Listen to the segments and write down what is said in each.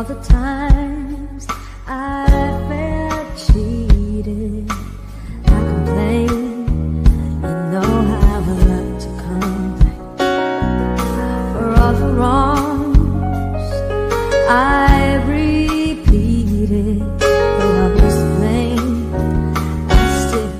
all the times I felt cheated. I complain, you know how I love to come back. For all the wrongs I repeated, though I was to blame, I still.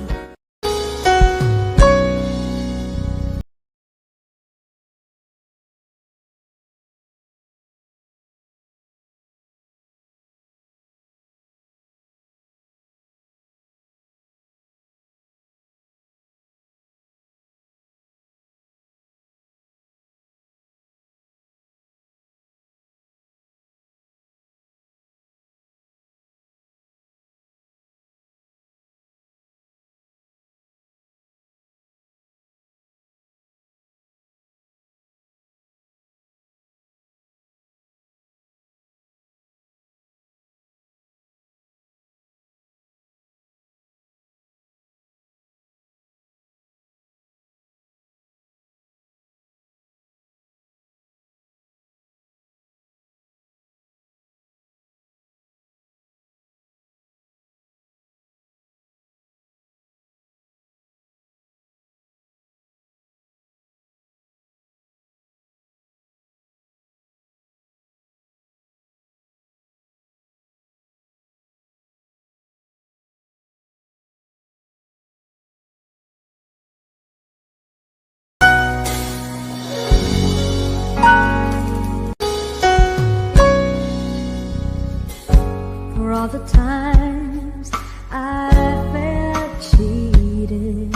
For all the times I felt cheated,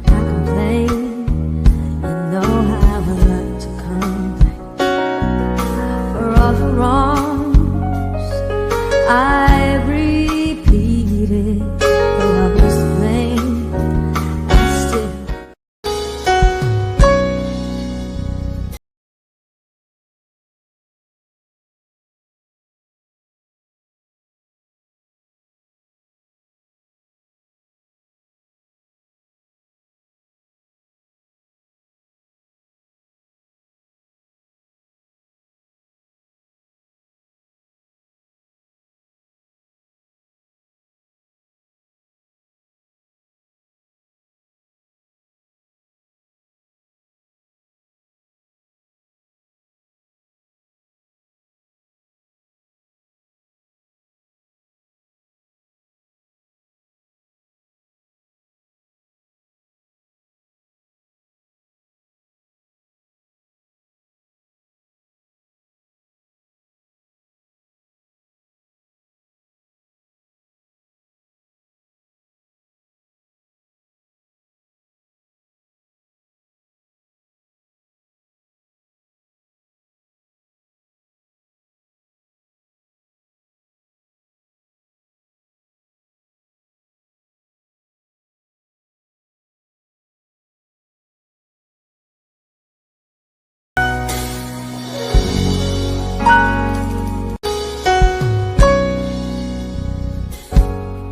I complain, you know how I love to come back. For all the wrongs I repeated, though I was to blame, I still.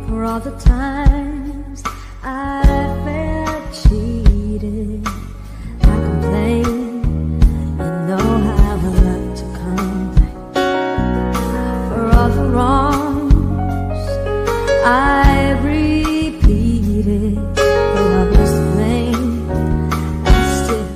For all the times I felt cheated, I complain, you know how I love to come back. For all the wrongs I repeated, though I was to blame, I still.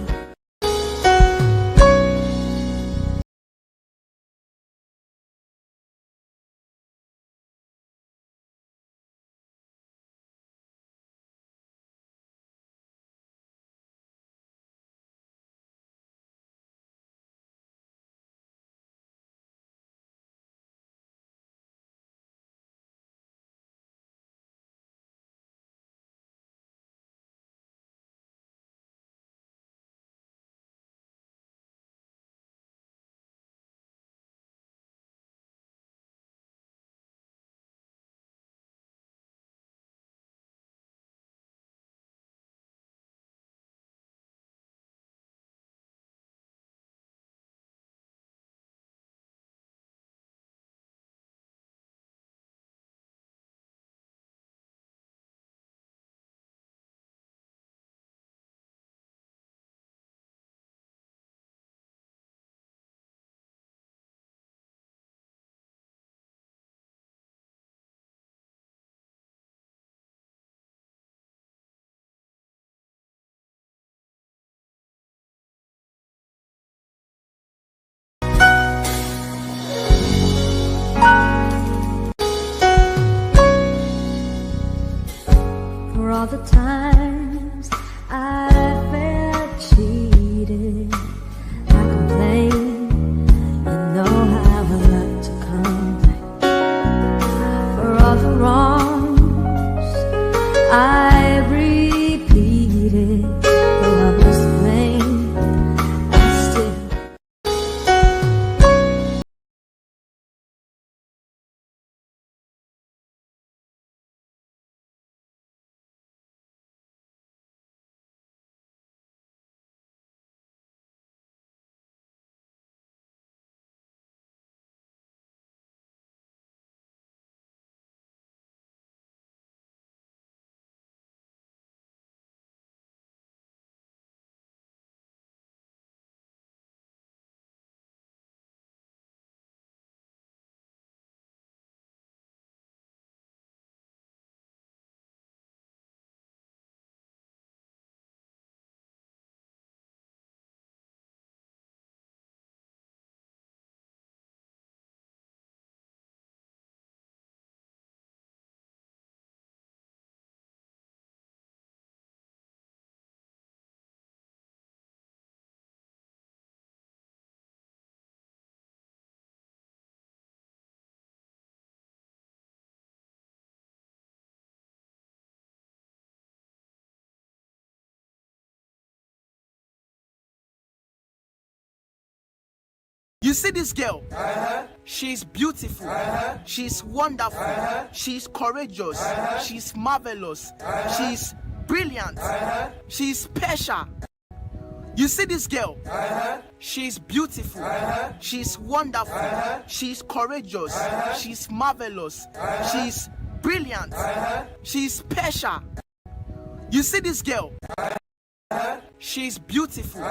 all the times I felt cheated. I complain, you know how I love to come back. For all the wrongs I repeated, though I was to blame, I still. You see this girl? She's beautiful. She's wonderful. She's courageous. She's marvelous. She's brilliant. She's special. You see this girl? She's beautiful. She's wonderful. She's courageous. She's marvelous. She's brilliant. She's special. You see this girl? She's beautiful.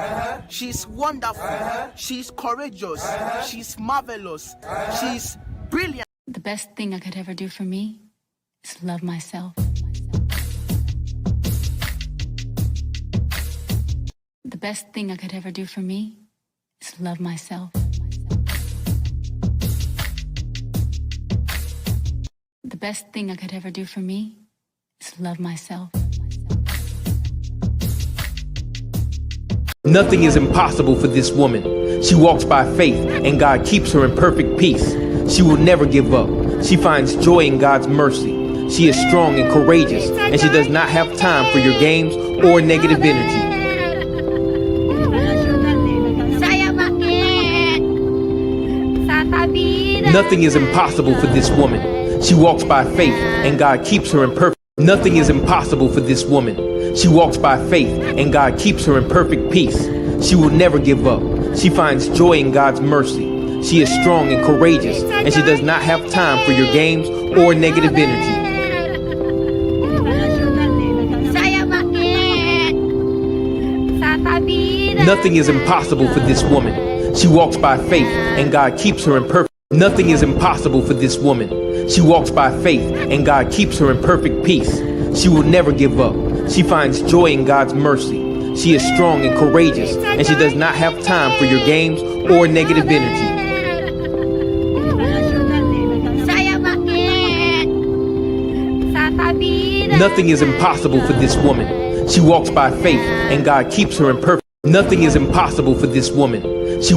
She's wonderful. She's courageous. She's marvelous. She's brilliant. The best thing I could ever do for me is love myself. The best thing I could ever do for me is love myself. The best thing I could ever do for me is love myself. Nothing is impossible for this woman. She walks by faith, and God keeps her in perfect peace. She will never give up. She finds joy in God's mercy. She is strong and courageous, and she does not have time for your games or negative energy. Nothing is impossible for this woman. She walks by faith, and God keeps her in perfect. Nothing is impossible for this woman. She walks by faith, and God keeps her in perfect peace. She will never give up. She finds joy in God's mercy. She is strong and courageous, and she does not have time for your games or negative energy. Nothing is impossible for this woman. She walks by faith, and God keeps her in perfect. Nothing is impossible for this woman. She walks by faith, and God keeps her in perfect peace. She will never give up. She finds joy in God's mercy. She is strong and courageous, and she does not have time for your games or negative energy. Nothing is impossible for this woman. She walks by faith, and God keeps her in perfect. Nothing is impossible for this woman. She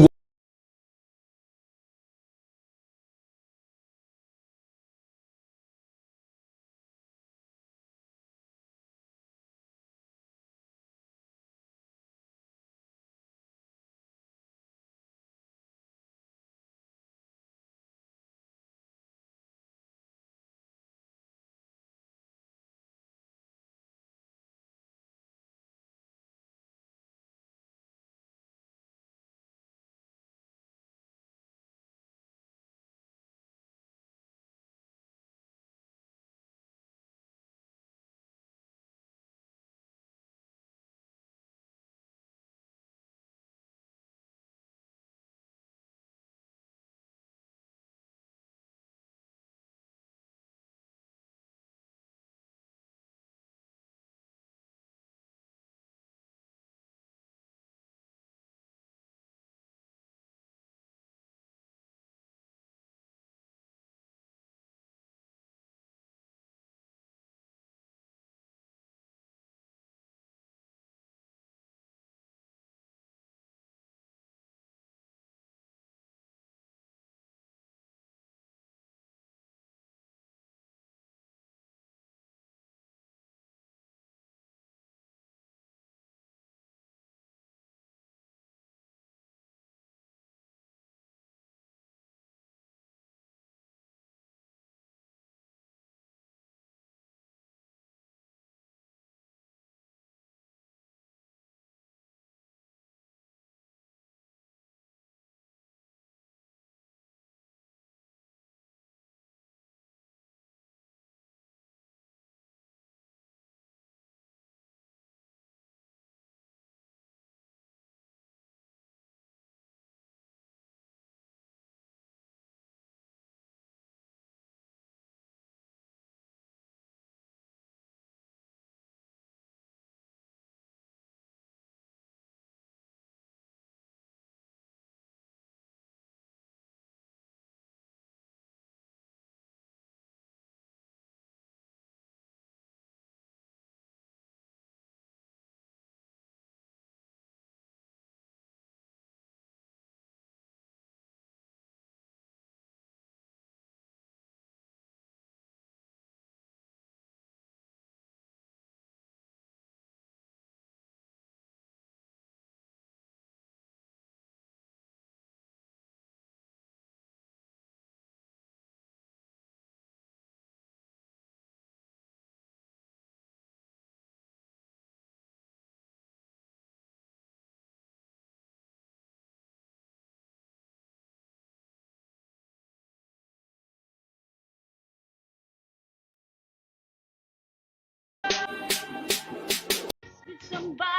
somebody.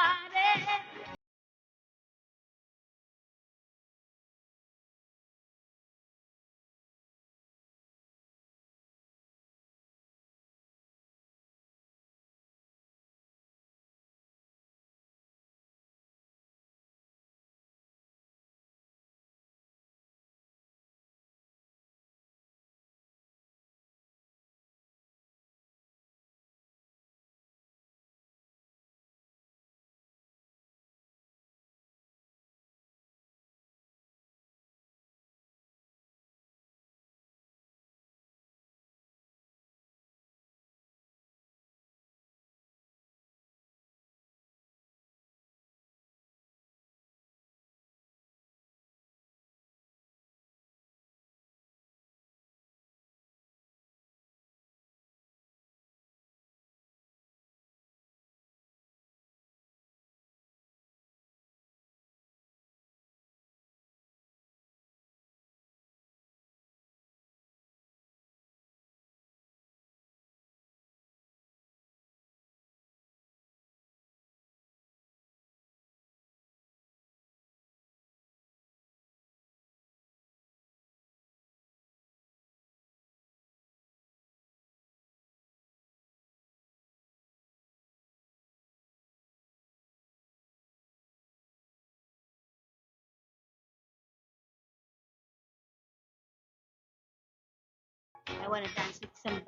I want to dance with somebody.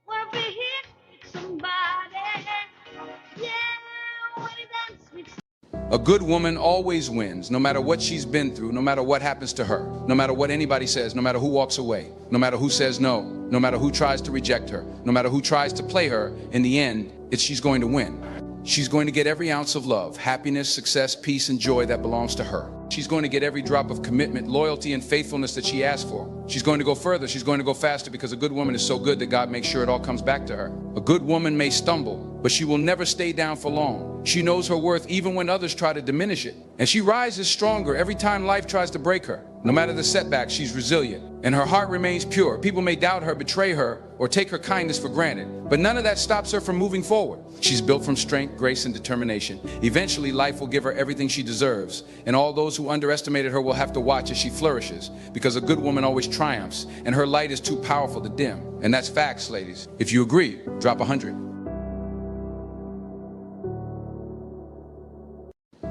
Want to be here with somebody. Yeah, I want to dance with A good woman always wins, no matter what she's been through, no matter what happens to her, no matter what anybody says, no matter who walks away, no matter who says no, no matter who tries to reject her, no matter who tries to play her. In the end, she's going to win. She's going to get every ounce of love, happiness, success, peace, and joy that belongs to her. She's going to get every drop of commitment, loyalty, and faithfulness that she asked for. She's going to go further. She's going to go faster, because a good woman is so good that God makes sure it all comes back to her. A good woman may stumble, but she will never stay down for long. She knows her worth even when others try to diminish it. And she rises stronger every time life tries to break her. No matter the setback, she's resilient. And her heart remains pure. People may doubt her, betray her, or take her kindness for granted, but none of that stops her from moving forward. She's built from strength, grace, and determination. Eventually, life will give her everything she deserves, and all those who underestimated her will have to watch as she flourishes, because a good woman always triumphs, and her light is too powerful to dim. And that's facts, ladies. If you agree, drop 100.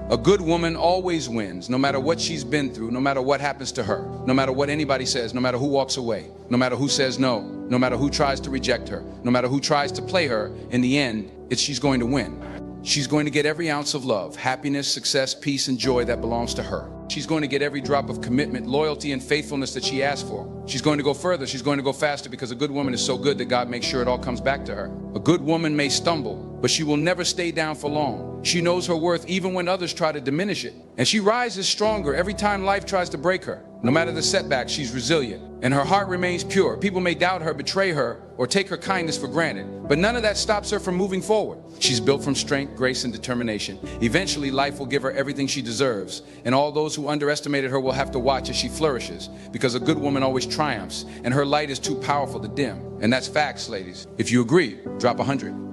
A good woman always wins, no matter what she's been through, no matter what happens to her, no matter what anybody says, no matter who walks away, no matter who says no, no matter who tries to reject her, no matter who tries to play her. In the end, she's going to win. She's going to get every ounce of love, happiness, success, peace, and joy that belongs to her. She's going to get every drop of commitment, loyalty, and faithfulness that she asked for. She's going to go further. She's going to go faster, because a good woman is so good that God makes sure it all comes back to her. A good woman may stumble, but she will never stay down for long. She knows her worth even when others try to diminish it. And she rises stronger every time life tries to break her. No matter the setback, she's resilient. And her heart remains pure. People may doubt her, betray her, or take her kindness for granted, but none of that stops her from moving forward. She's built from strength, grace, and determination. Eventually, life will give her everything she deserves, and all those who underestimated her will have to watch as she flourishes, because a good woman always triumphs, and her light is too powerful to dim. And that's facts, ladies. If you agree, drop 100.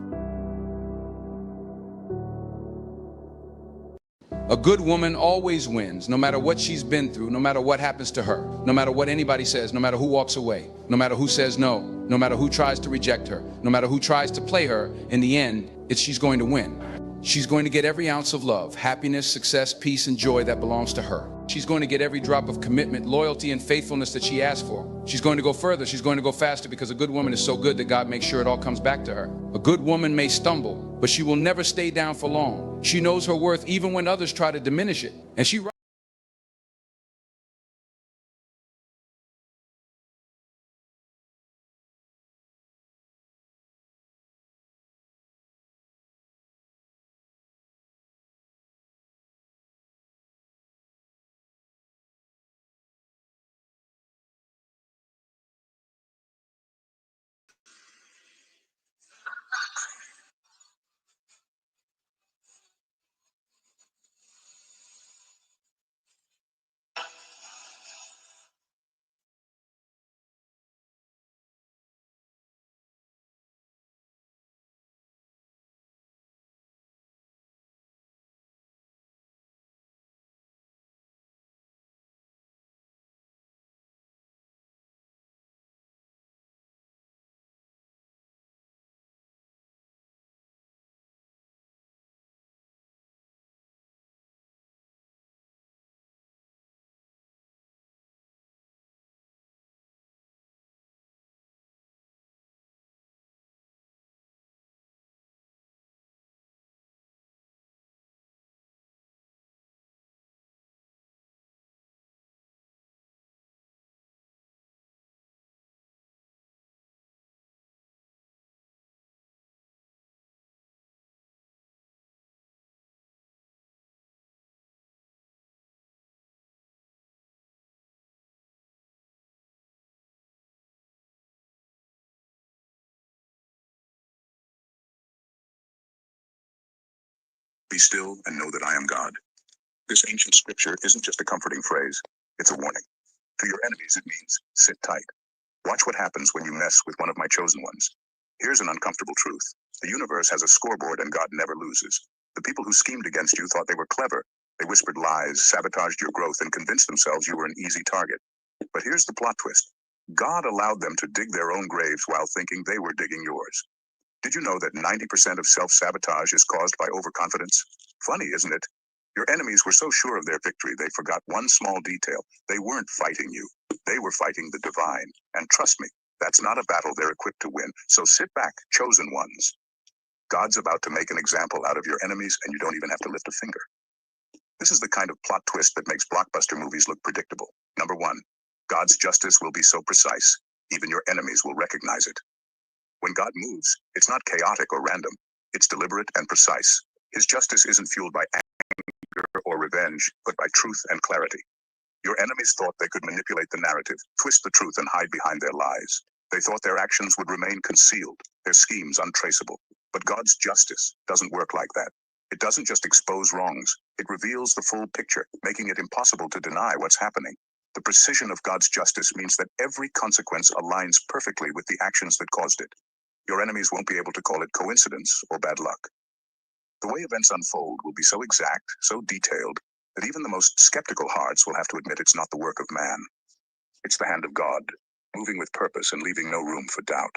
A good woman always wins, no matter what she's been through, no matter what happens to her, no matter what anybody says, no matter who walks away, no matter who says no, no matter who tries to reject her, no matter who tries to play her. In the end, she's going to win. She's going to get every ounce of love, happiness, success, peace, and joy that belongs to her. She's going to get every drop of commitment, loyalty, and faithfulness that she asked for. She's going to go further. She's going to go faster, because a good woman is so good that God makes sure it all comes back to her. A good woman may stumble, but she will never stay down for long. She knows her worth even when others try to diminish it. And she Be still and know that I am God. This ancient scripture isn't just a comforting phrase, it's a warning. To your enemies, it means sit tight. Watch what happens when you mess with one of my chosen ones. Here's an uncomfortable truth. The universe has a scoreboard and God never loses. The people who schemed against you thought they were clever. They whispered lies, sabotaged your growth, and convinced themselves you were an easy target. But here's the plot twist. God allowed them to dig their own graves while thinking they were digging yours. Did you know that 90% of self-sabotage is caused by overconfidence? Funny, isn't it? Your enemies were so sure of their victory, they forgot one small detail. They weren't fighting you. They were fighting the divine. And trust me, that's not a battle they're equipped to win. So sit back, chosen ones. God's about to make an example out of your enemies, and you don't even have to lift a finger. This is the kind of plot twist that makes blockbuster movies look predictable. Number one, God's justice will be so precise, even your enemies will recognize it. When God moves, it's not chaotic or random. It's deliberate and precise. His justice isn't fueled by anger or revenge, but by truth and clarity. Your enemies thought they could manipulate the narrative, twist the truth, and hide behind their lies. They thought their actions would remain concealed, their schemes untraceable. But God's justice doesn't work like that. It doesn't just expose wrongs, it reveals the full picture, making it impossible to deny what's happening. The precision of God's justice means that every consequence aligns perfectly with the actions that caused it. Your enemies won't be able to call it coincidence or bad luck. The way events unfold will be so exact, so detailed, that even the most skeptical hearts will have to admit it's not the work of man. It's the hand of God, moving with purpose and leaving no room for doubt.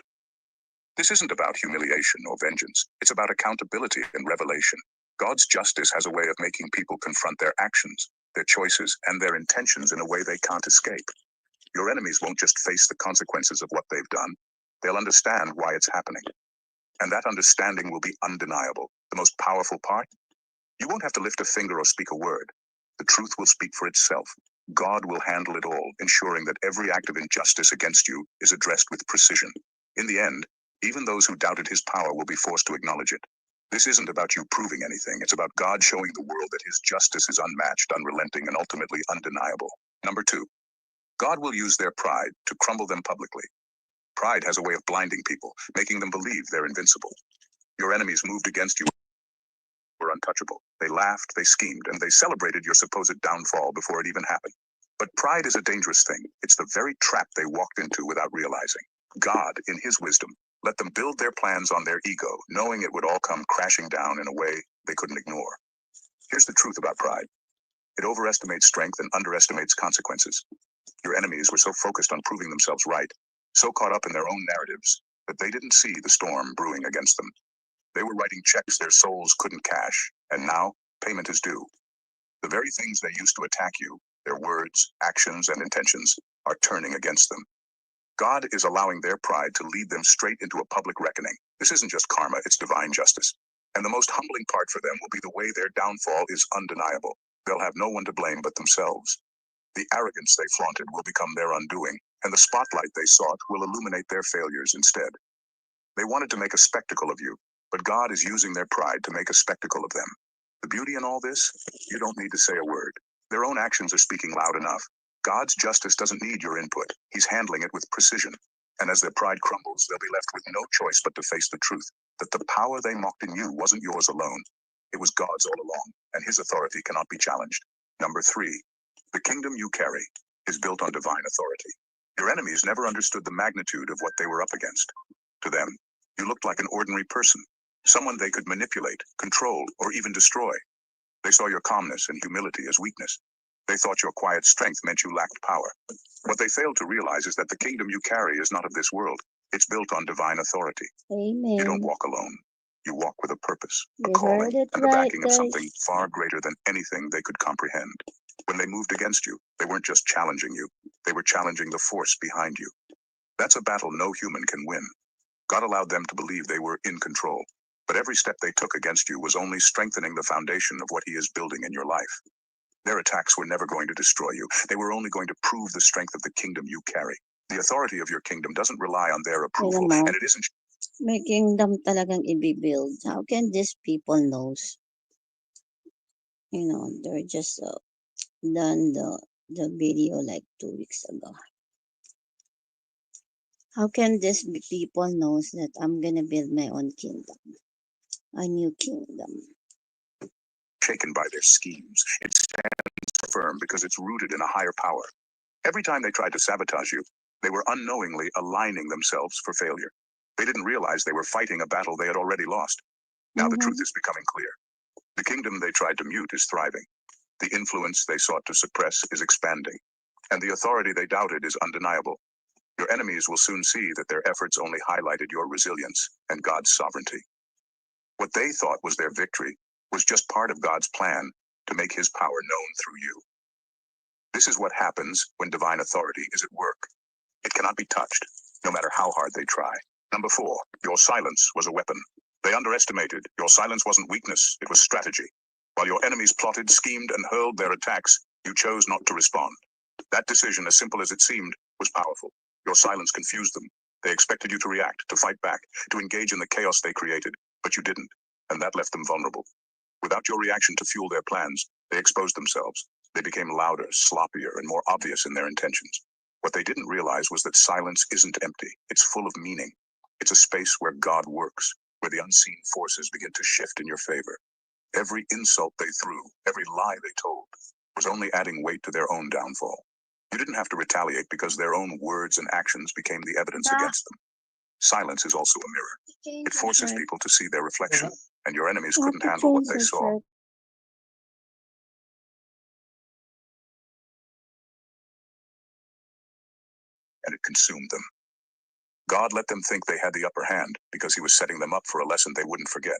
This isn't about humiliation or vengeance. It's about accountability and revelation. God's justice has a way of making people confront their actions, their choices, and their intentions in a way they can't escape. Your enemies won't just face the consequences of what they've done. They'll understand why it's happening. And that understanding will be undeniable. The most powerful part? You won't have to lift a finger or speak a word. The truth will speak for itself. God will handle it all, ensuring that every act of injustice against you is addressed with precision. In the end, even those who doubted his power will be forced to acknowledge it. This isn't about you proving anything. It's about God showing the world that his justice is unmatched, unrelenting, and ultimately undeniable. Number two, God will use their pride to crumble them publicly. Pride has a way of blinding people, making them believe they're invincible. Your enemies moved against you were untouchable. They laughed, they schemed, and they celebrated your supposed downfall before it even happened. But pride is a dangerous thing. It's the very trap they walked into without realizing. God, in his wisdom, let them build their plans on their ego, knowing it would all come crashing down in a way they couldn't ignore. Here's the truth about pride. It overestimates strength and underestimates consequences. Your enemies were so focused on proving themselves right, so caught up in their own narratives, that they didn't see the storm brewing against them. They were writing checks their souls couldn't cash, and now payment is due. The very things they used to attack you, their words, actions, and intentions, are turning against them. God is allowing their pride to lead them straight into a public reckoning. This isn't just karma, it's divine justice. And the most humbling part for them will be the way their downfall is undeniable. They'll have no one to blame but themselves. The arrogance they flaunted will become their undoing, and the spotlight they sought will illuminate their failures instead. They wanted to make a spectacle of you, but God is using their pride to make a spectacle of them. The beauty in all this? You don't need to say a word. Their own actions are speaking loud enough. God's justice doesn't need your input. He's handling it with precision. And as their pride crumbles, they'll be left with no choice but to face the truth, that the power they mocked in you wasn't yours alone. It was God's all along, and his authority cannot be challenged. Number three, the kingdom you carry is built on divine authority. Your enemies never understood the magnitude of what they were up against. To them, you looked like an ordinary person, someone they could manipulate, control, or even destroy. They saw your calmness and humility as weakness. They thought your quiet strength meant you lacked power. What they failed to realize is that the kingdom you carry is not of this world. It's built on divine authority. Amen. You don't walk alone. You walk with a purpose, a You calling, heard it and the right, backing of guys. something far greater than anything they could comprehend. When they moved against you, they weren't just challenging you. They were challenging the force behind you. That's a battle no human can win. God allowed them to believe they were in control, but every step they took against you was only strengthening the foundation of what he is building in your life. Their attacks were never going to destroy you. They were only going to prove the strength of the kingdom you carry. The authority of your kingdom doesn't rely on their approval, Alam mo, and it isn't. may kingdom talagang i-build. How can these people knows? You know, they're just done the video like 2 weeks ago. How can these people knows that I'm gonna build my own kingdom? A new kingdom. shaken by their schemes. It stands firm because it's rooted in a higher power. Every time they tried to sabotage you, they were unknowingly aligning themselves for failure. They didn't realize they were fighting a battle they had already lost. Now the truth is becoming clear. The kingdom they tried to mute is thriving. The influence they sought to suppress is expanding. And the authority they doubted is undeniable. Your enemies will soon see that their efforts only highlighted your resilience and God's sovereignty. What they thought was their victory was just part of God's plan to make his power known through you. This is what happens when divine authority is at work. It cannot be touched, no matter how hard they try. Number 4, your silence was a weapon. They underestimated. Your silence wasn't weakness, it was strategy. While your enemies plotted, schemed, and hurled their attacks, you chose not to respond. That decision, as simple as it seemed, was powerful. Your silence confused them. They expected you to react, to fight back, to engage in the chaos they created, but you didn't, and that left them vulnerable. Without your reaction to fuel their plans, they exposed themselves. They became louder, sloppier, and more obvious in their intentions. What they didn't realize was that silence isn't empty. It's full of meaning. It's a space where God works, where the unseen forces begin to shift in your favor. Every insult they threw, every lie they told, was only adding weight to their own downfall. You didn't have to retaliate because their own words and actions became the evidence against them. Silence is also a mirror. It forces people to see their reflection, and your enemies couldn't handle what they saw. And it consumed them. God let them think they had the upper hand because he was setting them up for a lesson they wouldn't forget.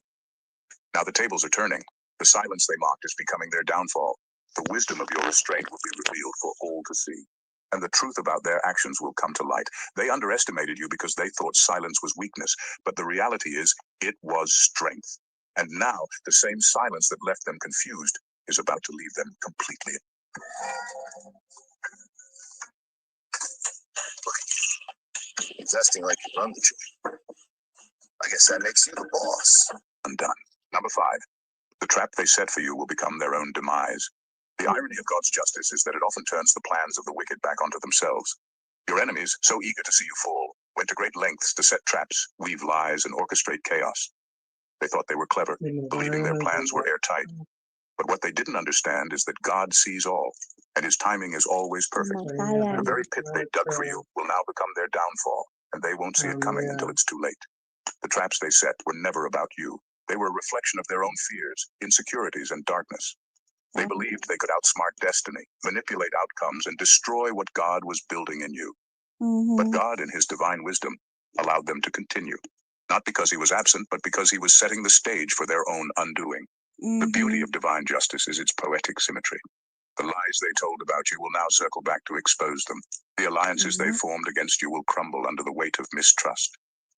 Now the tables are turning. The silence they mocked is becoming their downfall. The wisdom of your restraint will be revealed for all to see. And the truth about their actions will come to light. They underestimated you because they thought silence was weakness, but the reality is, it was strength. And now, the same silence that left them confused is about to leave them completely. Investing like you run the joint. I guess that makes you the boss. Undone. Number 5. The trap they set for you will become their own demise. The irony of God's justice is that it often turns the plans of the wicked back onto themselves. Your enemies, so eager to see you fall, went to great lengths to set traps, weave lies, and orchestrate chaos. They thought they were clever, believing their plans were airtight. But what they didn't understand is that God sees all, and his timing is always perfect. The very pit they dug for you will now become their downfall, and they won't see it coming until it's too late. The traps they set were never about you. They were a reflection of their own fears, insecurities, and darkness. They believed they could outsmart destiny, manipulate outcomes, and destroy what God was building in you. But God, in his divine wisdom, allowed them to continue. Not because he was absent, but because he was setting the stage for their own undoing. The beauty of divine justice is its poetic symmetry. The lies they told about you will now circle back to expose them. The alliances they formed against you will crumble under the weight of mistrust.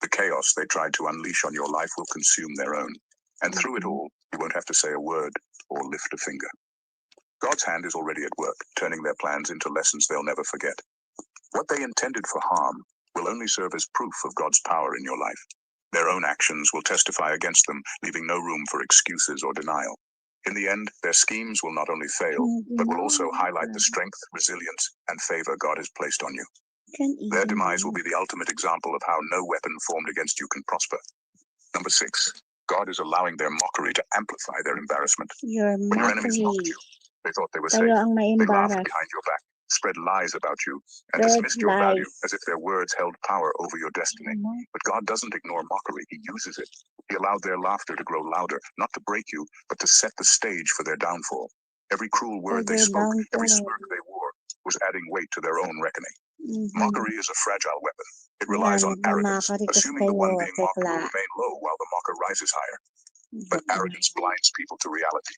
The chaos they tried to unleash on your life will consume their own. And through it all, you won't have to say a word or lift a finger. God's hand is already at work, turning their plans into lessons they'll never forget. What they intended for harm will only serve as proof of God's power in your life. Their own actions will testify against them, leaving no room for excuses or denial. In the end, their schemes will not only fail, but will also highlight the strength, resilience, and favor God has placed on you. Their demise will be the ultimate example of how no weapon formed against you can prosper. Number 6, God is allowing their mockery to amplify their embarrassment. When your enemies mocked you, they thought they were safe. They laughed behind your back, spread lies about you, and dismissed your value as if their words held power over your destiny. But God doesn't ignore mockery, he uses it. He allowed their laughter to grow louder, not to break you, but to set the stage for their downfall. Every cruel word they spoke, every smirk they wore, was adding weight to their own reckoning. Mockery is a fragile weapon. It relies on arrogance, assuming the one being mocked will remain low while the mocker rises higher. But arrogance blinds people to reality.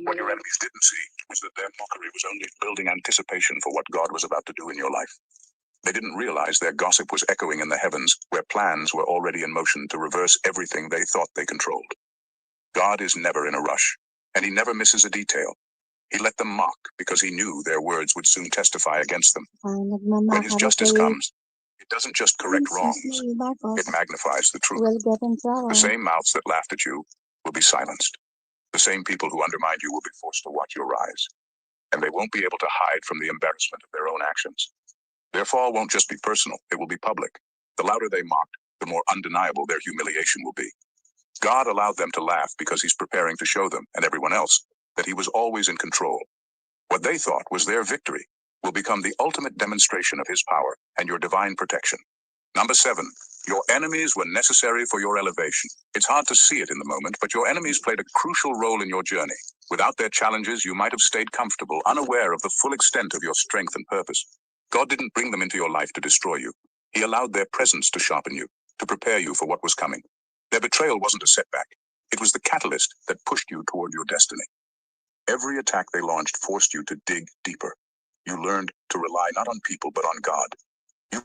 What your enemies didn't see was that their mockery was only building anticipation for what God was about to do in your life. They didn't realize their gossip was echoing in the heavens, where plans were already in motion to reverse everything they thought they controlled. God is never in a rush, and he never misses a detail. He let them mock because he knew their words would soon testify against them. When his justice comes, it doesn't just correct wrongs, it magnifies the truth. The same mouths that laughed at you will be silenced. The same people who undermined you will be forced to watch your rise. And they won't be able to hide from the embarrassment of their own actions. Their fall won't just be personal, it will be public. The louder they mocked, the more undeniable their humiliation will be. God allowed them to laugh because he's preparing to show them, and everyone else, that he was always in control. What they thought was their victory will become the ultimate demonstration of his power and your divine protection. Number 7, your enemies were necessary for your elevation. It's hard to see it in the moment, but your enemies played a crucial role in your journey. Without their challenges, you might have stayed comfortable, unaware of the full extent of your strength and purpose. God didn't bring them into your life to destroy you. He allowed their presence to sharpen you, to prepare you for what was coming. Their betrayal wasn't a setback. It was the catalyst that pushed you toward your destiny. Every attack they launched forced you to dig deeper. You learned to rely not on people, but on God. You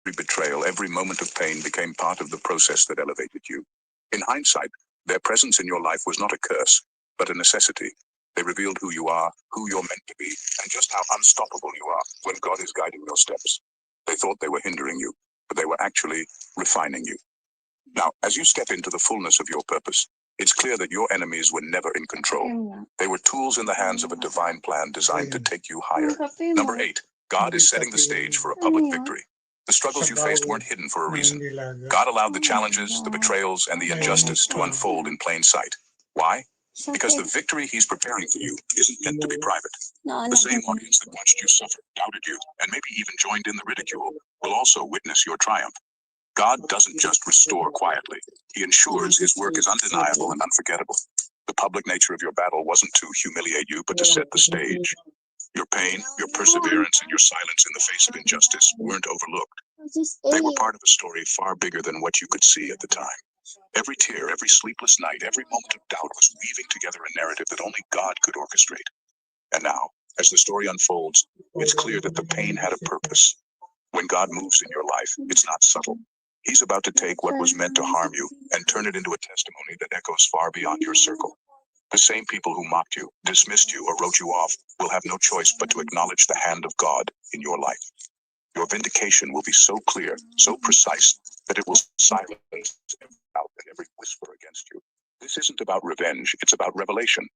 Every betrayal, every moment of pain became part of the process that elevated you. In hindsight, their presence in your life was not a curse, but a necessity. They revealed who you are, who you're meant to be, and just how unstoppable you are when God is guiding your steps. They thought they were hindering you, but they were actually refining you. Now, as you step into the fullness of your purpose, it's clear that your enemies were never in control. They were tools in the hands of a divine plan designed to take you higher. Number 8, God is setting the stage for a public victory. The struggles you faced weren't hidden for a reason. God allowed the challenges, the betrayals, and the injustice to unfold in plain sight. Why? Because the victory he's preparing for you isn't meant to be private. The same audience that watched you suffer, doubted you, and maybe even joined in the ridicule will also witness your triumph. God doesn't just restore quietly. He ensures his work is undeniable and unforgettable. The public nature of your battle wasn't to humiliate you, but to set the stage. Your pain, your perseverance, and your silence in the face of injustice weren't overlooked. They were part of a story far bigger than what you could see at the time. Every tear, every sleepless night, every moment of doubt was weaving together a narrative that only God could orchestrate. And now, as the story unfolds, it's clear that the pain had a purpose. When God moves in your life, it's not subtle. He's about to take what was meant to harm you and turn it into a testimony that echoes far beyond your circle. The same people who mocked you, dismissed you, or wrote you off will have no choice but to acknowledge the hand of God in your life. Your vindication will be so clear, so precise, that it will silence every doubt and every whisper against you. This isn't about revenge, it's about revelation.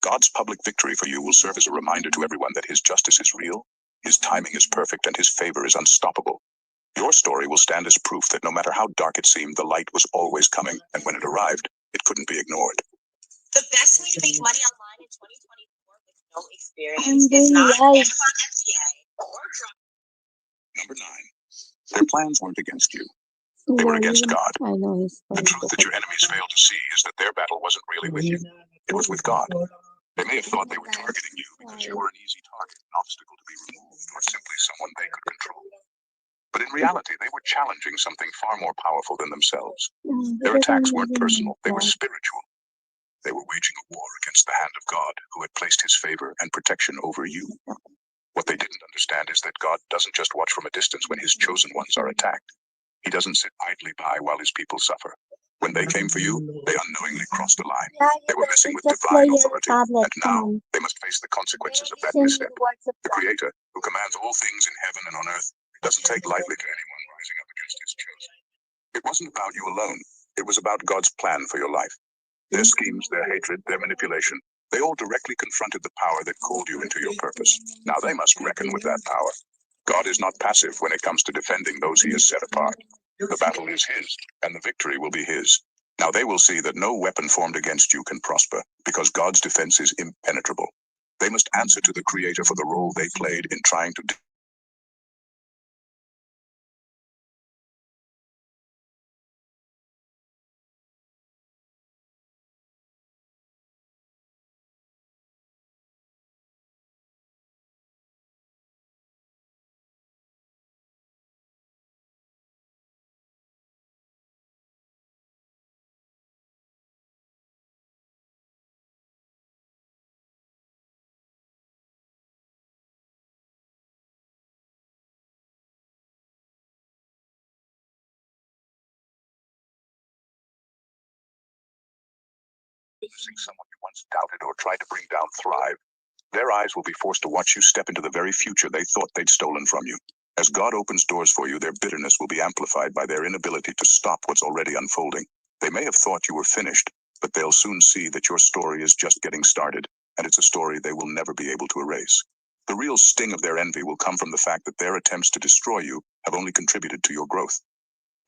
God's public victory for you will serve as a reminder to everyone that his justice is real, his timing is perfect, and his favor is unstoppable. Your story will stand as proof that no matter how dark it seemed, the light was always coming, and when it arrived, it couldn't be ignored. The best way to make money online in 2024 with no experience is not Amazon FBA or drop. Number 9. Their plans weren't against you. They were against God. The truth that your enemies failed to see is that their battle wasn't really with you. It was with God. They may have thought they were targeting you because you were an easy target, an obstacle to be removed, or simply someone they could control. But in reality, they were challenging something far more powerful than themselves. Their attacks weren't personal, they were spiritual. They were waging a war against the hand of God, who had placed his favor and protection over you. What they didn't understand is that God doesn't just watch from a distance when his chosen ones are attacked. He doesn't sit idly by while his people suffer. When they came for you, they unknowingly crossed a line. They were messing with divine authority, and now they must face the consequences of that misstep. The Creator, who commands all things in heaven and on earth, doesn't take lightly to anyone rising up against his chosen. It wasn't about you alone. It was about God's plan for your life. Their schemes, their hatred, their manipulation, they all directly confronted the power that called you into your purpose. Now they must reckon with that power. God is not passive when it comes to defending those he has set apart. The battle is his, and the victory will be his. Now they will see that no weapon formed against you can prosper, because God's defense is impenetrable. They must answer to the Creator for the role they played in trying to someone you once doubted or tried to bring down thrive. Their eyes will be forced to watch you step into the very future they thought they'd stolen from you. As God opens doors for you, their bitterness will be amplified by their inability to stop what's already unfolding. They may have thought you were finished, but they'll soon see that your story is just getting started, and it's a story they will never be able to erase. The real sting of their envy will come from the fact that their attempts to destroy you have only contributed to your growth.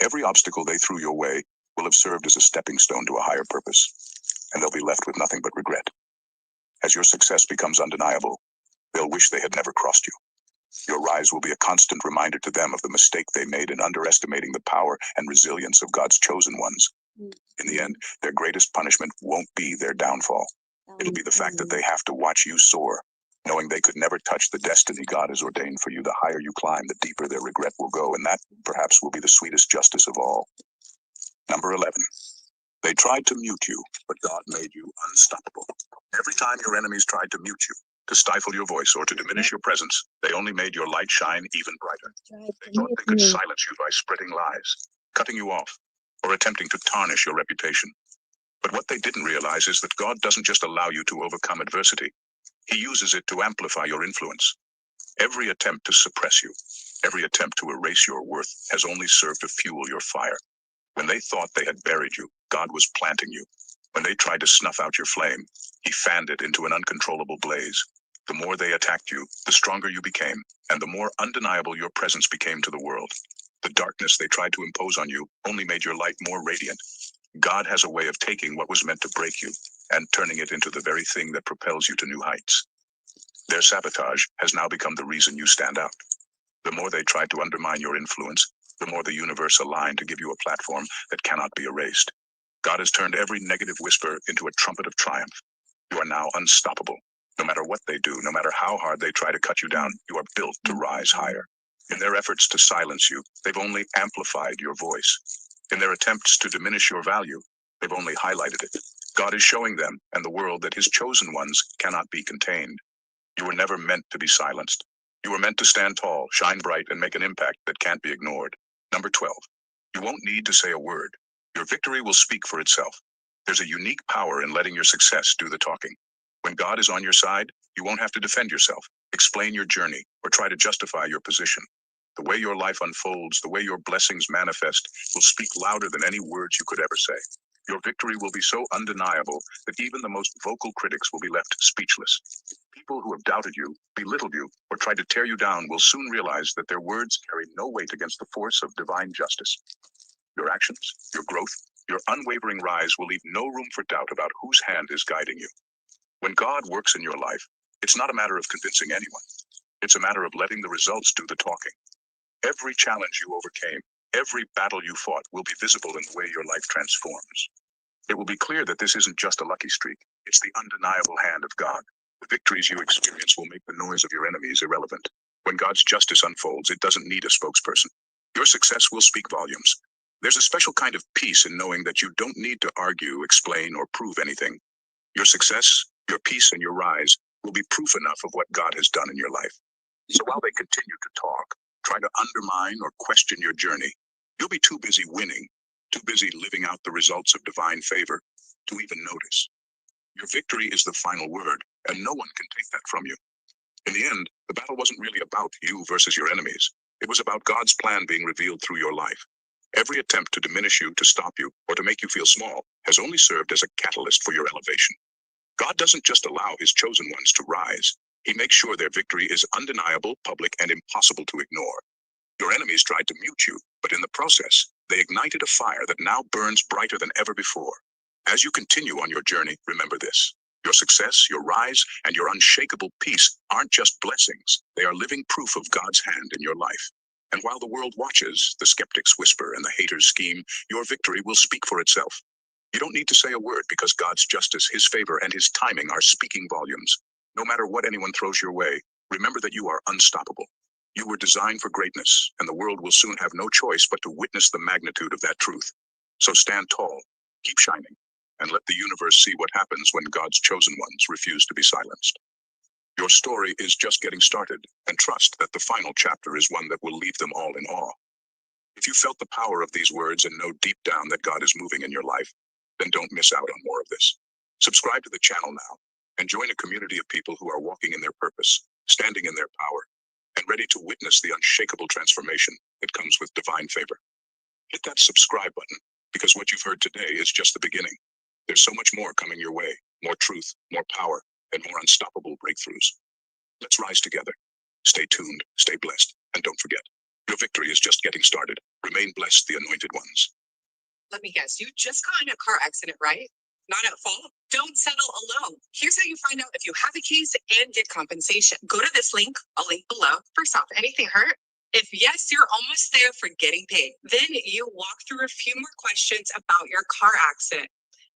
Every obstacle they threw your way will have served as a stepping stone to a higher purpose, and they'll be left with nothing but regret. As your success becomes undeniable, they'll wish they had never crossed you. Your rise will be a constant reminder to them of the mistake they made in underestimating the power and resilience of God's chosen ones. In the end, their greatest punishment won't be their downfall. It'll be the fact that they have to watch you soar, knowing they could never touch the destiny God has ordained for you. The higher you climb, the deeper their regret will go, and that, perhaps, will be the sweetest justice of all. Number 11. They tried to mute you, but God made you unstoppable. Every time your enemies tried to mute you, to stifle your voice, or to diminish your presence, they only made your light shine even brighter. They thought they could silence you by spreading lies, cutting you off, or attempting to tarnish your reputation. But what they didn't realize is that God doesn't just allow you to overcome adversity. He uses it to amplify your influence. Every attempt to suppress you, every attempt to erase your worth has only served to fuel your fire. When they thought they had buried you, God was planting you. When they tried to snuff out your flame, He fanned it into an uncontrollable blaze. The more they attacked you, the stronger you became, and the more undeniable your presence became to the world. The darkness they tried to impose on you only made your light more radiant. God has a way of taking what was meant to break you and turning it into the very thing that propels you to new heights. Their sabotage has now become the reason you stand out. The more they tried to undermine your influence, the more the universe aligned to give you a platform that cannot be erased. God has turned every negative whisper into a trumpet of triumph. You are now unstoppable. No matter what they do, no matter how hard they try to cut you down, you are built to rise higher. In their efforts to silence you, they've only amplified your voice. In their attempts to diminish your value, they've only highlighted it. God is showing them and the world that His chosen ones cannot be contained. You were never meant to be silenced. You were meant to stand tall, shine bright, and make an impact that can't be ignored. Number 12. You won't need to say a word. Your victory will speak for itself. There's a unique power in letting your success do the talking. When God is on your side, you won't have to defend yourself, explain your journey, or try to justify your position. The way your life unfolds, the way your blessings manifest, will speak louder than any words you could ever say. Your victory will be so undeniable that even the most vocal critics will be left speechless. People who have doubted you, belittled you, or tried to tear you down will soon realize that their words carry no weight against the force of divine justice. Your actions, your growth, your unwavering rise will leave no room for doubt about whose hand is guiding you. When God works in your life, it's not a matter of convincing anyone. It's a matter of letting the results do the talking. Every challenge you overcame, every battle you fought will be visible in the way your life transforms. It will be clear that this isn't just a lucky streak. It's the undeniable hand of God. The victories you experience will make the noise of your enemies irrelevant. When God's justice unfolds, it doesn't need a spokesperson. Your success will speak volumes. There's a special kind of peace in knowing that you don't need to argue, explain, or prove anything. Your success, your peace, and your rise will be proof enough of what God has done in your life. So while they continue to talk, try to undermine or question your journey, you'll be too busy winning, too busy living out the results of divine favor to even notice. Your victory is the final word, and no one can take that from you. In the end, the battle wasn't really about you versus your enemies. It was about God's plan being revealed through your life. Every attempt to diminish you, to stop you, or to make you feel small has only served as a catalyst for your elevation. God doesn't just allow His chosen ones to rise. He makes sure their victory is undeniable, public, and impossible to ignore. Your enemies tried to mute you, but in the process, they ignited a fire that now burns brighter than ever before. As you continue on your journey, remember this. Your success, your rise, and your unshakable peace aren't just blessings. They are living proof of God's hand in your life. And while the world watches, the skeptics whisper and the haters scheme, your victory will speak for itself. You don't need to say a word because God's justice, His favor, and His timing are speaking volumes. No matter what anyone throws your way, remember that you are unstoppable. You were designed for greatness, and the world will soon have no choice but to witness the magnitude of that truth. So stand tall, keep shining, and let the universe see what happens when God's chosen ones refuse to be silenced. Your story is just getting started, and trust that the final chapter is one that will leave them all in awe. If you felt the power of these words and know deep down that God is moving in your life, then don't miss out on more of this. Subscribe to the channel now and join a community of people who are walking in their purpose, standing in their power, and ready to witness the unshakable transformation that comes with divine favor. Hit that subscribe button, because what you've heard today is just the beginning. There's so much more coming your way, more truth, more power, and more unstoppable breakthroughs. Let's rise together. Stay tuned, stay blessed, and don't forget, your victory is just getting started. Remain blessed, the anointed ones. Let me guess, you just got in a car accident, right? Not at fault? Don't settle alone. Here's how you find out if you have a case and get compensation. Go to this link, a link below. First off, anything hurt? If yes, you're almost there for getting paid. Then you walk through a few more questions about your car accident.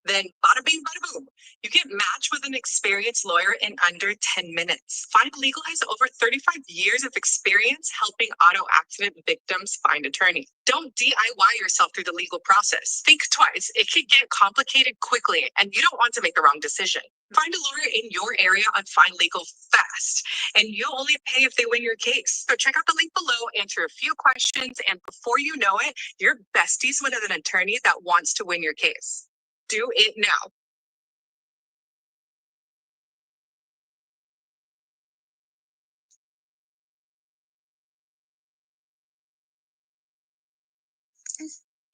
Then bada bing, bada boom. You get matched with an experienced lawyer in under 10 minutes. Find Legal has over 35 years of experience helping auto accident victims find attorney. Don't DIY yourself through the legal process. Think twice. It could get complicated quickly, and you don't want to make the wrong decision. Find a lawyer in your area on Find Legal fast, and you'll only pay if they win your case. So check out the link below, answer a few questions, and before you know it, you're besties with an attorney that wants to win your case. Do it now.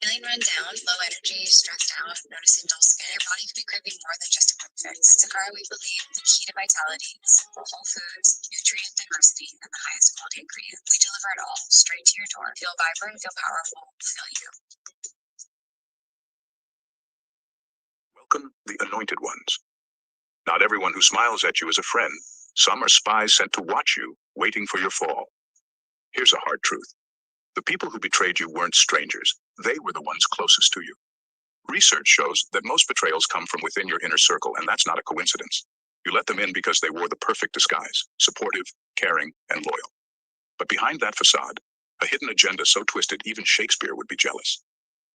Feeling run down, low energy, stressed out, noticing dull skin, your body could be craving more than just a quick fix. At Sakara, we believe the key to vitality is simple whole foods, nutrient diversity, and the highest quality ingredients. We deliver it all straight to your door. Feel vibrant, feel powerful, feel you. Welcome, the anointed ones. Not everyone who smiles at you is a friend. Some are spies sent to watch you, waiting for your fall. Here's a hard truth. The people who betrayed you weren't strangers. They were the ones closest to you. Research shows that most betrayals come from within your inner circle, and that's not a coincidence. You let them in because they wore the perfect disguise, supportive, caring, and loyal. But behind that facade, a hidden agenda so twisted even Shakespeare would be jealous.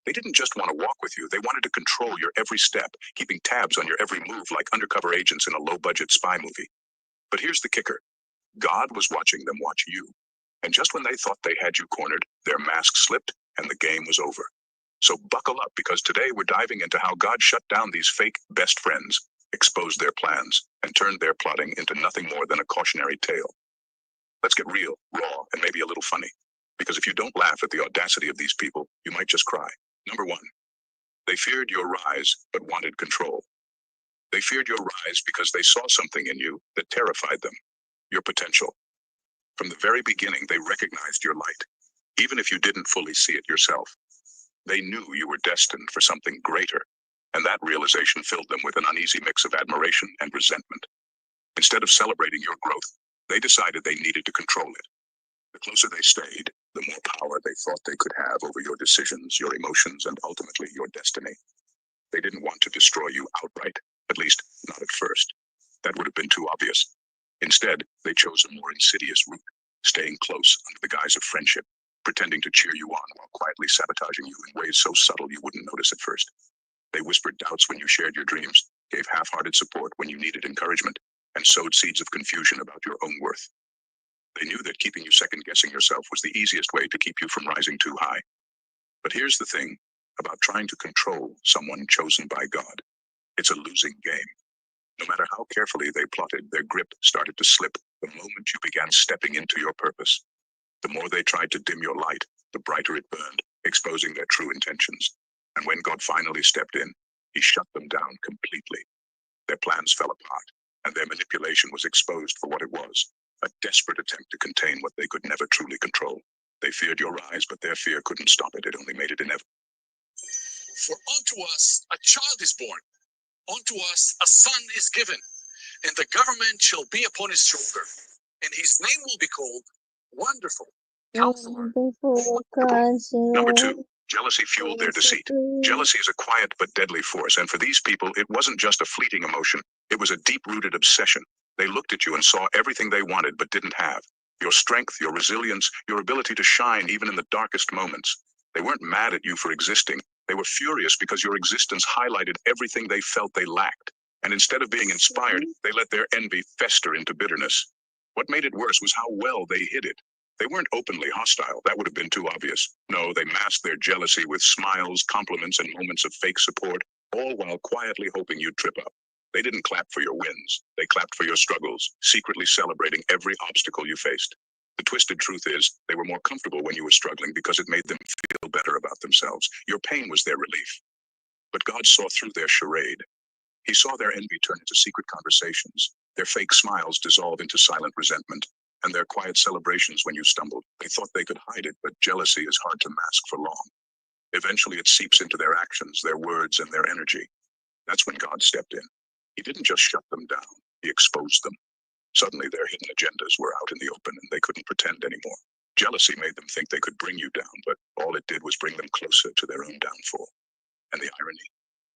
They didn't just want to walk with you, they wanted to control your every step, keeping tabs on your every move like undercover agents in a low-budget spy movie. But here's the kicker. God was watching them watch you. And just when they thought they had you cornered, their mask slipped and the game was over. So buckle up, because today we're diving into how God shut down these fake best friends, exposed their plans, and turned their plotting into nothing more than a cautionary tale. Let's get real, raw, and maybe a little funny. Because if you don't laugh at the audacity of these people, you might just cry. Number one, they feared your rise but wanted control. They feared your rise because they saw something in you that terrified them, your potential. From the very beginning, they recognized your light, even if you didn't fully see it yourself. They knew you were destined for something greater, and that realization filled them with an uneasy mix of admiration and resentment. Instead of celebrating your growth, they decided they needed to control it. The closer they stayed, the more power they thought they could have over your decisions, your emotions, and ultimately your destiny. They didn't want to destroy you outright, at least not at first. That would have been too obvious. Instead, they chose a more insidious route, staying close under the guise of friendship, pretending to cheer you on while quietly sabotaging you in ways so subtle you wouldn't notice at first. They whispered doubts when you shared your dreams, gave half-hearted support when you needed encouragement, and sowed seeds of confusion about your own worth. They knew that keeping you second-guessing yourself was the easiest way to keep you from rising too high. But here's the thing about trying to control someone chosen by God. It's a losing game. No matter how carefully they plotted, their grip started to slip the moment you began stepping into your purpose. The more they tried to dim your light, the brighter it burned, exposing their true intentions. And when God finally stepped in, he shut them down completely. Their plans fell apart, and their manipulation was exposed for what it was, a desperate attempt to contain what they could never truly control. They feared your rise, but their fear couldn't stop it. It only made it inevitable. For unto us a child is born, unto us a son is given, and the government shall be upon his shoulder, and his name will be called Wonderful, Counselor. Number two, jealousy fueled their deceit. Jealousy is a quiet but deadly force, and for these people, it wasn't just a fleeting emotion. It was a deep-rooted obsession. They looked at you and saw everything they wanted but didn't have. Your strength, your resilience, your ability to shine even in the darkest moments. They weren't mad at you for existing. They were furious because your existence highlighted everything they felt they lacked. And instead of being inspired, they let their envy fester into bitterness. What made it worse was how well they hid it. They weren't openly hostile. That would have been too obvious. No, they masked their jealousy with smiles, compliments, and moments of fake support, all while quietly hoping you'd trip up. They didn't clap for your wins. They clapped for your struggles, secretly celebrating every obstacle you faced. The twisted truth is, they were more comfortable when you were struggling because it made them feel better about themselves. Your pain was their relief. But God saw through their charade. He saw their envy turn into secret conversations, their fake smiles dissolve into silent resentment, and their quiet celebrations when you stumbled. They thought they could hide it, but jealousy is hard to mask for long. Eventually, it seeps into their actions, their words, and their energy. That's when God stepped in. He didn't just shut them down, he exposed them. Suddenly, their hidden agendas were out in the open, and they couldn't pretend anymore. Jealousy made them think they could bring you down, but all it did was bring them closer to their own downfall. And the irony?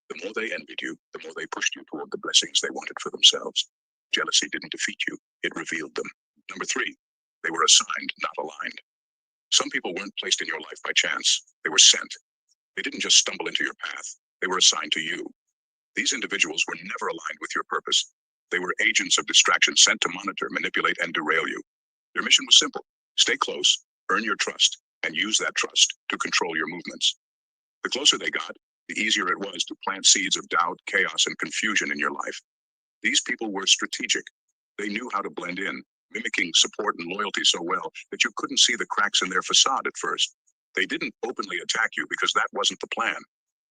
The more they envied you, the more they pushed you toward the blessings they wanted for themselves. Jealousy didn't defeat you, it revealed them. Number 3, they were assigned, not aligned. Some people weren't placed in your life by chance, they were sent. They didn't just stumble into your path, they were assigned to you. These individuals were never aligned with your purpose. They were agents of distraction sent to monitor, manipulate, and derail you. Their mission was simple: stay close, earn your trust, and use that trust to control your movements. The closer they got, the easier it was to plant seeds of doubt, chaos, and confusion in your life. These people were strategic. They knew how to blend in, mimicking support and loyalty so well that you couldn't see the cracks in their facade at first. They didn't openly attack you because that wasn't the plan.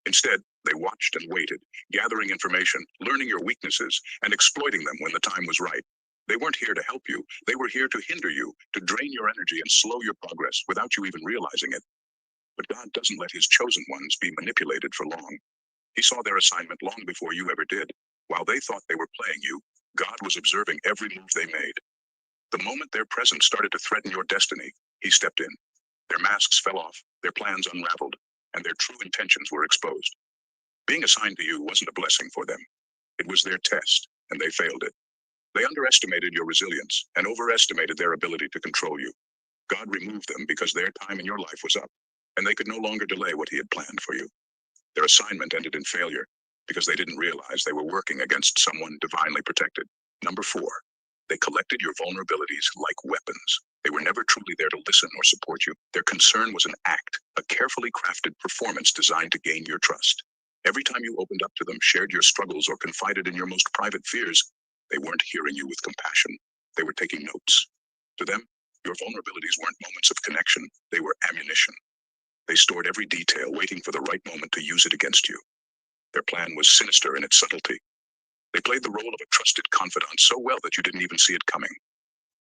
Instead, they watched and waited, gathering information, learning your weaknesses, and exploiting them when the time was right. They weren't here to help you. They were here to hinder you, to drain your energy and slow your progress without you even realizing it. But God doesn't let his chosen ones be manipulated for long. He saw their assignment long before you ever did. While they thought they were playing you, God was observing every move they made. The moment their presence started to threaten your destiny, he stepped in. Their masks fell off, their plans unraveled, and their true intentions were exposed. Being assigned to you wasn't a blessing for them. It was their test, and they failed it. They underestimated your resilience and overestimated their ability to control you. God removed them because their time in your life was up, and they could no longer delay what he had planned for you. Their assignment ended in failure because they didn't realize they were working against someone divinely protected. Number 4, they collected your vulnerabilities like weapons. They were never truly there to listen or support you. Their concern was an act, a carefully crafted performance designed to gain your trust. Every time you opened up to them, shared your struggles, or confided in your most private fears, they weren't hearing you with compassion. They were taking notes. To them, your vulnerabilities weren't moments of connection. They were ammunition. They stored every detail, waiting for the right moment to use it against you. Their plan was sinister in its subtlety. They played the role of a trusted confidant so well that you didn't even see it coming.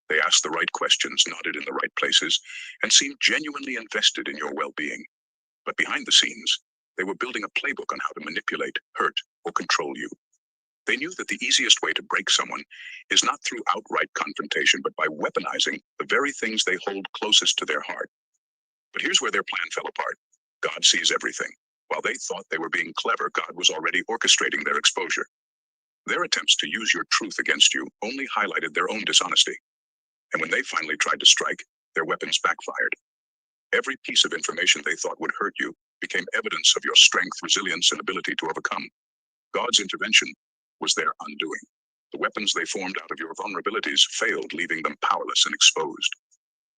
They asked the right questions, nodded in the right places, and seemed genuinely invested in your well-being. But behind the scenes, they were building a playbook on how to manipulate, hurt, or control you. They knew that the easiest way to break someone is not through outright confrontation, but by weaponizing the very things they hold closest to their heart. But here's where their plan fell apart. God sees everything. While they thought they were being clever, God was already orchestrating their exposure. Their attempts to use your truth against you only highlighted their own dishonesty. And when they finally tried to strike, their weapons backfired. Every piece of information they thought would hurt you became evidence of your strength, resilience, and ability to overcome. God's intervention was their undoing. The weapons they formed out of your vulnerabilities failed, leaving them powerless and exposed.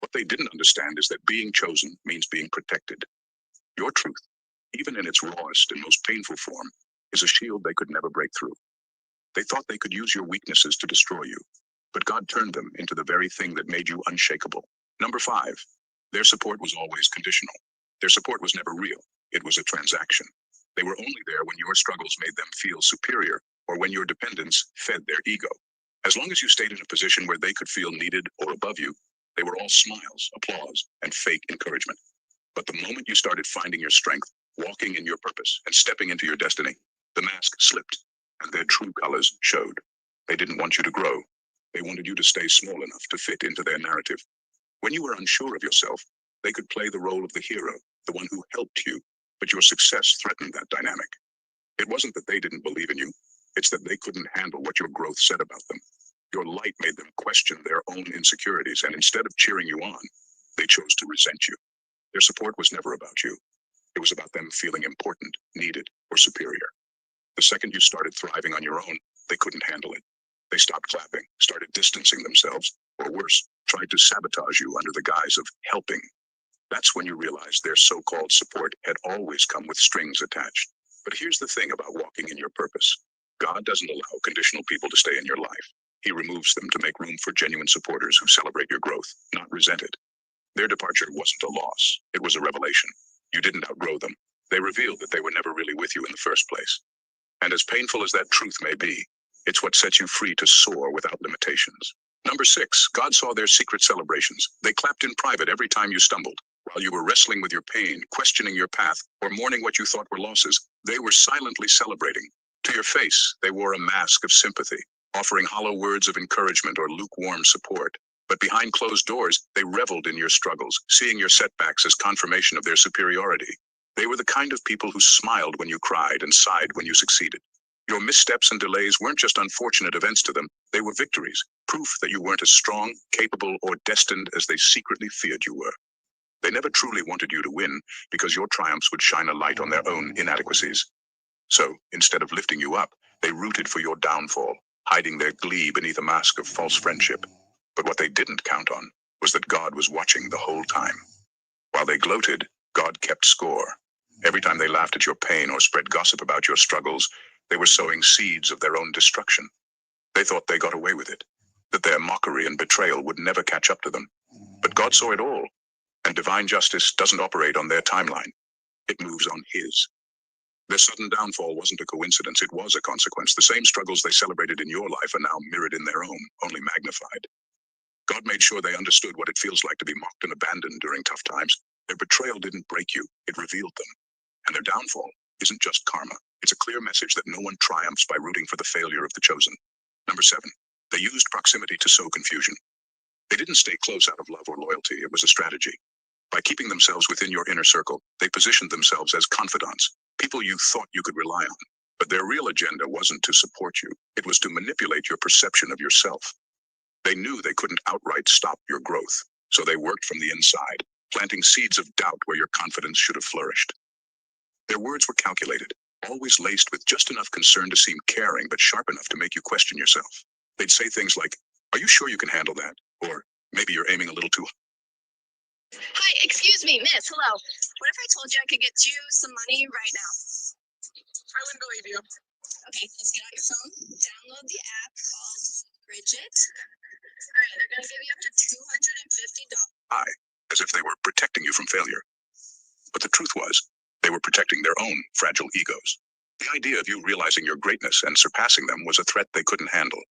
What they didn't understand is that being chosen means being protected. Your truth, even in its rawest and most painful form, is a shield they could never break through. They thought they could use your weaknesses to destroy you, but God turned them into the very thing that made you unshakable. Number 5, their support was always conditional. Their support was never real. It was a transaction. They were only there when your struggles made them feel superior or when your dependence fed their ego. As long as you stayed in a position where they could feel needed or above you, they were all smiles, applause, and fake encouragement. But the moment you started finding your strength, walking in your purpose, and stepping into your destiny, the mask slipped, and their true colors showed. They didn't want you to grow. They wanted you to stay small enough to fit into their narrative. When you were unsure of yourself, they could play the role of the hero, the one who helped you, but your success threatened that dynamic. It wasn't that they didn't believe in you. It's that they couldn't handle what your growth said about them. Your light made them question their own insecurities, and instead of cheering you on, they chose to resent you. Their support was never about you. It was about them feeling important, needed, or superior. The second you started thriving on your own, they couldn't handle it. They stopped clapping, started distancing themselves, or worse, tried to sabotage you under the guise of helping. That's when you realized their so-called support had always come with strings attached. But here's the thing about walking in your purpose. God doesn't allow conditional people to stay in your life. He removes them to make room for genuine supporters who celebrate your growth, not resent it. Their departure wasn't a loss. It was a revelation. You didn't outgrow them. They revealed that they were never really with you in the first place. And as painful as that truth may be, it's what sets you free to soar without limitations. Number 6, God saw their secret celebrations. They clapped in private every time you stumbled. While you were wrestling with your pain, questioning your path, or mourning what you thought were losses, they were silently celebrating. To your face, they wore a mask of sympathy, offering hollow words of encouragement or lukewarm support. But behind closed doors, they reveled in your struggles, seeing your setbacks as confirmation of their superiority. They were the kind of people who smiled when you cried and sighed when you succeeded. Your missteps and delays weren't just unfortunate events to them, they were victories, proof that you weren't as strong, capable, or destined as they secretly feared you were. They never truly wanted you to win because your triumphs would shine a light on their own inadequacies. So, instead of lifting you up, they rooted for your downfall, hiding their glee beneath a mask of false friendship. But what they didn't count on was that God was watching the whole time. While they gloated, God kept score. Every time they laughed at your pain or spread gossip about your struggles, they were sowing seeds of their own destruction. They thought they got away with it, that their mockery and betrayal would never catch up to them. But God saw it all, and divine justice doesn't operate on their timeline. It moves on His. Their sudden downfall wasn't a coincidence, it was a consequence. The same struggles they celebrated in your life are now mirrored in their own, only magnified. God made sure they understood what it feels like to be mocked and abandoned during tough times. Their betrayal didn't break you, it revealed them. And their downfall isn't just karma. It's a clear message that no one triumphs by rooting for the failure of the chosen. Number 7, they used proximity to sow confusion. They didn't stay close out of love or loyalty, it was a strategy. By keeping themselves within your inner circle, they positioned themselves as confidants, people you thought you could rely on. But their real agenda wasn't to support you, it was to manipulate your perception of yourself. They knew they couldn't outright stop your growth, so they worked from the inside, planting seeds of doubt where your confidence should have flourished. Their words were calculated, always laced with just enough concern to seem caring, but sharp enough to make you question yourself. They'd say things like, "Are you sure you can handle that?" Or, "Maybe you're aiming a little too high." Hi, excuse me, miss, hello. What if I told you I could get you some money right now? I wouldn't believe you. Okay, let's get on your phone, download the app called Bridget. All right, they're gonna give you up to $250. High, as if they were protecting you from failure. But the truth was, they were protecting their own fragile egos. The idea of you realizing your greatness and surpassing them was a threat they couldn't handle.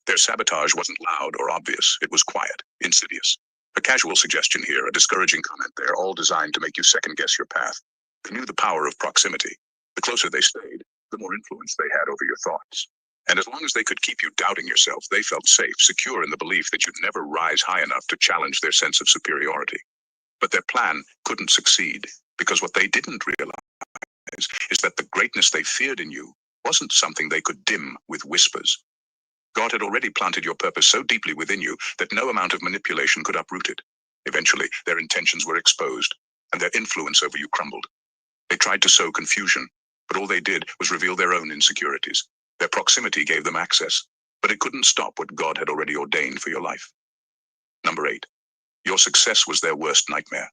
Their sabotage wasn't loud or obvious, it was quiet, insidious. A casual suggestion here, a discouraging comment there, all designed to make you second-guess your path. They knew the power of proximity. The closer they stayed, the more influence they had over your thoughts. And as long as they could keep you doubting yourself, they felt safe, secure in the belief that you'd never rise high enough to challenge their sense of superiority. But their plan couldn't succeed, because what they didn't realize is that the greatness they feared in you wasn't something they could dim with whispers. God had already planted your purpose so deeply within you that no amount of manipulation could uproot it. Eventually, their intentions were exposed, and their influence over you crumbled. They tried to sow confusion, but all they did was reveal their own insecurities. Their proximity gave them access, but it couldn't stop what God had already ordained for your life. Number 8, your success was their worst nightmare.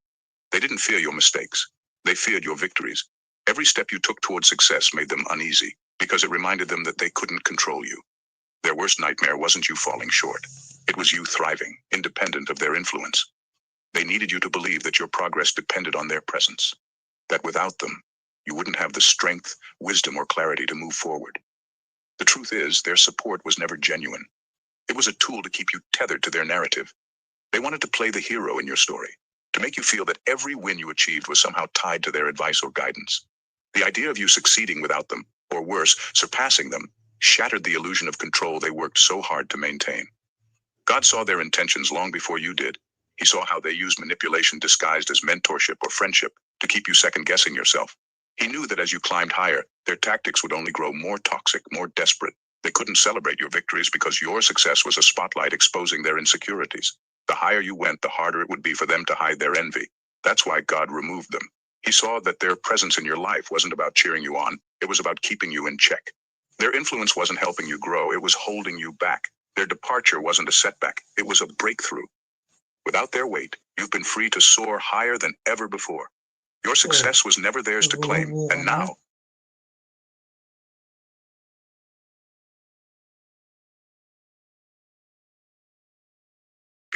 They didn't fear your mistakes. They feared your victories. Every step you took toward success made them uneasy, because it reminded them that they couldn't control you. Their worst nightmare wasn't you falling short. It was you thriving, independent of their influence. They needed you to believe that your progress depended on their presence, that without them, you wouldn't have the strength, wisdom, or clarity to move forward. The truth is, their support was never genuine. It was a tool to keep you tethered to their narrative. They wanted to play the hero in your story, to make you feel that every win you achieved was somehow tied to their advice or guidance. The idea of you succeeding without them, or worse, surpassing them, shattered the illusion of control they worked so hard to maintain. God saw their intentions long before you did. He saw how they used manipulation disguised as mentorship or friendship to keep you second-guessing yourself. He knew that as you climbed higher, their tactics would only grow more toxic, more desperate. They couldn't celebrate your victories because your success was a spotlight exposing their insecurities. The higher you went, the harder it would be for them to hide their envy. That's why God removed them. He saw that their presence in your life wasn't about cheering you on, it was about keeping you in check. Their influence wasn't helping you grow, it was holding you back. Their departure wasn't a setback, it was a breakthrough. Without their weight, you've been free to soar higher than ever before. Your success was never theirs to claim, and now,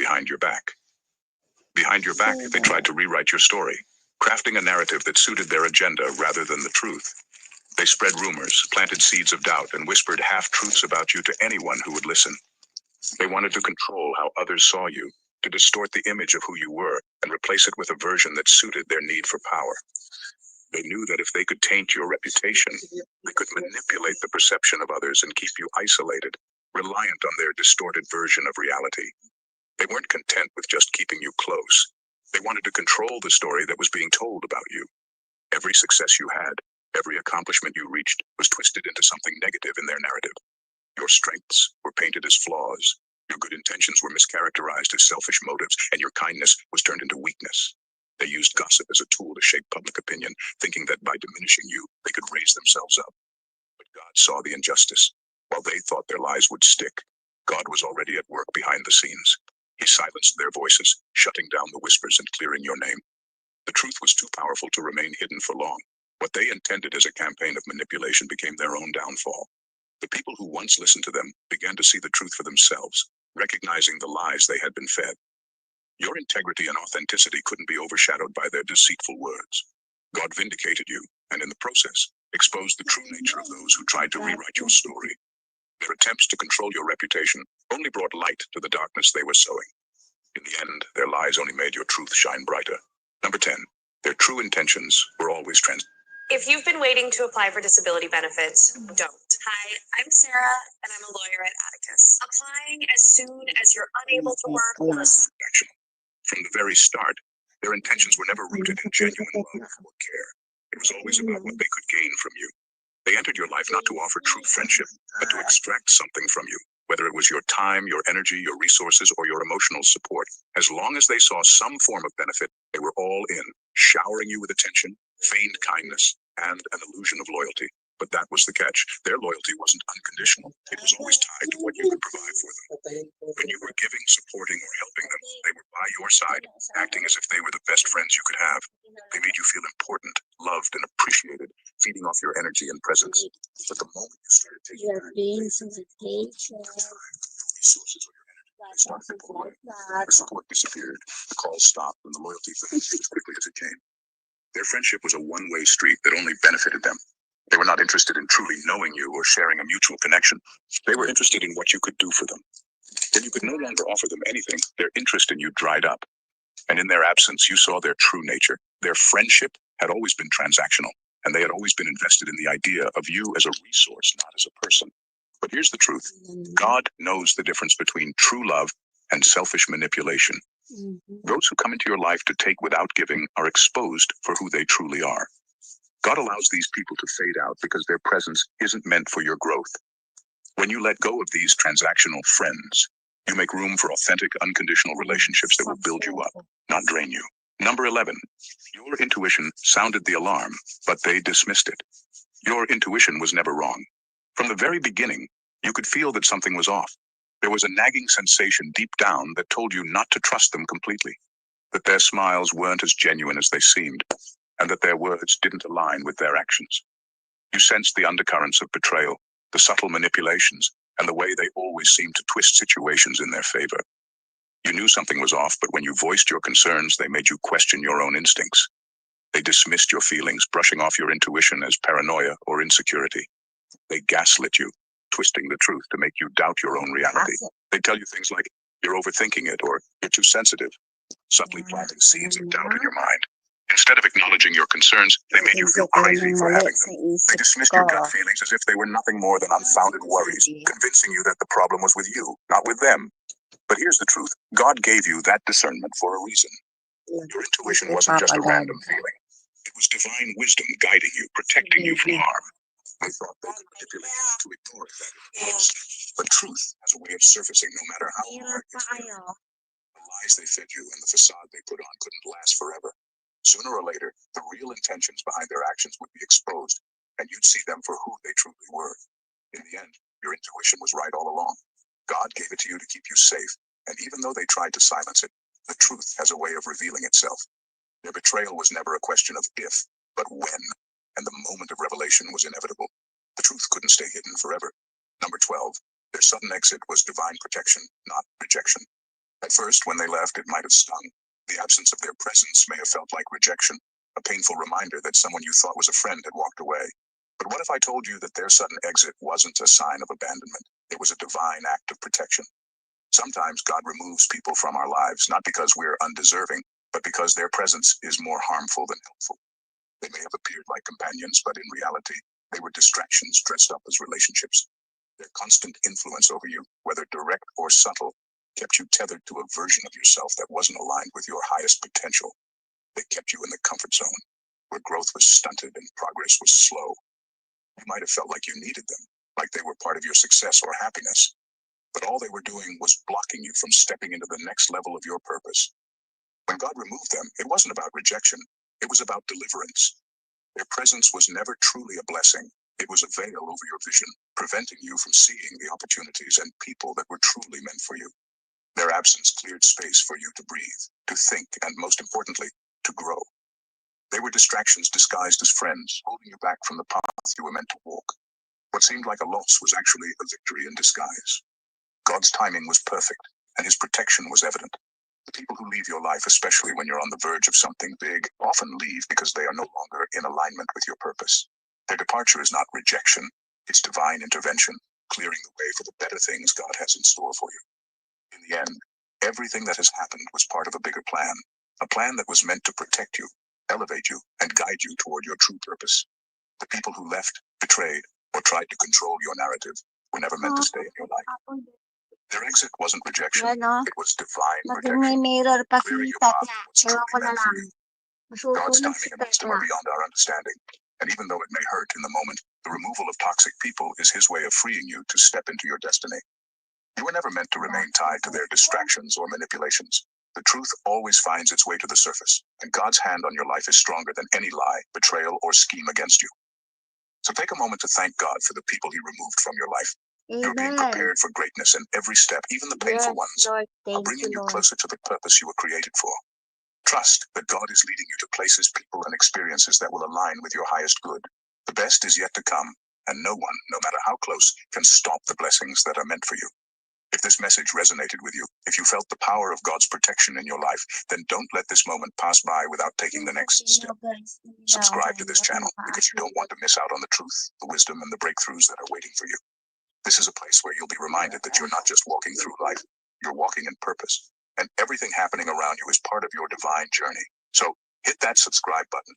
behind your back. Behind your back, they tried to rewrite your story, crafting a narrative that suited their agenda rather than the truth. They spread rumors, planted seeds of doubt, and whispered half-truths about you to anyone who would listen. They wanted to control how others saw you, to distort the image of who you were, and replace it with a version that suited their need for power. They knew that if they could taint your reputation, they could manipulate the perception of others and keep you isolated, reliant on their distorted version of reality. They weren't content with just keeping you close. They wanted to control the story that was being told about you. Every success you had, every accomplishment you reached, was twisted into something negative in their narrative. Your strengths were painted as flaws, your good intentions were mischaracterized as selfish motives, and your kindness was turned into weakness. They used gossip as a tool to shape public opinion, thinking that by diminishing you, they could raise themselves up. But God saw the injustice. While they thought their lies would stick, God was already at work behind the scenes. He silenced their voices, shutting down the whispers and clearing your name. The truth was too powerful to remain hidden for long. What they intended as a campaign of manipulation became their own downfall. The people who once listened to them began to see the truth for themselves, recognizing the lies they had been fed. Your integrity and authenticity couldn't be overshadowed by their deceitful words. God vindicated you, and in the process, exposed the true nature of those who tried to rewrite your story. Their attempts to control your reputation only brought light to the darkness they were sowing. In the end, their lies only made your truth shine brighter. Number 10, their true intentions were always If you've been waiting to apply for disability benefits, don't. Hi, I'm Sarah, and I'm a lawyer at Atticus. Applying as soon as you're unable to work or transactional. From the very start, their intentions were never rooted in genuine love or care. It was always about what they could gain from you. They entered your life not to offer true friendship, but to extract something from you, whether it was your time, your energy, your resources, or your emotional support. As long as they saw some form of benefit, they were all in, showering you with attention, feigned kindness, and an illusion of loyalty. But that was the catch. Their loyalty wasn't unconditional. It was always tied to what you could provide for them. When you were giving, supporting, or helping them, they were by your side, acting as if they were the best friends you could have. They made you feel important, loved, and appreciated, feeding off your energy and presence. But the moment you started taking back your time, your resources, or your energy, they started to pull away. The support disappeared, the calls stopped, and the loyalty vanished as quickly as it came. Their friendship was a one-way street that only benefited them. They were not interested in truly knowing you or sharing a mutual connection. They were interested in what you could do for them. When you could no longer offer them anything, their interest in you dried up. And in their absence, you saw their true nature. Their friendship had always been transactional, and they had always been invested in the idea of you as a resource, not as a person. But here's the truth. God knows the difference between true love and selfish manipulation. Those who come into your life to take without giving are exposed for who they truly are. God allows these people to fade out because their presence isn't meant for your growth. When you let go of these transactional friends, you make room for authentic, unconditional relationships that will build you up, not drain you. Number 11, your intuition sounded the alarm, but they dismissed it. Your intuition was never wrong. From the very beginning, you could feel that something was off. There was a nagging sensation deep down that told you not to trust them completely, that their smiles weren't as genuine as they seemed, and that their words didn't align with their actions. You sensed the undercurrents of betrayal, the subtle manipulations, and the way they always seemed to twist situations in their favor. You knew something was off, but when you voiced your concerns, they made you question your own instincts. They dismissed your feelings, brushing off your intuition as paranoia or insecurity. They gaslit you, twisting the truth to make you doubt your own reality. They tell you things like, you're overthinking it, or you're too sensitive, subtly planting seeds of doubt in your mind. Instead of acknowledging your concerns, they made you feel crazy for having them. They dismissed your gut feelings as if they were nothing more than unfounded worries, convincing you that the problem was with you, not with them. But here's the truth. God gave you that discernment for a reason. Your intuition wasn't just a random feeling. It was divine wisdom guiding you, protecting you from harm. They thought they could manipulate you to ignore that. But truth has a way of surfacing no matter how hard you try. The lies they fed you and the facade they put on couldn't last forever. Sooner or later, the real intentions behind their actions would be exposed, and you'd see them for who they truly were. In the end, your intuition was right all along. God gave it to you to keep you safe, and even though they tried to silence it, the truth has a way of revealing itself. Their betrayal was never a question of if, but when, and the moment of revelation was inevitable. The truth couldn't stay hidden forever. Number 12, their sudden exit was divine protection, not rejection. At first, when they left, it might have stung. The absence of their presence may have felt like rejection, a painful reminder that someone you thought was a friend had walked away. But what if I told you that their sudden exit wasn't a sign of abandonment? It was a divine act of protection. Sometimes God removes people from our lives, not because we're undeserving, but because their presence is more harmful than helpful. They may have appeared like companions, but in reality, they were distractions dressed up as relationships. Their constant influence over you, whether direct or subtle, kept you tethered to a version of yourself that wasn't aligned with your highest potential. They kept you in the comfort zone, where growth was stunted and progress was slow. You might have felt like you needed them, like they were part of your success or happiness. But all they were doing was blocking you from stepping into the next level of your purpose. When God removed them, it wasn't about rejection. It was about deliverance. Their presence was never truly a blessing. It was a veil over your vision, preventing you from seeing the opportunities and people that were truly meant for you. Their absence cleared space for you to breathe, to think, and most importantly, to grow. They were distractions disguised as friends, holding you back from the path you were meant to walk. What seemed like a loss was actually a victory in disguise. God's timing was perfect, and his protection was evident. The people who leave your life, especially when you're on the verge of something big, often leave because they are no longer in alignment with your purpose. Their departure is not rejection, it's divine intervention, clearing the way for the better things God has in store for you. In the end, everything that has happened was part of a bigger plan, a plan that was meant to protect you, elevate you, and guide you toward your true purpose. The people who left, betrayed, or tried to control your narrative were never meant to stay in your life. Their exit wasn't rejection, it was divine protection, mirror pa clearing si your path Tati. to what's truly Ewan ko na meant for lang. you. God's Masutulog timing si and Tati wisdom nga. are beyond our understanding, and even though it may hurt in the moment, the removal of toxic people is his way of freeing you to step into your destiny. You were never meant to remain tied to their distractions or manipulations. The truth always finds its way to the surface, and God's hand on your life is stronger than any lie, betrayal, or scheme against you. So take a moment to thank God for the people he removed from your life. You're being Amen. prepared for greatness, and every step, even the painful Yes, ones, Lord. are Thank bringing you, you Lord. closer to the purpose you were created for. Trust that God is leading you to places, people, and experiences that will align with your highest good. The best is yet to come, and no one, no matter how close, can stop the blessings that are meant for you. If this message resonated with you, if you felt the power of God's protection in your life, then don't let this moment pass by without taking the next step. Subscribe to this channel because you don't want to miss out on the truth, the wisdom, and the breakthroughs that are waiting for you. This is a place where you'll be reminded that you're not just walking through life, you're walking in purpose. And everything happening around you is part of your divine journey. So hit that subscribe button,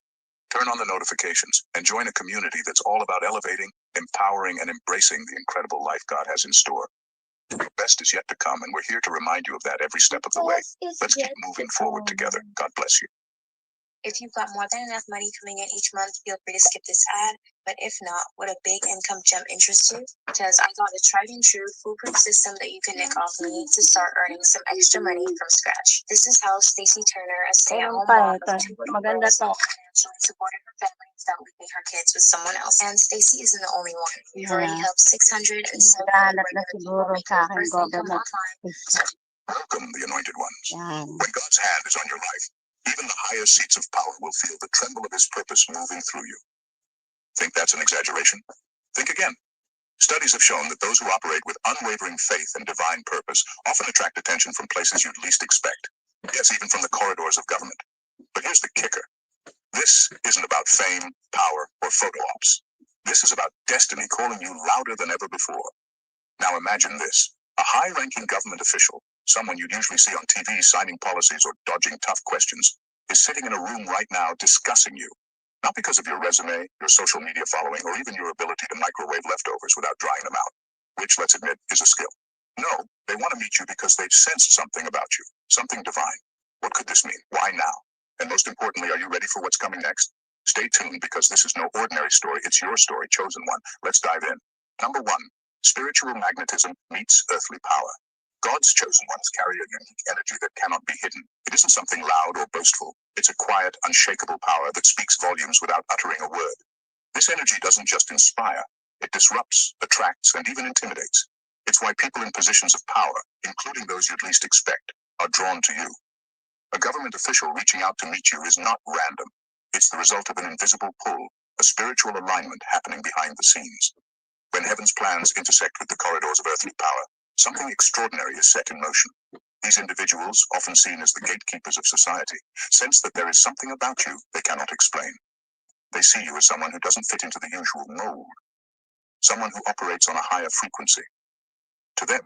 turn on the notifications, and join a community that's all about elevating, empowering, and embracing the incredible life God has in store. Your best is yet to come, and we're here to remind you of that every step of the way. Let's keep moving forward together. God bless you. If you've got more than enough money coming in each month, feel free to skip this ad. But if not, would a big income jump interest you? Because I got a tried and true foolproof system that you can nick off me to start earning some extra money from scratch. This is how Stacey Turner, a stay-at-home mom of two little Maganda girls, to. financially supported her family without leaving her kids with someone else. And Stacey isn't the only one. We've already helped 600 and so Naghahanap na siguro sa akin government. Welcome, the anointed ones. Yan. When God's hand is on your life, even the highest seats of power will feel the tremble of his purpose moving through you. Think that's an exaggeration? Think again. Studies have shown that those who operate with unwavering faith and divine purpose often attract attention from places you'd least expect. Yes, even from the corridors of government. But here's the kicker. This isn't about fame, power, or photo ops. This is about destiny calling you louder than ever before. Now imagine this. A high-ranking government official, someone you'd usually see on TV signing policies or dodging tough questions, is sitting in a room right now discussing you. Not because of your resume, your social media following, or even your ability to microwave leftovers without drying them out, which, let's admit, is a skill. No, they want to meet you because they've sensed something about you, something divine. What could this mean? Why now? And most importantly, are you ready for what's coming next? Stay tuned because this is no ordinary story. It's your story, chosen one. Let's dive in. Number 1. Spiritual magnetism meets earthly power. God's chosen ones carry a unique energy that cannot be hidden. It isn't something loud or boastful. It's a quiet, unshakable power that speaks volumes without uttering a word. This energy doesn't just inspire. It disrupts, attracts, and even intimidates. It's why people in positions of power, including those you'd least expect, are drawn to you. A government official reaching out to meet you is not random. It's the result of an invisible pull, a spiritual alignment happening behind the scenes. When heaven's plans intersect with the corridors of earthly power, something extraordinary is set in motion. These individuals, often seen as the gatekeepers of society, sense that there is something about you they cannot explain. They see you as someone who doesn't fit into the usual mold, someone who operates on a higher frequency. To them,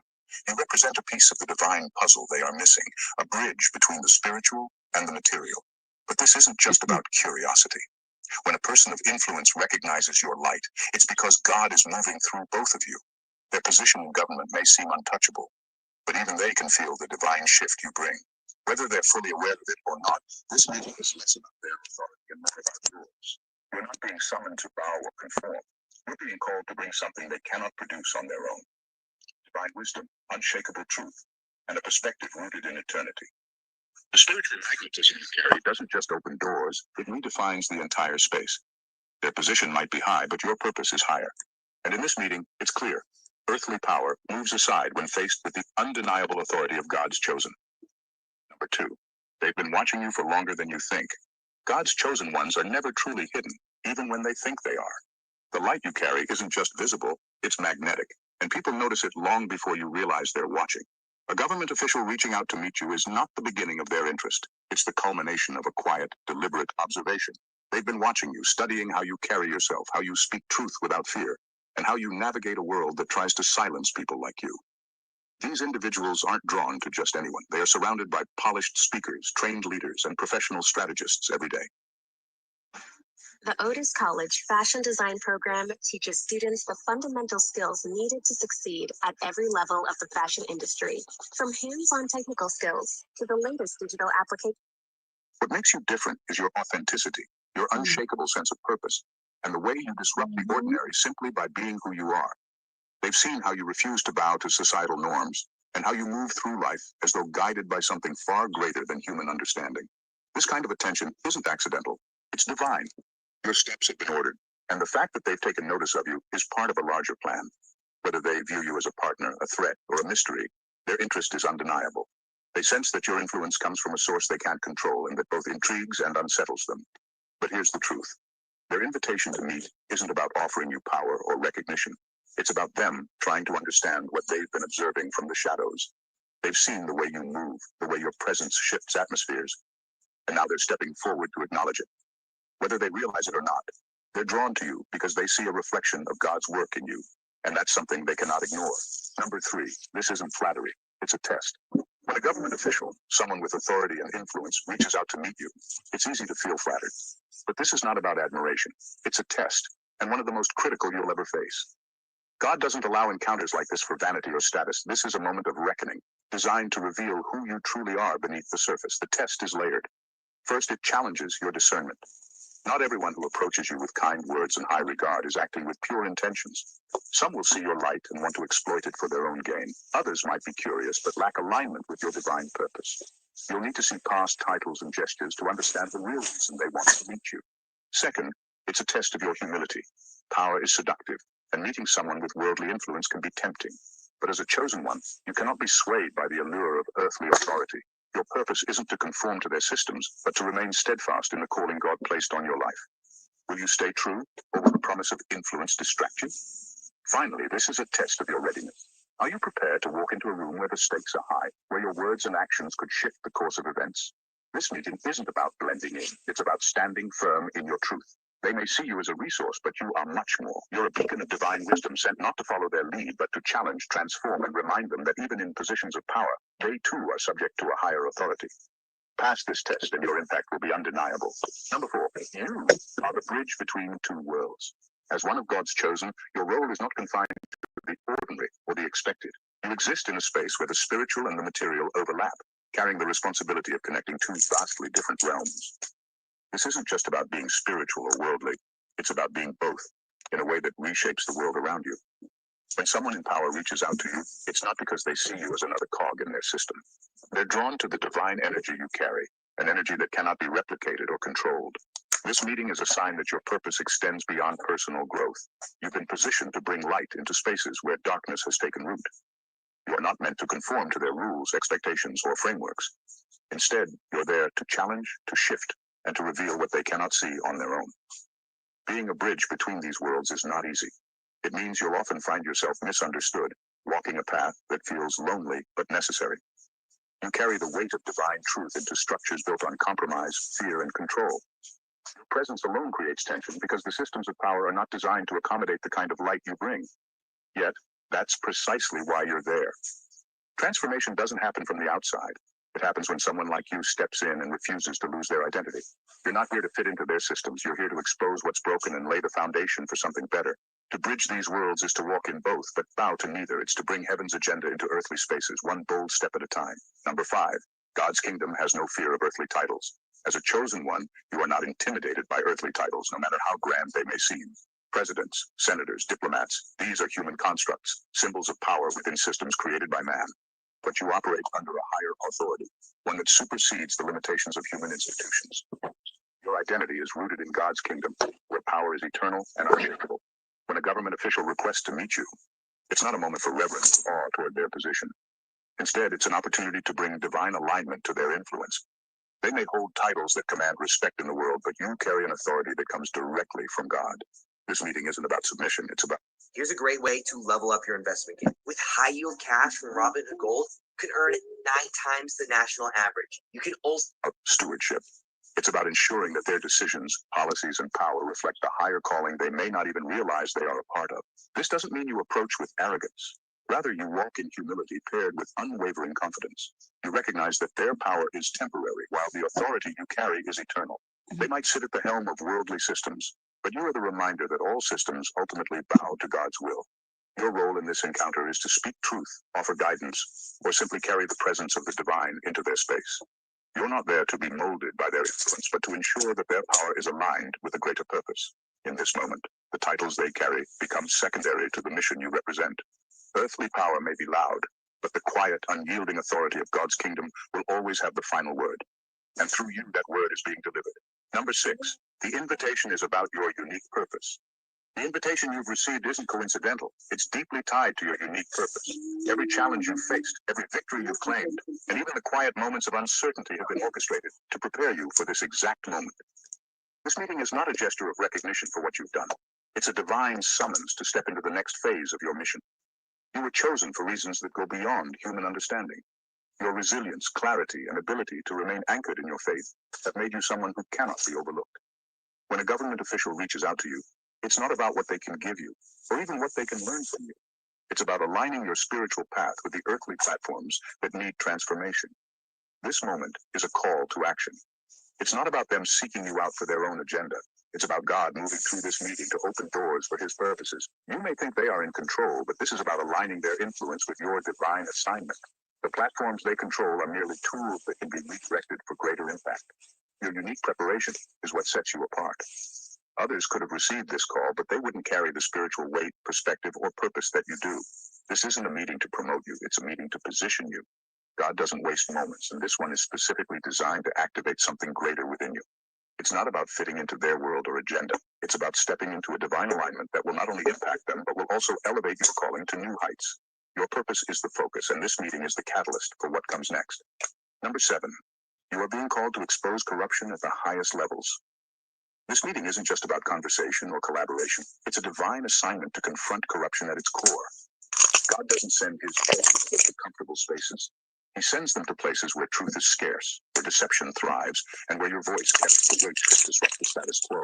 you represent a piece of the divine puzzle they are missing, a bridge between the spiritual and the material. But this isn't just about curiosity. When a person of influence recognizes your light, it's because God is moving through both of you. Their position in government may seem untouchable, but even they can feel the divine shift you bring. Whether they're fully aware of it or not, this meeting is less about their authority and more about yours. You're not being summoned to bow or conform. You're being called to bring something they cannot produce on their own. Divine wisdom, unshakable truth, and a perspective rooted in eternity. The spiritual magnetism you carry doesn't just open doors, it redefines the entire space. Their position might be high, but your purpose is higher. And in this meeting, it's clear. Earthly power moves aside when faced with the undeniable authority of God's chosen. Number 2, they've been watching you for longer than you think. God's chosen ones are never truly hidden, even when they think they are. The light you carry isn't just visible, it's magnetic, and people notice it long before you realize they're watching. A government official reaching out to meet you is not the beginning of their interest. It's the culmination of a quiet, deliberate observation. They've been watching you, studying how you carry yourself, how you speak truth without fear, and how you navigate a world that tries to silence people like you. These individuals aren't drawn to just anyone. They are surrounded by polished speakers, trained leaders, and professional strategists every day. The Otis College Fashion Design Program teaches students the fundamental skills needed to succeed at every level of the fashion industry, from hands-on technical skills to the latest digital applications. What makes you different is your authenticity, your unshakable sense of purpose, and the way you disrupt the ordinary simply by being who you are. They've seen how you refuse to bow to societal norms, and how you move through life as though guided by something far greater than human understanding. This kind of attention isn't accidental, it's divine. Your steps have been ordered, and the fact that they've taken notice of you is part of a larger plan. Whether they view you as a partner, a threat, or a mystery, their interest is undeniable. They sense that your influence comes from a source they can't control and that both intrigues and unsettles them. But here's the truth. Their invitation to meet isn't about offering you power or recognition. It's about them trying to understand what they've been observing from the shadows. They've seen the way you move, the way your presence shifts atmospheres, and now they're stepping forward to acknowledge it. Whether they realize it or not, they're drawn to you because they see a reflection of God's work in you, and that's something they cannot ignore. Number 3, this isn't flattery, it's a test. When a government official, someone with authority and influence, reaches out to meet you, it's easy to feel flattered. But this is not about admiration, it's a test, and one of the most critical you'll ever face. God doesn't allow encounters like this for vanity or status. This is a moment of reckoning, designed to reveal who you truly are beneath the surface. The test is layered. First, it challenges your discernment. Not everyone who approaches you with kind words and high regard is acting with pure intentions. Some will see your light and want to exploit it for their own gain. Others might be curious but lack alignment with your divine purpose. You'll need to see past titles and gestures to understand the real reason they want to meet you. Second, it's a test of your humility. Power is seductive, and meeting someone with worldly influence can be tempting. But as a chosen one, you cannot be swayed by the allure of earthly authority. Your purpose isn't to conform to their systems, but to remain steadfast in the calling God placed on your life. Will you stay true, or will the promise of influence distract you? Finally, this is a test of your readiness. Are you prepared to walk into a room where the stakes are high, where your words and actions could shift the course of events? This meeting isn't about blending in, it's about standing firm in your truth. They may see you as a resource, but you are much more. You're a beacon of divine wisdom sent not to follow their lead, but to challenge, transform, and remind them that even in positions of power, they too are subject to a higher authority. Pass this test and your impact will be undeniable. Number 4, you are the bridge between two worlds. As one of God's chosen, your role is not confined to the ordinary or the expected. You exist in a space where the spiritual and the material overlap, carrying the responsibility of connecting two vastly different realms. This isn't just about being spiritual or worldly, it's about being both, in a way that reshapes the world around you. When someone in power reaches out to you, it's not because they see you as another cog in their system. They're drawn to the divine energy you carry, an energy that cannot be replicated or controlled. This meeting is a sign that your purpose extends beyond personal growth. You've been positioned to bring light into spaces where darkness has taken root. You are not meant to conform to their rules, expectations, or frameworks. Instead, you're there to challenge, to shift, and to reveal what they cannot see on their own. Being a bridge between these worlds is not easy. It means you'll often find yourself misunderstood, walking a path that feels lonely but necessary. You carry the weight of divine truth into structures built on compromise, fear, and control. Your presence alone creates tension because the systems of power are not designed to accommodate the kind of light you bring. Yet, that's precisely why you're there. Transformation doesn't happen from the outside. It happens when someone like you steps in and refuses to lose their identity. You're not here to fit into their systems. You're here to expose what's broken and lay the foundation for something better. To bridge these worlds is to walk in both, but bow to neither. It's to bring heaven's agenda into earthly spaces, one bold step at a time. Number 5, God's kingdom has no fear of earthly titles. As a chosen one, you are not intimidated by earthly titles, no matter how grand they may seem. Presidents, senators, diplomats, these are human constructs, symbols of power within systems created by man. But you operate under a higher authority, one that supersedes the limitations of human institutions. Your identity is rooted in God's kingdom, where power is eternal and unshakable. When a government official requests to meet you, it's not a moment for reverence or awe toward their position. Instead, it's an opportunity to bring divine alignment to their influence. They may hold titles that command respect in the world, but you carry an authority that comes directly from God. This meeting isn't about submission, it's about... Here's a great way to level up your investment game. With high yield cash from Robinhood Gold, you can earn 9 times the national average. You can also stewardship. It's about ensuring that their decisions, policies, and power reflect the higher calling they may not even realize they are a part of. This doesn't mean you approach with arrogance. Rather, you walk in humility paired with unwavering confidence. You recognize that their power is temporary, while the authority you carry is eternal. They might sit at the helm of worldly systems, but you are the reminder that all systems ultimately bow to God's will. Your role in this encounter is to speak truth, offer guidance, or simply carry the presence of the divine into their space. You're not there to be molded by their influence, but to ensure that their power is aligned with a greater purpose. In this moment, the titles they carry become secondary to the mission you represent. Earthly power may be loud, but the quiet, unyielding authority of God's kingdom will always have the final word. And through you, that word is being delivered. Number 6, the invitation is about your unique purpose. The invitation you've received isn't coincidental. It's deeply tied to your unique purpose. Every challenge you've faced, every victory you've claimed, and even the quiet moments of uncertainty have been orchestrated to prepare you for this exact moment. This meeting is not a gesture of recognition for what you've done. It's a divine summons to step into the next phase of your mission. You were chosen for reasons that go beyond human understanding. Your resilience, clarity, and ability to remain anchored in your faith have made you someone who cannot be overlooked. When a government official reaches out to you, it's not about what they can give you, or even what they can learn from you. It's about aligning your spiritual path with the earthly platforms that need transformation. This moment is a call to action. It's not about them seeking you out for their own agenda. It's about God moving through this meeting to open doors for his purposes. You may think they are in control, but this is about aligning their influence with your divine assignment. The platforms they control are merely tools that can be redirected for greater impact. Your unique preparation is what sets you apart. Others could have received this call, but they wouldn't carry the spiritual weight, perspective, or purpose that you do. This isn't a meeting to promote you, it's a meeting to position you. God doesn't waste moments, and this one is specifically designed to activate something greater within you. It's not about fitting into their world or agenda. It's about stepping into a divine alignment that will not only impact them, but will also elevate your calling to new heights. Your purpose is the focus, and this meeting is the catalyst for what comes next. Number 7, you are being called to expose corruption at the highest levels. This meeting isn't just about conversation or collaboration. It's a divine assignment to confront corruption at its core. God doesn't send his chosen to comfortable spaces. He sends them to places where truth is scarce, where deception thrives, and where your voice carries the weight to disrupt the status quo.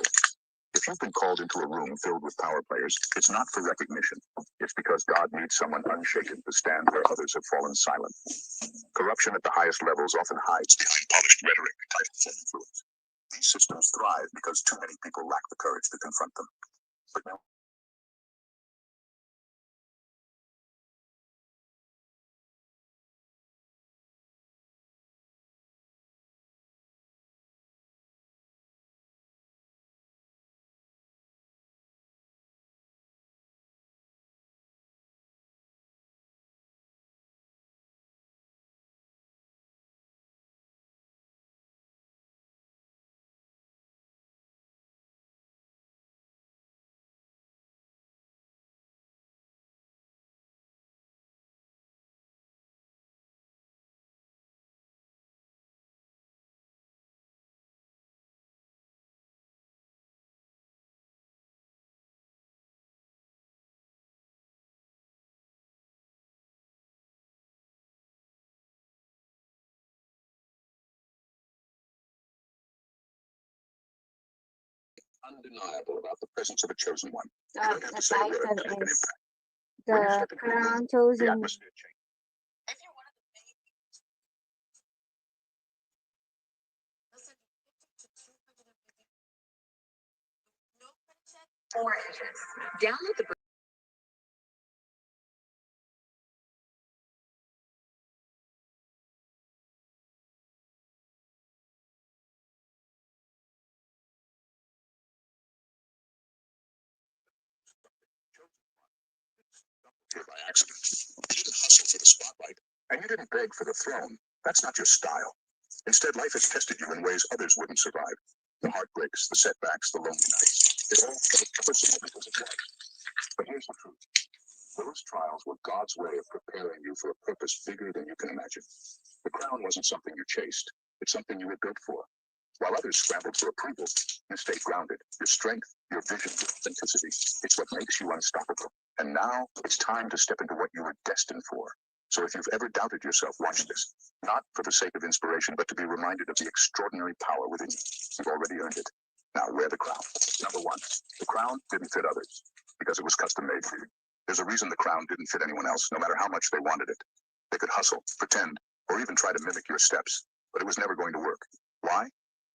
If you've been called into a room filled with power players, it's not for recognition. It's because God needs someone unshaken to stand where others have fallen silent. Corruption at the highest levels often hides behind polished rhetoric and titles of influence. These systems thrive because too many people lack the courage to confront them. But now undeniable about the presence of a chosen one. You don't have The to say a word title to make an is impact. When you The step into a room, Crown the Chosen. atmosphere changes. If you're one of the many people listen to 250 no credit check or interest. Download the Here by accident. You didn't hustle for the spotlight, and you didn't beg for the throne. That's not your style. Instead, life has tested you in ways others wouldn't survive. The heartbreaks, the setbacks, the lonely nights. It all felt personal because of life. But here's the truth. Those trials were God's way of preparing you for a purpose bigger than you can imagine. The crown wasn't something you chased. It's something you were built for. While others scrambled for approval, you stayed grounded. Your strength, your vision, your authenticity, it's what makes you unstoppable. And now it's time to step into what you were destined for. So if you've ever doubted yourself, watch this. Not for the sake of inspiration, but to be reminded of the extraordinary power within you. You've already earned it. Now wear the crown. Number one, the crown didn't fit others because it was custom made for you. There's a reason the crown didn't fit anyone else, no matter how much they wanted it. They could hustle, pretend, or even try to mimic your steps, but it was never going to work. Why?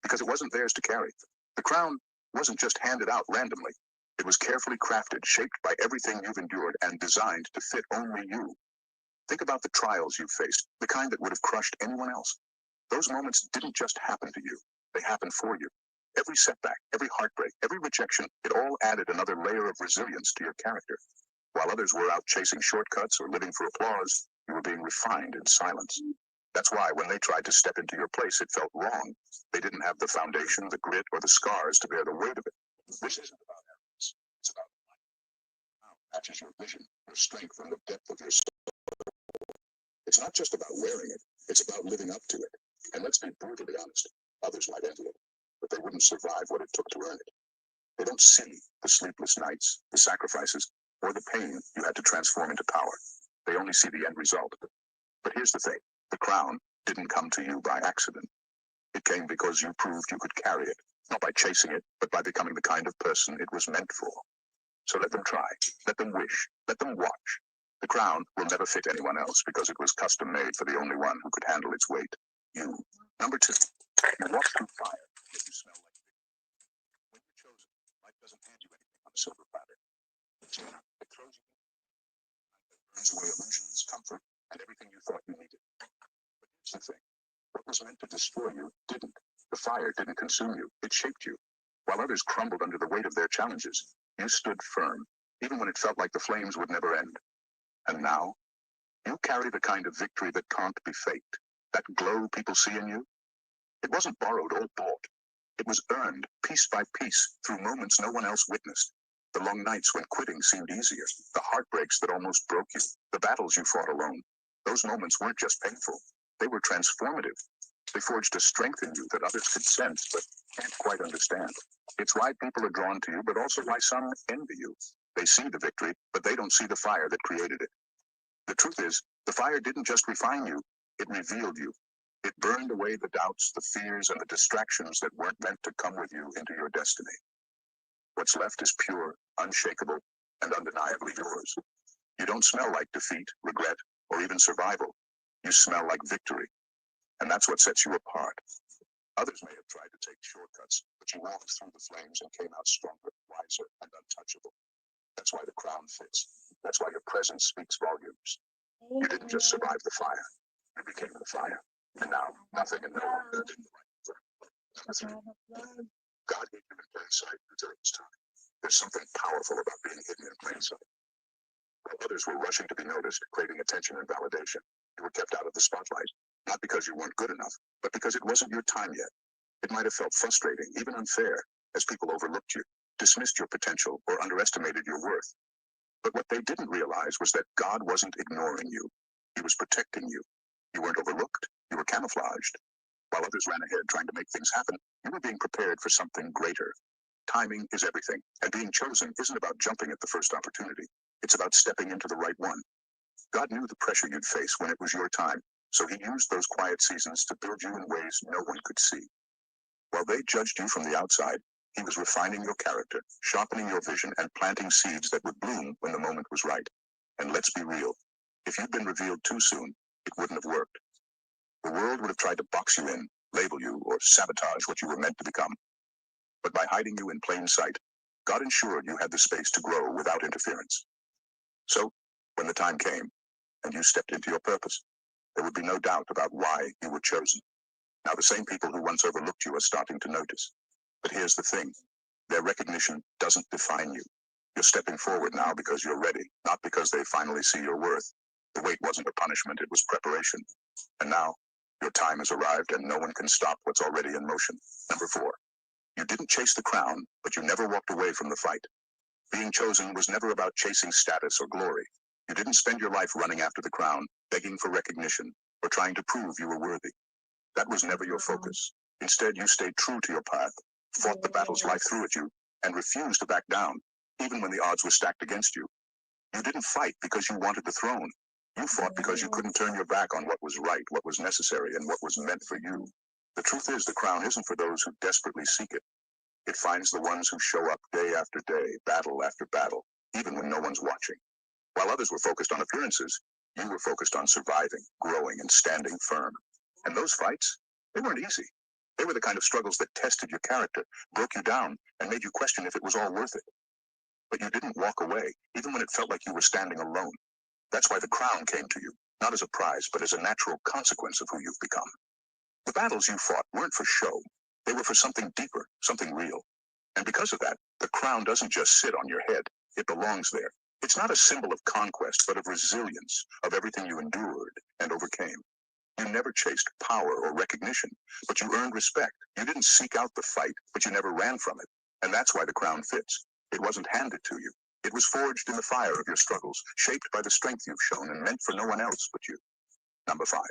Because it wasn't theirs to carry. The crown wasn't just handed out randomly. It was carefully crafted, shaped by everything you've endured, and designed to fit only you. Think about the trials you've faced, the kind that would have crushed anyone else. Those moments didn't just happen to you. They happened for you. Every setback, every heartbreak, every rejection, it all added another layer of resilience to your character. While others were out chasing shortcuts or living for applause, you were being refined in silence. That's why when they tried to step into your place, it felt wrong. They didn't have the foundation, the grit, or the scars to bear the weight of it. This isn't about arrogance. It's about how it matches your vision, your strength, and the depth of your soul. It's not just about wearing it. It's about living up to it. And let's be brutally honest. Others might envy it, but they wouldn't survive what it took to earn it. They don't see the sleepless nights, the sacrifices, or the pain you had to transform into power. They only see the end result. But here's the thing. The crown didn't come to you by accident. It came because you proved you could carry it, not by chasing it, but by becoming the kind of person it was meant for. So let them try, let them wish, let them watch. The crown will never fit anyone else because it was custom made for the only one who could handle its weight, you. Number two, you walk through fire, yet you smell like victory. When you're chosen, life doesn't hand you anything on a silver platter. It throws you in, it burns away illusions, comfort, and everything you thought you needed. But here's the thing. What was meant to destroy you didn't. The fire didn't consume you. It shaped you. While others crumbled under the weight of their challenges, you stood firm, even when it felt like the flames would never end. And now, you carry the kind of victory that can't be faked. That glow people see in you, it wasn't borrowed or bought. It was earned, piece by piece, through moments no one else witnessed. The long nights when quitting seemed easier, the heartbreaks that almost broke you, the battles you fought alone. Those moments weren't just painful. They were transformative. They forged a strength in you that others could sense but can't quite understand. It's why people are drawn to you, but also why some envy you. They see the victory, but they don't see the fire that created it. The truth is, the fire didn't just refine you, it revealed you. It burned away the doubts, the fears, and the distractions that weren't meant to come with you into your destiny. What's left is pure, unshakable, and undeniably yours. You don't smell like defeat, regret, or even survival. You smell like victory. And that's what sets you apart. Others may have tried to take shortcuts, but you walked through the flames and came out stronger, wiser, and untouchable. That's why the crown fits. That's why your presence speaks volumes. You didn't just survive the fire. You became the fire. And now, nothing and no one is in the right for. Number three, God hid you in plain sight during this time. There's something powerful about being hidden in plain sight. While others were rushing to be noticed, craving attention and validation, you were kept out of the spotlight. Not because you weren't good enough, but because it wasn't your time yet. It might have felt frustrating, even unfair, as people overlooked you, dismissed your potential, or underestimated your worth. But what they didn't realize was that God wasn't ignoring you. He was protecting you. You weren't overlooked. You were camouflaged. While others ran ahead trying to make things happen, you were being prepared for something greater. Timing is everything, and being chosen isn't about jumping at the first opportunity. It's about stepping into the right one. God knew the pressure you'd face when it was your time, so he used those quiet seasons to build you in ways no one could see. While they judged you from the outside, He was refining your character, sharpening your vision, and planting seeds that would bloom when the moment was right. And let's be real. If you'd been revealed too soon, it wouldn't have worked. The world would have tried to box you in, label you, or sabotage what you were meant to become. But by hiding you in plain sight, God ensured you had the space to grow without interference. So, when the time came, and you stepped into your purpose, there would be no doubt about why you were chosen. Now, the same people who once overlooked you are starting to notice. But here's the thing. Their recognition doesn't define you. You're stepping forward now because you're ready, not because they finally see your worth. The wait wasn't a punishment, it was preparation. And now, your time has arrived and no one can stop what's already in motion. Number 4. You didn't chase the crown, but you never walked away from the fight. Being chosen was never about chasing status or glory. You didn't spend your life running after the crown, begging for recognition, or trying to prove you were worthy. That was never your focus. Instead, you stayed true to your path, fought the battles life threw at you, and refused to back down, even when the odds were stacked against you. You didn't fight because you wanted the throne. You fought because you couldn't turn your back on what was right, what was necessary, and what was meant for you. The truth is, the crown isn't for those who desperately seek it. It finds the ones who show up day after day, battle after battle, even when no one's watching. While others were focused on appearances, you were focused on surviving, growing, and standing firm. And those fights, they weren't easy. They were the kind of struggles that tested your character, broke you down, and made you question if it was all worth it. But you didn't walk away, even when it felt like you were standing alone. That's why the crown came to you, not as a prize, but as a natural consequence of who you've become. The battles you fought weren't for show. They were for something deeper, something real. And because of that, the crown doesn't just sit on your head. It belongs there. It's not a symbol of conquest, but of resilience, of everything you endured and overcame. You never chased power or recognition, but you earned respect. You didn't seek out the fight, but you never ran from it. And that's why the crown fits. It wasn't handed to you. It was forged in the fire of your struggles, shaped by the strength you've shown and meant for no one else but you. Number 5.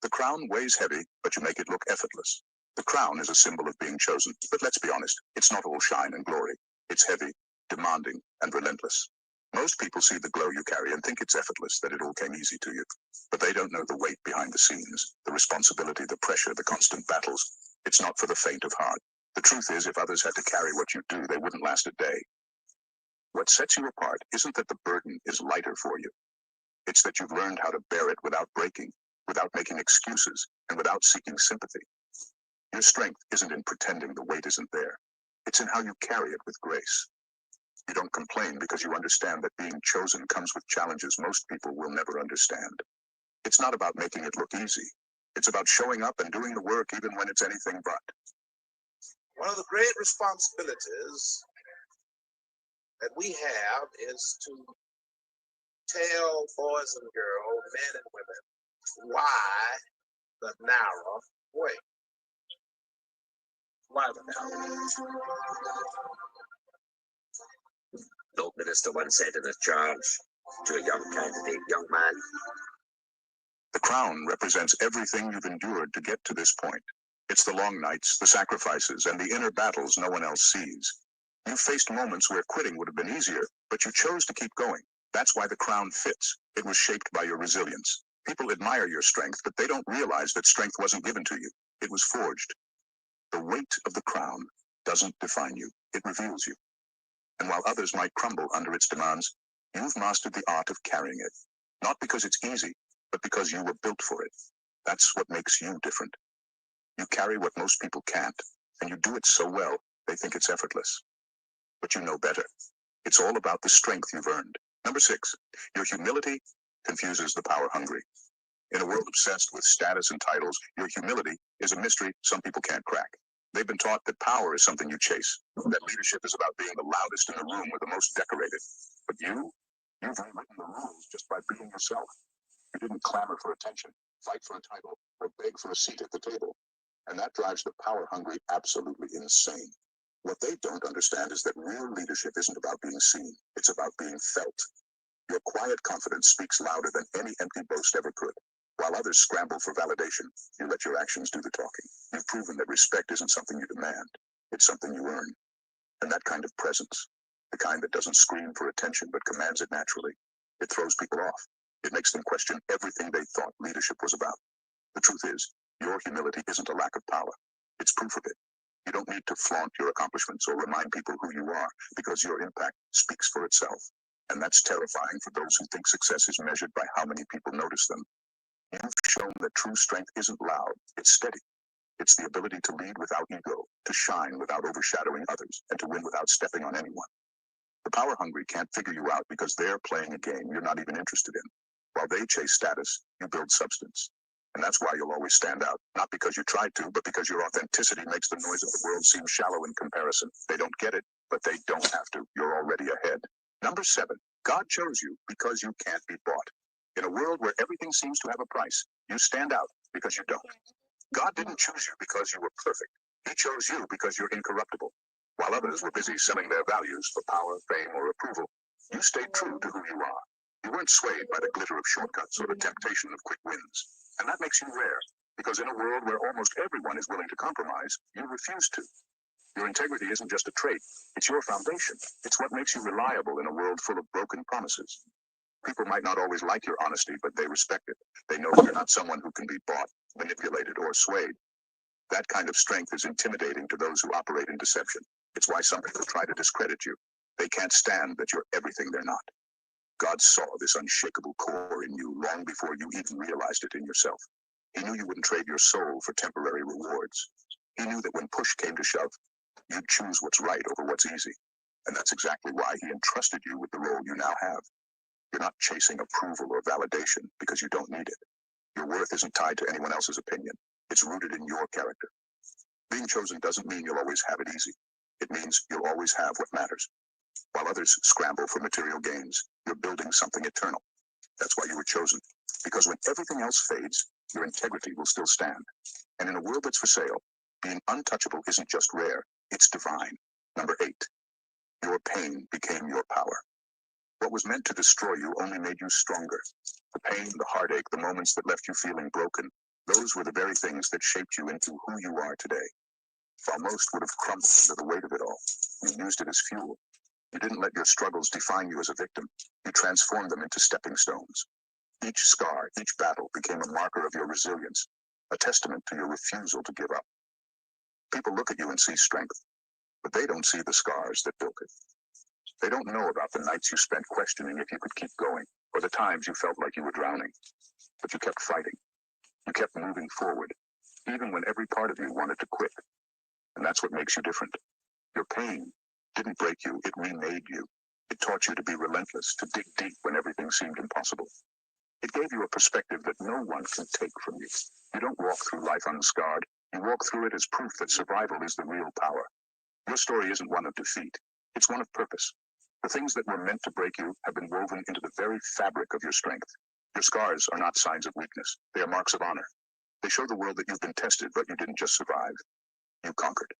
The crown weighs heavy, but you make it look effortless. The crown is a symbol of being chosen, but let's be honest, it's not all shine and glory. It's heavy, demanding, and relentless. Most people see the glow you carry and think it's effortless, that it all came easy to you. But they don't know the weight behind the scenes, the responsibility, the pressure, the constant battles. It's not for the faint of heart. The truth is, if others had to carry what you do, they wouldn't last a day. What sets you apart isn't that the burden is lighter for you. It's that you've learned how to bear it without breaking, without making excuses, and without seeking sympathy. Your strength isn't in pretending the weight isn't there. It's in how you carry it with grace. You don't complain because you understand that being chosen comes with challenges most people will never understand. It's not about making it look easy. It's about showing up and doing the work even when it's anything but. One of the great responsibilities that we have is to tell boys and girls, men and women, why the narrow way. Why the narrow way? The old minister once said in a charge to a young candidate, young man, The crown represents everything you've endured to get to this point. It's the long nights, the sacrifices, and the inner battles no one else sees. You faced moments where quitting would have been easier, but you chose to keep going. That's why the crown fits. It was shaped by your resilience. People admire your strength, but they don't realize that strength wasn't given to you. It was forged. The weight of the crown doesn't define you. It reveals you. And while others might crumble under its demands, you've mastered the art of carrying it. Not because it's easy, but because you were built for it. That's what makes you different. You carry what most people can't, and you do it so well, they think it's effortless. But you know better. It's all about the strength you've earned. Number 6, your humility confuses the power hungry. In a world obsessed with status and titles, your humility is a mystery some people can't crack. They've been taught that power is something you chase, that leadership is about being the loudest in the room or the most decorated. But you've rewritten the rules just by being yourself. You didn't clamor for attention, fight for a title, or beg for a seat at the table. And that drives the power hungry absolutely insane. What they don't understand is that real leadership isn't about being seen, it's about being felt. Your quiet confidence speaks louder than any empty boast ever could. While others scramble for validation, you let your actions do the talking. You've proven that respect isn't something you demand, it's something you earn. And that kind of presence, the kind that doesn't scream for attention but commands it naturally, it throws people off. It makes them question everything they thought leadership was about. The truth is, your humility isn't a lack of power. It's proof of it. You don't need to flaunt your accomplishments or remind people who you are, because your impact speaks for itself. And that's terrifying for those who think success is measured by how many people notice them. You've shown that true strength isn't loud, it's steady. It's the ability to lead without ego, to shine without overshadowing others, and to win without stepping on anyone. The power-hungry can't figure you out because they're playing a game you're not even interested in. While they chase status, you build substance. And that's why you'll always stand out, not because you tried to, but because your authenticity makes the noise of the world seem shallow in comparison. They don't get it, but they don't have to. You're already ahead. Number 7, God chose you because you can't be bought. In a world where everything seems to have a price, you stand out because you don't. God didn't choose you because you were perfect. He chose you because you're incorruptible. While others were busy selling their values for power, fame, or approval, you stayed true to who you are. You weren't swayed by the glitter of shortcuts or the temptation of quick wins. And that makes you rare, because in a world where almost everyone is willing to compromise, you refuse to. Your integrity isn't just a trait, it's your foundation. It's what makes you reliable in a world full of broken promises. People might not always like your honesty, but they respect it. They know you're not someone who can be bought, manipulated, or swayed. That kind of strength is intimidating to those who operate in deception. It's why some people try to discredit you. They can't stand that you're everything they're not. God saw this unshakable core in you long before you even realized it in yourself. He knew you wouldn't trade your soul for temporary rewards. He knew that when push came to shove, you'd choose what's right over what's easy. And that's exactly why he entrusted you with the role you now have. You're not chasing approval or validation because you don't need it. Your worth isn't tied to anyone else's opinion. It's rooted in your character. Being chosen doesn't mean you'll always have it easy. It means you'll always have what matters. While others scramble for material gains, you're building something eternal. That's why you were chosen. Because when everything else fades, your integrity will still stand. And in a world that's for sale, being untouchable isn't just rare, it's divine. Number 8, your pain became your power. What was meant to destroy you only made you stronger. The pain, the heartache, the moments that left you feeling broken, those were the very things that shaped you into who you are today. While most would have crumbled under the weight of it all, you used it as fuel. You didn't let your struggles define you as a victim. You transformed them into stepping stones. Each scar, each battle became a marker of your resilience, a testament to your refusal to give up. People look at you and see strength, but they don't see the scars that built it. They don't know about the nights you spent questioning if you could keep going, or the times you felt like you were drowning. But you kept fighting. You kept moving forward, even when every part of you wanted to quit. And that's what makes you different. Your pain didn't break you, it remade you. It taught you to be relentless, to dig deep when everything seemed impossible. It gave you a perspective that no one can take from you. You don't walk through life unscarred. You walk through it as proof that survival is the real power. Your story isn't one of defeat. It's one of purpose. The things that were meant to break you have been woven into the very fabric of your strength. Your scars are not signs of weakness. They are marks of honor. They show the world that you've been tested, but you didn't just survive. You conquered.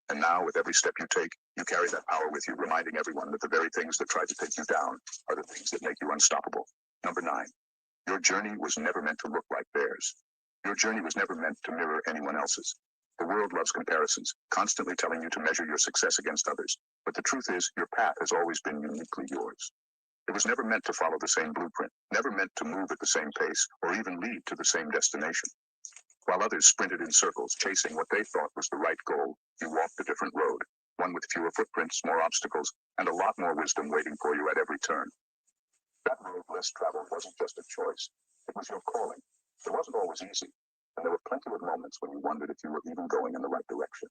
And now, with every step you take, you carry that power with you, reminding everyone that the very things that tried to take you down are the things that make you unstoppable. Number 9, your journey was never meant to look like theirs. Your journey was never meant to mirror anyone else's. The world loves comparisons, constantly telling you to measure your success against others. But the truth is, your path has always been uniquely yours. It was never meant to follow the same blueprint, never meant to move at the same pace, or even lead to the same destination. While others sprinted in circles, chasing what they thought was the right goal, you walked a different road, one with fewer footprints, more obstacles, and a lot more wisdom waiting for you at every turn. That road less traveled wasn't just a choice. It was your calling. It wasn't always easy, and there were plenty of moments when you wondered if you were even going in the right direction.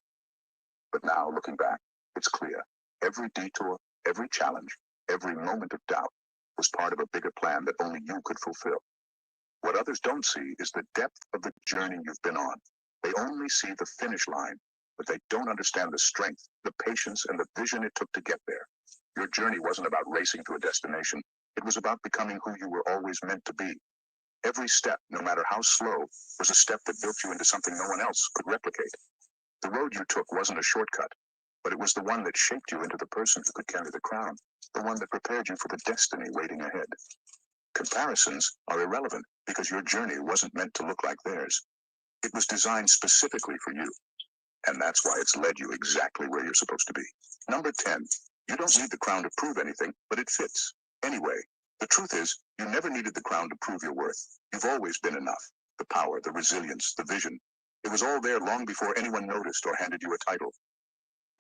But now, looking back, it's clear. Every detour, every challenge, every moment of doubt was part of a bigger plan that only you could fulfill. What others don't see is the depth of the journey you've been on. They only see the finish line, but they don't understand the strength, the patience, and the vision it took to get there. Your journey wasn't about racing to a destination. It was about becoming who you were always meant to be. Every step, no matter how slow, was a step that built you into something no one else could replicate. The road you took wasn't a shortcut, but it was the one that shaped you into the person who could carry the crown, the one that prepared you for the destiny waiting ahead. Comparisons are irrelevant because your journey wasn't meant to look like theirs. It was designed specifically for you, and that's why it's led you exactly where you're supposed to be. Number 10, you don't need the crown to prove anything, but it fits. Anyway, the truth is, you never needed the crown to prove your worth. You've always been enough. The power, the resilience, the vision. It was all there long before anyone noticed or handed you a title.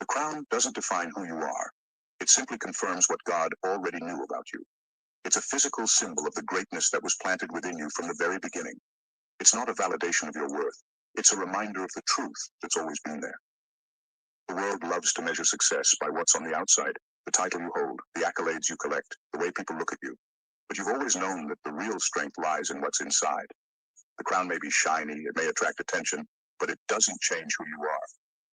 The crown doesn't define who you are. It simply confirms what God already knew about you. It's a physical symbol of the greatness that was planted within you from the very beginning. It's not a validation of your worth. It's a reminder of the truth that's always been there. The world loves to measure success by what's on the outside, the title you hold, the accolades you collect, the way people look at you. But you've always known that the real strength lies in what's inside. The crown may be shiny, it may attract attention, but it doesn't change who you are.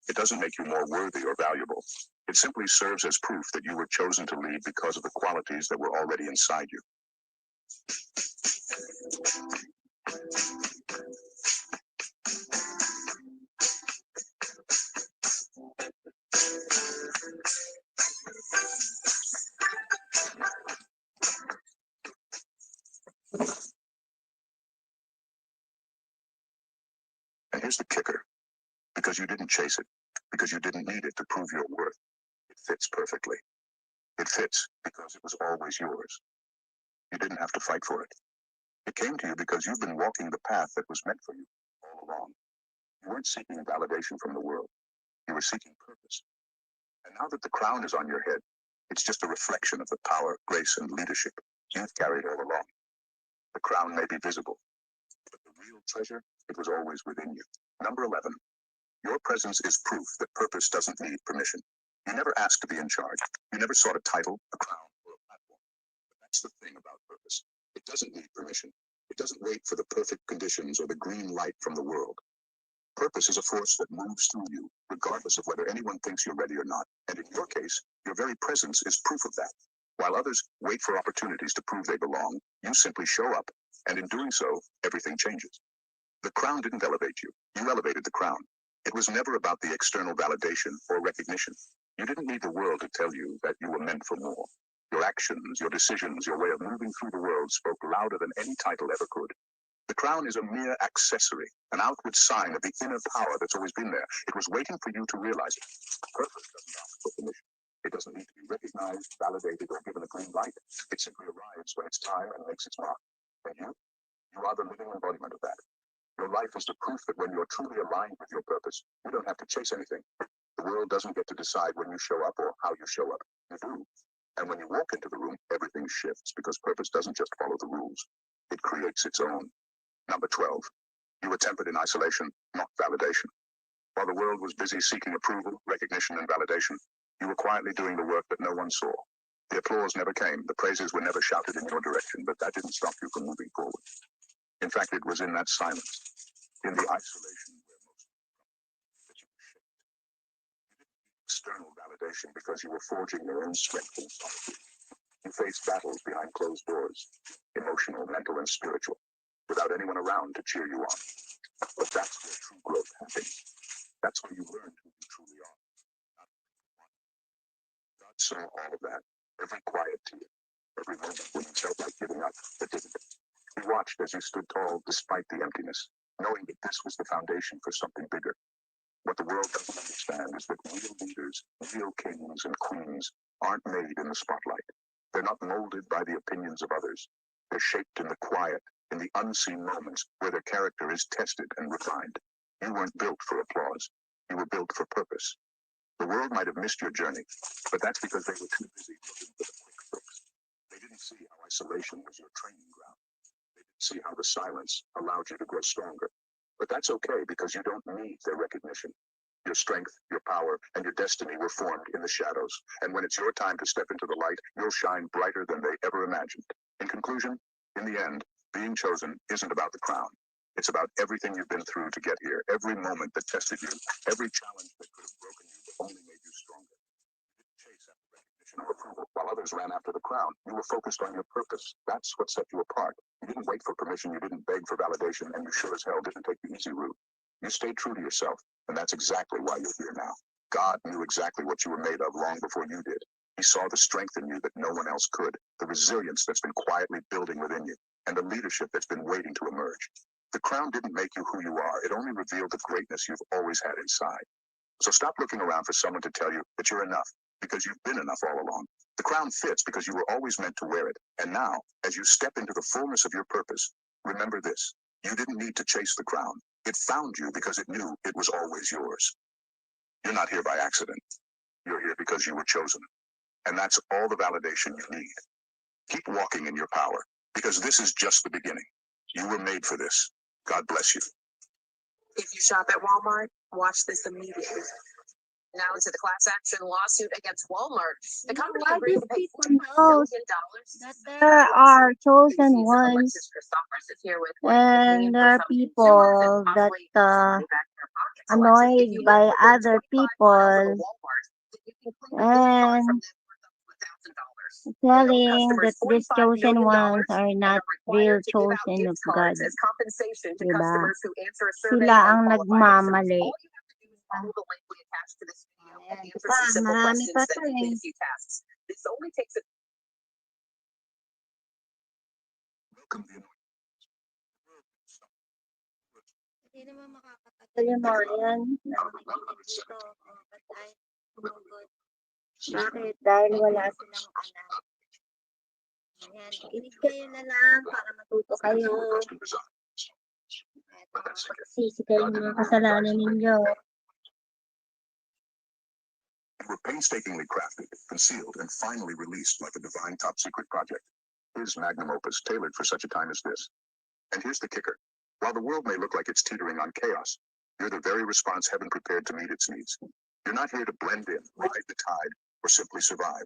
It doesn't make you more worthy or valuable. It simply serves as proof that you were chosen to lead because of the qualities that were already inside you. And here's the kicker. Because you didn't chase it, because you didn't need it to prove your worth, it fits perfectly. It fits because it was always yours. You didn't have to fight for it. It came to you because you've been walking the path that was meant for you all along. You weren't seeking validation from the world. You were seeking purpose. And now that the crown is on your head, it's just a reflection of the power, grace, and leadership you've carried all along. The crown may be visible, but the real treasure, it was always within you. Number 11. Your presence is proof that purpose doesn't need permission. You never asked to be in charge. You never sought a title, a crown, or a platform. But that's the thing about purpose. It doesn't need permission. It doesn't wait for the perfect conditions or the green light from the world. Purpose is a force that moves through you, regardless of whether anyone thinks you're ready or not. And in your case, your very presence is proof of that. While others wait for opportunities to prove they belong, you simply show up, and in doing so, everything changes. The crown didn't elevate you. You elevated the crown. It was never about the external validation or recognition. You didn't need the world to tell you that you were meant for more. Your actions, your decisions, your way of moving through the world spoke louder than any title ever could. The crown is a mere accessory, an outward sign of the inner power that's always been there. It was waiting for you to realize it. Purpose doesn't ask for permission. It doesn't need to be recognized, validated, or given a green light. It simply arrives when it's time and makes its mark. And you are the living embodiment of that. Your life is the proof that when you're truly aligned with your purpose, you don't have to chase anything. The world doesn't get to decide when you show up or how you show up. You do. And when you walk into the room, everything shifts because purpose doesn't just follow the rules. It creates its own. Number 12. You were tempered in isolation, not validation. While the world was busy seeking approval, recognition, and validation, you were quietly doing the work that no one saw. The applause never came. The praises were never shouted in your direction, but that didn't stop you from moving forward. In fact, it was in that silence, in the isolation where most that you were shaped. You didn't need external validation because you were forging your own strength in solitude. You faced battles behind closed doors, emotional, mental, and spiritual, without anyone around to cheer you on. But that's where true growth happens. That's where you learn who you truly are. God saw all of that, every quiet tear, every moment when you felt like giving up, but didn't. He watched as you stood tall despite the emptiness, knowing that this was the foundation for something bigger. What the world doesn't understand is that real leaders, real kings and queens aren't made in the spotlight. They're not molded by the opinions of others. They're shaped in the quiet, in the unseen moments where their character is tested and refined. You weren't built for applause. You were built for purpose. The world might have missed your journey, but that's because they were too busy looking for the quick fix. They didn't see how isolation was your training ground. See how the silence allowed you to grow stronger. But that's okay because you don't need their recognition. Your strength, your power, and your destiny were formed in the shadows. And when it's your time to step into the light, you'll shine brighter than they ever imagined. In conclusion, in the end, being chosen isn't about the crown. It's about everything you've been through to get here, every moment that tested you, every challenge that could have broken you but only made you stronger. You didn't chase after recognition or approval while others ran after the crown. You were focused on your purpose. That's what set you apart. You didn't wait for permission, you didn't beg for validation, and you sure as hell didn't take the easy route. You stayed true to yourself, and that's exactly why you're here now. God knew exactly what you were made of long before you did. He saw the strength in you that no one else could, the resilience that's been quietly building within you, and the leadership that's been waiting to emerge. The crown didn't make you who you are. It only revealed the greatness you've always had inside. So stop looking around for someone to tell you that you're enough, because you've been enough all along. The crown fits because you were always meant to wear it. And now, as you step into the fullness of your purpose, remember this. You didn't need to chase the crown. It found you because it knew it was always yours. You're not here by accident. You're here because you were chosen. And that's all the validation you need. Keep walking in your power, because this is just the beginning. You were made for this. God bless you. If you shop at Walmart, watch this immediately. Now to the class action lawsuit against Walmart. The company Why agreed these to pay people $1 know million that there are chosen ones and there are people that annoyed by other people and telling that these chosen ones are not real chosen of God. Diba? Sila ang nagmamali. Ayan pa, marami pa to eh. Hindi naman makakatagal yung mga yan na nakikinig dito. Ba't tayo sumugod? Bakit? Dahil wala silang anak. Ayan, kinig kayo na lang para matuto kayo. At magsisi kayo ng mga kasalanan ninyo. Were painstakingly crafted, concealed, and finally released like a divine top-secret project. His magnum opus tailored for such a time as this. And here's the kicker. While the world may look like it's teetering on chaos, you're the very response heaven prepared to meet its needs. You're not here to blend in, ride the tide, or simply survive.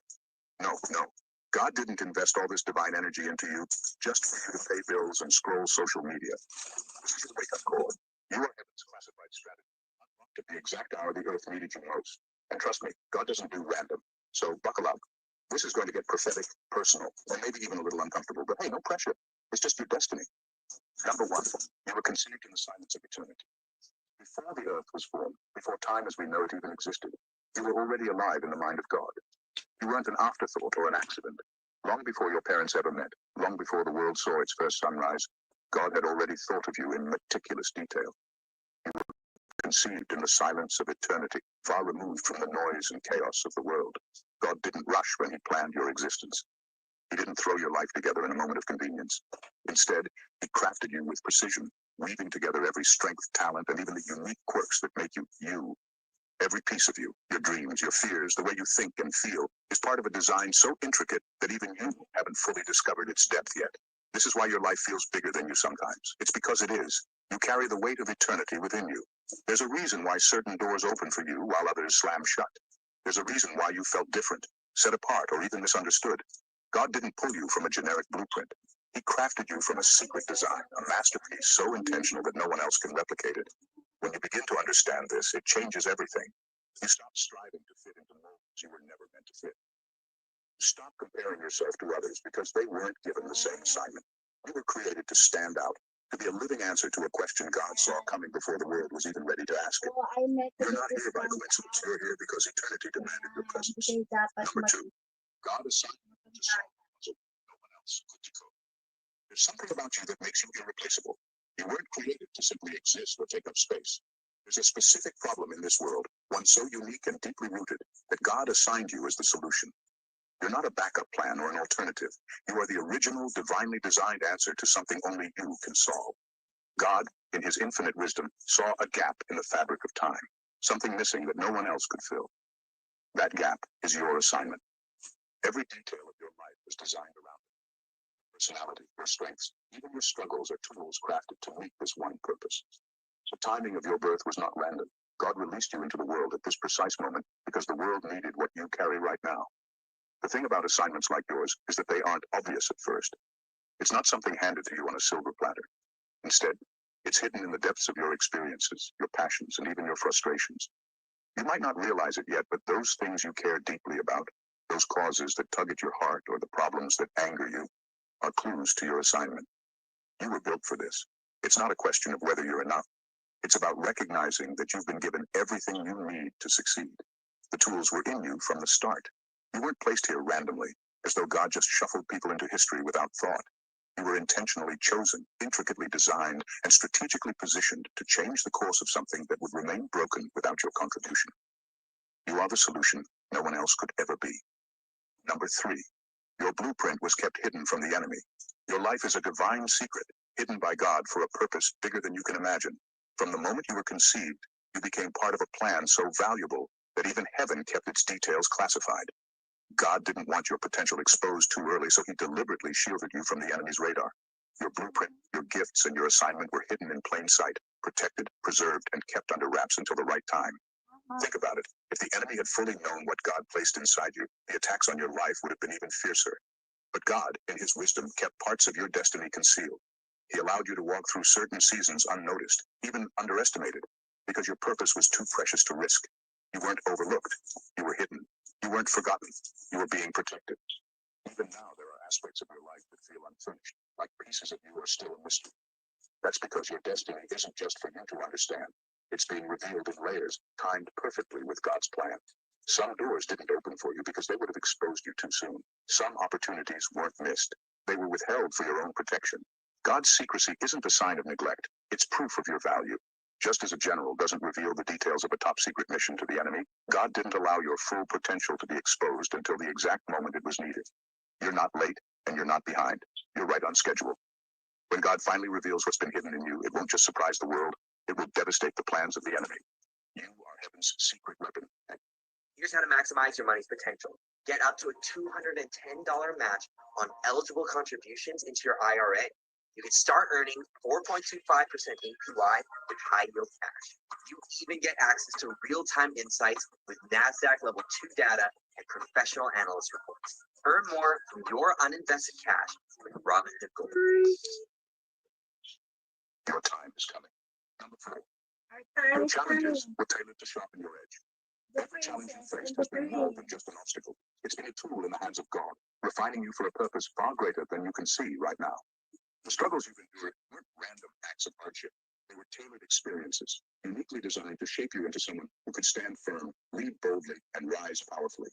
No, no. God didn't invest all this divine energy into you just for you to pay bills and scroll social media. This is your wake-up call. You are heaven's classified strategy, unlocked at the exact hour the earth needed you most. And trust me, God doesn't do random. So buckle up. This is going to get prophetic, personal, and maybe even a little uncomfortable. But hey, no pressure. It's just your destiny. Number one, you were conceived in the silence of eternity. Before the earth was formed, before time as we know it even existed, you were already alive in the mind of God. You weren't an afterthought or an accident. Long before your parents ever met, long before the world saw its first sunrise, God had already thought of you in meticulous detail. You were conceived in the silence of eternity, far removed from the noise and chaos of the world. God didn't rush when he planned your existence. He didn't throw your life together in a moment of convenience. Instead, he crafted you with precision, weaving together every strength, talent, and even the unique quirks that make you, you. Every piece of you, your dreams, your fears, the way you think and feel, is part of a design so intricate that even you haven't fully discovered its depth yet. This is why your life feels bigger than you sometimes. It's because it is. You carry the weight of eternity within you. There's a reason why certain doors open for you while others slam shut. There's a reason why you felt different, set apart, or even misunderstood. God didn't pull you from a generic blueprint. He crafted you from a secret design, a masterpiece so intentional that no one else can replicate it. When you begin to understand this, it changes everything. You stop striving to fit into molds you were never meant to fit. Stop comparing yourself to others because they weren't given the same assignment. You were created to stand out, to be a living answer to a question God saw coming before the world was even ready to ask it. You're not here by coincidence. You're here because eternity demanded your presence. Number two, God assigned you to solve a puzzle no one else could decode. There's something about you that makes you irreplaceable. You weren't created to simply exist or take up space. There's a specific problem in this world, one so unique and deeply rooted, that God assigned you as the solution. You're not a backup plan or an alternative. You are the original, divinely designed answer to something only you can solve. God, in his infinite wisdom, saw a gap in the fabric of time, something missing that no one else could fill. That gap is your assignment. Every detail of your life is designed around it. Personality, your strengths, even your struggles are tools crafted to meet this one purpose. The timing of your birth was not random. God released you into the world at this precise moment because the world needed what you carry right now. The thing about assignments like yours is that they aren't obvious at first. It's not something handed to you on a silver platter. Instead, it's hidden in the depths of your experiences, your passions, and even your frustrations. You might not realize it yet, but those things you care deeply about, those causes that tug at your heart or the problems that anger you, are clues to your assignment. You were built for this. It's not a question of whether you're enough. It's about recognizing that you've been given everything you need to succeed. The tools were in you from the start. You weren't placed here randomly, as though God just shuffled people into history without thought. You were intentionally chosen, intricately designed, and strategically positioned to change the course of something that would remain broken without your contribution. You are the solution no one else could ever be. Number three, your blueprint was kept hidden from the enemy. Your life is a divine secret, hidden by God for a purpose bigger than you can imagine. From the moment you were conceived, you became part of a plan so valuable that even heaven kept its details classified. God didn't want your potential exposed too early, so he deliberately shielded you from the enemy's radar. Your blueprint, your gifts, and your assignment were hidden in plain sight, protected, preserved, and kept under wraps until the right time. Think about it. If the enemy had fully known what God placed inside you, the attacks on your life would have been even fiercer. But God, in his wisdom, kept parts of your destiny concealed. He allowed you to walk through certain seasons unnoticed, even underestimated, because your purpose was too precious to risk. You weren't overlooked. You were hidden. You weren't forgotten. You were being protected. Even now, there are aspects of your life that feel unfinished, like pieces of you are still a mystery. That's because your destiny isn't just for you to understand. It's being revealed in layers, timed perfectly with God's plan. Some doors didn't open for you because they would have exposed you too soon. Some opportunities weren't missed. They were withheld for your own protection. God's secrecy isn't a sign of neglect. It's proof of your value. Just as a general doesn't reveal the details of a top-secret mission to the enemy, God didn't allow your full potential to be exposed until the exact moment it was needed. You're not late, and you're not behind. You're right on schedule. When God finally reveals what's been hidden in you, it won't just surprise the world. It will devastate the plans of the enemy. You are heaven's secret weapon. Here's how to maximize your money's potential. Get up to a $210 match on eligible contributions into your IRA. You can start earning 4.25% APY with high yield cash. You even get access to real-time insights with NASDAQ level 2 data and professional analyst reports. Earn more from your uninvested cash with Robinhood Gold. Your time is coming. Number 4. Our time Your is coming. challenges were tailored to sharpen your edge. Every challenge you faced has been more than just an obstacle. It's been a tool in the hands of God, refining you for a purpose far greater than you can see right now. The struggles you've endured weren't random acts of hardship. They were tailored experiences, uniquely designed to shape you into someone who could stand firm, lead boldly, and rise powerfully.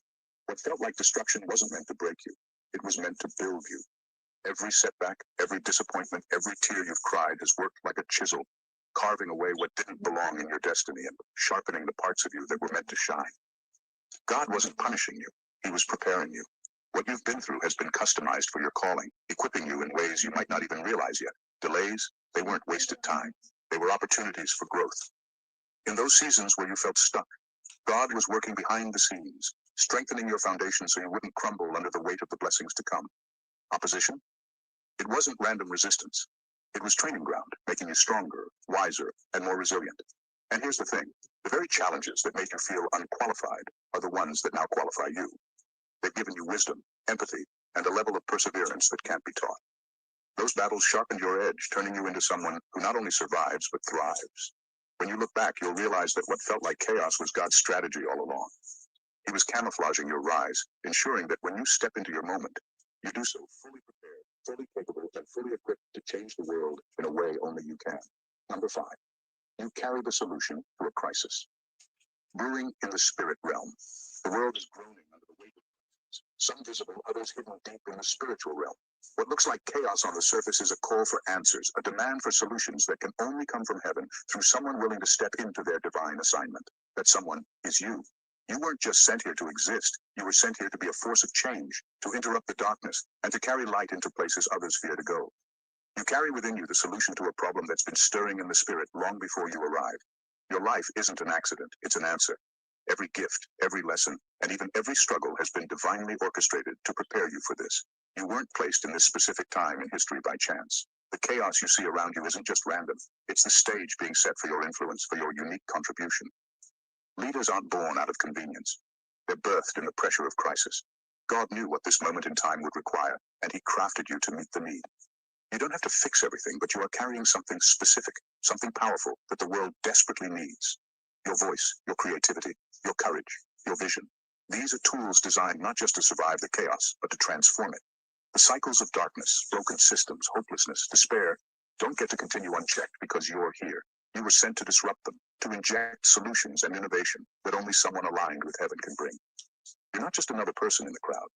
What felt like destruction wasn't meant to break you. It was meant to build you. Every setback, every disappointment, every tear you've cried has worked like a chisel, carving away what didn't belong in your destiny and sharpening the parts of you that were meant to shine. God wasn't punishing you. He was preparing you. What you've been through has been customized for your calling, equipping you in ways you might not even realize yet. Delays, they weren't wasted time. They were opportunities for growth. In those seasons where you felt stuck, God was working behind the scenes, strengthening your foundation so you wouldn't crumble under the weight of the blessings to come. Opposition? It wasn't random resistance. It was training ground, making you stronger, wiser, and more resilient. And here's the thing. The very challenges that made you feel unqualified are the ones that now qualify you. They've given you wisdom, empathy, and a level of perseverance that can't be taught. Those battles sharpened your edge, turning you into someone who not only survives, but thrives. When you look back, you'll realize that what felt like chaos was God's strategy all along. He was camouflaging your rise, ensuring that when you step into your moment, you do so fully prepared, fully capable, and fully equipped to change the world in a way only you can. Number 5, you carry the solution to a crisis. Brewing in the spirit realm, the world is groaning under the weight of crises, some visible, others hidden deep in the spiritual realm. What looks like chaos on the surface is a call for answers, a demand for solutions that can only come from heaven through someone willing to step into their divine assignment. That someone is you. You weren't just sent here to exist. You were sent here to be a force of change, to interrupt the darkness, and to carry light into places others fear to go. You carry within you the solution to a problem that's been stirring in the spirit long before you arrived. Your life isn't an accident, it's an answer. Every gift, every lesson, and even every struggle has been divinely orchestrated to prepare you for this. You weren't placed in this specific time in history by chance. The chaos you see around you isn't just random. It's the stage being set for your influence, for your unique contribution. Leaders aren't born out of convenience. They're birthed in the pressure of crisis. God knew what this moment in time would require, and he crafted you to meet the need. You don't have to fix everything, but you are carrying something specific, something powerful that the world desperately needs. Your voice, your creativity, your courage, your vision. These are tools designed not just to survive the chaos, but to transform it. The cycles of darkness, broken systems, hopelessness, despair, don't get to continue unchecked because you're here. You were sent to disrupt them, to inject solutions and innovation that only someone aligned with heaven can bring. You're not just another person in the crowd.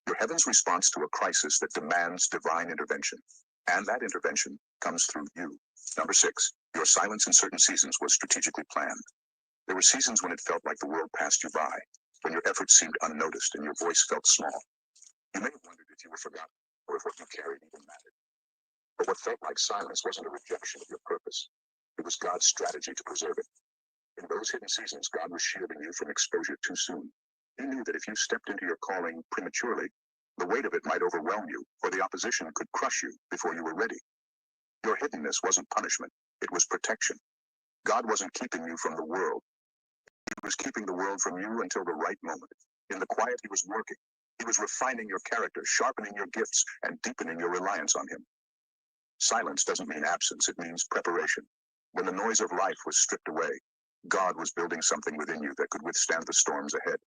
You're heaven's response to a crisis that demands divine intervention. And that intervention comes through you. Number 6, your silence in certain seasons was strategically planned. There were seasons when it felt like the world passed you by, when your efforts seemed unnoticed and your voice felt small. You may have wondered if you were forgotten, or if what you carried even mattered. But what felt like silence wasn't a rejection of your purpose. It was God's strategy to preserve it. In those hidden seasons, God was shielding you from exposure too soon. He knew that if you stepped into your calling prematurely, the weight of it might overwhelm you, or the opposition could crush you before you were ready. Your hiddenness wasn't punishment, it was protection. God wasn't keeping you from the world. He was keeping the world from you until the right moment. In the quiet, he was working. He was refining your character, sharpening your gifts, and deepening your reliance on him. Silence doesn't mean absence, it means preparation. When the noise of life was stripped away, God was building something within you that could withstand the storms ahead.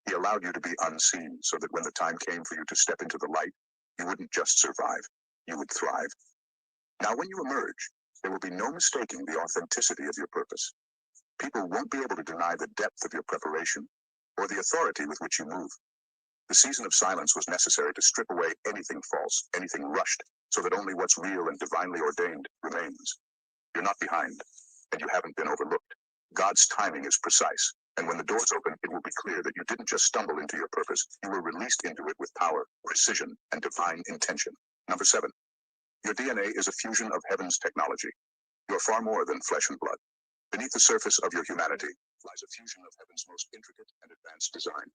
He allowed you to be unseen so that when the time came for you to step into the light, you wouldn't just survive, you would thrive. Now, when you emerge, there will be no mistaking the authenticity of your purpose. People won't be able to deny the depth of your preparation or the authority with which you move. The season of silence was necessary to strip away anything false, anything rushed, so that only what's real and divinely ordained remains. You're not behind, and you haven't been overlooked. God's timing is precise, and when the doors open, it will be clear that you didn't just stumble into your purpose, you were released into it with power, precision, and divine intention. Number 7. Your DNA is a fusion of heaven's technology. You're far more than flesh and blood. Beneath the surface of your humanity lies a fusion of heaven's most intricate and advanced design.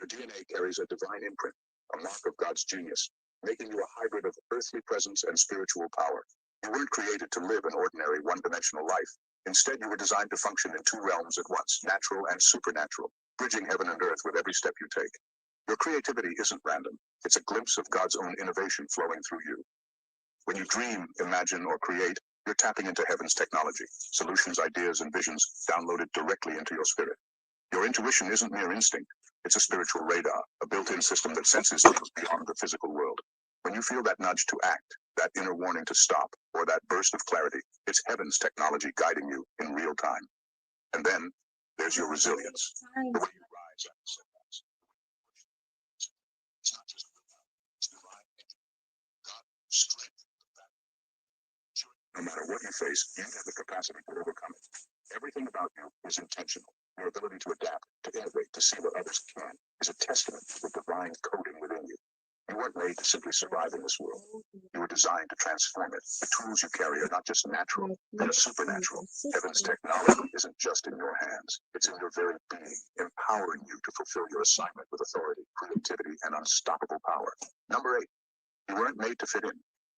Your DNA carries a divine imprint, a mark of God's genius, making you a hybrid of earthly presence and spiritual power. You weren't created to live an ordinary one-dimensional life. Instead, you were designed to function in 2 realms at once, natural and supernatural, bridging heaven and earth with every step you take. Your creativity isn't random. It's a glimpse of God's own innovation flowing through you. When you dream, imagine, or create, you're tapping into heaven's technology, solutions, ideas, and visions downloaded directly into your spirit. Your intuition isn't mere instinct. It's a spiritual radar, a built-in system that senses things beyond the physical world. When you feel that nudge to act, that inner warning to stop, or that burst of clarity, it's heaven's technology guiding you in real time. And then, there's your resilience. The way you rise after setbacks. It's not just willpower, it's divine energy. God will strengthen the battle. No matter what you face, you have the capacity to overcome it. Everything about you is intentional. Your ability to adapt, to innovate, to see what others can, is a testament to the divine coding within you. You weren't made to simply survive in this world. You were designed to transform it. The tools you carry are not just natural, they're supernatural. Heaven's technology isn't just in your hands. It's in your very being, empowering you to fulfill your assignment with authority, creativity, and unstoppable power. Number 8, you weren't made to fit in.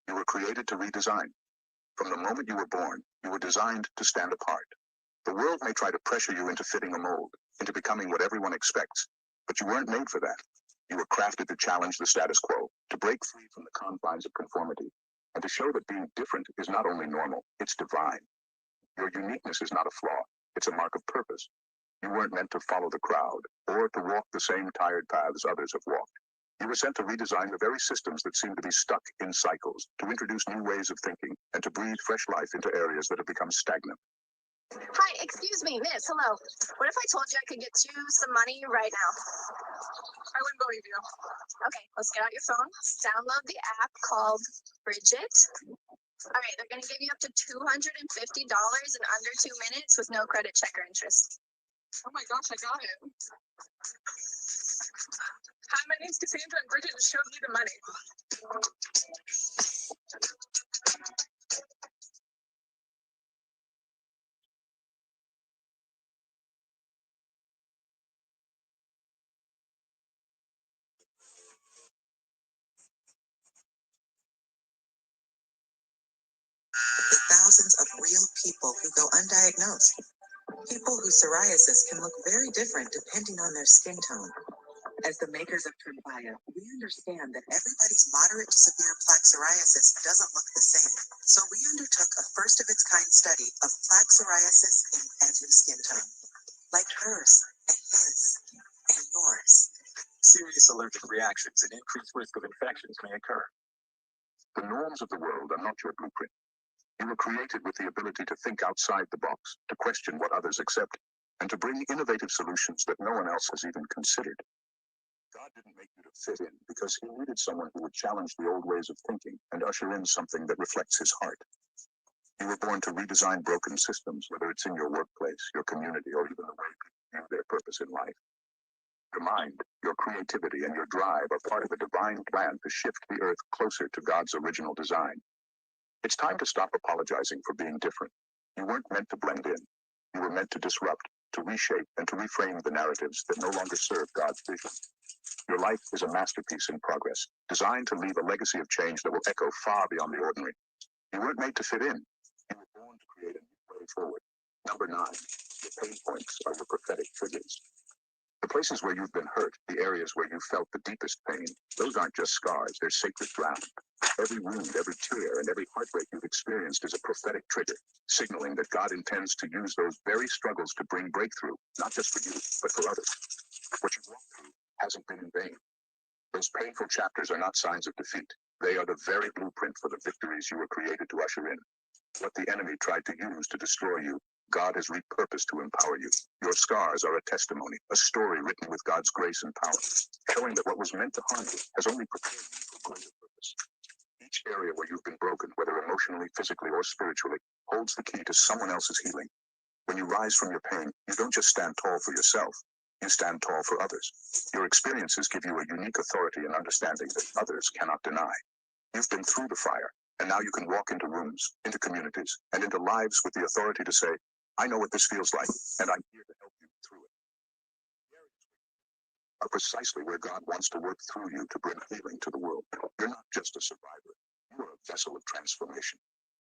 You were created to redesign. From the moment you were born, you were designed to stand apart. The world may try to pressure you into fitting a mold, into becoming what everyone expects, but you weren't made for that. You were crafted to challenge the status quo, to break free from the confines of conformity, and to show that being different is not only normal, it's divine. Your uniqueness is not a flaw, it's a mark of purpose. You weren't meant to follow the crowd, or to walk the same tired paths others have walked. You were sent to redesign the very systems that seem to be stuck in cycles, to introduce new ways of thinking, and to breathe fresh life into areas that have become stagnant. Hi, excuse me, miss, hello. What if I told you I could get you some money right now? I wouldn't believe you. Okay, let's get out your phone, download the app called Bridget. All right, they're going to give you up to $250 in under 2 minutes with no credit check or interest. Oh my gosh, I got it. Hi, my name's Cassandra, and Bridget just showed me the money. The thousands of real people who go undiagnosed. People whose psoriasis can look very different depending on their skin tone. As the makers of Tremfya, we understand that everybody's moderate to severe plaque psoriasis doesn't look the same. So we undertook a first-of-its-kind study of plaque psoriasis in every skin tone, like hers and his and yours. Serious allergic reactions and increased risk of infections may occur. The norms of the world are not your blueprint. You were created with the ability to think outside the box, to question what others accept, and to bring innovative solutions that no one else has even considered. God didn't make you to fit in because he needed someone who would challenge the old ways of thinking and usher in something that reflects his heart. You were born to redesign broken systems, whether it's in your workplace, your community, or even the way people view their purpose in life. Your mind, your creativity, and your drive are part of a divine plan to shift the earth closer to God's original design. It's time to stop apologizing for being different. You weren't meant to blend in. You were meant to disrupt, to reshape, and to reframe the narratives that no longer serve God's vision. Your life is a masterpiece in progress, designed to leave a legacy of change that will echo far beyond the ordinary. You weren't made to fit in. You were born to create a new way forward. Number 9, your pain points are your prophetic triggers. The places where you've been hurt, the areas where you felt the deepest pain, those aren't just scars, they're sacred ground. Every wound, every tear, and every heartbreak you've experienced is a prophetic trigger, signaling that God intends to use those very struggles to bring breakthrough, not just for you, but for others. What you've walked through hasn't been in vain. Those painful chapters are not signs of defeat. They are the very blueprint for the victories you were created to usher in. What the enemy tried to use to destroy you, God has repurposed to empower you. Your scars are a testimony, a story written with God's grace and power, showing that what was meant to harm you has only prepared you for greater purpose. Each area where you've been broken, whether emotionally, physically, or spiritually, holds the key to someone else's healing. When you rise from your pain, you don't just stand tall for yourself, you stand tall for others. Your experiences give you a unique authority and understanding that others cannot deny. You've been through the fire, and now you can walk into rooms, into communities, and into lives with the authority to say, I know what this feels like, and I'm here to help you through it. Are precisely where God wants to work through you to bring healing to the world. You're not just a survivor. You are a vessel of transformation.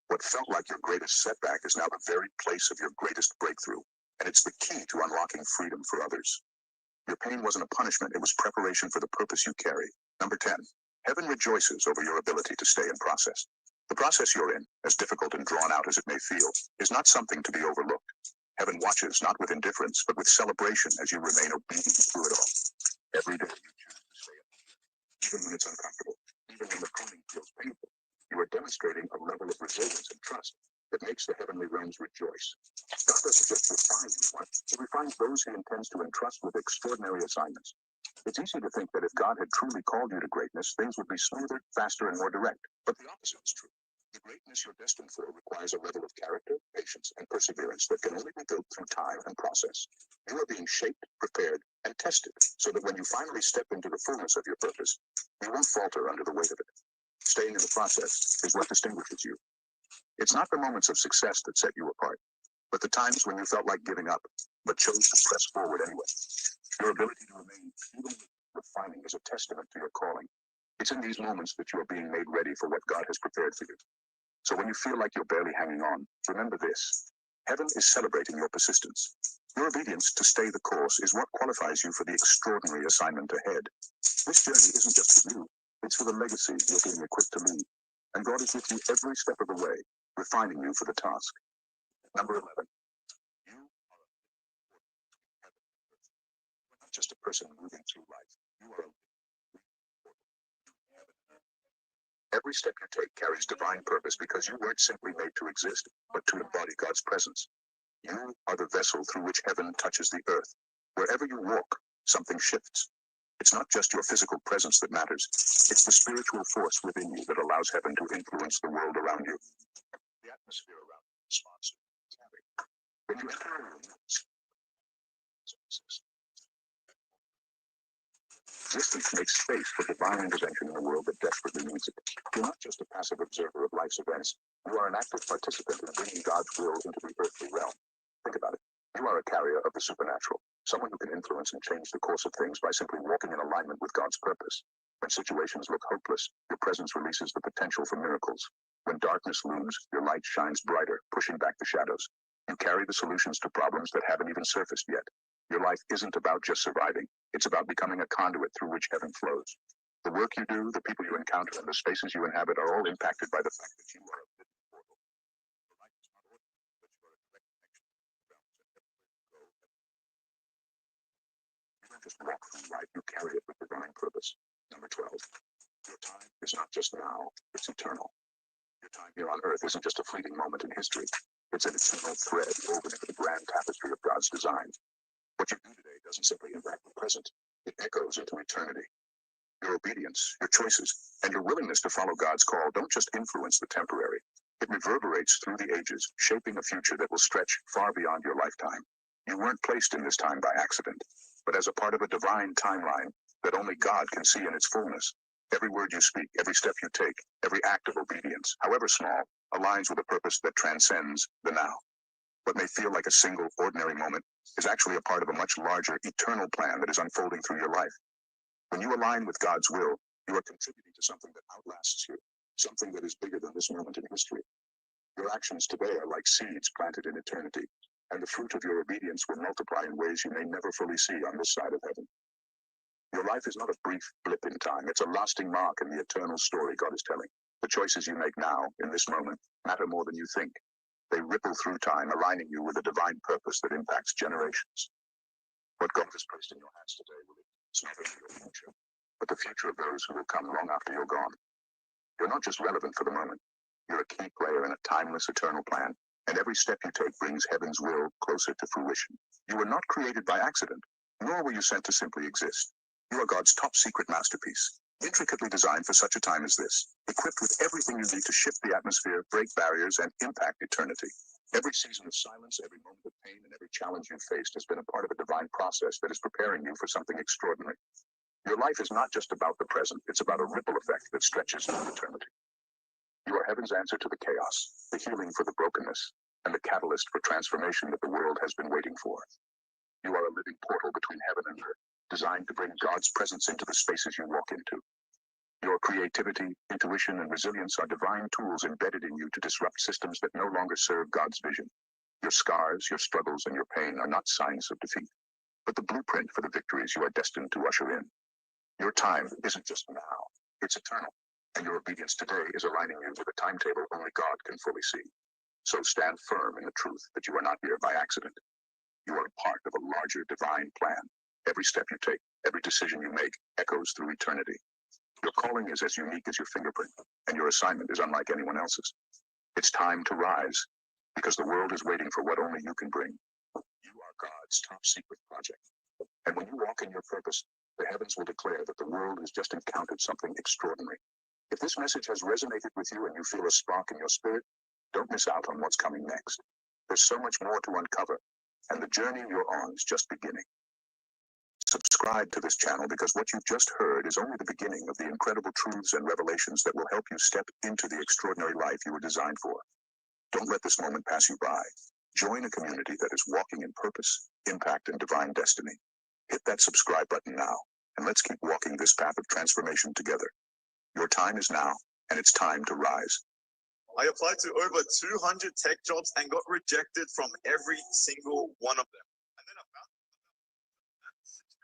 What felt like your greatest setback is now the very place of your greatest breakthrough, and it's the key to unlocking freedom for others. Your pain wasn't a punishment, it was preparation for the purpose you carry. Number 10, heaven rejoices over your ability to stay in process. The process you're in, as difficult and drawn out as it may feel, is not something to be overlooked. Heaven watches not with indifference, but with celebration as you remain obedient through it all. Every day you choose to stay in, even when it's uncomfortable, even when the pruning feels painful. You are demonstrating a level of resilience and trust that makes the heavenly realms rejoice. God doesn't just refine anyone, he refines those he intends to entrust with extraordinary assignments. It's easy to think that if God had truly called you to greatness, things would be smoother, faster, and more direct. But the opposite is true. The greatness you're destined for requires a level of character, patience, and perseverance that can only be built through time and process. You are being shaped, prepared, and tested so that when you finally step into the fullness of your purpose, you won't falter under the weight of it. Staying in the process is what distinguishes you. It's not the moments of success that set you apart, but the times when you felt like giving up, but chose to press forward anyway. Your ability to remain even refining is a testament to your calling. It's in these moments that you are being made ready for what God has prepared for you. So when you feel like you're barely hanging on, remember this. Heaven is celebrating your persistence. Your obedience to stay the course is what qualifies you for the extraordinary assignment ahead. This journey isn't just for you, it's for the legacy you're being equipped to lead. And God is with you every step of the way, refining you for the task. Number 11. You are not just a person moving through life. You are every step you take carries divine purpose because you weren't simply made to exist, but to embody God's presence. You are the vessel through which heaven touches the earth. Wherever you walk, something shifts. It's not just your physical presence that matters. It's the spiritual force within you that allows heaven to influence the world around you. The atmosphere around you responds to it. When you enter a room, existence makes space for divine intervention in a world that desperately needs it. You're not just a passive observer of life's events. You are an active participant in bringing God's will into the earthly realm. Think about it. You are a carrier of the supernatural, someone who can influence and change the course of things by simply walking in alignment with God's purpose. When situations look hopeless, your presence releases the potential for miracles. When darkness looms, your light shines brighter, pushing back the shadows. You carry the solutions to problems that haven't even surfaced yet. Your life isn't about just surviving. It's about becoming a conduit through which heaven flows. The work you do, the people you encounter, and the spaces you inhabit are all impacted by the fact that you are a living portal. Your life is not ordinary, but you are a direct connection to the realms and everywhere you go. You don't just walk through life, you carry it with divine purpose. Number 12. Your time is not just now, it's eternal. Your time here on earth isn't just a fleeting moment in history. It's an eternal thread woven into the grand tapestry of God's design. What you do today doesn't simply impact the present, it echoes into eternity. Your obedience, your choices, and your willingness to follow God's call don't just influence the temporary. It reverberates through the ages, shaping a future that will stretch far beyond your lifetime. You weren't placed in this time by accident, but as a part of a divine timeline that only God can see in its fullness. Every word you speak, every step you take, every act of obedience, however small, aligns with a purpose that transcends the now. What may feel like a single, ordinary moment is actually a part of a much larger, eternal plan that is unfolding through your life. When you align with God's will, you are contributing to something that outlasts you, something that is bigger than this moment in history. Your actions today are like seeds planted in eternity, and the fruit of your obedience will multiply in ways you may never fully see on this side of heaven. Your life is not a brief blip in time. It's a lasting mark in the eternal story God is telling. The choices you make now, in this moment, matter more than you think. They ripple through time, aligning you with a divine purpose that impacts generations. What God has placed in your hands today will influence not only your future, but the future of those who will come long after you're gone. You're not just relevant for the moment. You're a key player in a timeless, eternal plan, and every step you take brings heaven's will closer to fruition. You were not created by accident, nor were you sent to simply exist. You are God's top secret masterpiece, intricately designed for such a time as this, equipped with everything you need to shift the atmosphere, break barriers, and impact eternity. Every season of silence, every moment of pain, and every challenge you've faced has been a part of a divine process that is preparing you for something extraordinary. Your life is not just about the present, it's about a ripple effect that stretches into eternity. You are heaven's answer to the chaos, the healing for the brokenness, and the catalyst for transformation that the world has been waiting for. You are a living portal between heaven and earth, designed to bring God's presence into the spaces you walk into. Your creativity, intuition, and resilience are divine tools embedded in you to disrupt systems that no longer serve God's vision. Your scars, your struggles, and your pain are not signs of defeat, but the blueprint for the victories you are destined to usher in. Your time isn't just now, it's eternal, and your obedience today is aligning you with a timetable only God can fully see. So stand firm in the truth that you are not here by accident. You are a part of a larger divine plan. Every step you take, every decision you make, echoes through eternity. Your calling is as unique as your fingerprint, and your assignment is unlike anyone else's. It's time to rise, because the world is waiting for what only you can bring. You are God's top secret project. And when you walk in your purpose, the heavens will declare that the world has just encountered something extraordinary. If this message has resonated with you and you feel a spark in your spirit, don't miss out on what's coming next. There's so much more to uncover, and the journey you're on is just beginning. Subscribe to this channel because what you've just heard is only the beginning of the incredible truths and revelations that will help you step into the extraordinary life you were designed for. Don't let this moment pass you by. Join a community that is walking in purpose, impact, and divine destiny. Hit that subscribe button now, and let's keep walking this path of transformation together. Your time is now, and it's time to rise. I applied to over 200 tech jobs and got rejected from every single one of them. And then I found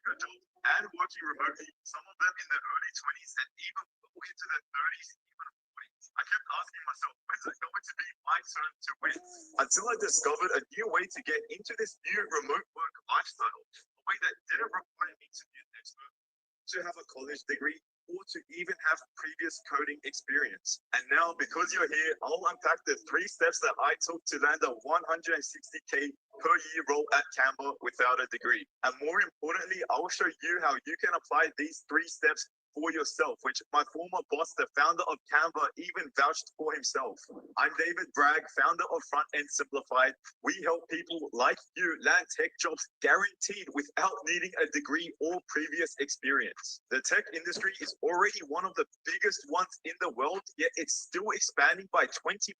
good jobs and working remotely, some of them in their early 20s and even into their 30s, even 40s. I kept asking myself, when's it going to be my turn to win? Until I discovered a new way to get into this new remote work lifestyle, a way that didn't require me to be an expert, to have a college degree, or to even have previous coding experience. And now, because you're here, I'll unpack the 3 steps that I took to land a 160K per year role at Canva without a degree. And more importantly, I'll show you how you can apply these 3 steps for yourself, which my former boss, the founder of Canva, even vouched for himself. I'm David Bragg, founder of Front End Simplified. We help people like you land tech jobs guaranteed without needing a degree or previous experience. The tech industry is already one of the biggest ones in the world, yet it's still expanding by 20%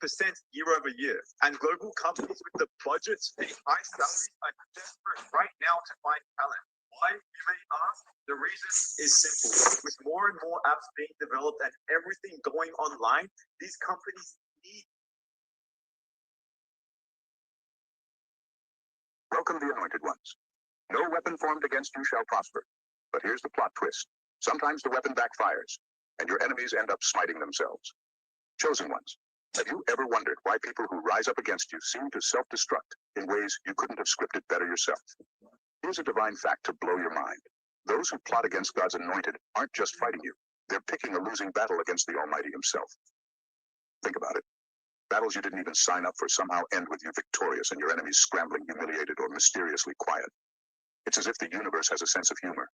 year over year. And global companies with the budgets paying high salaries are desperate right now to find talent. Why, you may ask? The reason is simple. With more and more apps being developed and everything going online, these companies need. Welcome, the anointed ones. No weapon formed against you shall prosper. But here's the plot twist. Sometimes the weapon backfires, and your enemies end up smiting themselves. Chosen ones, have you ever wondered why people who rise up against you seem to self-destruct in ways you couldn't have scripted better yourself? Here's a divine fact to blow your mind. Those who plot against God's anointed aren't just fighting you. They're picking a losing battle against the Almighty himself. Think about it. Battles you didn't even sign up for somehow end with you victorious and your enemies scrambling, humiliated, or mysteriously quiet. It's as if the universe has a sense of humor,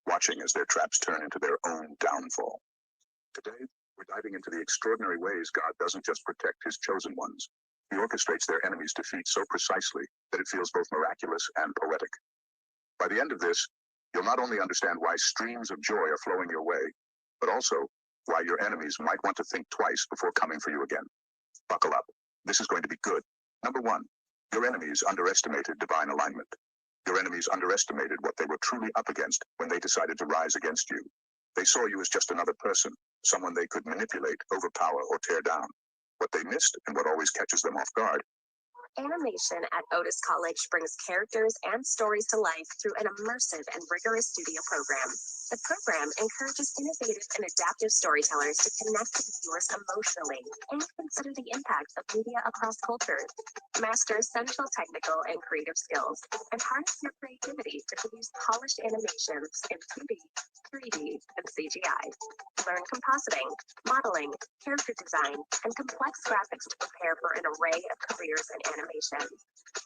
watching as their traps turn into their own downfall. Today, we're diving into the extraordinary ways God doesn't just protect his chosen ones. He orchestrates their enemies' defeat so precisely that it feels both miraculous and poetic. By the end of this, you'll not only understand why streams of joy are flowing your way, but also why your enemies might want to think twice before coming for you again. Buckle up. This is going to be good. Number 1, Your enemies underestimated divine alignment. Your enemies underestimated what they were truly up against when they decided to rise against you. They saw you as just another person, someone they could manipulate, overpower, or tear down. What they missed, and what always catches them off guard, Animation at Otis College brings characters and stories to life through an immersive and rigorous studio program. The program encourages innovative and adaptive storytellers to connect with viewers emotionally and consider the impact of media across cultures. Master essential technical and creative skills and harness your creativity to produce polished animations in 2D, 3D, and CGI. Learn compositing, modeling, character design, and complex graphics to prepare for an array of careers in animation.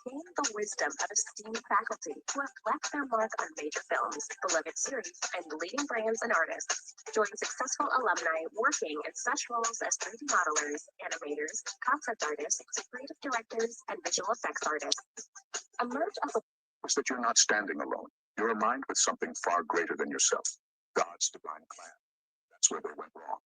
Gain the wisdom of esteemed faculty who have left their mark on major films, beloved series, and leading brands and artists. Join successful alumni working in such roles as 3D modelers, animators, concept artists, creative directors, and visual effects artists. Emerge as a is that you're not standing alone. You're aligned with something far greater than yourself, God's divine plan. That's where they went wrong.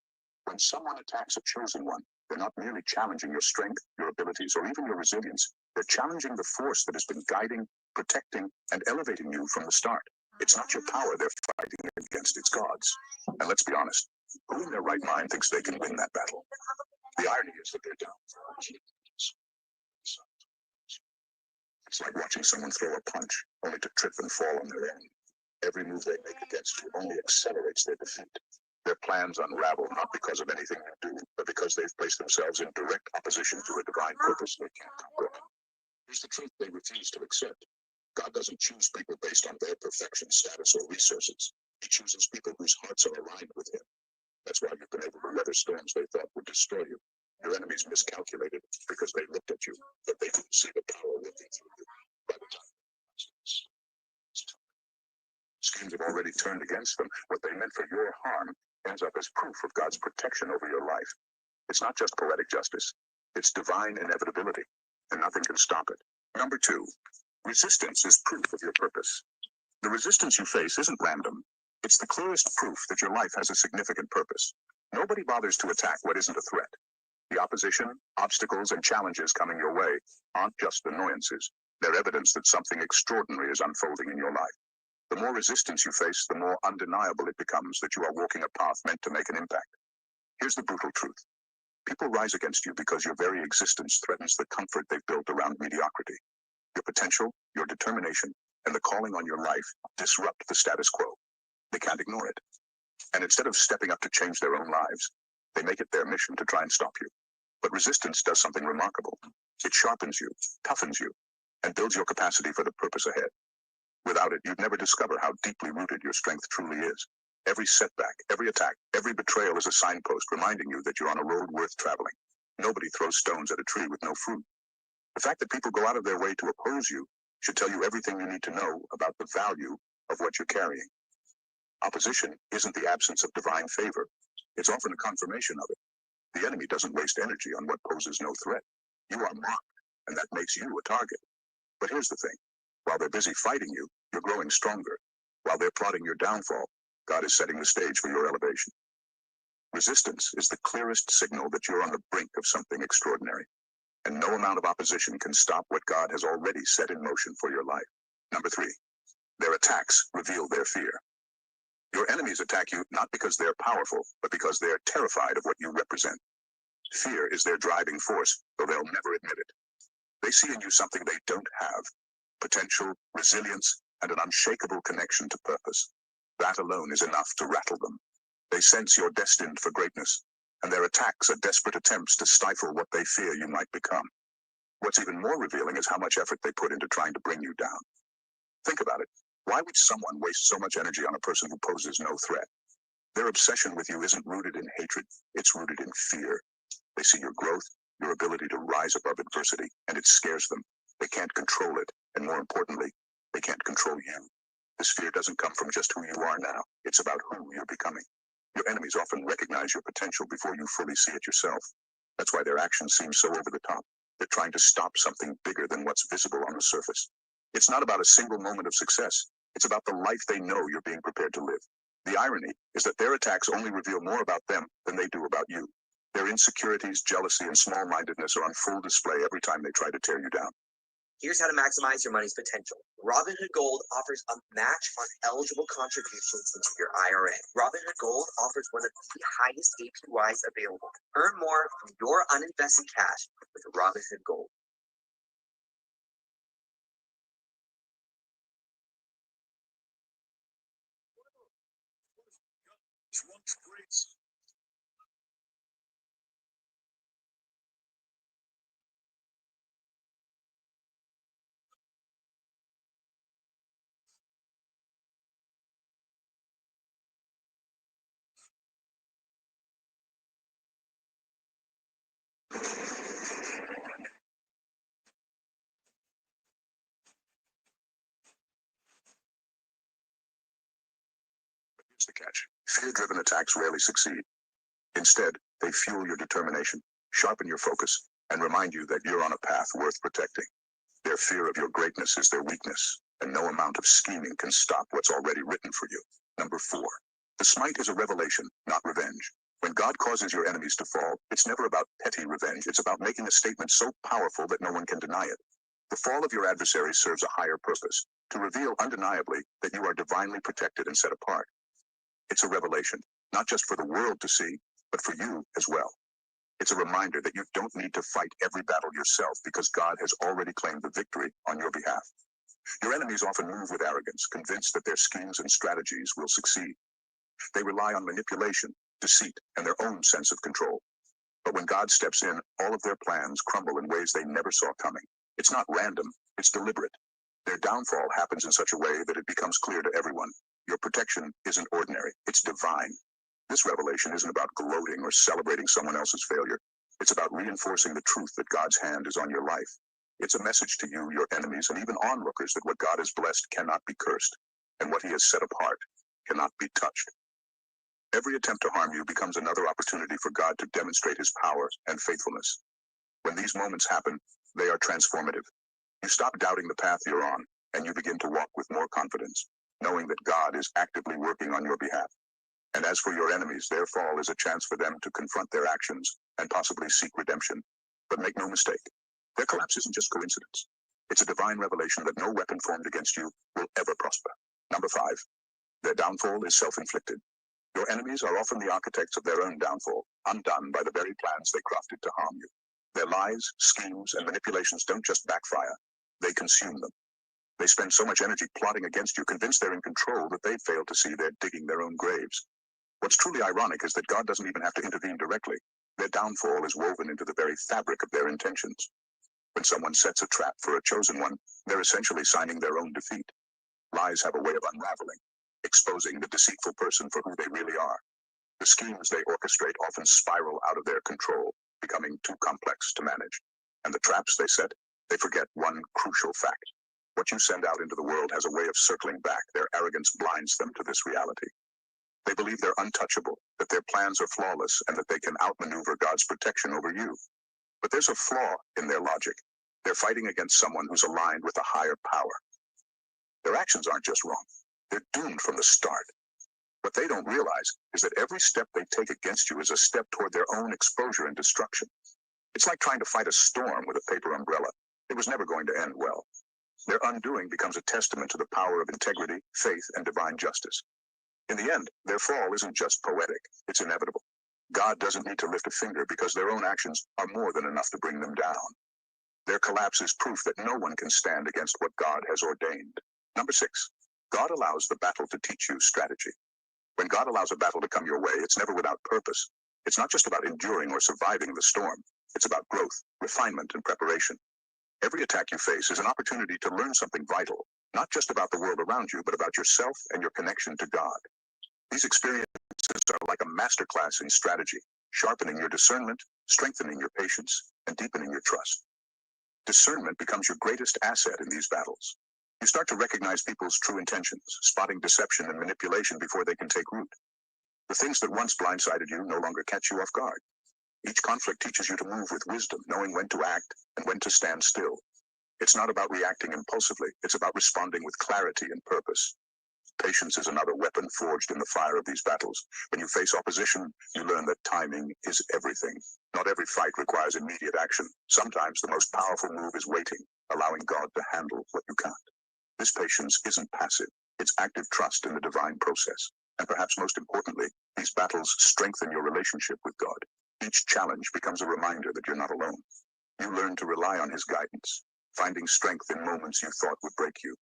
When someone attacks a chosen one, they're not merely challenging your strength, your abilities, or even your resilience. They're challenging the force that has been guiding, protecting, and elevating you from the start. It's not your power they're fighting against, it's God's. And let's be honest, who in their right mind thinks they can win that battle? The irony is that they're down. It's like watching someone throw a punch, only to trip and fall on their own. Every move they make against you only accelerates their defeat. Their plans unravel not because of anything you do, but because they've placed themselves in direct opposition to a divine purpose they can't comprehend. Here's the truth they refuse to accept. God doesn't choose people based on their perfection, status, or resources. He chooses people whose hearts are aligned with Him. That's why you've been able to weather storms they thought would destroy you. Your enemies miscalculated because they looked at you, but they didn't see the power working through you. By the time schemes have already turned against them, what they meant for your harm ends up as proof of God's protection over your life. It's not just poetic justice, it's divine inevitability, and nothing can stop it. Number 2, resistance is proof of your purpose. The resistance you face isn't random. It's the clearest proof that your life has a significant purpose. Nobody bothers to attack what isn't a threat. The opposition, obstacles, and challenges coming your way aren't just annoyances. They're evidence that something extraordinary is unfolding in your life. The more resistance you face, the more undeniable it becomes that you are walking a path meant to make an impact. Here's the brutal truth. People rise against you because your very existence threatens the comfort they've built around mediocrity. Your potential, your determination, and the calling on your life disrupt the status quo. They can't ignore it. And instead of stepping up to change their own lives, they make it their mission to try and stop you. But resistance does something remarkable. It sharpens you, toughens you, and builds your capacity for the purpose ahead. Without it, you'd never discover how deeply rooted your strength truly is. Every setback, every attack, every betrayal is a signpost reminding you that you're on a road worth traveling. Nobody throws stones at a tree with no fruit. The fact that people go out of their way to oppose you should tell you everything you need to know about the value of what you're carrying. Opposition isn't the absence of divine favor. It's often a confirmation of it. The enemy doesn't waste energy on what poses no threat. You are mocked, and that makes you a target. But here's the thing. While they're busy fighting you, you're growing stronger. While they're plotting your downfall, God is setting the stage for your elevation. Resistance is the clearest signal that you're on the brink of something extraordinary, and no amount of opposition can stop what God has already set in motion for your life. Number 3, their attacks reveal their fear. Your enemies attack you not because they're powerful, but because they're terrified of what you represent. Fear is their driving force, though they'll never admit it. They see in you something they don't have: potential, resilience, and an unshakable connection to purpose. That alone is enough to rattle them. They sense you're destined for greatness, and their attacks are desperate attempts to stifle what they fear you might become. What's even more revealing is how much effort they put into trying to bring you down. Think about it. Why would someone waste so much energy on a person who poses no threat? Their obsession with you isn't rooted in hatred, it's rooted in fear. They see your growth, your ability to rise above adversity, and it scares them. They can't control it, and more importantly, they can't control you. This fear doesn't come from just who you are now, it's about who you're becoming. Your enemies often recognize your potential before you fully see it yourself. That's why their actions seem so over the top. They're trying to stop something bigger than what's visible on the surface. It's not about a single moment of success. It's about the life they know you're being prepared to live. The irony is that their attacks only reveal more about them than they do about you. Their insecurities, jealousy, and small-mindedness are on full display every time they try to tear you down. Here's how to maximize your money's potential. Robinhood Gold offers a match on eligible contributions into your IRA. Robinhood Gold offers one of the highest APYs available. Earn more from your uninvested cash with Robinhood Gold. Here's the catch. Fear-driven attacks rarely succeed. Instead, they fuel your determination, sharpen your focus, and remind you that you're on a path worth protecting. Their fear of your greatness is their weakness, and no amount of scheming can stop what's already written for you. Number 4. The smite is a revelation, not revenge. When God causes your enemies to fall, it's never about petty revenge. It's about making a statement so powerful that no one can deny it. The fall of your adversary serves a higher purpose, to reveal undeniably that you are divinely protected and set apart. It's a revelation, not just for the world to see, but for you as well. It's a reminder that you don't need to fight every battle yourself because God has already claimed the victory on your behalf. Your enemies often move with arrogance, convinced that their schemes and strategies will succeed. They rely on manipulation, deceit, and their own sense of control. But when God steps in, all of their plans crumble in ways they never saw coming. It's not random, it's deliberate. Their downfall happens in such a way that it becomes clear to everyone. Your protection isn't ordinary, it's divine. This revelation isn't about gloating or celebrating someone else's failure. It's about reinforcing the truth that God's hand is on your life. It's a message to you, your enemies, and even onlookers that what God has blessed cannot be cursed, and what he has set apart cannot be touched. Every attempt to harm you becomes another opportunity for God to demonstrate his power and faithfulness. When these moments happen, they are transformative. You stop doubting the path you're on, and you begin to walk with more confidence, knowing that God is actively working on your behalf. And as for your enemies, their fall is a chance for them to confront their actions and possibly seek redemption. But make no mistake, their collapse isn't just coincidence. It's a divine revelation that no weapon formed against you will ever prosper. Number 5, their downfall is self-inflicted. Your enemies are often the architects of their own downfall, undone by the very plans they crafted to harm you. Their lies, schemes, and manipulations don't just backfire, they consume them. They spend so much energy plotting against you, convinced they're in control, that they fail to see they're digging their own graves. What's truly ironic is that God doesn't even have to intervene directly. Their downfall is woven into the very fabric of their intentions. When someone sets a trap for a chosen one, they're essentially signing their own defeat. Lies have a way of unraveling, exposing the deceitful person for who they really are. The schemes they orchestrate often spiral out of their control, becoming too complex to manage. And the traps they set, they forget one crucial fact. What you send out into the world has a way of circling back. Their arrogance blinds them to this reality. They believe they're untouchable, that their plans are flawless, and that they can outmaneuver God's protection over you. But there's a flaw in their logic. They're fighting against someone who's aligned with a higher power. Their actions aren't just wrong. They're doomed from the start. What they don't realize is that every step they take against you is a step toward their own exposure and destruction. It's like trying to fight a storm with a paper umbrella. It was never going to end well. Their undoing becomes a testament to the power of integrity, faith, and divine justice. In the end, their fall isn't just poetic, it's inevitable. God doesn't need to lift a finger because their own actions are more than enough to bring them down. Their collapse is proof that no one can stand against what God has ordained. Number 6, God allows the battle to teach you strategy. When God allows a battle to come your way, it's never without purpose. It's not just about enduring or surviving the storm. It's about growth, refinement, and preparation. Every attack you face is an opportunity to learn something vital, not just about the world around you, but about yourself and your connection to God. These experiences are like a masterclass in strategy, sharpening your discernment, strengthening your patience, and deepening your trust. Discernment becomes your greatest asset in these battles. You start to recognize people's true intentions, spotting deception and manipulation before they can take root. The things that once blindsided you no longer catch you off guard. Each conflict teaches you to move with wisdom, knowing when to act and when to stand still. It's not about reacting impulsively, it's about responding with clarity and purpose. Patience is another weapon forged in the fire of these battles. When you face opposition, you learn that timing is everything. Not every fight requires immediate action. Sometimes the most powerful move is waiting, allowing God to handle what you can't. This patience isn't passive. It's active trust in the divine process. And perhaps most importantly, these battles strengthen your relationship with God. Each challenge becomes a reminder that you're not alone. You learn to rely on His guidance, finding strength in moments you thought would break you.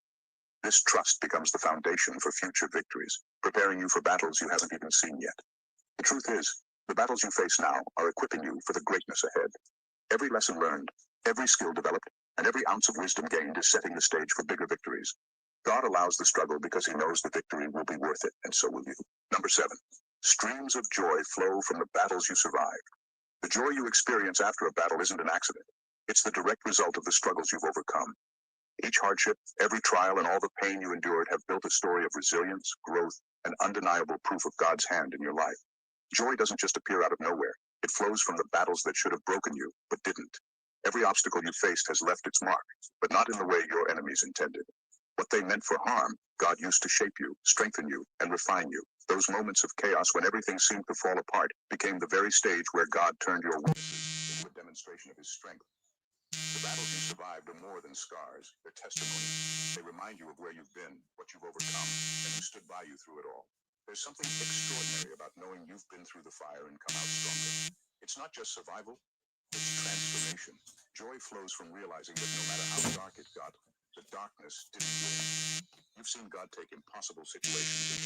This trust becomes the foundation for future victories, preparing you for battles you haven't even seen yet. The truth is, the battles you face now are equipping you for the greatness ahead. Every lesson learned, every skill developed, and every ounce of wisdom gained is setting the stage for bigger victories. God allows the struggle because He knows the victory will be worth it, and so will you. Number 7. Streams of joy flow from the battles you survived. The joy you experience after a battle isn't an accident. It's the direct result of the struggles you've overcome. Each hardship, every trial, and all the pain you endured have built a story of resilience, growth, and undeniable proof of God's hand in your life. Joy doesn't just appear out of nowhere. It flows from the battles that should have broken you, but didn't. Every obstacle you faced has left its mark, but not in the way your enemies intended. What they meant for harm, God used to shape you, strengthen you, and refine you. Those moments of chaos when everything seemed to fall apart became the very stage where God turned your weaknesses into a demonstration of His strength. The battles you survived are more than scars. They're testimonies. They remind you of where you've been, what you've overcome, and who stood by you through it all. There's something extraordinary about knowing you've been through the fire and come out stronger. It's not just survival, it's transformation. Joy flows from realizing that no matter how dark it got, the darkness didn't win. You've seen God take impossible situations and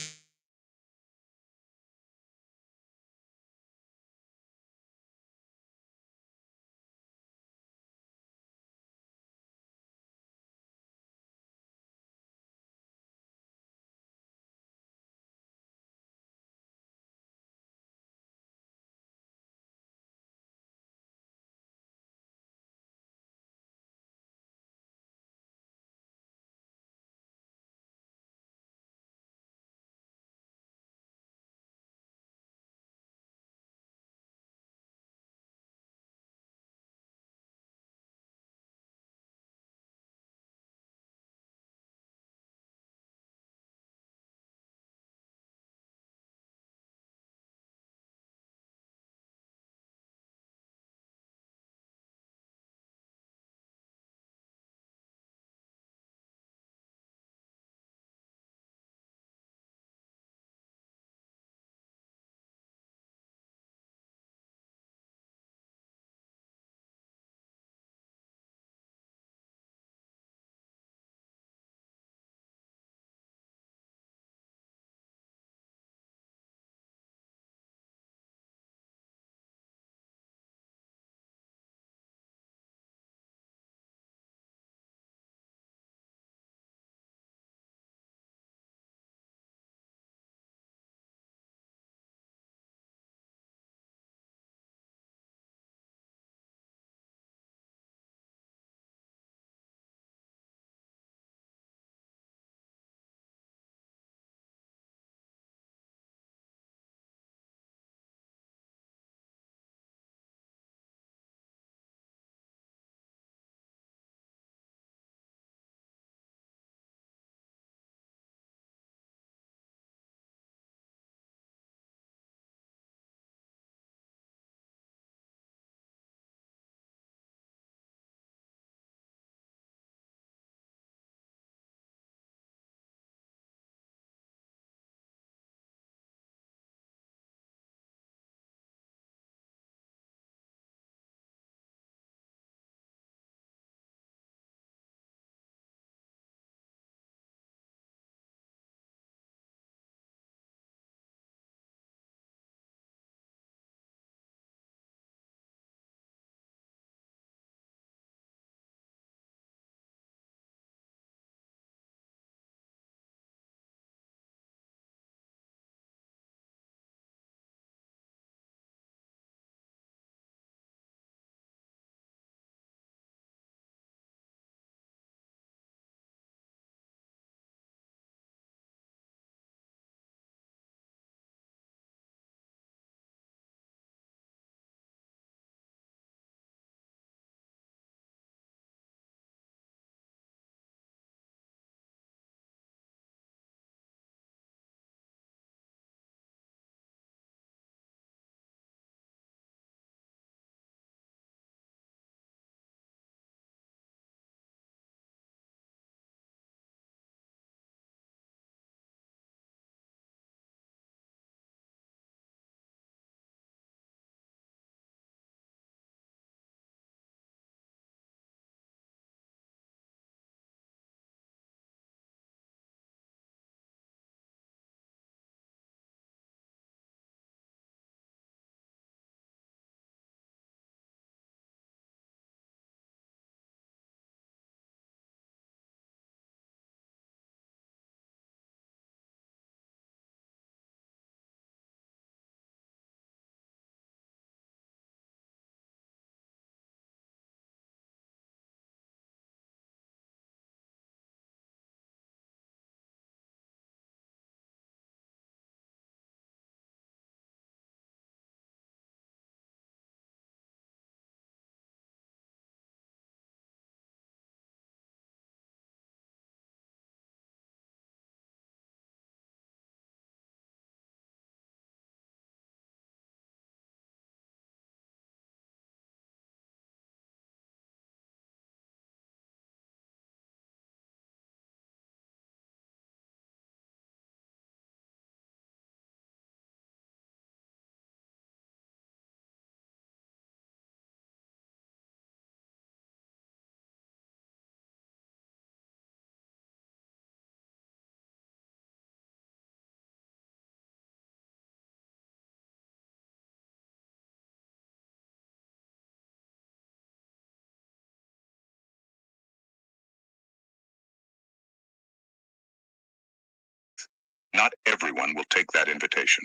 Not everyone will take that invitation.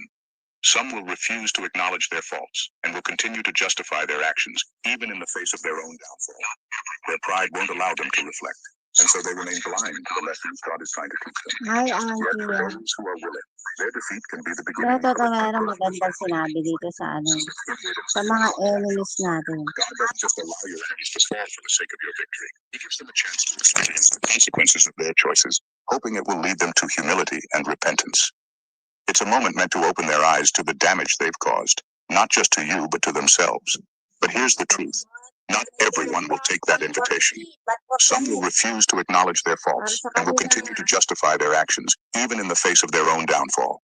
Some will refuse to acknowledge their faults and will continue to justify their actions, even in the face of their own downfall. Their pride won't allow them to reflect, and so they remain blind to the lessons God is trying to teach them. Hi, Yet Auntie. for those who are willing, their defeat can be the Pero beginning of a totoo deeper meron magandang sinabi dito sa mga enemies natin. God doesn't just allow your enemies to fall for the sake of your victory. He gives them a chance to experience the consequences of their choices, hoping it will lead them to humility and repentance. It's a moment meant to open their eyes to the damage they've caused, not just to you, but to themselves. But here's the truth. Not everyone will take that invitation. Some will refuse to acknowledge their faults and will continue to justify their actions, even in the face of their own downfall.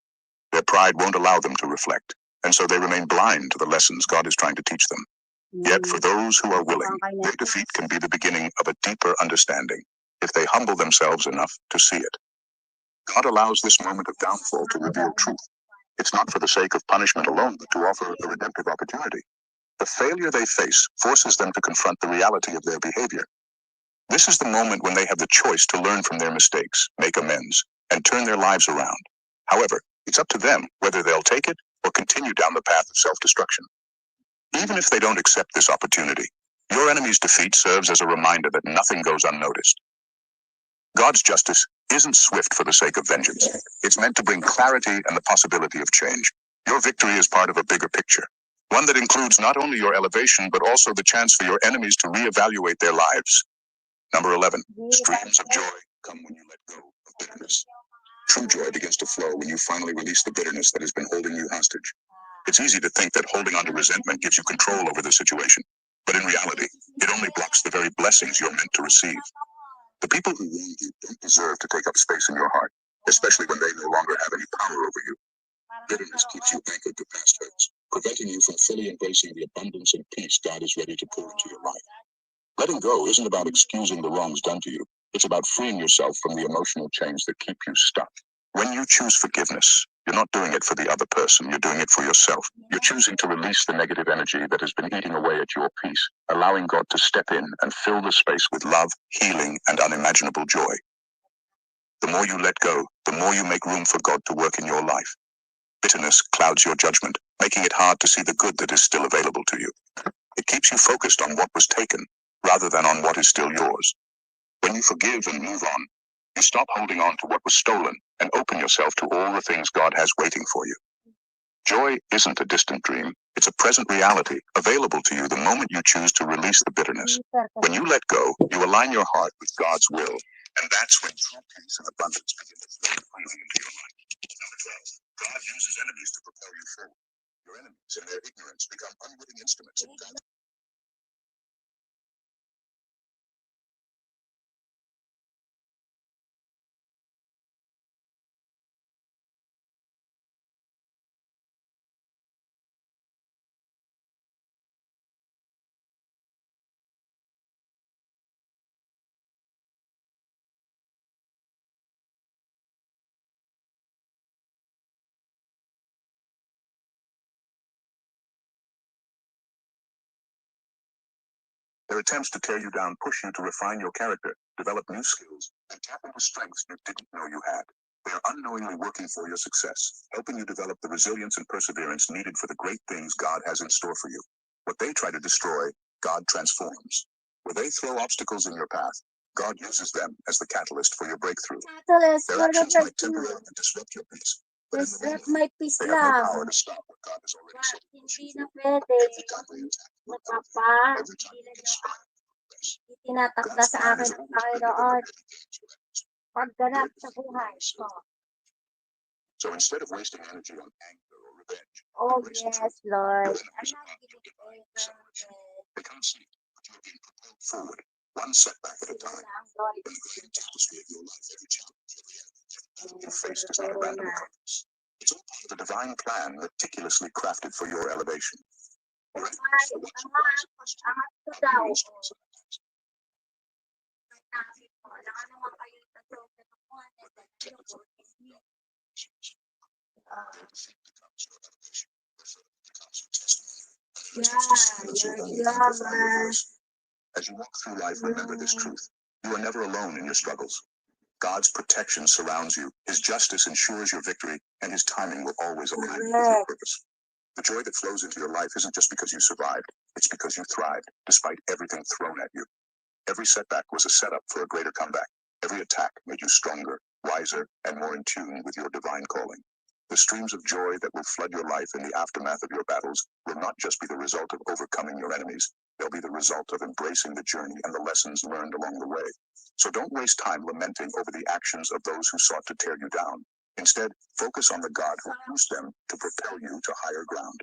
Their pride won't allow them to reflect, and so they remain blind to the lessons God is trying to teach them. Yet for those who are willing, their defeat can be the beginning of a deeper understanding, if they humble themselves enough to see it. God allows this moment of downfall to reveal truth. It's not for the sake of punishment alone, but to offer a redemptive opportunity. The failure they face forces them to confront the reality of their behavior. This is the moment when they have the choice to learn from their mistakes, make amends, and turn their lives around. However, it's up to them whether they'll take it or continue down the path of self-destruction. Even if they don't accept this opportunity, your enemy's defeat serves as a reminder that nothing goes unnoticed. God's justice isn't swift for the sake of vengeance. It's meant to bring clarity and the possibility of change. Your victory is part of a bigger picture, one that includes not only your elevation, but also the chance for your enemies to reevaluate their lives. Number 11, streams of joy come when you let go of bitterness. True joy begins to flow when you finally release the bitterness that has been holding you hostage. It's easy to think that holding on to resentment gives you control over the situation, but in reality, it only blocks the very blessings you're meant to receive. The people who wronged you don't deserve to take up space in your heart, especially when they no longer have any power over you. Bitterness keeps you anchored to past hurts, preventing you from fully embracing the abundance and peace God is ready to pour into your life. Letting go isn't about excusing the wrongs done to you. It's about freeing yourself from the emotional chains that keep you stuck. When you choose forgiveness, you're not doing it for the other person, you're doing it for yourself. You're choosing to release the negative energy that has been eating away at your peace, allowing God to step in and fill the space with love, healing, and unimaginable joy. The more you let go, the more you make room for God to work in your life. Bitterness clouds your judgment, making it hard to see the good that is still available to you. It keeps you focused on what was taken, rather than on what is still yours. When you forgive and move on, you stop holding on to what was stolen and open yourself to all the things God has waiting for you. Joy isn't a distant dream. It's a present reality available to you the moment you choose to release the bitterness. When you let go, you align your heart with God's will, and that's when true peace and abundance begin to flow freely into your life. Number 12, God uses enemies to propel you forward. Your enemies, in their ignorance, become unwitting instruments in God's. Their attempts to tear you down push you to refine your character, develop new skills, and tap into strengths you didn't know you had. They are unknowingly working for your success, helping you develop the resilience and perseverance needed for the great things God has in store for you. What they try to destroy, God transforms. Where they throw obstacles in your path, God uses them as the catalyst for your breakthrough. Their actions might temporarily disrupt your peace, but in the long run, they have no power to stop what God has already set in motion for you. Every time they attack, every time they conspire, Itinatakda God's sa plan akin is ng always bigger than Panginoon their gains or efforts. pagganap sa buhay ko. So instead of wasting energy on anger or revenge, Oh, embrace the yes, truth. Lord. Your enemies are not your divine self. They can't see, but you are being propelled forward, one setback at a time. In the grand tapestry of your life, every challenge, every enemy you face does not a random occurrence. It's all part of a divine plan meticulously crafted for your elevation. Your enemies, the ones who rise against you, are your instruments of attacks. As you walk through life, remember this truth. You are never alone in your struggles. God's protection surrounds you, His justice ensures your victory, and His timing will always align with your purpose. The joy that flows into your life isn't just because you survived, it's because you thrived, despite everything thrown at you. Every setback was a setup for a greater comeback. Every attack made you stronger, wiser, and more in tune with your divine calling. The streams of joy that will flood your life in the aftermath of your battles will not just be the result of overcoming your enemies, they'll be the result of embracing the journey and the lessons learned along the way. So don't waste time lamenting over the actions of those who sought to tear you down. Instead, focus on the God who used them to propel you to higher ground.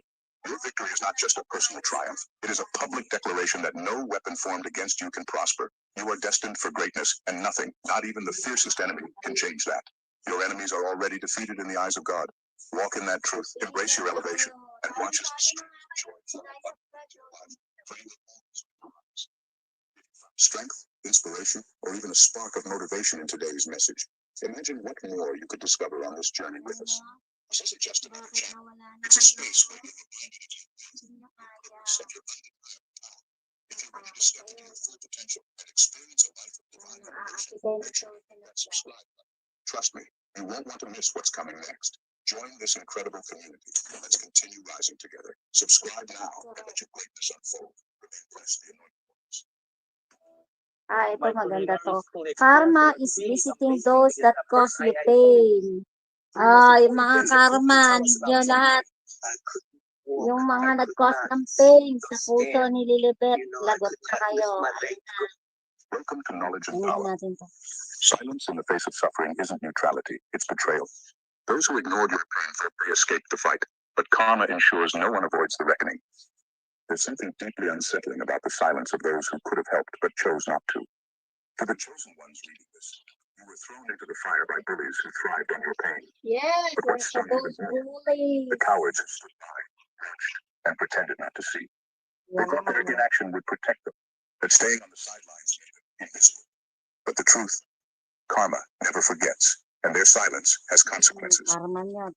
Your victory is not just a personal triumph. It is a public declaration that no weapon formed against you can prosper. You are destined for greatness, and nothing, not even the fiercest enemy, can change that. Your enemies are already defeated in the eyes of God. Walk in that truth, embrace your elevation, and watch as the stream of joy flow up your life. Strength, inspiration, or even a spark of motivation in today's message. Imagine what more you could discover on this journey with us. This isn't just another chapter. It's a space where you're reminded of your purpose and your undeniable power. If you're ready to step into your full potential and experience a life of divine elevation, make sure you hit that subscribe button. Trust me, you won't want to miss what's coming next. Join this incredible community. Let's continue rising together. Subscribe now and let your greatness unfold. Remain blessed, the anointed ones. Ito maganda to. Karma is visiting those that cause you pain. Yung mga karma, ninyo lahat. Yung mga nag-cause ng pain sa puso ni Lilibet, lagot na kayo. Welcome to Knowledge and Power. Silence in the face of suffering isn't neutrality, it's betrayal. Those who ignored your pain thought they escaped the fight, but karma ensures no one avoids the reckoning. There's something deeply unsettling about the silence of those who could have helped but chose not to. To the chosen ones reading this, you were thrown into the fire by bullies who thrived on your pain. Yes, But what stung even more, the cowards who stood by, watched, and pretended not to see. They thought that inaction would protect them, that staying on the sidelines made them invisible. But the truth, karma never forgets, and their silence has consequences.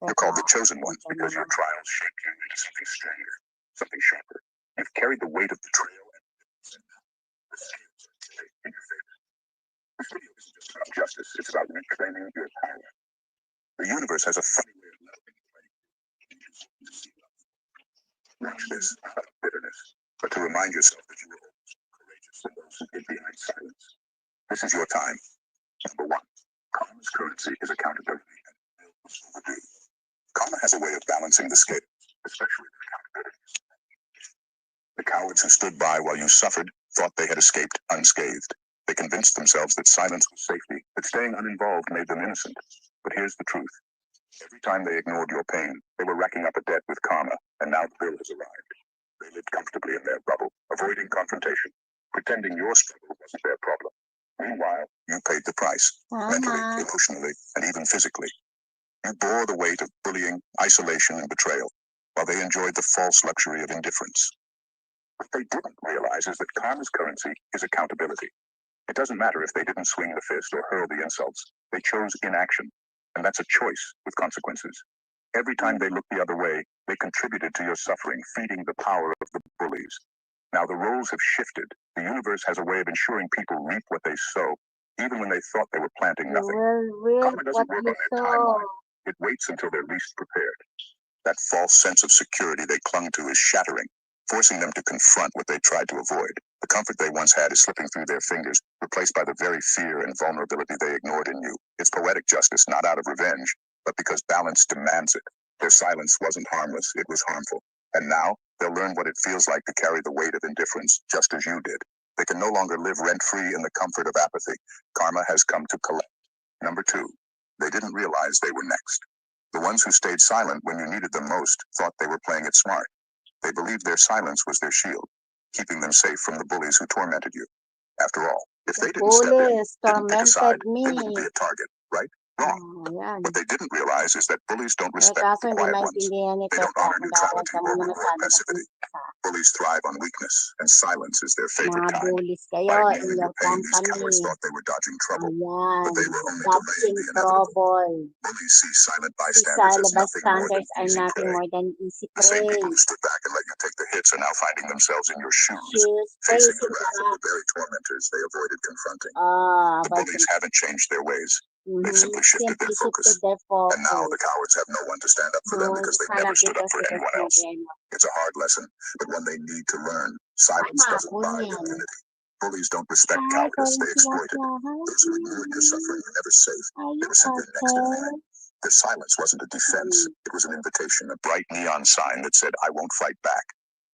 You're called the chosen ones because your trials shaped you into something stronger, something sharper. You've carried the weight of betrayal and the scales are today in your favor. This video isn't just about justice, it's about reclaiming your power. The universe has a funny way of leveling the playing field. Watch this, not out of bitterness, but to remind yourself that you were always courageous in those who hid behind silence. This is your time. Number one, karma's currency is accountability, and it was overdue. Karma has a way of balancing the scales, especially with accountability. The cowards who stood by while you suffered thought they had escaped unscathed. They convinced themselves that silence was safety, that staying uninvolved made them innocent. But here's the truth. Every time they ignored your pain, they were racking up a debt with karma, and now the bill has arrived. They lived comfortably in their bubble, avoiding confrontation, pretending your struggle wasn't their problem. Meanwhile, you paid the price, mentally, emotionally, and even physically. You bore the weight of bullying, isolation, and betrayal, while they enjoyed the false luxury of indifference. What they didn't realize is that karma's currency is accountability. It doesn't matter if they didn't swing the fist or hurl the insults. They chose inaction, and that's a choice with consequences. Every time they looked the other way, they contributed to your suffering, feeding the power of the bullies. Now the roles have shifted. The universe has a way of ensuring people reap what they sow, even when they thought they were planting nothing. Karma doesn't work on their timeline. It waits until they're least prepared. That false sense of security they clung to is shattering, forcing them to confront what they tried to avoid. The comfort they once had is slipping through their fingers, replaced by the very fear and vulnerability they ignored in you. It's poetic justice, not out of revenge, but because balance demands it. Their silence wasn't harmless, it was harmful. And now, they'll learn what it feels like to carry the weight of indifference, just as you did. They can no longer live rent-free in the comfort of apathy. Karma has come to collect. Number two, they didn't realize they were next. The ones who stayed silent when you needed them most thought they were playing it smart. They believed their silence was their shield, keeping them safe from the bullies who tormented you. After all, if they didn't step in, didn't pick a side, they wouldn't be a target, right? Wrong. What they didn't realize is that bullies don't respect the quiet ones. They don't honor neutrality or reward passivity. Bullies thrive on weakness, and silence is their favorite kind. By ignoring your pain, these cowards thought they were dodging trouble, but they were only delaying the inevitable. Bullies see silent bystanders as nothing more than easy prey. The same people who stood back and let you take the hits are now finding themselves in your shoes, facing the wrath of the very tormentors they avoided confronting. The bullies haven't changed their ways. They've simply shifted their focus. And now the cowards have no one to stand up for them because they've never stood up for anyone else. It's a hard lesson, but one they need to learn. Silence doesn't buy impunity. Bullies don't respect cowardice, they exploit it. Those who ignored your suffering were never safe. They were simply next in line. Their silence wasn't a defense, it was an invitation, a bright neon sign that said, I won't fight back.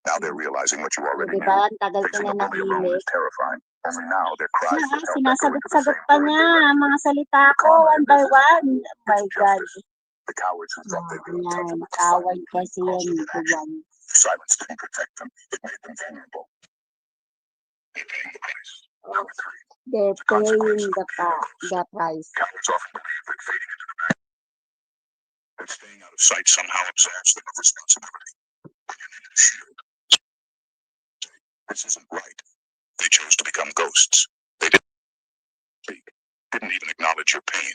Now they're realizing what you already knew. Facing a bully alone is terrifying. Only now their cries for help echo into the Sinasagot-sagot same pa worry niya they ang mga salita ko, one by one. Oh my God. The cowards who thought they'd be Yan, coward kasi yan. Ito yan. silence didn't protect them, it made them vulnerable. They're paying the price. Number three. They're paying the price. Cowards often believe that fading into the back and staying out of sight somehow absolves them of responsibility. When you needed a shield. This isn't right. They chose to become ghosts. They didn't even acknowledge your pain.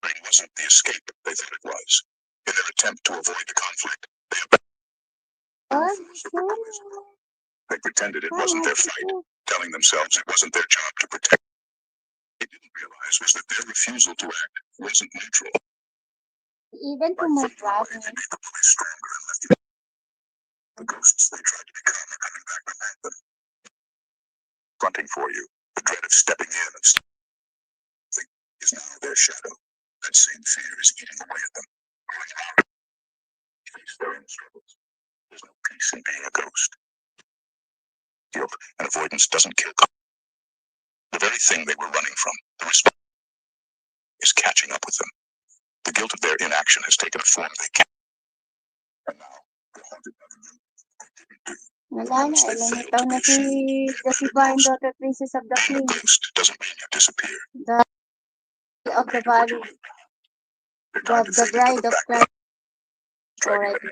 Pain wasn't the escape they thought it was. In their attempt to avoid the conflict, they pretended it wasn't their fight, telling themselves it wasn't their job to protect. They didn't realize was that their refusal to act wasn't neutral. Even to my brother. They made the bullies stronger and left the ghosts they tried to become are coming back to haunt them. Fronting for you, the dread of stepping in and is now their shadow. That same fear is eating away at them. Face their inner struggles. There's no peace in being a ghost. Guilt and avoidance doesn't kill. The very thing they were running from, the response, is catching up with them. The guilt of their inaction has taken a form they can't. And now, they're haunted by the memory they didn't do. Wala na, ilanitaw na si Divine Daughter Princess of the Being King. a ghost doesn't mean you disappear. The of the Valley. The Bride of Christ. Already.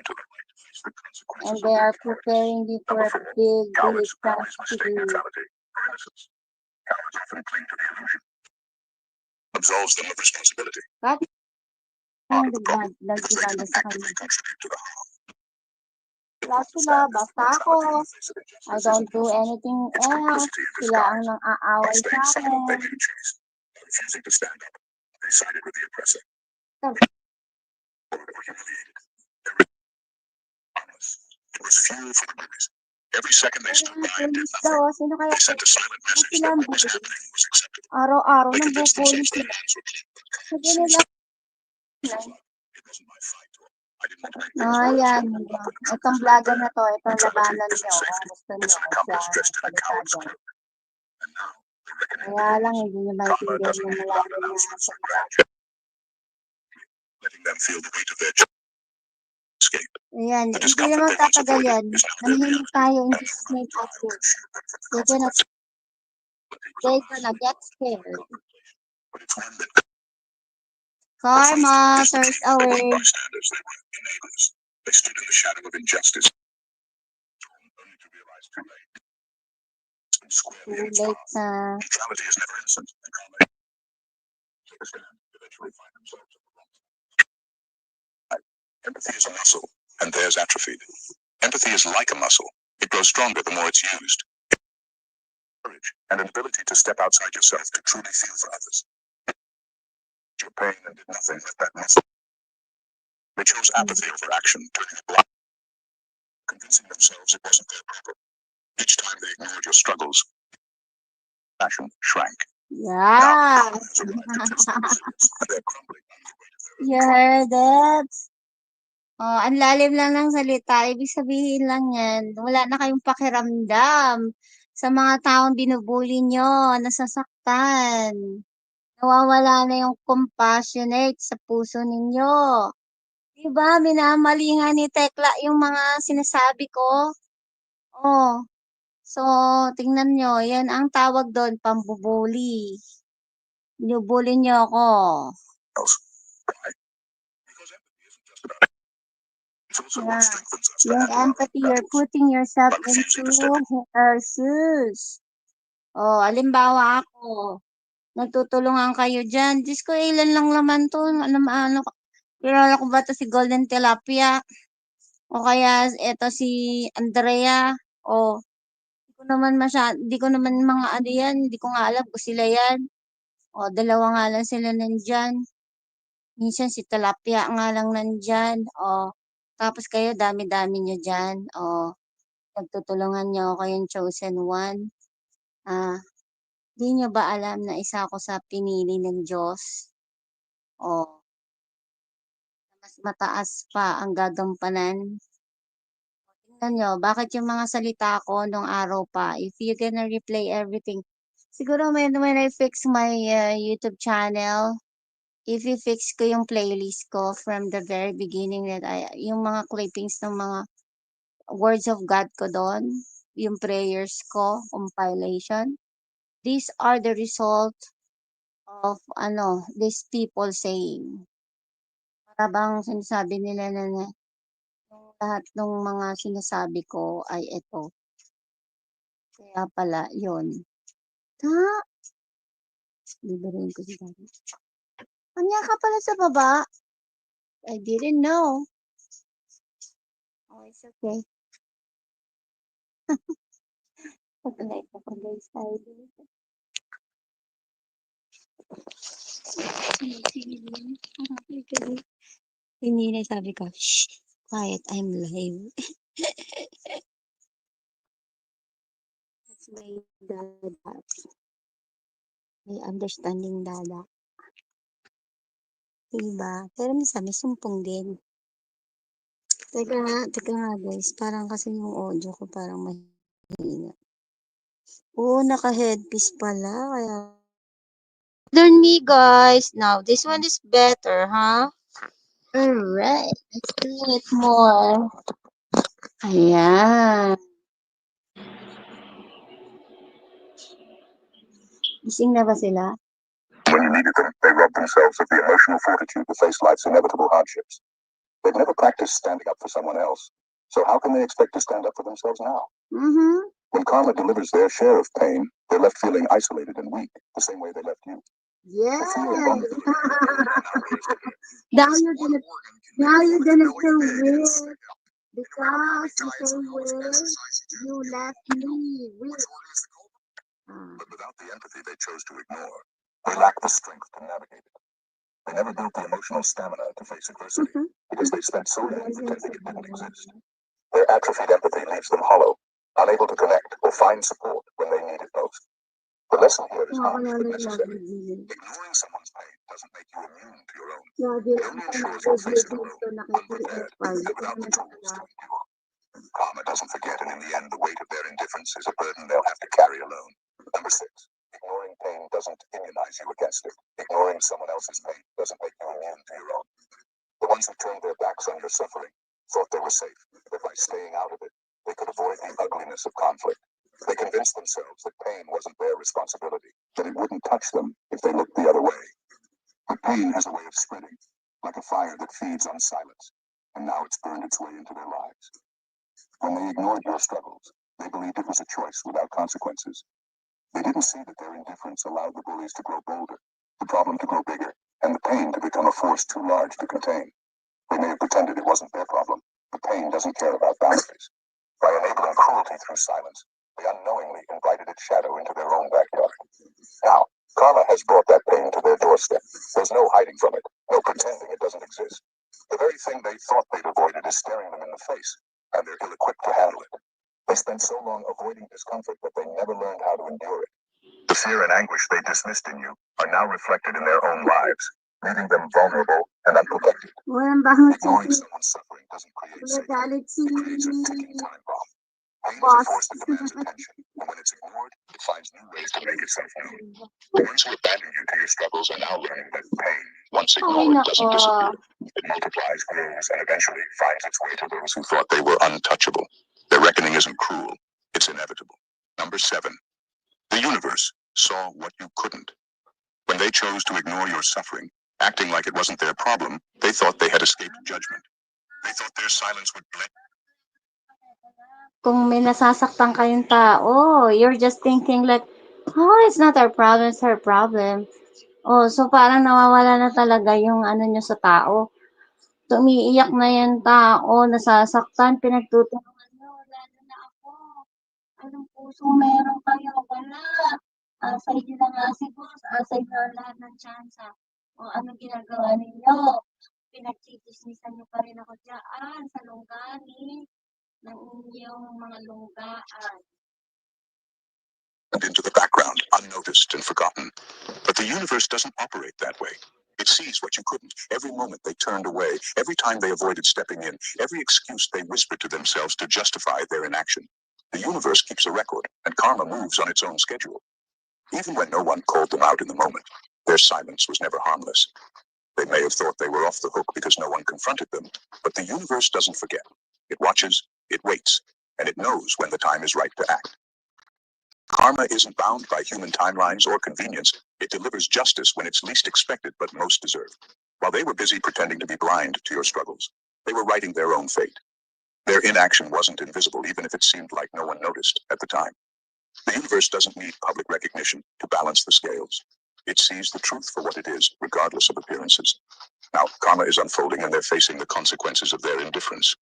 And they are preparing you for a big tragedy. Cowards often cling to the illusion. Absolves them of responsibility. Bakit Part of the problem nagdibanda because they didn't sa actively kanila? contribute to the harm. Wala sila, basta ako. I don't do anything else. Sila ang nang-aaway sa Staying silent, they akin. made a choice. Refusing to stand up, they sided with the oppressor. Oh. Or humiliated. It was fuel for the bullies. Every second they stood by and did nothing. Sino kaya They sent a silent message that what was happening was acceptable. araw-araw They nang convinced bubuli themselves their sila. hands were clean. Sabi nila, It wasn't my fight. I didn't want to make things worse. ayan, itong vlogger na to, itong labanan nyo, gusto nyo, It's an accomplice dressed in a coward's siya. cloak. And now, they're reckoning Kaya lang, hindi nyo maintindihan yung malalim na sa letting them feel the weight of their escape. Ayan, hindi naman tatagal yan. Nanihimik tayo in this name of God. They're gonna get scared. But it's one that Karma turns they away. weren't bystanders, they were enablers. They stood in the shadow of injustice. Only to realize too late. Squarely in its Too late path. na. Neutrality is never innocent, and calm take a stand, eventually find themselves at the wrong side. Empathy is a muscle, and theirs atrophied. Empathy is like a muscle. It grows stronger the more it's used. Courage and an ability to step outside yourself to truly feel for others. Your pain and did nothing with that muscle. They chose apathy over action, turning a blind, convincing themselves it wasn't their problem. Each time they ignored your struggles, passion shrank. Yeah. You heard it? Oh, ang lalim lang ng salita. Ibig sabihin lang yan, wala na kayong pakiramdam sa mga taong binubuli nyo, nasasaktan. Nawawala na yung compassionate sa puso ninyo. Diba, minamali nga ni Tekla yung mga sinasabi ko. Oh, so, tingnan nyo, yan ang tawag doon, pambubuli. Binubuli nyo ako. Yeah. Yung empathy, you're putting yourself into her shoes. Oh, halimbawa ako, nagtutulungan kayo dyan. Diyos ko, ilan lang naman to. Kilala ko ba to si Golden Tilapia? O kaya, eto si Andrea? O, di ko naman mga ano yan. Hindi ko nga alam kung sila yan. O, dalawa nga lang sila nandyan. Minsan si Tilapia nga lang nandyan. O, tapos kayo, dami-dami nyo dyan. O, nagtutulungan nyo ako yung chosen one. Di nyo ba alam na isa ako sa pinili ng Diyos? O, mas mataas pa ang gagampanan. Tingnan nyo, bakit yung mga salita ko nung araw pa, if you gonna replay everything, siguro when I fix my YouTube channel, if you fix ko yung playlist ko from the very beginning that yung mga clippings ng mga words of God ko doon, yung prayers ko, compilation, these are the result of these people saying. Para bang sinasabi nila na yung lahat ng mga sinasabi ko ay ito. Kaya pala, yun. Ha? Liberin ko si Daddy. Anya ka pala sa baba? I didn't know. Oh, it's okay. Pag-like ko pa guys tayo dito. Sige. Hindi na sabi ko, shh, quiet, I'm live. That's my dada. May understanding dada. Diba? Pero minsan may sumpong din. Teka nga guys, parang kasi yung audio ko parang mahina. Oo, naka-headpiece pala. Kaya learn me guys. Now, this one is better, huh? Alright, let's do it more. Ayan. Gising na ba sila? When you needed them, they robbed themselves of the emotional fortitude to face life's inevitable hardships. They've never practiced standing up for someone else, so how can they expect to stand up for themselves now? When karma delivers their share of pain, they're left feeling isolated and weak, the same way they left you. Yeah. The fear of vulnerability Now you're gonna feel weird because the same way you left me weird. But without the empathy they chose to ignore, they lack the strength to navigate it. They never built the emotional stamina to face adversity because they spent so long pretending it didn't exist. Their atrophied empathy leaves them hollow, unable to connect or find support when they need it most. The lesson here is harsh but necessary. Ignoring someone's pain doesn't make you immune to your own. It only ensures you'll face it alone, unprepared, and without the tools to endure. Karma doesn't forget, and in the end, the weight of their indifference is a burden they'll have to carry alone. Number 6. Ignoring pain doesn't immunize you against it. Ignoring someone else's pain doesn't make you immune to your own. The ones who turned their backs on your suffering thought they were safe, that by staying out of it, they could avoid the ugliness of conflict. They convinced themselves that pain wasn't their responsibility, that it wouldn't touch them if they looked the other way. But pain has a way of spreading, like a fire that feeds on silence, and now it's burned its way into their lives. When they ignored your struggles, they believed it was a choice without consequences. They didn't see that their indifference allowed the bullies to grow bolder, the problem to grow bigger, and the pain to become a force too large to contain. They may have pretended it wasn't their problem, but pain doesn't care about boundaries. By enabling cruelty through silence, they unknowingly invited its shadow into their own backyard. Now, karma has brought that pain to their doorstep. There's no hiding from it, no pretending it doesn't exist. The very thing they thought they'd avoided is staring them in the face, and they're ill-equipped to handle it. They spent so long avoiding discomfort that they never learned how to endure it. The fear and anguish they dismissed in you are now reflected in their own lives, leaving them vulnerable and unprotected. Ignoring someone's suffering doesn't create safety. It creates a ticking time bomb. Pain is a force that demands attention, and when it's ignored, it finds new ways to make itself known. The ones who abandoned you to your struggles are now learning that pain, once ignored, doesn't disappear. It multiplies, grows, and eventually finds its way to those who thought they were untouchable. Their reckoning isn't cruel, it's inevitable. Number 7. The universe saw what you couldn't. When they chose to ignore your suffering, acting like it wasn't their problem, they thought they had escaped judgment. They thought their silence would blend. Kung may nasasaktan kayong tao, you're just thinking like, oh, it's not our problem, it's her problem. Oh, so parang nawawala na talaga yung ano nyo sa tao. So, umiiyak na yung tao, nasasaktan, pinagtutulungan nyo, lalo na ako. Anong pusong meron kayo? Wala. Sa inyo na nga siguro, sa inyo ang lahat ng tsansa. O ano ginagawa ninyo? Pinagchichismisan niyo pa rin ako diyaan sa lungganin ng inyong mga lunggaan. Into the background, unnoticed and forgotten. But the universe doesn't operate that way. It sees what you couldn't. Every moment they turned away, every time they avoided stepping in, every excuse they whispered to themselves to justify their inaction. The universe keeps a record, and karma moves on its own schedule. Even when no one called them out in the moment, their silence was never harmless. They may have thought they were off the hook because no one confronted them, but the universe doesn't forget. It watches, it waits, and it knows when the time is right to act. Karma isn't bound by human timelines or convenience. It delivers justice when it's least expected but most deserved. While they were busy pretending to be blind to your struggles, they were writing their own fate. Their inaction wasn't invisible, even if it seemed like no one noticed at the time. The universe doesn't need public recognition to balance the scales. It sees the truth for what it is, regardless of appearances. Now, karma is unfolding and they're facing the consequences of their indifference.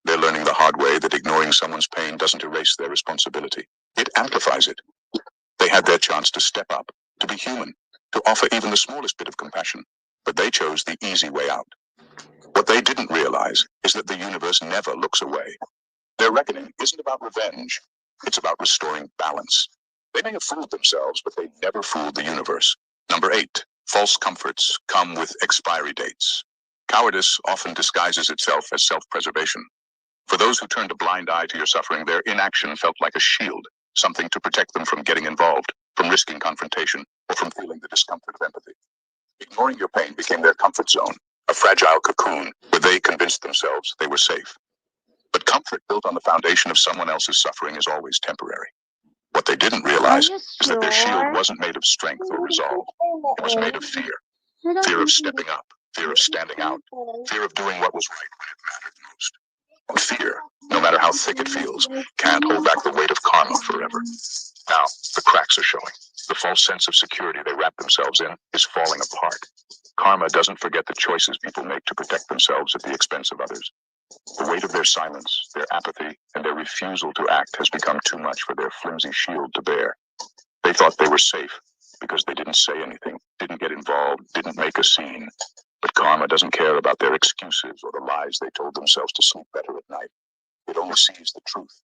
They're learning the hard way that ignoring someone's pain doesn't erase their responsibility. It amplifies it. They had their chance to step up, to be human, to offer even the smallest bit of compassion, but they chose the easy way out. What they didn't realize is that the universe never looks away. Their reckoning isn't about revenge. It's about restoring balance. They may have fooled themselves, but they never fooled the universe. Number 8, false comforts come with expiry dates. Cowardice often disguises itself as self-preservation. For those who turned a blind eye to your suffering, their inaction felt like a shield, something to protect them from getting involved, from risking confrontation, or from feeling the discomfort of empathy. Ignoring your pain became their comfort zone, a fragile cocoon where they convinced themselves they were safe. But comfort built on the foundation of someone else's suffering is always temporary. What they didn't realize is that their shield wasn't made of strength or resolve. It was made of fear. Fear of stepping up, fear of standing out, fear of doing what was right when it mattered most. And fear, no matter how thick it feels, can't hold back the weight of karma forever. Now, the cracks are showing. The false sense of security they wrap themselves in is falling apart. Karma doesn't forget the choices people make to protect themselves at the expense of others. The weight of their silence, their apathy, and their refusal to act has become too much for their flimsy shield to bear. They thought they were safe because they didn't say anything, didn't get involved, didn't make a scene. But karma doesn't care about their excuses or the lies they told themselves to sleep better at night. It only sees the truth.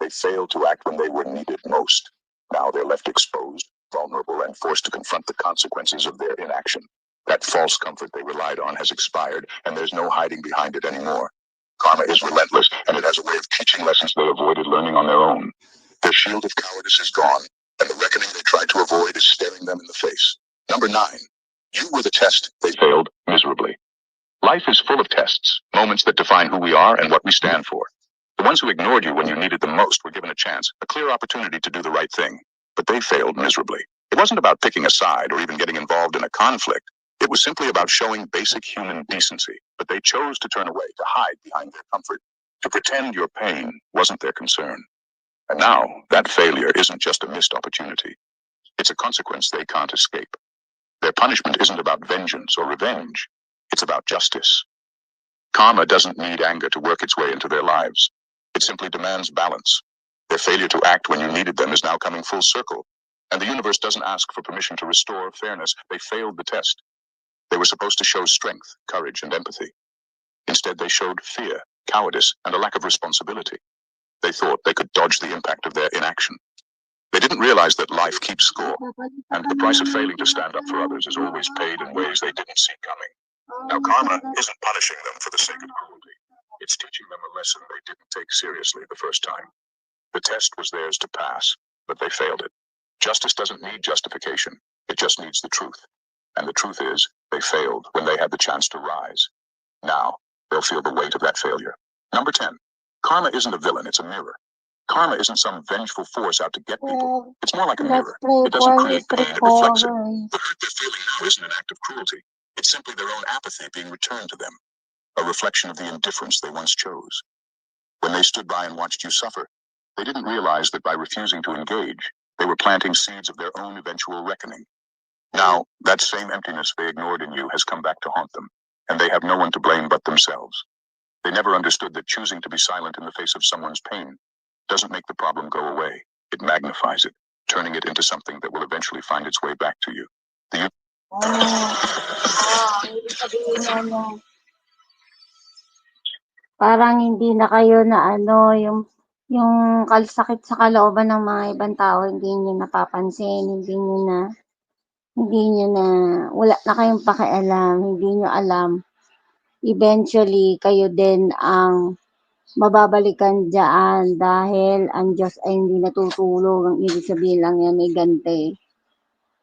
They failed to act when they were needed most. Now they're left exposed, vulnerable, and forced to confront the consequences of their inaction. That false comfort they relied on has expired, and there's no hiding behind it anymore. Karma is relentless, and it has a way of teaching lessons they avoided learning on their own. Their shield of cowardice is gone, and the reckoning they tried to avoid is staring them in the face. Number 9. You were the test they failed miserably. Life is full of tests, moments that define who we are and what we stand for. The ones who ignored you when you needed them most were given a chance, a clear opportunity to do the right thing, but they failed miserably. It wasn't about picking a side or even getting involved in a conflict. It was simply about showing basic human decency, but they chose to turn away, to hide behind their comfort, to pretend your pain wasn't their concern. And now, that failure isn't just a missed opportunity. It's a consequence they can't escape. Their punishment isn't about vengeance or revenge. It's about justice. Karma doesn't need anger to work its way into their lives. It simply demands balance. Their failure to act when you needed them is now coming full circle, and the universe doesn't ask for permission to restore fairness. They failed the test. They were supposed to show strength, courage, and empathy. Instead, they showed fear, cowardice, and a lack of responsibility. They thought they could dodge the impact of their inaction. They didn't realize that life keeps score, and the price of failing to stand up for others is always paid in ways they didn't see coming. Now, karma isn't punishing them for the sake of cruelty. It's teaching them a lesson they didn't take seriously the first time. The test was theirs to pass, but they failed it. Justice doesn't need justification. It just needs the truth. And the truth is, they failed when they had the chance to rise. Now, they'll feel the weight of that failure. Number 10. Karma isn't a villain, it's a mirror. Karma isn't some vengeful force out to get people. It's more like a mirror. It doesn't create pain, it reflects it. The hurt they're feeling now isn't an act of cruelty. It's simply their own apathy being returned to them, a reflection of the indifference they once chose. When they stood by and watched you suffer, they didn't realize that by refusing to engage, they were planting seeds of their own eventual reckoning. Now, that same emptiness they ignored in you has come back to haunt them, and they have no one to blame but themselves. They never understood that choosing to be silent in the face of someone's pain doesn't make the problem go away. It magnifies it. turning it into something that will eventually find its way back to you. Ibig sabihin ano, parang hindi na kayo na ano, yung sakit sa kalooban ng mga ibang tao, hindi niyo napapansin, hindi niyo na, wala na kayong pakialam, hindi niyo alam. Eventually, kayo din ang mababalikan dyan dahil ang Diyos ay hindi natutulog. Ang ibig sabihin lang yan, may gante.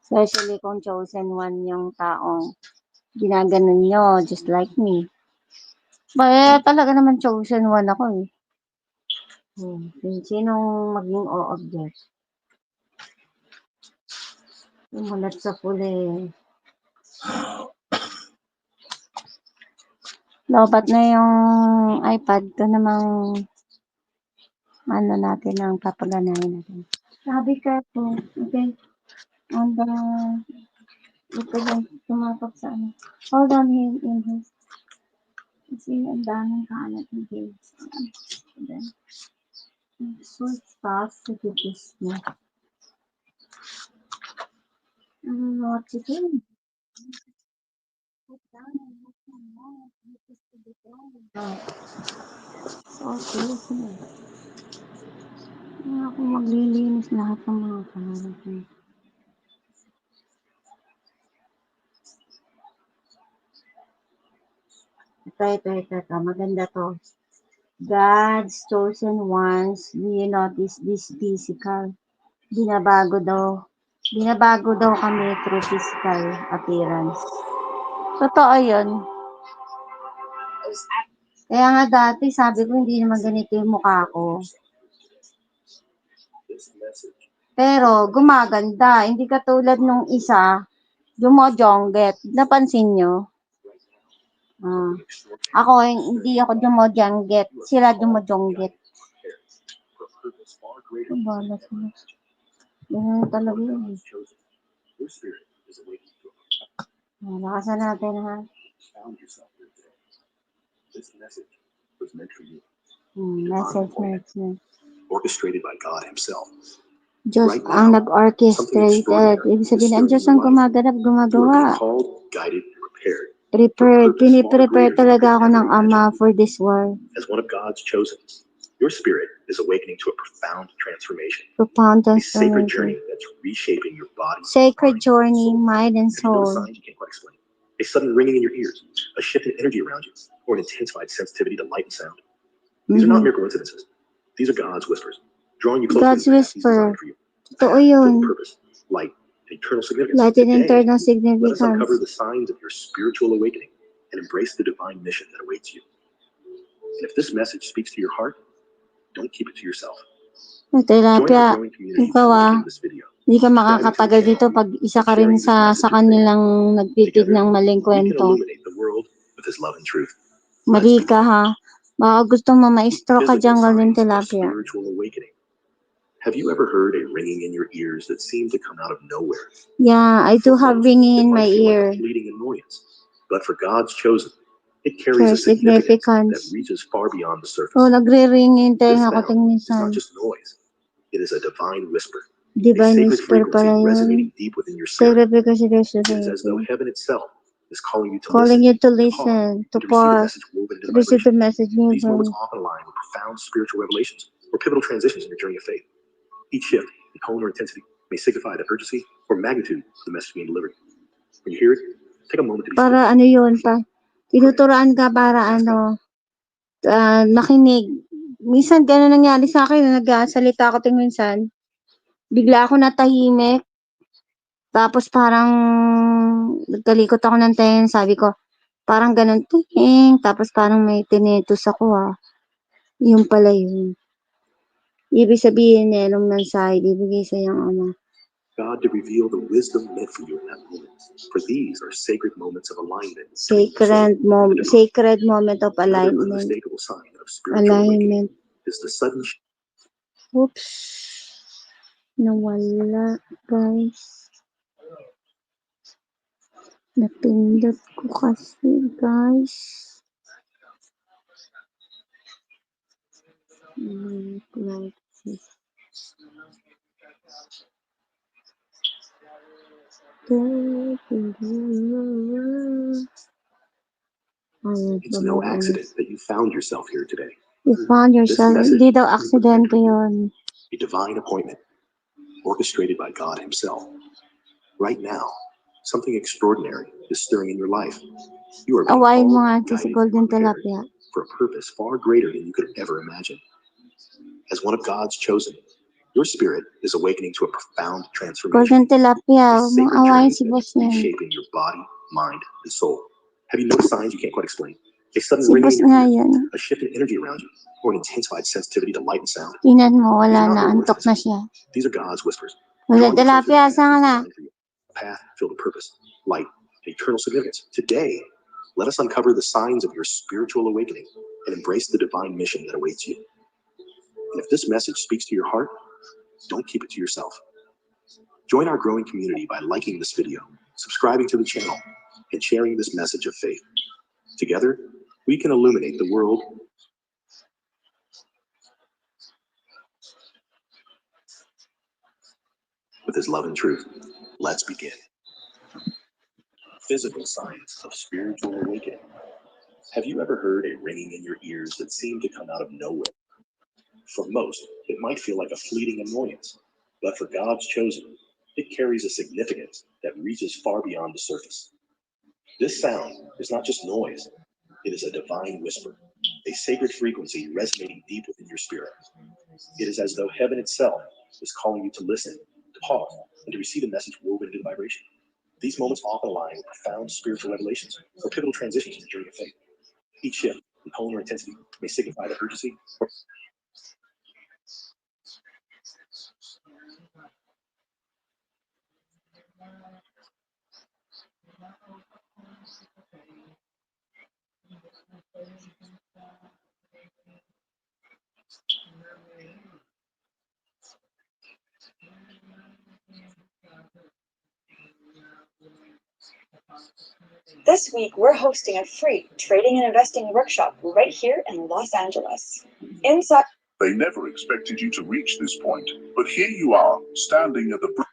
Especially kung chosen one yung taong ginaganon nyo, just like me. Ba, talaga naman chosen one ako eh. Sinong maging o-object? Umulat sa puli. Lobat na yung iPad ko namang ano natin ang papaganahin natin. Sabi ka po, okay. And ito lang tumapak sa ano. Hold on here in his. Kasi ang daming kalat ng games. And then, so fast to do this na. I don't know what to do. Put down and look more. This is to be done. Okay. Hindi ako maglilinis lahat ng mga kalat. Ito. Maganda to. God's chosen ones, do you notice this physical? Binabago daw kami through physical appearance. Totoo yun. Kaya nga dati sabi ko hindi naman ganito yung mukha ko. Pero gumaganda. Hindi katulad nung isa, dumojongget. Napansin nyo? Ako, hindi ako dumojongget. Sila dumojongget. Balas mo. Ganun talaga yun. Lakasan natin ha. Message. Orchestrated by God himself. Diyos ang nag-orchestrated. Ibig sabihin, ang Diyos ang gumagawa. Guided, Piniprepare talaga ako ng Ama for this world. As one of God's chosen, your spirit is awakening to a profound transformation. A Profound sacred transformation. journey that's reshaping your body. Sacred journey, mind and soul. Signs you can't quite explain. A sudden ringing in your ears, a shift in energy around you, or an intensified sensitivity to light and sound. These are not mere coincidences. These are God's whispers, drawing you closer God's to the path He's whisper. designed for you. Totoo yun. Purpose, light, and eternal significance. Light and eternal Let us significance. uncover the signs of your spiritual awakening and embrace the divine mission that awaits you. And if this message speaks to your heart, don't keep it to yourself. Tilapia, ikaw This video. hindi ka makakatagal dito pag isa ka rin sa kanilang nagtitig ng maling We can kwento. illuminate the world with His love and truth. Mali ka ha. Baka gusto mo maestro ka dyan, Physical Golden signs of Tilapia. spiritual awakening. Have you ever heard a ringing in your ears that seemed to come out of nowhere? Yeah, I do have ringing in It my might feel ear. like a fleeting annoyance, but for God's chosen, it carries a significance that reaches far beyond the surface. Oh, nagre-ringing This tayo ako sound is not minsan. just noise; it is a divine whisper, a Divine sacred whisper frequency pala resonating yun. deep within your spirit. Sacred because it is It is as though heaven itself is calling you to calling you to listen, listen, to to receive the pause, message woven into to the receive the vibration. message These given. moments often align with profound spiritual revelations or pivotal transitions in your journey of faith. Each shift in tone or intensity may signify the urgency or magnitude of the message being delivered. When you hear it, take a moment to be still. Para ano yun pa? Tinuturuan ka para ano, nakinig. Minsan gano'n nangyari sa akin, nagsalita ako minsan. Bigla ako natahimik. Tapos parang nagkalikot ako ng tenga, sabi ko, parang ganun, ting, tapos parang may tinnitus ako Yung pala yun. Ibig sabihin nung mensahe, ibigay sa iyang ama. God to reveal the wisdom meant for you in that moment. For these are sacred moments of alignment. Sacred moment of alignment. Another unmistakable sign of spiritual awakening is the sudden Oops. Nawala, guys. Napindot ko kasi, guys. Like this. It's no accident that you found yourself here today. You found yourself. Hindi daw aksidente yun. A divine appointment, orchestrated by God himself. Right now, something extraordinary is stirring in your life. You are being called, guided, for a purpose far greater than you could ever imagine. As one of God's chosen, your spirit is awakening to a profound transformation. A sacred journey reshaping your body, mind, and soul. Have you noticed signs you can't quite explain? A sudden ringing in your ears, a shift in energy around you, or an intensified sensitivity to light and sound. These are God's whispers. A path filled with purpose, light, and eternal significance. Today, let us uncover the signs of your spiritual awakening and embrace the divine mission that awaits you. And if this message speaks to your heart, don't keep it to yourself. Join our growing community by liking this video, subscribing to the channel, and sharing this message of faith. Together, we can illuminate the world with his love and truth. Let's begin. Physical signs of spiritual awakening. Have you ever heard a ringing in your ears that seemed to come out of nowhere? For most, it might feel like a fleeting annoyance, but for God's chosen, it carries a significance that reaches far beyond the surface. This sound is not just noise, it is a divine whisper, a sacred frequency resonating deep within your spirit. It is as though heaven itself is calling you to listen, to pause, and to receive a message woven into the vibration. These moments often align with profound spiritual revelations or pivotal transitions in the journey of faith. Each shift in tone or intensity may signify the urgency or This week, we're hosting a free trading and investing workshop right here in Los Angeles. Inside, they never expected you to reach this point, but here you are, standing at the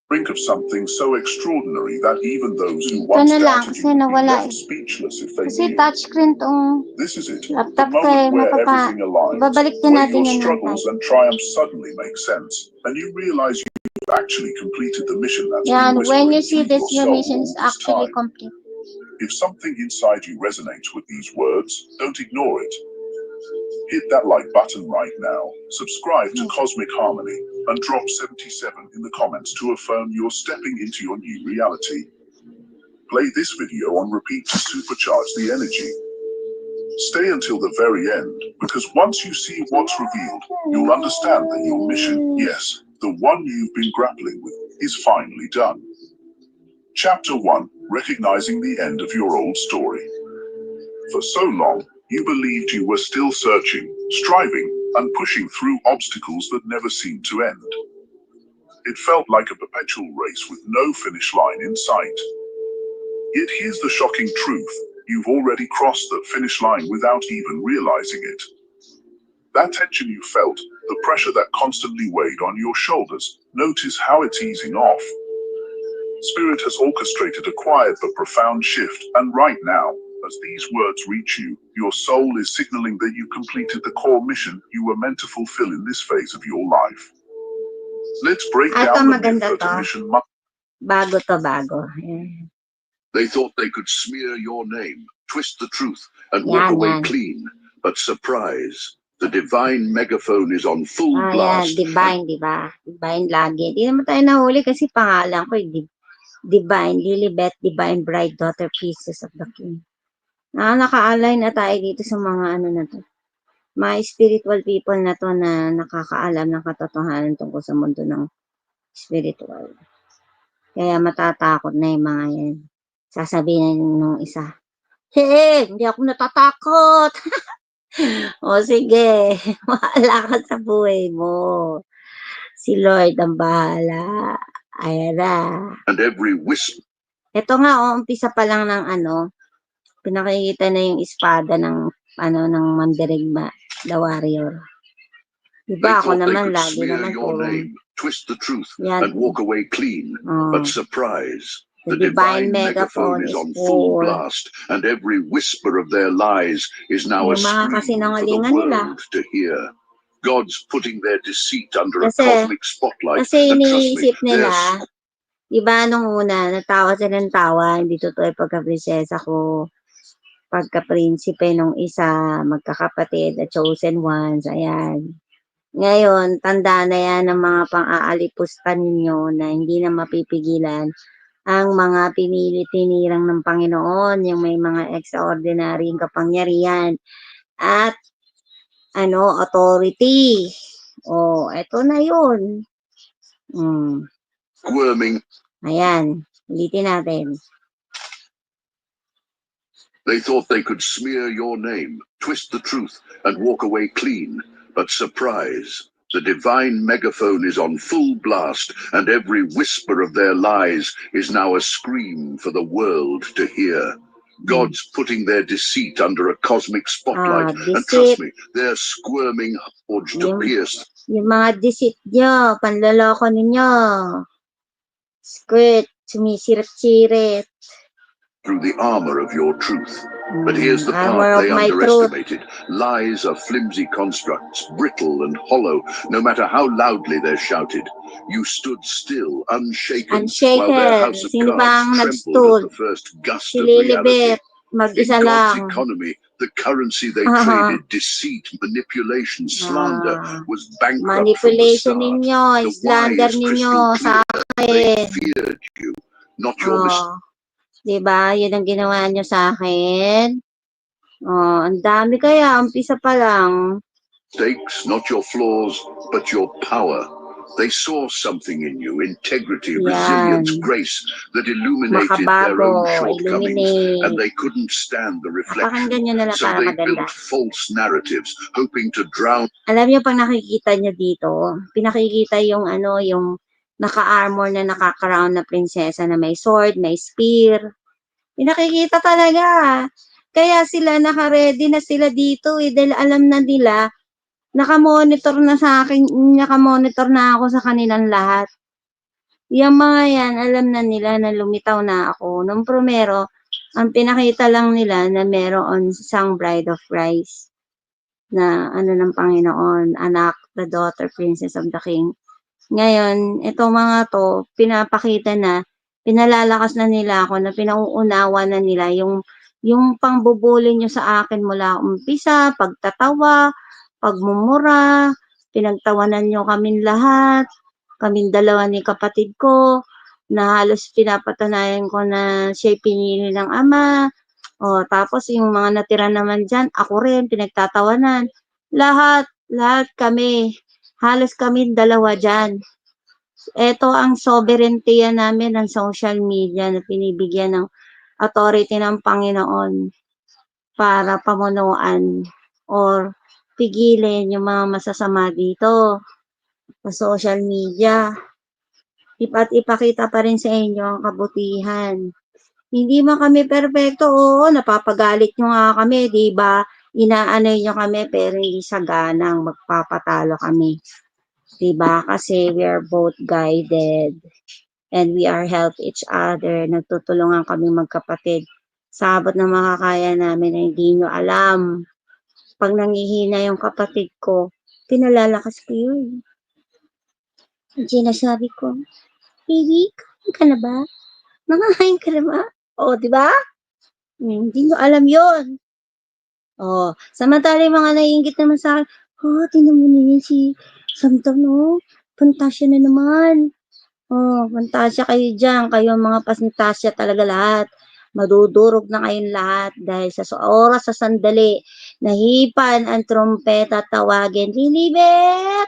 brink of something so extraordinary that even those who once doubted you would be left speechless if they knew. This is it, the moment where everything aligns, where your struggles and triumphs suddenly make sense, and you realize you've actually completed the mission that's been whispering through your soul all this time. If something inside you resonates with these words, don't ignore it. Hit that like button right now, subscribe to Cosmic Harmony, and drop 77 in the comments to affirm you're stepping into your new reality. Play this video on repeat to supercharge the energy. Stay until the very end, because once you see what's revealed, you'll understand that your mission, yes, the one you've been grappling with, is finally done. Chapter 1, Recognizing the End of Your Old Story. For so long, you believed you were still searching, striving, and pushing through obstacles that never seemed to end. It felt like a perpetual race with no finish line in sight. Yet here's the shocking truth, you've already crossed the finish line without even realizing it. That tension you felt, the pressure that constantly weighed on your shoulders, notice how it's easing off. Spirit has orchestrated a quiet but profound shift, and right now, as these words reach you, your soul is signaling that you completed the core mission you were meant to fulfill in this phase of your life. Let's break down the myth that a mission must. Bago. They thought they could smear your name, twist the truth, and walk away clean. But surprise, the divine megaphone is on full blast. Divine, di ba? Divine lagi. Di naman tayo nahuli kasi pangalan ko, Divine, Lilibet, Divine Bride, Daughter, Priestess of the King. Naka-align na tayo dito sa mga ano na to. Mga spiritual people na to na nakakaalam ng katotohanan tungkol sa mundo ng spiritual. Kaya matatakot na yung mga yan. Sasabihin nung isa, hey, hindi ako natatakot. O sige, wala ka sa buhay mo. Si Lord ang bahala. Ayan na. And every whisper. Ito nga, umpisa pa lang ng pinakikita na yung espada ng ng Mandirigma, the warrior. Diba ako naman, lagi naman puro twist the truth, Yan. and walk away clean. But surprise, The divine megaphone is is on full for blast, and every whisper of their lies is now a yung mga scream for the kasinungalingan nila. world to hear. God's putting their deceit under a Kasi, cosmic spotlight. kasi And trust me, iniisip nila, there's diba nung una, natawa sila ng tawa, hindi totoo yung pagka-prinsesa ko, pagka-prinsipe nung isa, magkakapatid, the chosen ones, ayan. Ngayon, tanda na yan ng mga pang-aalipustan ninyo na hindi na mapipigilan ang mga pinili-tinirang ng Panginoon, yung may mga extraordinary kapangyarihan at authority. Eto na yun. squirming. Ayan, ulitin natin. They thought they could smear your name, twist the truth, and walk away clean. But surprise, the divine megaphone is on full blast, and every whisper of their lies is now a scream for the world to hear. God's putting their deceit under a cosmic spotlight, and trust me, they're squirming upwards to pierce. Yung mga deceit nyo, panloloko ninyo. Squirt, sumisirit-sirit. Through the armor of your truth. But here's the Armor part of they my underestimated. Lies are flimsy constructs, brittle and hollow, no matter how loudly they're shouted. You stood still, unshaken, while their house of Sino cards bang trembled at the first gust Si of reality. Lilibet, mag-isa In God's lang. economy, the currency they traded, deceit, manipulation, slander, was bankrupt from the Manipulation start. ninyo, The slander wise ninyo crystal sa clear, they akin. feared you, not your Diba? Yun ang ginawa nyo sa akin. Ang dami kaya, umpisa pa lang. mistakes, not your flaws, but your power. They saw something in you, integrity, resilience, grace, that illuminated their own shortcomings, and they couldn't stand the reflection. So they built false narratives, hoping to drown. Alam niyo, pag nakikita niyo dito, pinakikita yung yung naka-armor na naka-crown na prinsesa na may sword, may spear. Pinakikita talaga. Kaya sila naka-ready na sila dito dahil alam na nila, naka-monitor na sa akin, naka-monitor na ako sa kanilang lahat. Yung mga yan, alam na nila na lumitaw na ako. Nung primero, ang pinakita lang nila na meron isang bride of Christ na ng Panginoon, anak, the daughter, princess of the king. Ngayon, itong mga to, pinapakita na, pinalalakas na nila ako, na pinauunawa na nila yung pangbubuli nyo sa akin mula umpisa, pagtatawa, pagmumura, pinagtawanan nyo kaming lahat, kaming dalawa ni kapatid ko, na halos pinapatunayan ko na siya'y pinili ng ama. Tapos yung mga natira naman dyan, ako rin, pinagtatawanan. Lahat kami. Halos kami dalawa dyan. Ito ang sovereignty namin ng social media na pinibigyan ng authority ng Panginoon para pamunuan or pigilin yung mga masasama dito sa social media. Ipakita pa rin sa inyo ang kabutihan. Hindi man kami perfecto, napapagalit nyo nga kami, di ba? Inaanay nyo kami, pero hindi sa ganang magpapatalo kami. Di ba? Kasi we are both guided and we are help each other. Nagtutulungan kami magkapatid. Sabot na makakaya namin na hindi nyo alam. Pag nangihina yung kapatid ko, pinalalakas ko yun. Sinasabi ko, baby, kain ka na ba? Nakakain ka na ba? Di ba? Hindi nyo alam yun. Samantala yung mga naiingit naman sa akin, tingnan mo niya si Samtam, no? Fantasya na naman. Fantasya kayo dyan. Kayo mga pasintasya talaga lahat. Madudurog na kayong lahat dahil sa oras sa sandali, nahipan ang trompeta, tawagin, Lilibet!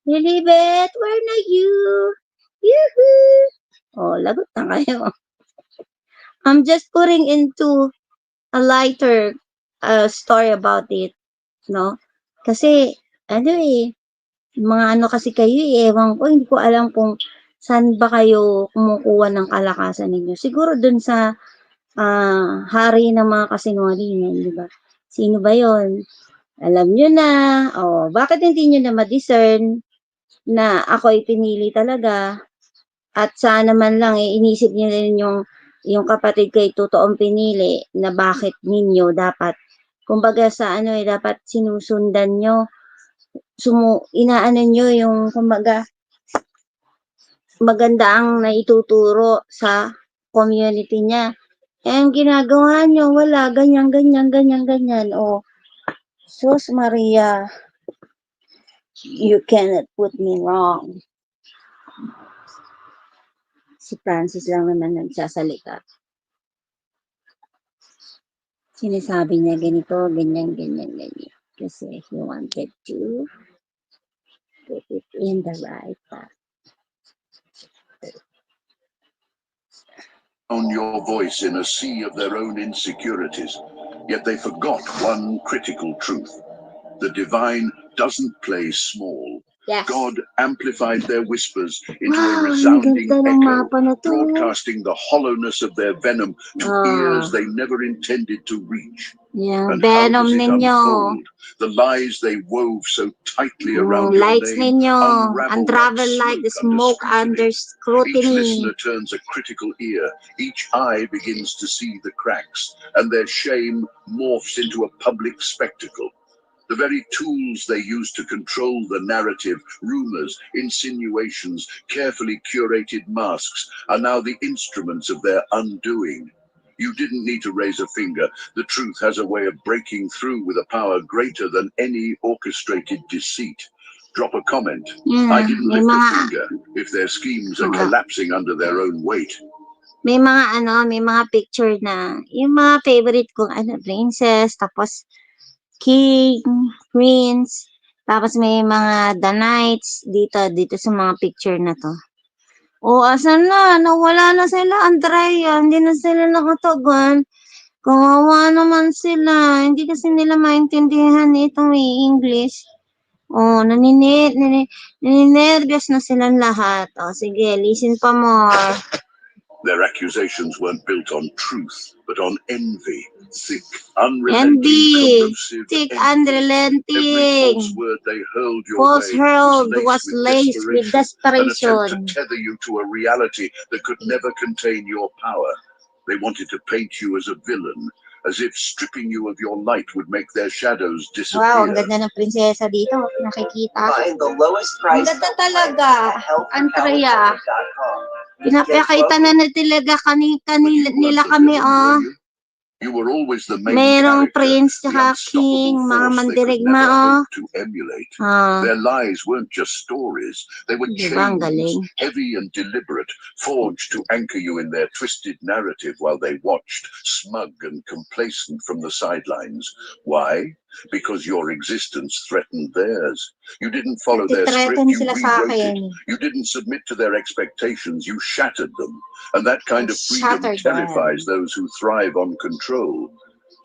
Lilibet, where na you? Yoo-hoo! Lagot na kayo. I'm just putting into a lighter story about it, no? Kasi, mga kasi kayo, ewan ko, hindi ko alam kung saan ba kayo kumukuha ng kalakasan ninyo. Siguro dun sa hari ng mga kasinungalingan, di ba? Sino ba yon? Alam nyo na, bakit hindi nyo na ma-discern? na ako'y pinili talaga at sana man lang inisip niyo rin yung kapatid ko ay totoong pinili na bakit ninyo dapat kumbaga sa dapat sinusundan nyo inaano nyo yung kumbaga maganda ang naituturo sa community niya. Ang ginagawa nyo, wala, ganyan, ganyan, ganyan, ganyan. O, Sus Maria, you cannot put me wrong. Si Francis lang naman nagsasalita. Sinasabi niya ganito, ganyan, ganyan, ganyan. Kasi he wanted to put it in the right path. On your voice in a sea of their own insecurities, yet they forgot one critical truth. The divine doesn't play small. Yes. God amplified their whispers into a resounding echo, broadcasting the hollowness of their venom to ears they never intended to reach. Yung And how venom does it ninyo. unfold? The lies they wove so tightly around your Lights name ninyo. unravel Like the smoke under scrutiny. Each listener turns a critical ear. Each eye begins to see the cracks, and their shame morphs into a public spectacle. The very tools they use to control the narrative, rumors, insinuations, carefully curated masks, are now the instruments of their undoing. You didn't need to raise a finger. The truth has a way of breaking through with a power greater than any orchestrated deceit. Drop a comment. I didn't lift a finger if their schemes are collapsing under their own weight. May mga picture na, yung mga favorite kong princess, tapos king, prince, tapos may mga the knights dito sa mga picture na to. O, asan na? Nawala na sila, Andrea. Hindi na sila nakatagan. Kawawa naman sila. Hindi kasi nila maintindihan itong English. O, naninervyos na silang lahat. O, sige, listen pa more. Their accusations weren't built on truth, but on envy. Thick, unrelenting, corrosive Unrelenting. Every false word they hurled your False way hurled was laced with An desperation. attempt to tether you to a reality that could never contain your power. They wanted to paint you as a villain, as if stripping you of your light would make their shadows disappear. Wow, ang ganda ng prinsesa dito. Nakikita. Find the lowest price. Ang ganda talaga, Andrea. Pinapakita na talaga nila kami, oh. You were always the main Merong character, prince the tsaka king, unstoppable mga force they could mandirigma, never oh. hope to emulate. Ah, Their lies weren't just stories, they were diba ang galing? chains, heavy and deliberate, forged to anchor you in their twisted narrative while they watched, smug and complacent from the sidelines. Why? Because your existence threatened theirs. You didn't follow their script, you sila sa rewrote it. akin. You didn't submit to their expectations, you shattered them. And that kind of freedom Shattered terrifies those who thrive on control.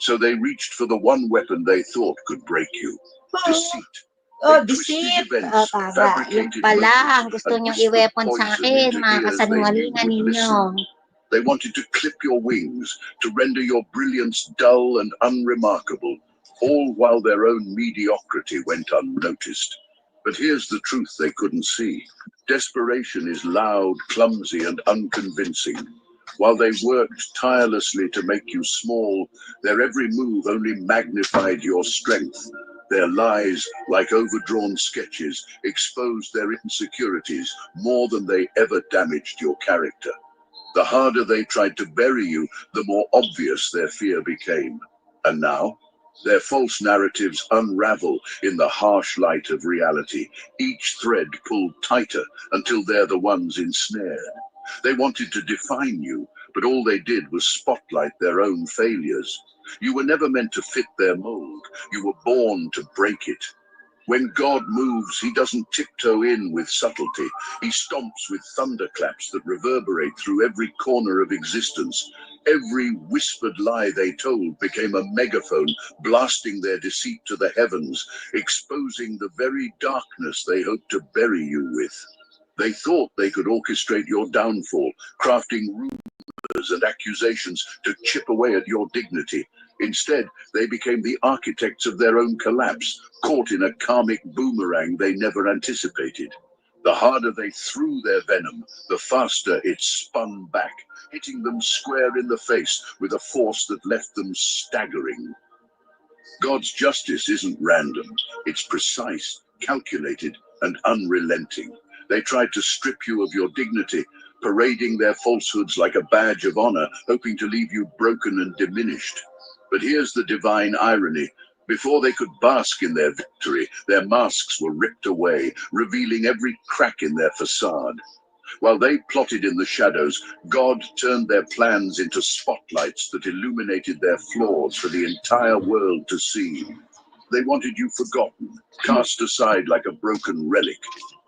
So they reached for the one weapon they thought could break you. Deceit. Oh, They twisted deceit. events, Tama. Yung fabricated pala, motives, ang gusto and niyong whispered i-weapon sa poison akin, into mga ears they knew kasanungalingan would ninyo. listen. They wanted to clip your wings, to render your brilliance dull and unremarkable, all while their own mediocrity went unnoticed. But here's the truth they couldn't see. Desperation is loud, clumsy, and unconvincing. While they worked tirelessly to make you small, their every move only magnified your strength. Their lies, like overdrawn sketches, exposed their insecurities more than they ever damaged your character. The harder they tried to bury you, the more obvious their fear became. And now, their false narratives unravel in the harsh light of reality, each thread pulled tighter until they're the ones ensnared. They wanted to define you, but all they did was spotlight their own failures. You were never meant to fit their mold. You were born to break it. When God moves, he doesn't tiptoe in with subtlety. He stomps with thunderclaps that reverberate through every corner of existence. Every whispered lie they told became a megaphone, blasting their deceit to the heavens, exposing the very darkness they hoped to bury you with. They thought they could orchestrate your downfall, crafting rumors and accusations to chip away at your dignity. Instead, they became the architects of their own collapse, caught in a karmic boomerang they never anticipated. The harder they threw their venom, the faster it spun back, hitting them square in the face with a force that left them staggering. God's justice isn't random. It's precise, calculated, and unrelenting. They tried to strip you of your dignity, parading their falsehoods like a badge of honor, hoping to leave you broken and diminished. But here's the divine irony. Before they could bask in their victory, their masks were ripped away, revealing every crack in their facade. While they plotted in the shadows, God turned their plans into spotlights that illuminated their flaws for the entire world to see. They wanted you forgotten, cast aside like a broken relic.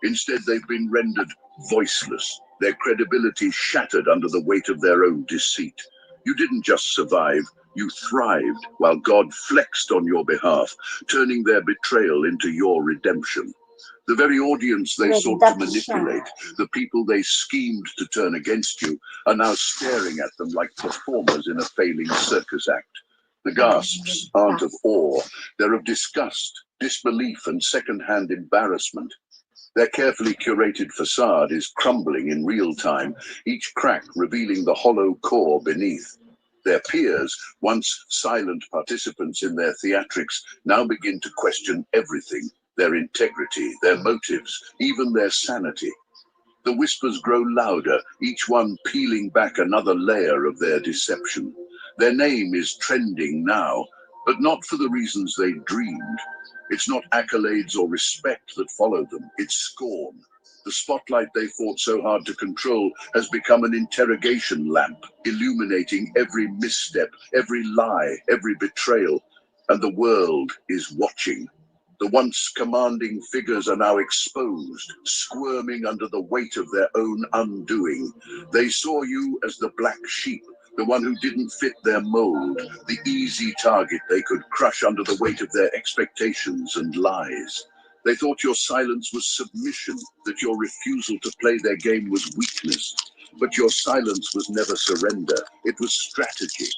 Instead, they've been rendered voiceless, their credibility shattered under the weight of their own deceit. You didn't just survive, you thrived while God flexed on your behalf, turning their betrayal into your redemption. The very audience they sought to manipulate, the people they schemed to turn against you, are now staring at them like performers in a failing circus act. The gasps aren't of awe, they're of disgust, disbelief, and second-hand embarrassment. Their carefully curated facade is crumbling in real time, each crack revealing the hollow core beneath. Their peers, once silent participants in their theatrics, now begin to question everything: their integrity, their motives, even their sanity. The whispers grow louder, each one peeling back another layer of their deception. Their name is trending now, but not for the reasons they dreamed. It's not accolades or respect that follow them, it's scorn. The spotlight they fought so hard to control has become an interrogation lamp, illuminating every misstep, every lie, every betrayal. And the world is watching. The once commanding figures are now exposed, squirming under the weight of their own undoing. They saw you as the black sheep, the one who didn't fit their mold, the easy target they could crush under the weight of their expectations and lies. They thought your silence was submission, that your refusal to play their game was weakness. But your silence was never surrender, it was strategy.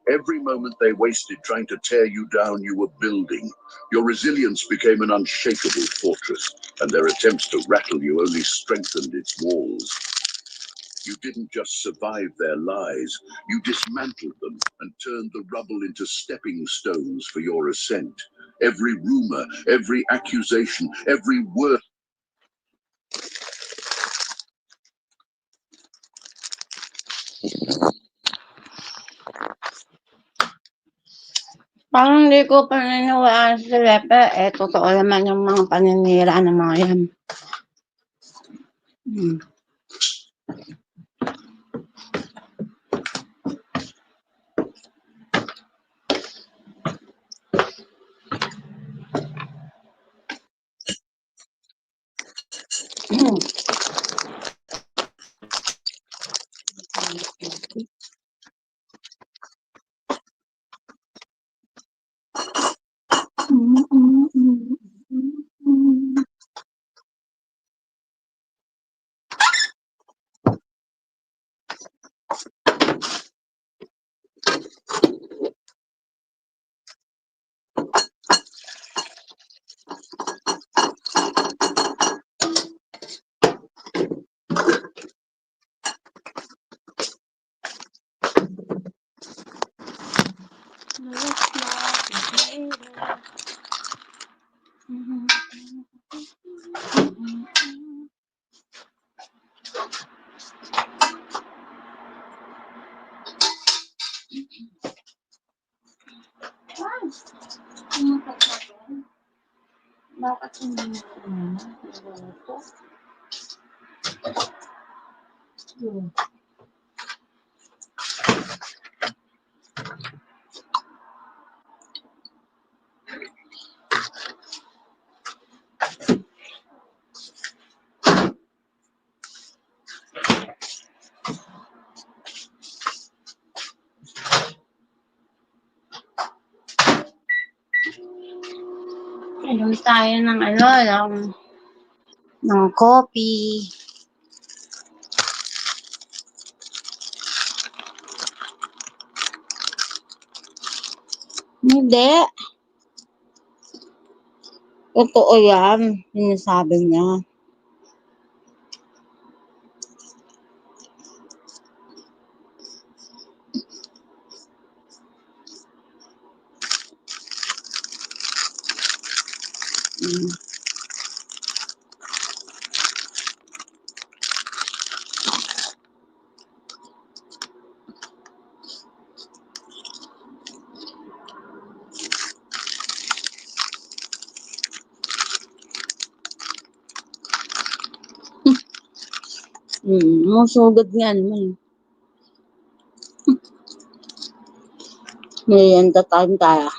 Every moment they wasted trying to tear you down, you were building. Your resilience became an unshakable fortress, and their attempts to rattle you only strengthened its walls. You didn't just survive their lies, you dismantled them and turned the rubble into stepping stones for your ascent. Every rumor, every accusation, every word. Parang hindi ko paniniwalaan si Lepe. Totoo naman yung mga paninira ng mga yan. Bakit hindi ito? Inom tayo ng ng coffee. Hindi. Totoo yan. Sinasabi niya. Mm. Masugad nga naman. Merienda time tayo.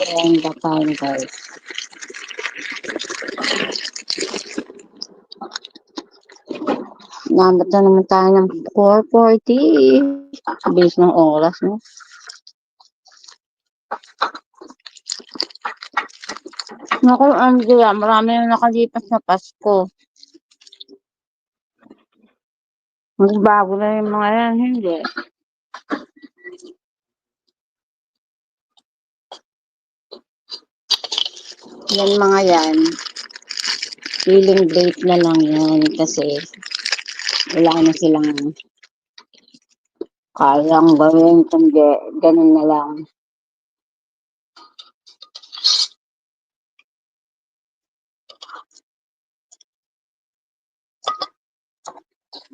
Merienda time guys. Nabot na naman tayo ng 4:40. Base ng oras, no? Naku, Angela, marami na nakalipas na Pasko. Magbago na yung mga yan, hindi. Yan mga yan. Feeling great na lang yan kasi wala na silang kayang gawin kundi ganun na lang.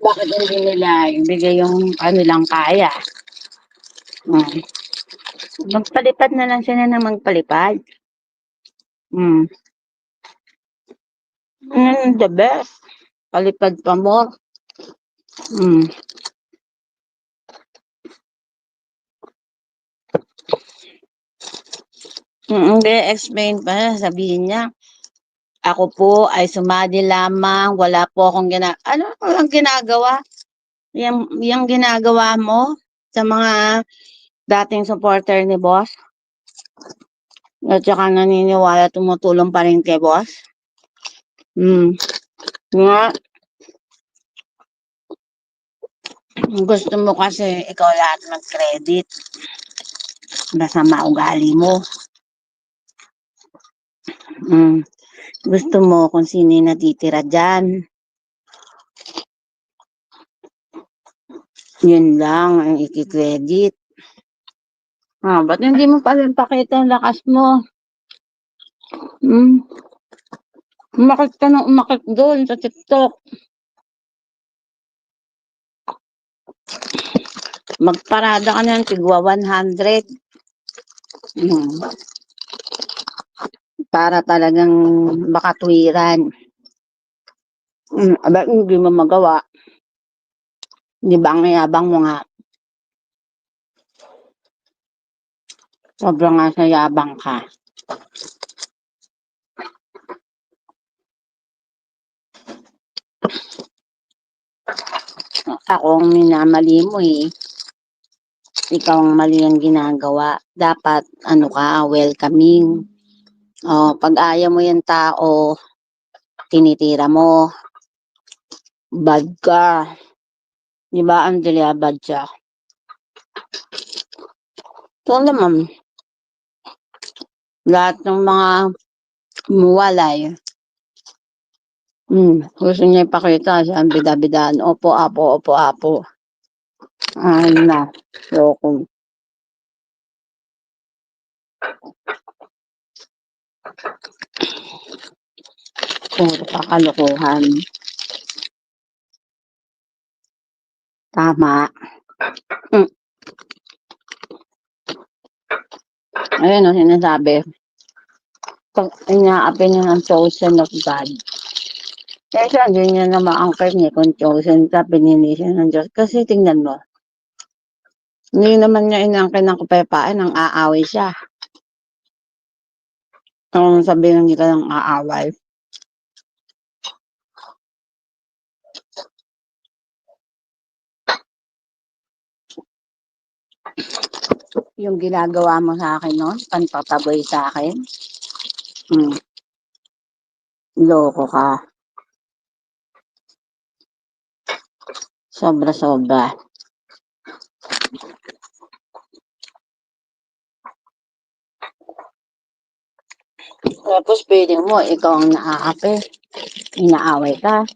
Bakit hindi nila ibigay yung kanilang kaya? Magpalipad na lang sila na magpalipad. The best. Palipad pa more. Hindi, explain pa. Sabihin niya, ako po ay sumali lamang. Wala po akong ano ang ginagawa? Yung ginagawa mo sa mga dating supporter ni boss? At saka naniniwala tumutulong pa rin kay boss? Nga, gusto mo kasi ikaw lahat mag-credit. Masama ugali mo. Gusto mo kung sino yung natitira dyan. Yun lang ang ikikredit. Ba't hindi mo pa rin pakita ang lakas mo? Umakit ka ng umakit doon sa TikTok. Magparada ka ng tigwa 100. Para talagang makatwiran. Aba, hindi mo magawa. Di ba ang yabang mo nga? Sobrang nga sa yabang ka. Ako ang minamali mo eh. Ikaw ang mali ang ginagawa. Dapat, welcoming. Pag ayaw mo yung tao, tinitira mo. Bad ka. Di ba, Angelia, bad siya? Ito naman, lahat ng mga muwalay, gusto niya ipakita sa bida-bidaan. Opo, apo, opo, apo. Na, loko. Puro kakalokohan. Tama. Ayun o, sinasabi. Pag inaapi niya ng chosen of God. Kaya hindi niya na ma-angker niya kung chosen ka, pinili siya ng Diyos. Kasi tingnan mo, hindi naman niya inangker ng kapayapaan, nang aaway siya. Kung sabihin hindi ka ng aaway. Yung ginagawa mo sa akin noon, panpataboy sa akin. Loko ka. Sobra-sobra. Tapos feeling mo, ikaw ang naaapi. Inaaway ka.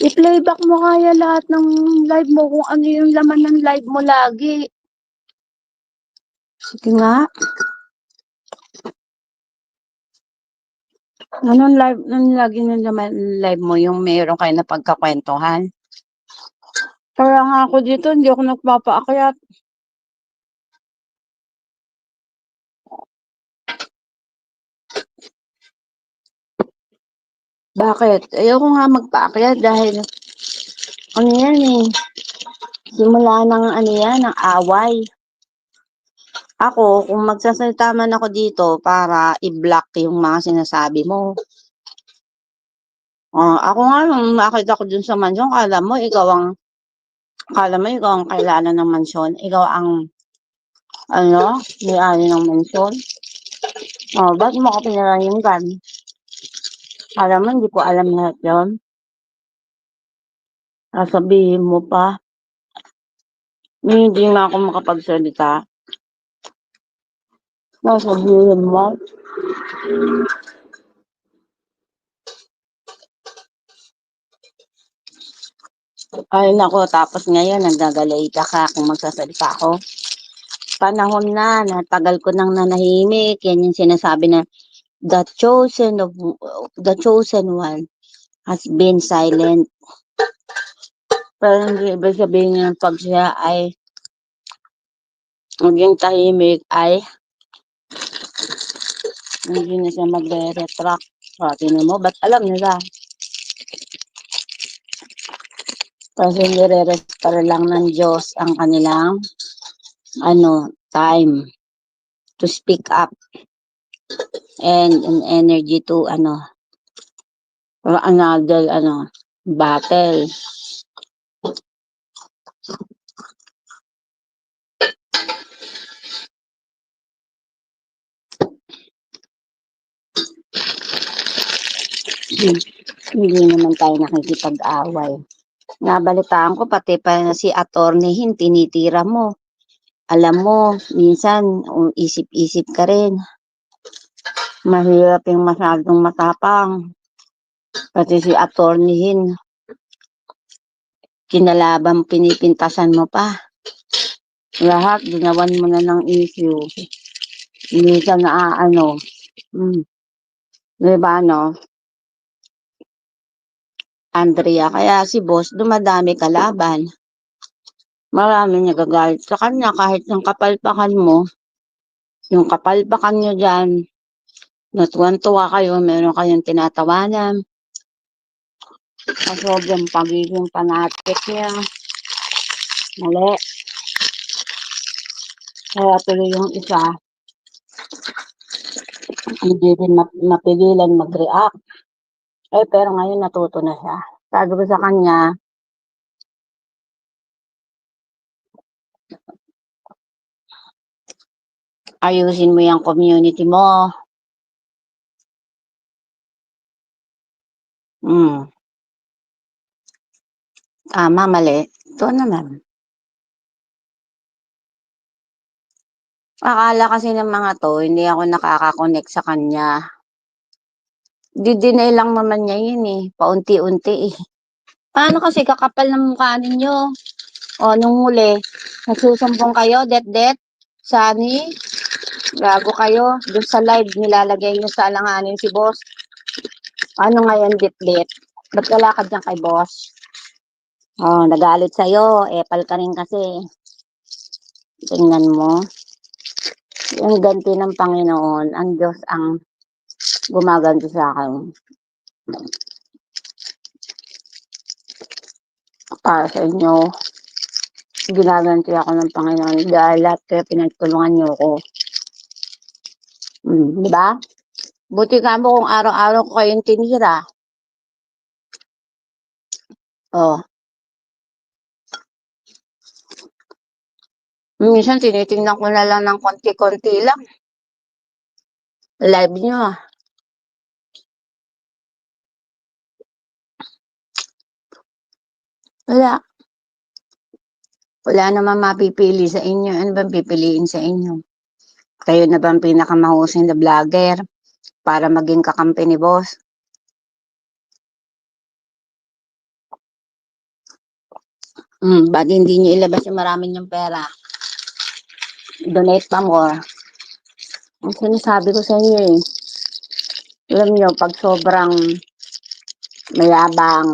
I-playback mo kaya lahat ng live mo kung ano yung laman ng live mo lagi. Sige nga. Anong live, anong lagi ng laman ng live mo yung mayroon kayo na pagkakwentuhan? Kaya nga ako dito, hindi ako nagpapaakyat. Bakit? Ayoko nga magpaakyat dahil ano yan eh. Simula ng ng away. Ako, kung magsasalita man ako dito para i-block yung mga sinasabi mo. Ako nga, nung nakita ko dun sa mansyon, kala mo ikaw ang kailala ng mansyon. Ikaw ang, may-ari ng mansyon. Ba't mo ako pinarayunggan? Kala mo, hindi ko alam lahat yun. Sasabihin mo pa. Hindi nga ako makapagsalita. Sasabihin mo. Ay nako, tapos ngayon nagdagalay ka kung magsasalita ako. Panahon na, natagal ko nang nanahimik. Yan yung sinasabi na the chosen one has been silent. Pero hindi ibig sabihin ng pag siya ay maging tahimik ay hindi na siya magre-retract. Tingnan mo, ba't alam nila? Kasi nire-restore lang ng Diyos ang kanilang time to speak up and an energy to for another battle. Hindi naman tayo nakikipag-away. Nabalitaan ko pati pa si attorney tinitira mo. Alam mo, minsan, isip-isip ka rin. Mahirap yung masyadong matapang. Pati si attorneyhin, kinalaban pinipintasan mo pa. Lahat, ginawan mo na ng issue. Minsan na diba no? Andrea, kaya si boss, dumadami kalaban. Marami nagagalit sa kanya kahit yung kapalpakan mo, yung kapalpakan nyo dyan, natuwan-tuwa kayo, meron kayong tinatawanan. Sa sobrang pagiging fanatic niya, mali. Kaya tuloy yung isa, hindi din mapigilan mag-react. Pero ngayon natuto na siya. Sabi ko sa kanya, ayusin mo yung community mo. Tama, mali. Ito naman. Akala kasi ng mga to, hindi ako nakaka-connect sa kanya. Didinay lang naman niya yun eh. Paunti-unti eh. Paano kasi kakapal ng mukha ninyo? O, nung huli, nagsusumbong kayo, det-det, Sani, gago kayo. Doon sa live, nilalagay nyo sa alanganin si boss. Ano ngayon, det-det? Ba't wala ka dyan kay boss? Oh, nagalit sa'yo. Epal ka rin kasi. Tingnan mo. Yung ganti ng Panginoon, ang Diyos ang gumaganti sa akin. Para sa inyo, ginaganti ako ng Panginoon dahil lahat kayo pinagtulungan niyo ko. Di ba? Buti ka mo kung araw-araw ko kayong tinira. Oh. Minsan tinitingnan ko na lang ng konti-konti lang. Live nyo ah. Wala. Wala naman mapipili sa inyo. Ano bang pipiliin sa inyo? Kayo na bang pinakamahusay na vlogger para maging kakampi ni boss? Ba't hindi nyo ilabas yung maraming yung pera? Donate pa more. Ang sinasabi ko sa inyo eh. Alam nyo, pag sobrang mayabang,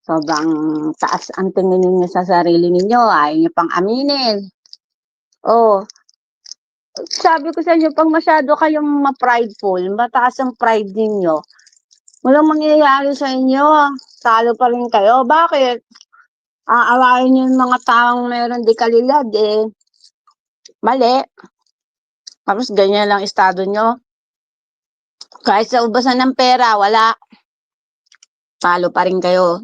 sobrang taas ang tingin ninyo sa sarili ninyo, ayaw nyo pang aminin. Oh, sabi ko sa inyo, pag masyado kayong ma-prideful, mataas ang pride ninyo, walang mangyayari sa inyo. Talo pa rin kayo. Bakit? Aawain nyo yung mga taong meron di kalidad eh. Mali. Tapos ganyan lang estado nyo. Kahit sa ubasan ng pera, wala. Talo pa rin kayo.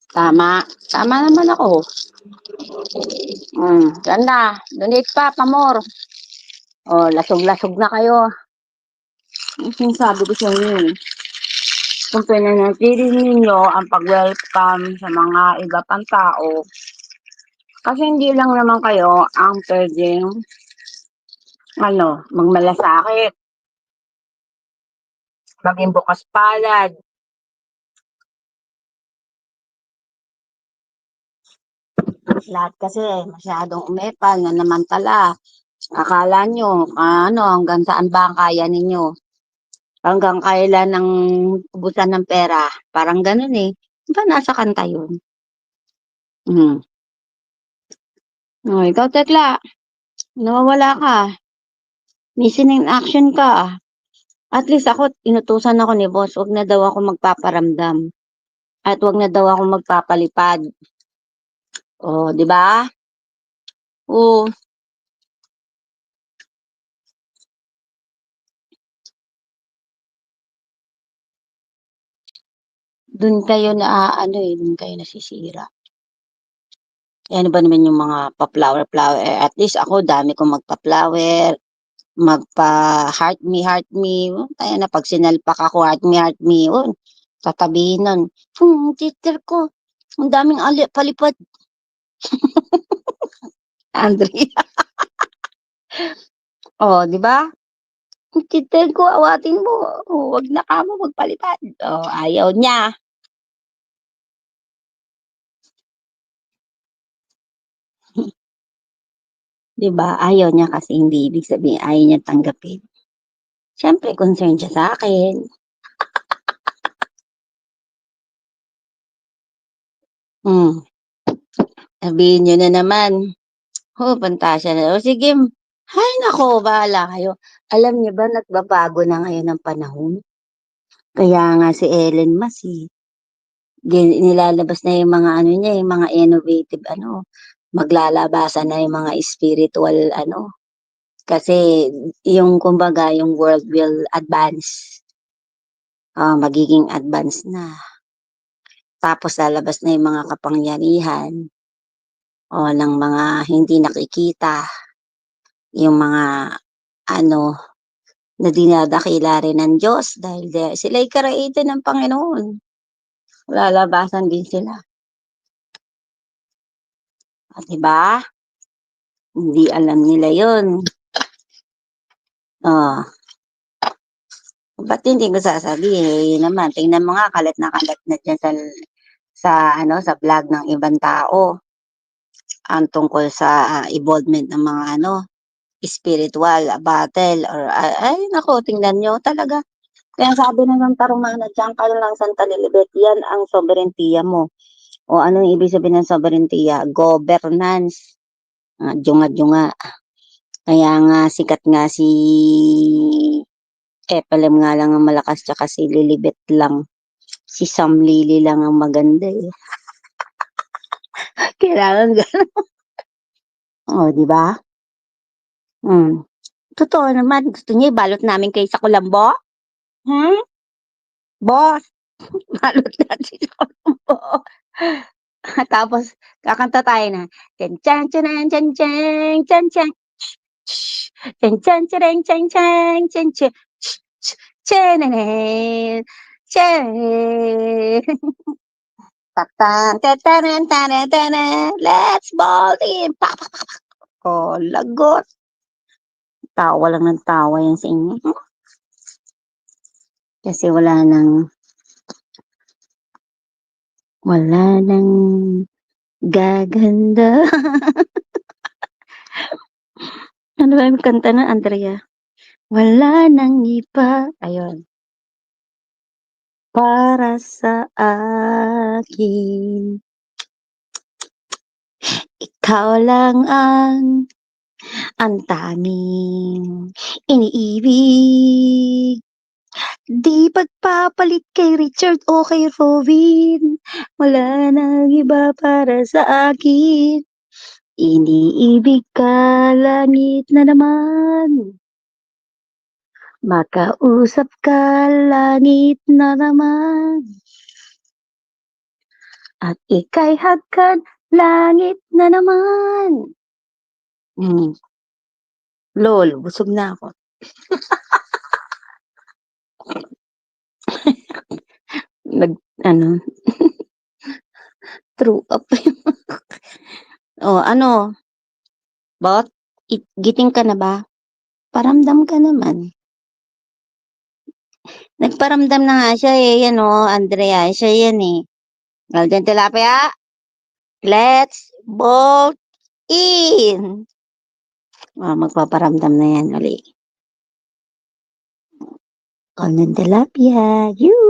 Tama. Tama naman ako. Ganda. Donate pa, pamor. Oh, lasog-lasog na kayo. Ang sinasabi ko sa inyo. Kung pinanatili ninyo ang pag-welcome sa mga iba pang tao, kasi hindi lang naman kayo ang pwedeng magmalasakit, maging bukas palad. Lahat kasi masyadong umepal na namantala. Akala nyo, hanggang saan ba ang kaya ninyo? Hanggang kailan ng ubusan ng pera? Parang ganun eh. Diba nasa kanta yun? Oh, ikaw, Tekla, nawawala ka. Missing in action ka. At least ako, inutusan ako ni boss, wag na daw ako magpaparamdam. At wag na daw ako magpapalipad. Oh, di ba? Oh. Doon kayo doon kayo nasisira. Ano ba naman yung mga pa-flower-flower? At least ako, dami kong magpa-flower, magpa-heart me. Kaya na pag sinalpak ako, heart me. Tatabihin nun. Teacher ko, Ang daming palipad. Andrea. Oh, di ba? Titel ko, awatin mo. Oh, wag na ka mo magpalipad. Oh, ayaw niya. Di ba? Ayaw niya kasi hindi ibig sabihin ayaw niya tanggapin. Siyempre, concerned siya sa akin. Hmm. Sabihin niyo na naman. Oh, pantasya na. O sige. Hay nako, bahala kayo. Alam niyo ba, nagbabago na ngayon ang panahon? Kaya nga si Ellen Mas, nilalabas na yung mga ano niya, yung mga innovative ano, maglalabasan na yung mga spiritual ano. Kasi yung kumbaga, yung world will advance. Magiging advance na. Tapos lalabas na yung mga kapangyarihan ng mga hindi nakikita, yung mga ano na dinadakila rin ng Diyos dahil sila'y karaitan ng Panginoon. Lalabasan din sila. Diba? Hindi alam nila yun. Ba't hindi ko sasabihin? Yun naman, tingnan mo nga, kalat na dyan sa vlog ng ibang tao. Ang tungkol sa involvement ng mga spiritual battle or ay nako, tingnan nyo talaga. Kaya sabi na ng tarumana, diyan ka lang Santa Lilibet, yan ang soberentiya mo. O anong ibig sabihin ng soberentiya? Governance. Junga-junga. Kaya nga sikat nga si Epalem nga lang ang malakas tsaka si Lilibet lang. Si SamLily lang ang maganda eh. Kailangan gano'n. O, di ba? Totoo naman. Gusto niyo ibalot namin kayo sa kulambo? Boss, balot natin sa kulambo. Tapos, kakanta tayo na. Chan chan chan chan chan chan chan. Chan chan chan chan chan chan chan. Chan chan. Tatan tataran taran taran. Let's ball team. Pa pa pa. Oh, lagot. Tawa lang ng tawa yan sa inyo. Kasi wala nang gaganda. Ano ba yung kanta na, Andrea? Wala nang iba. Ayun. Para sa akin, ikaw lang ang tanging iniibig. Di pagpapalit kay Richard o kay Robin. Wala nang iba para sa akin. Iniibig ka, langit na naman. Makausap ka, langit na naman. At ika'y hagkan, langit na naman. Lol, busog na ako. Ano, true up. Ano? Bot? Giting ka na ba? Paramdam ka naman. Nagparamdam na nga siya eh. Yan Andrea. Siya yan eh. Golden Tilapia. Let's bolt in. Magpaparamdam na yan ulit. Golden Tilapia. You.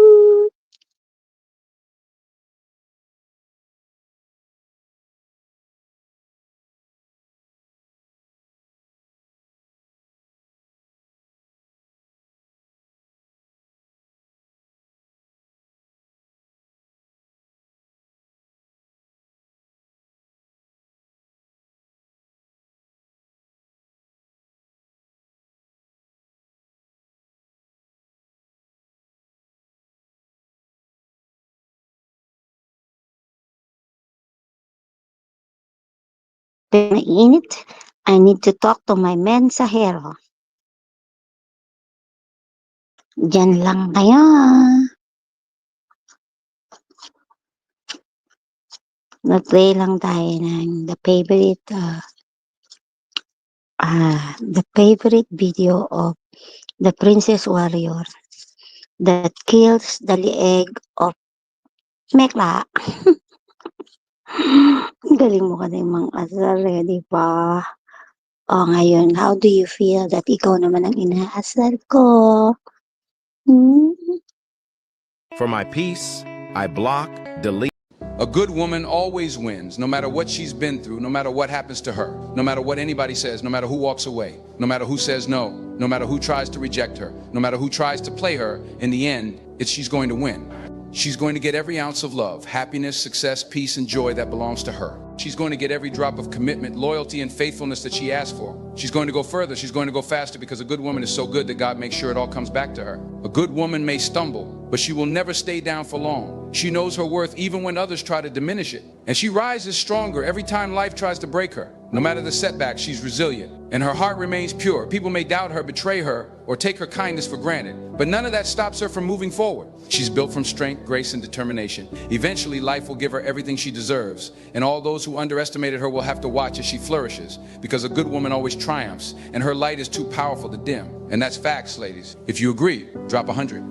Mainit. I need to talk to my mensahero. Diyan lang kayo. Nag-play lang tayo ng the favorite video of the Princess Warrior that kills the leeg of Mekla. Galing mo ka din mang asal eh, di ba? O ngayon, how do you feel that ikaw naman ang inaasal ko? Hmm? For my peace, I block, delete. A good woman always wins, no matter what she's been through, no matter what happens to her, no matter what anybody says, no matter who walks away, no matter who says no, no matter who tries to reject her, no matter who tries to play her, in the end, she's going to win. She's going to get every ounce of love, happiness, success, peace, and joy that belongs to her. She's going to get every drop of commitment, loyalty, and faithfulness that she asked for. She's going to go further. She's going to go faster because a good woman is so good that God makes sure it all comes back to her. A good woman may stumble, but she will never stay down for long. She knows her worth even when others try to diminish it. And she rises stronger every time life tries to break her. No matter the setback, she's resilient. And her heart remains pure. People may doubt her, betray her, or take her kindness for granted. But none of that stops her from moving forward. She's built from strength, grace, and determination. Eventually, life will give her everything she deserves. And all those who underestimated her will have to watch as she flourishes. Because a good woman always triumphs, and her light is too powerful to dim. And that's facts, ladies. If you agree, drop 100.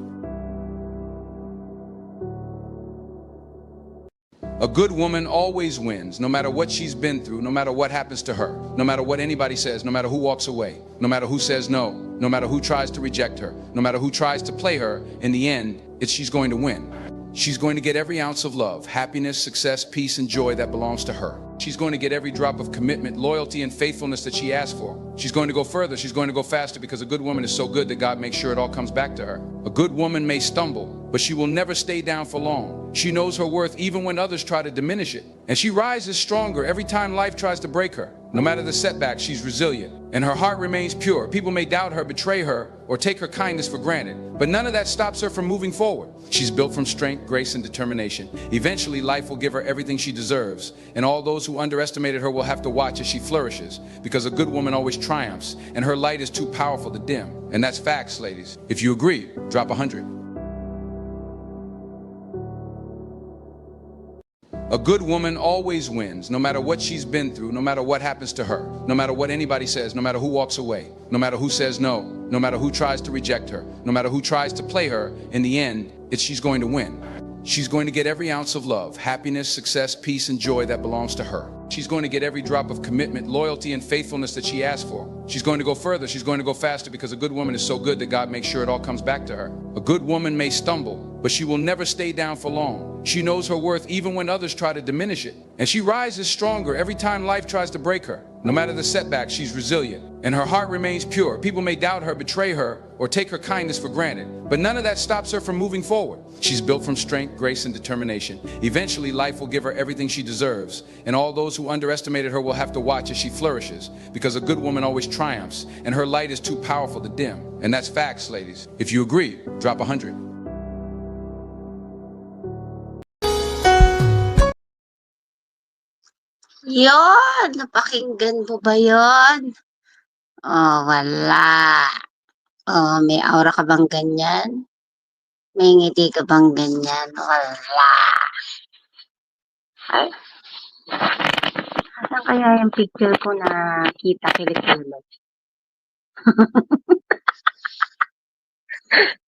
A good woman always wins, no matter what she's been through, no matter what happens to her, no matter what anybody says, no matter who walks away, no matter who says no, no matter who tries to reject her, no matter who tries to play her, in the end, she's going to win. She's going to get every ounce of love, happiness, success, peace, and joy that belongs to her. She's going to get every drop of commitment, loyalty, and faithfulness that she asked for. She's going to go further. She's going to go faster because a good woman is so good that God makes sure it all comes back to her. A good woman may stumble, but she will never stay down for long. She knows her worth even when others try to diminish it. And she rises stronger every time life tries to break her. No matter the setback, she's resilient. And her heart remains pure. People may doubt her, betray her, or take her kindness for granted. But none of that stops her from moving forward. She's built from strength, grace, and determination. Eventually, life will give her everything she deserves. And all those who underestimated her will have to watch as she flourishes. Because a good woman always triumphs, and her light is too powerful to dim. And that's facts, ladies. If you agree, drop 100. A good woman always wins, no matter what she's been through, no matter what happens to her, no matter what anybody says, no matter who walks away, no matter who says no, no matter who tries to reject her, no matter who tries to play her, in the end, she's going to win. She's going to get every ounce of love, happiness, success, peace, and joy that belongs to her. She's going to get every drop of commitment, loyalty, and faithfulness that she asked for. She's going to go further. She's going to go faster because a good woman is so good that God makes sure it all comes back to her. A good woman may stumble, but she will never stay down for long. She knows her worth even when others try to diminish it. And she rises stronger every time life tries to break her. No matter the setback, she's resilient. And her heart remains pure. People may doubt her, betray her, or take her kindness for granted. But none of that stops her from moving forward. She's built from strength, grace, and determination. Eventually, life will give her everything she deserves. And all those who underestimated her will have to watch as she flourishes. Because a good woman always triumphs, and her light is too powerful to dim. And that's facts, ladies. If you agree, drop 100. Yon! Napakinggan mo ba yon? Oh, wala. Oh, may aura ka bang ganyan? May ngiti ka bang ganyan? Wala. Ay, asan kaya yung picture ko na kita kilikilot?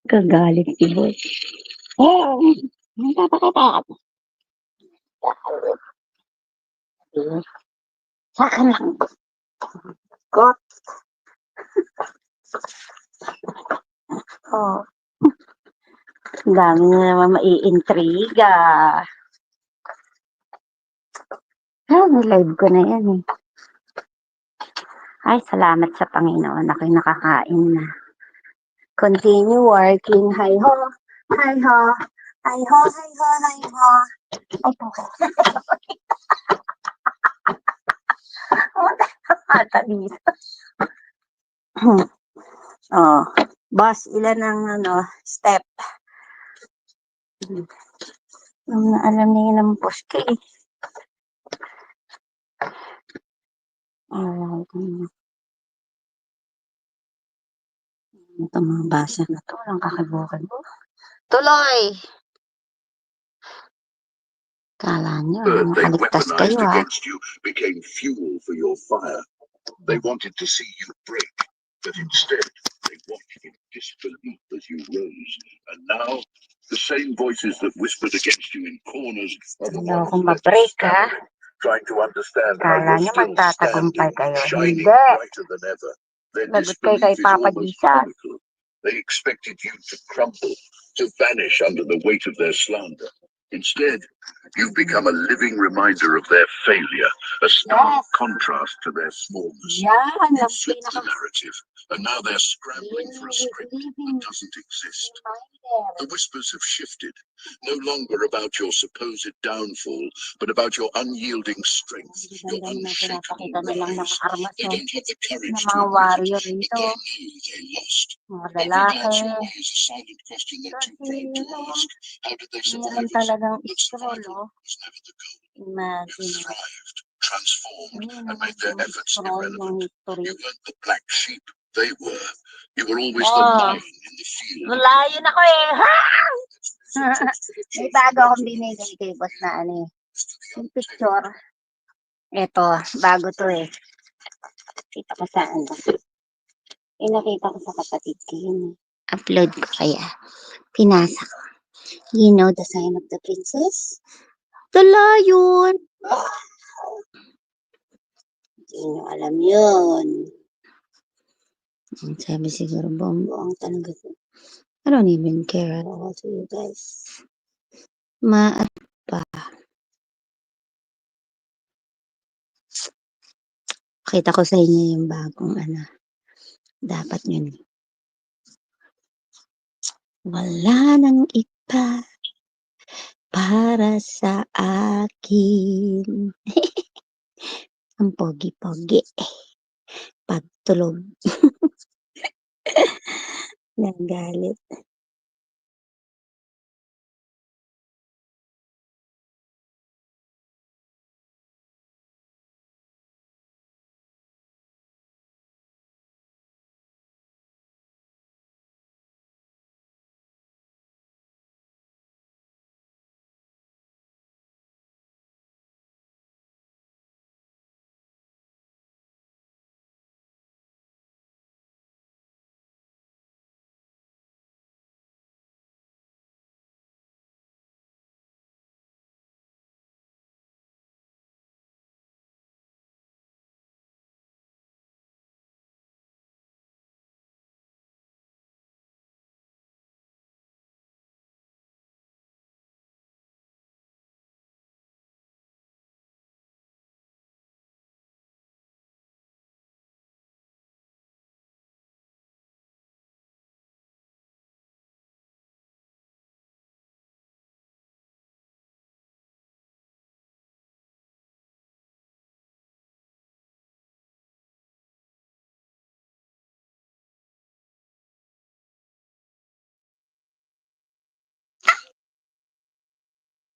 Kagalit si Boy. Oh, napapakapat. Sa akin lang. Got. Oh. Ang dami na naman maiintriga. Ah, nilive ko na yan eh. Ay, salamat sa Panginoon. Ako'y nakakain na. Continue working. Hi ho. Hi ho. Hi ho, hi ho, hi ho. Ay, okay. Nakatalis. Oh, boss, ilan ang step? Alam niya ng poste eh. Ito mga basa na to. Walang kakibukan mo. Tuloy! Kala nyo, Third, they nakaligtas weaponized kayo ha. against you, became fuel for your fire. They wanted to see you break, but instead they watched in disbelief as you rose. And now, the same voices that whispered against you in corners are the Wala ones akong left ma-break ha. stammering, trying to understand how Kala you're nyo still magtatagumpay standing, kayo. shining Hindi. brighter than ever. Their Lagot kayo kay disbelief is Papa almost Jesus. comical. They expected you to crumble, to vanish under the weight of their slander. Instead, you've become a living reminder of their failure, a stark contrast to their smallness. Yan, You flipped the narrative, and now they're scrambling for a script that doesn't exist. The whispers have shifted, no longer about your supposed downfall, but about your unyielding strength, your unshakable rise. They don't have the courage to admit it, but they know they lost. Every man's way is a silent question they're too proud to ask. How did they survive us? But survival was never the goal. You thrived, transformed, and made their efforts irrelevant. You weren't the black sheep they were. You were always the lion in the field. Layon ako eh. Ha! May bago akong binigay kay boss na ano eh. Yung picture. Ito, bago to eh. Kita ko sa ano. Nakita ko sa kapatid ko yun. Upload ko kaya. Pinasa ko. You know the sign of the princess? The lion! Hindi nyo alam yun. Sabi siguro, buong talaga ko. I don't even care at all to you guys. Pa. Kita ko sa inyo yung bagong ano. Dapat yun. Wala nang iba para sa akin. Ang pogi-pogi. Pagtulog. Nagalit.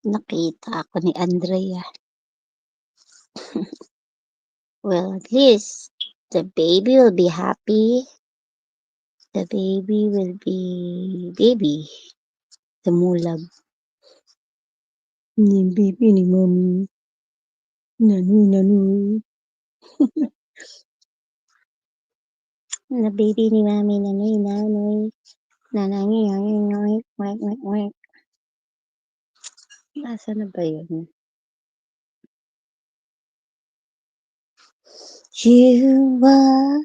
Nakita ako ni Andrea. Well, at least the baby will be happy. The baby will be baby. Tumulag. Yung baby ni mommy. Nanu. Na baby ni mami, nanoy. Nanay. Nasaan na ba yun? You are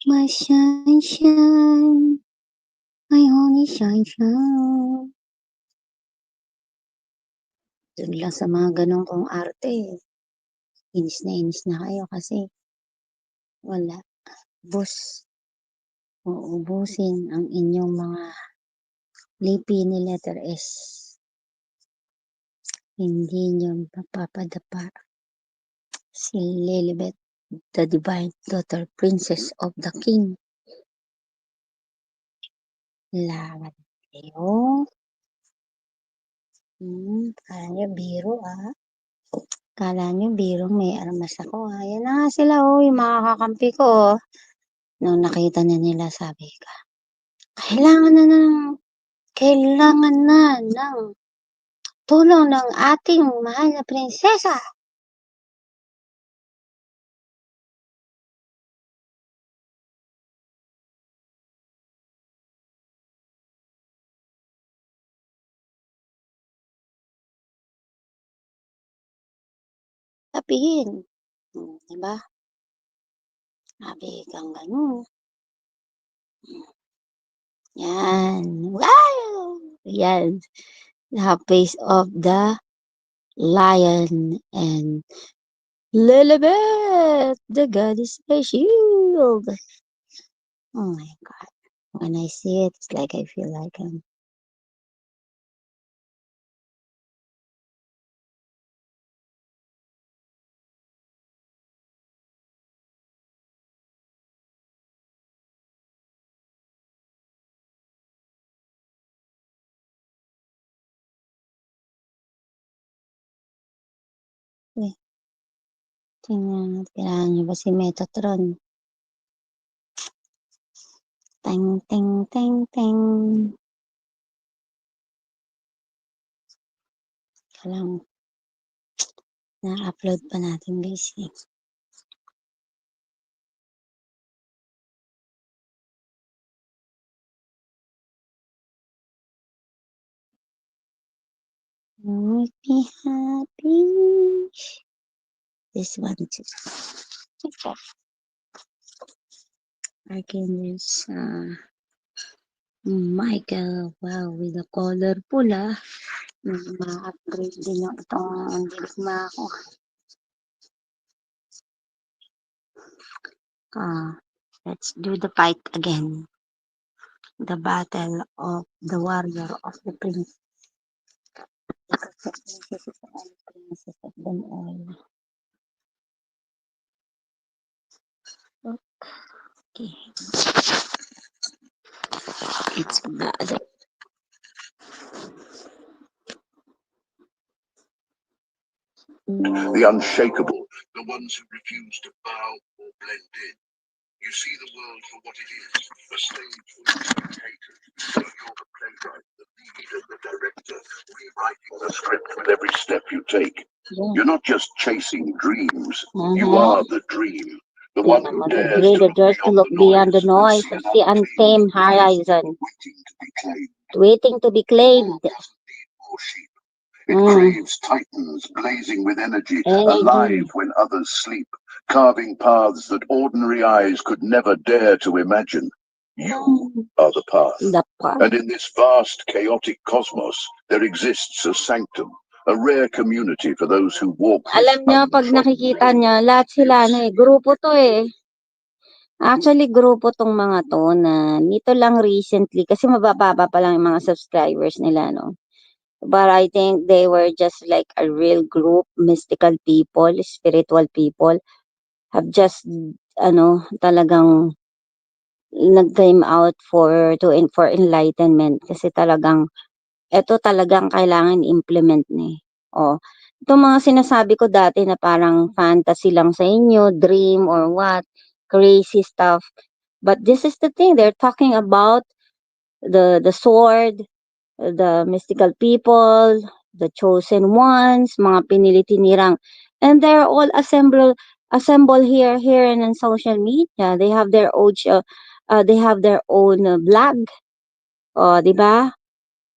my sunshine, my honey sunshine. Doon lang sa mga ganun kong arte. Inis na kayo kasi wala. Uubusin ang inyong mga lipi ni letter S. Hindi nyo mapapadapa si Lilibet, the divine daughter, princess of the king. Lawan kayo. Kala nyo biro Kala nyo biro may armas ako Yan na nga sila yung mga kakampi ko Nung nakita na nila sabi ka, kailangan na ng tulong ng ating mahal na prinsesa. Sabihin, diba? Sabi kang ganun. Yan. Wow! Yan. The face of the lion and Lilibet, the goddess of shield. Oh my god. When I see it, it's like I feel like tingnan, kailangan niyo ba si Metatron? Ting, ting, ting, ting. Kailangan na-upload pa natin guys eh. Make me happy. This one too. Okay. I can use Michael. Wow, with the color pula. Ma-upgrade din yung itong digma ako. Let's do the fight again. The battle of the warrior of the prince. The princesses and princes of them all. Okay. It's bad. The unshakable, the ones who refuse to bow or blend in. You see the world for what it is, a stage full of spectators. So you're the playwright, the leader, the director, rewriting the script with every step you take. Yeah. You're not just chasing dreams, you are the dream. The one who dares to look beyond the noise, see untamed horizon, waiting to be claimed. It craves titans blazing with energy, alive when others sleep, carving paths that ordinary eyes could never dare to imagine. You are the path. And in this vast, chaotic cosmos, there exists a sanctum, a rare community for those who walk. Alam niyo, pag nakikita niyo, lahat sila grupo to eh. Actually, grupo tong mga to na nito lang recently, kasi mabababa pa lang yung mga subscribers nila, no? But I think they were just like a real group, mystical people, spiritual people, have just, talagang nag-came out for enlightenment. Kasi talagang, eto talagang kailangan implement ni. Itong mga sinasabi ko dati na parang fantasy lang sa inyo, dream or what, crazy stuff. But this is the thing, they're talking about the sword, the mystical people, the chosen ones, mga pinili tinirang, and they're all assemble here and on social media. They have their own vlog, di ba?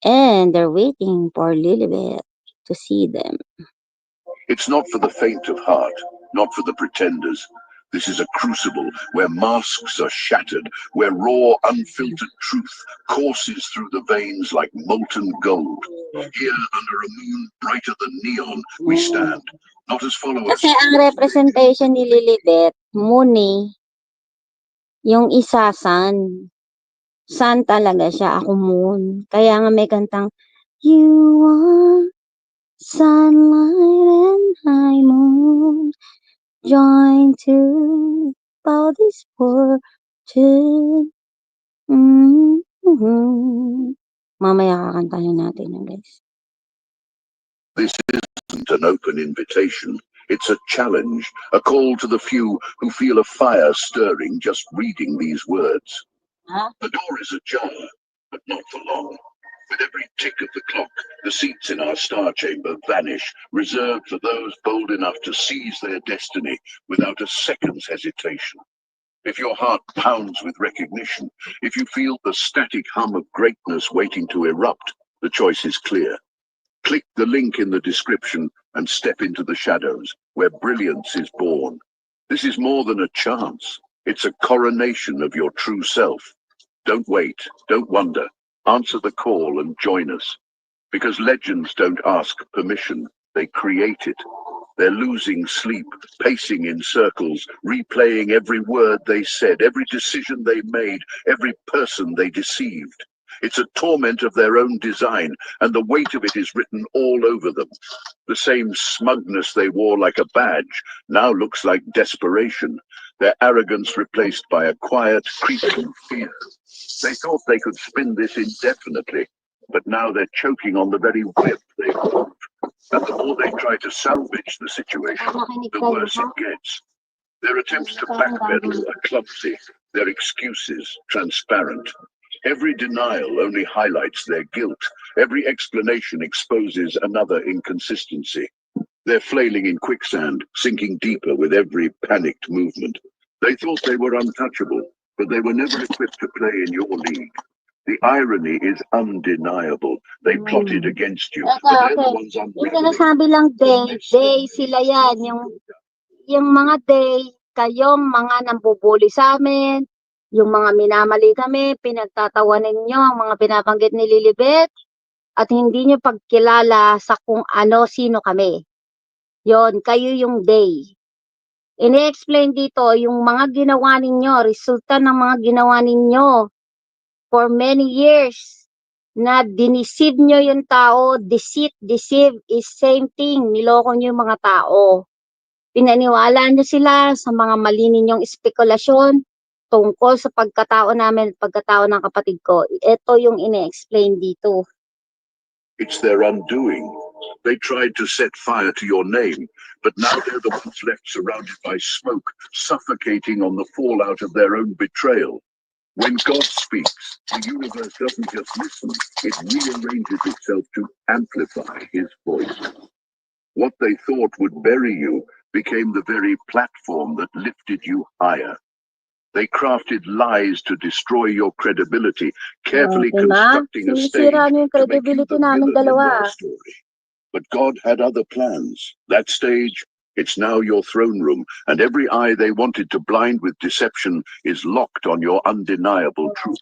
And they're waiting for Lilibet to see them. It's not for the faint of heart, not for the pretenders. This is a crucible where masks are shattered, where raw, unfiltered truth courses through the veins like molten gold. Here, under a moon brighter than neon, we stand, not as followers. Kasi ang representation ni Lilibet, moon yung isa sun. Sun talaga siya, ako moon. Kaya nga may kantang, you are sunlight and high moon. Join to bow this fortune. Mamaya kakantahin natin yan, guys. This isn't an open invitation. It's a challenge, a call to the few who feel a fire stirring just reading these words. The door is ajar, but not for long. With every tick of the clock, the seats in our star chamber vanish, reserved for those bold enough to seize their destiny without a second's hesitation. If your heart pounds with recognition, if you feel the static hum of greatness waiting to erupt, the choice is clear. Click the link in the description and step into the shadows, where brilliance is born. This is more than a chance. It's a coronation of your true self. Don't wait, don't wonder. Answer the call and join us. Because legends don't ask permission, they create it. They're losing sleep, pacing in circles, replaying every word they said, every decision they made, every person they deceived. It's a torment of their own design, and the weight of it is written all over them. The same smugness they wore like a badge now looks like desperation, their arrogance replaced by a quiet, creeping fear. They thought they could spin this indefinitely, but now they're choking on the very web they wove. And the more they try to salvage the situation, the worse it gets. Their attempts to backpedal are clumsy, their excuses transparent. Every denial only highlights their guilt. Every explanation exposes another inconsistency. They're flailing in quicksand, sinking deeper with every panicked movement. They thought they were untouchable, but they were never equipped to play in your league. The irony is undeniable. They plotted against you, but they're the ones Yung unraveling. sinasabi lang day sila yan. Yung mga day, kayong mga nambubuli sa amin, yung mga minamali kami, pinagtatawanan niyo ang mga binabanggit ni Lilibet, at hindi niyo pagkilala sa kung ano, sino kami. Yon, kayo yung day. Ini-explain dito yung mga ginawa ninyo, resulta ng mga ginawa ninyo for many years na diniceive nyo yung tao. Deceive is same thing. Niloko nyo yung mga tao. Pinaniwala nyo sila sa mga mali ninyong espekulasyon tungkol sa pagkatao namin, pagkatao ng kapatid ko. Ito yung ine-explain dito. It's their undoing. They tried to set fire to your name, but now they're the ones left surrounded by smoke, suffocating on the fallout of their own betrayal. When God speaks, the universe doesn't just listen, it rearranges itself to amplify his voice. What they thought would bury you became the very platform that lifted you higher. They crafted lies to destroy your credibility, carefully constructing a stage Sinisira nyo yung to make you credibility the namin villain in dalawa. their story. But God had other plans. That stage, it's now your throne room, and every eye they wanted to blind with deception is locked on your undeniable truth.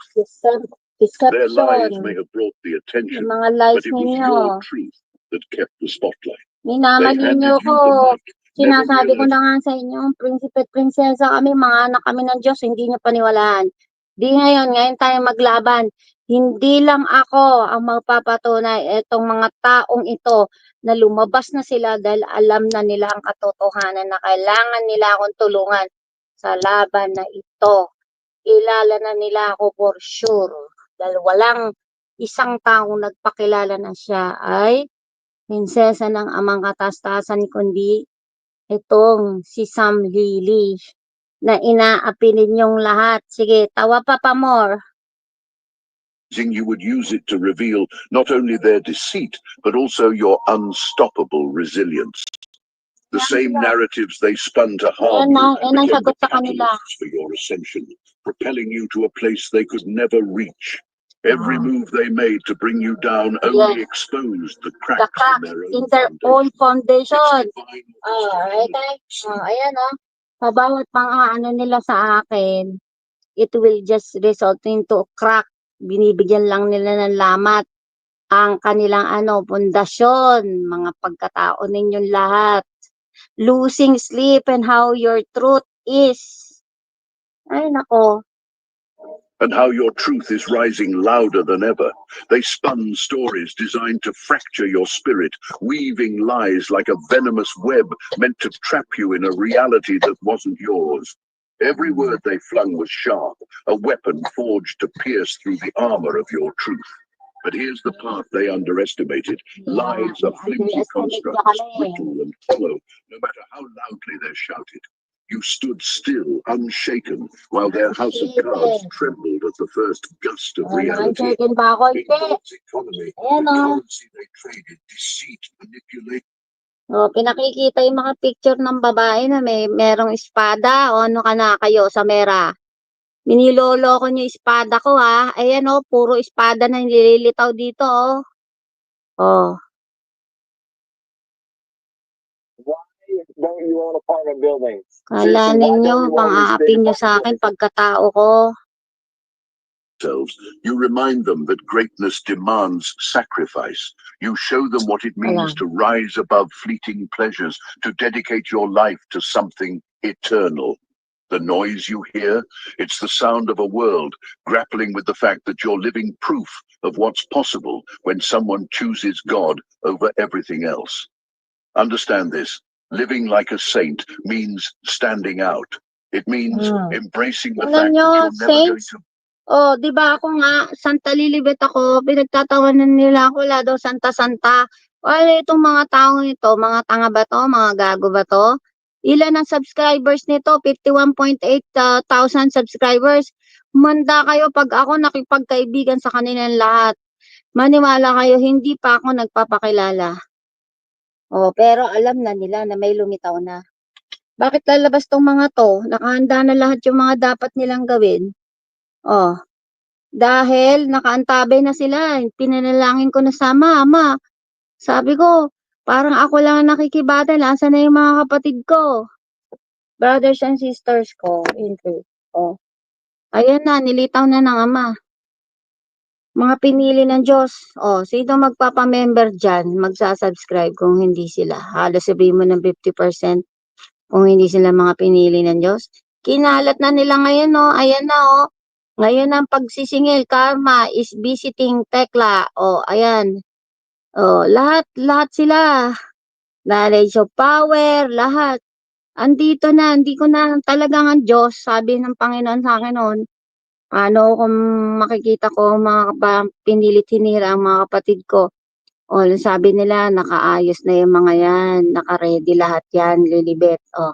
Their lies may have brought the attention, Yung mga lies but it was ninyo. your truth that kept the spotlight. Minamali They nyo handed you ko. the mic, never Sinasabi ko realizing na nga sa inyo, prinsipe at prinsesa kami, mga anak kami ng Diyos, hindi nyo paniwalaan. Di ngayon tayo maglaban. Hindi lang ako ang magpapatunay, itong mga taong ito na lumabas na sila dahil alam na nila ang katotohanan na kailangan nila akong tulungan sa laban na ito. Kilala na nila ako for sure. Dahil walang isang taong nagpakilala na siya ay prinsesa ng amang katastasan, kundi itong si SamLily na inaapi ninyong lahat. Sige, tawa pa more. you would use it to reveal not only their deceit, but also your unstoppable resilience. The same narratives they spun to harm you became the catalysts for your ascension, propelling you to a place they could never reach. Every move they made to bring you down only exposed the cracks in their own foundation. Ayan sa bawat pang-aano nila sa akin, it will just result into crack. Binibigyan lang nila ng lamat ang kanilang pundasyon, mga pagkatao ninyong lahat. Losing sleep and how your truth is. Ay nako. And how your truth is rising louder than ever. They spun stories designed to fracture your spirit, weaving lies like a venomous web meant to trap you in a reality that wasn't yours. Every word they flung was sharp, a weapon forged to pierce through the armor of your truth. But here's the part they underestimated. Lies are flimsy constructs, brittle and hollow, no matter how loudly they're shouted. You stood still, unshaken, while their house of cards trembled at the first gust of reality. Unshaken pa ako, In ite. God's economy, Ayan, the oh. currency they traded, deceit, manipulation. O, pinakikita yung mga picture ng babae na merong espada. O, ano ka na kayo sa mera? Miniloloko niyo espada ko, ha? Ayan, o, puro espada na nililitaw dito, o. O. Don't you own apartment buildings? Kala ninyo, pang-aapin nyo sa akin pagkatao ko. You remind them that greatness demands sacrifice. You show them what it means to rise above fleeting pleasures, to dedicate your life to something eternal. The noise you hear, it's the sound of a world grappling with the fact that you're living proof of what's possible when someone chooses God over everything else. Understand this. Living like a saint means standing out. It means embracing the fact that you're never going to... Oh, di ba ako nga, Santa Lilibet ako, pinagtatawanan nila ako, wala daw Santa-Santa. Wala itong mga taong ito, mga tanga ba to, mga gago ba to? Ilan ang subscribers nito? 51.8 thousand subscribers. Manda kayo pag ako nakipagkaibigan sa kanilang lahat. Maniwala kayo, hindi pa ako nagpapakilala. Oh, pero alam na nila na may lumitaw na. Bakit lalabas tong mga to? Nakahanda na lahat yung mga dapat nilang gawin. Oh, dahil nakaantabay na sila. Pinanalangin ko na sa Ama. Sabi ko, parang ako lang ang nakikibata. Nasaan na yung mga kapatid ko? Brothers and sisters ko. Oh. Ayan na, nilitaw na ng Ama. Mga pinili ng Diyos. Oh, sino magpapamember dyan? Magsasubscribe kung hindi sila. Halos sabihin mo ng 50% kung hindi sila mga pinili ng Diyos. Kinalat na nila ngayon, oh. Ayan na, oh. Ngayon ang pagsisingil, karma is visiting tekla. Oh, ayan. Oh, lahat sila. Knowledge of power, lahat. Andito na, hindi ko na talagang ang Diyos, sabi ng Panginoon sa akin noon. Ano kung makikita ko mga pinilit hinira ang mga kapatid ko. O, sabi nila, nakaayos na yung mga yan. Naka-ready lahat yan, Lilibet. O,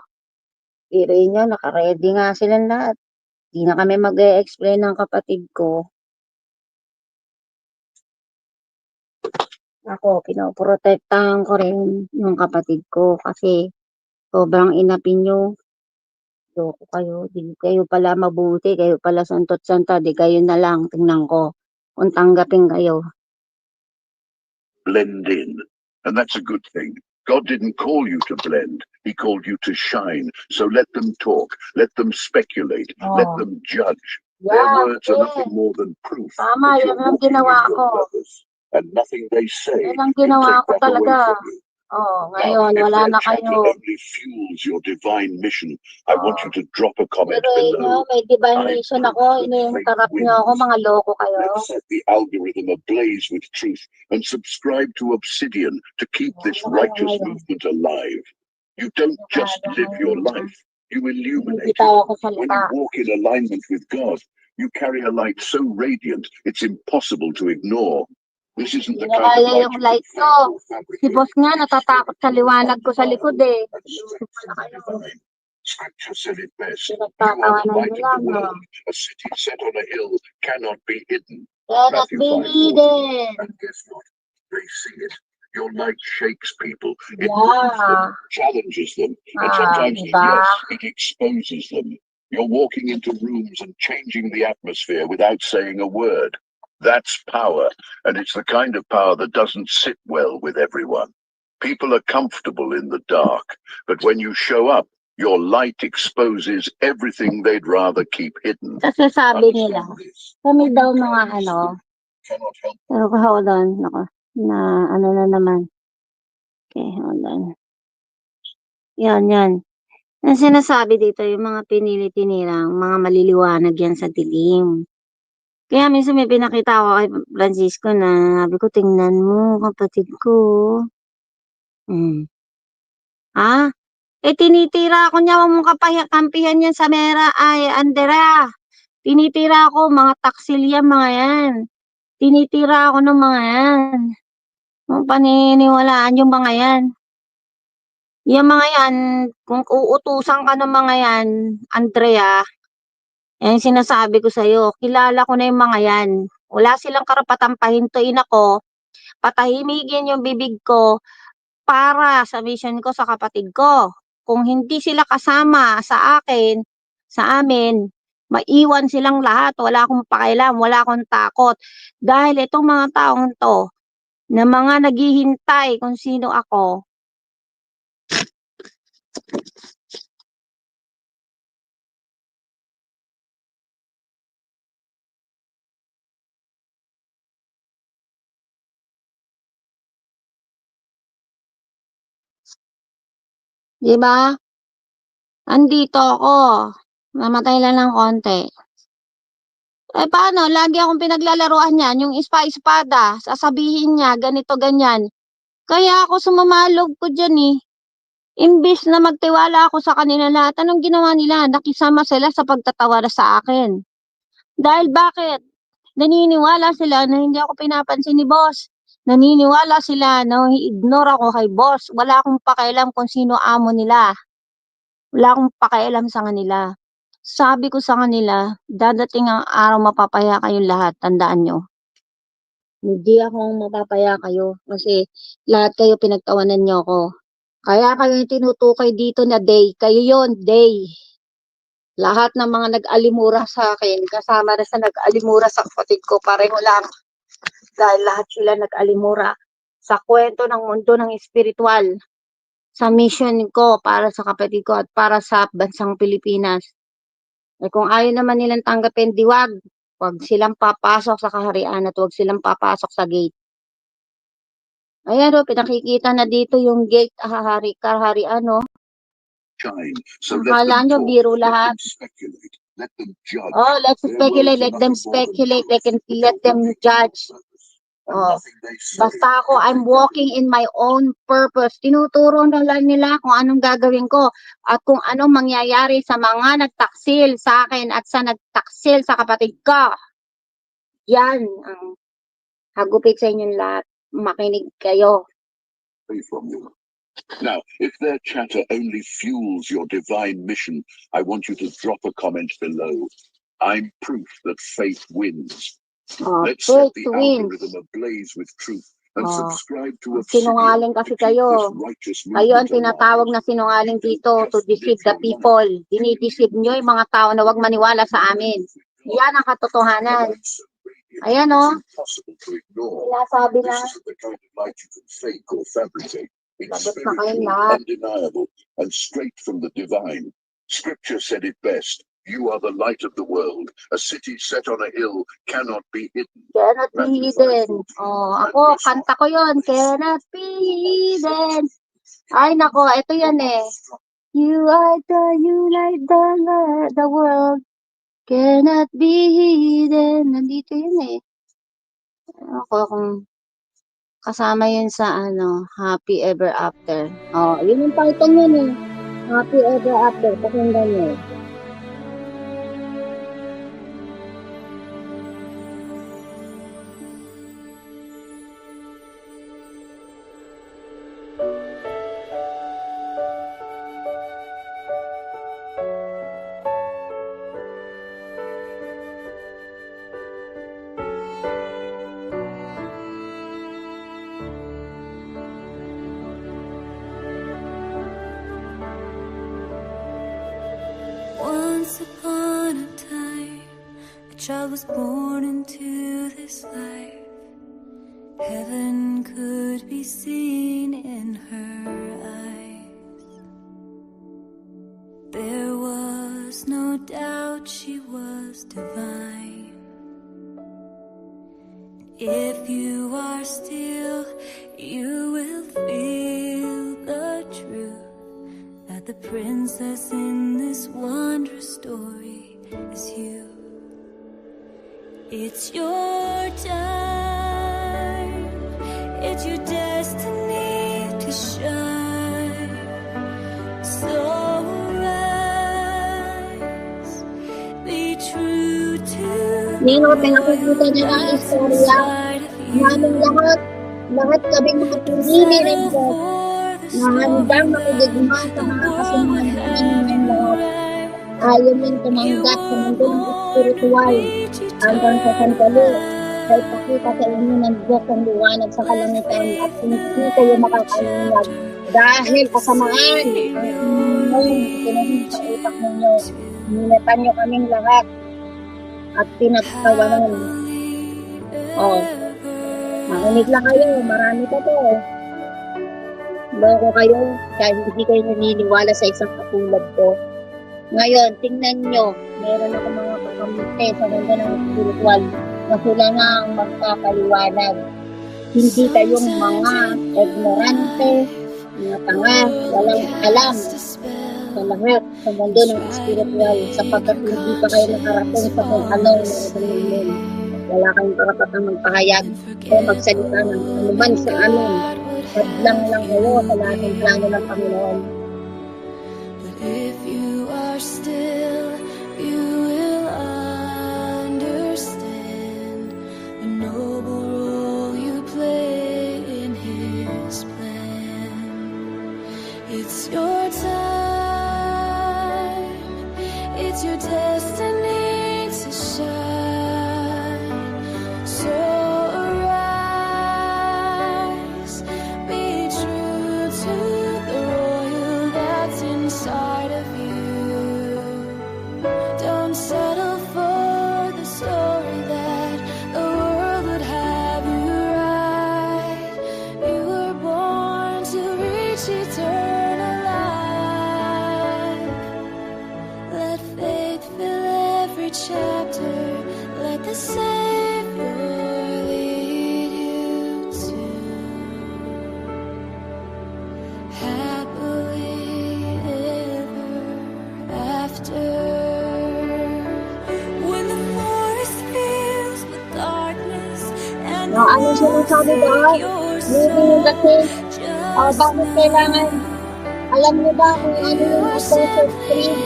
irin nyo, naka-ready nga silang lahat. Hindi na kami mag-e-explain ng kapatid ko. Ako, pinoprotektahan ko rin yung kapatid ko kasi sobrang inapin nyo. Loko kayo, di kayo pala mabuti, kayo pala santot-santa, di kayo na lang, tingnan ko. Kung tanggapin kayo. Blend in. And that's a good thing. God didn't call you to blend. He called you to shine. So let them talk. Let them speculate. Let them judge. Their words are nothing more than proof that you're walking in your purpose. And nothing they say Yan ang can ginawa take ko that away talaga. from you. Oh, Now, ngayon, if wala their na chatter kayo. only fuels your divine mission, I want you to drop a comment Pero below. may divine I mission proof ako, that yung faith tarap nyo ako, wins. mga loko kayo. Let's set the algorithm ablaze with truth and subscribe to Obsidian to keep this righteous movement alive. You don't just live your life, you illuminate it. When you walk in alignment with God, you carry a light so radiant it's impossible to ignore. This isn't the kind of light Yung light ko. Si boss nga, natatakot sa liwanag ko sa likod eh. Scripture said it best. You are the light of the world. A city set on a hill cannot be hidden. Matthew 5:14. And guess what? They see it. Your light shakes people. It moves them, challenges them, and sometimes, yes, it exposes them. You're walking into rooms and changing the atmosphere without saying a word. That's power, and it's the kind of power that doesn't sit well with everyone. People are comfortable in the dark, but when you show up, your light exposes everything they'd rather keep hidden. Kasi sabi nila, kami daw mga ano, pero hold on, nako, na ano na naman. Okay, hold on. Yan. Ang sinasabi dito, yung mga pinili-tinirang, mga maliliwanag yan sa dilim. Kaya minsan may pinakita ako kay Francisco na sabi ko, tingnan mo, kapatid ko. Ha? Eh, tinitira ako niya, mong kampihan yan sa mera, ay, Andera. Tinitira ako, mga taksil yan, mga yan. Tinitira ako ng mga yan. Kung paniniwalaan yung mga yan. Yung mga yan, kung uutusan ka ng mga yan, Andrea, yan sinasabi ko sa'yo, kilala ko na yung mga yan. Wala silang karapatang pahintuin ako, patahimigin yung bibig ko para sa mission ko sa kapatid ko. Kung hindi sila kasama sa akin, sa amin, maiwan silang lahat. Wala akong pakialam, wala akong takot. Dahil itong mga taong to, na mga naghihintay kung sino ako, di ba? Andito ako. Namatay lang ng konti. Eh paano? Lagi akong pinaglalaruan niyan. Yung ispa-espada. Sasabihin niya, ganito, ganyan. Kaya ako sumamalog ko dyan eh. Imbis na magtiwala ako sa kanila lahat, anong ginawa nila? Nakisama sila sa pagtatawa sa akin. Dahil bakit? Naniniwala sila na hindi ako pinapansin ni boss. Naniniwala sila na i-ignore ako kay boss. Wala akong pakialam kung sino amo nila. Wala akong pakialam sa kanila. Sabi ko sa kanila, dadating ang araw mapapaya kayong lahat, tandaan nyo. Hindi ako mapapaya kayo kasi lahat kayo pinagtawanan nyo ako. Kaya kayo yung tinutukoy dito na day, kayo yon day. Lahat ng mga nag-alimura sa akin, kasama na sa nag-alimura sa kapatid ko, pareho lang. Dahil lahat sila nag-alimura sa kwento ng mundo ng espiritual. Sa mission ko para sa kapatid ko at para sa bansang Pilipinas. Eh kung ayaw naman nilang tanggapin, diwag. Huwag silang papasok sa kaharian at huwag silang papasok sa gate. Ayan o, pinakikita na dito yung gate kaharian o. Akala nyo, biro lahat. Oh, let's speculate. Let them speculate. Let them judge. Oh, basta ako, I'm walking in my own purpose. Tinuturo na lang nila kung anong gagawin ko at kung anong mangyayari sa mga nagtaksil sa akin at sa nagtaksil sa kapatid ko. Yan ang hagupit sa inyong lahat. Makinig kayo. Now, if their chatter only fuels your divine mission, I want you to drop a comment below. I'm proof that faith wins. Let's set the algorithm ablaze with truth and subscribe to Sinungaling kasi kayo. Kayo ang tinatawag na sinungaling dito to deceive the people. Dinideceive nyo yung mga tao na huwag maniwala sa amin. Yan ang katotohanan. Ayan o. Sinasabi na. Lagot na kayong lahat. Undeniable and straight from the divine. Scripture said it best. You are the light of the world. A city set on a hill cannot be hidden. Cannot be hidden. Oh, ako, kanta ko yon. Cannot be hidden. Ay, nako, ito yan eh. You light the world. Cannot be hidden. Nandito yun eh. Ako, kung kasama yun sa Happy Ever After. Oh, yun yung title yun eh. Happy Ever After. Pakinggan nyo. Once upon a time, a child was born into this life. Heaven could be seen in her eyes. There was no doubt she was divine. If you are still, you will feel the truth that the princess in this wondrous story is you. It's your time, it's your destiny to shine. So rise, be true to Nino, pinakikita niya ang istorya. Namin lahat kaming mga pinili ng Diyos. na handang makigigma sa mga kasinungalingan ng lahat. Ayaw niyang tumanggap sa mundo ng espiritual hanggang sa sandali sa ipakita sa inyo ng Diyos ang liwanag sa kalangitan at hindi kayo makakalinag dahil kasamaan ang inyong itinahing sa utak ninyo. Minatan niyo kaming lahat at pinagtawanan. Makinig lang kayo, marami pa to. Loko kayo dahil hindi kayo naniniwala sa isang katulad ko. Ngayon, tingnan nyo, meron ako mga kakamite sa mundo ng spiritual na sila na ang magpapaliwanag. Hindi kayong mga ignorante, mga tanga, walang alam sa lahat sa mundo ng spiritual sapagkat hindi pa kayo nakarating sa kung anong meron. Wala kayong karapatang magpahayag o magsalita ng anuman sa amin. Hadlang lang kayo sa lahat ng plano ng Panginoon. If you are still, you will understand the noble role you play in His plan. It's your time, it's your destiny to shine. So arise, be true to the royal that's inside of you. Don't settle for the story that the world would have you write. You were born to reach eternal life. Let faith fill every chapter. Let the Savior lead you to happily ever after. When the forest fills with darkness and the Ano sinasabi daw? Living in the cave. Bakit kailangan? Alam niyo ba kung ano yung Apostles' Creed?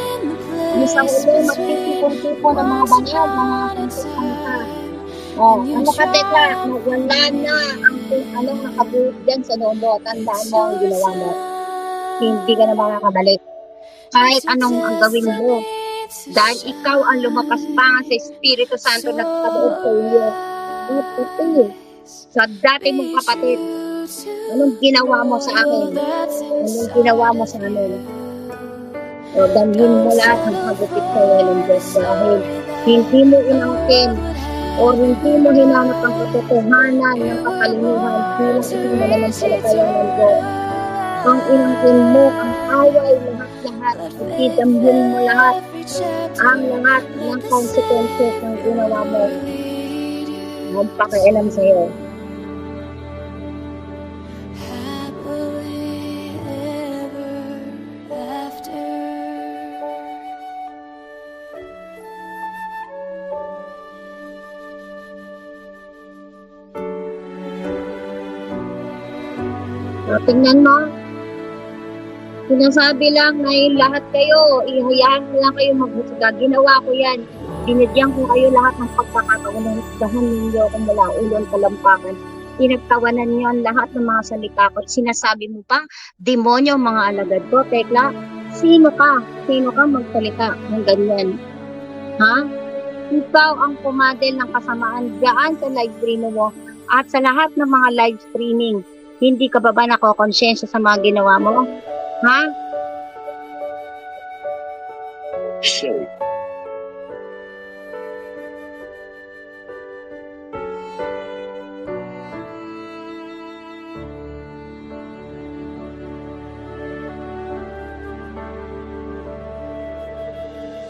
Yung sa huli, magtitipon-tipon ng mga banal, ng mga sangka. Ano ka, teka? Wala na ang nakabuhit dyan sa loob mo. Tandaan mo ang ginawa mo. Hindi ka na makakabalik. Kahit anong ang gawin mo. Dahil ikaw ang lumapas pa sa Espiritu Santo na nagkabuhit sa iyo. At ito, sa dati mong kapatid, anong ginawa mo sa akin? Anong ginawa mo sa amin? O damhin mo lahat ng pagupit sa iyo ng Diyos dahil hindi mo inangkin o hindi mo hinanap ang katotohanan ng kapalinuhan bilang isang mananampalataya ng Diyos. Ang inangkin mo ang away lahat-lahat at idamhin mo lahat ang lahat ng consequences ng ginawa mo. Ang pakialam sa iyo. Tingnan mo, sinasabi lang na yung lahat kayo, ihayaan mo lang kayo maghusga. Ginawa ko yan. Binigyan ko kayo lahat ng pagkakataon ng husgahan ninyo kung mula ulong talampakan. Pinagtawanan niyo ang lahat ng mga salita ko. Sinasabi mo pa, demonyo mga alagad ko. Tekla, sino ka? Sino ka magsalita ng ganyan? Ha? Ikaw ang pumadel ng kasamaan dyan sa live stream mo at sa lahat ng mga live streaming. Hindi ka ba nakokonsensya sa mga ginawa mo? Ha? Show.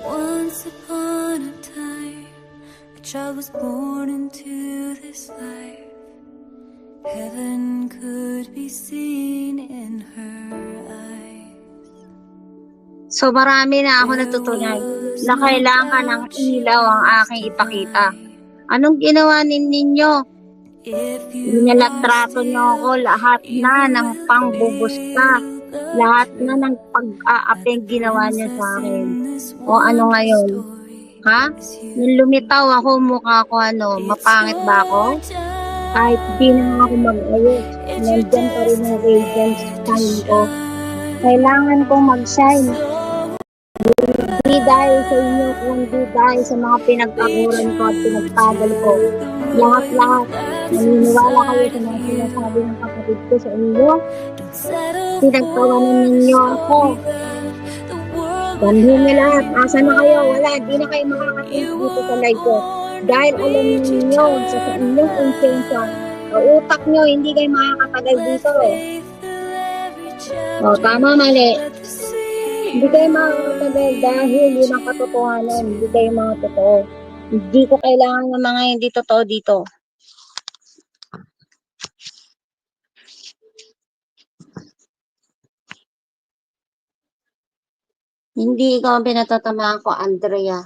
Once upon a time, a child was born into this life. Heaven could be seen in her eyes. So marami na ako natutunan na kailangan ng ilaw ang aking ipakita. Anong ginawa ninyo? Inalatrato niyo ako lahat na ng pangbubusta. Lahat na ng pag-aapeng ginawa niyo sa akin. O ano ngayon? Ha? Nung lumitaw ako, mukha ko mapangit ba ako? Kahit di na nga ako mag-ayos, nandyan pa rin yung radiant shine ko. Kailangan kong mag-shine. Di dahil sa inyo, kundi dahil sa mga pinagpaguran ko at pinagpagal ko. Lahat-lahat, naniniwala kayo sa mga sinasabi ng kapatid ko sa inyo. Pinagtawanan ninyo ako. Damhin niyo lahat. Asa na kayo? Wala. Di na kayo makakating dito sa live ko. Dahil alam niyo sa inyong insensya, sa utak niyo, hindi kayo makakatagal dito. O, tama, mali. Hindi kayo makakatagal dahil yun ang katotohanan. Hindi kayo mga totoo. Hindi ko kailangan ng mga hindi totoo dito. Hindi ikaw ang pinatatamaan ko, Andrea.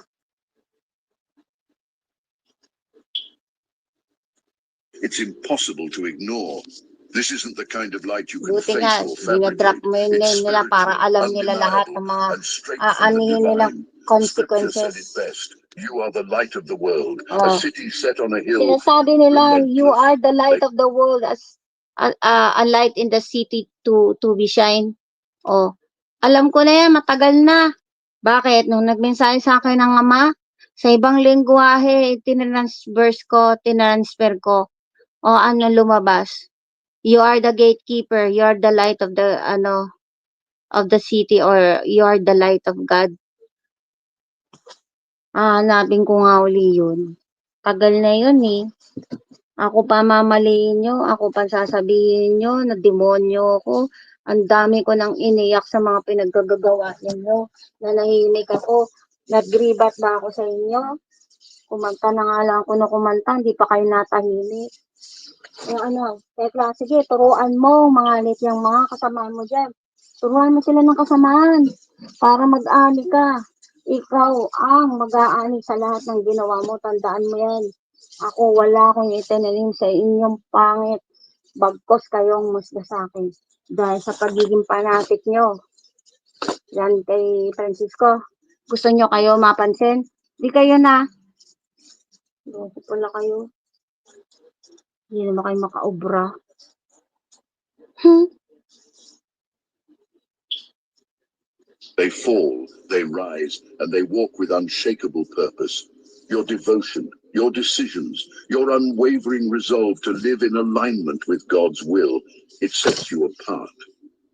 It's impossible to ignore. This isn't the kind of light you can Buti face nga, or dinadrop fabricate. mo yung name nila para alam nila lahat ng mga ano yun nila Scripture said it consequences. best. You are the light of the world. Oh. A city set on a hill. Sinasabi nila, you are the light of the world as a light in the city to be shine. Oh. Alam ko na yan, matagal na. Bakit? Nung nagmensahe sa akin ng ama, sa ibang lengguwahe, tinransfer ko. O ano lumabas? You are the gatekeeper, you are the light of the of the city, or you are the light of God. Hanapin ko nga uli yun. Tagal na yun eh. Ako pa mamaliin nyo, ako pa sasabihin nyo na demonyo ako. Ang dami ko nang iniyak sa mga pinaggagawa ninyo. Nanahimik ako. Nagribat ba ako sa inyo? Kumanta na nga lang ako na kumanta, hindi pa kayo natahimik. Yung tekla, sige, turuan mo, mangalit yung mga kasamaan mo dyan. Turuan mo sila ng kasamaan para mag-ani ka. Ikaw ang mag-aani sa lahat ng ginawa mo. Tandaan mo yan. Ako, wala akong itinanim sa inyong pangit. Bagkos kayong musga sa akin. Dahil sa pagiging fanatic nyo. Yan kay Francisco. Gusto nyo kayo mapansin? Di kayo na. Loko pala kayo. Hindi naman kayo makaobra. They fall, they rise, and they walk with unshakable purpose. Your devotion, your decisions, your unwavering resolve to live in alignment with God's will, it sets you apart.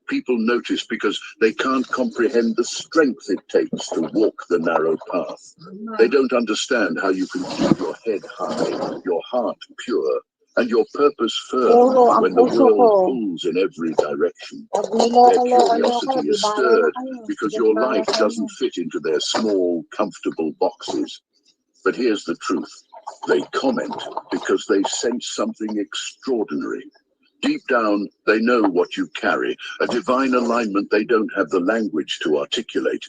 People notice because they can't comprehend the strength it takes to walk the narrow path. They don't understand how you can keep your head high, your heart pure, and your purpose firm when the world pulls in every direction. Their curiosity is stirred because your life doesn't fit into their small, comfortable boxes. But here's the truth. They comment because they sense something extraordinary. Deep down, they know what you carry, a divine alignment they don't have the language to articulate.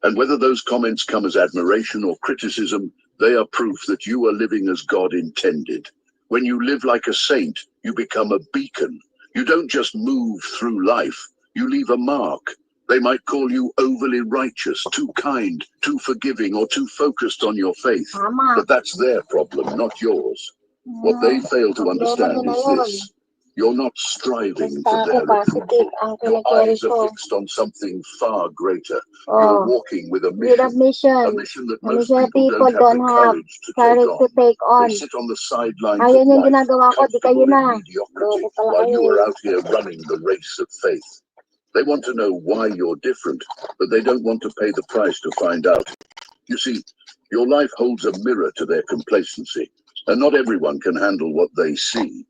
And whether those comments come as admiration or criticism, they are proof that you are living as God intended. When you live like a saint, you become a beacon. You don't just move through life, you leave a mark. They might call you overly righteous, too kind, too forgiving, or too focused on your faith. But that's their problem, not yours. What they fail to understand is this. You're not striving for their approval. Your eyes are fixed on something far greater. You're walking with a mission that most people don't have the courage to take on. They sit on the sidelines of life, comfortable in mediocrity, while you are out here running the race of faith. They want to know why you're different, but they don't want to pay the price to find out. You see, your life holds a mirror to their complacency, and not everyone can handle what they see.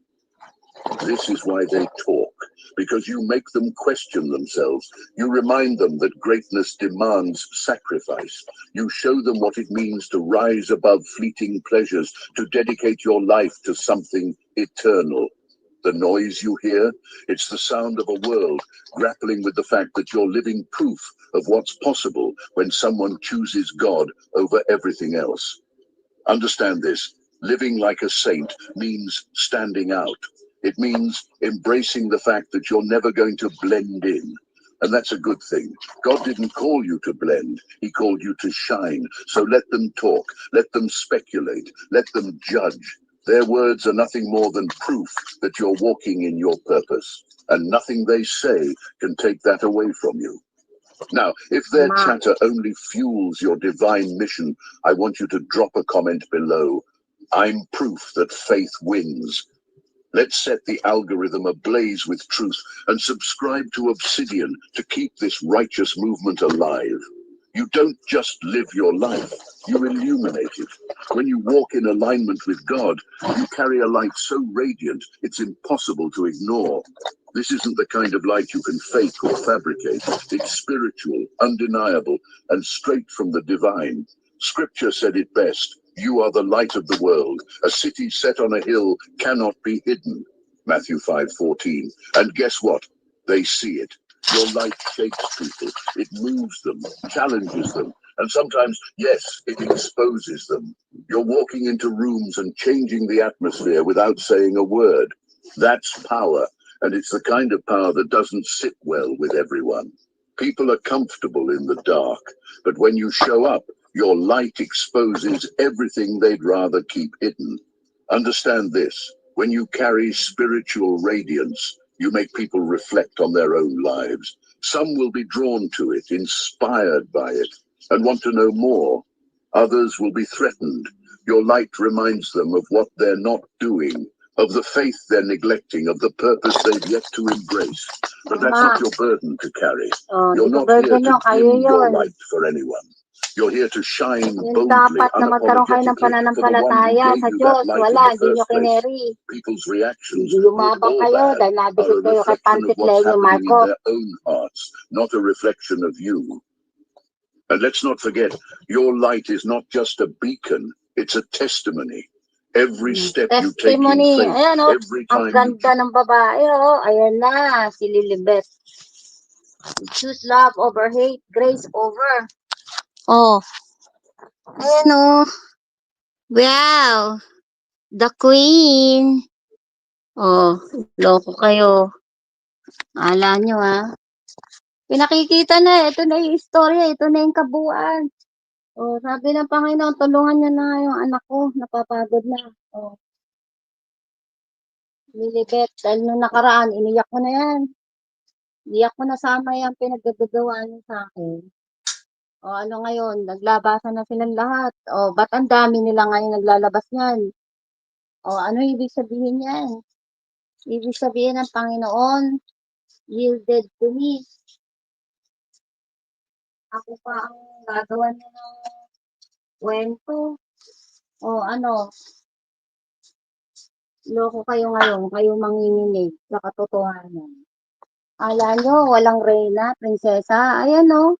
This is why they talk, because you make them question themselves. You remind them that greatness demands sacrifice. You show them what it means to rise above fleeting pleasures, to dedicate your life to something eternal. The noise you hear, it's the sound of a world grappling with the fact that you're living proof of what's possible when someone chooses God over everything else. Understand this. Living like a saint means standing out. It means embracing the fact that you're never going to blend in. And that's a good thing. God didn't call you to blend. He called you to shine. So let them talk. Let them speculate. Let them judge. Their words are nothing more than proof that you're walking in your purpose, and nothing they say can take that away from you. Now, if their chatter only fuels your divine mission, I want you to drop a comment below. I'm proof that faith wins. Let's set the algorithm ablaze with truth and subscribe to Obsidian to keep this righteous movement alive. You don't just live your life, you illuminate it. When you walk in alignment with God, you carry a light so radiant it's impossible to ignore. This isn't the kind of light you can fake or fabricate. It's spiritual, undeniable, and straight from the divine. Scripture said it best. You are the light of the world. A city set on a hill cannot be hidden. Matthew 5:14. And guess what? They see it. Your light shakes people. It moves them, challenges them, and sometimes, yes, it exposes them. You're walking into rooms and changing the atmosphere without saying a word. That's power, and it's the kind of power that doesn't sit well with everyone. People are comfortable in the dark, but when you show up, your light exposes everything they'd rather keep hidden. Understand this, when you carry spiritual radiance, you make people reflect on their own lives. Some will be drawn to it, inspired by it, and want to know more. Others will be threatened. Your light reminds them of what they're not doing, of the faith they're neglecting, of the purpose they've yet to embrace. But that's not your burden to carry. You're not here to dim your light for anyone. You're here to shine boldly, Dapat na magkaroon kayo ng unapologetically, for the one who pananampalataya gave sa you Diyos. that light Wala, in the hindi nyo first place. kineri. People's reactions, Hindi lumabang good or kayo bad, dahil are nabisip a kayo kay reflection of Pantit what's Lenyo happening in Marcos. their own hearts, not a reflection of you. And let's not forget, your light is not just a beacon, it's a testimony. Every step you take in Testimony. faith, Ayan o, every ang time you ganda ng babae o. Ayan na, si Lilibet. Choose love over hate, grace over. Oh, ayan o. Wow, the queen. Oh, loko kayo. Ala nyo ha. Pinakikita na, ito na yung istorya, ito na yung kabuuan. Oh, sabi ng Panginoon, tulungan niyo na yung anak ko, napapagod na. Oh, Lilibet, dahil nung nakaraan, iniyak ko na yan. Iniyak ko na sama yung pinaggagawaan niyo sa akin. O ano ngayon, naglabasan na silang lahat. O ba't ang dami nila ngayon naglalabas niyan? O ano ibig sabihin yan? Ibig sabihin ng Panginoon, yielded to me. Ako pa ang gagawa niya ng kwento. O ano, loko kayo ngayon, kayo manginginig sa katotohanan. Ala nyo, walang reyna, prinsesa, ayan o.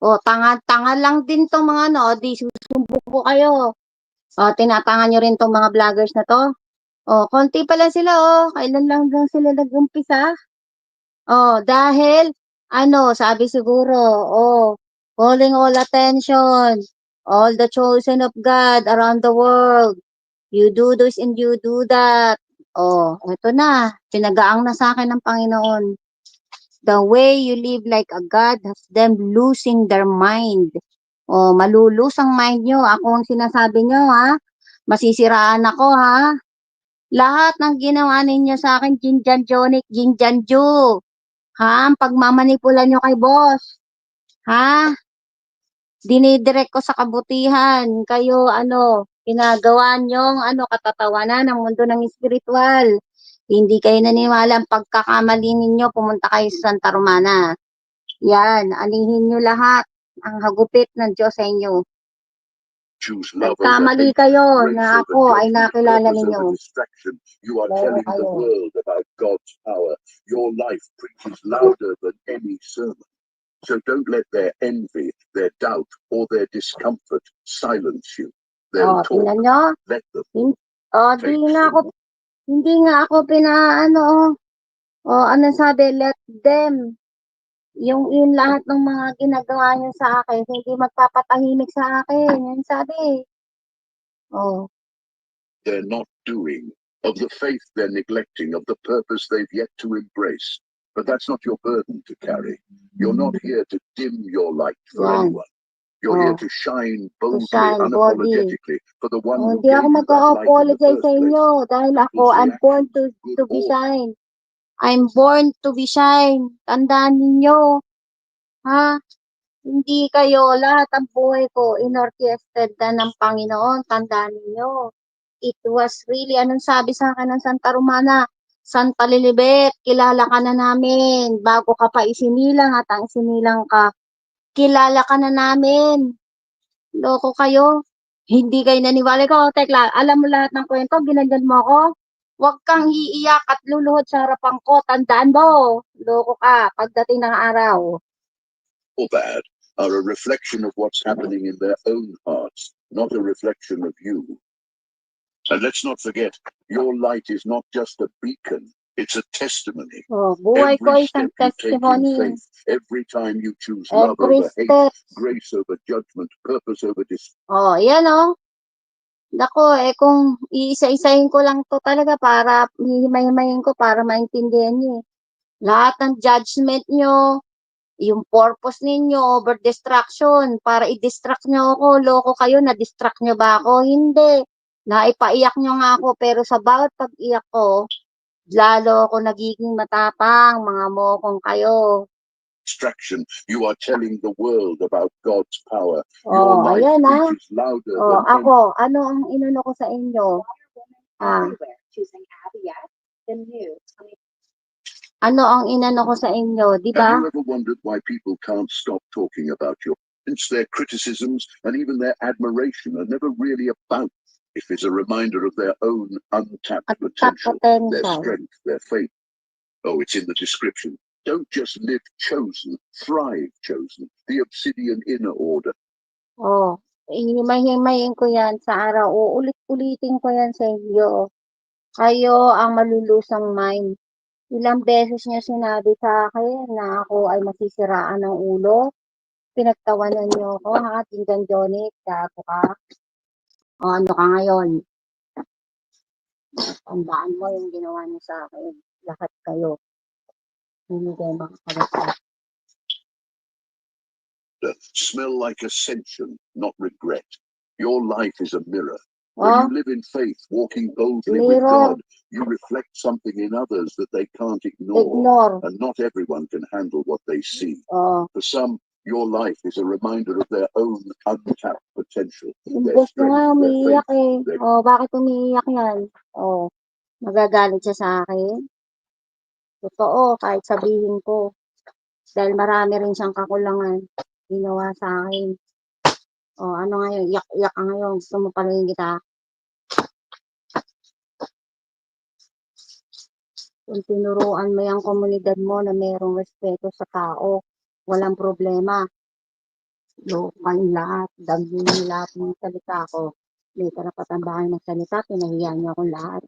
O, tanga-tanga lang din tong mga ano, di susumbong ko kayo. O, tinatangan nyo rin tong mga vloggers na to. O, konti pa lang sila o, kailan lang sila nag-umpisa. O, dahil, ano, sabi siguro, calling all attention, all the chosen of God around the world. You do this and you do that. Oh, ito na. Pinagaang na sa akin ng Panginoon. The way you live like a God has them losing their mind. Oh, malulus ang mind nyo. Ako ang sinasabi nyo, ha? Masisiraan ako, ha? Lahat ng ginawa ninyo sa akin, Jinjan Jonik, Jinjan Ju. Ha? Ang pagmamanipula nyo kay boss. Ha? Dinidirect ko sa kabutihan. Kayo, ano, ginagawa nyong, ano, katatawanan ng mundo ng espiritual. Hindi kayo naniwala ang pagkakamali ninyo, pumunta kayo sa Santa Romana. Yan, anihin nyo lahat ang hagupit ng Diyos sa inyo. Nagkamali kayo na ako ay nakilala ninyo. You are telling the world about God's power. Your life preaches louder than any sermon. So don't let their envy, their doubt, or their discomfort silence you. They'll talk. Let them. Hindi nga ako pinaano. Ano sabi? Let them. Yung lahat ng mga ginagawa niyo sa akin, hindi magpapatahimik sa akin. Yan sabi. They're not doing, of the faith they're neglecting, of the purpose they've yet to embrace. But that's not your burden to carry. You're not here to dim your light for anyone. You're here to shine boldly, shine boldly. unapologetically for the one who Hindi gave ako you that light in the mag-apologize first sa inyo place. dahil ako, People's I'm born reactions, to good be or shine. I'm born to be shine. Tandaan ninyo. Ha? Hindi kayo, lahat ang buhay ko, inorchested na ng Panginoon. Tandaan ninyo. It was really, anong sabi sa akin ng Santa Romana? Santa Lilibet, kilala ka na namin. Bago ka pa isinilang at ang isinilang ka, kilala ka na namin. Loko kayo. Hindi kayo naniwala ko. Tekla, alam mo lahat ng kwento, ginanyan mo ako. Huwag kang iiyak at luluhod sa harapan ko. Tandaan mo. Loko ka pagdating ng araw. or bad are a reflection of what's happening in their own hearts, not a reflection of you. And let's not forget, your light is not just a beacon, it's a testimony. Oh, buhay ko Every isang step you take in testimony. faith, every time you choose love Every over hate, step. grace over judgment, purpose over Oh, yan oh. Nako, kung iisa-isahin ko lang to talaga para hihimay-himayin ko para maintindihan niyo. Lahat ng judgment nyo, yung purpose ninyo, over distraction, para i-distract nyo ako, loko kayo, na-distract nyo ba ako? Hindi. Naipaiyak nyo nga ako, pero sa bawat pag-iyak ko, lalo ako nagiging matapang, mga mokong kayo. distraction. You are telling the world about God's power. Oh, Your life ayan reaches louder Oh, than ako, ano ang inano ko sa inyo? Ano ang inano ko sa inyo, di ba? Have you ever wondered why people can't stop talking about you? Since their criticisms and even their admiration are never really about if it's a reminder of their own untapped potential, their strength, their faith. Oh, it's in the description. Don't just live chosen, thrive chosen. The obsidian inner order. Oh, himay-himayin ko yan sa araw. Uulit-ulitin ko yan sa inyo. Kayo ang malulusang mind. Ilang beses niya sinabi sa akin na ako ay masisiraan ng ulo. Pinagtawanan niyo ako, ha? Tinggan Johnny, gago ka. O, ano ka ngayon? Tandaan mo yung ginawa niyo sa akin. Lahat kayo. Hindi kayo makakalit. Smell like ascension, not regret. Your life is a mirror. When you live in faith, walking boldly with God, you reflect something in others that they can't ignore. And not everyone can handle what they see. For some, your life is a reminder of their own untapped potential. Their Gusto strength, nga their umiiyak faith, eh. Oh, bakit umiiyak yan? Oh, magagalit siya sa akin. Totoo, kahit sabihin ko. Dahil marami rin siyang kakulangan. Ginawa sa akin. Oh, ano ngayon? Iyak ka ngayon. Gusto mo palingin kita? Kung tinuruan mo yung komunidad mo na mayroong respeto sa tao, walang problema. Kayong lahat, dagdag niyo lahat ng salita ko. May karapatan ba kayo magsalita? Pinahiya niyo akong lahat.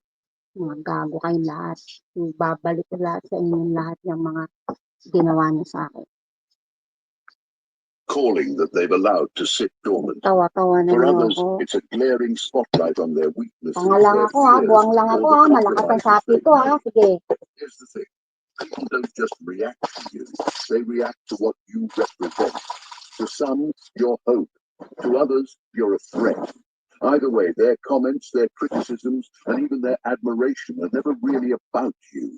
Mga gago kayong lahat. Babalik ko lahat sa inyong lahat yung mga ginawa niyo sa akin. calling that they've allowed to sit dormant. Tawa-tawa na For lang others, ako. it's a glaring spotlight on their weaknesses, Tanga lang their ako ha, fears, buwang lang or ako the ha, malakas ang compromises sapi they've ko ha, made. sige. Here's the thing. People don't just react to you, they react to what you represent. To some, you're hope. To others, you're a threat. Either way, their comments, their criticisms, and even their admiration are never really about you.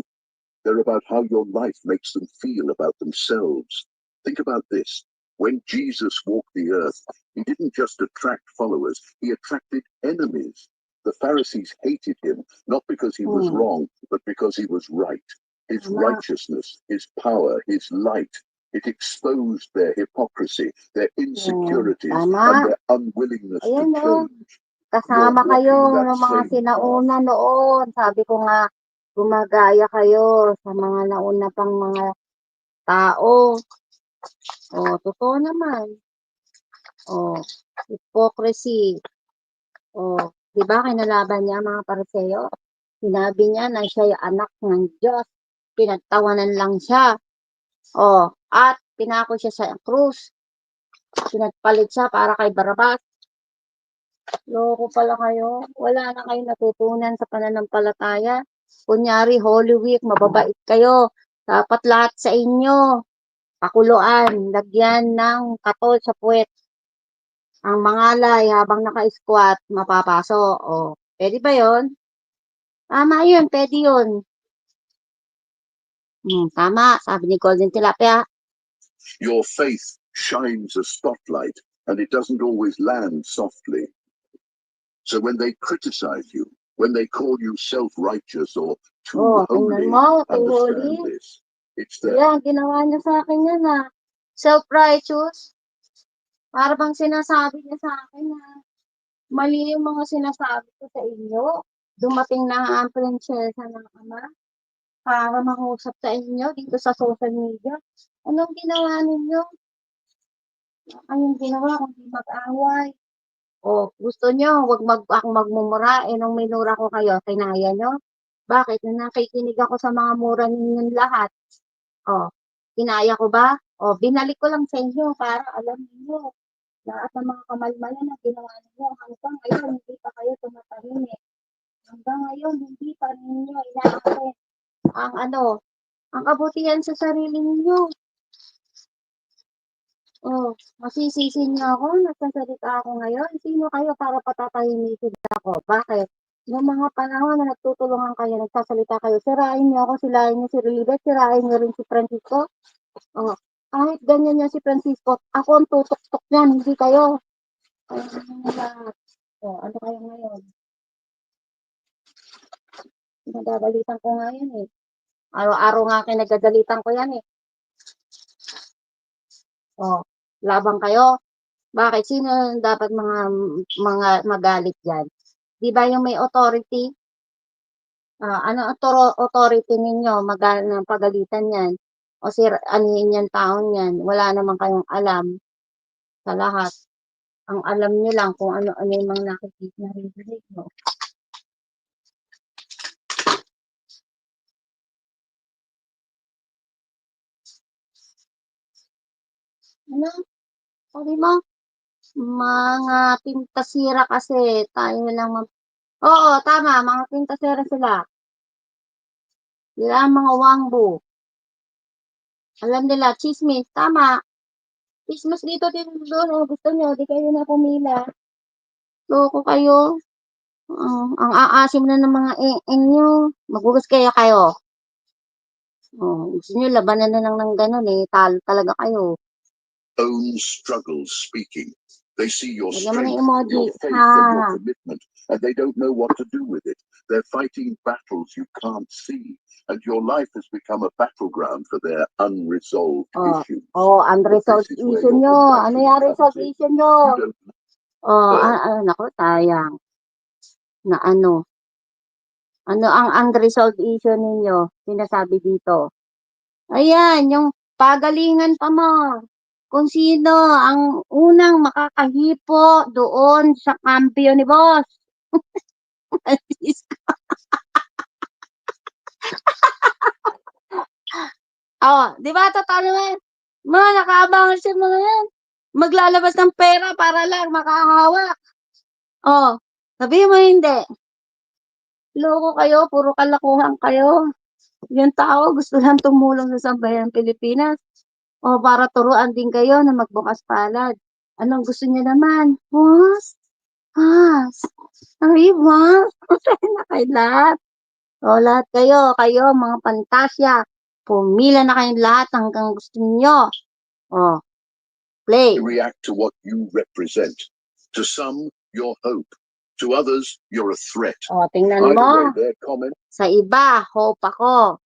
They're about how your life makes them feel about themselves. Think about this. When Jesus walked the earth, he didn't just attract followers, he attracted enemies. The Pharisees hated him, not because he was wrong, but because he was right. His righteousness, his power, his light, it exposed their hypocrisy, their insecurities, and their unwillingness to change. Kasama kayo ng mga sinauna noon. Sabi ko nga, gumagaya kayo sa mga nauna pang mga tao. Oh, totoo naman. Oh, hypocrisy. Oh, di ba kinalaban niya mga Pariseo? Sinabi niya na siya ay anak ng Diyos. Pinagtawanan lang siya. Oh, at pinako siya sa krus. Pinagpalit siya para kay Barabas. Loko pala kayo. Wala na kayo natutunan sa pananampalataya. Kunyari, Holy Week, mababait kayo. Dapat lahat sa inyo, pakuluan, lagyan ng katol sa puwet. Ang mangalay habang naka-squat, mapapaso. O, pwede ba yun? Tama yun, pwede yun. Tama, sabi ni Golden Tilapia. Your faith shines a spotlight, and it doesn't always land softly. So when they criticize you, when they call you self-righteous or too Tingnan holy, mo, too understand holy. this. It's their Yan, ginawa niya sa akin yan self-righteous. Para bang sinasabi niya sa akin na mali yung mga sinasabi ko sa inyo. Dumating na ang prinsesa ng ama para mangusap sa inyo dito sa social media. Anong ginawa ninyo? Anong ginawa kundi mag-away? Gusto nyo, akong magmumura, nung minura ko kayo, kinaya nyo? Bakit? Nung nakikinig ako sa mga mura ninyong lahat. Kinaya ko ba? Binalik ko lang sa inyo para alam niyo lahat ng mga kamalmalan na ginawa ninyo. Hanggang ngayon, hindi pa kayo tumatahimik. Hanggang ngayon, hindi pa ninyo inaakit ang kabutihan sa sarili ninyo. Masisisi niyo ako, nagsasalita ako ngayon. Sino kayo para patatahimikin ako? Bakit? Yung mga panahon na nagtutulungan kayo, nagsasalita kayo, sirain niyo ako, sirain niyo si Rilibet, sirain niyo rin si Francisco. Kahit ganyan niya si Francisco, ako ang tutok-tok niyan, hindi kayo. Ano kayo ngayon? Pinagagalitan ko nga yan eh. Araw-araw nga kinagagalitan ko yan eh. Labang kayo. Bakit? Sino dapat mga magalit dyan? Di ba yung may authority? Ano authority ninyo? Ng pagalitan yan? O anihin yan taon yan? Wala naman kayong alam sa lahat. Ang alam niyo lang kung ano-ano yung mga nakikita na rin mo. Ano? Sabi mo? Mga pintasira kasi tayo lang Oo, tama, mga pintasira sila. Sila ang mga wangbo. Alam nila, chismis, tama. Chismis dito doon, gusto nyo, di kayo na pumila. Loko kayo. Ang aasim na ng mga nyo. Magugas kaya kayo. Gusto nyo, labanan na lang ng ganun eh. Talo talaga kayo. Own struggles speaking. They see your Lagyan mo ng strength, emoji. your faith, and your commitment, and they don't know what to do with it. They're fighting battles you can't see, and your life has become a battleground for their unresolved issues. Unresolved issue nyo. Ano yung resolved issue nyo? Naku, sayang. Na ano ang unresolved issue ninyo? Sinasabi dito. Ayan, yung pagalingan pa mo. Kung sino ang unang makakahipo doon sa kampyo ni boss. Di ba totoo naman? Nakaabangan siya mga yan. Maglalabas ng pera para lang makahawak. Sabihin mo hindi. Loko kayo, puro kalakuhan kayo. Yung tao gusto lang tumulong sa sambayan Pilipinas. Para turuan din kayo na magbukas palad. Anong gusto niyo naman? Boss? Ay, boss? Masaya na kayo lahat. Lahat kayo mga pantasya. Pumila na kayong lahat hanggang gusto niyo. Play. React to what you represent. To some, your hope. To others, you're a threat. Tingnan mo. Sa iba, hope ako.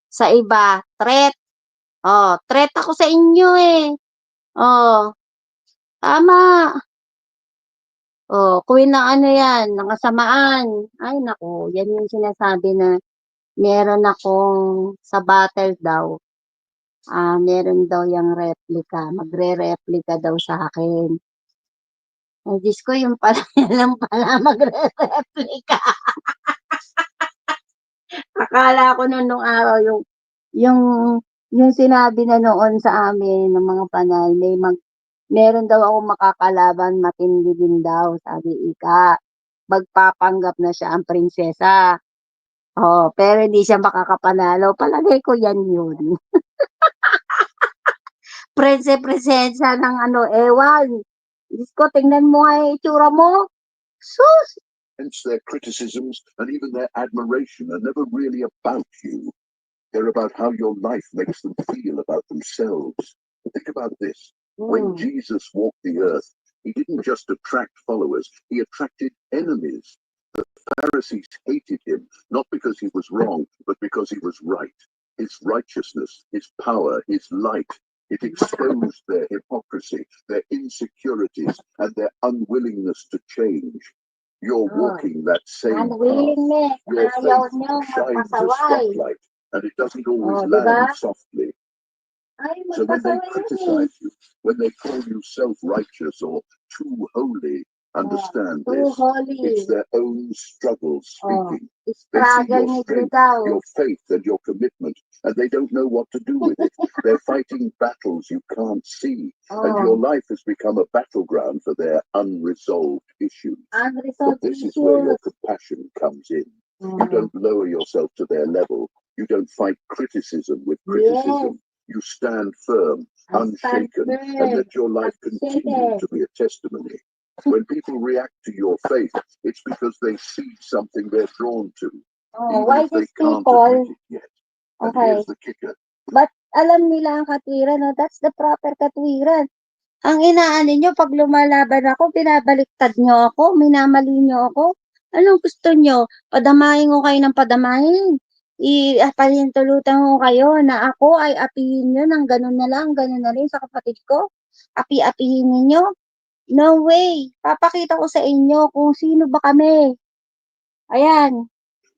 Sa iba, threat. Threat ako sa inyo eh. Tama. Queen ng ano yan, ng kasamaan. Ay, naku, yan yung sinasabi na meron akong sa battle daw. Meron daw yung replica. Magre-replica daw sa akin. Ay, Diyos ko, yung pala lang pala magre-replica. Akala ko nung araw yung sinabi na noon sa amin ng mga panay, meron daw akong makakalaban, matindi din daw, sabi ika. Magpapanggap na siya ang prinsesa. Pero hindi siya makakapanalo. Palagay ko yan yun. Presensya ng ewan. Diyos ko, tingnan mo nga yung itsura mo. Sus! Hence their criticisms and even their admiration are never really about you. They're about how your life makes them feel about themselves. Think about this. When Jesus walked the earth, he didn't just attract followers, he attracted enemies. The Pharisees hated him, not because he was wrong, but because he was right. His righteousness, his power, his light, it exposed their hypocrisy, their insecurities, and their unwillingness to change. You're walking that same path. Your faith shines a spotlight, and it doesn't always land softly. So when they criticize you, when they call you self-righteous or too holy, understand this. It's their own struggles speaking. They see your strength, your faith, and your commitment, and they don't know what to do with it. They're fighting battles you can't see, and your life has become a battleground for their unresolved issues. But this is where your compassion comes in. You don't lower yourself to their level. You don't fight criticism with criticism. You stand firm, unshaken, and let your life continue to be a testimony. When people react to your faith, it's because they see something they're drawn to, even if they can't admit it yet. And here's the kicker. But alam nila ang katwiran, no? That's the proper katwiran. Ang inaano nyo, pag lumalaban ako, binabaliktad nyo ako, minamali nyo ako. Anong gusto nyo? Padamahin ko kayo ng padamahin. Palintulutan ko kayo na ako ay apihin nyo ng ganun na rin sa kapatid ko. Api-apihin ninyo. No way. Papakita ko sa inyo kung sino ba kami. Ayan.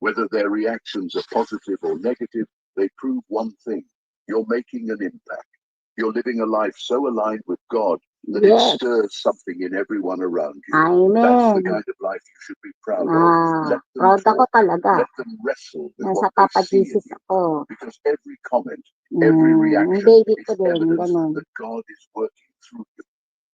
Whether their reactions are positive or negative, they prove one thing. You're making an impact. You're living a life so aligned with God that it stirs something in everyone around you. Amen. That's the kind of life you should be proud of. Let them Proud ako talk. talaga. Let them wrestle with Nasa what they Papa see in Jesus you. ako. Because every comment, every reaction Baby is ko din, evidence ganun. that God is working through you.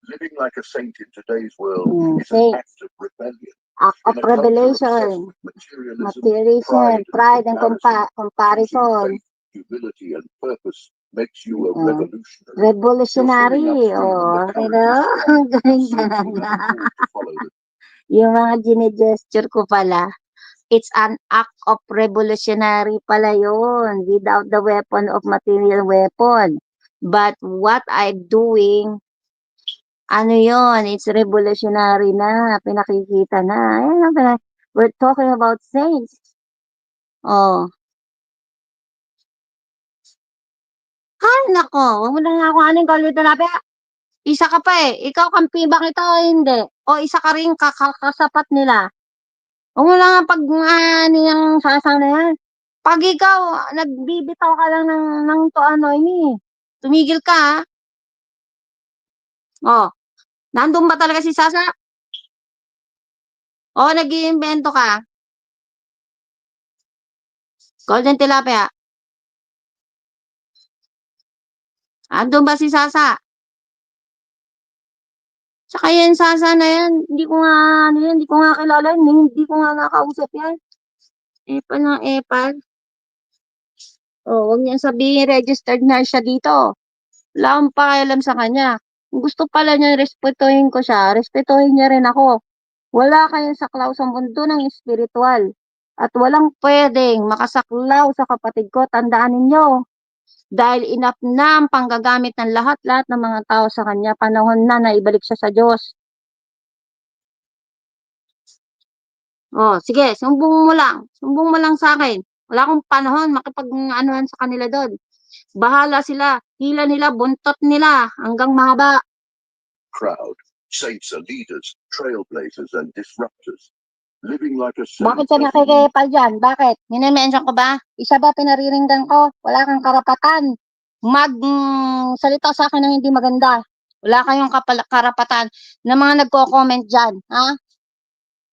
Living like a saint in today's world is Saint. an act of rebellion. Act of In a culture obsessed revelation. with materialism, Pride and comparison, comparison. choosing faith, humility, and purpose makes you a revolutionary. Revolutionary. You're Oh, showing up ang galing soon talaga. will have a call to follow them. Yung mga gine-gesture ko pala, it's an act of revolutionary pala yun, without the weapon of material weapon. But what I'm doing, ano yun, it's revolutionary na, pinakikita na. Ayan, we're talking about saints. Oh. Ay, nako, huwag mo na nga ako anong galit na nabi. Isa ka pa eh. Ikaw, kampi ba kita o hindi? O isa ka rin kasapat nila. Huwag mo na nga pag yung sasang na yan. Pag ikaw, nagbibitaw ka lang ng to ano ini. Tumigil ka ha. O, nandun ba talaga si Sasa? O, nag-iimbento ka. Golden tilapia. Andun ba si Sasa? Tsaka yan, Sasa na yan. Hindi ko nga, ano yan, hindi ko nga kilala. Hindi ko nga nakausap yan. Epal ng epal. Oh, huwag niyang sabihin registered na siya dito. Wala akong pakialam sa kanya. Kung gusto pala niya respetuhin ko siya, respetuhin niya rin ako. Wala kayong saklaw sa mundo ng espiritual. At walang pwedeng makasaklaw sa kapatid ko. Tandaan ninyo. Dahil enough na ang panggagamit ng lahat-lahat ng mga tao sa kanya. Panahon na na ibalik siya sa Diyos. Oh, sige, sumbong mo lang. Sumbong mo lang sa akin. Wala akong panahon makipag-anuhan sa kanila doon. Bahala sila. Hila nila, buntot nila, hanggang mahaba. Proud. Saints are leaders, trailblazers, and disruptors. Living like a saint. Bakit siya nakikipal dyan? Bakit? Minimension ko ba? Isa ba pinariringgan ko? Wala kang karapatan. Salita sa akin ng hindi maganda. Wala kayong karapatan na mga nagko-comment dyan. Ha?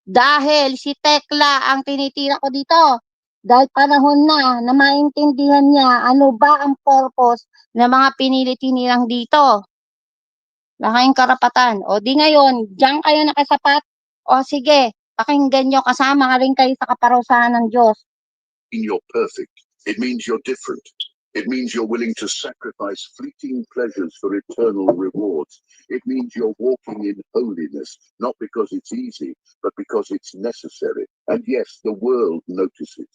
Dahil si Tekla ang tinitira ko dito. Dahil panahon na maintindihan niya ano ba ang purpose ng mga pinili-tinirang dito. Wala kayong karapatan. O di ngayon, diyan kayo nakasapat. O sige, pakinggan nyo, kasama ka rin kayo sa kaparusahan ng Diyos. You're perfect. It means you're different. It means you're willing to sacrifice fleeting pleasures for eternal rewards. It means you're walking in holiness, not because it's easy, but because it's necessary. And yes, the world notices.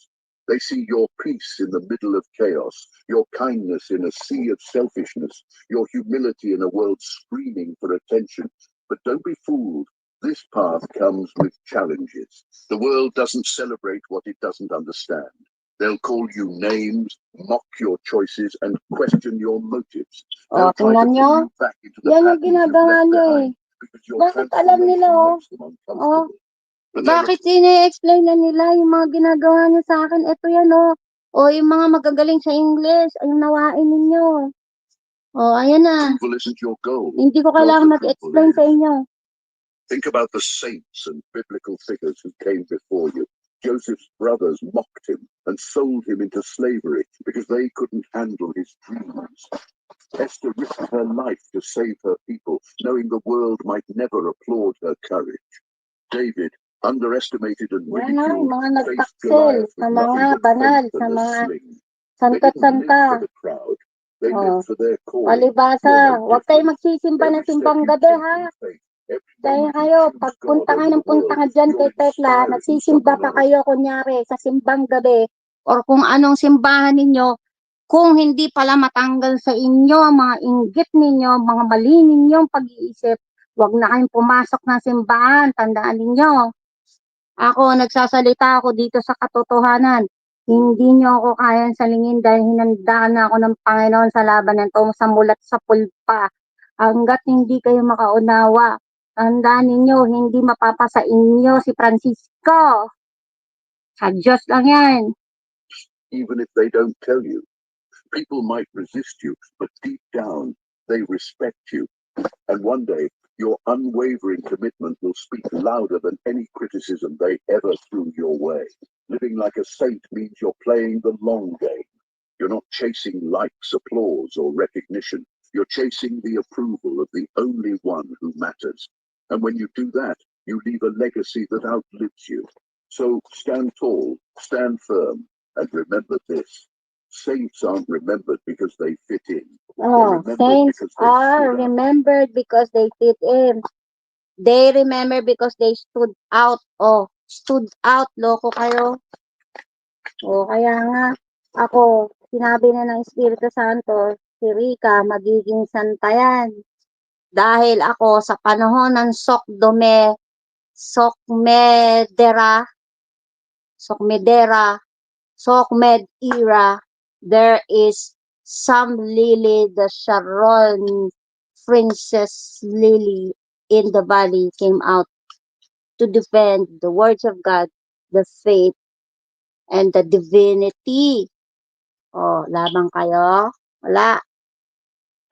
They see your peace in the middle of chaos, your kindness in a sea of selfishness, your humility in a world screaming for attention. But don't be fooled. This path comes with challenges. The world doesn't celebrate what it doesn't understand. They'll call you names, mock your choices, and question your motives. They'll try to tingnan nyo. pull you back into the Yan yung patterns you've ginagawa left nyo eh. behind because your Bakit alam nila transformation oh? makes them uncomfortable. But Bakit ini-explain na nila yung mga ginagawa nyo sa akin? Ito yan oh. O yung mga magagaling sa English, ay nawain ninyo. O, ayan na. approval isn't your goal. Hindi ko God's kailangan approval mag-explain is. sa inyo. Think about the saints and biblical figures who came before you. Joseph's brothers mocked him and sold him into slavery because they couldn't handle his dreams. Esther risked her life to save her people, knowing the world might never applaud her courage. David, underestimated and ridiculed, faced Goliath with nothing but faith and a sling. They didn't live for the crowd. They lived for their calling. Palibasa, huwag tayo magsisimba ng simbang gabi ha. Kaya kayo, pagpunta nga ng punta nga dyan kay Tekla, nagsisimba pa kayo kunyari sa simbang gabi or kung anong simbahan ninyo, kung hindi pala matanggal sa inyo ang mga inggit ninyo, mga mali ninyong pag-iisip, huwag na kayong pumasok ng simbahan, tandaan ninyo. Ako, nagsasalita ako dito sa katotohanan. Hindi nyo ako kayang salingin dahil hinandaan na ako ng Panginoon sa laban ng sa mulat sa pulpa. Hanggat hindi kayo makaunawa, tandaan ninyo, hindi mapapasa inyo si Francisco. Sa Diyos lang yan. Even if they don't tell you, people might resist you, but deep down, they respect you. And one day, your unwavering commitment will speak louder than any criticism they ever threw your way. Living like a saint means you're playing the long game. You're not chasing likes, applause, or recognition. You're chasing the approval of the only one who matters. And when you do that, you leave a legacy that outlives you. So stand tall, stand firm, and remember this. Saints aren't remembered because they fit in. Oh, saints are remembered because they fit in. They remember because they stood out. Oh, stood out. Loko kayo. O, kaya nga, ako, sinabi na ng Espiritu Santo, si Rica, magiging santa yan. Dahil ako, sa panahon ng Socmedera, Socmed era, there is SamLily, the Sharon Princess Lily in the valley came out to defend the words of God, the faith, and the divinity. Oh, labang kayo? Wala.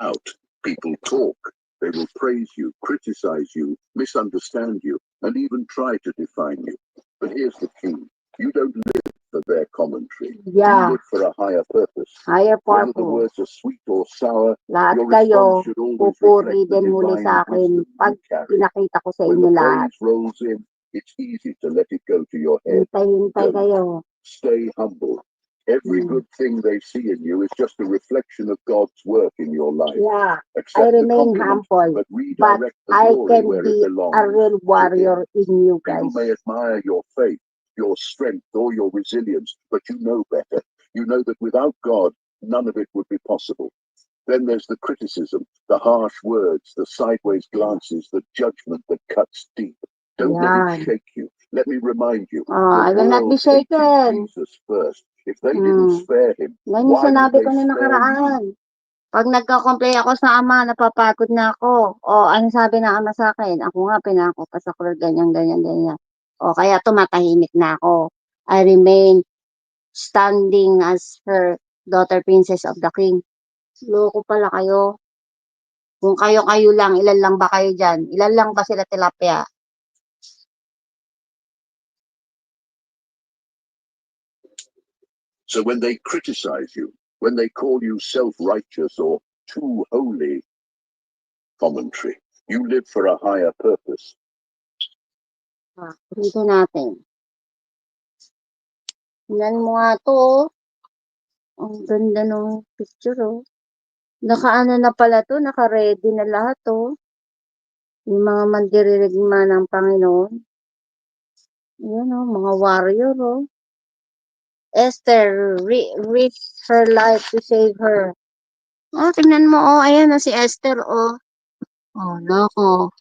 Out. People talk. They will praise you, criticize you, misunderstand you, and even try to define you. But here's the key. You don't live for their commentary. Yeah. You live for a higher purpose. Higher Whether the purpose. words are sweet or sour, Lahat your kayo, response should always pupuri reflect the din muli divine sa akin wisdom pag you carry. pinakita ko sa When inyo the lahat. praise rolls in, it's easy to let it go to your head. Hintay kayo. Stay humble. Every good thing they see in you is just a reflection of God's work in your life. Yeah, Accept I the remain compliment, humble, but but redirect the I glory can where it be belongs. a real warrior in you People guys. may admire your faith, your strength, or your resilience, but you know better. You know that without God, none of it would be possible. Then there's the criticism, the harsh words, the sideways glances, the judgment that cuts deep. Don't let it shake you. Let me remind you, I will not be shaken. Jesus first. If they didn't spare him, Yan yung why would sinabi they ko na spare you? nakaraan. Pag nagka-complain ako sa ama, napapagod na ako. O, ano sabi ng ama sa akin? Ako nga, pinako pa sa kulor, ganyan. O, kaya tumatahimik na ako. I remain standing as her daughter princess of the king. Loko pala kayo. Kung kayo lang, ilan lang ba kayo dyan? Ilan lang ba sila tilapia? So when they criticize you, when they call you self-righteous or too holy, commentary, you live for a higher purpose. Dito natin. Tingnan mo nga to. Ang ganda ng picture, oh. Nakaano na pala to, naka-ready na lahat, oh. Yung mga mandirigma ng Panginoon. Ayan, oh, mga warrior, oh. Esther risked her life to save her. Oh, tingnan mo, oh. Ayan, oh, si Esther, oh. Oh, loko.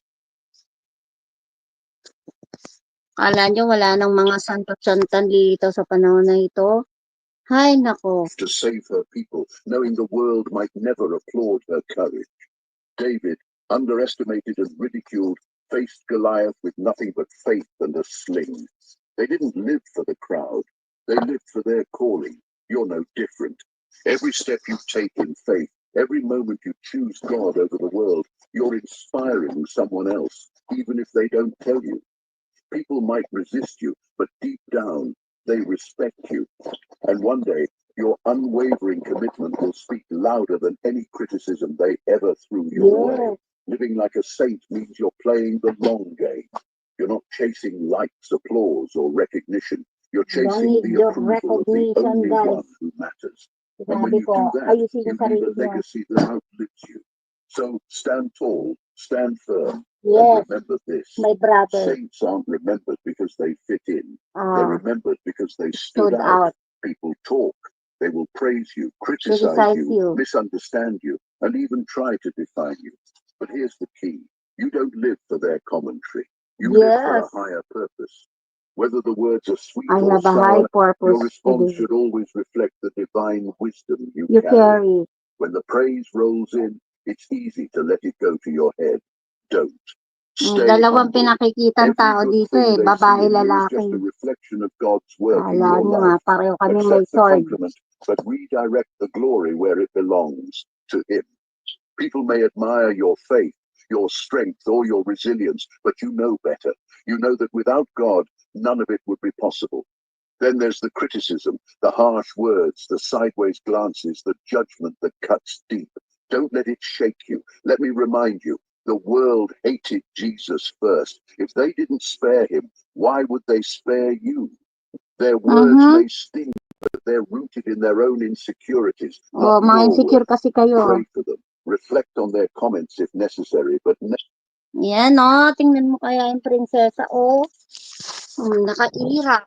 Kala nyo wala nang mga santo-santan dito sa panahon na ito? Hay, nako. To save her people, knowing the world might never applaud her courage. David, underestimated and ridiculed, faced Goliath with nothing but faith and a sling. They didn't live for the crowd. They lived for their calling. You're no different. Every step you take in faith, every moment you choose God over the world, you're inspiring someone else, even if they don't tell you. People might resist you, but deep down, they respect you. And one day, your unwavering commitment will speak louder than any criticism they ever threw your way. Living like a saint means you're playing the long game. You're not chasing likes, applause, or recognition. You're chasing the approval of the only one who matters. And when you do that, you leave a legacy that outlives you. So stand tall, stand firm, and remember this. My brother. Saints aren't remembered because they fit in. They're remembered because they stood out. People talk. They will praise you, criticize you, misunderstand you, and even try to define you. But here's the key. You don't live for their commentary. You live for a higher purpose. Whether the words are sweet or sour, your response should always reflect the divine wisdom you carry. When the praise rolls in, it's easy to let it go to your head. Don't. Dalawang pinakikitang tao dito, eh. Babae, lalaki. Just a reflection of God's work in Kala your nyo nga, life. pareho kami may Accept the sword. compliment, but redirect the glory where it belongs, to Him. People may admire your faith, your strength, or your resilience, but you know better. You know that without God, none of it would be possible. Then there's the criticism, the harsh words, the sideways glances, the judgment that cuts deep. Don't let it shake you. Let me remind you, the world hated Jesus first. If they didn't spare him, why would they spare you? Their words may sting, but they're rooted in their own insecurities, not mga your insecure worth. kasi kayo. Pray for them. Reflect on their comments if necessary, but Yan, oh. Tingnan mo kaya yung prinsesa, oh. Nakaira.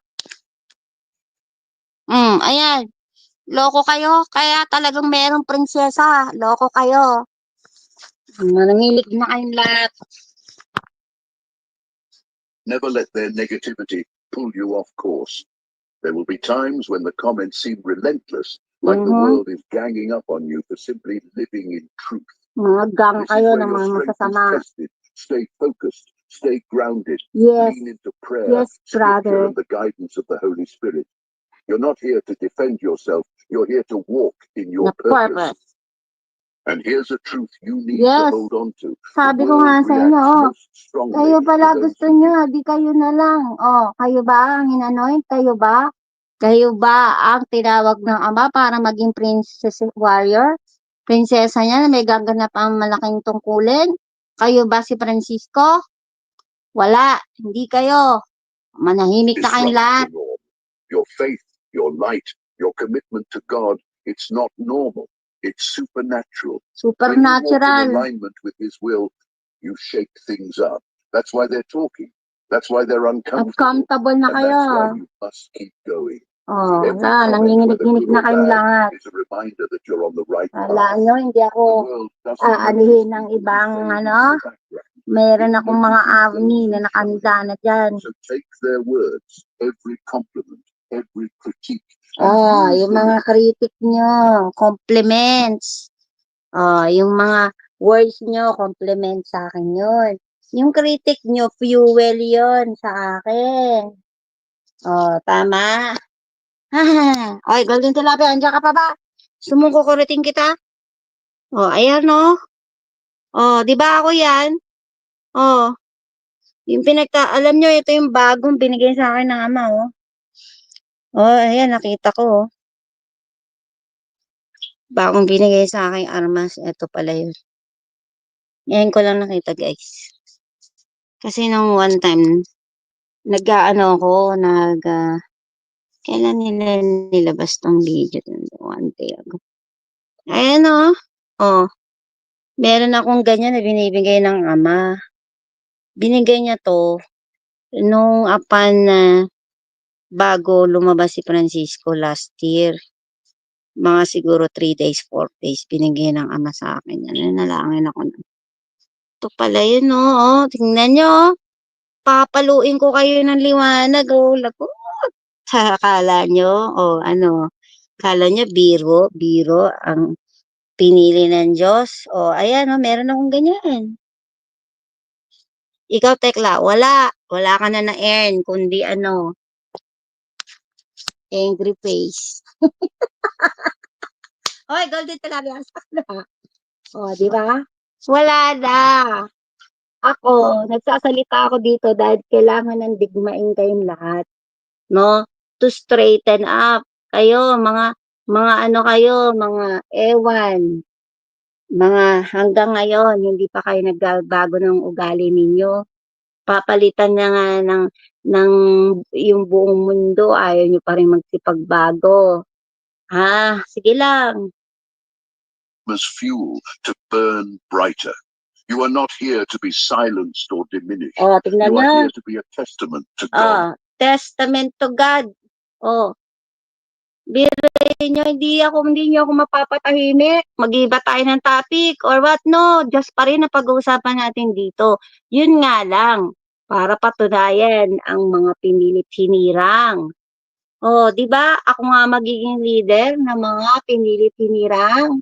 Ayan. Loko kayo. Kaya talagang merong prinsesa. Loko kayo. Manangilig na kayong lahat. never let their negativity pull you off course. There will be times when the comments seem relentless, like the world is ganging up on you for simply living in truth. Mga gang This is kayo where ng your mga strength is masasama. tested. Stay focused, stay grounded, Yes. lean into prayer, scripture, and the guidance of the Holy Spirit. You're not here to defend yourself, you're here to walk in your purpose. And here's a truth you need to hold on to. Sabi ko nga sa inyo, oh. Kayo pala gusto nyo, di kayo na lang. Oh, kayo ba ang inanoint? Kayo ba? Kayo ba ang tinawag ng Ama para maging princess warrior? Prinsesa niya na may gaganap ang malaking tungkulin? Kayo ba si Francisco? Wala, hindi kayo. Manahimik na kayong lahat. Your faith, your light, your commitment to God, it's not normal. It's supernatural. Supernatural. When you walk in alignment with His will, you shake things up. That's why they're talking. That's why they're uncomfortable. Uncomfortable na And kayo. that's why you must keep going. Oh, Every comment, nanginginig-ginig na kayong lahat. is a reminder that you're on the right path. Alaan nyo, hindi ako aanihin ng ibang meron akong mga army na nakanda na dyan. So take their words, every compliment, every critique. Yung mga critic nyo, compliments. Yung mga words nyo, compliments sa akin yun. Yung critic nyo, fuel yun sa akin. Tama. Oy, Golden Tilapia, andiyan ka pa ba? Sumukukuritin kita? Ayan, no? Di ba ako yan? Yung alam nyo, ito yung bagong binigay sa akin ng Ama, oh. Ayan, nakita ko, oh. Bagong binigay sa akin armas. Ito pala yun. Ngayon ko lang nakita, guys. Kasi nung one time, Kailan nila nilabas tong video dun? One day ago. Ayan o. Oh. Meron akong ganyan na binibigay ng ama. Binigay niya to nung apan na bago lumabas si Francisco last year. Mga siguro 3 days, 4 days. Binigay ng ama sa akin. Yan, nalangin ako. Ito pala yun, oh. Tingnan nyo, oh. Papaluin ko kayo ng liwanag, oh. Lagot. Akala nyo, oh, ano. Akala nyo, biro ang pinili ng Diyos. Oh, ayan, oh, meron akong ganyan. Ikaw, Tekla, wala. Wala ka na na-earn, kundi ano, angry face. Oy, golden tilapia. Oh, di ba? Wala na. Ako, nagsasalita ako dito dahil kailangan ng digmain kayong lahat, no? To straighten up. Kayo, mga ano kayo, mga ewan, mga hanggang ngayon, hindi pa kayo nagbago ng ugali ninyo. Papalitan na nga ng yung buong mundo, ayaw nyo pa rin magsipagbago. Ha? Sige lang. As fuel to burn brighter. You are not here to be silenced or diminished. Oh, tignan You are nyo. here to be a testament to God. Testament to God. Oh, biruin nyo, hindi nyo ako mapapatahimik. Mag-iba tayo ng topic or what? No, just pa rin ang pag-uusapan natin dito. Yun nga lang, para patunayan ang mga pinilit hinirang. Oh, di ba? Ako nga magiging leader ng mga pinilit hinirang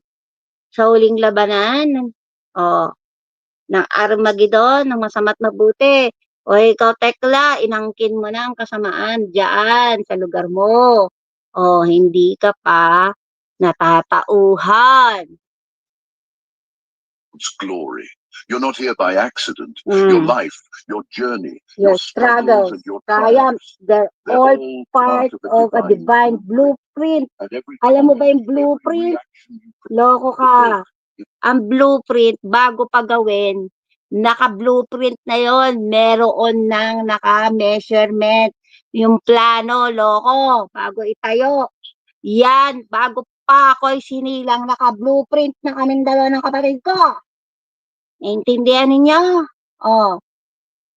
sa huling labanan. Oh, ng Armageddon, ng masama't mabuti. O ikaw, Tekla, inangkin mo na ang kasamaan dyan sa lugar mo. O hindi ka pa natatauhan. God's glory. You're not here by accident. Your life, your journey, Your struggles, and your triumphs, they're all part of a divine blueprint. Alam mo ba yung blueprint? Loko ka. Ang blueprint, bago pa gawin, naka-blueprint na yon, meron ng naka-measurement. Yung plano, loko, bago itayo. Yan, bago pa ako'y sinilang, naka-blueprint na kaming dalawa ng kapatid ko. Naintindihan ninyo? Oh,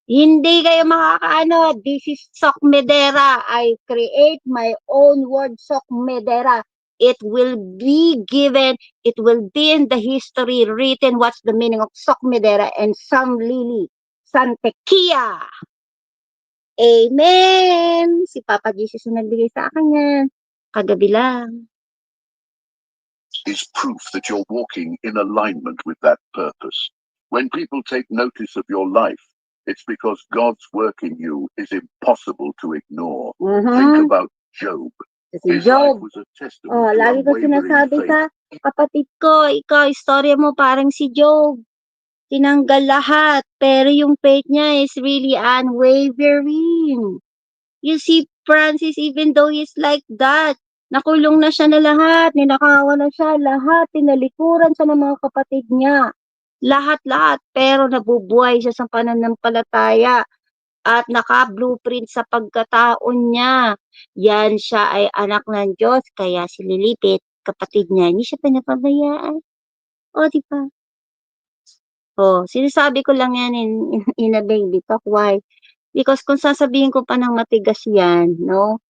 hindi kayo makakaano. This is Socmedera. I create my own word, Socmedera. It will be given, it will be in the history written what's the meaning of Socmedera and SamLily, Santequia. Amen! Si Papa Jesus na nagbigay sa akin yan. Kagabi lang. Is proof that you're walking in alignment with that purpose. When people take notice of your life, it's because God's work in you is impossible to ignore. Think about Job. Si Job. Oh, lagi ko sinasabi sa kapatid ko, ikaw, istorya mo parang si Job. Tinanggal lahat, pero yung faith niya is really unwavering. You see, Francis, even though he's like that, nakulong na siya na lahat, ninakawan na siya lahat, tinalikuran siya ng mga kapatid niya. Lahat-lahat, pero nabubuhay siya sa pananampalataya at naka-blueprint sa pagkataon niya. Yan siya ay anak ng Diyos, kaya si Lilipit, kapatid niya, hindi siya pinapabayaan. O, di ba? Oh, sinasabi ko lang yan in a baby talk. Why? Because kung sasabihin ko pa ng matigas yan, no?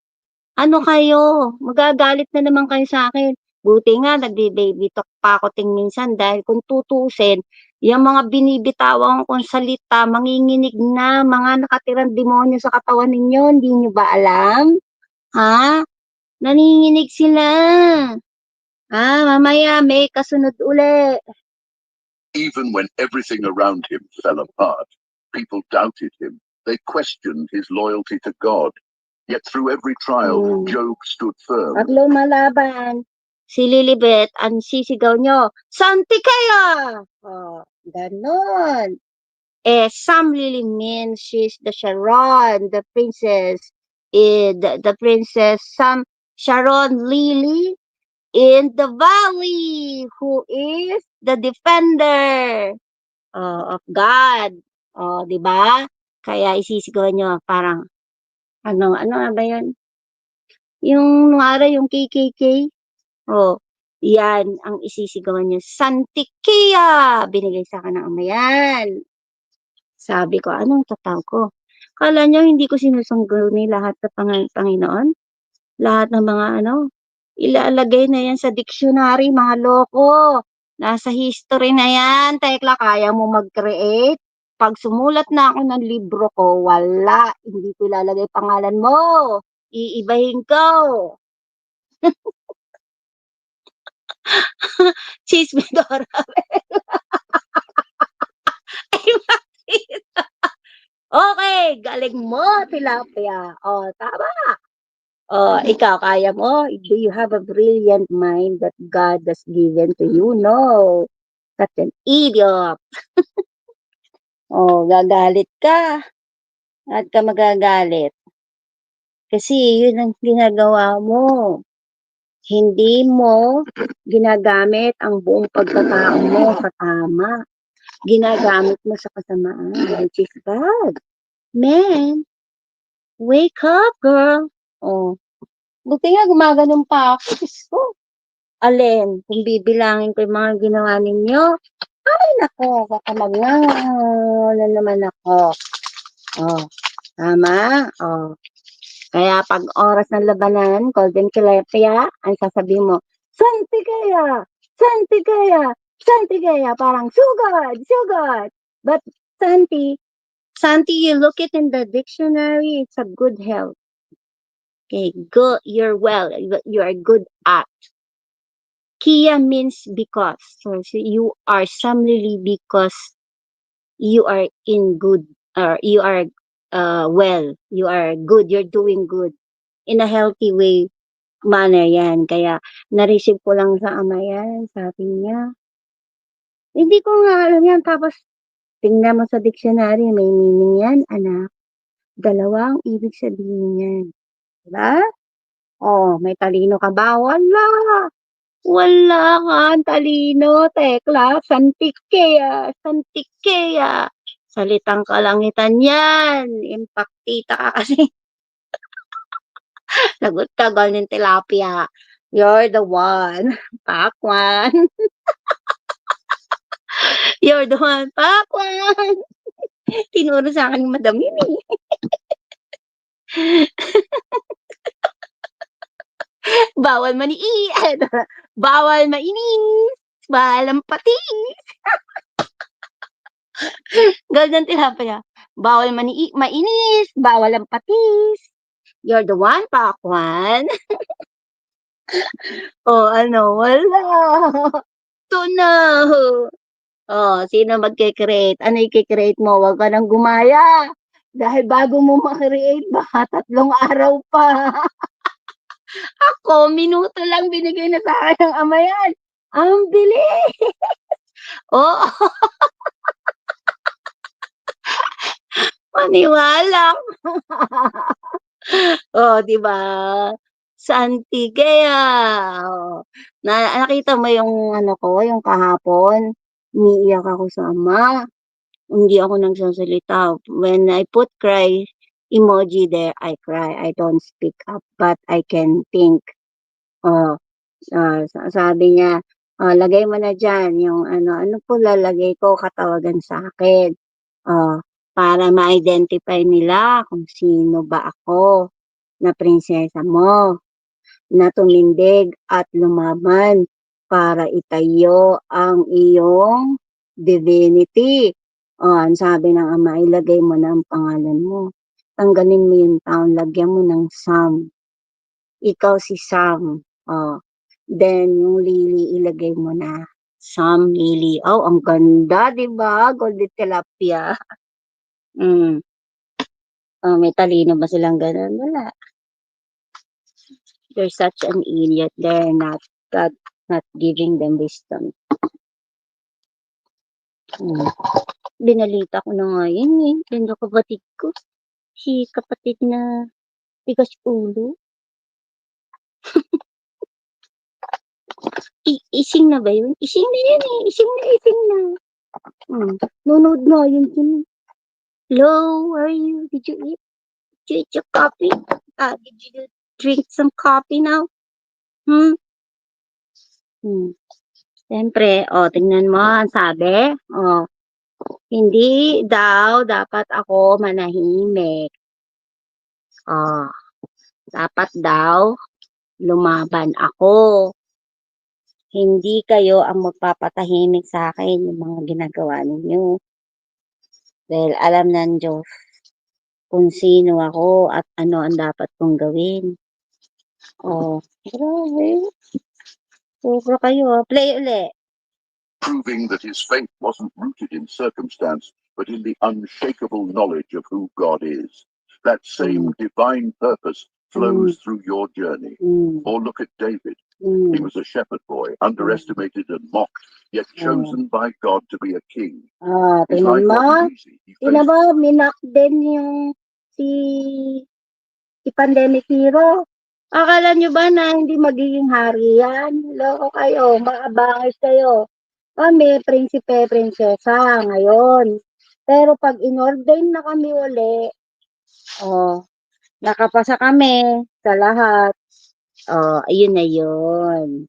Ano kayo? Magagalit na naman kayo sa akin. Buti nga, nagbe-baby talk pa ako minsan dahil kung tutusin, yung mga binibitawan kong salita, manginginig na mga nakatirang demonyo sa katawan ninyo. Hindi nyo ba alam? Ha? Naninginig sila. Mamaya may kasunod uli. Even when everything around him fell apart, people doubted him. They questioned his loyalty to God. Yet through every trial, Job stood firm. At lumalaban, si Lilibet, ang sisigaw nyo, Santequia! Oh, ganon. SamLily means she's the Sharon, the princess, the princess Sharon Lily in the valley, who is the defender of God. Di ba? Kaya isisigaw nyo parang, ano nga ba yun? Yung kunwari yung KKK, oh, yan ang isisigawan niya, Santequia! Binigay sa'kin ng ama yan. Sabi ko, anong tatawag ko? Akala niyo hindi ko sinusungguni lahat sa Panginoon? Lahat ng mga ilalagay na yan sa dictionary, mga loko. Nasa history na yan. Tekla, kaya mo mag-create? Pag sumulat na ako ng libro ko, wala. Hindi ko ilalagay pangalan mo. Iibahin ko. Chismidora. Ay, bakit? Okay, galing mo, tilapia. O, tama. Ikaw, kaya mo? Do you have a brilliant mind that God has given to you? No. That's an idiot. Gagalit ka. At ka magagalit. Kasi yun ang ginagawa mo. Hindi mo ginagamit ang buong pagkatao mo sa tama. Ginagamit mo sa kasamaan, which is bad. Man, wake up, girl. Buti nga gumaganon pa ako. Diyos ko. Alin, kung bibilangin ko yung mga ginawa ninyo, ay nako, baka na naman ako. Tama? Kaya pag oras ng labanan, golden tilapia, ang sasabihin mo, Santequia! Santequia! Santequia! Parang sugod! Sugod! But Santi, you look it in the dictionary, it's a good health. Okay, good, you're well, you are good at. Kia means because. So you are SamLily because you are in good, or you are well, you are good, you're doing good. In a healthy way, manner yan. Kaya, na-receive ko lang sa ama yan, sabi niya. Hindi ko nga alam yan. Tapos, tingnan mo sa dictionary, may meaning yan, anak. Dalawa ang ibig sabihin yan. Diba? May talino ka ba? Wala. Wala kang talino, tekla. Santequia. Santequia. Salitang kalangitan yan. Impaktita ka kasi. Lagot ka, golden tilapia. You're the one. Pakwan. You're the one. Pakwan. Tinuro sa akin yung Madam Mimi. Bawal maniin. Bawal mainis. Bawal ang patis. Golden tilapia. Bawal mainis. Bawal ang patis. You're the one, Pakwan. Wala. Ito na. Sino magkikreate? Ano i-create mo? Huwag ka nang gumaya. Dahil bago mo makreate, baka 3 araw pa. Ako, minuto lang binigay na sa akin ng ama yan. Ang bilis. Maniwala. Di ba? Santequia. Nakita mo yung yung kahapon, umiiyak ako sa ama. Hindi ako nagsasalita. When I put cry emoji there, I cry. I don't speak up, but I can think. Sabi niya, lagay mo na dyan yung ano po lalagay ko katawagan sa akin. Para ma-identify nila kung sino ba ako na prinsesa mo na tumindig at lumaban para itayo ang iyong divinity. Ang sabi ng ama, ilagay mo na ang pangalan mo. Tanggalin mo yung taon, lagyan mo ng Sam. Ikaw si Sam. Then, yung Lily, ilagay mo na SamLily. Ang ganda, di ba? Golden tilapia. May talino ba silang ganun? Wala. They're such an idiot. They're not, God not giving them wisdom. Binalita ko na nga yun eh. Yung kapatid ko. Si kapatid na tigas ulo. Ising na ba yun? Ising na yun eh. Ising na. Nunod na yun yun. Hello, how are you? Did you eat? Did you eat your coffee? Did you drink some coffee now? Hmm? Siyempre, tingnan mo, ang sabi, hindi daw dapat ako manahimik. Dapat daw lumaban ako. Hindi kayo ang magpapatahimik sa akin yung mga ginagawa ninyo. Dahil alam ng Diyos kung sino ako at ano ang dapat kong gawin. Grabe. Sobra kayo. Play ulit. Proving that his faith wasn't rooted in circumstance, but in the unshakable knowledge of who God is. That same divine purpose flows through your journey. Or look at David. He was a shepherd boy, underestimated and mocked, yet chosen by God to be a king. His life wasn't easy. He faced Minak din yung si Pandemic Hero. Akala nyo ba na hindi magiging hari yan? Loko kayo, maabangers kayo. Kami, prinsipe, prinsesa ngayon. Pero pag in-ordain na kami uli, nakapasa kami sa lahat. Ayun na yun.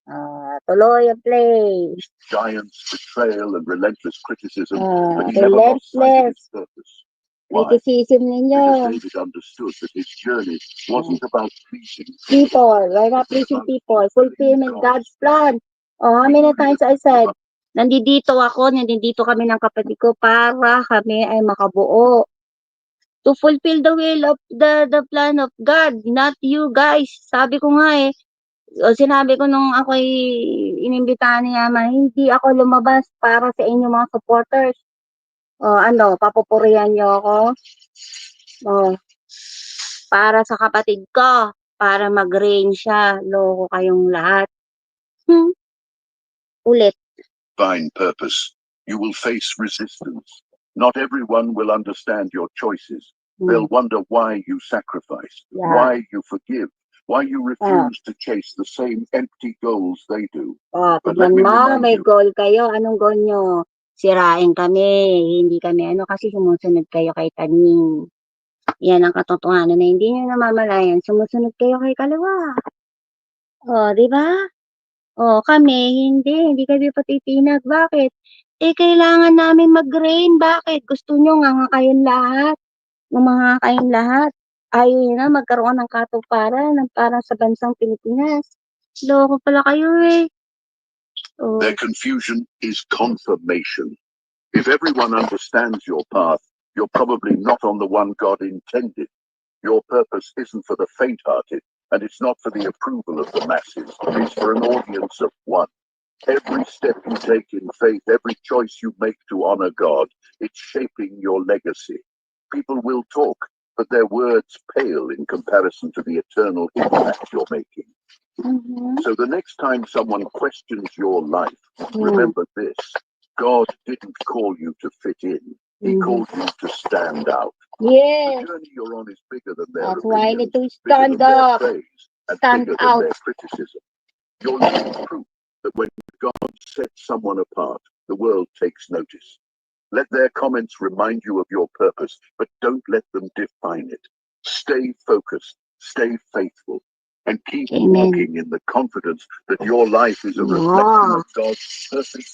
Tuloy ang play. Giants, betrayal, and relentless criticism, but he never lost sight of his purpose. Why? Criticism ninyo. Because David understood that his journey wasn't about pleasing People. We're not pleasing people. Fulfillment God's plan. How many times I said, nandito kami ng kapatid ko para kami ay makabuo. To fulfill the will of the plan of God, not you guys. Sabi ko nga sinabi ko nung ako'y inimbitahan ni Yama, hindi ako lumabas para sa inyo mga supporters. Papupurihan nyo ako? Para sa kapatid ko, para mag-reign siya. Loko kayong lahat. Ulit. Divine purpose. You will face resistance. Not everyone will understand your choices. They'll wonder why you sacrifice, why you forgive, why you refuse to chase the same empty goals they do. But let Tignan me mo, remind may you, goal kayo. Anong goal nyo? Sirain kami. Hindi kami kasi sumusunod kayo kay Taning. Yan ang katotohanan na hindi nyo namamalayan. Sumusunod kayo kay Kalawa. Di ba? Kami, hindi kami patitinag. Bakit? Kailangan namin mag-reign. Bakit? Gusto nyo nga kayong lahat. Mga kayong lahat. Ayaw nyo na magkaroon ng katuparan para sa bansang Pilipinas. Loko pala kayo their confusion is confirmation. If everyone understands your path, you're probably not on the one God intended. Your purpose isn't for the faint-hearted, and it's not for the approval of the masses. It's for an audience of one. Every step you take in faith, every choice you make to honor God, it's shaping your legacy. People will talk, but their words pale in comparison to the eternal impact you're making. So the next time someone questions your life, remember this. God didn't call you to fit in. He called you to stand out. Yes. The journey you're on is bigger than their That's why I need opinions, to bigger stand than their up. praise, and Stand bigger out. than their criticism. You're living proof that when God sets someone apart, the world takes notice. Let their comments remind you of your purpose, but don't let them define it. Stay focused, stay faithful, and keep walking in the confidence that your life is a reflection of God's perfect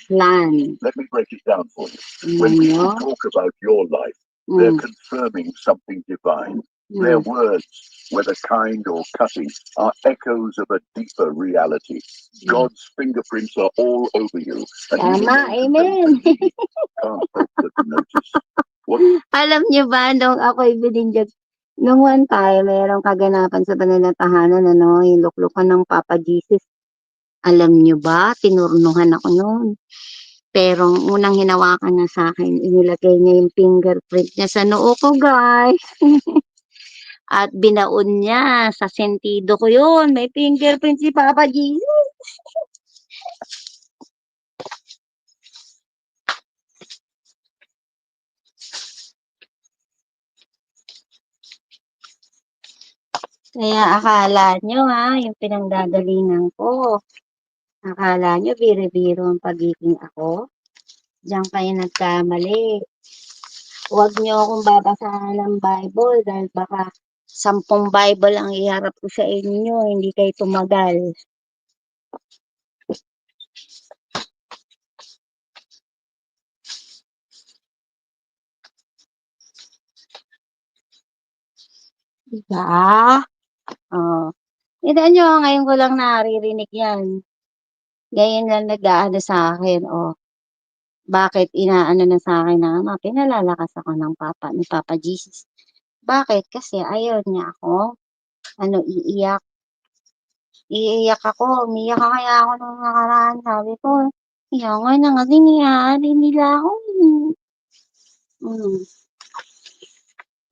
plan. Let me break it down for you. When people talk about your life, they're confirming something divine. Their words, whether kind or cutting, are echoes of a deeper reality. God's fingerprints are all over you. And Amen. can't help but notice. Alam niyo ba, nung ako'y bininjag, nung one time, mayroong kaganapan sa pananatahanan, yung luklukan ng Papa Jesus. Alam niyo ba, tinurnuhan ako noon. Pero ang unang hinawakan niya sa akin, inilagay niya yung fingerprint niya sa noo ko, guys. At binaon niya sa sentido ko yun. May fingerprint si Papa Jesus. Kaya akala nyo yung pinanggagalingan ko. Akala nyo biro-biro ang pagiging ako. Diyan kayo nagkamali. Huwag nyo akong babasahan ng Bible dahil baka 10 Bible ang iharap ko sa inyo, hindi kayo tumagal. Diba? Oh. Tignan nyo, ngayon ko lang naririnig yan. Ngayon lang nag-aano sa akin, oh. Bakit inaano na sa akin na pinalalakas ako ng ni Papa Jesus. Bakit? Kasi ayaw niya ako, iiyak. Iiyak ako, umiyak kaya ako nung nakaraan. Sabi ko, iyangan na nga, diniyari nila ako. Hmm.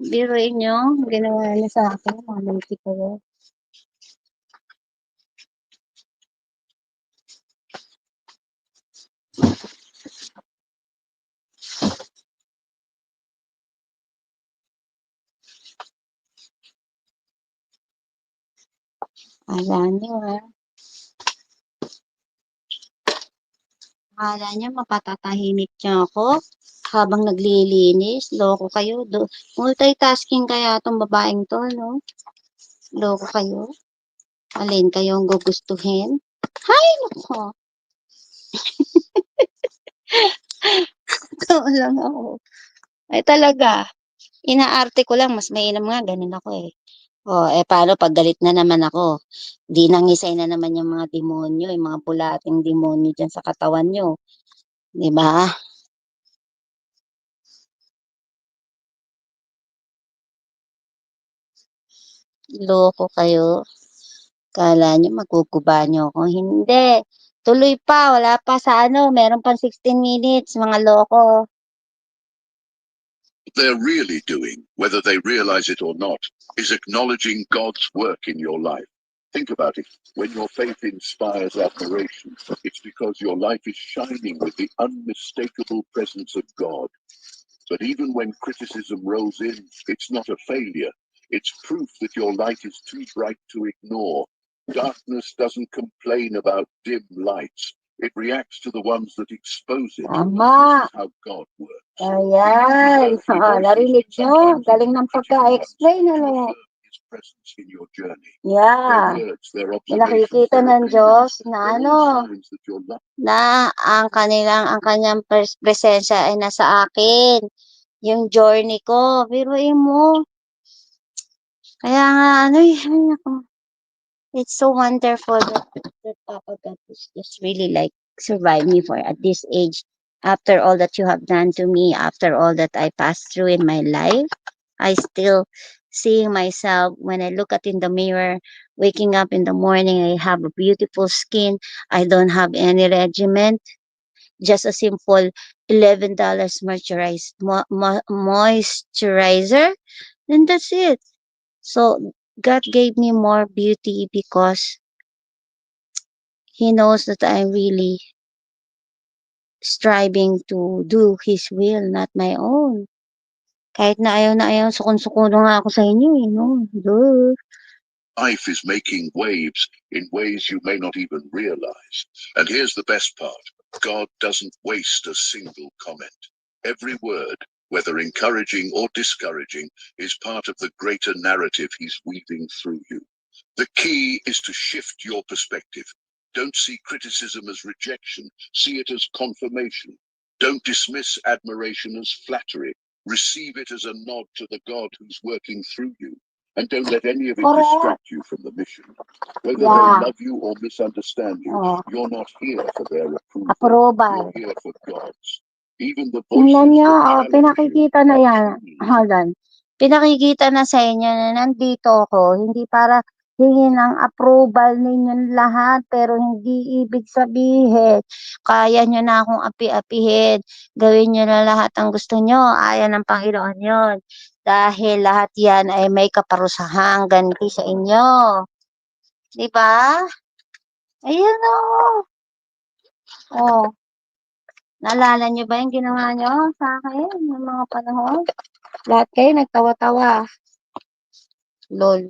Biruin nyo, ginawa niya sa akin, mamaliti ko. Akala nyo mapatatahimik niyo ako habang naglilinis. Loko kayo. Multitasking kaya tong babaeng to, no? Loko kayo. Alin kayong gugustuhin? Hay, nako. Ito lang ako. Ay talaga. Inaarte ko lang. Mas mainam nga. Ganun ako eh. Paano pag galit na naman ako? Di nangisay na naman yung mga demonyo, yung mga bulating demonyo dyan sa katawan nyo. Diba? Loko kayo. Kala nyo maguguba nyo ako. Hindi. Tuloy pa. Wala pa sa meron pang 16 minutes. Mga loko. What they're really doing, whether they realize it or not, is acknowledging God's work in your life. Think about it. When your faith inspires admiration, it's because your life is shining with the unmistakable presence of God. But even when criticism rolls in, it's not a failure. It's proof that your light is too bright to ignore. Darkness doesn't complain about dim lights. It reacts to the ones that expose it. Tama. This is how God works. Ayan. Narinig nyo. Galing ng pagka-explain. His presence in your journey. Yeah. Their words, their Nakikita observations, their ng opinions, Diyos na they're all signs that your life na ang kanyang presensya ay nasa akin. Yung journey ko. Biruin mo. Kaya nga, ay ako. It's so wonderful that Papa God is just really like survive me for at this age. After all that you have done to me, after all that I passed through in my life, I still seeing myself when I look at in the mirror, waking up in the morning, I have a beautiful skin. I don't have any regimen, just a simple $11 moisturizer, and that's it. So God gave me more beauty because He knows that I'm really striving to do His will, not my own. Kahit na ayaw, sukon-sukono nga ako sa inyo eh, no? Duh. life is making waves in ways you may not even realize. And here's the best part. God doesn't waste a single comment. Every word, whether encouraging or discouraging, is part of the greater narrative He's weaving through you. The key is to shift your perspective. Don't see criticism as rejection. See it as confirmation. Don't dismiss admiration as flattery. Receive it as a nod to the God who's working through you. And don't let any of it distract you from the mission. Whether they love you or misunderstand you, you're not here for their approval. You're here for God's. Even the voices Tingnan nyo, that challenge pinakikita you na are yan. truly Hold on. Pinakikita na sa inyo na nandito ako, hindi para hingin ng approval ninyong lahat, pero hindi ibig sabihin, kaya nyo na akong api-apihin, gawin nyo na lahat ang gusto nyo, ayan ng Panginoon yon. Dahil lahat yan ay may kaparusahang ganti sa inyo. Diba? Ayan o. Oh. Naalala nyo ba yung ginawa nyo sa akin ng mga panahon? Lahat kayo nagtawa-tawa. Lol.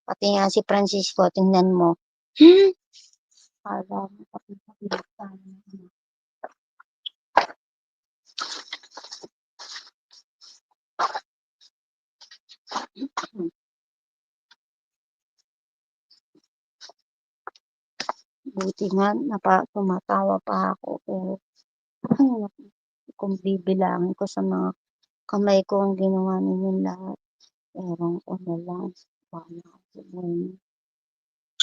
Pati nga si Francisco, tingnan mo. Alam mo, pati Buti nga tumatawa pa ako pero kung bibilangin ko sa mga kamay ko ang ginawa ninyong lahat, ewan ko na lang paano ako gawin.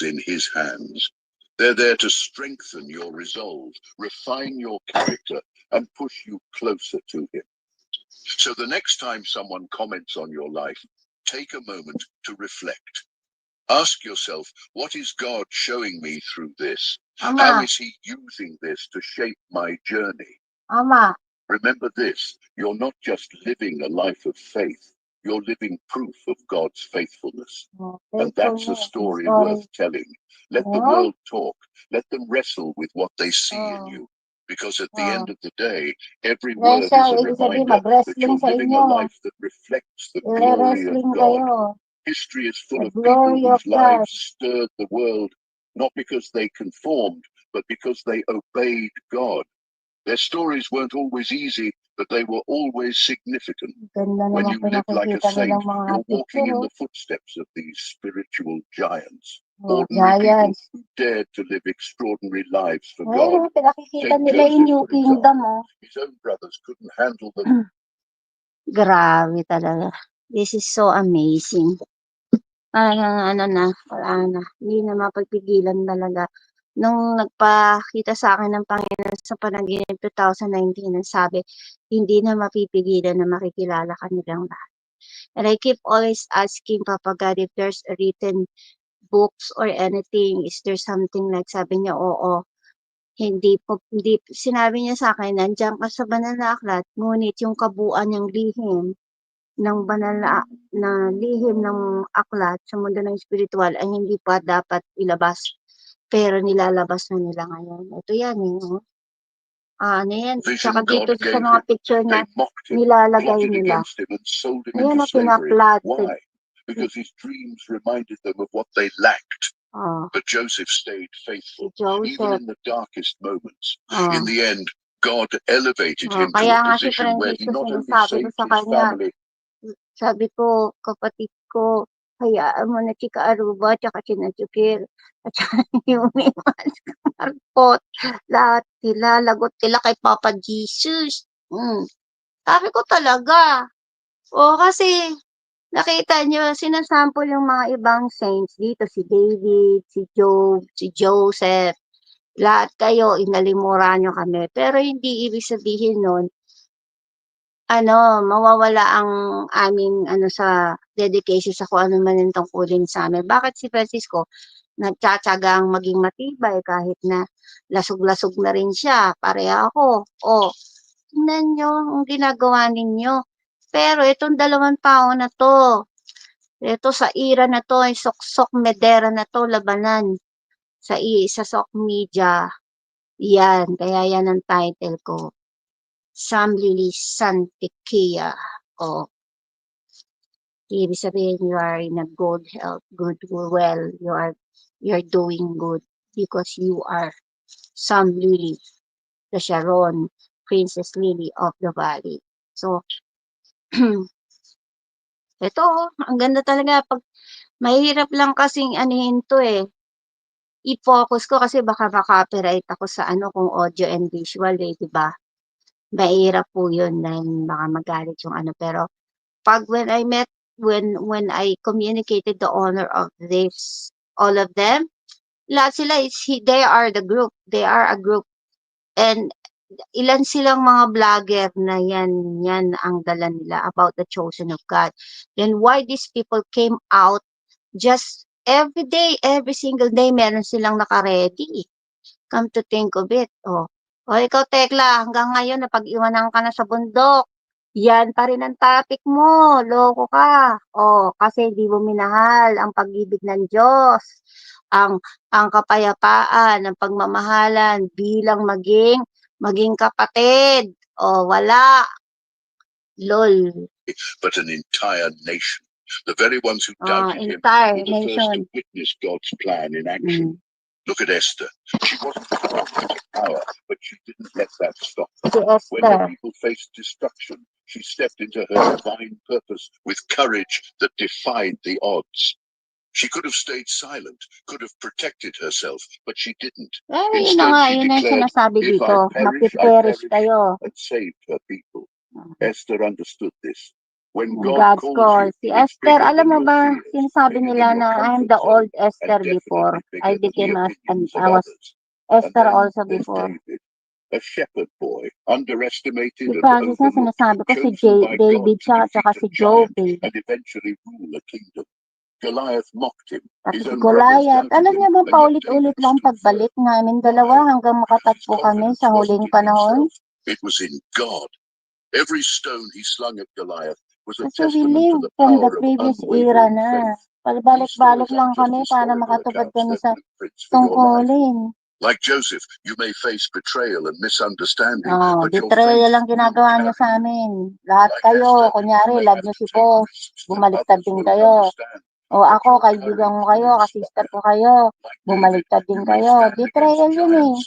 In his hands. They're there to strengthen your resolve, refine your character, and push you closer to him. So the next time someone comments on your life, take a moment to reflect. Ask yourself, what is God showing me through this? How is he using this to shape my journey? Remember this, you're not just living a life of faith, you're living proof of God's faithfulness. And that's a story worth telling. Let the world talk. Let them wrestle with what they see in you. Because at the end of the day, every word is a reminder that you're living a life that reflects the glory of God. History is full of people whose lives stirred the world, not because they conformed, but because they obeyed God. Their stories weren't always easy, but they were always significant. When you live like a saint, you're walking in the footsteps of these spiritual giants. Ordinary people who dared to live extraordinary lives for God. Take Joseph, for example. His own brothers couldn't handle them. Grabe talaga. This is so amazing. Wala na. Hindi na mapagpigilan talaga. Nung nagpakita sa akin ng Panginoon sa panaginip 2019, ang sabi, hindi na mapipigilan na makikilala ka nilang lahat. And I keep always asking Papa God if there's a written books or anything, is there something like, sabi niya, oo. Hindi, sinabi niya sa akin, nandiyan ka sa banal na aklat, ngunit yung kabuuan ng lihim, ng banal na lihim ng aklat sa mundo ng spiritual ay hindi pa dapat ilabas. Pero nilalabas na nila ngayon. Ito yan eh. Ano yan? Tsaka dito sa mga picture na nilalagay nila. Ayan na pinaplot. Why? Because his dreams reminded them of what they lacked. But Joseph stayed faithful, even in the darkest moments. In the end, God elevated him to a position where he not only saved his family. Sabi ko, kapatid ko, hayaan mo na Chika Aruba, tsaka Chinachukir, at saka yung Mimas Marpot, lahat sila, lagot sila kay Papa Jesus. Sabi ko talaga. Kasi, nakita nyo, sinasample yung mga ibang saints dito, si David, si Job, si Joseph, lahat kayo, inalimura nyo kami. Pero hindi ibig sabihin nun, mawawala ang aming sa dedication sa kung ano man yung tungkulin sa amin. Bakit si Francisco nagtsatsagang maging matibay kahit na lasog-lasog na rin siya, pareha ako. Tingnan nyo ang ginagawa ninyo. Pero itong 2 tao na to, ito sa era na to, ay Socmedera na to, labanan sa Socmedia. Yan, kaya yan ang title ko. SamLily Santequia. Ibig sabihin, you are in a good health, good well, you're doing good because you are SamLily, the Sharon, Princess Lily of the Valley. So, ito, ang ganda talaga. Pag mahirap lang kasing anihin to i-focus ko kasi baka copyright ako sa kung audio and visual diba? Mahirap po yun dahil baka magalit yung pero pag when I communicated the honor of this, all of them, lahat sila they are a group and ilan silang mga vlogger na yan ang dala nila about the chosen of God. Then why these people came out just every day, every single day, meron silang naka-ready. Come to think of it, ikaw, Tekla, hanggang ngayon, napag-iwanan ka na sa bundok. Yan pa rin ang topic mo. Loko ka. Kasi di mo minahal ang pag-ibig ng Diyos. Ang kapayapaan, ang pagmamahalan bilang maging kapatid. Wala. LOL. But an entire nation. The very ones who doubted him were the first to witness God's plan in action. Look at Esther. She wasn't born with power, but she didn't let that stop her. When the people faced destruction, she stepped into her divine purpose with courage that defied the odds. She could have stayed silent, could have protected herself, but she didn't. Yun na Instead, nga, she yun ang declared, sinasabi "If dito, I perish, I makiperish perish," kayo. and saved her people. Esther understood this. When God God's calls call. you, Si it's Esther, bigger alam than mo your ba, fears, sinasabi bigger nila than your na I'm comfort the old zone, and Esther before. definitely I bigger than the became opinions I of was others. And Esther then also there's before. David, a shepherd boy, underestimated Si and Francis na overlooked, sinasabi ko, si chosen by God David to siya, at saka defeat si a giant Job. and eventually rule a kingdom. Goliath mocked him. Pati His si own brothers Goliath. doubted Alam him, niyo ba, and yet paulit-ulit David lang stood pagbalik firm. namin dalawa hanggang makatagpo kami Confidence sa wasn't huling in panahon. himself, it was in God. Every stone he slung at Goliath was a Kasi we testament to live the from the power of previous era unwavering na. faith. These Pagbalik-balik stories lang aren't just kami para historical makatupad accounts, kami they're sa blueprints for your life. tungkulin. Like Joseph, you may face betrayal and misunderstanding, Oh, but your betrayal faith lang will ginagawa niyo carry sa you. amin. Lahat Like kayo, Esther, kunyari, you may love have niyo to si take boss. risks that Bumaliktad others din won't kayo. understand, O but ako, your kaibigan courage mo will kayo, inspire. kasister ko kayo. Like David, Bumaliktad din you may kayo. stand against Betrayal yun eh. giants,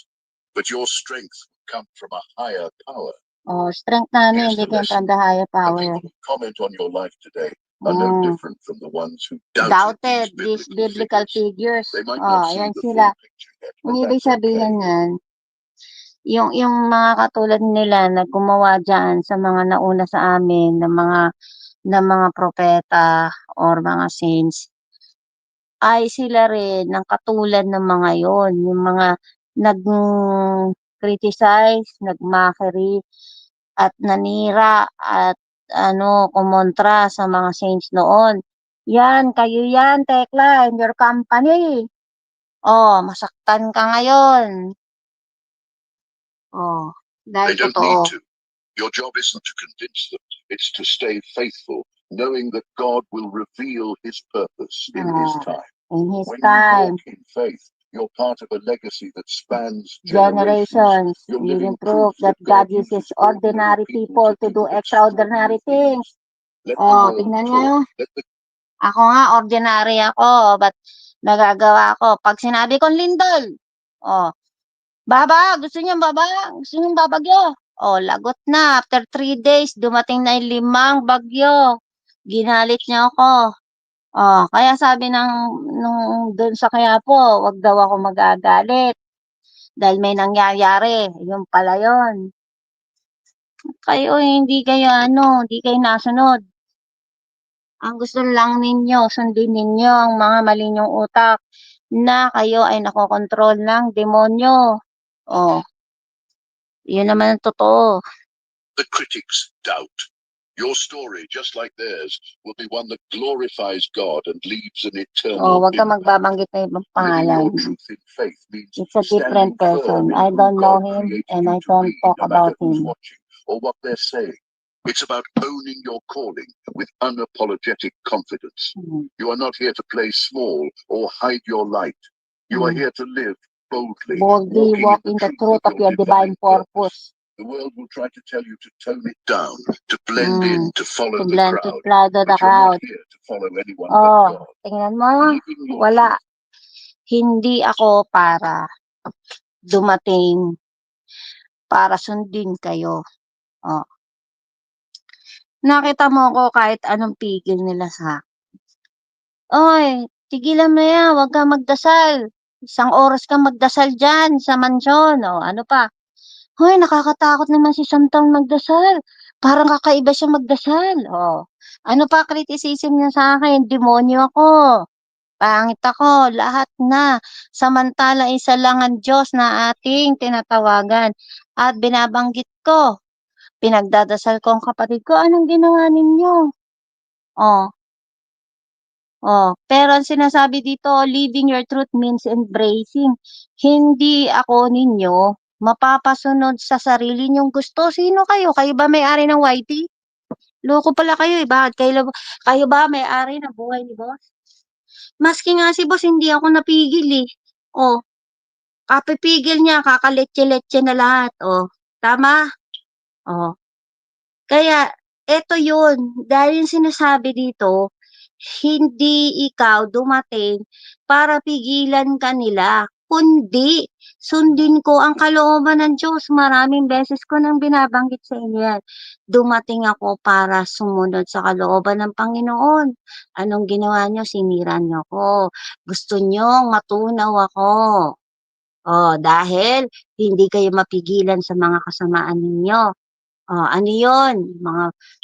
but your strength will come from a higher power. Oh, strength namin, Here's hindi the came from lesson. the higher The power. people who comment on your life today are no different from the ones who doubted Doubted these these biblical figures. figures. They might Oh, not see ayan the sila. full picture yet, Ang but ibig that's sabihin okay. yan, yung mga katulad nila na gumawa dyan sa mga nauna sa amin na mga propeta or mga saints, ay sila rin ng katulad ng mga yon, yung mga nag-criticize, nag-mockery, at nanira at kumontra sa mga saints noon. Yan, kayo yan, Tekla, in your company. Oh, masaktan ka ngayon. Oh, They dahil don't totoo. need to. Your job isn't to convince them, it's to stay faithful, knowing that God will reveal his purpose in his time. In his When time. you walk in faith, you're part of a legacy that spans Generations. You're Living living proof proof that that God God uses uses ordinary people to do extraordinary things. Oh, tingnan nyo. Let the Ako nga, ordinary ako, but nagagawa ko. Pag sinabi kong lindol, oh, baba, gusto niyo baba? Gusto niyo babagyo? Oh, lagot na. After 3 days, dumating na yung 5 bagyo. Ginalit niya ako. Oh, kaya sabi nung doon sa Quiapo, wag daw ako magagalit. Dahil may nangyayari. Yun pala yun. Kayo, hindi kayo nasunod. Ang gusto lang ninyo, sundin ninyo ang mga mali niyong utak na kayo ay nakokontrol ng demonyo. Oh, yun naman ang totoo. The critics doubt. Your story, just like theirs, will be one that glorifies God and leaves an eternal Wag ka impact. magbabanggit na ibang Living pangalan. your truth in faith means It's a standing different person. firm in I who don't know God him created and you I to don't be, talk no matter about who's him. watching or what they're saying. It's about owning your calling with unapologetic confidence. You are not here to play small or hide your light. You are here to live boldly, Boldly walk in the truth of your divine purpose. The world will try to tell you to tone it down, to blend in, to follow To the blend, to crowd. follow the But you're crowd. not here to follow anyone but Oh, God. tingnan mo. Living your Wala. truth. Hindi ako para dumating para sundin kayo. Oh. Nakita mo ko kahit anong pigil nila sa akin. Oy, tigilan mo yan. Huwag kang magdasal. 1 oras kang magdasal dyan sa mansyon. O, ano pa? Hoy, nakakatakot naman si Santang magdasal. Parang kakaiba siya magdasal. O, ano pa criticism niya sa akin? Demonyo ako. Pangit ako. Lahat na. Samantala, isa lang ang Diyos na ating tinatawagan. At binabanggit ko. Pinagdadasal ko ang kapatid ko. Anong ginawa ninyo? O, pero ang sinasabi dito, living your truth means embracing. Hindi ako ninyo mapapasunod sa sarili nyong gusto. Sino kayo? Kayo ba may-ari ng YT? Loko pala kayo eh. Bakit kayo ba may-ari ng buhay ni boss? Maski nga si boss, hindi ako napigil eh. Oh, kapipigil niya, kakaletse-letse na lahat. Oh, tama? Oh. Kaya, eto yun. Dahil yung sinasabi dito, hindi ikaw dumating para pigilan ka nila. kundi sundin ko ang kalooban ng Diyos. Maraming beses ko nang binabanggit sa inyo yan. Dumating ako para sumunod sa kalooban ng Panginoon. Anong ginawa niyo? Sinira niyo ko. Gusto niyo matunaw ako. Oh, dahil hindi kayo mapigilan sa mga kasamaan ninyo. Oh, ano 'yon?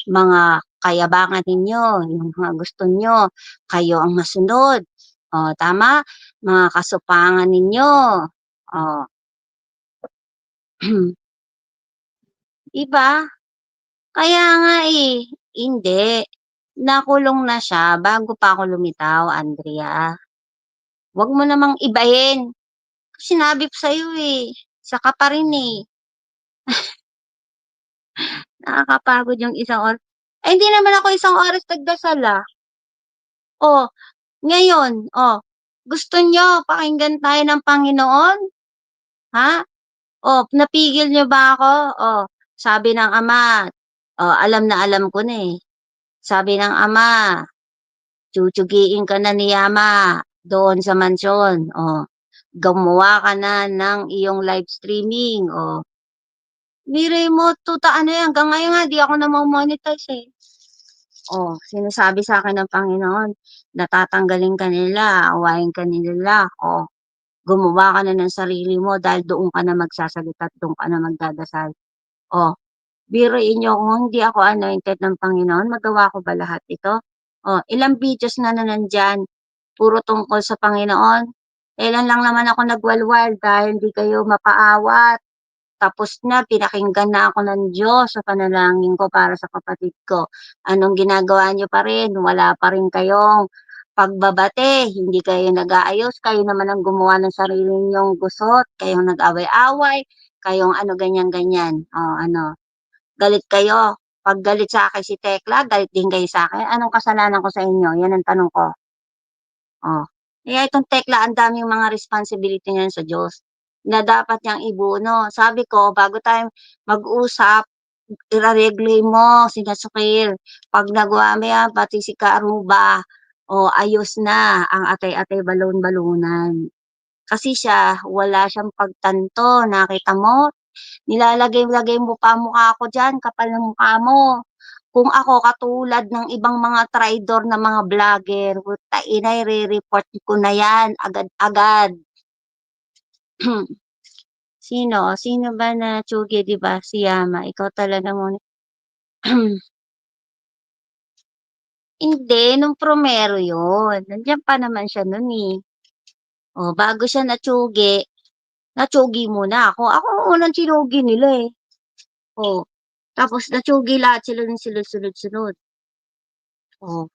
Mga kayabangan ninyo, yung mga gusto niyo, kayo ang masunod. Oh, tama? Mga kasupangan ninyo. Oh, 'di ba? Kaya nga eh, hindi. Nakulong na siya bago pa ako lumitaw, Andrea. Huwag mo namang ibahin. Sinabi ko sa'yo eh. Saka pa rin eh. Nakakapagod yung isang oras. Eh, hindi naman ako isang oras nagdasal ah. Oh, ngayon, oh, gusto nyo pakinggan tayo ng Panginoon? Ha? Oh, napigil nyo ba ako? Oh, sabi ng Ama, oh, alam na alam ko na eh. Sabi ng Ama, tsutsugin ka na ni Ama doon sa mansyon. Oh, gumawa ka na ng iyong live streaming. Oh, biro mo, tuta ano yan. Hanggang ngayon nga, di ako na monetize eh. Oh, sinasabi sa akin ng Panginoon, natatanggalin ka nila, awayin ka nila. Oh, gumawa ka na ng sarili mo dahil doon ka na magsasalita at doon ka na magdadasal. Oh, biruin niyo kung hindi ako anointed ng Panginoon, magawa ko ba lahat ito? Oh, ilang videos na nandyan, puro tungkol sa Panginoon. Kailan lang naman ako nagwalwal dahil hindi kayo mapaawat. Tapos na, pinakinggan na ako ng Diyos sa panalangin ko para sa kapatid ko. Anong ginagawa niyo pa rin? Wala pa rin kayong pagbabate, hindi kayo nag-aayos, kayo naman ang gumawa ng sarili niyong gusot, kayong nag-away-away, kayong ano, ganyan-ganyan. O, ano, galit kayo. Pag galit sa akin si Tekla, galit din kayo sa akin. Anong kasalanan ko sa inyo? Yan ang tanong ko. Oh. Kaya itong Tekla, ang daming mga responsibility niyan sa Diyos na dapat niyang ibuno. Sabi ko, bago tayo mag-usap, iraregle mo, sinasukil. Pag nagawa mo yan, pati si Kaaruba, o ayos na ang atay-atay balon-balunan. Kasi siya, wala siyang pagtanto. Nakita mo? Nilalagay-lagay mo pa mukha ko dyan, kapal ng mukha mo. Kung ako katulad ng ibang mga traidor na mga vlogger, puta ina, re-report ko na yan agad-agad. Sino? Sino ba na tsugi, 'di ba? Si Yama, ikaw talaga muna. Hindi, nung promero 'yun. Nandiyan pa naman siya nun eh. Oh, bago siya natsugi muna ako. Ako ang unang tinugi nila eh. Oh, tapos natsugi lahat sila ng sunod-sunod. Oh,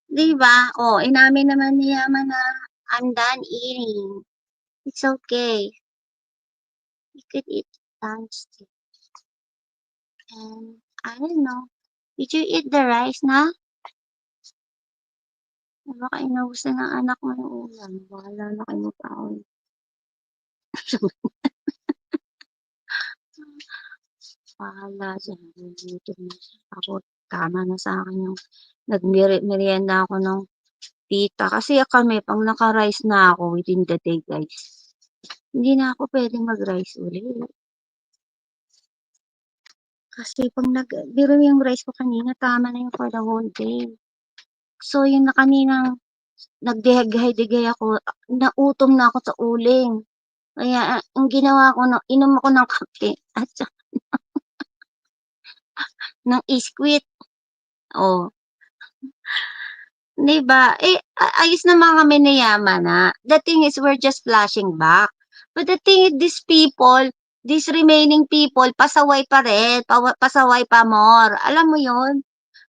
'di ba? Oh, inamin naman ni Yama na I'm done eating. It's okay. You could eat lunch. And I don't know. Did you eat the rice na? Baka inubos na ng anak mo yung ulam. Bahala na kayo mag-away. Bahala siya. Nagugutom na siya. Ako, tama na sa akin yung nagmerienda ako ng tita. Kasi kami, pag naka-rice na ako within the day, guys, hindi na ako pwedeng mag-rice ulit. Kasi pag biro yung rice ko kanina, tama na yung for the whole day. So, yung na kaninang nagdehydrate ako, nautom na ako sa uling. Kaya ang ginawa ko, no, inom ako ng kape at ng iskwit. Oh, 'di ba? Eh, ayos naman kami ni Yama na. The thing is, we're just flashing back. But the thing is, these remaining people, pasaway pa rin, pasaway pa more. Alam mo yon?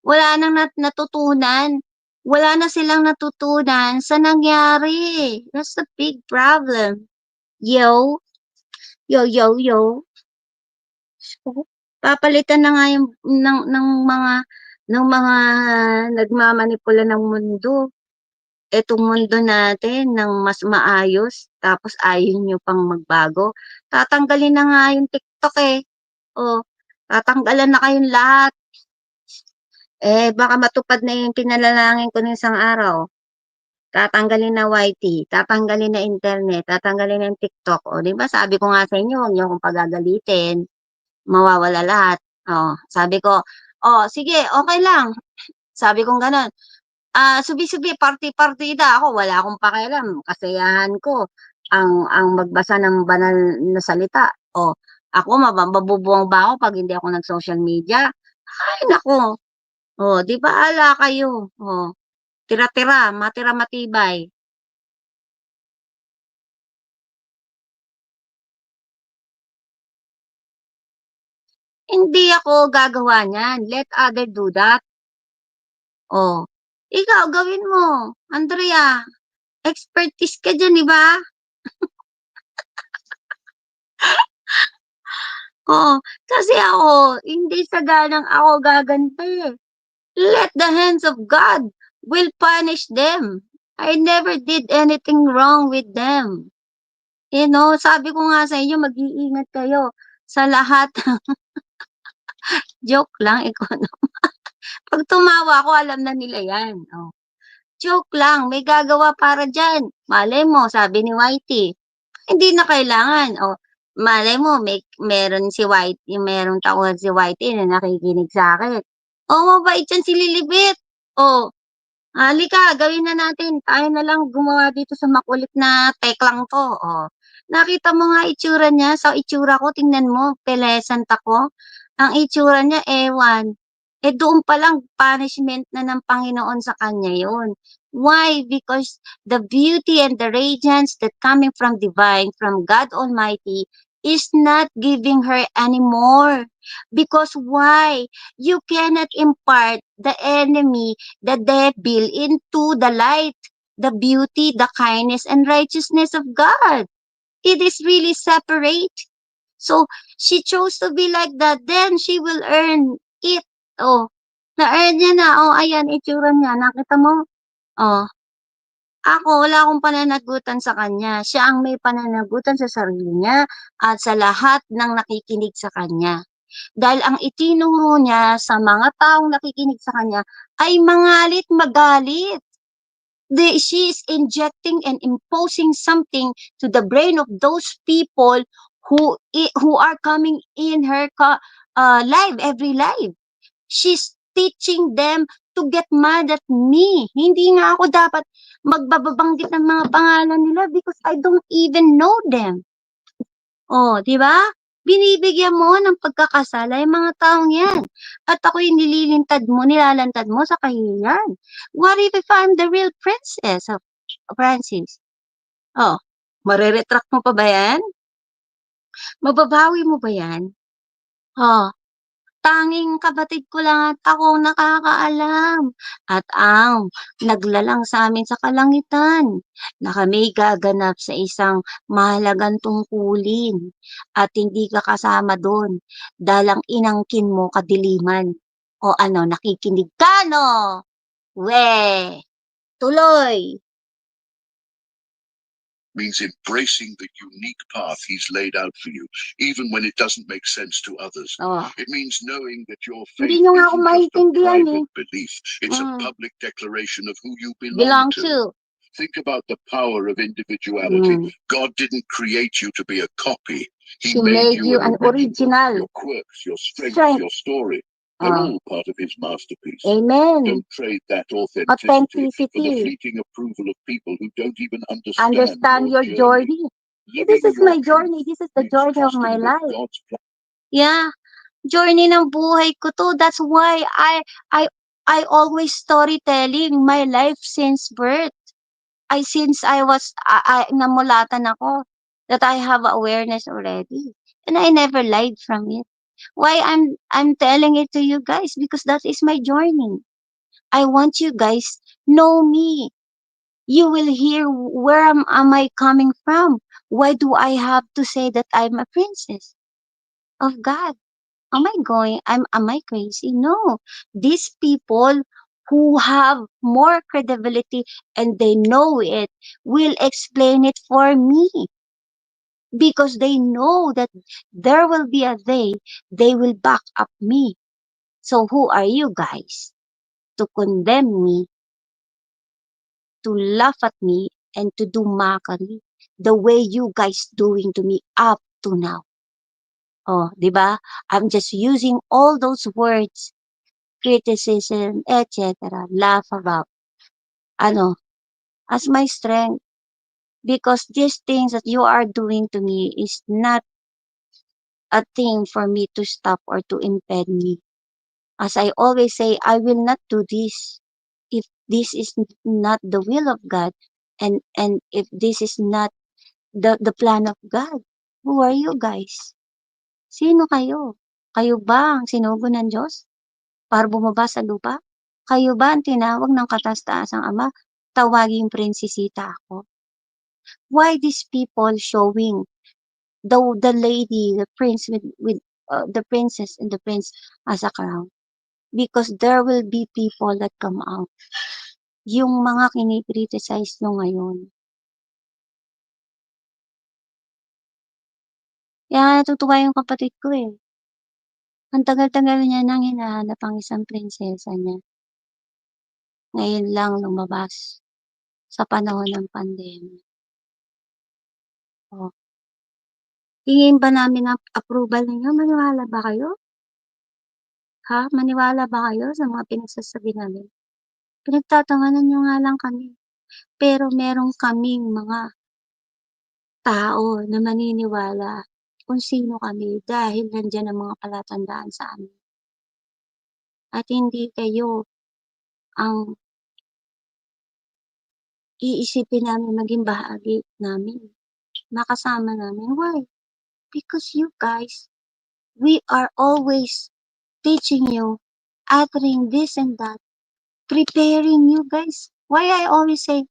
Wala nang natutunan. Wala na silang natutunan sa nangyari. That's the big problem. Yo, yo, yo, yo. Papalitan na nga yung ng mga nagmamanipula ng mundo. Etong mundo natin ng mas maayos, tapos ayaw nyo pang magbago. Tatanggalin na nga yung TikTok eh. O, tatanggalan na kayong lahat. Eh, baka matupad na yung pinalalangin ko ng isang araw. tatanggalin na YT, tatanggalin na internet, tatanggalin na yung TikTok. O, di ba sabi ko nga sa inyo, huwag niyo akong pagagalitin. Mawawala lahat. O, sabi ko, sige, okay lang. Sabi kong gano'n. Subi-subi, party-partida ako, wala akong pakialam. Kasayahan ko ang magbasa ng banal na salita. O, ako, mabubuwang ba ako pag hindi ako nag-social media? Ay, naku. O, di ba ala kayo? O, tira-tira, matira matibay. Hindi ako gagawa niyan. Let other do that. Oh, ikaw gawin mo. Andrea, expertise ka dyan, di ba? Oo, kasi ako, hindi sa ganang ako gaganti. Let the hands of God will punish them. I never did anything wrong with them. You know, sabi ko nga sa inyo, mag-iingat kayo sa lahat. Joke lang, ikaw na. Pag tumawa ako, alam na nila yan. Oh. Joke lang, may gagawa para dyan. Malay mo, sabi ni Whitey, hindi na kailangan. O, malay mo, meron si White, yung merong tauhan si Whitey na nakikinig sa akin. O, mabait yan si Lilibet. O, halika, gawin na natin. Tayo na lang gumawa dito sa makulit na teklang to. O, nakita mo nga itsura niya. Sa itsura ko, tingnan mo, pelesant ako. Ang itsura niya, ewan. Doon pa lang, punishment na ng Panginoon sa kanya yun. Why? Because the beauty and the radiance that coming from divine, from God Almighty, is not giving her anymore. Because why? You cannot impart the enemy, the devil, into the light, the beauty, the kindness, and righteousness of God. It is really separate. So, she chose to be like that. Then, she will earn it. Oh, na-earn niya na. Oh, ayan, itsura niya. Nakita mo? Oh, ako, wala akong pananagutan sa kanya. Siya ang may pananagutan sa sarili niya at sa lahat ng nakikinig sa kanya. Dahil ang itinuro niya sa mga taong nakikinig sa kanya ay mangalit magalit. She is injecting and imposing something to the brain of those people who are coming in her live, every live. She's teaching them to get mad at me. Hindi nga ako dapat magbabanggit ng mga pangalan nila because I don't even know them. Oh, di ba? Binibigyan mo ng pagkakasala yung mga taong yan. At ako'y nilalantad mo sa kahihiyan. What if I'm the real princess of Francis? Oh, mariretract mo pa ba yan? Mababawi mo ba yan? Oh, tanging kapatid ko lang at ako nakakaalam at ang naglalang sa amin sa kalangitan na kami gaganap sa isang mahalagang tungkulin at hindi ka kasama doon dalang inangkin mo kadiliman. O ano, nakikinig ka, no? We, tuloy. Means embracing the unique path he's laid out for you, even when it doesn't make sense to others. Oh. It means knowing that your Hindi faith nyo nga ako isn't just a maintindihan eh. private belief, it's a public declaration of who you Belong belong to. Think about the power of individuality. God didn't create you to be a copy. He made you an original. Your quirks, your strengths, your story. They're all part of his masterpiece. Amen. Don't trade that authenticity for the fleeting approval of people who don't even understand your journey. This is my journey. This is the journey of my life. Yeah. Journey ng buhay ko to. That's why I always storytelling my life since birth. Since I was namulatan ako that I have awareness already. And I never lied from it. Why I'm telling it to you guys? Because that is my journey. I want you guys know me. You will hear where am I coming from? Why do I have to say that I'm a princess of God? Am I crazy? No. These people who have more credibility and they know it will explain it for me because they know that there will be a day they will back up me. So who are you guys to condemn me to laugh at me and to do mockery the way you guys doing to me up to now. Oh, di ba? I'm just using all those words, criticism, etc., laugh about, as my strength. Because these things that you are doing to me is not a thing for me to stop or to impede me. As I always say, I will not do this if this is not the will of God, and if this is not the plan of God. Who are you guys? Sino kayo? Kayo ba ang sinugo ng Diyos para bumaba sa lupa? Kayo ba ang tinawag ng kataas-taasang Ama? Tawaging prinsesita ako. Why these people showing the lady, the prince with the princess and the prince as a crown? Because there will be people that come out. Yung mga kini-criticize nyo ngayon. Kaya natutuwa yung kapatid ko eh. Ang tagal-tagal niya nang hinahanap ang isang prinsesa niya. Ngayon lang lumabas sa panahon ng pandemya. Oh. Hingin ba namin ang approval ninyo? Maniwala ba kayo? Ha? Maniwala ba kayo sa mga pinagsasabi namin? Pinagtatanganan nyo nga lang kami. Pero meron kaming mga tao na maniniwala kung sino kami dahil nandiyan ang mga palatandaan sa amin. At hindi kayo ang iisipin namin maging bahagi namin, makasama namin. Why? Because you guys, we are always teaching you, uttering this and that, preparing you guys. Why I always say,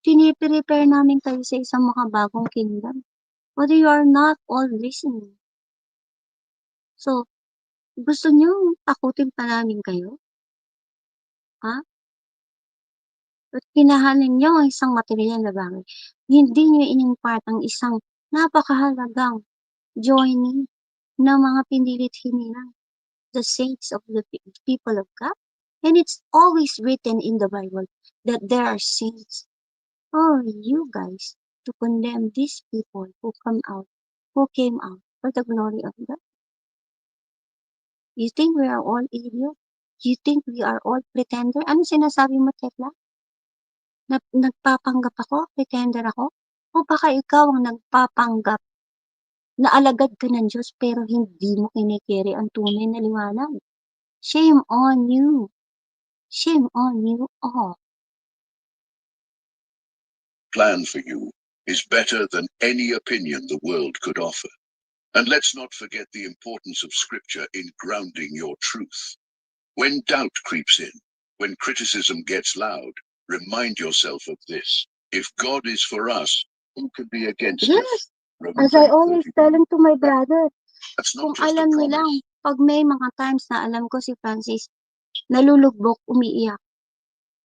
piniprepare namin kayo sa isang makabagong kingdom. But you are not all listening. So, gusto nyo takutin pa namin kayo? Ha? At pinahalin nyo ang isang material na bagay. Hindi nyo inimpart ang isang napakahalagang joining ng mga pinilit hinirang, the saints of the people of God. And it's always written in the Bible that there are saints. Oh, you guys, to condemn these people who came out for the glory of God. You think we are all idiots? You think we are all pretender? Ano sinasabi mo, Tekla? Nagpapanggap ako? Pretender ako? O baka ikaw ang nagpapanggap na alagad ka ng Diyos pero hindi mo kinikiri ang tunay na liwanag? Shame on you. Shame on you all. Plan for you is better than any opinion the world could offer. And let's not forget the importance of scripture in grounding your truth. When doubt creeps in, when criticism gets loud, remind yourself of this. If God is for us, who could be against us? Yes, as I always tell him to my brother, That's kung not just a alam nilang, promise. pag may mga times na alam ko si Francis, nalulugbok, umiiyak.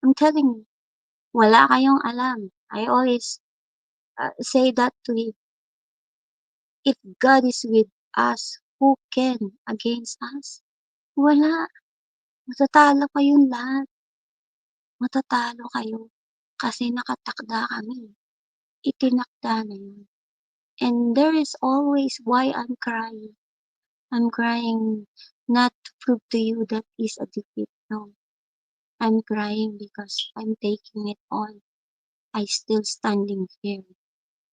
I'm telling you, wala kayong alam. I always say that to him. If God is with us, who can against us? Wala. Matatalo kayong lahat. Matatalo kayo. Kasi nakatakda kami. Itinakda na yun. And there is always why I'm crying. I'm crying not to prove to you that is a defeat. No. I'm crying because I'm taking it all. I still standing here.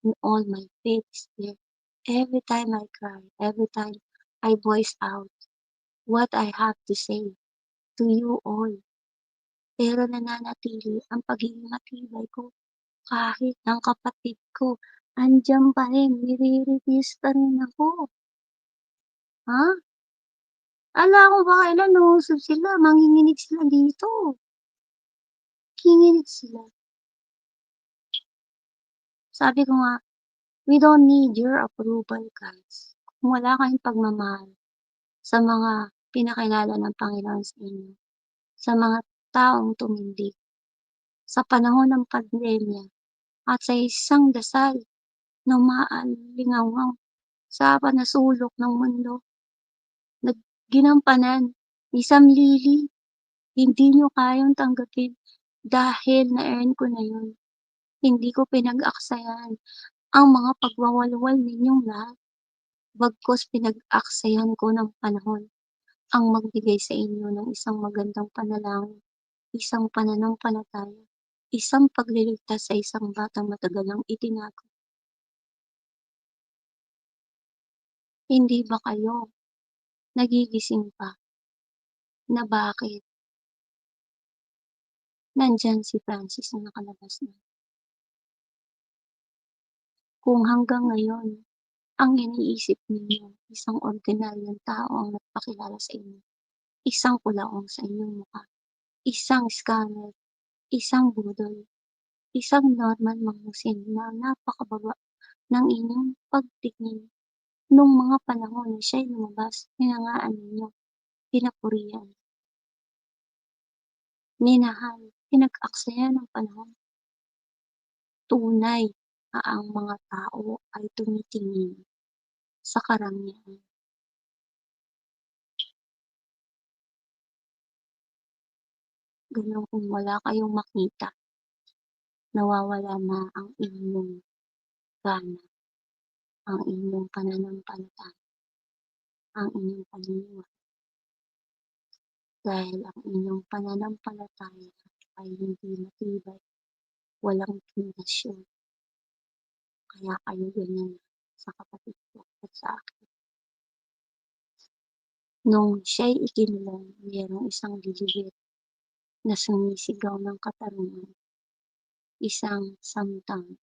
And all my faith is there. Every time I cry, every time I voice out what I have to say to you all. Pero nananatili ang pagiging matibay ko kahit ang kapatid ko andyan pa rin, nire-refuse pa rin ako. Ha? Ala ko ba kailan nausap sila, manginginig sila dito. Kinginig sila. Sabi ko nga, we don't need your approval, guys. Kung wala kayong pagmamahal sa mga pinakilala ng Panginoon sa inyo, sa mga taong tumindig, sa panahon ng pandemya, at sa isang dasal na umaalingaw sa panasulok ng mundo, na ginampanan ni SamLily, hindi nyo kayang tanggapin Dahil na-earn ko na yun. Hindi ko pinag-aksayan ang mga pagwawalwal ninyong lahat. Bagkus pinag-aksayan ko ng panahon ang magbigay sa inyo ng isang magandang panalangin, isang pananampalataya, isang pagliligtas sa isang batang matagal nang itinago. Hindi ba kayo nagigising pa na bakit nandyan si Francis na nakalabas na? Kung hanggang ngayon ang iniisip ninyo isang ordinaryong tao ang nagpakilala sa inyo, isang kulaong sa inyong mukha, isang scammer, isang budol, isang normal manghusin na napakababa ng inyong pagtingin nung mga panahon na siya'y lumabas, hinangaan ninyo, pinapurihan, minahal, pinag-aksayan ng panahon. Tunay na ang mga tao ay tumitingin sa karangyaan. Ganun kung wala kayong makita, nawawala na ang inyong gana, ang inyong pananampalataya, ang inyong paniniwala. Dahil ang inyong pananampalataya ay hindi matibay, walang pundasyon. Kaya kayo ganyan sa kapatid ko at sa akin. Nung siya'y ikinulong, mayroong isang liliit na sumisigaw ng katarungan, isang samtang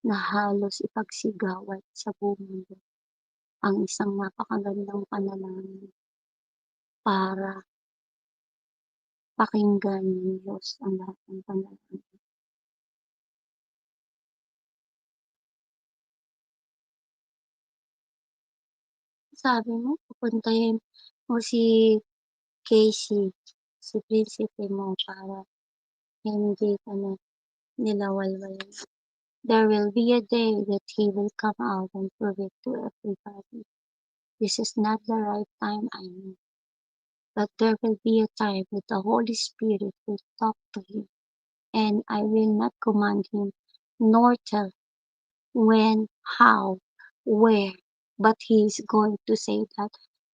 na halos ipagsigawat sa buong mundo ang isang napakagandang panalangin para pakinggan ng Diyos ang lahat ng panalangin. Sabi mo, pupuntahin mo si Casey, si prinsipe mo para hindi ka na nilawalwalan. There will be a day that he will come out and prove it to everybody. This is not the right time, I know. But there will be a time that the Holy Spirit will talk to him, and I will not command him, nor tell when, how, where, but he is going to say that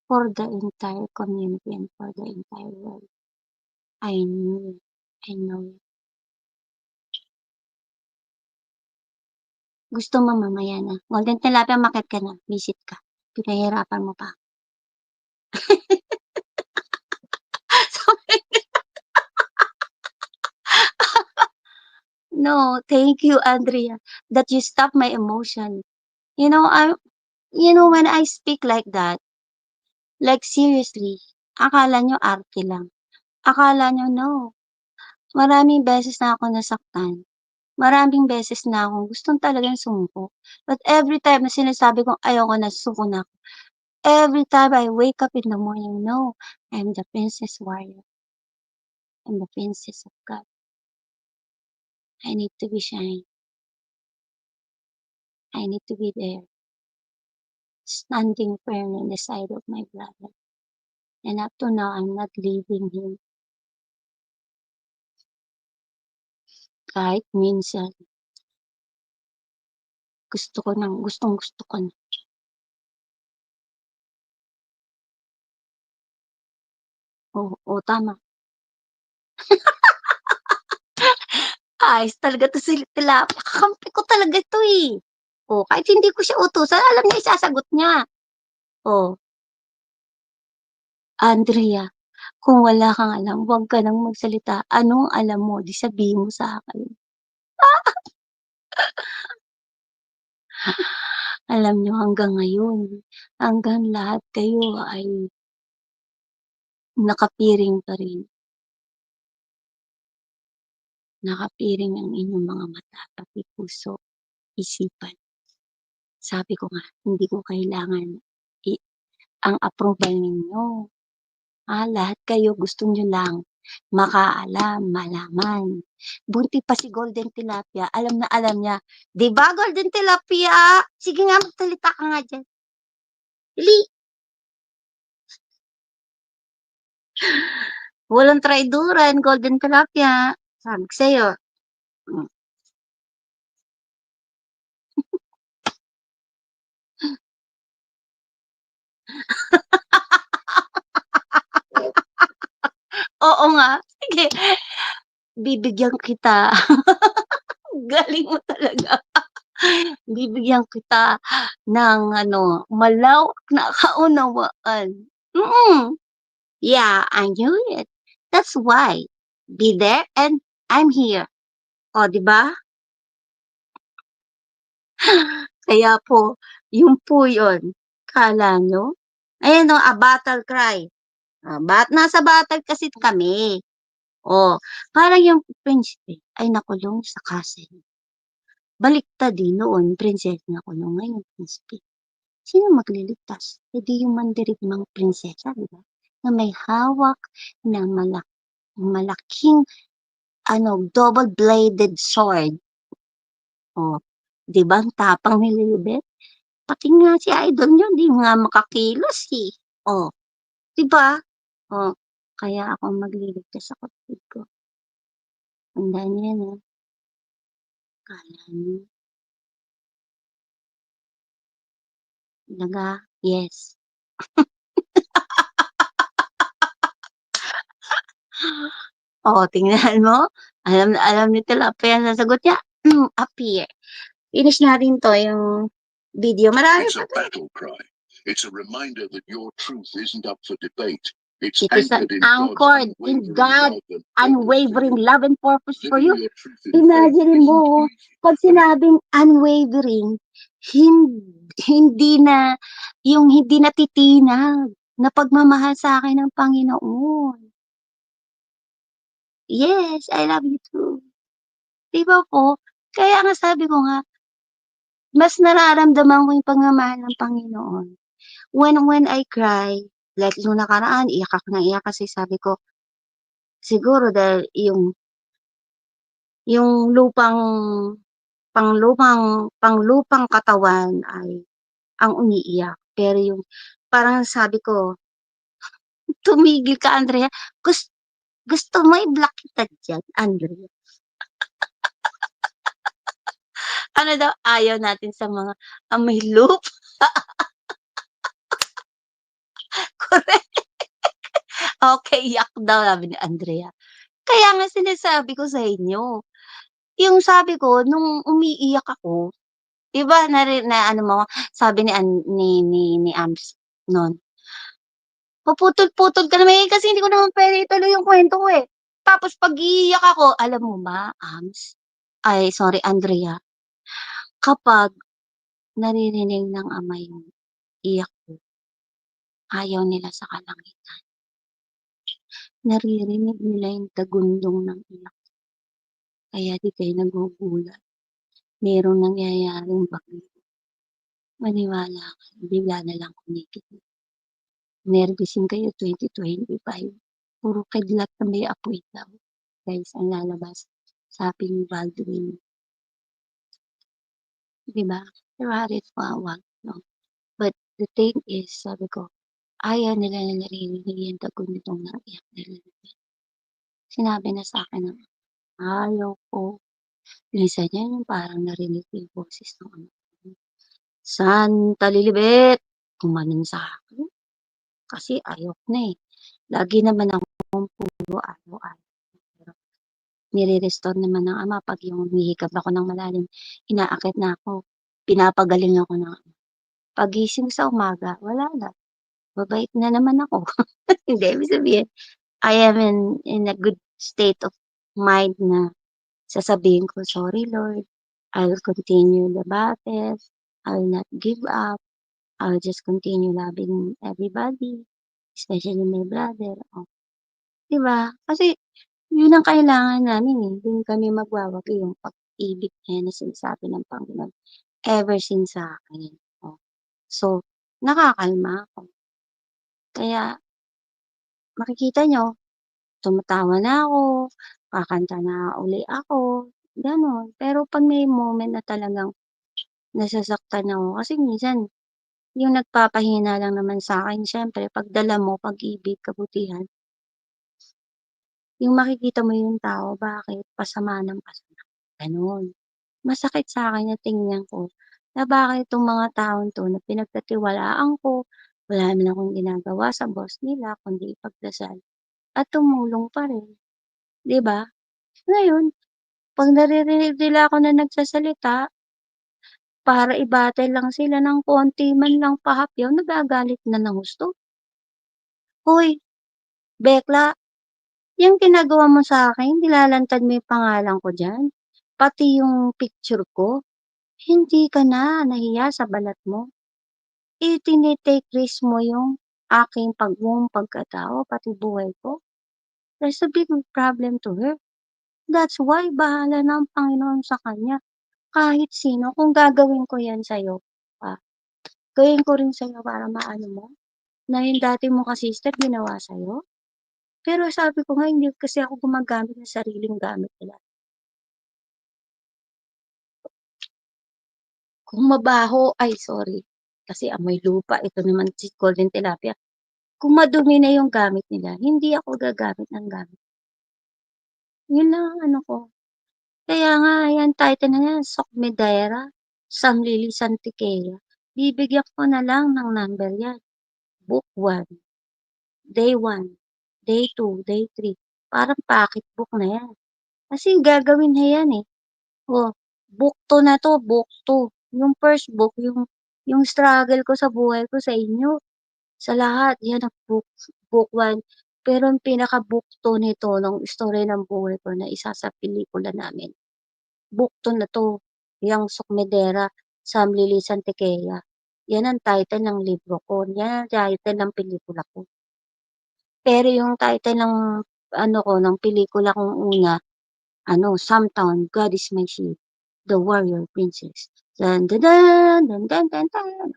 for the entire community and for the entire world. I knew it. I know it. Gusto mo mamaya na. Golden tilapia, makit ka na. Visit ka. Pinahirapan mo pa. No, thank you, Andrea, that you stopped my emotion. You know, when I speak like that, like seriously, akala nyo arte lang. Akala nyo, no. Maraming beses na ako nasaktan. Maraming beses na akong gustong talagang sumuko. But every time na sinasabi kong ayoko na, suko na ako. Every time I wake up in the morning, no, I'm the princess warrior. I'm the princess of God. I need to be shine. I need to be there, standing firm in the side of my brother. And up to now, I'm not leaving him. Kahit minsan, gustong gusto ko na. Oo, tama. Ayos talaga 'to si tilapia, kakampi ko talaga 'to, eh. Oh, kahit hindi ko siya utusan, alam niya isasagot niya. Oh, Andrea, kung wala kang alam, huwag ka nang magsalita. Anong alam mo, 'di sabihin mo sa akin. Alam niyo hanggang ngayon, hanggang lahat kayo ay nakapiring pa rin. Nakapiring ang inyong mga mata, pati puso, isipan. Sabi ko nga, hindi ko kailangan ang approval ninyo. Lahat kayo gusto nyo lang makaalam, malaman. Bunti pa si Golden Tilapia, alam na alam niya. 'Di ba, Golden Tilapia? Sige nga, magsalita ka nga diyan. Dali. Walang traiduran, golden tilapia. Sabi ko sa'yo. Hmm. Oo nga, sige, bibigyan kita. Galing mo talaga. Bibigyan kita ng ano, malawak na kaunawaan. Yeah, I knew it. That's why. Be there and I'm here. O, di ba? Kaya po, yun po yun. Kala nyo? Ayan o, a battle cry. Nasa battle kasi kami. O, parang yung prinsipe ay nakulong sa castle. Baliktad din noon, prinsesa nakulong, ngayon prinsipe. Sino magliligtas? E di yung mandirigmang prinsesa, di ba? Na may hawak na malaking double-bladed sword. O, di ba ang tapang ni Lilibet? Pati nga si idol nyo, di nga makakilos eh. O, di ba? O, kaya ako magliligtas sa kapatid ko. Tandaan niyo yan, Kala niyo. Talaga, yes. O, tingnan mo. Alam na alam ni Tilapia ang sasagot niya. Appear. Finish natin to yung video. Marami It's pa a to. battle cry. It's a reminder that your truth isn't up for debate. It's It is anchored in in God's God's unwavering love and purpose for you. Living your truth in faith Imagine isn't mo, easy, pag sinabing unwavering, hindi na, yung hindi natitinag na pagmamahal sa akin ng Panginoon. Yes, I love you too. Di ba po? Kaya nga sabi ko nga, mas nararamdaman ko yung pagmamahal ng Panginoon. When I cry, like nung nakaraan, iyak ako ng iyak kasi sabi ko, siguro dahil yung panglupang katawan ay ang umiiyak. Pero yung parang sabi ko, tumigil ka, Andrea. Gusto mo i-block kita dyan, Andrea. Ano daw, ayaw natin sa mga may loop. Correct. Okay, yak daw, sabi ni Andrea. Kaya nga sinasabi ko sa inyo, yung sabi ko, nung umiiyak ako, di ba, na ano mo, sabi ni Ams noon, paputol-putol ka naman kasi hindi ko naman pwede ituloy yung kwento ko eh. Tapos pag iiyak ako, alam mo ba, Andrea, kapag naririnig ng ama yung iyak ko, ayaw nila sa kalangitan. Naririnig nila yung tagundong ng iyak. Kaya di kayo nagugulat. Merong nangyayaring bagyo. Maniwala ka, bigla na lang kumikit. Nervisin kayo 2025. Puro kidlat na may apoy daw. Guys, ang lalabas. Sabi ni Baldwin. Diba? Pero harit wag, no? But the thing is, sabi ko, ayaw nila na narinig yung tagundong ng iyak nila. Sinabi na sa akin na, ayaw ko. Minsan yan yung parang narinig ko yung boses ng ano. Santa Lilibet, tumanin sa akin. Kasi ayok na eh. Lagi naman akong puro araw-araw. Pero nire-restore naman ng ama pag yung humihikab ako ng malalim, inaakit na ako. Pinapagaling ako ng ama. Pagising sa umaga, wala na. Babait na naman ako. Hindi, ibig sabihin, I am in a good state of mind na sasabihin ko, sorry Lord, I will continue the battle. I will not give up. I will just continue loving everybody, especially my brother. Oh, 'di ba? Kasi yun ang kailangan namin eh. Dun kami magwawagi yung pag-ibig na yan na sinasabi ng Panginoon ever since sa akin. Oh. So, nakakalma ako. Kaya, makikita nyo, tumatawa na ako, kakanta na uli ako, gano'n. Pero pag may moment na talagang nasasaktan ako, kasi minsan, yung nagpapahina lang naman sa akin, siyempre, pagdala mo, pag-ibig, kabutihan, Yung makikita mo yung tao, bakit pasama ng pasama, gano'n. Masakit sa'kin na tingnan ko na bakit itong mga taong 'to na pinagkatiwalaan ko, wala naman akong ginagawa sa boss nila kundi ipagdasal at tumulong pa rin, 'di ba? Ngayon 'pag naririnig nila ako na nagsasalita para i-battle lang sila ng konti man lang pahapyaw, nagagalit na ng husto. "Hoy, bekla, yang ginagawa mo sa'kin nilalantad mo yung pangalan ko diyan, pati yung picture ko, hindi ka na nahiya sa balat mo? Itine-take risk mo yung aking buong pagkatao, pati buhay ko? There's a big problem to her. That's why bahala na ang Panginoon sa kanya. Kahit sino kung gagawin ko 'yan sa'yo, gawin ko rin sa'yo para maano mo, na yung dati mong ka-sister ginawa sa'yo." Pero sabi ko nga hindi kasi ako gumagamit ng sariling gamit nila. Kung mabaho ay sorry, kasi amoy lupa ito naman si golden tilapia. Kung madumi na yung gamit nila, hindi ako gagamit ng gamit. Yun lang ang ano ko. Kaya nga yan title na yan, Socmedera, SamLily, Santequia. Bibigyan ko na lang ng number yan. Book 1, day 1, day 2, day 3. Parang pocketbook na yan. Kasi gagawin na yan eh. Oh, book 2 na 'to, book 2. Yung first book, yung struggle ko sa buhay ko sa inyo, sa lahat, yan ang book 1. Pero ang pinaka-book 2 nito nung istorya ng buhay ko na isa sa pelikula namin, book 2 na 'to, yang Socmedera, SamLily, Santequia. Yan ang title ng libro ko, yan ang title ng pelikula ko. Pero yung title ng ano ko, ng pelikula kong una, ano, Samtown, God is my shield, The Warrior Princess. Dun, dun, dun, dun, dun, dun, dun.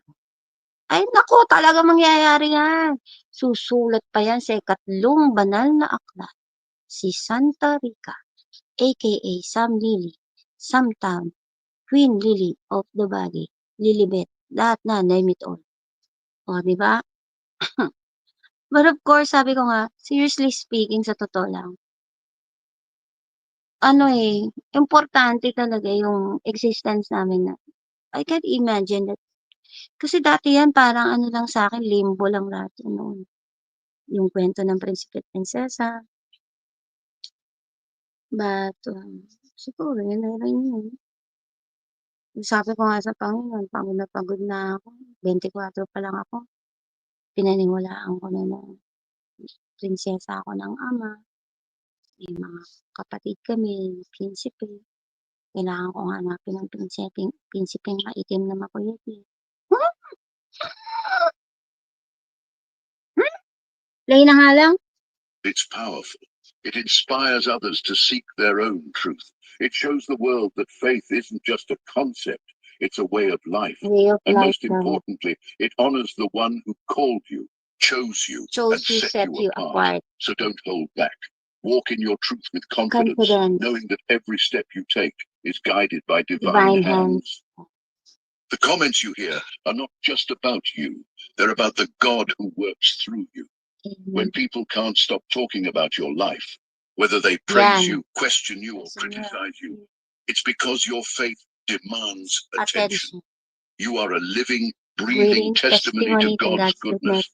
Ay naku, talagang mangyayari yan. Susulat pa yan sa ikatlong banal na aklat, si Santa Rica, aka Sam Lily, Samtown, Queen Lily of the Valley, Lilibet, lahat na, name it all. O, di ba? But of course, sabi ko nga, seriously speaking, sa totoo lang, ano eh, importante talaga yung existence namin na I can't imagine that. Kasi dati yan parang ano lang sa'kin, limbo lang lahat yan noon. Yung kwento ng prinsipe at prinsesa. But, siguro yun na rin yun. Sabi ko nga sa Panginoon, pagod na ako, 24 pa lang ako. Pinaniwalaan ko na prinsesa ako ng ama, may mga kapatid kami, prinsipe. Kailangan ko nga hanapin ng prinsipeng maitim na makuyati. Play na nga lang. It's powerful. It inspires others to seek their own truth. It shows the world that faith isn't just a concept, it's a way of life. Way of And life most importantly, it honors the one who called you, chose you, and set you apart. So don't hold back. Walk in your truth with confidence, knowing that every step you take is guided by divine hands. The comments you hear are not just about you, they're about the God who works through you. When people can't stop talking about your life, whether they praise you, question you, or criticize you, it's because your faith demands attention. You are a living, breathing testimony to God's goodness.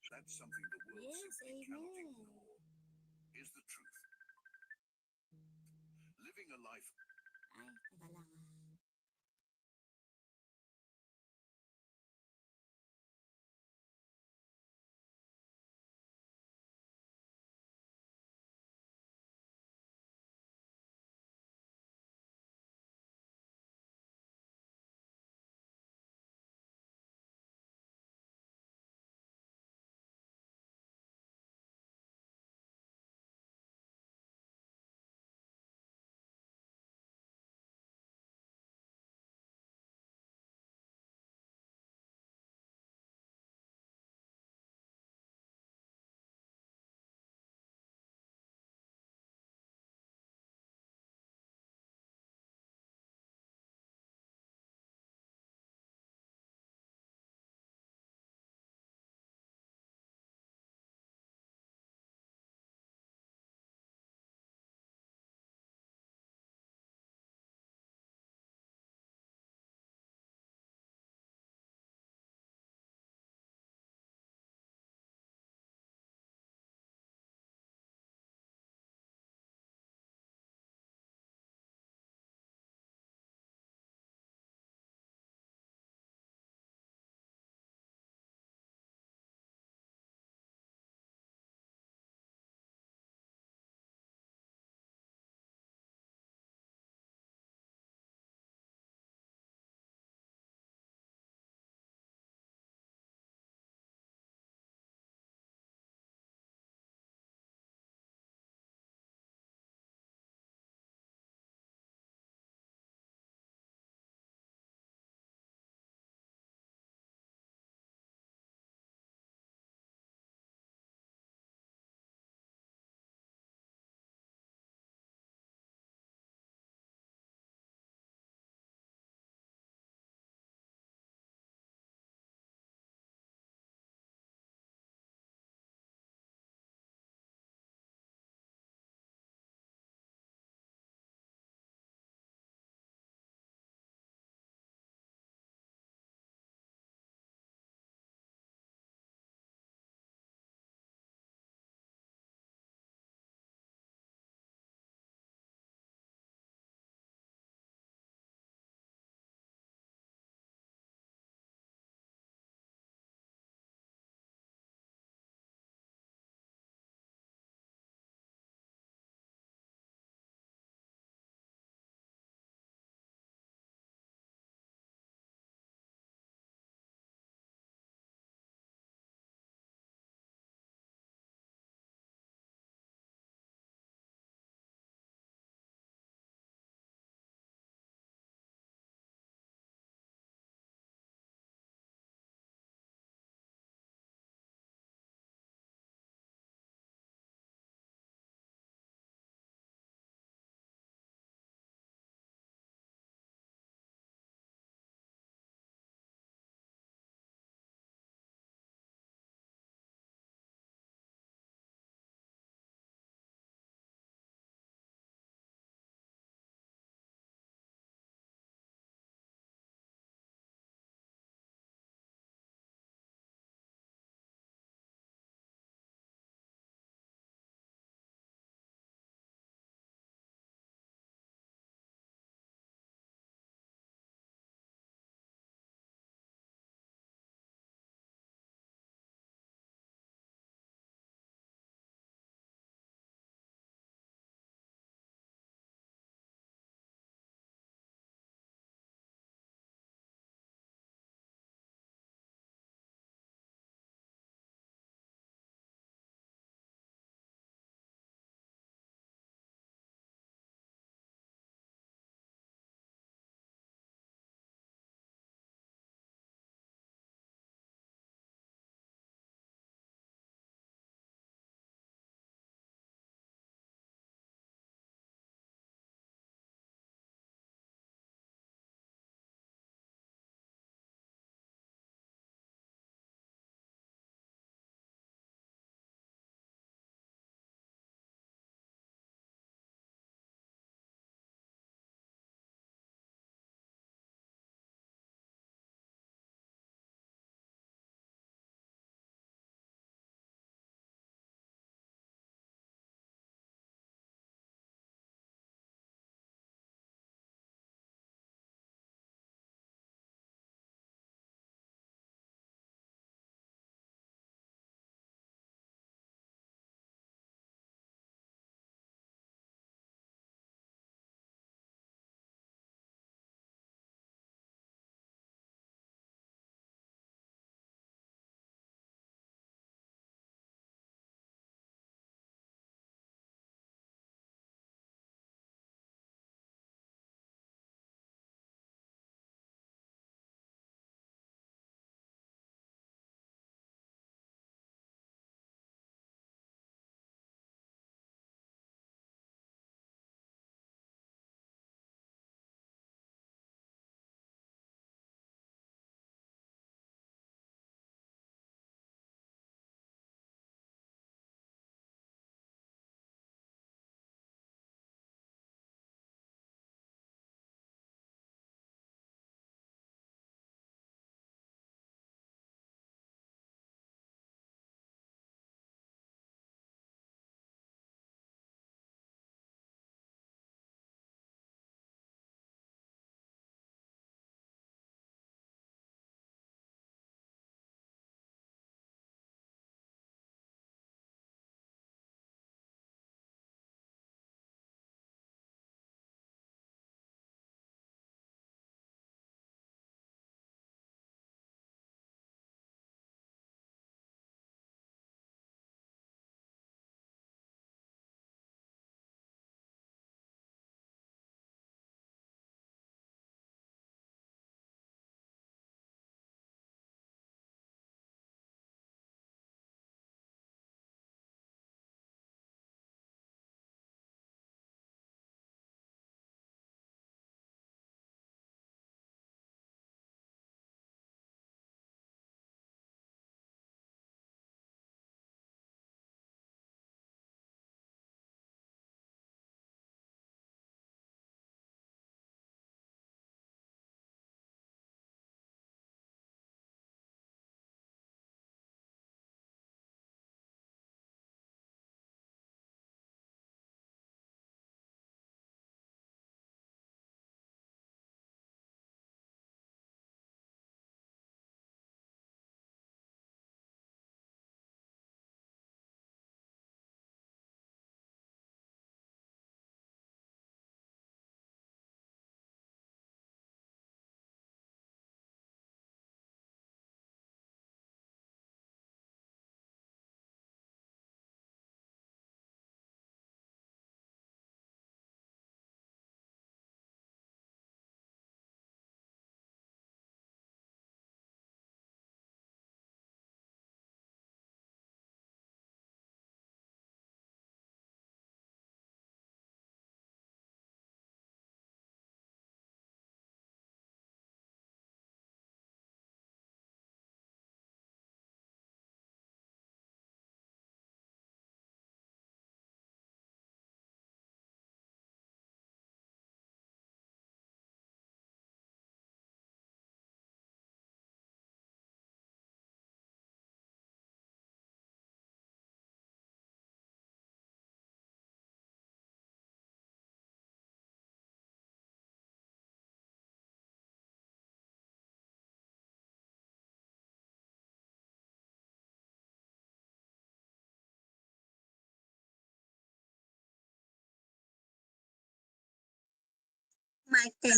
Marte.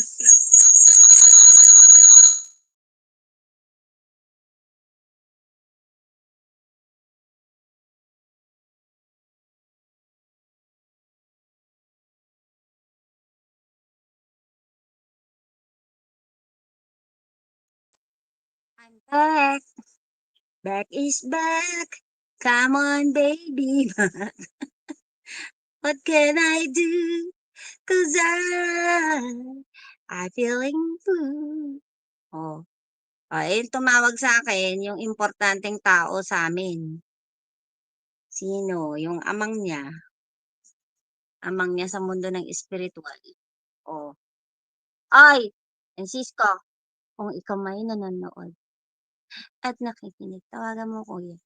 I'm back. Back is back. Come on, baby. What can I do? 'Cause I feeling blue. Oh. Ayun tumawag sa akin yung importanteng tao sa amin. Sino? Yung amang niya sa mundo ng espiritual. Oh. Ay, Francisco, kung ikaw may nanonood at nakikinig, tawagan mo kuya.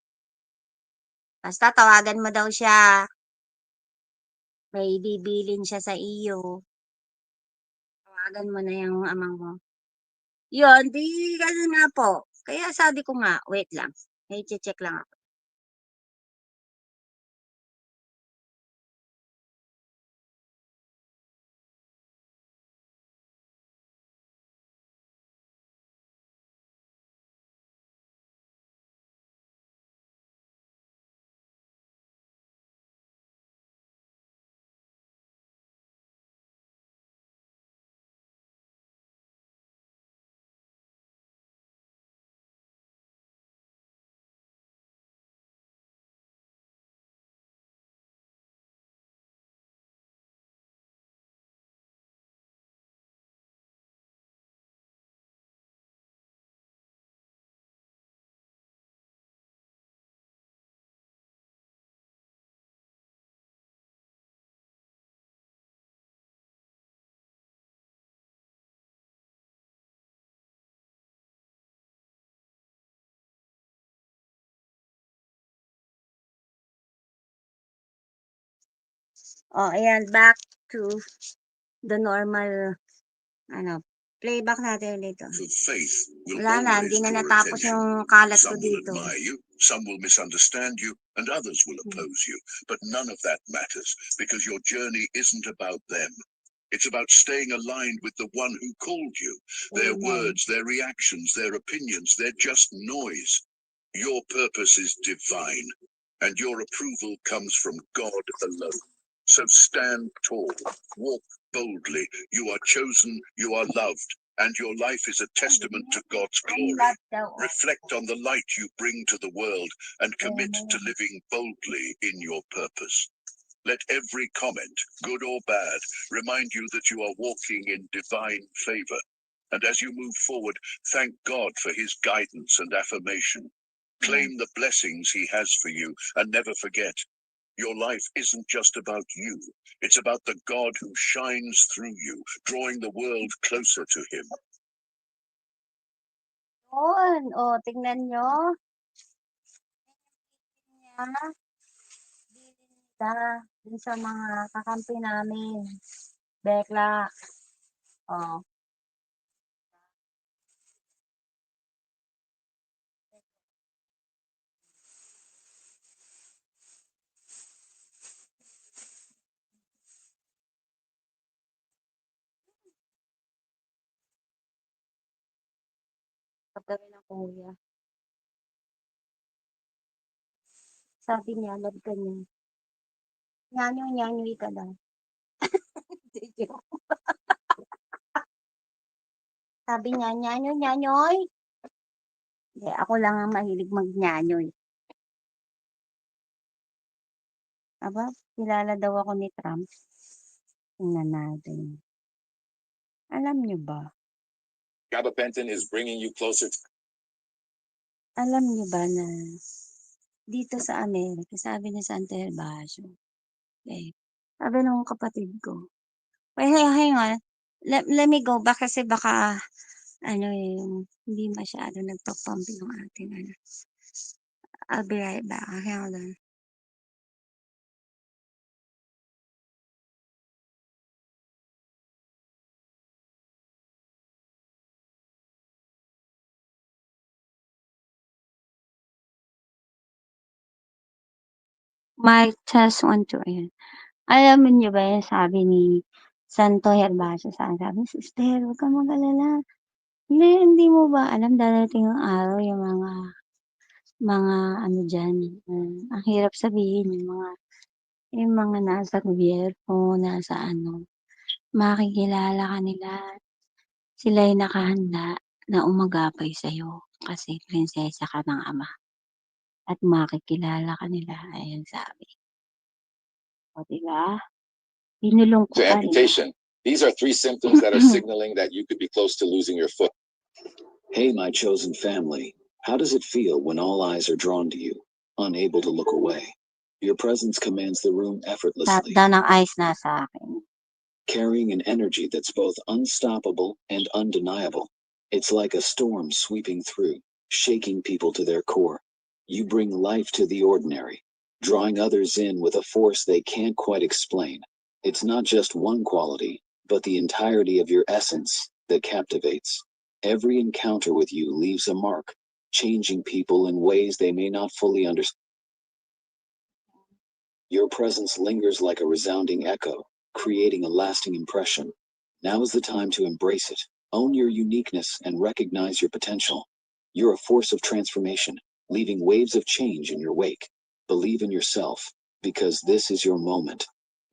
Basta tawagan mo daw siya. May bibilin siya sa iyo. Tawagan mo na yung amang mo. Yun, di ganun nga po. Kaya sabi ko nga, wait lang. May check lang ako. Oh, ayan, back to the normal, playback natin dito. Faith will Wala na, always hindi na draw natapos attention. yung kalat ko Some will dito. admire you, some will misunderstand you, and others will oppose you. But none of that matters because your journey isn't about them. It's about staying aligned with the one who called you. Their Amen. words, their reactions, their opinions, they're just noise. Your purpose is divine, and your approval comes from God alone. So stand tall, walk boldly. You are chosen, you are loved, and your life is a testament to God's glory. Reflect on the light you bring to the world and commit to living boldly in your purpose. Let every comment, good or bad, remind you that you are walking in divine favor. And as you move forward, thank God for his guidance and affirmation. Claim the blessings he has for you and never forget, your life isn't just about you. It's about the God who shines through you, drawing the world closer to him. Yun, oh, tingnan nyo. Niya, bilin nila dun sa mga kakampi namin. Bekla. Oh. Pagkawin ng kuya. Sabi niya, love ka niya. Nyanyoy ka daw. Sabi niya, nyanyoy. Hindi, ako lang ang mahilig magnyanyoy. Aba, kilala daw ako ni Trump. Tingnan natin. Alam niyo ba? Gabapentin is bringing you closer to... Alam niyo ba na dito sa Amerika, sabi ni Santequia, eh, sabi nung kapatid ko, wait, hang on, let me go back kasi baka, hindi masyado nagpa-pump yung ating, I'll be right back, hang on. Mic test 1, 2, ayan. Alam niyo ba yung sabi ni Santoy Herbacio sa akin. Sabi, "Sister, huwag kang mag-alala. Hindi mo ba alam darating ang araw yung mga ano diyan, ang hirap sabihin yung mga nasa gobyerno, nasa ano, makikilala ka nila. Sila'y nakahanda na umagapay sa'yo kasi prinsesa ka ng ama at makikilala ka nila." Ayun sabi. O, 'di ba? Binulong ko To pa, 'di ba? amputation, these are 3 symptoms that are signaling that you could be close to losing your foot. Hey, my chosen family, how does it feel when all eyes are drawn to you, unable to look away? Your presence commands the room Lahat effortlessly, daw ng eyes nasa akin. carrying an energy that's both unstoppable and undeniable. It's like a storm sweeping through, shaking people to their core. You bring life to the ordinary, drawing others in with a force they can't quite explain. It's not just one quality, but the entirety of your essence that captivates. Every encounter with you leaves a mark, changing people in ways they may not fully understand. Your presence lingers like a resounding echo, creating a lasting impression. Now is the time to embrace it, own your uniqueness, and recognize your potential. You're a force of transformation, leaving waves of change in your wake. Believe in yourself, because this is your moment.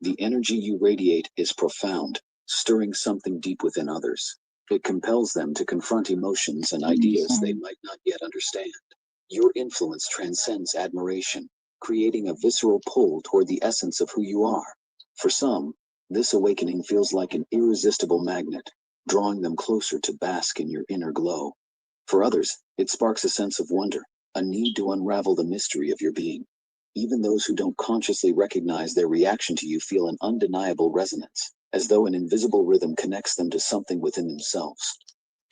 The energy you radiate is profound, stirring something deep within others. It compels them to confront emotions and ideas they might not yet understand. Your influence transcends admiration, creating a visceral pull toward the essence of who you are. For some, this awakening feels like an irresistible magnet, drawing them closer to bask in your inner glow. For others, it sparks a sense of wonder, a need to unravel the mystery of your being. Even those who don't consciously recognize their reaction to you feel an undeniable resonance, as though an invisible rhythm connects them to something within themselves.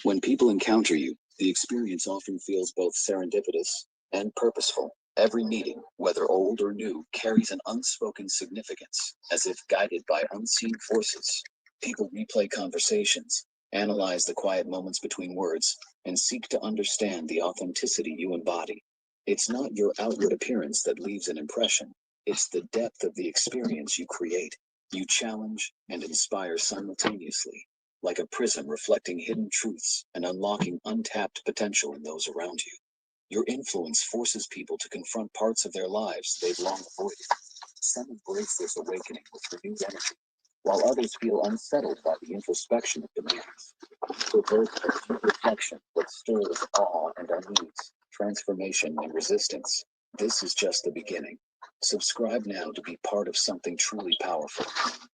When people encounter you, the experience often feels both serendipitous and purposeful. Every meeting, whether old or new, carries an unspoken significance, as if guided by unseen forces. People replay conversations, analyze the quiet moments between words, and seek to understand the authenticity you embody. It's not your outward appearance that leaves an impression, it's the depth of the experience you create. You challenge and inspire simultaneously, like a prism reflecting hidden truths and unlocking untapped potential in those around you. Your influence forces people to confront parts of their lives they've long avoided. Some embrace this awakening with renewed energy, while others feel unsettled by the introspection it demands. For both a deep reflection that stirs awe and unease, transformation and resistance, this is just the beginning. Subscribe now to be part of something truly powerful.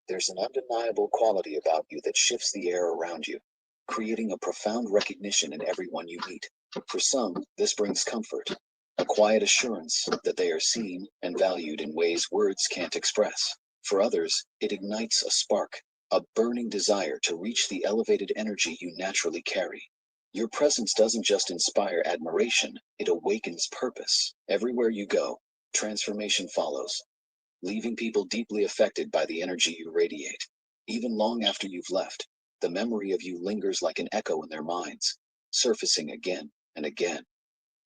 There's an undeniable quality about you that shifts the air around you, creating a profound recognition in everyone you meet. For some, this brings comfort, a quiet assurance that they are seen and valued in ways words can't express. For others, it ignites a spark, a burning desire to reach the elevated energy you naturally carry. Your presence doesn't just inspire admiration, it awakens purpose. Everywhere you go, transformation follows, leaving people deeply affected by the energy you radiate. Even long after you've left, the memory of you lingers like an echo in their minds, surfacing again and again.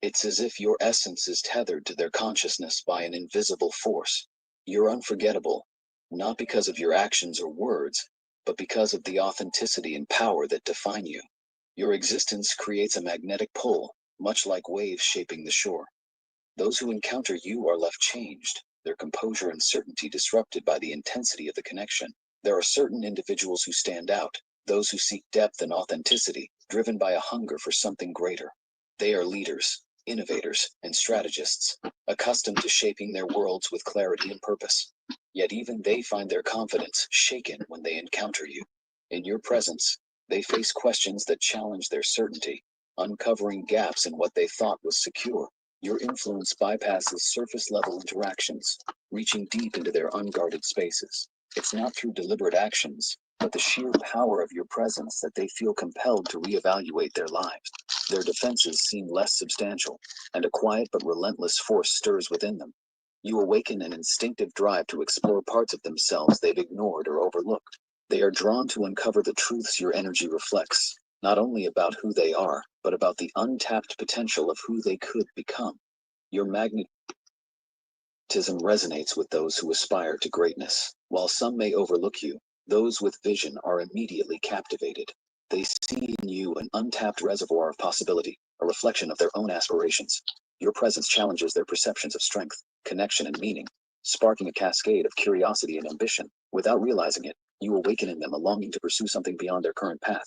It's as if your essence is tethered to their consciousness by an invisible force. You're unforgettable, not because of your actions or words, but because of the authenticity and power that define you. Your existence creates a magnetic pull, much like waves shaping the shore. Those who encounter you are left changed, their composure and certainty disrupted by the intensity of the connection. There are certain individuals who stand out, those who seek depth and authenticity, driven by a hunger for something greater. They are leaders, innovators, and strategists, accustomed to shaping their worlds with clarity and purpose. Yet even they find their confidence shaken when they encounter you. In your presence, they face questions that challenge their certainty, uncovering gaps in what they thought was secure. Your influence bypasses surface-level interactions, reaching deep into their unguarded spaces. It's not through deliberate actions, but the sheer power of your presence that they feel compelled to reevaluate their lives. Their defenses seem less substantial, and a quiet but relentless force stirs within them. You awaken an instinctive drive to explore parts of themselves they've ignored or overlooked. They are drawn to uncover the truths your energy reflects, not only about who they are, but about the untapped potential of who they could become. Your magnetism resonates with those who aspire to greatness. While some may overlook you, Those with vision are immediately captivated. They see in you an untapped reservoir of possibility, a reflection of their own aspirations. Your presence challenges their perceptions of strength, connection, and meaning, sparking a cascade of curiosity and ambition. Without realizing it, you awaken in them a longing to pursue something beyond their current path.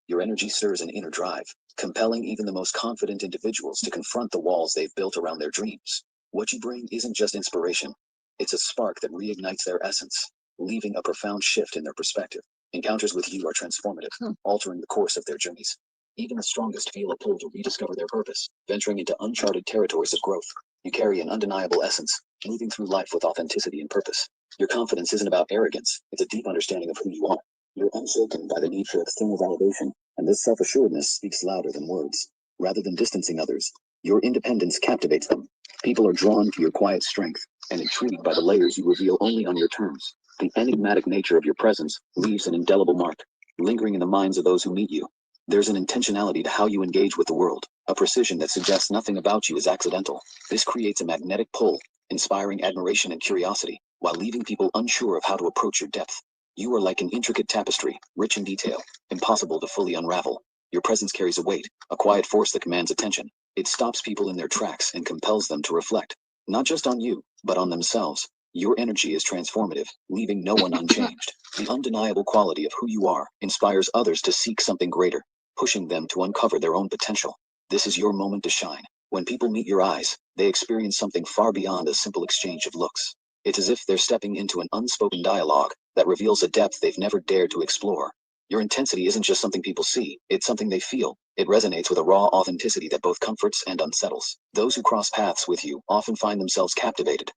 Your energy stirs an inner drive, compelling even the most confident individuals to confront the walls they've built around their dreams. What you bring isn't just inspiration, it's a spark that reignites their essence, leaving a profound shift in their perspective. Encounters with you are transformative, altering the course of their journeys. Even the strongest feel a pull to rediscover their purpose, venturing into uncharted territories of growth. You carry an undeniable essence, moving through life with authenticity and purpose. Your confidence isn't about arrogance, it's a deep understanding of who you are. You're unshaken by the need for external validation, and this self-assuredness speaks louder than words. Rather than distancing others, your independence captivates them. People are drawn to your quiet strength and intrigued by the layers you reveal only on your terms. The enigmatic nature of your presence leaves an indelible mark, lingering in the minds of those who meet you. There's an intentionality to how you engage with the world, a precision that suggests nothing about you is accidental. This creates a magnetic pull, inspiring admiration and curiosity, while leaving people unsure of how to approach your depth. You are like an intricate tapestry, rich in detail, impossible to fully unravel. Your presence carries a weight, a quiet force that commands attention. It stops people in their tracks and compels them to reflect, not just on you, but on themselves. Your energy is transformative, leaving no one unchanged. The undeniable quality of who you are inspires others to seek something greater, pushing them to uncover their own potential. This is your moment to shine. When people meet your eyes, they experience something far beyond a simple exchange of looks. It's as if they're stepping into an unspoken dialogue that reveals a depth they've never dared to explore. Your intensity isn't just something people see, it's something they feel. It resonates with a raw authenticity that both comforts and unsettles. Those who cross paths with you often find themselves captivated.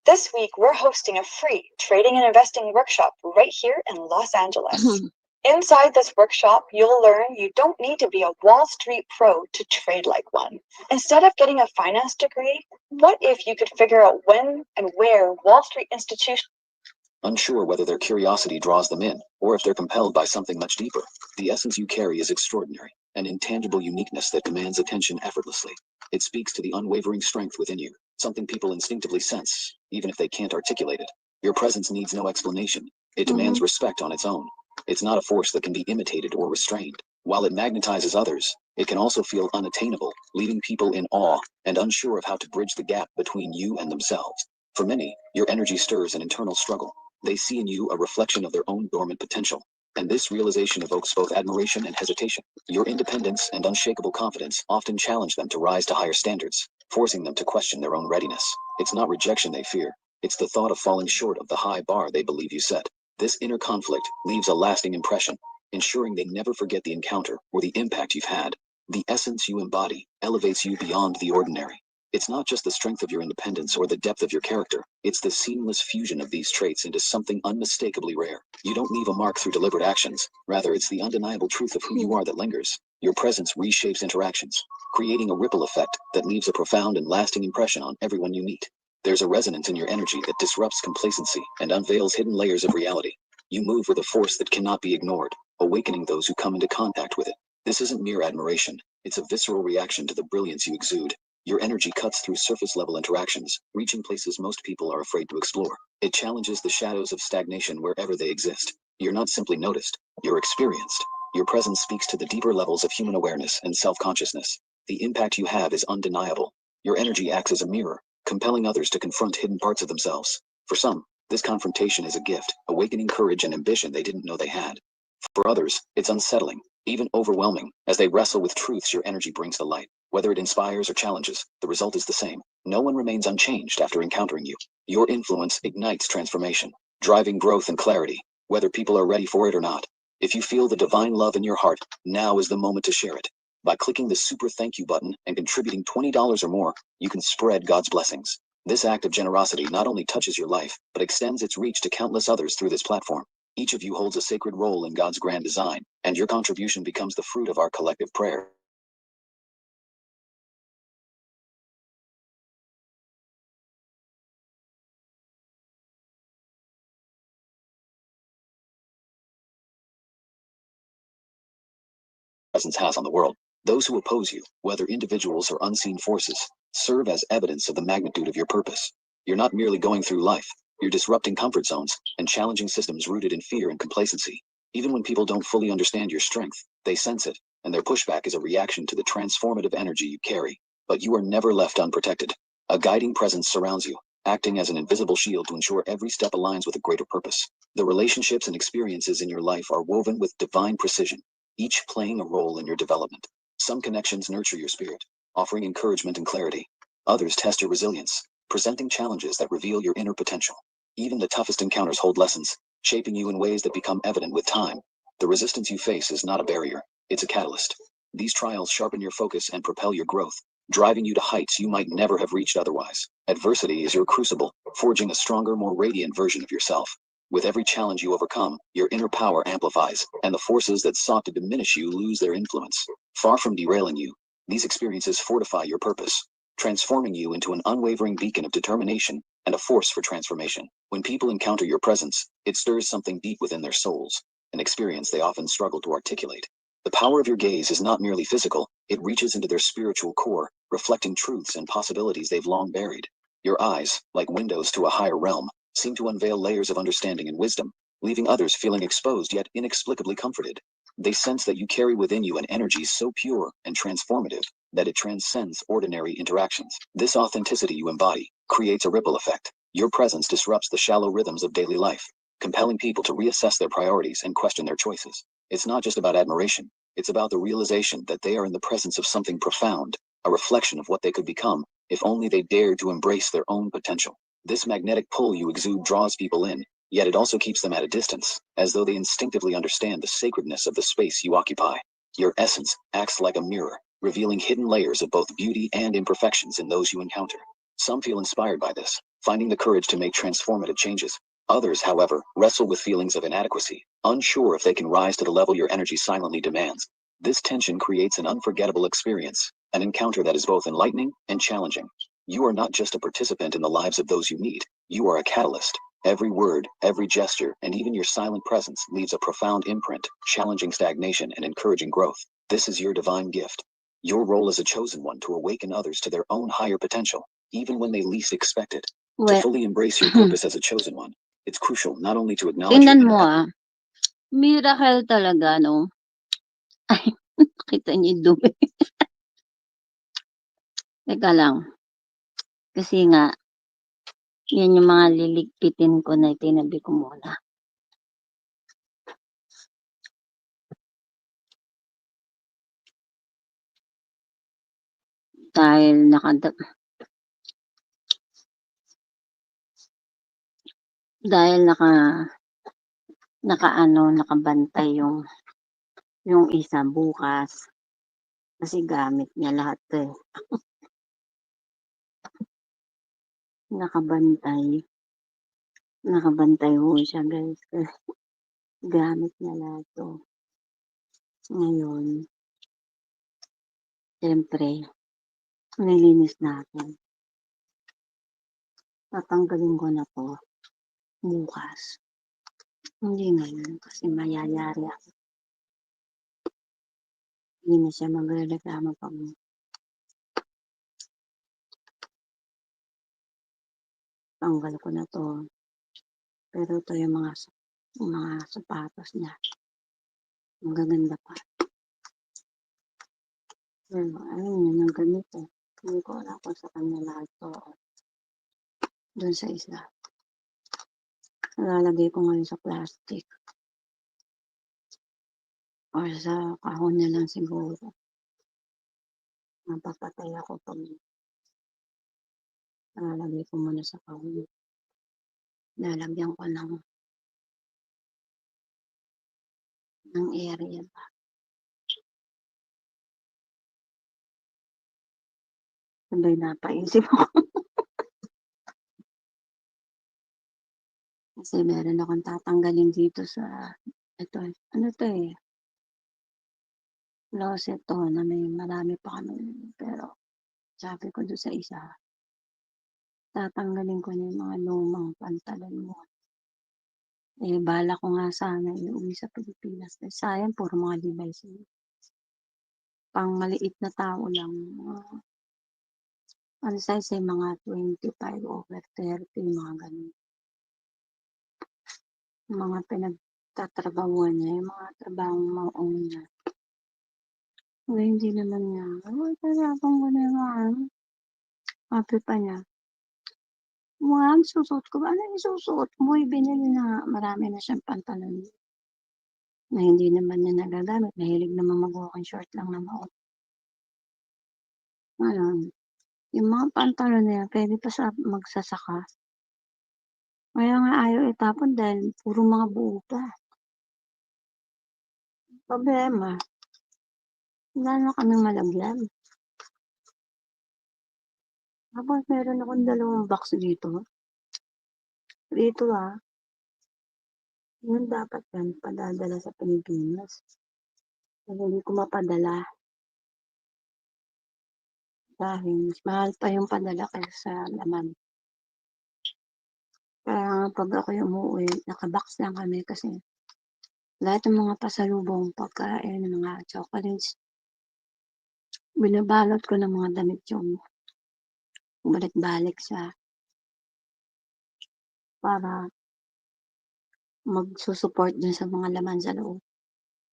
This week, we're hosting a free trading and investing workshop right here in Los Angeles. Inside this workshop, you'll learn you don't need to be a Wall Street pro to trade like one. Instead of getting a finance degree, what if you could figure out when and where Wall Street institutions... Unsure whether their curiosity draws them in, or if they're compelled by something much deeper. The essence you carry is extraordinary, an intangible uniqueness that commands attention effortlessly. It speaks to the unwavering strength within you, something people instinctively sense, even if they can't articulate it. Your presence needs no explanation. It demands respect on its own. It's not a force that can be imitated or restrained. While it magnetizes others, it can also feel unattainable, leaving people in awe and unsure of how to bridge the gap between you and themselves. For many, your energy stirs an internal struggle. They see in you a reflection of their own dormant potential, and this realization evokes both admiration and hesitation. Your independence and unshakable confidence often challenge them to rise to higher standards, forcing them to question their own readiness. It's not rejection they fear, it's the thought of falling short of the high bar they believe you set. This inner conflict leaves a lasting impression, ensuring they never forget the encounter or the impact you've had. The essence you embody elevates you beyond the ordinary. It's not just the strength of your independence or the depth of your character, it's the seamless fusion of these traits into something unmistakably rare. You don't leave a mark through deliberate actions, rather it's the undeniable truth of who you are that lingers. Your presence reshapes interactions, creating a ripple effect that leaves a profound and lasting impression on everyone you meet. There's a resonance in your energy that disrupts complacency and unveils hidden layers of reality. You move with a force that cannot be ignored, awakening those who come into contact with it. This isn't mere admiration, it's a visceral reaction to the brilliance you exude. Your energy cuts through surface-level interactions, reaching places most people are afraid to explore. It challenges the shadows of stagnation wherever they exist. You're not simply noticed, you're experienced. Your presence speaks to the deeper levels of human awareness and self-consciousness. The impact you have is undeniable. Your energy acts as a mirror, compelling others to confront hidden parts of themselves. For some, this confrontation is a gift, awakening courage and ambition they didn't know they had. For others, it's unsettling, even overwhelming, as they wrestle with truths your energy brings to light. Whether it inspires or challenges, the result is the same. No one remains unchanged after encountering you. Your influence ignites transformation, driving growth and clarity, whether people are ready for it or not. If you feel the divine love in your heart, now is the moment to share it. By clicking the super thank you button and contributing $20 or more, you can spread God's blessings. This act of generosity not only touches your life, but extends its reach to countless others through this platform. Each of you holds a sacred role in God's grand design, and your contribution becomes the fruit of our collective prayer. Presence has on the world. Those who oppose you, whether individuals or unseen forces, serve as evidence of the magnitude of your purpose. You're not merely going through life, You're disrupting comfort zones and challenging systems rooted in fear and complacency. Even when people don't fully understand your strength, they sense it, and their pushback is a reaction to the transformative energy you carry. But you are never left unprotected. A guiding presence surrounds you, acting as an invisible shield to ensure every step aligns with a greater purpose. The relationships and experiences in your life are woven with divine precision, each playing a role in your development. Some connections nurture your spirit, offering encouragement and clarity. Others test your resilience, presenting challenges that reveal your inner potential. Even the toughest encounters hold lessons, shaping you in ways that become evident with time. The resistance you face is not a barrier, it's a catalyst. These trials sharpen your focus and propel your growth, driving you to heights you might never have reached otherwise. Adversity is your crucible, forging a stronger, more radiant version of yourself. With every challenge you overcome, your inner power amplifies, and the forces that sought to diminish you lose their influence. Far from derailing you, these experiences fortify your purpose, transforming you into an unwavering beacon of determination and a force for transformation. When people encounter your presence, it stirs something deep within their souls, an experience they often struggle to articulate. The power of your gaze is not merely physical, it reaches into their spiritual core, reflecting truths and possibilities they've long buried. Your eyes, like windows to a higher realm, seem to unveil layers of understanding and wisdom, leaving others feeling exposed yet inexplicably comforted. They sense that you carry within you an energy so pure and transformative that it transcends ordinary interactions. This authenticity you embody creates a ripple effect. Your presence disrupts the shallow rhythms of daily life, compelling people to reassess their priorities and question their choices. It's not just about admiration, it's about the realization that they are in the presence of something profound, a reflection of what they could become if only they dared to embrace their own potential. This magnetic pull you exude draws people in, yet it also keeps them at a distance, as though they instinctively understand the sacredness of the space you occupy. Your essence acts like a mirror, revealing hidden layers of both beauty and imperfections in those you encounter. Some feel inspired by this, finding the courage to make transformative changes. Others, however, wrestle with feelings of inadequacy, unsure if they can rise to the level your energy silently demands. This tension creates an unforgettable experience, an encounter that is both enlightening and challenging. You are not just a participant in the lives of those you meet, you are a catalyst. Every word, every gesture, and even your silent presence leaves a profound imprint, challenging stagnation and encouraging growth. This is your divine gift. Your role as a chosen one to awaken others to their own higher potential, even when they least expect it. To fully embrace your purpose as a chosen one, it's crucial not only to acknowledge your Tingnan mo miracle talaga, no? Ay, nakita niyo yung dumi. Teka lang. Kasi nga, yan yung mga liligpitin ko na itinabi ko muna. Dahil nakabantay yung isa bukas. Kasi gamit niya lahat eh. Nakabantay ho siya guys. Gamit niya lahat to. Ngayon, siyempre, nilinis natin. Tatanggalin ko na to bukas. Hindi ngayon kasi mayayari ako. Hindi na siya magrereklamo pag tanggal ko na to. Pero ito yung mga sapatos niya. Magaganda pa. Pero ayun yun ang ganito. Hindi ko alam kung sa kanya lahat to. Doon sa isa. Lalagay ko ngayon sa plastic. Or sa kahon na lang siguro. Mapapatay ako pag lalagay ko muna sa kahon. Lalagyan ko ng area pa. Sabay napaisip ako. Kasi meron akong tatanggalin dito sa ito. Ano to eh? Closet to na may marami pa kami. Pero sabi ko doon sa isa, tatanggalin ko na yung mga lumang pantalon mo. Eh, bala ko nga sana iuwi sa Pilipinas. Eh, sayang, puro mga devices. Pang maliit na tao lang. Ano size eh, mga 25 over 30, mga ganun. mga pinagtatrabahuan niya, yung mga trabahong mauuna. Hindi naman niya, tatapang ko na yung ano. Sabi pa niya, ma'am, susuot ko ba? Ano yung susuot mo? Binili na nga, marami na siyang pantalon. Na hindi naman niya nagagamit. Mahilig naman mag-walking short lang na maot. Ngayon, yung mga pantalon na yan, pwede pa sa magsasaka. Kaya nga ayaw itapon dahil puro mga buo pa. Problema, wala na kaming malagyan. Tapos meron akong 2 box dito. Dito yun dapat yan, padadala sa Pilipinas. Kasi hindi ko mapadala. Dahil mas mahal pa yung padala kaysa sa laman. Kaya nga pag ako'y umuwi, nakabox lang kami kasi lahat ng mga pasalubong, pagkain, mga chocolates, binabalot ko ng mga damit yung balik-balik siya para magsusupport dun sa mga laman sa loob.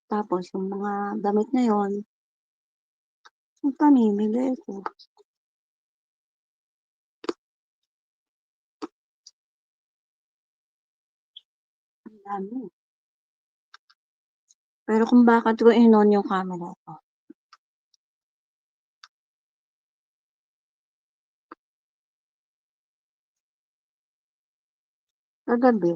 Tapos yung mga damit na yon, pamimigay ko. Ang dami. Pero kung bakit ko in-on yung camera ko, kagabi,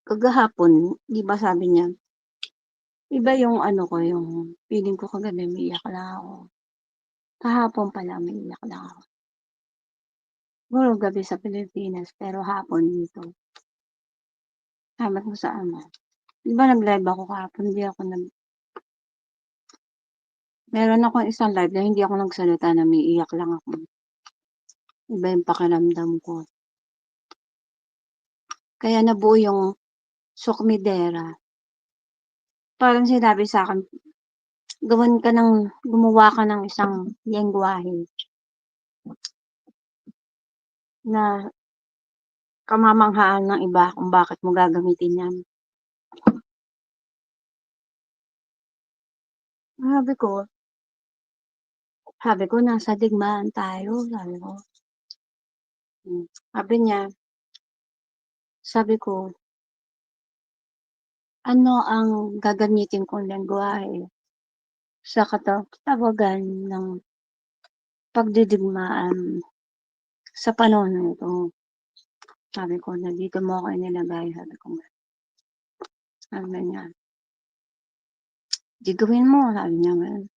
kagahapon, di ba sabi niya, iba yung ano ko, yung feeling ko kagabi, umiiyak lang ako. Kahapon pala, umiiyak lang ako. Siguro gabi sa Pilipinas, pero hapon dito. Sabi ko sa ama, di ba nag-live ako kahapon, hindi ako meron akong isang live na hindi ako nagsalita na umiiyak lang ako. Iba yung pakiramdam ko. Kaya nabuo yung Socmedera. Parang sinabi sa akin, gumawa ka ng isang lengguwahe na kamamanghaan ng iba kung bakit mo gagamitin yan. Sabi ko, nasa digmaan tayo, sabi ko. Sabi ko, ano ang gagamitin kong lengguwahe sa katawagan ng pagdidigmaan sa panahon na ito. Sabi ko, na dito mo ako inilagay, sabi ko. Sabi niya, di gawin mo, sabi niya ngayon.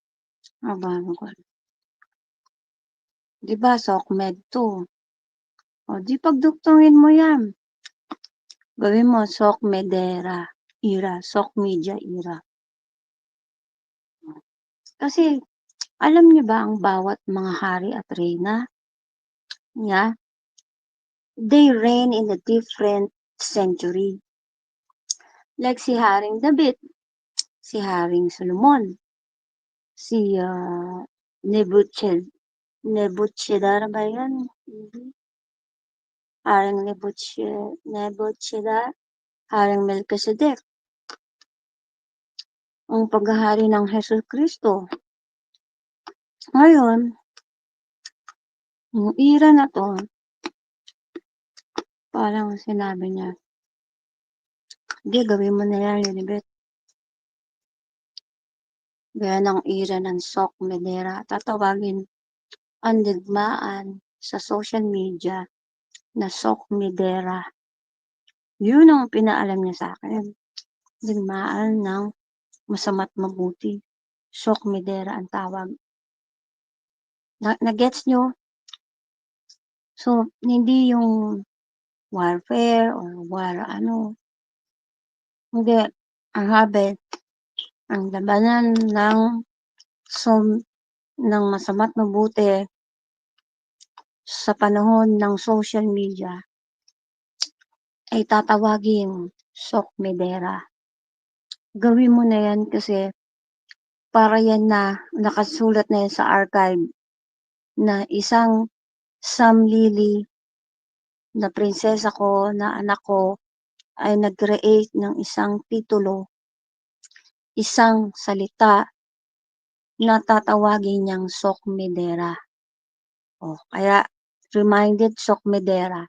Sabi ko, di ba, Socmed to? O, di pagduktungin mo yan. Gawin mo, Socmedera era, Socmedia era. Kasi, alam niyo ba ang bawat mga hari at reyna niya, they reign in a different century. Like si Haring David, si Haring Solomon, si Nebuchadnezzar ba yan? Haring Nebuchadnezzar, Haring Melchizedek, ang paghahari ng Jesus Kristo. Ngayon, yung era na to, parang sinabi niya, hindi, gawin mo na yan, Lilibet. Gaya ng era ng Socmedera, tatawagin ang digmaan sa social media na Socmedera. Yun ang pinaalam niya sa akin. Digmaan ng masama't mabuti. Socmedera ang tawag. Na-gets nyo? So, hindi yung warfare or war ano. Hindi. Ang habit, ang labanan ng masama't mabuti sa panahon ng social media ay tatawagin Socmedera. Gawin mo na yan kasi para yan na nakasulat na yan sa archive na isang SamLily na prinsesa ko, na anak ko, ay nag-create ng isang titulo, isang salita na tatawagin niyang Socmedera. O, kaya reminded Socmedera.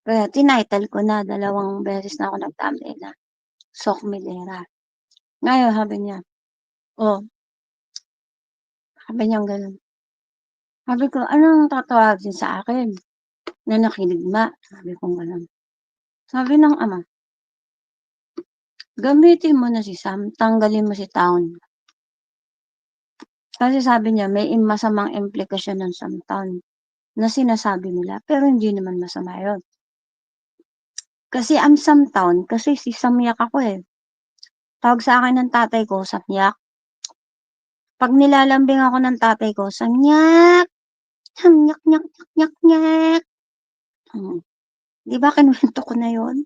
Kaya tinitle ko na, 2 beses na ako nag-thumbnail na Socmedera. Ngayon, sabi niya, sabi niya gano'n. Sabi ko, anong tatawagin sa akin? Na nakiligma. Sabi ko gano'n. Sabi ng ama, gamitin mo na si Sam, tanggalin mo si Town. Kasi sabi niya, may masamang implikasyon ng Samtown na sinasabi nila, pero hindi naman masama yun. Kasi ang Samtown, kasi si Samyak ako eh. Tawag sa akin ng tatay ko, Samyak. Pag nilalambing ako ng tatay ko, Samyak! Samyak, nyak, nyak, nyak, nyak. Di ba kinuwento ko na yun?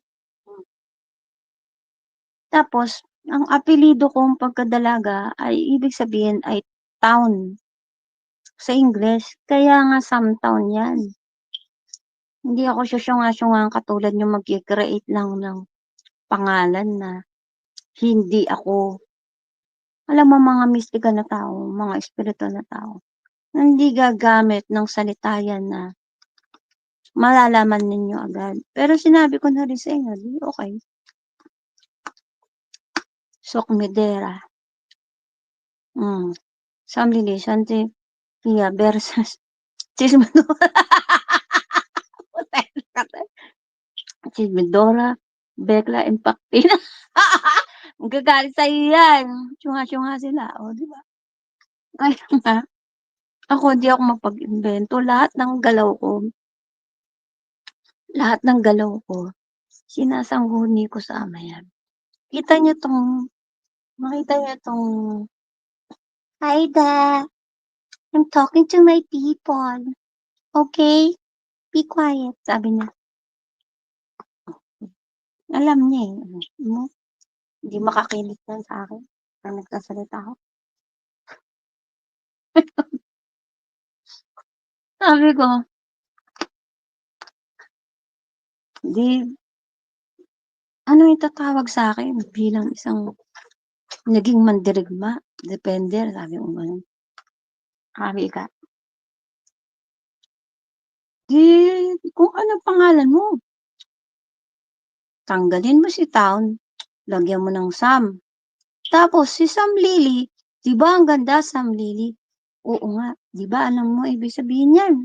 Tapos, ang apelido kong pagkadalaga ay ibig sabihin ay town sa Ingles. Kaya nga Samtown yan. Hindi ako syunga-syunga katulad yung mag-create lang ng pangalan na hindi ako. Alam mo mga mistika na tao, mga espiritu na tao, hindi gagamit ng salita yan na malalaman ninyo agad. Pero sinabi ko na rin sa inyo, di okay. Socmedera. SamLily, Santequia versus Chismedora, Bekla, Impactina. Magagalit sa'yo yan. Syunga-syunga sila. O, di ba? Kaya nga, ako hindi ako mapag-invento. Lahat ng galaw ko, sinasangguni ko sa ama yan. Makita niyo tong, hi da, I'm talking to my people. Okay? Be quiet, sabi niya. Alam niya eh. Hindi makakinig yan sa akin. Pag nagsasalita ako. Sabi ko, ano itatawag sa akin bilang isang naging mandirigma, depender, sabi ko gano'n. Sabi ka, kung ano pangalan mo. Tanggalin mo si Town, lagyan mo ng Sam. Tapos si SamLily, di ba ang ganda SamLily? Oo nga, di ba alam mo ibig sabihin yan?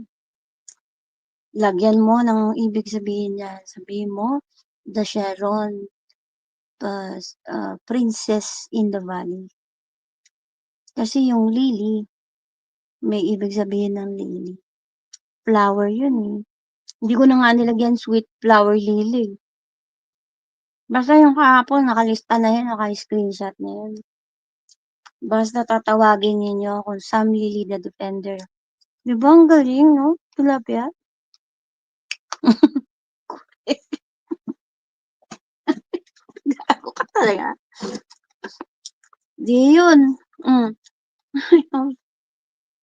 Lagyan mo ng ibig sabihin niya. Sabihin mo, the Sharon, princess in the valley. Kasi yung lily, may ibig sabihin ng lily. Flower yun eh. Hindi ko na nga nilagyan sweet flower lily. Basta yung kahapon, nakalista na yun, naka-screenshot na yun. Basta tatawagin ninyo akong SamLily the Defender. Di ba ang galing, no? Tilapia. Gago ka talaga. Di yun.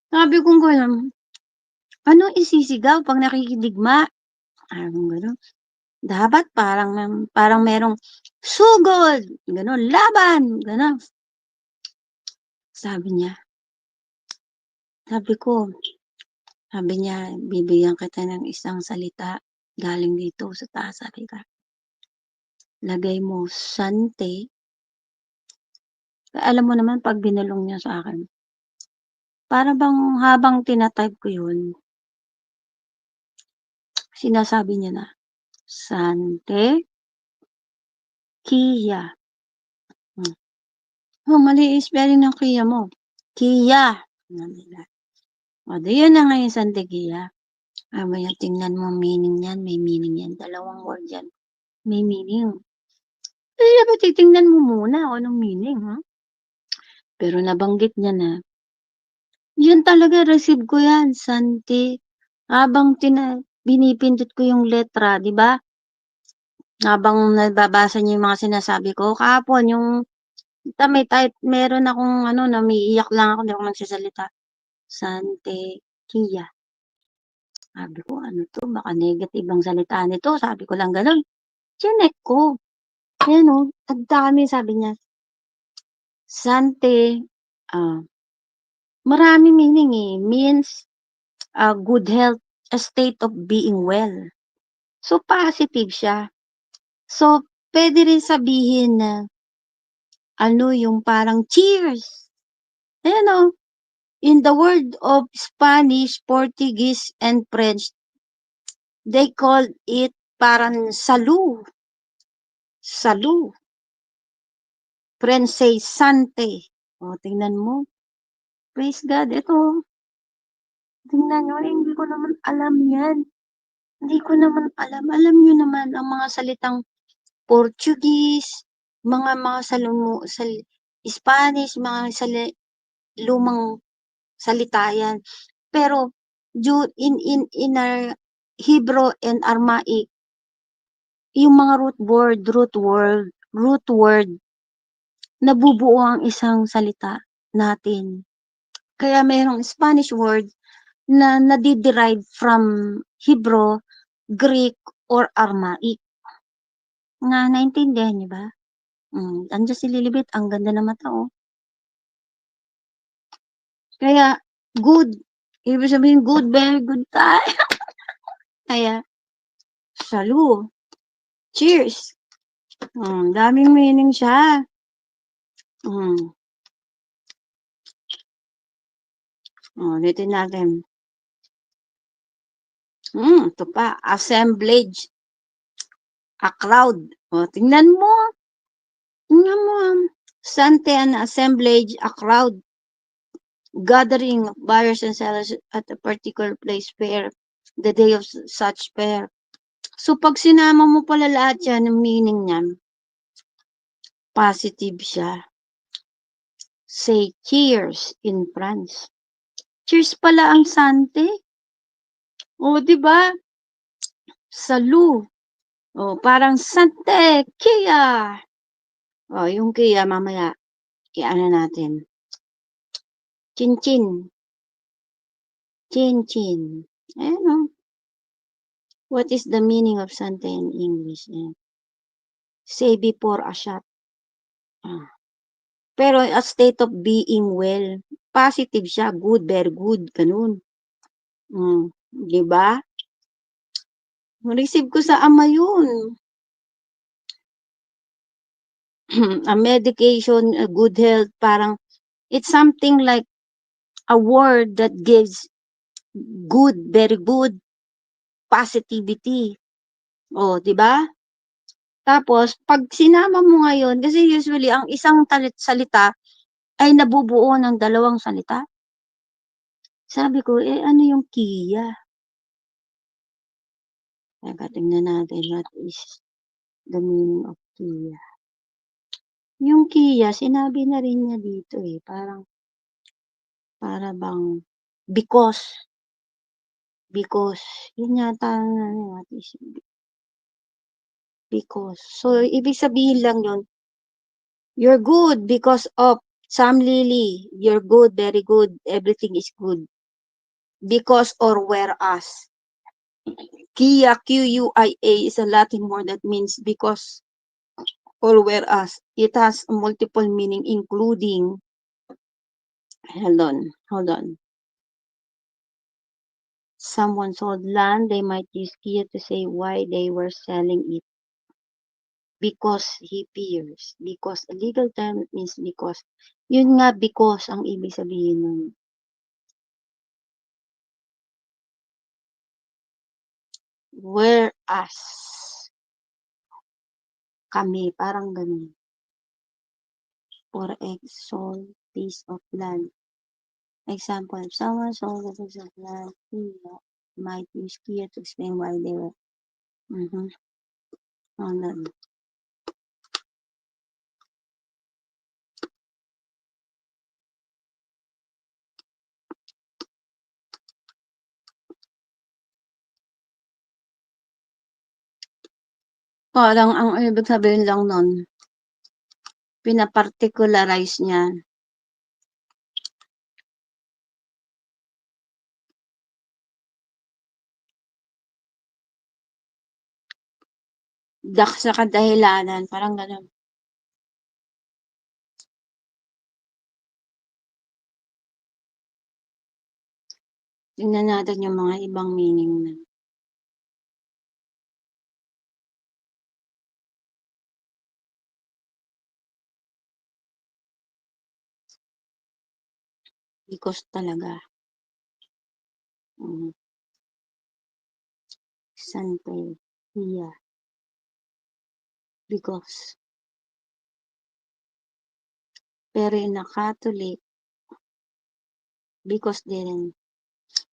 Sabi kong gano'n, anong isisigaw pag nakikidigma? Anong gano'n. Dapat parang merong sugod, gano'n, laban, gano'n. Sabi niya, bibigyan kita ng isang salita galing dito sa taas, sabi ka. Lagay mo Sante. Alam mo naman pag binulong niya sa akin, para bang habang tinatype ko yun, sinasabi niya na, Santequia. Mali spelling ng Kia mo. Kia. O, yun na nga yung Santequia. Mamaya tingnan mo meaning yan. May meaning yan. 2 word yan. May meaning. Kasi dapat titingnan mo muna kung anong meaning, ha? Pero nabanggit niya na, yun talaga, receive ko yan, Sante. Habang binipindot ko yung letra, di ba? Habang nababasa niyo yung mga sinasabi ko, kahapon yung May type, meron akong ano, namiiyak lang ako, hindi ako nagsasalita. Santequia. Sabi ko, ano to? Baka negative ang salita nito. Sabi ko lang ganun. Chinek ko. Ayan o, ang dami sabi niya. Sante, marami meaning eh. Means good health, a state of being well. So, positive siya. So, pwede rin sabihin na ano yung parang cheers. Ayan o. In the world of Spanish, Portuguese, and French, they call it parang salu. Salu. French say sante. O, tingnan mo. Praise God. Ito. Tingnan nyo. Hindi ko naman alam yan. Hindi ko naman alam. Alam nyo naman ang mga salitang Portuguese, mga Spanish, mga lumang salita yan. Pero in our Hebrew and Aramaic, yung mga root word, nabubuo ang isang salita natin. Kaya mayroong Spanish word na nadiderive from Hebrew, Greek, or Aramaic. Naintindihan niyo ba? Andiyan si Lilibet, ang ganda ng mata, oh. Kaya, good. Ibig sabihin, good, very good tayo. Kaya, salu. Cheers. Daming meaning siya. Ulitin natin. Ito pa. Assemblage. A crowd. Tingnan mo. Sante an assemblage, a crowd. Gathering of buyers and sellers at a particular place fair. The day of such fair. So, pag sinama mo pala lahat yan, ang meaning niyan, positive siya. Say cheers in France. Cheers pala ang Sante. Di ba? Salu. Parang Santequia. Yung Kia mamaya, i-ano natin. Chin-chin. Chin-chin. Ayan o. What is the meaning of Sante in English? Say before a shot. Pero a state of being well. Positive siya. Good, very good. Ganun. Diba? Receive ko sa ama yun. A medication, a good health, parang it's something like a word that gives good, very good, positivity. Diba? Tapos, pag sinama mo ngayon, kasi usually, ang isang salita ay nabubuo ng dalawang salita. Sabi ko, ano yung Kia? Teka, tingnan natin what is the meaning of Kia. Yung Kia, sinabi na rin niya dito parang, para bang, because, yun yata, what is because. So, ibig sabihin lang yun, you're good because of SamLily. You're good, very good, everything is good. Because or whereas. Kia, Q-U-I-A, is a Latin word that means because or whereas. It has a multiple meaning including, hold on. Someone sold land, they might use Kia to say why they were selling it. Because he fears. Because, a legal term means because. Yun nga, because ang ibig sabihin nun. Whereas, kami, parang ganun. For sold piece of land. Example, if someone sold a piece of land, he might use Kia to explain why they were. Parang ang ibig sabihin lang nun, Pinaparticularize niya. Sa kadahilanan, parang gano'n. Tingnan natin yung mga ibang meaning na. Because talaga. Santequia. Because. Pero in a Catholic, because din.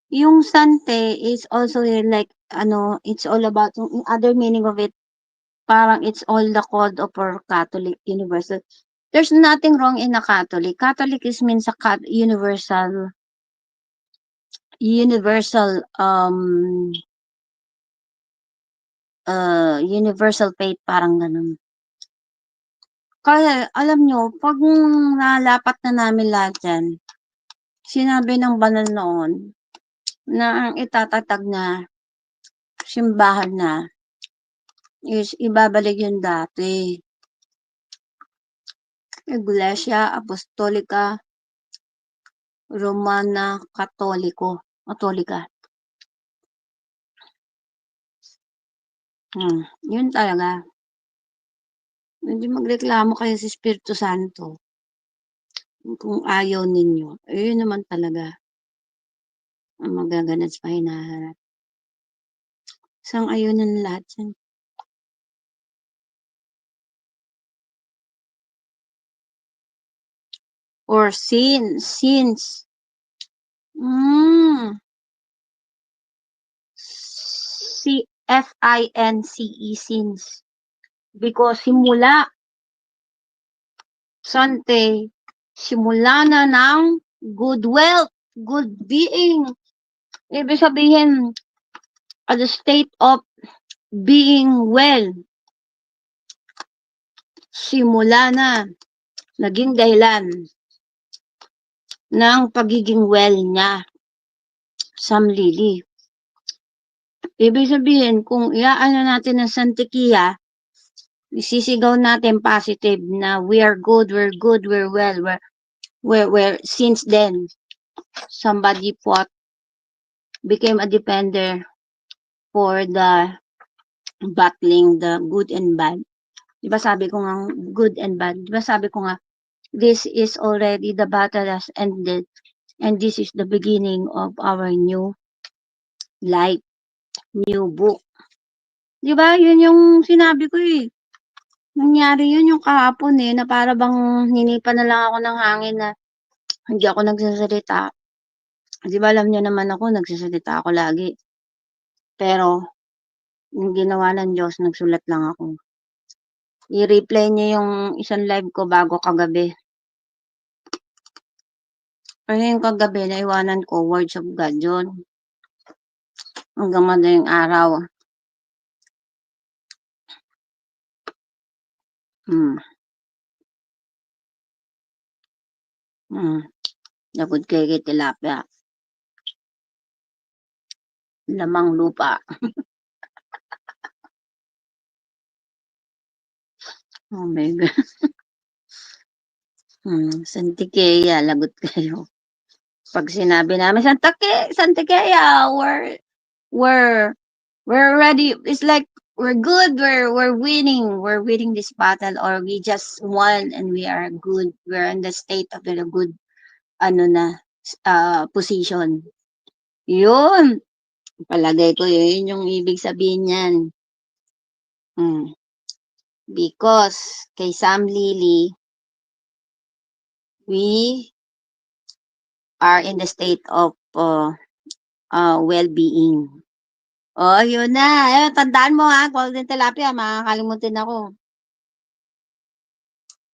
Yung Sante is also like, it's all about, yung other meaning of it, parang it's all the code of our Catholic universal. There's nothing wrong in a Catholic. Catholic is means a universal, universal faith, parang ganun. Kaya, alam nyo, pag nalapat na namin lahat yan, sinabi ng banal noon, na ang itatatag na simbahan na is ibabalik yung dati. Iglesia Apostolica Romana Katolika. Yun talaga. Hindi magreklamo kayo sa Espiritu Santo. Kung ayaw ninyo, yun naman talaga ang magaganap sa hinaharap. Sang-ayunan lahat yan. Or sins. F-I-N-C-E, sins. Because simula, Sante, simula na ng good wealth, good being. Ibig sabihin, at the state of being well. Simula na, naging dahilan ng pagiging well niya, SamLily. Ibig sabihin, kung iaano natin ng Santequia, isisigaw natin positive na we are good, we're well, since then, somebody became a defender for the battling the good and bad. Diba sabi ko nga, good and bad. Diba sabi ko nga, this is already, the battle has ended, and this is the beginning of our new life, new book. Diba? Yun yung sinabi ko eh. Nangyari yun yung kahapon eh, na para bang hinipan na lang ako ng hangin na hindi ako nagsasalita. Di ba alam niyo naman ako, nagsasalita ako lagi. Pero, yung ginawa ng Diyos, nagsulat lang ako. I-replay niyo yung isang live ko bago kagabi. Kasi yung kagabi, naiwanan ko, words of God yun. Hanggang madaling araw. Lapod kay tilapia. Lamang lupa. Oh my God. Santequia, lagot kayo. Pag sinabi namin, Santequia, we're ready. It's like, we're good, we're winning this battle, or we just won and we are good. We're in the state of a good, position. Yun. Palagay ko yun yung ibig sabihin yan. Because kay SamLily, we are in the state of well-being. Oh, yun na. Tandaan mo ha, golden tilapia, makakalimutin ako.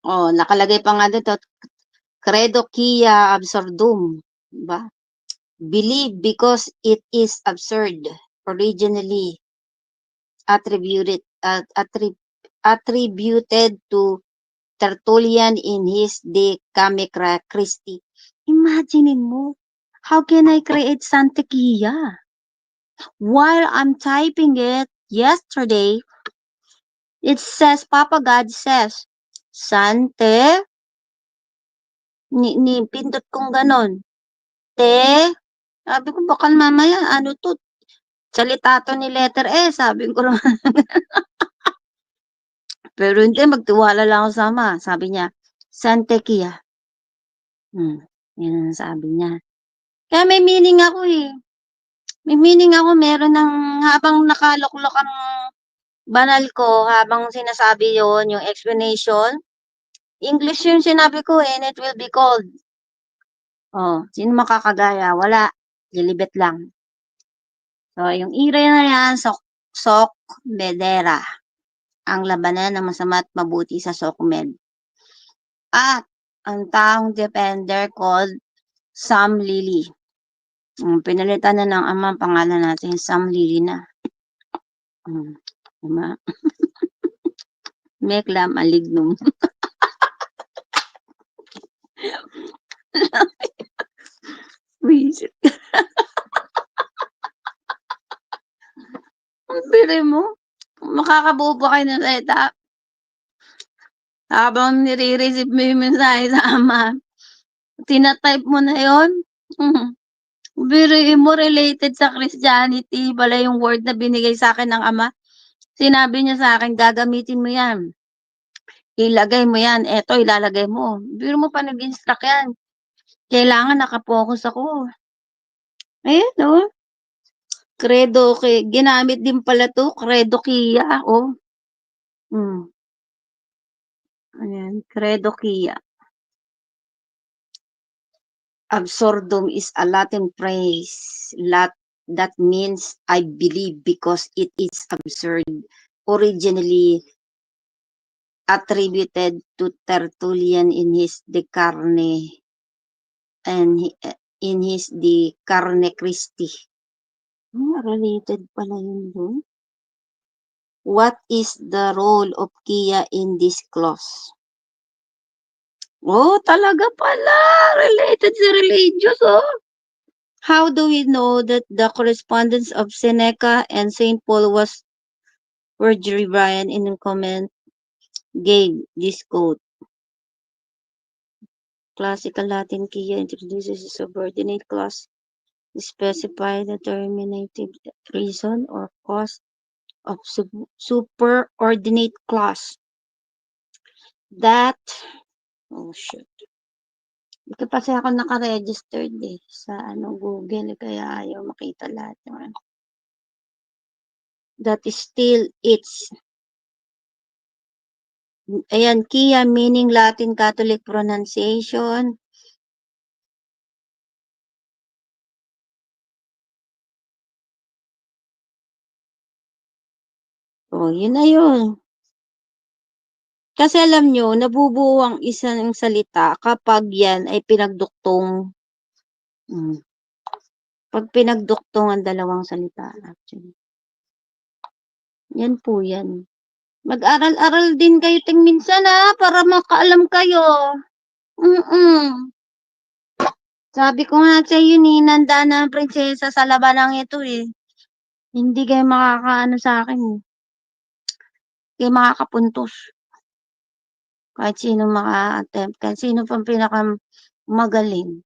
Oh, nakalagay pa nga dito, credo quia absurdum. Diba? Believe because it is absurd, originally attributed to Tertullian in his De Camera Christi. Imagine mo, how can I create Santequia? While I'm typing it yesterday, it says, Papa God says, Sante, pindot kong ganon. Te, sabi ko, baka mamaya, ano to, salita to ni letter E, sabi ko naman. Pero hindi, magtiwala lang ako sa ama. Sabi niya, Santequia. Yan ang sabi niya. Kaya may meaning ako eh. May meaning ako, meron ng habang nakaluklok ang banal ko, habang sinasabi yon yung explanation, English yung sinabi ko eh, and it will be called. Oh, sino makakagaya? Wala. Lilibet lang. So, yung ira na yan, Socmedera. Ang labanan ng masama at mabuti sa Socmed. At ang taong defender called SamLily. Pinalitan na ng ama pangalan natin, SamLily na. Diba? Mekla malignum. Wisit. Bili mo, makakabuo pa kayo ng salita. Habang nire-receive mo yung mensahe sa ama, tinatype mo na yon. Biro mo related sa Christianity, pala yung word na binigay sa akin ng ama. Sinabi niya sa akin, gagamitin mo yan. Ilagay mo yan. Eto, ilalagay mo. Biro mo pa nag-instruct yan. Kailangan nakapokus ako. Ayan, no? Credo, ginamit din pala to. Credo Kia, oh. Ayan, Credo Kia. Absurdum is a Latin phrase. That means I believe because it is absurd. Originally attributed to Tertullian in his De Carne and in his De Carne Christi. Related pala yun doon. What is the role of Kia in this clause? Oh, talaga pala. Related sa religious, oh. How do we know that the correspondence of Seneca and St. Paul were Jerry Bryan in a comment gave this quote? Classical Latin Kia introduces a subordinate clause to specify the terminative reason or cause of superordinate clause. That, oh shit. Hindi kasi ako naka-registered eh sa Google kaya ayaw makita lahat ng that is still it's ayan, Kia meaning Latin Catholic pronunciation. Oh, yun na yun. Kasi alam nyo, nabubuo ang isang salita kapag yan ay pinagduktong. Pag pinagduktong ang dalawang salita, actually. Yan po yan. Mag-aral-aral din kayo ting minsan para makaalam kayo. Sabi ko nga sa iyo ni nanda na prinsesa sa labanang ito eh. Hindi kayo makakaano sa akin eh. Kayo makakapuntos. Kahit sino maka-attempt, kahit sino pang pinakamagaling,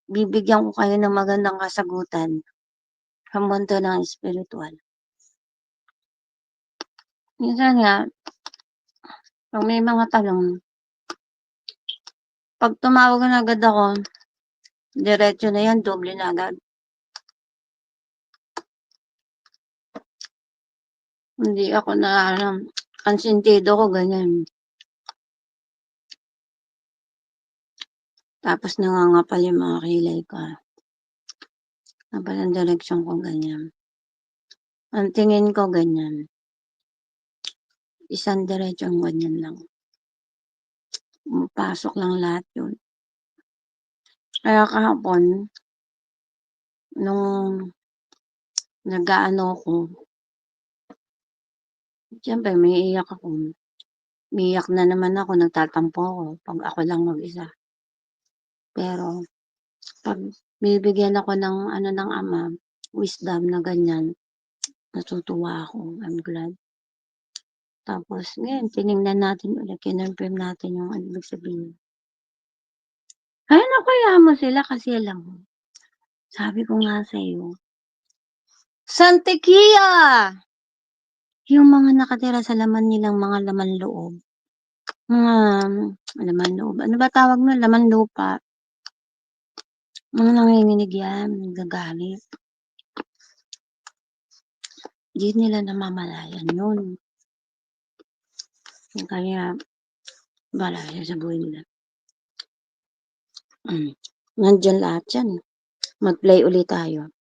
bibigyan ko kayo ng magandang kasagutan sa mundo ng espiritual. Minsan nga, pag may mga tanong, pag tumawag na agad ako, diretso na yan, doble na agad. Hindi ako na ang sentido ko ganyan. Tapos nangangapal yung mga kilay ko. Kapal ang direksyon ko ganyan. Ang tingin ko ganyan. Isang diretsyon ganyan lang. Pasok lang lahat yun. Kaya kahapon, nung nag-aano ko, siyempre may iyak ako. Umiiyak na naman ako, nagtatampo ako 'pag ako lang mag-isa. Pero 'pag binibigyan ako ng ano ng Ama, wisdom na ganyan, natutuwa ako, I'm glad. Tapos ngayon tiningnan natin ulit, kinonfirm natin yung ano ibig sabihin. Ay naku, hayaan mo sila kasi alam mo, sabi ko nga sa'yo, Santequia! Yung mga nakatira sa laman nilang mga laman loob, mga laman loob, ano ba tawag nun, laman lupa. Mga nanginginig yan, nagagalit. Di nila namamalayan yun. Kaya, bahala sila sa buhay nila. Nandiyan lahat yan. Mag-play ulit tayo.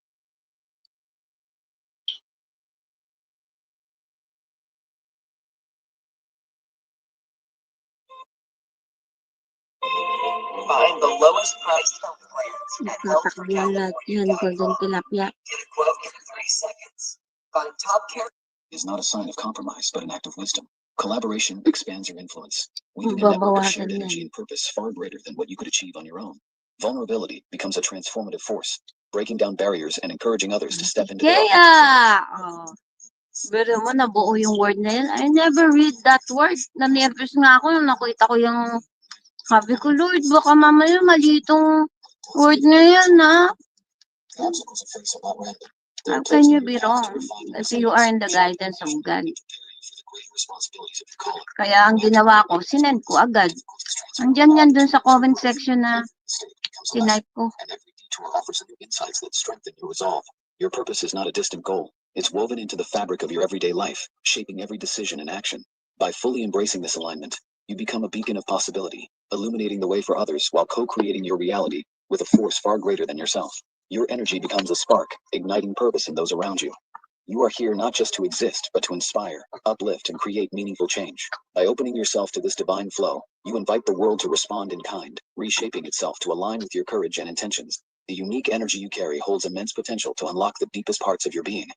Find the lowest priced health plans at Health for Lahat yan, golden tilapia. Get a quote in 3 seconds. Find top care. Is not a sign of compromise, but an act of wisdom. Collaboration expands your influence, weaving a network of shared energy and purpose far greater than what you could achieve on your own. Vulnerability becomes a transformative force, breaking down barriers and encouraging others to step into their authentic selves. Pero mo, nabuo yung word na yun. I never read that word. Na-nervous nga ako nung nakita ko yung sabi ko, Lord, baka mamaya mali itong word na yan, ha? How can you be wrong if you are in the guidance of God? Kaya ang ginawa ko, sinend ko agad. Andiyan yan dun sa comment section na sinype ko. Offers new insights that strengthen your resolve. Your purpose is not a distant goal. It's woven into the fabric of your everyday life, shaping every decision and action. By fully embracing this alignment, you become a beacon of possibility, illuminating the way for others while co-creating your reality with a force far greater than yourself. Your energy becomes a spark, igniting purpose in those around you. You are here not just to exist, but to inspire, uplift, and create meaningful change. By opening yourself to this divine flow, you invite the world to respond in kind, reshaping itself to align with your courage and intentions. The unique energy you carry holds immense potential to unlock the deepest parts of your being.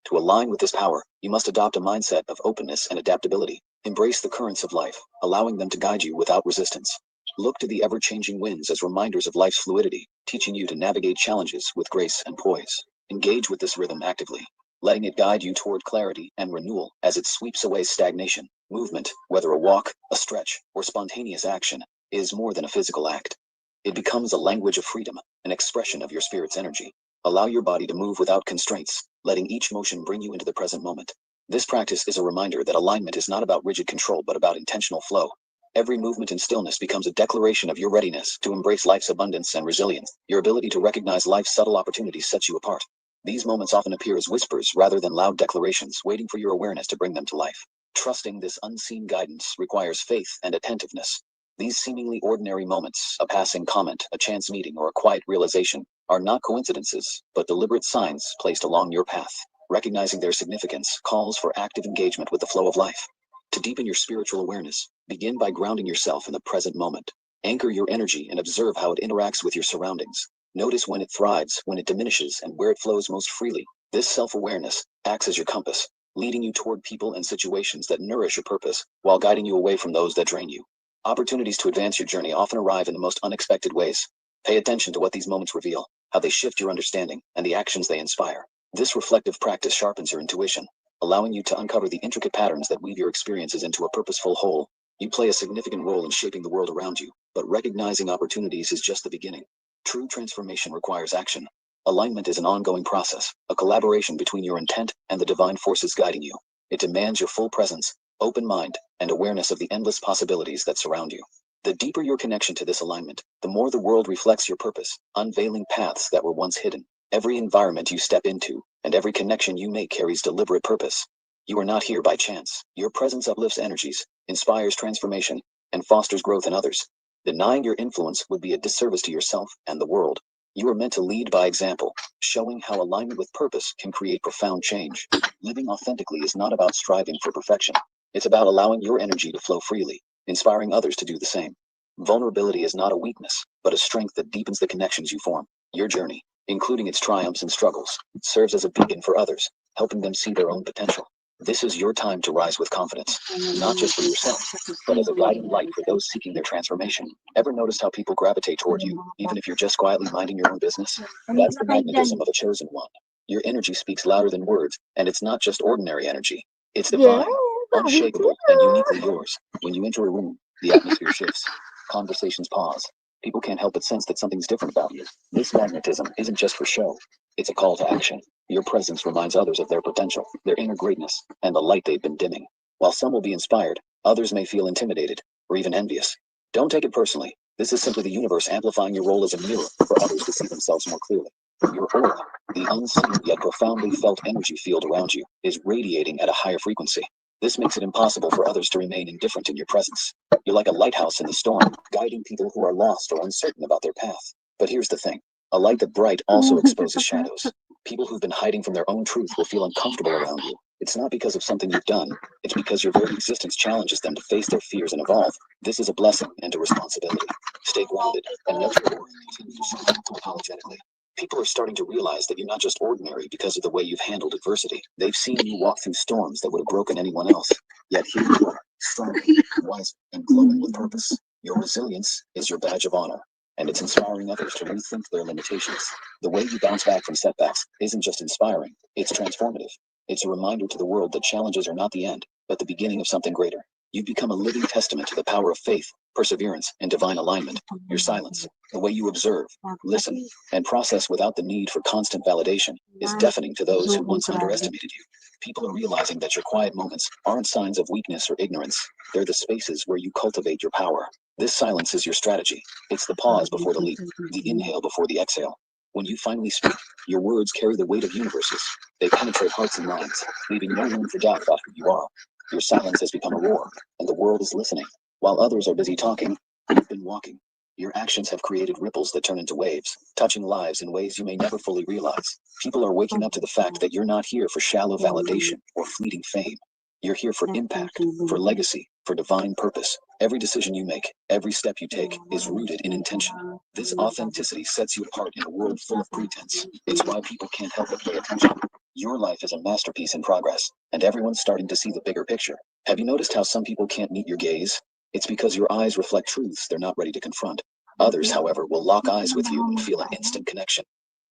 To align with this power, you must adopt a mindset of openness and adaptability. Embrace the currents of life, allowing them to guide you without resistance. Look to the ever-changing winds as reminders of life's fluidity, teaching you to navigate challenges with grace and poise. Engage with this rhythm actively, letting it guide you toward clarity and renewal as it sweeps away stagnation. Movement, whether a walk, a stretch, or spontaneous action, is more than a physical act. It becomes a language of freedom, an expression of your spirit's energy. Allow your body to move without constraints, letting each motion bring you into the present moment. This practice is a reminder that alignment is not about rigid control but about intentional flow. Every movement in stillness becomes a declaration of your readiness to embrace life's abundance and resilience. Your ability to recognize life's subtle opportunities sets you apart. These moments often appear as whispers rather than loud declarations, waiting for your awareness to bring them to life. Trusting this unseen guidance requires faith and attentiveness. These seemingly ordinary moments, a passing comment, a chance meeting, or a quiet realization, are not coincidences, but deliberate signs placed along your path. Recognizing their significance calls for active engagement with the flow of life. To deepen your spiritual awareness, begin by grounding yourself in the present moment. Anchor your energy and observe how it interacts with your surroundings. Notice when it thrives, when it diminishes, and where it flows most freely. This self-awareness acts as your compass, leading you toward people and situations that nourish your purpose, while guiding you away from those that drain you. Opportunities to advance your journey often arrive in the most unexpected ways. Pay attention to what these moments reveal, how they shift your understanding, and the actions they inspire. This reflective practice sharpens your intuition, allowing you to uncover the intricate patterns that weave your experiences into a purposeful whole. You play a significant role in shaping the world around you, but recognizing opportunities is just the beginning. True transformation requires action. Alignment is an ongoing process, a collaboration between your intent and the divine forces guiding you. It demands your full presence, open mind, and awareness of the endless possibilities that surround you. The deeper your connection to this alignment, the more the world reflects your purpose, unveiling paths that were once hidden. Every environment you step into, and every connection you make carries deliberate purpose. You are not here by chance. Your presence uplifts energies, inspires transformation, and fosters growth in others. Denying your influence would be a disservice to yourself and the world. You are meant to lead by example, showing how alignment with purpose can create profound change. Living authentically is not about striving for perfection. It's about allowing your energy to flow freely, inspiring others to do the same. Vulnerability is not a weakness, but a strength that deepens the connections you form. Your journey, including its triumphs and struggles, serves as a beacon for others, helping them see their own potential. This is your time to rise with confidence, not just for yourself, but as a guiding light for those seeking their transformation. Ever noticed how people gravitate toward you, even if you're just quietly minding your own business? That's the magnetism of a chosen one. Your energy speaks louder than words, and it's not just ordinary energy. It's divine, unshakable, and uniquely yours. When you enter a room, the atmosphere shifts. Conversations pause. People can't help but sense that something's different about you. This magnetism isn't just for show. It's a call to action. Your presence reminds others of their potential, their inner greatness, and the light they've been dimming. While some will be inspired, others may feel intimidated, or even envious. Don't take it personally. This is simply the universe amplifying your role as a mirror for others to see themselves more clearly. Your aura, the unseen yet profoundly felt energy field around you, is radiating at a higher frequency. This makes it impossible for others to remain indifferent in your presence. You're like a lighthouse in the storm, guiding people who are lost or uncertain about their path. But here's the thing. A light that bright also exposes shadows. People who've been hiding from their own truth will feel uncomfortable around you. It's not because of something you've done. It's because your very existence challenges them to face their fears and evolve. This is a blessing and a responsibility. Stay grounded and let your aura continue to shine unapologetically. People are starting to realize that you're not just ordinary because of the way you've handled adversity. They've seen you walk through storms that would have broken anyone else. Yet here you are, strong, wise, and glowing with purpose. Your resilience is your badge of honor, and it's inspiring others to rethink their limitations. The way you bounce back from setbacks isn't just inspiring, it's transformative. It's a reminder to the world that challenges are not the end, but the beginning of something greater. You've become a living testament to the power of faith, perseverance, and divine alignment. Your silence, the way you observe, listen, and process without the need for constant validation, is deafening to those who once underestimated you. People are realizing that your quiet moments aren't signs of weakness or ignorance. They're the spaces where you cultivate your power. This silence is your strategy. It's the pause before the leap, the inhale before the exhale. When you finally speak, your words carry the weight of universes. They penetrate hearts and minds, leaving no room for doubt about who you are. Your silence has become a roar, and the world is listening. While others are busy talking, you've been walking. Your actions have created ripples that turn into waves, touching lives in ways you may never fully realize. People are waking up to the fact that you're not here for shallow validation or fleeting fame. You're here for impact, for legacy, for divine purpose. Every decision you make, every step you take, is rooted in intention. This authenticity sets you apart in a world full of pretense. It's why people can't help but pay attention. Your life is a masterpiece in progress, and everyone's starting to see the bigger picture. Have you noticed how some people can't meet your gaze? It's because your eyes reflect truths they're not ready to confront. Others, however, will lock eyes with you and feel an instant connection.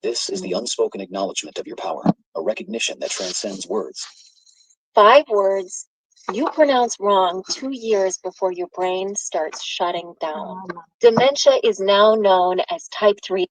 This is the unspoken acknowledgement of your power, a recognition that transcends words. 5 words you pronounce wrong 2 years before your brain starts shutting down. Dementia is now known as type 3.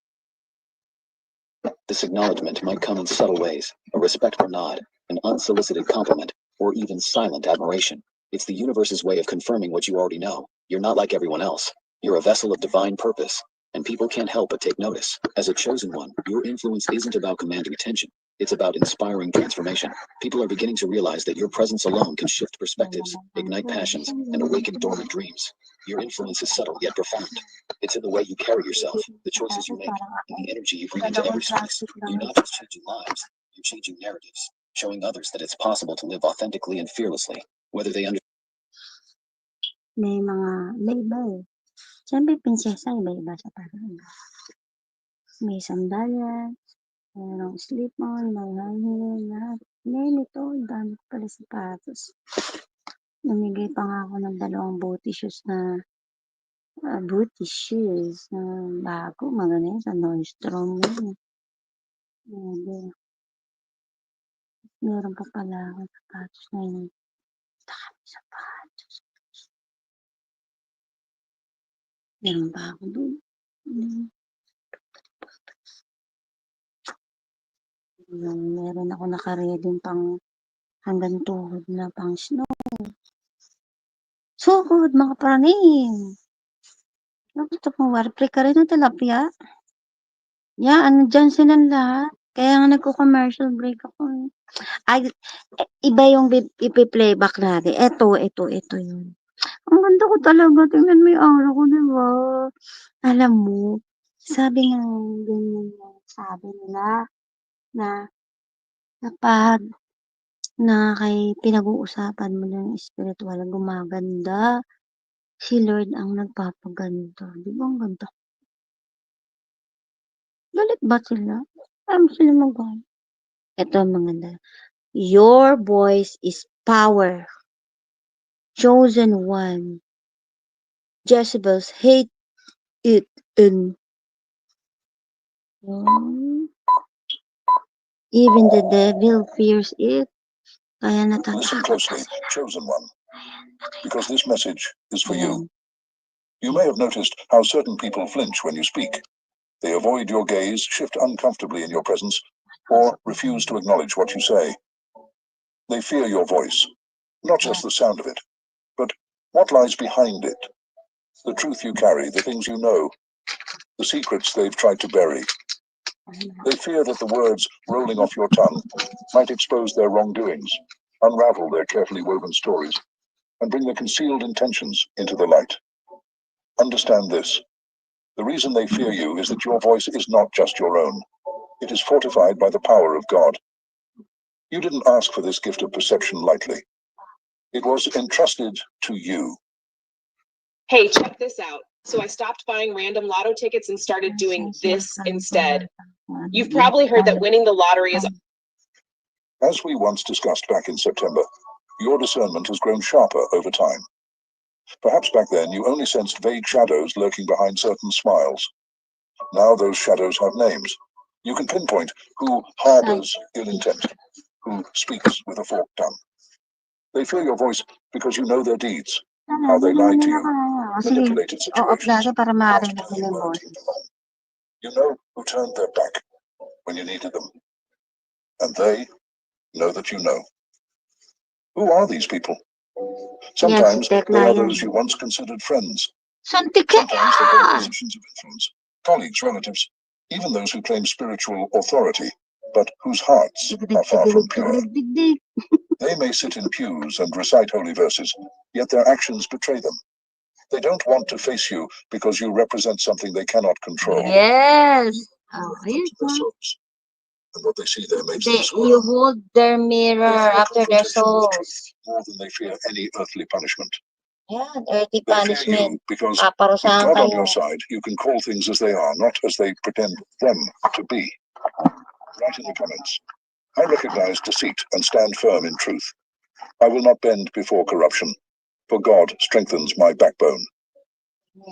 This acknowledgement might come in subtle ways, a respectful nod, an unsolicited compliment, or even silent admiration. It's the universe's way of confirming what you already know. You're not like everyone else. You're a vessel of divine purpose, and people can't help but take notice. As a chosen one, your influence isn't about commanding attention. It's about inspiring transformation. People are beginning to realize that your presence alone can shift perspectives, ignite passions, and awaken dormant dreams. Your influence is subtle yet profound. It's in the way you carry yourself, the choices you make, and the energy you bring into every space. You're not just changing lives, you're changing narratives, showing others that it's possible to live authentically and fearlessly, whether they understand. May may iba eh. Siyempre, prinsesa, iba-iba sa paraan. May sandalias, mayroong slip-on, may high heel, lahat. Ngayon ito, dami ko pala sapatos. Namigay pa nga ako ng 2 booty shoes na bago, maganda yun, sa Nordstrom yun. Grabe. Meron pa pala akong sapatos na yun. Dami sapatos. Meron pa ako dun. Meron ako nakareding pang hanggang tuhod na pang snow. Sukod, mga praning! Gusto kong warpre ka rin ng tilapia. Yan, dyan silang lahat. Kaya nga nagko-commercial break ako eh. Ay, iba yung ipi-playback natin. Ito yun. Ang ganda ko talaga. Tingnan mo yung aura ko, diba? Alam mo, sabi nga, ganyan yung sabi nila na kapag kay pinag-uusapan mo ng spiritual, gumaganda. Si Lord ang nagpapaganda. Di ba ang ganda? Galit ba sila? Sila magalit. Ito ang maganda. Your voice is power. Chosen one. Jezebels hate it and even the devil fears it. Kaya Listen natatakot closely, sila. chosen one, because this message is for you. Ayan. You may have noticed how certain people flinch when you speak. They avoid your gaze, shift uncomfortably in your presence, or refuse to acknowledge what you say. They fear your voice, not just the sound of it, but what lies behind it. The truth you carry, the things you know, the secrets they've tried to bury. They fear that the words rolling off your tongue might expose their wrongdoings, unravel their carefully woven stories, and bring their concealed intentions into the light. Understand this. The reason they fear you is that your voice is not just your own. It is fortified by the power of God. You didn't ask for this gift of perception lightly. It was entrusted to you. Hey, check this out. So I stopped buying random lotto tickets and started doing this instead. You've probably heard that winning the lottery is. As we once discussed back in September, your discernment has grown sharper over time. Perhaps back then you only sensed vague shadows lurking behind certain smiles. Now those shadows have names. You can pinpoint who harbors ill intent, who speaks with a forked tongue. They fear your voice because you know their deeds, how they lied to you, manipulated situations, caused pain and hurt you alone. You know who turned their back when you needed them, and they know that you know. Who are these people? Sometimes they are those you once considered friends. Santequia! Sometimes they hold positions of influence, colleagues, relatives, even those who claim spiritual authority, but whose hearts are far from pure. They may sit in pews and recite holy verses, yet their actions betray them. They don't want to face you because you represent something they cannot control. Yes. Oh, Their souls. And what they see there makes them you squirm. hold their mirror after their souls. More than they fear any earthly punishment. Yeah, dirty They fear punishment. you because with Paparusahan God on kayo. your side, you can call things as they are, not as they pretend them to be. Write in the comments. I recognize deceit and stand firm in truth. I will not bend before corruption, for God strengthens my backbone.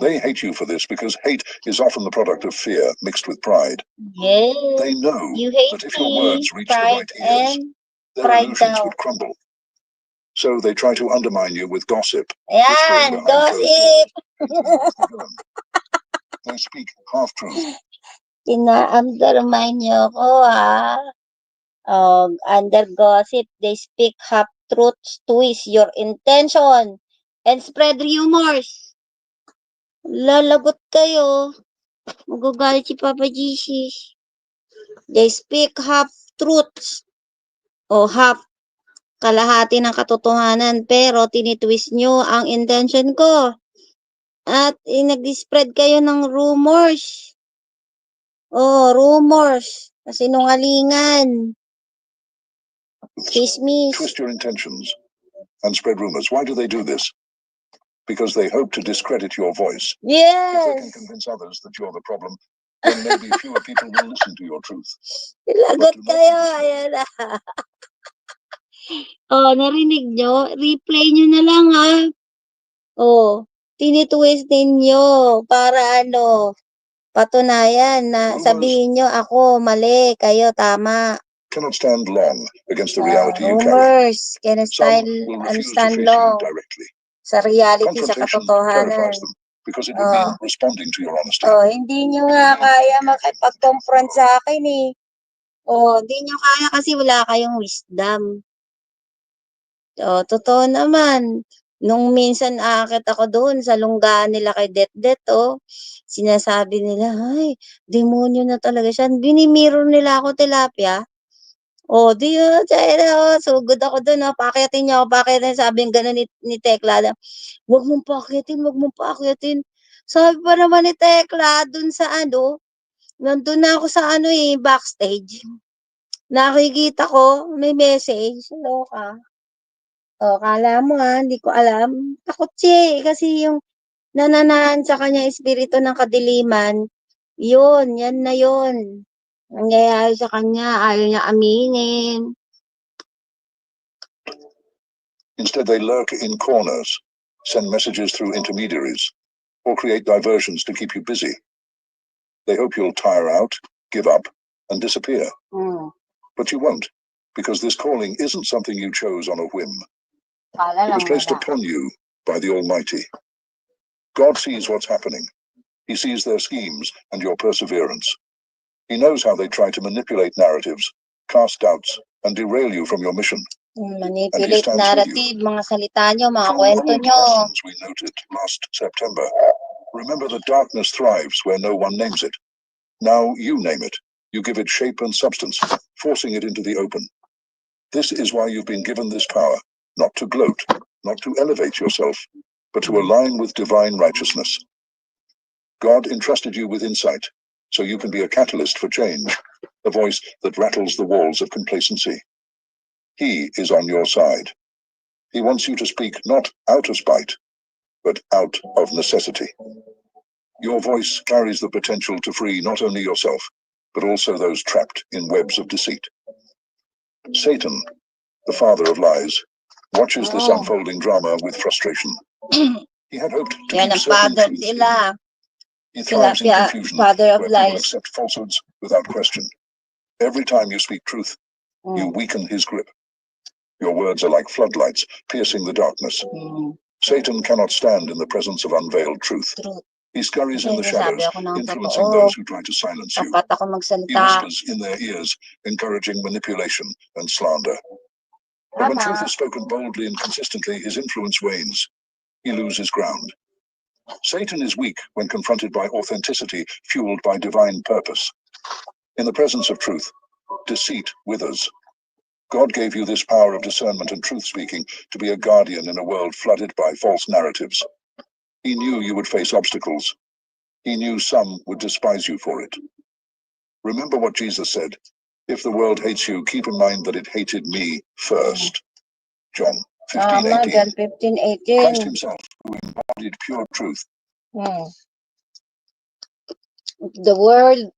They hate you for this because hate is often the product of fear mixed with pride. Yes. They know You hate that if your words reach the pride right ears, and their pride illusions daw. would crumble. So they try to undermine you with gossip, Ayan, whispering behind closed doors. gossip! They speak half-truth. Ina-undermine niyo ako, ha? Under gossip, they speak half-truths, twist your intention, and spread rumors. Lalagot kayo. Magagalit si Papa Jesus. They speak half-truths o half kalahati ng katotohanan pero tinitwist nyo ang intention ko. At nag-spread kayo ng rumors. Rumors. Kasinungalingan. Chismis. Twist your intentions and spread rumors. Why do they do this? Because they hope to discredit your voice. If they Yes. can convince others that you're the problem, then maybe fewer people will listen to your truth. Lagot kayo. Ayan na. Narinig nyo? Replay nyo na lang, ha? Tinitwist ninyo para patunayan na sabihin nyo ako mali, kayo tama. Cannot stand long against the reality you carry. Rumors can Some will refuse to stand face you long directly. sa reality, sa Confrontation katotohanan. terrifies them because it would mean responding to your honesty. Hindi nyo nga kaya makipag-confront sa akin eh. Hindi nyo kaya kasi wala kayong wisdom. Totoo naman. Nung minsan aakit ako doon sa lunggaan nila kay Det, sinasabi nila, ay, demonyo na talaga siya. Binimirror nila ako, tilapia. Sugod ako doon, paakyatin niyo ako, sabi gano'n ni Tekla, huwag mong paakyatin. Sabi pa naman ni Tekla, doon sa nandun na ako sa backstage. Nakikita ko, may message, loka. Kala mo hindi ko alam. Takot siya kasi yung nananahan sa kanya espiritu ng kadiliman, yan na yun. Nangyayari sa kanya, ayaw niya aminin. Instead, they lurk in corners, send messages through intermediaries, or create diversions to keep you busy. They hope you'll tire out, give up, and disappear. But you won't, because this calling isn't something you chose on a whim. It was placed upon you by the Almighty. God sees what's happening. He sees their schemes and your perseverance. He knows how they try to manipulate narratives, cast doubts, and derail you from your mission. Manipulate narrative, mga salita nyo, mga From kwento old nyo. lessons we noted last September, remember that darkness thrives where no one names it. Now you name it. You give it shape and substance, forcing it into the open. This is why you've been given this power, not to gloat, not to elevate yourself, but to align with divine righteousness. God entrusted you with insight, so you can be a catalyst for change, a voice that rattles the walls of complacency. He is on your side. He wants you to speak not out of spite, but out of necessity. Your voice carries the potential to free not only yourself, but also those trapped in webs of deceit. Satan, the father of lies, watches this unfolding drama with frustration. He had hoped to keep certain truths hidden. He thrives in confusion where people accept falsehoods without question. Every time you speak truth, you weaken his grip. Your words are like floodlights, piercing the darkness. Satan cannot stand in the presence of unveiled truth. He scurries in the shadows, influencing those who try to silence you. He whispers in their ears, encouraging manipulation and slander. But when truth is spoken boldly and consistently, his influence wanes. He loses ground. Satan is weak when confronted by authenticity fueled by divine purpose. In the presence of truth, deceit withers. God gave you this power of discernment and truth-speaking to be a guardian in a world flooded by false narratives. He knew you would face obstacles. He knew some would despise you for it. Remember what Jesus said, "If the world hates you, keep in mind that it hated me first." John 15:18. John 15:18. Christ himself, who embodied pure truth. The world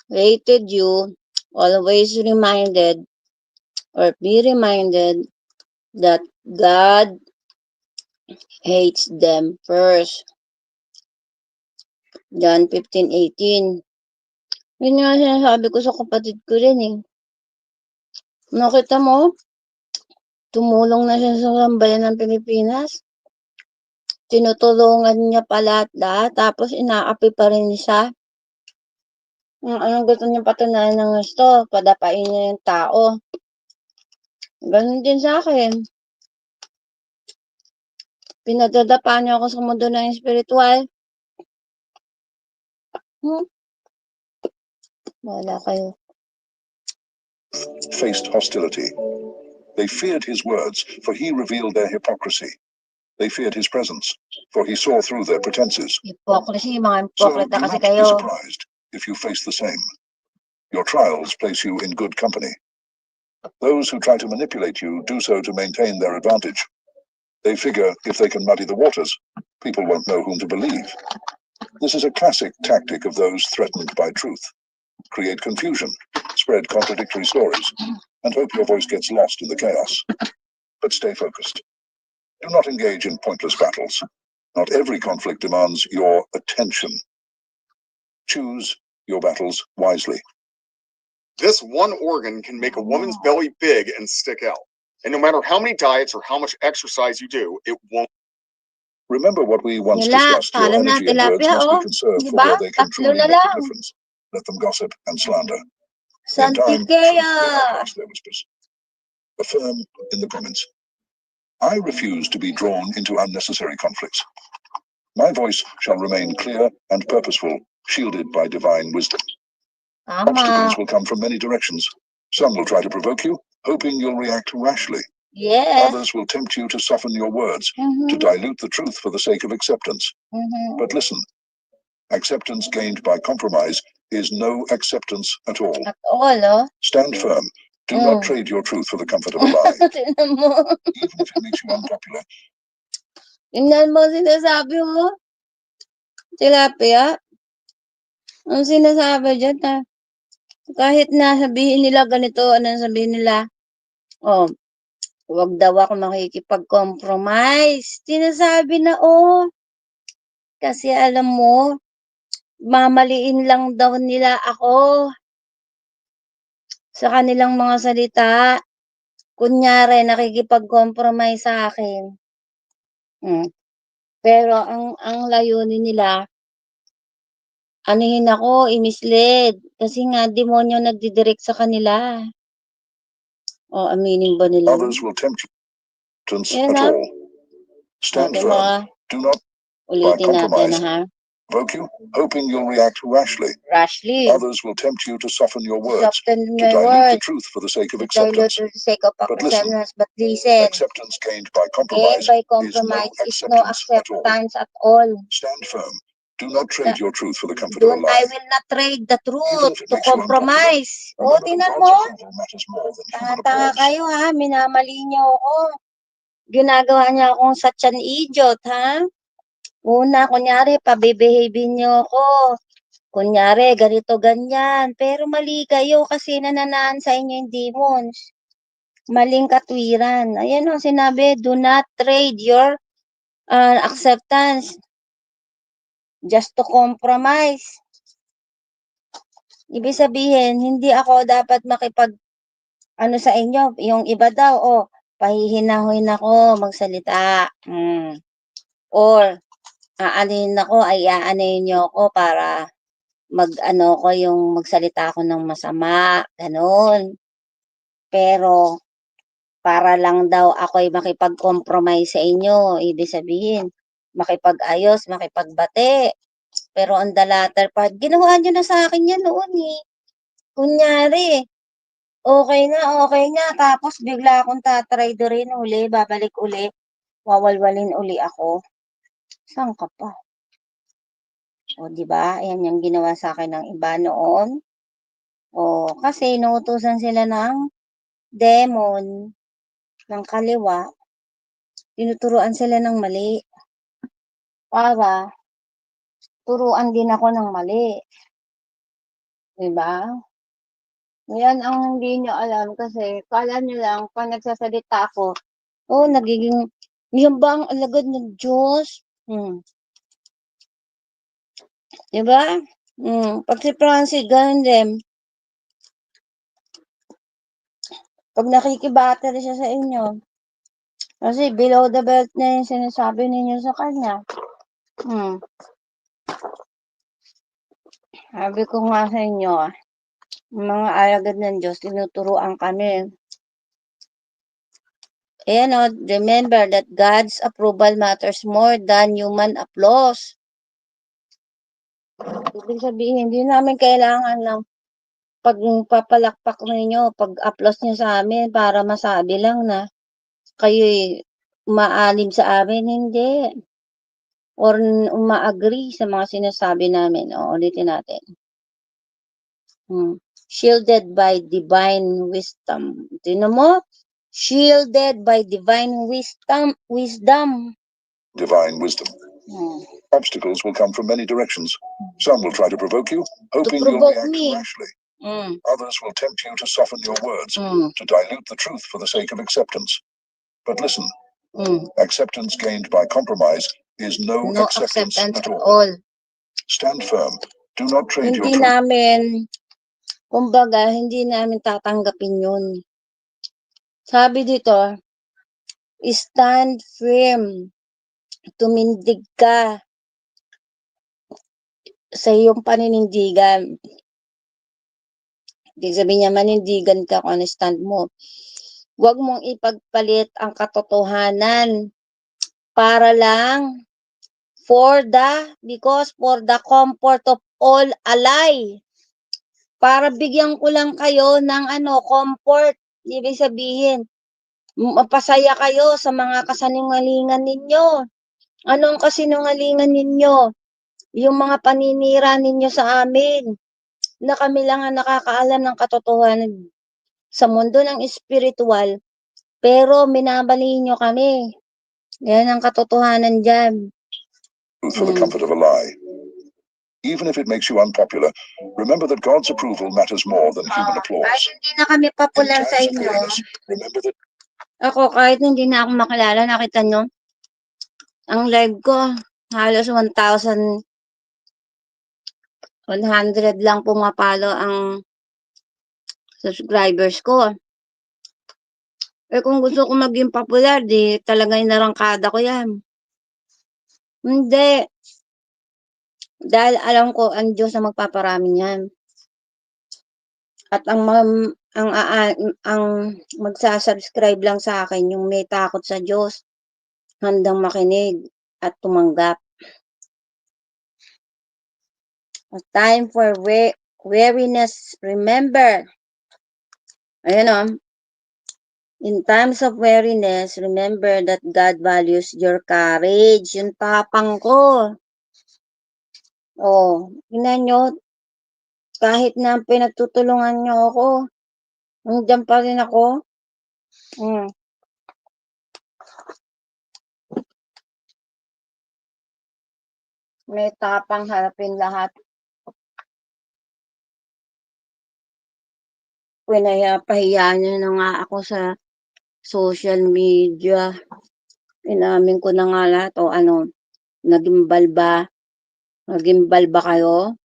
hated you, always reminded or be reminded that God hates them first. John 15:18. Yun nga sinasabi ko sa kapatid ko rin eh. Nakita mo, tumulong na siya sa sambayan ng Pilipinas. Tinutulungan niya pa lahat-lahat, tapos inaapi pa rin siya. Anong gusto niya patunayan ng gusto? Padapain niya yung tao. Ganun din sa akin. Pinadadapa niya ako sa mundo ng espiritual. Wala kayo. Faced hostility. They feared his words, for he revealed their hypocrisy. They feared his presence, for he saw through their pretenses. Hypocrisy, mga So hypocrita do kasi not be kayo. surprised if you face the same. Your trials place you in good company. Those who try to manipulate you do so to maintain their advantage. They figure if they can muddy the waters, people won't know whom to believe. This is a classic tactic of those threatened by truth. Create confusion, spread contradictory stories, and hope your voice gets lost in the chaos. But stay focused. Do not engage in pointless battles. Not every conflict demands your attention. Choose your battles wisely. This one organ can make a woman's belly big and stick out. And no matter how many diets or how much exercise you do, it won't. Remember what we once Nila, discussed. Your talo na, energy and words tilapia, must be oh. conserved for Diba? where they can Tatlo truly na make a lang. difference. Let them gossip and slander. In time, truth will Santequia. outlast their whispers. Affirm in the comments. I refuse to be drawn into unnecessary conflicts. My voice shall remain clear and purposeful, shielded by divine wisdom. Obstacles will come from many directions. Some will try to provoke you, hoping you'll react rashly. Yes. Others will tempt you to soften your words, to dilute the truth for the sake of acceptance. But listen, acceptance gained by compromise is no acceptance at all. At all, oh. Stand firm. Do not trade your truth for the comfort of a lie. Tingnan mo. Even if it makes you unpopular. Tingnan mo sinasabi mo. Tilapia. Ang sinasabi dyan na kahit na sabihin nila ganito, anong sabihin nila? Oh, Huwag daw ako makikipag-compromise. Sinasabi na, kasi alam mo, mamaliin lang daw nila ako sa kanilang mga salita. Kunyari, nakikipag-compromise sa akin. Pero ang layunin nila, anihin ako, i-mislead. Kasi nga, demonyo nagdidirect sa kanila. Aminin ba nila? Others will tempt you Yan at all. Stand firm. Do not by Ulitin natin compromise ha. provoke you, hoping you'll react rashly. Others will tempt you to soften your words, to dilute the truth for the sake of acceptance. But listen, acceptance gained by compromise is no acceptance at all. Stand firm. Do not trade your truth for the comfort of a lie. I will not trade the truth to compromise. Tingnan mo. Tanga kayo ha, minamali niyo ako. Ginagawa niya akong such an idiot, ha? Una, kunyari, pabibehave niyo ako. Kunyari, ganito, ganyan. Pero mali kayo kasi nananaan sa inyo yung demons. Maling katwiran. Ayan ang sinabi, do not trade your acceptance just to compromise. Ibig sabihin, hindi ako dapat sa inyo. Yung iba daw, pahihinahuin ako magsalita. Or, aanin ako, ay aanayin niyo ako para ko yung magsalita ako ng masama. Ganun. Pero, para lang daw ako'y makipag-compromise sa inyo. Ibig sabihin, makipag-ayos, makipagbate. Pero on the latter part, ginawa nyo na sa akin yan noon eh. Kunyari, okay nga, tapos bigla akong tatraydorin uli, babalik uli, wawalwalin uli ako. Saan ka pa? Diba? Ayan yung ginawa sa akin ng iba noon. Kasi inuutusan sila ng demon, ng kaliwa, tinuturuan sila ng mali. Para turuan din ako ng mali. Diba? Yan ang hindi nyo alam kasi kala nyo lang pag nagsasalita ako, nagiging, yan ba ang alagad ng Diyos? Diba? Pag si Francis, ganun din. Pag nakikibattery siya sa inyo, kasi below the belt na yung sinasabi ninyo sa kanya. Sabi ko nga sa inyo, mga alagad ng Diyos, tinuturuan kami. Remember that God's approval matters more than human applause. Ibig sabihin, hindi namin kailangan ng pagpapalakpak ninyo, pag-applause nyo sa amin para masabi lang na kayo'y maalim sa amin, hindi. Or uma-agree sa mga sinasabi namin. Ulitin natin. Shielded by divine wisdom. Tingnan mo? Shielded by divine wisdom. Divine wisdom. Obstacles will come from many directions. Some will try to provoke you, hoping you'll react rashly. Others will tempt you to soften your words, to dilute the truth for the sake of acceptance. But listen, acceptance gained by compromise is no acceptance at all. Stand firm. Do not trade your truth. Kumbaga, hindi namin tatanggapin yun. Sabi dito, stand firm. Tumindig ka sa iyong paninindigan. Ibig sabihin niya, manindigan ka kung ano stand mo. Huwag mong ipagpalit ang katotohanan para lang because for the comfort of all alay. Para bigyan ko lang kayo ng comfort. Ibig sabihin, mapasaya kayo sa mga kasinungalingan ninyo. Anong kasinungalingan ninyo? Yung mga paninira ninyo sa amin. Na kami lang ang nakakaalam ng katotohanan sa mundo ng espiritual. Pero minabali nyo kami. Yan ang katotohanan dyan. For the comfort of a lie. Even if it makes you unpopular, remember that God's approval matters more than human applause. Kahit hindi na kami popular sa inyo, remember that Ako, kahit hindi na ako makilala, nakita nyo, ang live ko, halos 1,100 lang pumapalo ang subscribers ko. Eh kung gusto ko maging popular, di talaga inarangkada ko yan. Hindi. Dahil alam ko, ang Diyos na magpaparami niyan. At ang magsasubscribe lang sa akin, yung may takot sa Diyos, handang makinig at tumanggap. A time for weariness, remember. Ayun o. In times of weariness, remember that God values your courage. Yung tapang ko. Oh, tingnan nyo, kahit na pinagtutulungan nyo ako, nandiyan pa rin ako. May tapang harapin lahat. Pahiya nyo na nga ako sa social media. Inamin ko na nga lahat. O ano, nagimbal ba? Nagimbal ba kayo?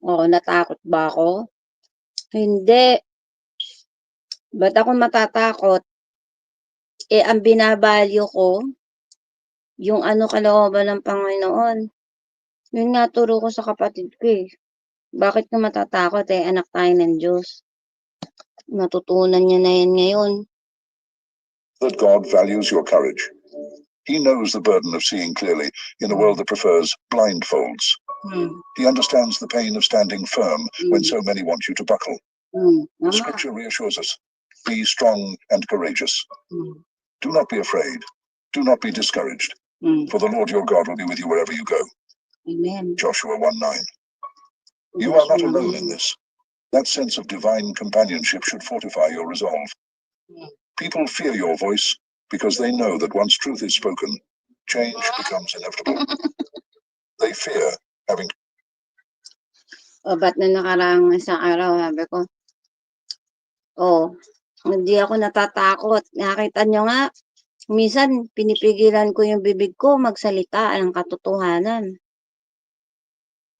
O natakot ba ako? Hindi. Ba't ako matatakot? Eh, ang binabalyo ko, yung ano kalooban ng Panginoon. Yun nga turo ko sa kapatid ko eh. Bakit ka matatakot eh? Anak tayo ng Diyos. Natutunan niya na yan ngayon. That God values your courage. He knows the burden of seeing clearly in a world that prefers blindfolds. He understands the pain of standing firm when so many want you to buckle. Scripture reassures us. Be strong and courageous. Do not be afraid. Do not be discouraged. For the Lord your God will be with you wherever you go. Amen. Joshua 1:9. You are not alone in this. That sense of divine companionship should fortify your resolve. People fear your voice because they know that once truth is spoken, change becomes inevitable. They fear having. O, ba't na nakarang isang araw, sabi ko, hindi ako natatakot. Nakita nyo nga, minsan pinipigilan ko yung bibig ko magsalita ng katotohanan.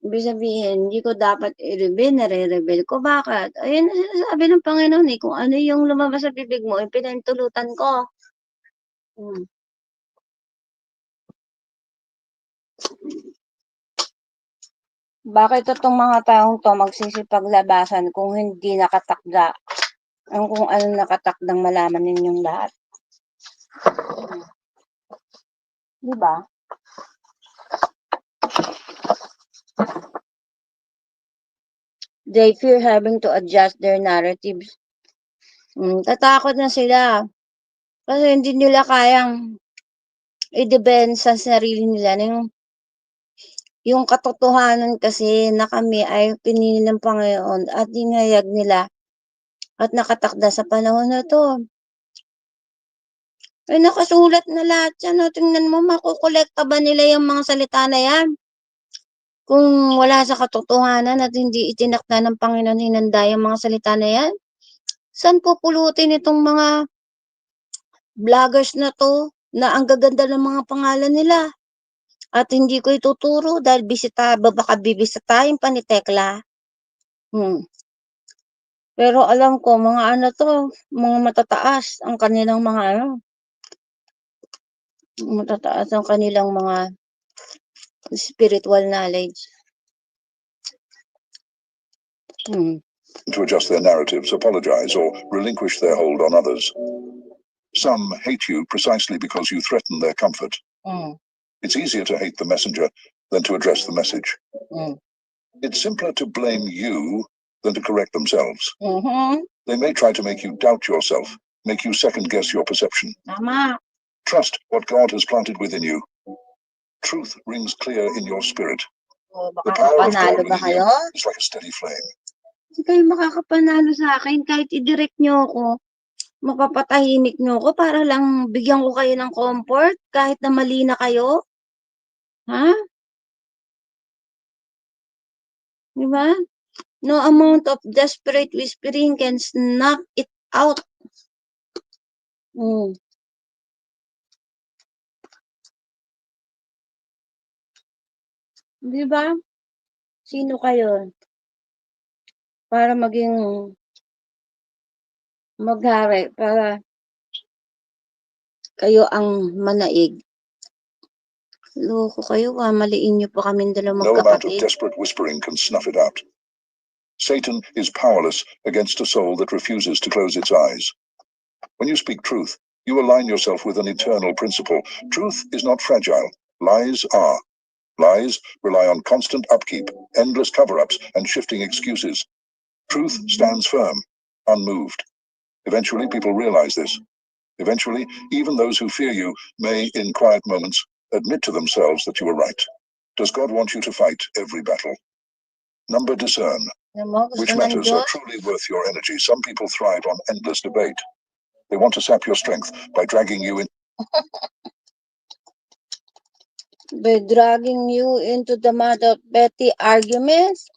Ibig sabihin, hindi ko dapat i-reveal, nare-reveal ko. Bakit? Ayun ang sinasabi ng Panginoon eh, kung ano yung lumabas sa bibig mo, pinahintulutan ko. Bakit itong mga taong to magsisipaglabasan kung hindi nakatakda ang kung ano nakatakdang malaman ninyong lahat? Diba? They fear having to adjust their narratives. Tatakot na sila. Kasi hindi nila kayang i-defend sa sarili nila. Yung katotohanan kasi na kami ay pinili ng Panginoon at hinayag nila at nakatakda sa panahon na to. Ay, nakasulat na lahat yan. Tingnan mo, makukolekta ba nila yung mga salita na yan? Kung wala sa katotohanan at hindi itinakda ng Panginoon hinanda yung mga salita na yan, saan pupulutin itong mga vloggers na to na ang gaganda ng mga pangalan nila? At hindi ko ituturo dahil baka bibisitahin pa ni Tekla. Pero alam ko, mga ano to, mga matataas ang kanilang mga matataas ang kanilang mga spiritual knowledge. To adjust their narratives, apologize, or relinquish their hold on others. Some hate you precisely because you threaten their comfort. It's easier to hate the messenger than to address the message. It's simpler to blame you than to correct themselves. They may try to make you doubt yourself, make you second-guess your perception. Trust what God has planted within you. Truth rings clear in your spirit. The power of God within you is like a steady flame. Hindi kayo makakapanalo sa akin kahit i-direct nyo ako. Mapapatahimik nyo ako para lang bigyan ko kayo ng comfort kahit na mali na kayo. Ha? Diba? No amount of desperate whispering can snuff it out. Di ba? Sino kayo? Para maging maghari, para kayo ang manaig. Loko kayo, maliin niyo pa kaming dalawang No amount of magkapatid. desperate whispering can snuff it out. Satan is powerless against a soul that refuses to close its eyes. When you speak truth, you align yourself with an eternal principle. Truth is not fragile. Lies are. Lies rely on constant upkeep, endless cover-ups, and shifting excuses. Truth stands firm, unmoved. Eventually, people realize this. Eventually, even those who fear you may, in quiet moments, admit to themselves that you were right. Does God want you to fight every battle? Number discern. Which matters are truly worth your energy. Some people thrive on endless debate. They want to sap your strength by dragging you in. By dragging you into the mud of petty arguments.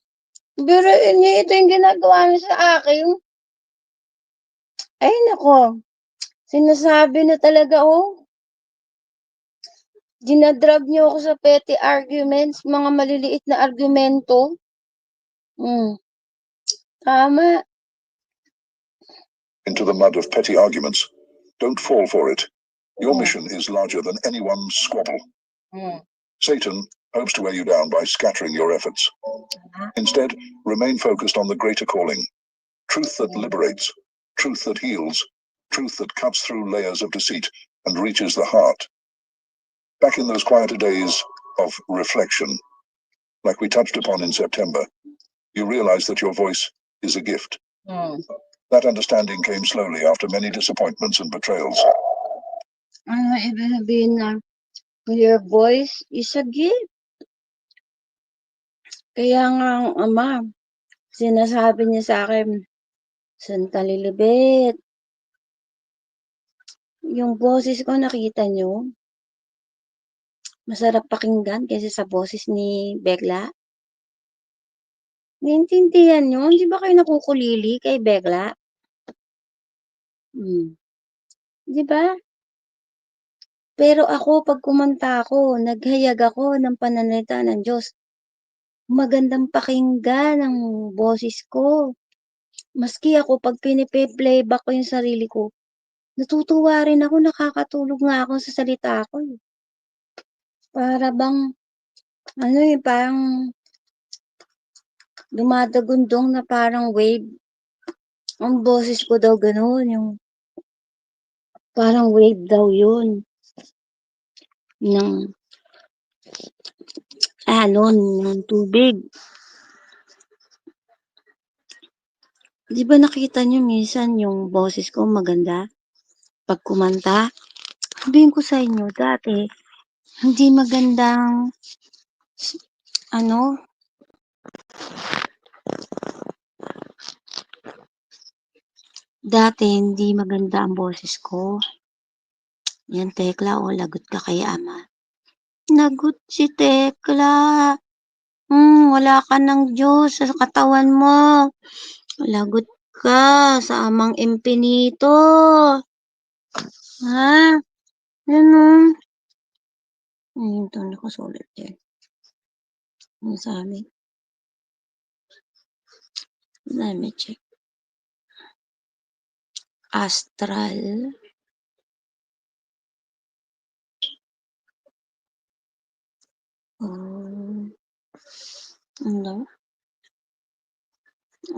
Biruin niyo, ito yung ginagawa niyo sa akin. Ay, nako. Sinasabi na talaga, oh. Dinadrag niyo ako sa petty arguments, mga maliliit na argumento. Tama. Into the mud of petty arguments. Don't fall for it. Your mission is larger than anyone's squabble. Satan hopes to wear you down by scattering your efforts. Instead, remain focused on the greater calling. Truth that liberates, truth that heals, truth that cuts through layers of deceit and reaches the heart. Back in those quieter days of reflection, like we touched upon in September, you realize that your voice is a gift. That understanding came slowly after many disappointments and betrayals. Ano ibig sabihin na your voice is a gift? Kaya nga ang ama, sinasabi niya sa akin, Santalilibet, yung boses ko nakita niyo, masarap pakinggan kaysa sa boses ni Begla. Naintindihan niyo? Hindi ba kayo nakukulili kay Begla? Di ba? Pero ako, pag kumanta ako, naghayag ako ng pananalita ng Diyos. Magandang pakinggan ang boses ko. Maski ako, pag pinipe-playback ko yung sarili ko, natutuwa rin ako, nakakatulog nga ako sa salita ko. Para bang, parang dumadagundong na parang wave. Ang boses ko daw gano'n, yung parang wave daw yun. Ng ng tubig. Di ba nakita niyo minsan yung boses ko maganda? Pag kumanta, sabihin ko sa inyo, dati, hindi magandang, dati hindi maganda ang boses ko. Yan, Tekla, lagot ka kay ama. Lagot si Tekla. Wala ka ng Diyos sa katawan mo. Lagot ka sa amang impinito. Ha? Ano? Ayun, ito nakasulat yan. Ang sabi. Let me check. Astral. Ano?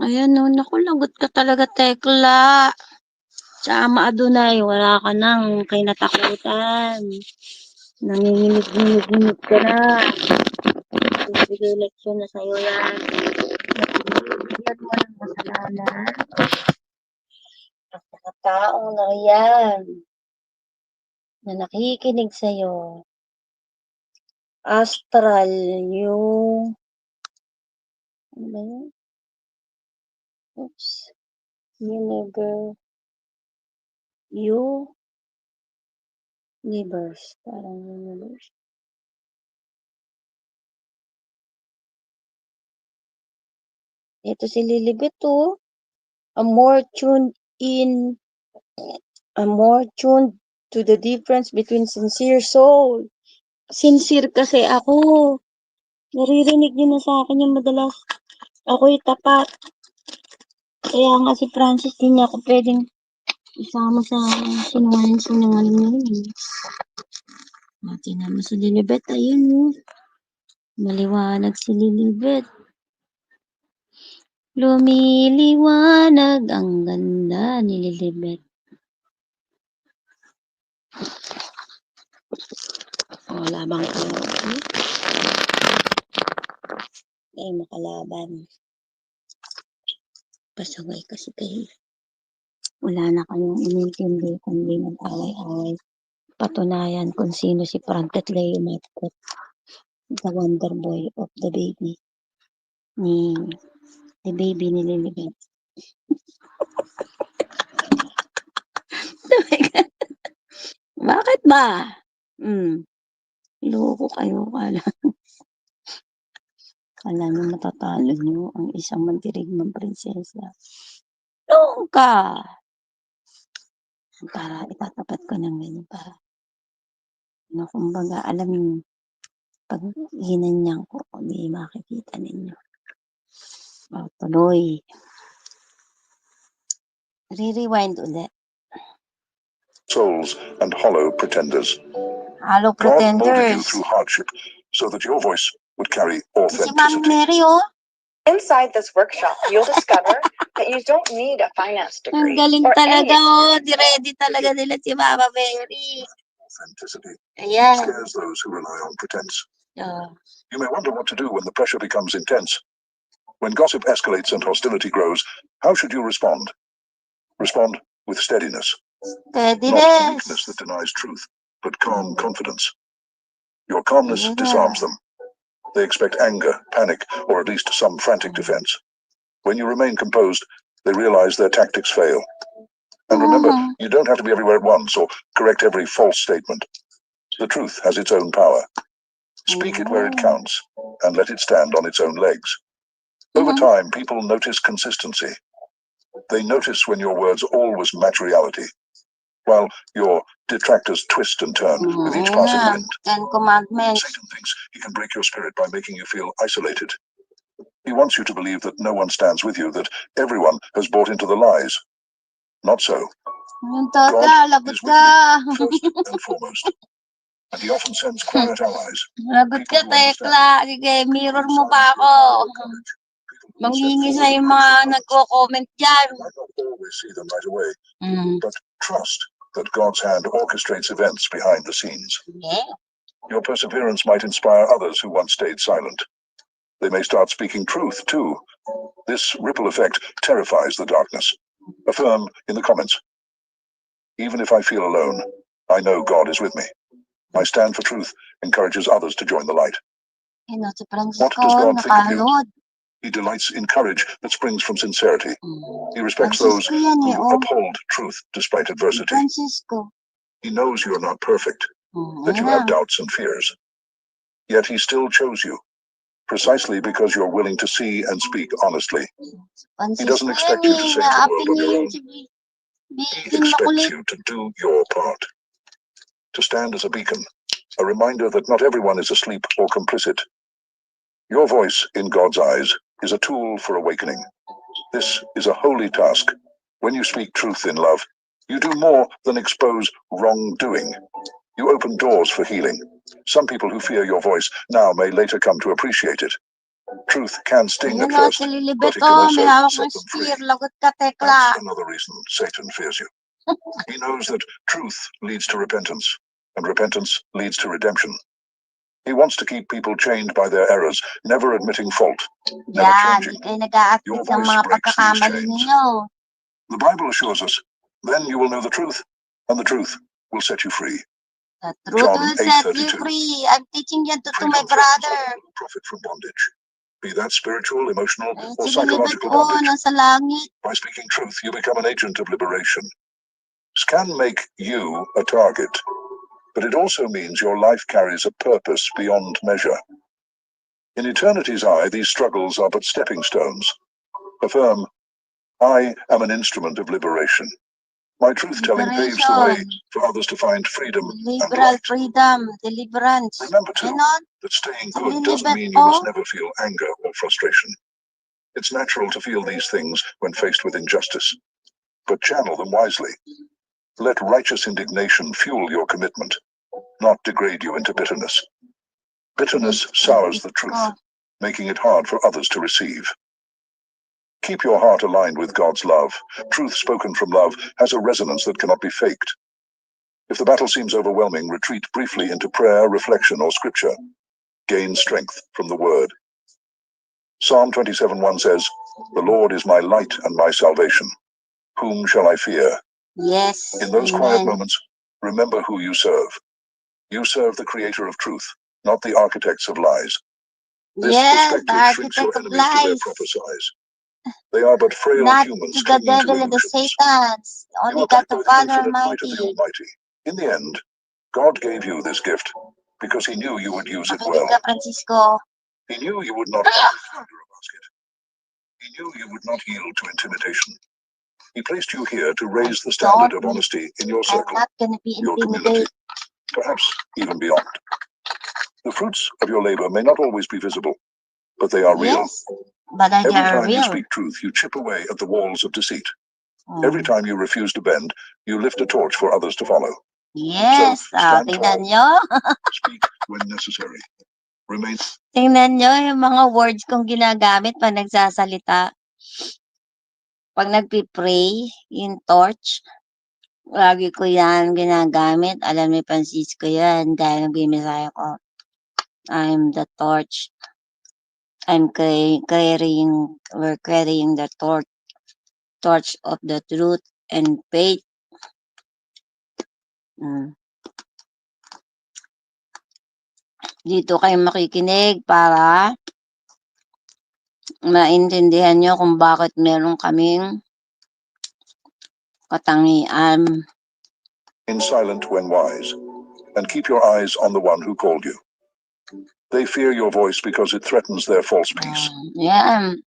Ayan, naku, lagot ka talaga, Tekla. Sa ama Adonai, wala ka nang kinatakutan. Nanginginig ka na. Bibigay leksyon na sa'yo yan. Bigyan mo ng kasalanan. At nakataong na yan na nakikinig sa'yo. Astral, yung ano ba yun? Oops. Universe. Parang universe. Ito si Lilibet, oh. I'm more tuned to the difference between sincere soul. Sincere kasi ako. Naririnig niyo na sa akin yung madalas ako'y tapat. Kaya nga si Francis din niya ako pwedeng isama sa sinungaling na yun. Tingnan mo si Lilibet, ayun mo. Maliwanag si Lilibet. Lumiliwanag ang ganda ni Lilibet. Labang kayo. Ay, makalaban. Pasaway kasi kayo. Wala na kayong inintindi kundi mag-away-away. Patunayan kung sino si Franket Leo Matkot, the wonder boy of the baby. The baby ni Lilibet. Bakit ba? Loko kayo, kala nyo matatalo nyo ang isang mandirigmang prinsesa. Loko ka! Para itatapat ko ng ganyan para kumbaga alam nyo pag ginanyan ko hindi makikita ninyo. Tuloy. Re-rewind ulit. Souls and hollow pretenders. Hollow God molded you pretenders. through hardship so that your voice would carry Si Ma'am authenticity. Mary, oh. Inside this workshop, you'll discover that you don't need a finance Ang degree galing or talaga, any oh. Di-ready talaga nila si Mama Mary. Authenticity Ayan. scares those who rely on pretense. Oh. You may wonder what to do when the pressure becomes intense. When gossip escalates and hostility grows, how should you respond? Respond with steadiness. Not weakness that denies truth, but calm confidence. Your calmness disarms them. They expect anger, panic, or at least some frantic defense. When you remain composed, they realize their tactics fail. And remember, you don't have to be everywhere at once or correct every false statement. The truth has its own power. Speak it where it counts, and let it stand on its own legs. Over time, people notice consistency. They notice when your words always match reality, while your detractors twist and turn with each passing wind. Ten Commandments. Satan thinks he can break your spirit by making you feel isolated. He wants you to believe that no one stands with you, that everyone has bought into the lies. Not so. God is with you, first and foremost. And he often sends quiet allies. Lagot ka, Tekla. Sige, mirror mo pa ako. Mangingi sa yung mga nagko-comment dyan. You might not always see them right away, but trust that God's hand orchestrates events behind the scenes. Yeah. Your perseverance might inspire others who once stayed silent. They may start speaking truth, too. This ripple effect terrifies the darkness. Affirm in the comments. Even if I feel alone, I know God is with me. My stand for truth encourages others to join the light. What does God think of you? He delights in courage that springs from sincerity. He respects those who uphold truth despite adversity. He knows you are not perfect, that you have doubts and fears. Yet he still chose you, precisely because you're willing to see and speak honestly. He doesn't expect you to save the world on your own. He expects you to do your part. To stand as a beacon, a reminder that not everyone is asleep or complicit. Your voice, in God's eyes, is a tool for awakening. This is a holy task. When you speak truth in love, you do more than expose wrongdoing. You open doors for healing. Some people who fear your voice now may later come to appreciate it. Truth can sting at first, but it can also set them free. That's another reason Satan fears you. He knows that truth leads to repentance, and repentance leads to redemption. He wants to keep people chained by their errors, never admitting fault, never changing. Your voice breaks these chains. The Bible assures us, then you will know the truth, and the truth will set you free. The truth will set you free. I'm teaching you to my brother. Profit from bondage. Be that spiritual, emotional, or psychological bondage. By speaking truth, you become an agent of liberation. This can make you a target, but it also means your life carries a purpose beyond measure. In eternity's eye, these struggles are but stepping stones. Affirm, I am an instrument of liberation. My truth-telling paves the way for others to find freedom and light. freedom, deliverance. Remember, too, Ganon. that staying Sa good doesn't lilibet mean you must po. never feel anger or frustration. It's natural to feel these things when faced with injustice, but channel them wisely. Let righteous indignation fuel your commitment, not degrade you into bitterness. Bitterness sours the truth, making it hard for others to receive. Keep your heart aligned with God's love. Truth spoken from love has a resonance that cannot be faked. If the battle seems overwhelming, retreat briefly into prayer, reflection, or scripture. Gain strength from the word. Psalm 27:1 says, "The Lord is my light and my salvation. Whom shall I fear?" Yes. In those quiet Amen. moments, remember who you serve. You serve the creator of truth, not the architects of lies. This Yes, the perspective shrinks your architect of enemies to their lies. proper size. They are but frail Not humans to the clinging to devil and the illusions. satans. You Only are got backed the by the Father infinite might of the Almighty. Almighty. In the end, God gave you this gift because He knew you would use it Makinig well. ka, Francisco. He knew you would not fall under a basket. He knew you would not yield to intimidation. He placed you here to raise the standard of honesty in your I'm circle, not gonna be your community, intimidated. perhaps even beyond. The fruits of your labor may not always be visible, but they are real. Yes, but they Every are time you real. speak truth, you chip away at the walls of deceit. Mm. Every time you refuse to bend, you lift a torch for others to follow. Yes, So, stand tingnan tall, nyo. speak when necessary. Remain. Tingnan nyo yung mga words kong ginagamit pag nagsasalita. Pag nagpipray, yung torch, lagi ko yan ginagamit. Alam ni Francisco yan dahil nagbimisaya ko. I'm the torch. We're carrying the torch of the truth and faith. Dito kayo makikinig para maintindihan nyo kung bakit meron kaming katangian. In silent when wise, and keep your eyes on the one who called you. They fear your voice because it threatens their false peace. Yan.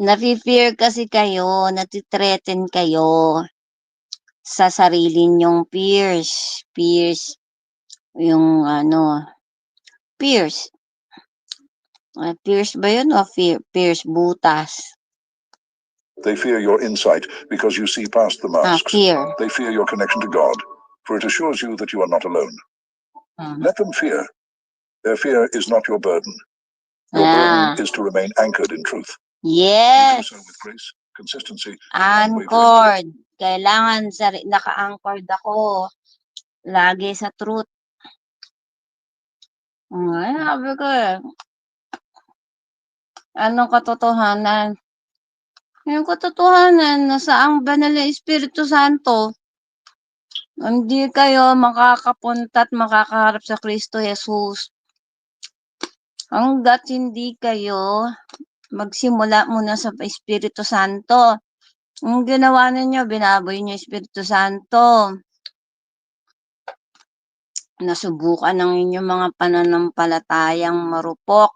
Nafi-fear kasi kayo, natitreaten kayo sa sarili nyong peers. Peers, yung peers. Peers ba yun o peers butas? They fear your insight because you see past the masks. Fear. They fear your connection to God, for it assures you that you are not alone. Let them fear. Their fear is not your burden. Your burden is to remain anchored in truth. Yes. You do so with grace, consistency, Anchored. Kailangan naka-anchored ako. Lagi sa truth. Ay, sabi ko eh. Anong katotohanan? Yung katotohanan, nasaang banal na Espiritu Santo. Hindi kayo makakapunta at makakaharap sa Kristo Jesus. Hanggat hindi kayo magsimula muna sa Espiritu Santo. Ang ginawa ninyo, binaboy niyo Espiritu Santo. Nasubukan ng inyong mga pananampalatayang marupok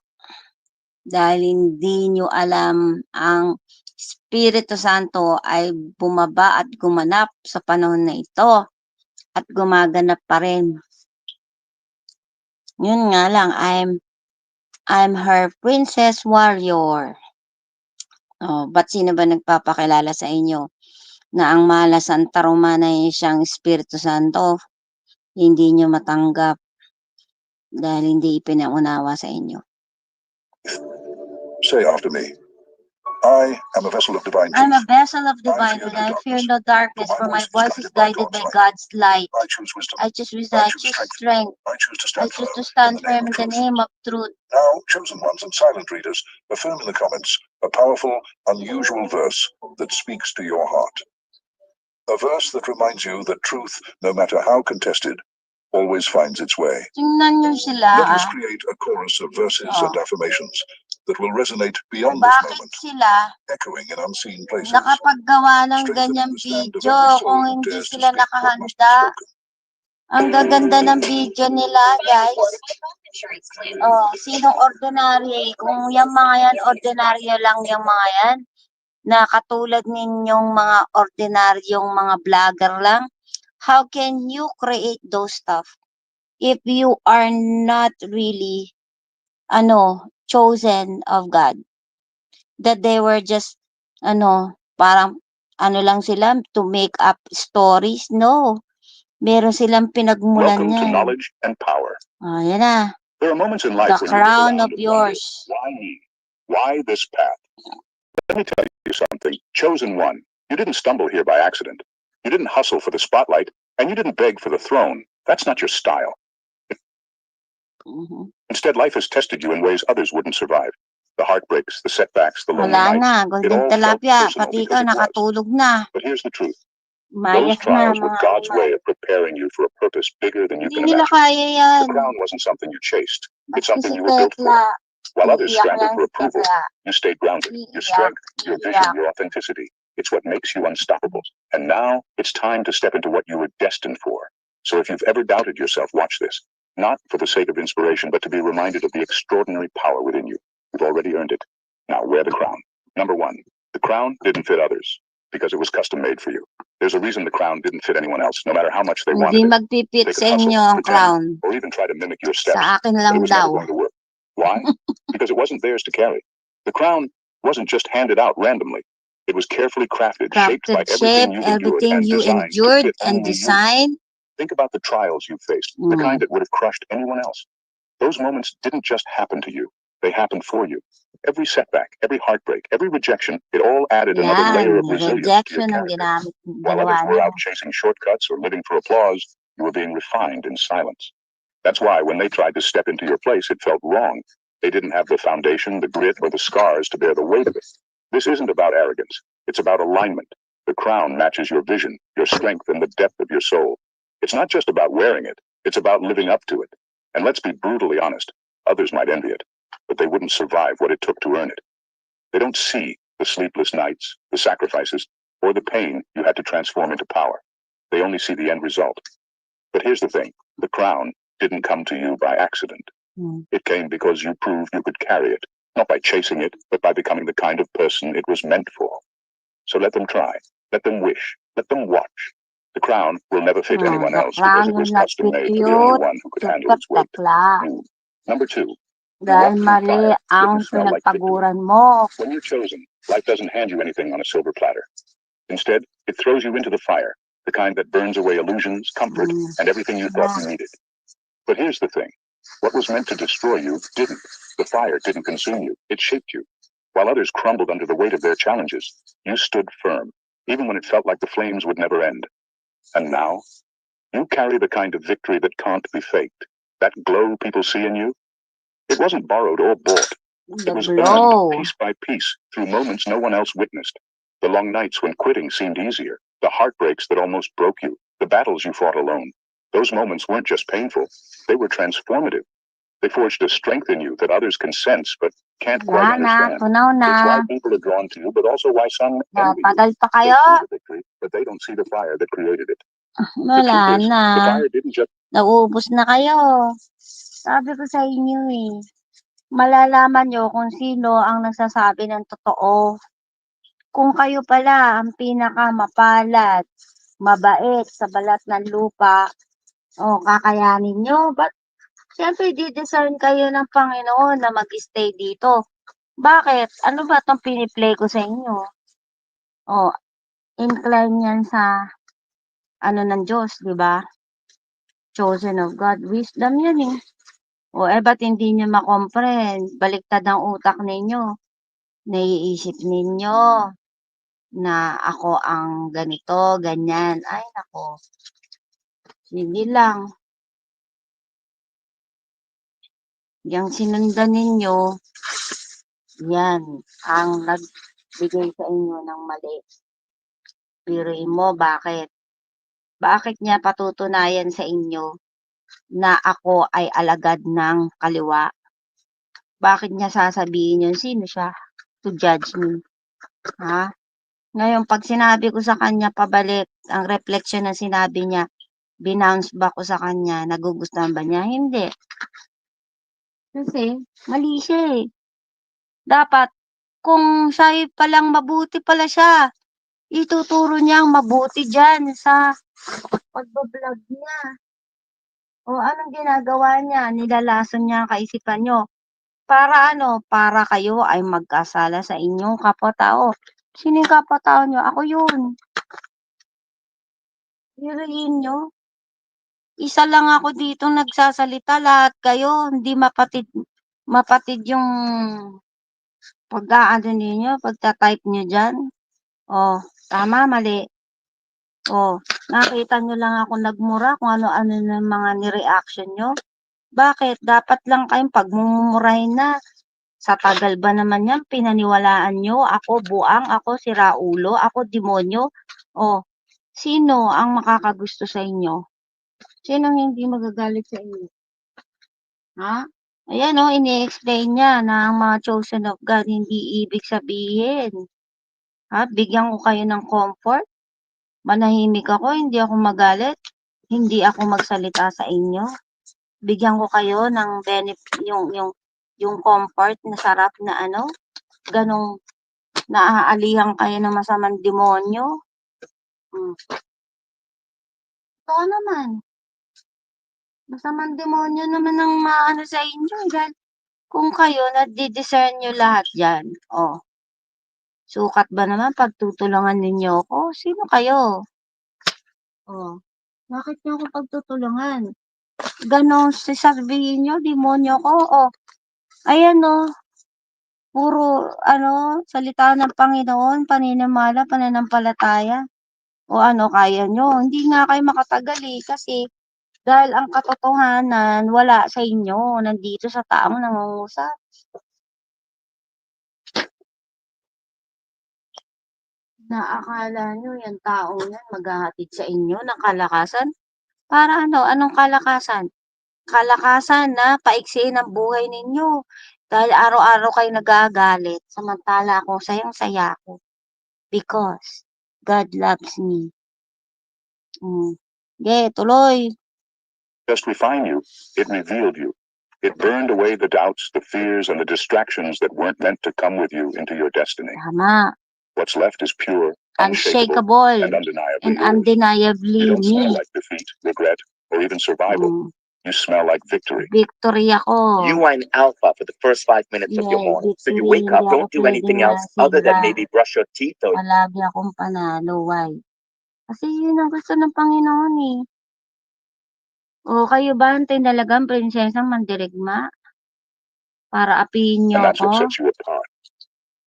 dahil hindi nyo alam ang Espiritu Santo ay bumaba at gumanap sa panahon na ito at gumaganap pa rin. Yun nga lang, I'm her princess warrior. Ba't sino ba nagpapakilala sa inyo na ang mahal na Santa Romana ay siyang Espiritu Santo? Hindi nyo matanggap dahil hindi ipinaunawa sa inyo. Say after me. I am a vessel of divine truth. I'm a vessel of divine truth. I fear no darkness, for my voice is guided by God's light. I choose wisdom. I choose wisdom. I choose strength. I choose to I stand choose to firm stand firm in the name of truth. Now, chosen ones and silent readers, affirm in the comments a powerful, unusual verse that speaks to your heart. A verse that reminds you that truth, no matter how contested, always finds its way. Tingnan nyo sila. Let us create a chorus of verses and affirmations that will resonate beyond this Bakit moment, sila echoing in unseen places. nakapaggawa ng Strengthening ganyang the stand of video every soul kung who hindi dares to sila speak what must be nakahanda? spoken. Ang gaganda ng video nila, guys. Sinong ordinary? Kung yung mga yan, ordinaryo lang yung mga yan. na katulad ninyong mga ordinaryong mga vlogger lang? How can you create those stuff if you are not really chosen of God? That they were just parang lang sila to make up stories? No. Meron silang pinagmulan Welcome to yan. knowledge and power. Yan na. There are moments in The life when you look crown around of and wonder, yours. why me? Why this path? Let me tell you something. Chosen one. You didn't stumble here by accident. You didn't hustle for the spotlight, and you didn't beg for the throne. That's not your style. Instead, life has tested you in ways others wouldn't survive. The heartbreaks, the setbacks, the lonely Wala na. nights. It Golden all felt tilapia. personal Pati because ikaw it was. nakatulog na. But here's the truth. Those Mayas na trials were mga God's animal. way of preparing you for a purpose bigger than you Hindi can nila imagine. kaya yan. The crown wasn't something you chased. It's Maski something si you were built for. Tekla. While others Iiyak scrambled yan for si approval, Tekla. you stayed grounded. Your Iiyak. strength, your vision, Iiyak. your authenticity. It's what makes you unstoppable. And now it's time to step into what you were destined for. So if you've ever doubted yourself, watch this. Not for the sake of inspiration, but to be reminded of the extraordinary power within you. You've already earned it. Now wear the crown. Number one, the crown didn't fit others because it was custom made for you. There's a reason the crown didn't fit anyone else, no matter how much they wanted Hindi it. magpipit They sa could hustle, inyo ang pretend, crown. or even try to mimic your steps. Sa akin But lang it was never daw. going to work. Why? Because it wasn't theirs to carry. The crown wasn't just handed out randomly. It was carefully crafted, shaped by everything you've endured and designed to fit and only you. designed. Think about the trials you faced, the kind that would have crushed anyone else. Those moments didn't just happen to you. They happened for you. Every setback, every heartbreak, every rejection, it all added another layer of Yan. resilience to your Rejection ang character. While ginawa others were niya. out chasing shortcuts or living for applause, you were being refined in silence. That's why when they tried to step into your place, it felt wrong. They didn't have the foundation, the grit, or the scars to bear the weight of it. This isn't about arrogance. It's about alignment. The crown matches your vision, your strength, and the depth of your soul. It's not just about wearing it. It's about living up to it. And let's be brutally honest. Others might envy it, but they wouldn't survive what it took to earn it. They don't see the sleepless nights, the sacrifices, or the pain you had to transform into power. They only see the end result. But here's the thing. The crown didn't come to you by accident. It came because you proved you could carry it, not by chasing it, but by becoming the kind of person it was meant for. So let them try, let them wish, let them watch. The crown will never fit anyone The else because crown it will was not custom fit made for the you only one who could to handle fit its weight. Tekla. Number two, you Dahil walk through mali fire ang didn't smell like victory. pinagpaguran mo. When you're chosen, life doesn't hand you anything on a silver platter. Instead, it throws you into the fire, the kind that burns away illusions, comfort, and everything you thought you needed. But here's the thing. What was meant to destroy you didn't. The fire didn't consume you. It shaped you. While others crumbled under the weight of their challenges, you stood firm, even when it felt like the flames would never end. And now, you carry the kind of victory that can't be faked. That glow people see in you, it wasn't borrowed or bought. The It was glow. earned piece by piece through moments no one else witnessed. The long nights when quitting seemed easier, the heartbreaks that almost broke you, the battles you fought alone. Those moments weren't just painful, they were transformative. They forged a strength in you that others can sense but can't quite Yan na, understand. tunaw na. It's why people are drawn to you, but also why some envy you. Tagal pa They kayo. see the victory, but they don't see the fire that created it. The Wala truth is, na. the fire didn't just Naubos na kayo. Sabi ko sa inyo eh. Malalaman nyo kung sino ang nagsasabi ng totoo. Kung kayo pala ang pinakamapalad, mabait sa balat ng lupa, kakayanin nyo. But, siyempre, di-discern kayo ng Panginoon na mag-stay dito. Bakit? Ano ba itong piniplay ko sa inyo? Incline yan sa ng Diyos, di ba? Chosen of God. Wisdom yan eh. ba't hindi nyo makomprehend? Baliktad ang utak ninyo. Naiisip ninyo na ako ang ganito, ganyan. Ay, nako. Sige lang. Yang sinundan ninyo, yan ang nagbigay sa inyo ng mali. Biruin mo, bakit? Bakit niya patutunayan sa inyo na ako ay alagad ng kaliwa? Bakit niya sasabihin yun? Sino siya to judge me? Ha? Ngayon, pag sinabi ko sa kanya pabalik, ang reflection na sinabi niya, binounce back ko sa kanya, nagugustuhan ba niya? Hindi. Kasi, mali siya eh. Dapat, kung siya palang mabuti pala siya, ituturo niya ang mabuti dyan sa pagbablog niya. O anong ginagawa niya? Nilalason niya ang kaisipan niyo. Para ano? Para kayo ay magkasala sa inyong kapwa-tao. Sino yung kapwa-tao niyo? Ako yun. Hiriin niyo. Isa lang ako dito nagsasalita, lahat kayo hindi mapatid yung pag-aano ninyo, pagta-type niyo diyan. Oh, tama, mali. Oh, nakita niyo lang ako nagmura kung ano-ano ng mga ni-reaction niyo. Bakit? Dapat lang kayong pagmumurahin na. Sa tagal ba naman yan, pinaniwalaan niyo, ako buang, ako si Raulo, ako demonyo. Oh, sino ang makakagusto sa inyo? Sinong hindi magagalit sa inyo? Ha? Ayan o, ini-explain niya na ang mga chosen of God hindi ibig sabihin. Ha? Bigyan ko kayo ng comfort. Manahimik ako, hindi ako magalit. Hindi ako magsalita sa inyo. Bigyan ko kayo ng benefit, yung comfort na sarap na ano, ganong naaalihan kayo ng masamang demonyo. Ito naman. Masamang demonyo naman ang maano sa inyo. Dahil kung kayo, nadidiscern nyo lahat yan. Oh. Sukat ba naman pagtutulungan ninyo ako? Sino kayo? Oh. Bakit nyo ako pagtutulungan? Ganon sasabihin nyo, demonyo ko. Oh. Ayan oh. Puro, salita ng Panginoon, paninamala, pananampalataya. O ano, kaya nyo. Hindi nga kayo makatagal kasi dahil ang katotohanan wala sa inyo, nandito sa taong nangungusap. Naakala nyo yung taong yan maghahatid sa inyo ng kalakasan? Para ano? Anong kalakasan? Kalakasan na paiksiin ang buhay ninyo. Dahil araw-araw kayo nagagalit, samantala ako sayang-saya ako. Because God loves me. Tuloy. Just refine you. It revealed you. It burned away the doubts, the fears, and the distractions that weren't meant to come with you into your destiny. Tama. What's left is pure, Unshakable, and undeniably and yours. undeniably You don't smell me. like defeat, regret, or even survival. You smell like victory. Victory ako. You are an alpha for the first 5 minutes of your morning. So you wake up, don't do anything else other than maybe brush your teeth or... Palagi akong panalo, why? Kasi yun ang gusto ng Panginoon eh. O kayo ba ang tinalagang prinsesang mandirigma? Para apihin And niyo that's what ako? sets you apart.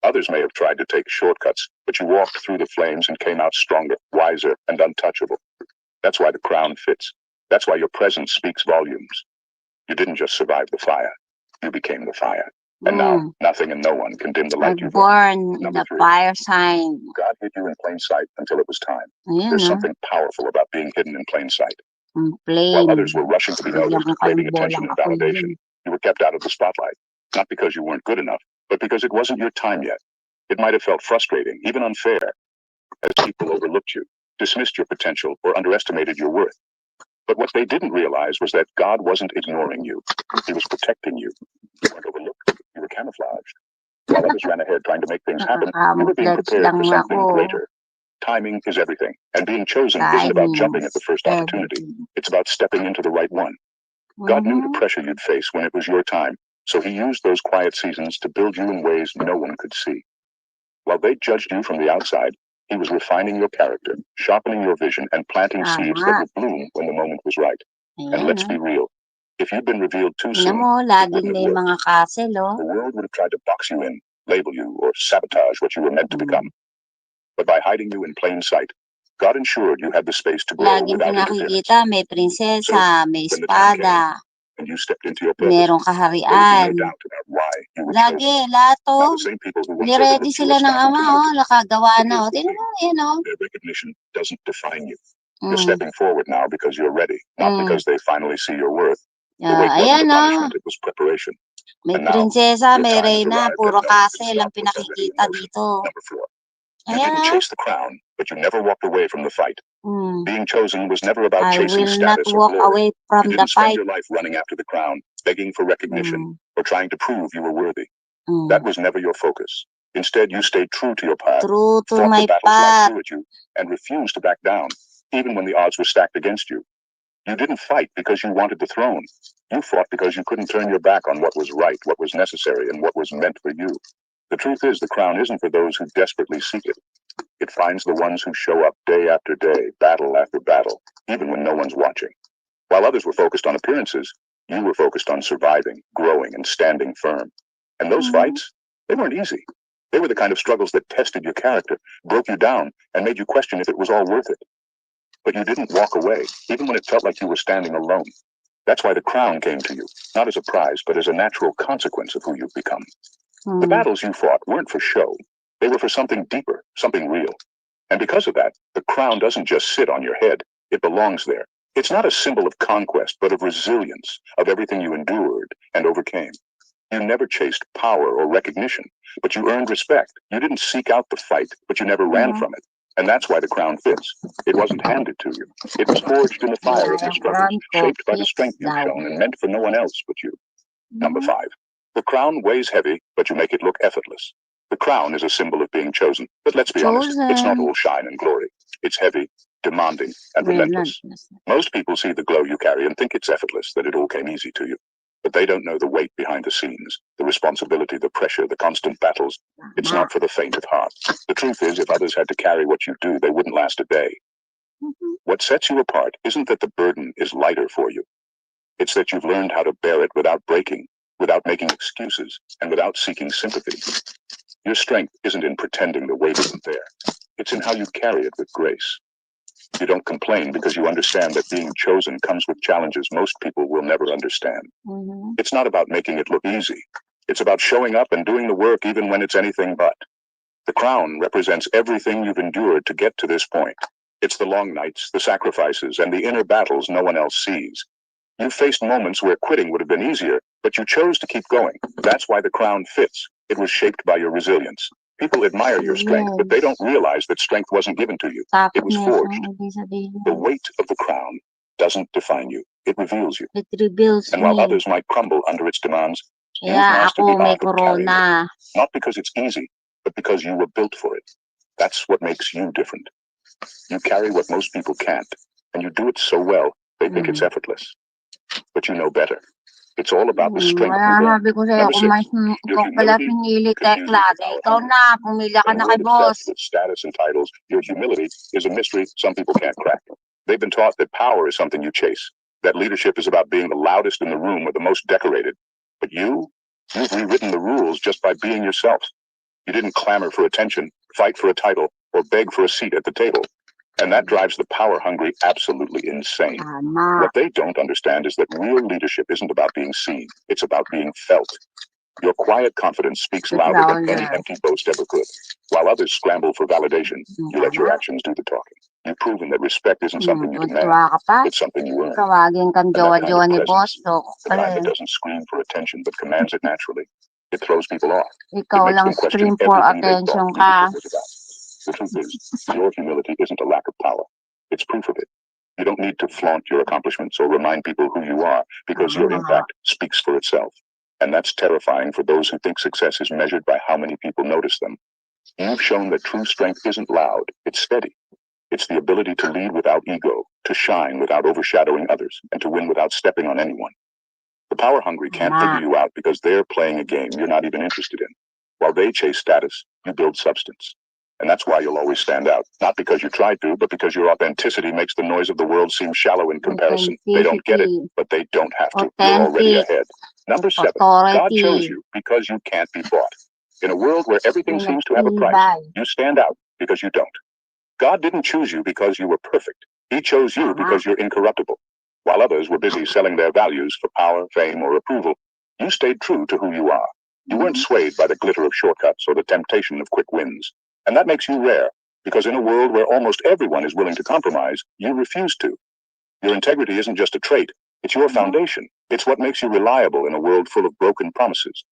Others may have tried to take shortcuts, but you walked through the flames and came out stronger, wiser, and untouchable. That's why the crown fits. That's why your presence speaks volumes. You didn't just survive the fire. You became the fire. And now, nothing and no one can dim the light you've Born in Number the 3. fire sign. God hid you in plain sight until it was time. Ayan, There's something powerful about being hidden in plain sight. Plain. While others were rushing to be noticed, Bigyan ko craving kayong attention bolang and ako validation, you were kept out of the spotlight. Not because you weren't good enough, but because it wasn't your time yet. It might have felt frustrating, even unfair, as people overlooked you, dismissed your potential, or underestimated your worth. But what they didn't realize was that God wasn't ignoring you. He was protecting you. You weren't overlooked. You were camouflaged. While others ran ahead trying to make things happen, you were being prepared for something greater. Timing is everything, and being chosen isn't about jumping at the first opportunity. It's about stepping into the right one. God knew the pressure you'd face when it was your time, so he used those quiet seasons to build you in ways no one could see. While they judged you from the outside, he was refining your character, sharpening your vision, and planting seeds that would bloom when the moment was right. And let's be real, if you'd been revealed too soon, it wouldn't have worked. The world would have tried to box you in, label you, or sabotage what you were meant to become. But by hiding you in plain sight, God ensured you had the space to grow without interference. May prinsesa, may When the time came, espada, and you stepped into your purpose, merong there would be kaharian. no doubt about why you were Lagi, chosen. lahat Now, to. the same people who once Ni-ready overlooked you sila are ng starting ama, to notice. nakagawa But na, here's the Tingnan thing. mo, yan Their recognition doesn't define you. You're stepping forward now because you're ready, not because they finally see your worth. The wait wasn't a punishment, it was preparation. May And now, prinsesa, your may time has reyna, arrived puro and no one can castle ang stop what's already in pinakikita motion. dito. Number 4. You didn't chase the crown, but you never walked away from the fight. Being chosen was never about I chasing will not status or walk glory. away from You the didn't spend fight. your life running after the crown, begging for recognition, or trying to prove you were worthy. That was never your focus. Instead, you stayed true to your path, True to fought my the battles life path. threw at you, and refused to back down, even when the odds were stacked against you. You didn't fight because you wanted the throne. You fought because you couldn't turn your back on what was right, what was necessary, and what was meant for you. The truth is, the crown isn't for those who desperately seek it. It finds the ones who show up day after day, battle after battle, even when no one's watching. While others were focused on appearances, you were focused on surviving, growing, and standing firm. And those fights, they weren't easy. They were the kind of struggles that tested your character, broke you down, and made you question if it was all worth it. But you didn't walk away, even when it felt like you were standing alone. That's why the crown came to you, not as a prize, but as a natural consequence of who you've become. The battles you fought weren't for show. They were for something deeper, something real. And because of that, the crown doesn't just sit on your head. It belongs there. It's not a symbol of conquest, but of resilience, of everything you endured and overcame. You never chased power or recognition, but you earned respect. You didn't seek out the fight, but you never ran from it. And that's why the crown fits. It wasn't handed to you. It was forged in the fire of your struggles, shaped by the strength you've shown, and meant for no one else but you. Number 5. The crown weighs heavy, but you make it look effortless. The crown is a symbol of being chosen, but let's be honest, it's not all shine and glory. It's heavy, demanding, and relentless. Most people see the glow you carry and think it's effortless, that it all came easy to you. But they don't know the weight behind the scenes, the responsibility, the pressure, the constant battles. It's not for the faint of heart. The truth is, if others had to carry what you do, they wouldn't last a day. What sets you apart isn't that the burden is lighter for you. It's that you've learned how to bear it without breaking, without making excuses, and without seeking sympathy. Your strength isn't in pretending the weight isn't there. It's in how you carry it with grace. You don't complain because you understand that being chosen comes with challenges most people will never understand. It's not about making it look easy. It's about showing up and doing the work even when it's anything but. The crown represents everything you've endured to get to this point. It's the long nights, the sacrifices, and the inner battles no one else sees. You faced moments where quitting would have been easier, but you chose to keep going. That's why the crown fits. It was shaped by your resilience. People admire your strength, but they don't realize that strength wasn't given to you. It was forged. The weight of the crown doesn't define you. It reveals you. It reveals And while me. others might crumble under its demands, you've Kaya mastered the ako may art of carrying corona. it. Not because it's easy, but because you were built for it. That's what makes you different. You carry what most people can't, and you do it so well, they think it's effortless. But you know better. It's all about the strength Kaya you sabi ko sa'yo, Number kung 6, mas your ikaw pala humility pinili, confuses Tekla. the power Ikaw hungry. na, pumila ka In a na kay world boss. obsessed with status and titles, your humility is a mystery some people can't crack. They've been taught that power is something you chase, that leadership is about being the loudest in the room or the most decorated. But you've rewritten the rules just by being yourself. You didn't clamor for attention, fight for a title, or beg for a seat at the table. And that drives the power hungry absolutely insane. What they don't understand is that real leadership isn't about being seen. It's about being felt. Your quiet confidence speaks louder than any empty boast ever could. While others scramble for validation, you let your actions do the talking. You've proven that respect isn't something you demand. It's something you earn. Tawagin kang And that kind jowa-jowa of ni boss. presence, So, the kind that doesn't scream for attention but commands it naturally, it throws people off. ikaw It makes lang them question scream for everything they attention thought ka. leadership was about. The truth is, your humility isn't a lack of power. It's proof of it. You don't need to flaunt your accomplishments or remind people who you are, because your impact speaks for itself. And that's terrifying for those who think success is measured by how many people notice them. You've shown that true strength isn't loud, it's steady. It's the ability to lead without ego, to shine without overshadowing others, and to win without stepping on anyone. The power hungry can't figure you out because they're playing a game you're not even interested in. While they chase status, you build substance. And that's why you'll always stand out. Not because you tried to, but because your authenticity makes the noise of the world seem shallow in comparison. They don't get it, but they don't have to. You're already ahead. Number 7, God chose you because you can't be bought. In a world where everything seems to have a price, you stand out because you don't. God didn't choose you because you were perfect. He chose you because you're incorruptible. While others were busy selling their values for power, fame, or approval, you stayed true to who you are. You weren't swayed by the glitter of shortcuts or the temptation of quick wins. And that makes you rare, because in a world where almost everyone is willing to compromise, you refuse to. Your integrity isn't just a trait, it's your foundation. It's what makes you reliable in a world full of broken promises.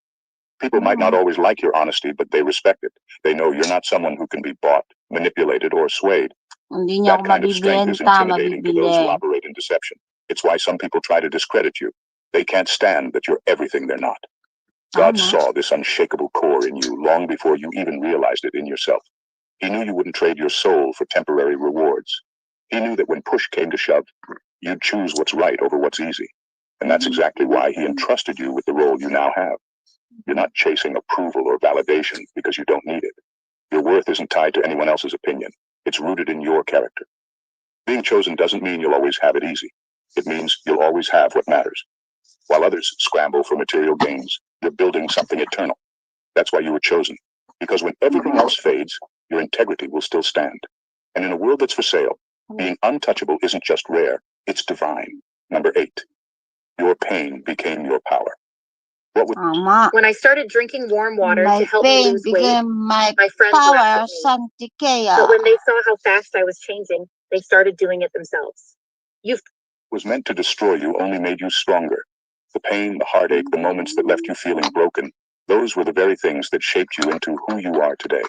People might not always like your honesty, but they respect it. They know you're not someone who can be bought, manipulated, or swayed. Hindi niya That ako kind of strength is mabibenta, intimidating to those who mabibili. operate in deception. It's why some people try to discredit you. They can't stand that you're everything they're not. God saw this unshakable core in you long before you even realized it in yourself. He knew you wouldn't trade your soul for temporary rewards. He knew that when push came to shove, you'd choose what's right over what's easy. And that's exactly why he entrusted you with the role you now have. You're not chasing approval or validation because you don't need it. Your worth isn't tied to anyone else's opinion. It's rooted in your character. Being chosen doesn't mean you'll always have it easy. It means you'll always have what matters. While others scramble for material gains, you're building something eternal. That's why you were chosen. Because when everything else fades, your integrity will still stand. And in a world that's for sale, being untouchable isn't just rare, it's divine. Number 8. Your pain became your power. What would When I started drinking warm water My to help me pain lose weight, became my my friends power, laughed at me. But Santequia. when they saw how fast I was changing, they started doing it themselves. was meant to destroy you only made you stronger. The pain, the heartache, the moments that left you feeling broken, those were the very things that shaped you into who you are today.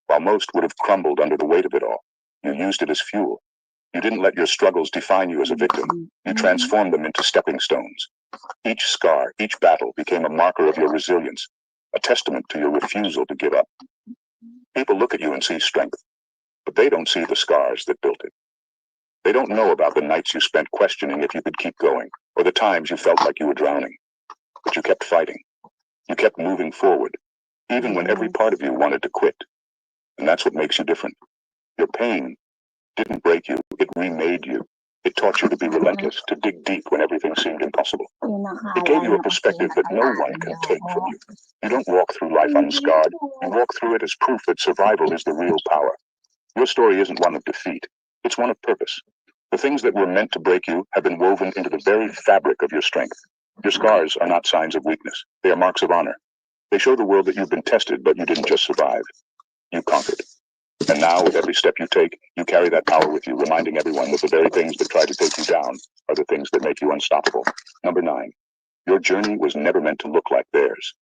While most would have crumbled under the weight of it all, you used it as fuel. You didn't let your struggles define you as a victim. You transformed them into stepping stones. Each scar, each battle became a marker of your resilience, a testament to your refusal to give up. People look at you and see strength, but they don't see the scars that built it. They don't know about the nights you spent questioning if you could keep going, or the times you felt like you were drowning. But you kept fighting. You kept moving forward, even when every part of you wanted to quit. And that's what makes you different. Your pain didn't break you, it remade you. It taught you to be relentless, to dig deep when everything seemed impossible. It gave you a perspective that no one can take from you. You don't walk through life unscarred. You walk through it as proof that survival is the real power. Your story isn't one of defeat. It's one of purpose. The things that were meant to break you have been woven into the very fabric of your strength. Your scars are not signs of weakness. They are marks of honor. They show the world that you've been tested, but you didn't just survive. You conquered. And now, with every step you take, you carry that power with you, reminding everyone that the very things that try to take you down are the things that make you unstoppable. Number 9. Your journey was never meant to look like theirs.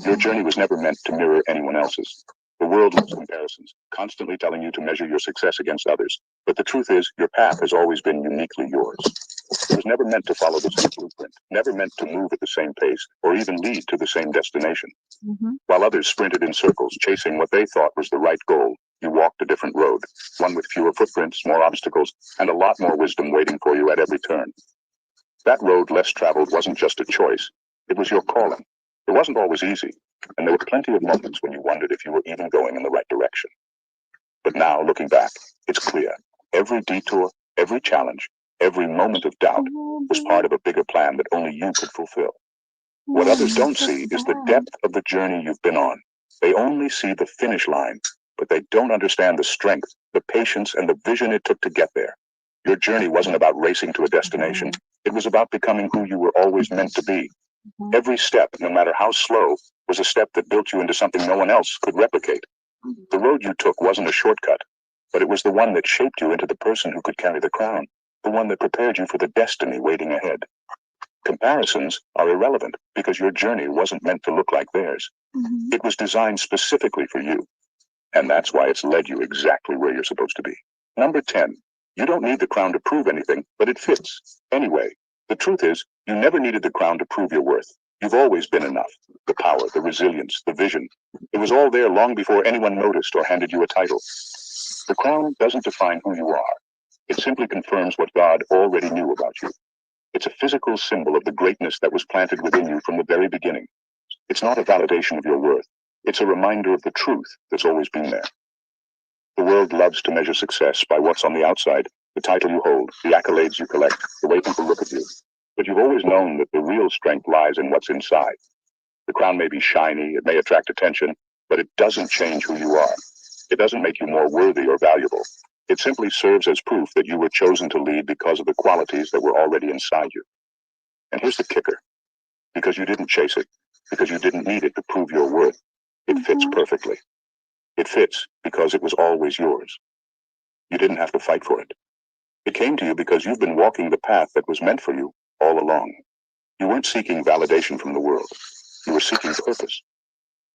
Your journey was never meant to mirror anyone else's. The world loves comparisons, constantly telling you to measure your success against others. But the truth is, your path has always been uniquely yours. It was never meant to follow the same blueprint, never meant to move at the same pace, or even lead to the same destination. While others sprinted in circles, chasing what they thought was the right goal, you walked a different road, one with fewer footprints, more obstacles, and a lot more wisdom waiting for you at every turn. That road less traveled wasn't just a choice. It was your calling. It wasn't always easy, and there were plenty of moments when you wondered if you were even going in the right direction. But now, looking back, it's clear. Every detour, every challenge, every moment of doubt was part of a bigger plan that only you could fulfill. What others don't see is the depth of the journey you've been on. They only see the finish line, but they don't understand the strength, the patience, and the vision it took to get there. Your journey wasn't about racing to a destination. It was about becoming who you were always meant to be. Every step, no matter how slow, was a step that built you into something no one else could replicate. The road you took wasn't a shortcut, but it was the one that shaped you into the person who could carry the crown, the one that prepared you for the destiny waiting ahead. Comparisons are irrelevant because your journey wasn't meant to look like theirs. It was designed specifically for you, and that's why it's led you exactly where you're supposed to be. Number 10. You don't need the crown to prove anything, but it fits. Anyway, the truth is, you never needed the crown to prove your worth. You've always been enough. The power, the resilience, the vision. It was all there long before anyone noticed or handed you a title. The crown doesn't define who you are. It simply confirms what God already knew about you. It's a physical symbol of the greatness that was planted within you from the very beginning. It's not a validation of your worth. It's a reminder of the truth that's always been there. The world loves to measure success by what's on the outside, the title you hold, the accolades you collect, the way people look at you. But you've always known that the real strength lies in what's inside. The crown may be shiny, it may attract attention, but it doesn't change who you are. It doesn't make you more worthy or valuable. It simply serves as proof that you were chosen to lead because of the qualities that were already inside you. And here's the kicker. Because you didn't chase it, because you didn't need it to prove your worth, it fits perfectly. It fits because it was always yours. You didn't have to fight for it. It came to you because you've been walking the path that was meant for you all along. You weren't seeking validation from the world. You were seeking purpose.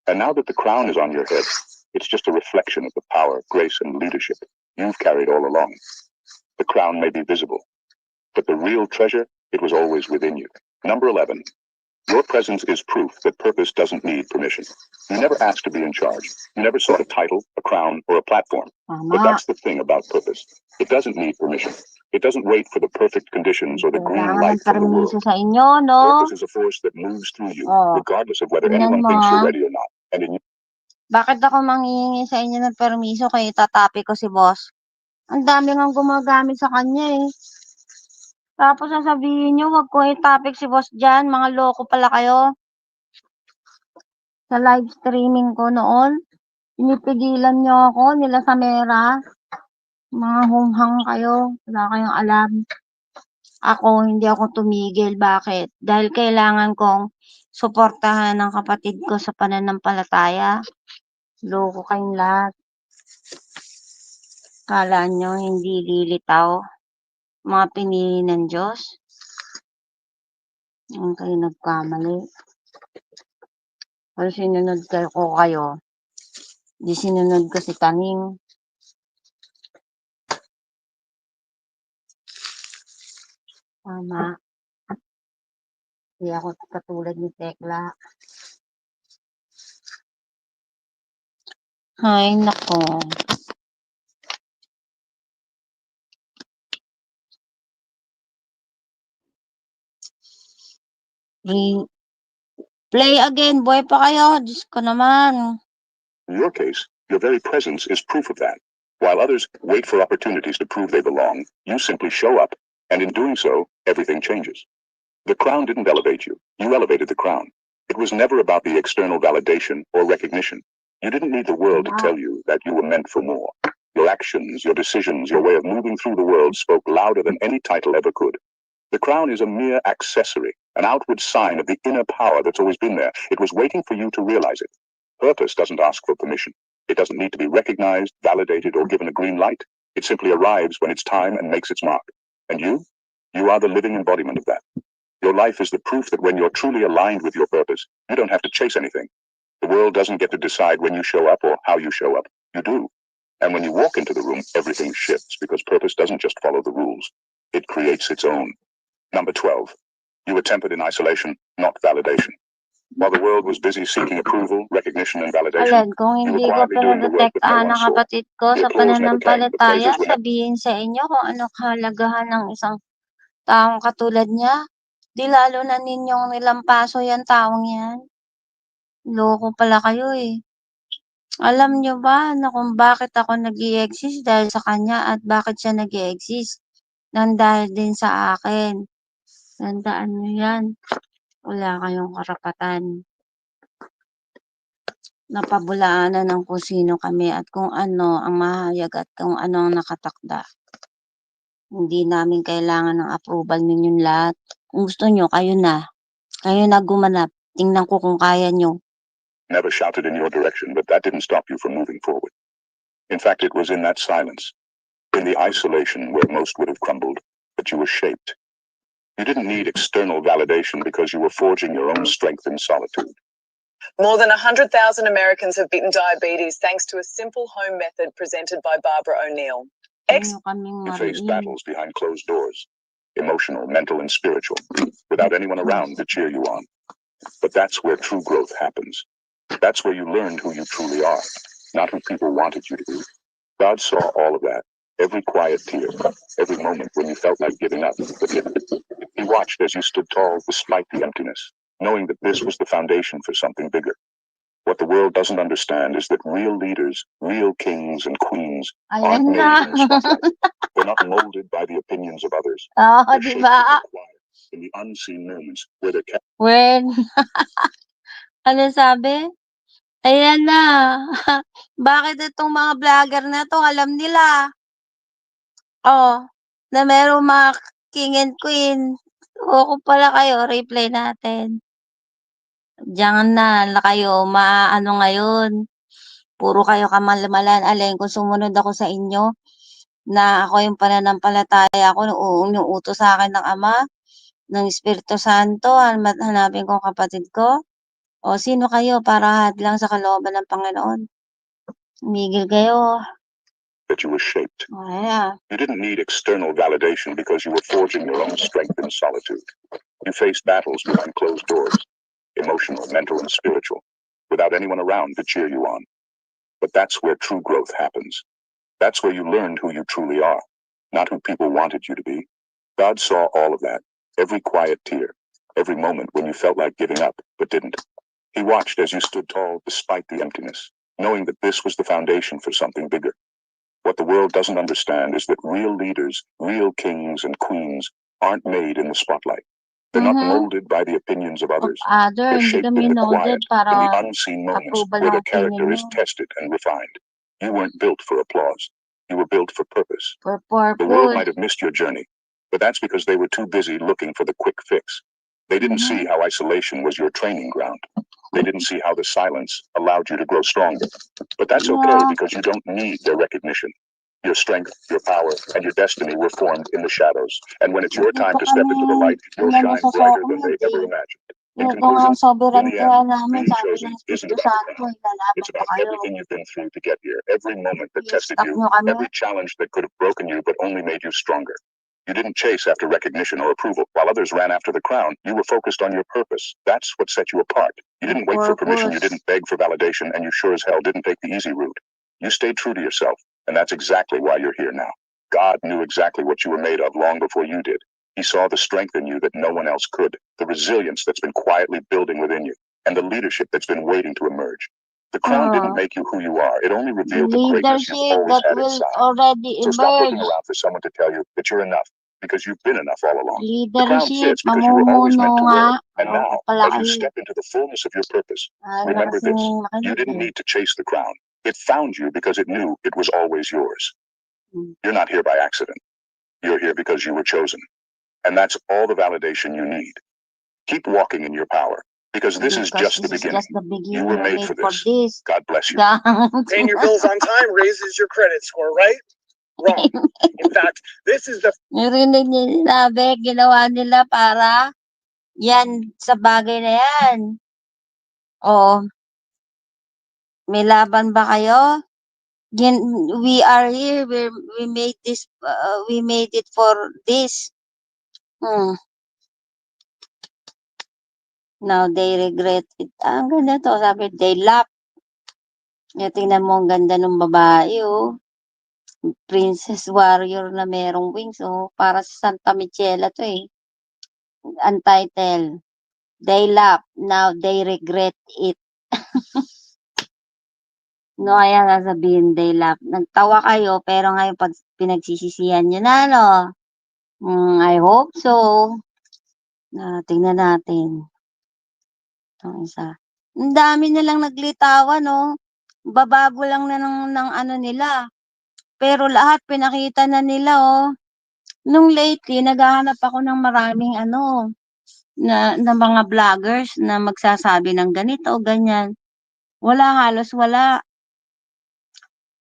And now that the crown is on your head, it's just a reflection of the power, grace, and leadership you've carried all along. The crown may be visible, but the real treasure, it was always within you. Number 11. Your presence is proof that purpose doesn't need permission. You never asked to be in charge. You never sought a title, a crown, or a platform. But Tama. that's the thing about purpose. It doesn't need permission. It doesn't wait for the perfect conditions or the green Kailangan ng light from the world. permiso sa inyo, no? Purpose is a force that moves through you, Oh, regardless of whether tingnan anyone mo. thinks you're ready or not. And in Bakit ako manghihingi sa inyo ng permiso kaya itatapi ko si boss? Ang dami nga gumagamit sa kanya eh. Tapos sasabihin nyo, wag ko i-topic si boss dyan. Mga loko pala kayo. Sa live streaming ko noon, pinipigilan nyo ako, nila Samera. Mga hunghang kayo. Wala kayong alam. Ako, hindi ako tumigil. Bakit? Dahil kailangan kong suportahan ng kapatid ko sa pananampalataya. Loko kayong lahat. Kala nyo hindi lilitaw. Mga pinili ng Diyos. Ang kayo nagkamali. Pero sinunod ko kayo. Di sinunod ko si Taning. Tama. Hindi ako katulad ni Tekla. Ay, nako. Play again. Buhay pa kayo. Diyos ko naman. In your case, your very presence is proof of that. While others wait for opportunities to prove they belong, you simply show up, and in doing so, everything changes. The crown didn't elevate you. You elevated the crown. It was never about the external validation or recognition. You didn't need the world to tell you that you were meant for more. Your actions, your decisions, your way of moving through the world spoke louder than any title ever could. The crown is a mere accessory, an outward sign of the inner power that's always been there. It was waiting for you to realize it. Purpose doesn't ask for permission. It doesn't need to be recognized, validated, or given a green light. It simply arrives when it's time and makes its mark. And you are the living embodiment of that. Your life is the proof that when you're truly aligned with your purpose, you don't have to chase anything. The world doesn't get to decide when you show up or how you show up. You do. And when you walk into the room, everything shifts because purpose doesn't just follow the rules. It creates its own. Number 12. You were tempered in isolation, not validation. While the world was busy seeking approval, recognition, and validation, Alin, kung hindi ko pinadetektahan ng kapatid ko sa pananampalataya, sabihin sa inyo kung ano kahalagahan ng isang taong katulad niya. Di lalo na ninyong nilampaso yan taong yan. Loko pala kayo eh. Alam nyo ba na kung bakit ako nag-i-exist dahil sa kanya at bakit siya nag-i-exist? Nang dahil din sa akin. Tandaan nyo yan. Wala kayong karapatan. Napabulaanan ng kung sino kami at kung ano ang mahayag at kung ano ang nakatakda. Hindi namin kailangan ng approval ninyong lahat. Kung gusto nyo, kayo na. Kayo na gumanap. Tingnan ko kung kaya nyo. Never shouted in your direction, but that didn't stop you from moving forward. In fact, it was in that silence, in the isolation where most would have crumbled, that you were shaped. You didn't need external validation because you were forging your own strength in solitude. More than 100,000 Americans have beaten diabetes thanks to a simple home method presented by Barbara O'Neill. You faced battles behind closed doors, emotional, mental, and spiritual, without anyone around to cheer you on. But that's where true growth happens. That's where you learned who you truly are, not who people wanted you to be. God saw all of that, every quiet tear, every moment when you felt like giving up, but didn't. He watched as you stood tall despite the emptiness, knowing that this was the foundation for something bigger. What the world doesn't understand is that real leaders, real kings and queens aren't made in the spotlight. They're not molded by the opinions of others. They're shaped in the quiet, in the unseen moments where they're kept. When? Ano sabi? Ayan na. Bakit itong mga vlogger na to alam nila? Oh, na merong mga king and queen. O kung pala kayo, replay natin. Diyan na kayo, maano ngayon. Puro kayo kamalamalan. Alin, kung sumunod ako sa inyo, na ako yung pananampalataya ko, yung utos sa akin ng Ama, ng Espiritu Santo, hanapin ko kapatid ko. O sino kayo para hadlang sa kalooban ng Panginoon? Umigil kayo. That you were shaped. Oh, yeah. You didn't need external validation because you were forging your own strength in solitude. You faced battles behind closed doors, emotional, mental, and spiritual, without anyone around to cheer you on. But that's where true growth happens. That's where you learned who you truly are, not who people wanted you to be. God saw all of that, every quiet tear, every moment when you felt like giving up, but didn't. He watched as you stood tall despite the emptiness, knowing that this was the foundation for something bigger. What the world doesn't understand is that real leaders, real kings and queens, aren't made in the spotlight. They're not molded by the opinions of others. They're Hindi shaped kami in the noted quiet, in the para unseen moments approval where their natin character is ninyo. tested and refined. You weren't built for applause. You were built for purpose. For The world purpose. might have missed your journey, but that's because they were too busy looking for the quick fix. They didn't see how isolation was your training ground. They didn't see how the silence allowed you to grow stronger. But that's okay because you don't need their recognition. Your strength, your power, and your destiny were formed in the shadows. And when it's your time to step into the light, you'll shine brighter than they ever imagined. In Ito nga ang conclusion, in sovereignty the end, namin, being sabi chosen ng isn't Espiritu about the Santo, crown. ilalaban It's ko about kayo. everything you've been through to get here, every moment that tested Stop you, nyo kami. every challenge that could have broken you but only made you stronger. You didn't chase after recognition or approval. While others ran after the crown, you were focused on your purpose. That's what set you apart. You didn't wait for permission, you didn't beg for validation, and you sure as hell didn't take the easy route. You stayed true to yourself, and that's exactly why you're here now. God knew exactly what you were made of long before you did. He saw the strength in you that no one else could, the resilience that's been quietly building within you, and the leadership that's been waiting to emerge. The crown didn't make you who you are. It only revealed the greatness you've Leadership always that had will inside. already So stop looking emerge. around for someone to tell you that you're enough, because you've been enough all along. The crown Leadership, fits because you were always meant to wear mamumuno it. And nga. now, Pala as you kayo. step into the fullness of your purpose, Na remember kasing this. You makinig didn't eh. need to chase the crown. It found you because it knew it was always yours. You're not here by accident. You're here because you were chosen. And that's all the validation you need. Keep walking in your power, because this is just the beginning. You were made for this. God bless you. Paying your bills on time raises your credit score, right? Wrong. In fact, this is the Narinig niyo yung sinabi, ginawa nila para yan sa bagay na yan. O, may laban ba kayo? We are here. We made this. We made it for this. Now they regret it. Ang ganda to. Sabi, they laugh. Tingnan mo ang ganda ng babae, oh. Princess warrior na merong wings, oh. Para sa Santa Michela to, eh. Untitled. They laugh. Now they regret it. No, kaya sasabihin, they laugh. Nagtawa kayo, pero ngayon pag pinagsisisihan nyo na, no? I hope so. Tingnan natin. Itong isa. Ang dami nilang naglitawan, no? Babago lang na ng ano nila. Pero lahat pinakita na nila, oh. Nung lately, naghahanap ako ng maraming na mga vloggers na magsasabi ng ganito, ganyan. Wala, halos wala.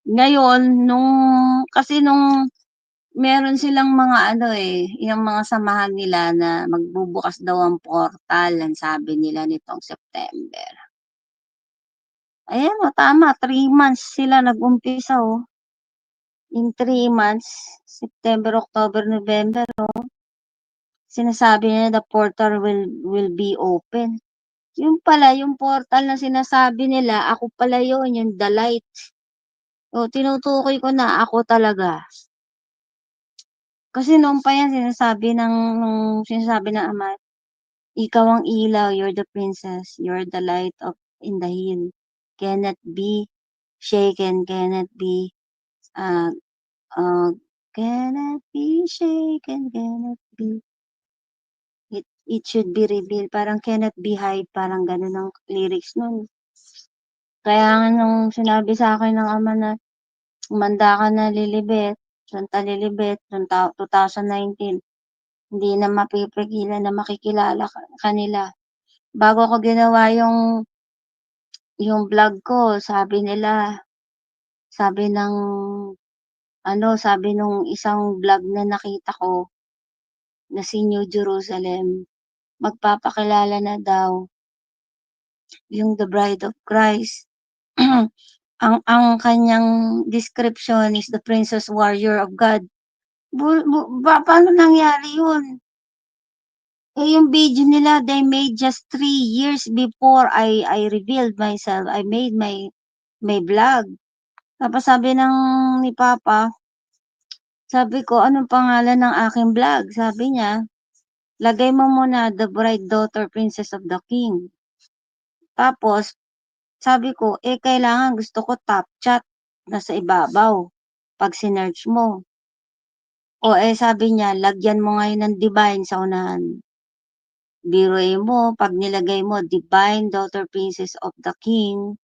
Ngayon, kasi nung meron silang mga yung mga samahan nila na magbubukas daw ang portal, ang sabi nila nitong September. Ayan, tama, 3 months sila nag-umpisa, oh. In 3 months, September, October, November, oh. Sinasabi nila the portal will be open. Yung pala, yung portal na sinasabi nila, ako pala yun, yung the light. O, tinutukoy ko na ako talaga. Kasi noon pa yan, sinasabi ng ama, ikaw ang ilaw, you're the princess, you're the light in the hill. Cannot be shaken, cannot be, cannot be shaken, cannot be. It should be revealed. Parang cannot be hide. Parang ganun ang lyrics nun. Kaya nga nung sinabi sa akin ng ama na umanda ka na Lilibet, Santa Lilibet, 2019, hindi na mapipigilan na makikilala kanila. Bago ko ginawa yung vlog ko, sabi nung isang vlog na nakita ko na si New Jerusalem, magpapakilala na daw yung the bride of Christ. ang kanyang description is the princess warrior of God. Paano nangyari yun? yung video nila, they made just 3 years before I revealed myself. I made my vlog. Tapos sabi ni Papa, sabi ko, anong pangalan ng aking vlog? Sabi niya, lagay mo muna The Bride, Daughter, Princess of the King. Tapos, sabi ko, kailangan gusto ko top chat nasa ibabaw pag sinearch mo. Sabi niya, lagyan mo ngayon ng divine sa unahan. Biruin mo, pag nilagay mo, Divine Daughter Princess of the King,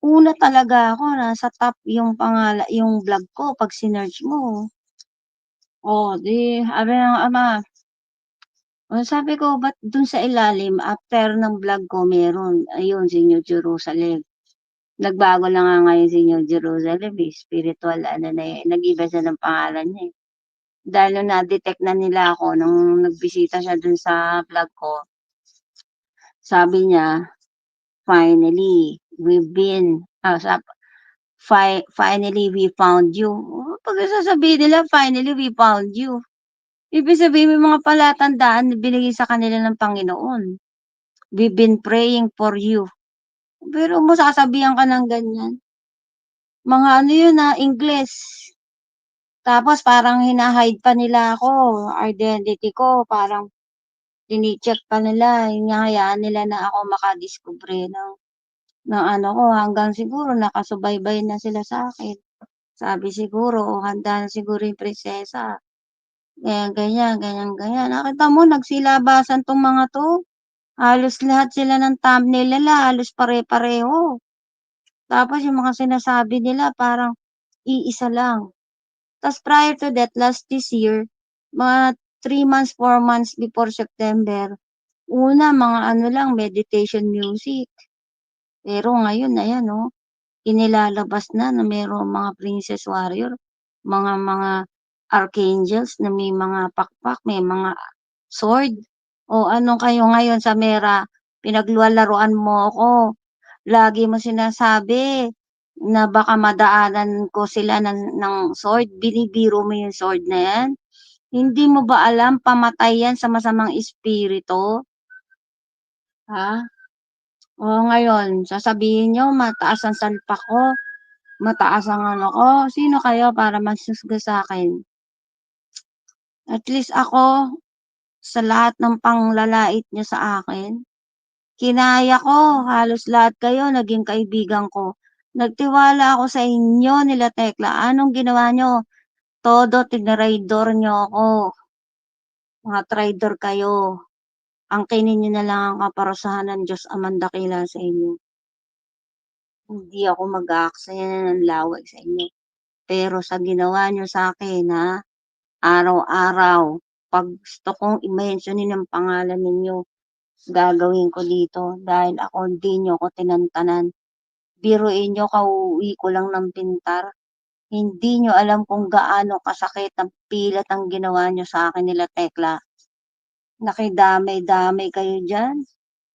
una talaga ako, nasa top yung yung vlog ko pag sinearch mo. Sabi ng ama, sabi ko, ba't dun sa ilalim, after ng vlog ko, meron, ayun, si New Jerusalem. Nagbago lang nga ngayon si New Jerusalem, spiritual, nag-iba siya ng pangalan niya. Dahil nung na-detect na nila ako, nung nagbisita siya dun sa vlog ko, sabi niya, finally, finally, we found you. Pag sasabihin nila, finally, we found you. Ibig sabihin, may mga palatandaan na binigay sa kanila ng Panginoon. We've been praying for you. Pero mo sasabihan ka ng ganyan. Mga yun English. Tapos parang hinahide pa nila ako, identity ko, parang tini-check pa nila, hinahayaan nila na ako makadiskubre ng ko, hanggang siguro nakasubaybay na sila sa akin. Sabi siguro, handa na siguro yung prinsesa. Ganyan. Nakita mo, nagsilabasan tong mga to. Halos lahat sila ng thumbnail nila, halos pare-pareho. Tapos yung mga sinasabi nila, parang iisa lang. Tapos prior to that, last this year, mga 3 months, 4 months before September, mga lang, meditation music. Pero ngayon, ayan, inilalabas na mayroong mga princess warrior, mga archangels na may mga pakpak, may mga sword. Ano kayo ngayon sa Mera? Pinaglalaroan mo ako. Lagi mo sinasabi na baka madaanan ko sila ng sword. Binibiro mo yung sword na yan. Hindi mo ba alam pamatay yan sa masamang espiritu? Ha? Ngayon, sasabihin nyo, mataas ang salpak ko, mataas ang ko. Sino kayo para magsusga sa akin? At least ako, sa lahat ng panglalait nyo sa akin, kinaya ko, halos lahat kayo, naging kaibigan ko. Nagtiwala ako sa inyo nila Tekla. Anong ginawa nyo? Todo tinraidor nyo ako. Mga traidor kayo. Angkinin nyo na lang ang kaparusahan ng Diyos Amang Dakila sa inyo. Hindi ako mag-aaksaya ng laway sa inyo. Pero sa ginawa nyo sa akin, araw-araw, pag gusto kong i-mentionin ang pangalan ninyo, gagawin ko dito dahil ako hindi nyo ako tinantanan. Biruin nyo, kauwi ko lang ng pintar. Hindi nyo alam kung gaano kasakit ang pilat ang ginawa nyo sa akin nila Tekla. Nakidamay-damay kayo dyan.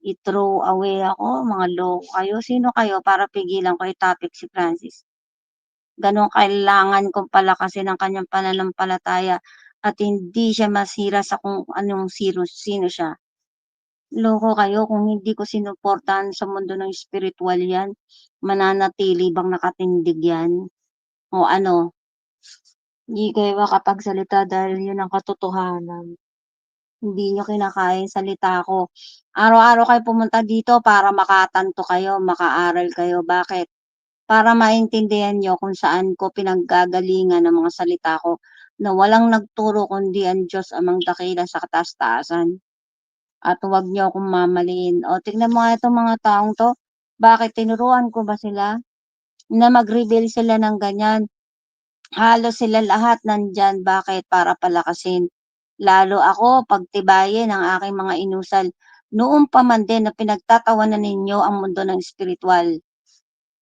I-throw away ako, mga loko kayo. Sino kayo para pigilan ko i-topic si Francis? Ganon kailangan kong palakasin ang kanyang pananampalataya at hindi siya masira sa kung anong sino siya. Loko kayo kung hindi ko sinuportahan sa mundo ng spiritual yan. Mananatili bang nakatindig yan? O ano? Hindi kayo makapagsalita dahil yun ang katotohanan. Hindi nyo kinakaya yung salita ko. Araw-araw kayo pumunta dito para makatanto kayo, makaaral kayo. Bakit? Para maintindihan nyo kung saan ko pinaggagalingan ng mga salita ko na walang nagturo kundi ang Diyos Amang Dakila sa kataas-taasan. At huwag nyo akong mamaliin. Tignan mo nga itong mga taong to. Bakit tinuruan ko ba sila? Na mag-reveal sila ng ganyan. Halos sila lahat nandyan. Bakit? Para palakasin. Lalo ako, pagtibayin ang aking mga inusal. Noon pa man din na pinagtatawanan ninyo ang mundo ng spiritual.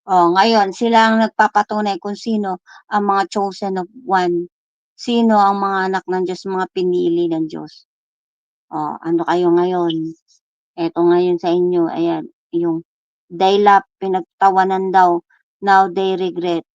Ngayon, sila ang nagpapatunay kung sino ang mga chosen of one. Sino ang mga anak ng Diyos, mga pinili ng Diyos. Ano kayo ngayon? Eto ngayon sa inyo, ayan, yung they love, pinagtawanan daw, now they regret.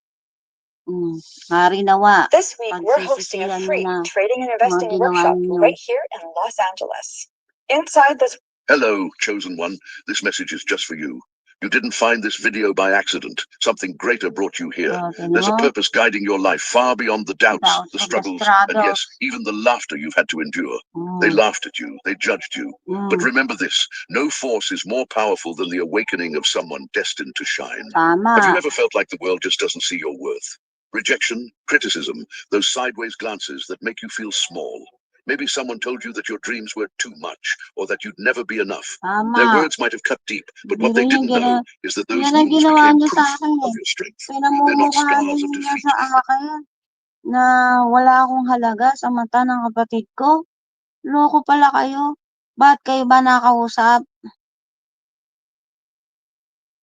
Hari nawa. This week, we're hosting a Pagsisisihan nyo free na trading and mga investing ginawa workshop ninyo. right here in Los Angeles. Inside this Hello, chosen one. This message is just for you. You didn't find this video by accident. Something greater brought you here. There's a purpose guiding your life far beyond the doubts, the struggles, and yes, even the laughter you've had to endure. They laughed at you. They judged you. But remember this, no force is more powerful than the awakening of someone destined to shine. Have you ever felt like the world just doesn't see your worth? Rejection, criticism, those sideways glances that make you feel small. Maybe someone told you that your dreams were too much or that you'd never be enough. Their words might have cut deep, but what they didn't know is that those wounds became proof of your strength. They're not scars of defeat. Sa akin na wala akong halaga sa mata ng kapatid ko. Loko pala kayo. Ba't kayo ba nakausap?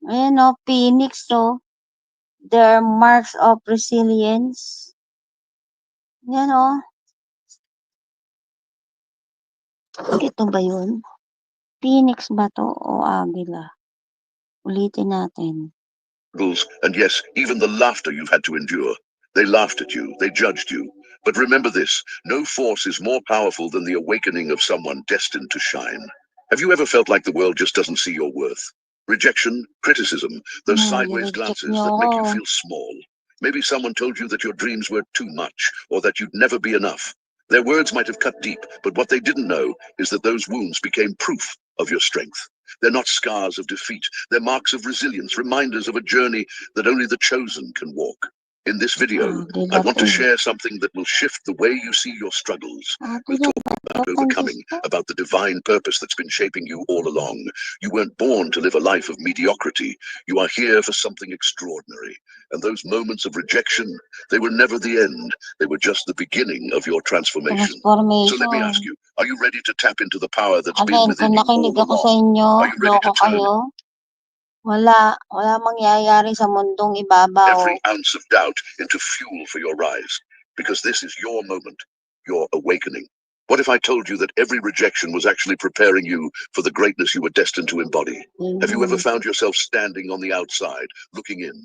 Ayan o, Phoenix to. Their marks of resilience. Yan o. Ito ba yun? Phoenix ba to o Agila? Ulitin natin. And yes, even the laughter you've had to endure. They laughed at you, they judged you. But remember this, no force is more powerful than the awakening of someone destined to shine. Have you ever felt like the world just doesn't see your worth? Rejection, criticism, those sideways glances that make you feel small. Maybe someone told you that your dreams were too much or that you'd never be enough. Their words might have cut deep, but what they didn't know is that those wounds became proof of your strength. They're not scars of defeat. They're marks of resilience, reminders of a journey that only the chosen can walk. In this video, I want to share something that will shift the way you see your struggles. We'll talk about overcoming, about the divine purpose that's been shaping you all along. You weren't born to live a life of mediocrity. You are here for something extraordinary. And those moments of rejection, they were never the end. They were just the beginning of your transformation. So let me ask you, are you ready to tap into the power that's been within you all along? Are you ready to turn Wala mangyayari sa mundong ibabaw. every ounce of doubt into fuel for your rise? Because this is your moment, your awakening. What if I told you that every rejection was actually preparing you for the greatness you were destined to embody? Have you ever found yourself standing on the outside, looking in,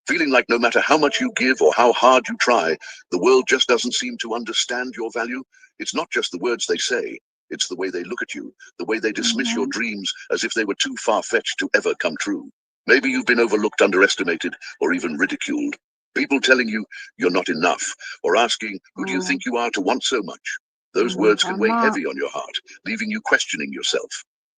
feeling like no matter how much you give or how hard you try, the world just doesn't seem to understand your value? It's not just the words they say, it's the way they look at you, the way they dismiss your dreams as if they were too far-fetched to ever come true. Maybe you've been overlooked, underestimated, or even ridiculed. People telling you you're not enough, or asking, who do you think you are to want so much? Those words can weigh heavy on your heart, leaving you questioning yourself.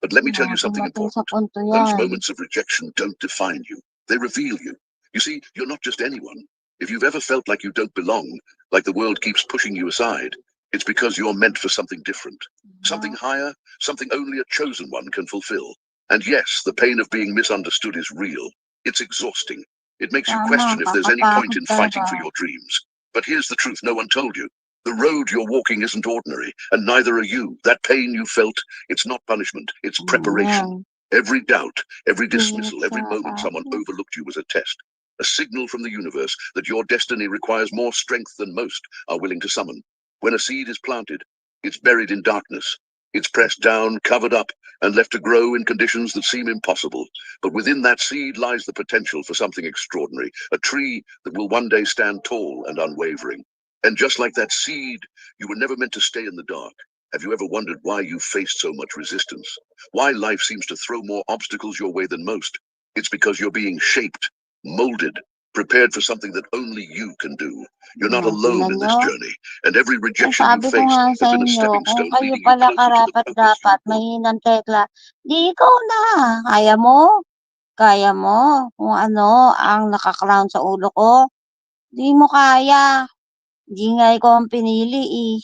But let me tell you something important. Those moments of rejection don't define you. They reveal you. You see, you're not just anyone. If you've ever felt like you don't belong, like the world keeps pushing you aside, it's because you're meant for something different, something higher, something only a chosen one can fulfill. And yes, the pain of being misunderstood is real. It's exhausting. It makes you question if there's any point in fighting for your dreams. But here's the truth no one told you. The road you're walking isn't ordinary, and neither are you. That pain you felt, it's not punishment, it's preparation. Every doubt, every dismissal, every moment someone overlooked you was a test, a signal from the universe that your destiny requires more strength than most are willing to summon. When a seed is planted, it's buried in darkness. It's pressed down, covered up, and left to grow in conditions that seem impossible. But within that seed lies the potential for something extraordinary, a tree that will one day stand tall and unwavering. And just like that seed, you were never meant to stay in the dark. Have you ever wondered why you faced so much resistance? Why life seems to throw more obstacles your way than most? It's because you're being shaped, molded, prepared for something that only you can do. You're not alone in this journey, and every rejection you Sabi ko faced nga has sa been a inyo, stepping kung stone kayo leading you pala closer to the purpose karapat-dapat, mahinang tekla, di ikaw na. Kaya mo? Kaya mo? Kung ano ang nakakrown sa ulo ko? Di mo kaya. Di nga ikaw ang pinili eh.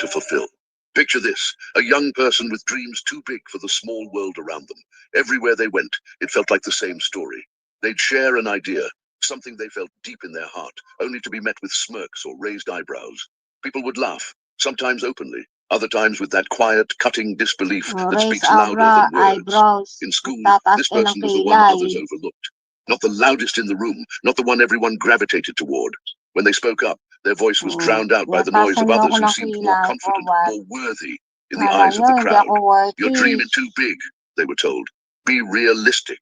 to fulfill. Picture this, a young person with dreams too big for the small world around them. Everywhere they went, it felt like the same story. They'd share an idea, something they felt deep in their heart, only to be met with smirks or raised eyebrows. People would laugh, sometimes openly, other times with that quiet, cutting disbelief that Raise speaks louder than words. eyebrows. In school, Tataas this kayo ng person was the one others kilay. overlooked. Not the loudest in the room, not the one everyone gravitated toward. When they spoke up, their voice was drowned out by the noise Tinatasan of niyo others ako who ng seemed more kilay. For confident, what? more worthy in the Kala eyes of nyo, the hindi crowd. ako worthy. You're dreaming too big, they were told. Be realistic.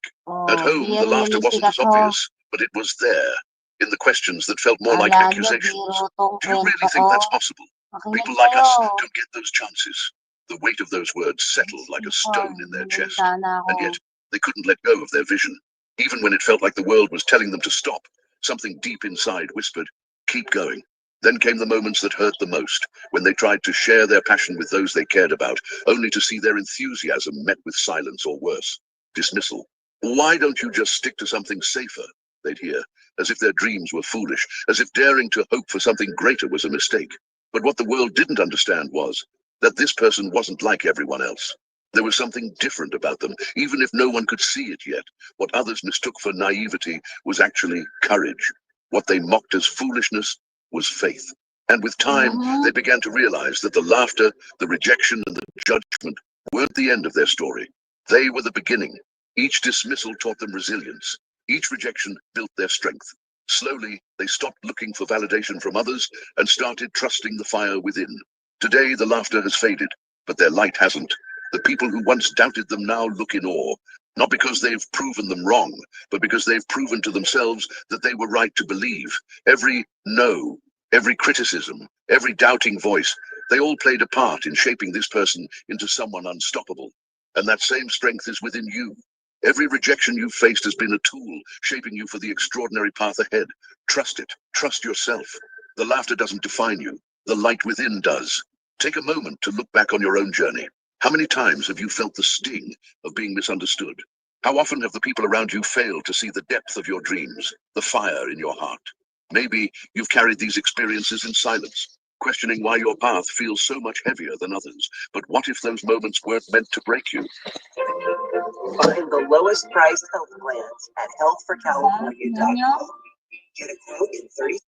At home, Be the laughter realistic wasn't at as home. obvious, but it was there. in the questions that felt more like accusations. Do you really think that's possible? People like us don't get those chances. The weight of those words settled like a stone in their chest, and yet they couldn't let go of their vision. Even when it felt like the world was telling them to stop, something deep inside whispered, "Keep going." Then came the moments that hurt the most, when they tried to share their passion with those they cared about, only to see their enthusiasm met with silence or worse, dismissal. "Why don't you just stick to something safer?" they'd hear, as if their dreams were foolish, as if daring to hope for something greater was a mistake. But what the world didn't understand was that this person wasn't like everyone else. There was something different about them, even if no one could see it yet. What others mistook for naivety was actually courage. What they mocked as foolishness was faith. And with time, they began to realize that the laughter, the rejection, and the judgment weren't the end of their story. They were the beginning. Each dismissal taught them resilience. Each rejection built their strength. Slowly, they stopped looking for validation from others and started trusting the fire within. Today, the laughter has faded, but their light hasn't. The people who once doubted them now look in awe, not because they've proven them wrong, but because they've proven to themselves that they were right to believe. Every no, every criticism, every doubting voice, they all played a part in shaping this person into someone unstoppable. And that same strength is within you. Every rejection you've faced has been a tool shaping you for the extraordinary path ahead. Trust it. Trust yourself. The laughter doesn't define you. The light within does. Take a moment to look back on your own journey. How many times have you felt the sting of being misunderstood? How often have the people around you failed to see the depth of your dreams, the fire in your heart? Maybe you've carried these experiences in silence, questioning why your path feels so much heavier than others. But what if those moments weren't meant to break you? Find the lowest priced health plans at healthforcalifornia.com. Get a quote in 30.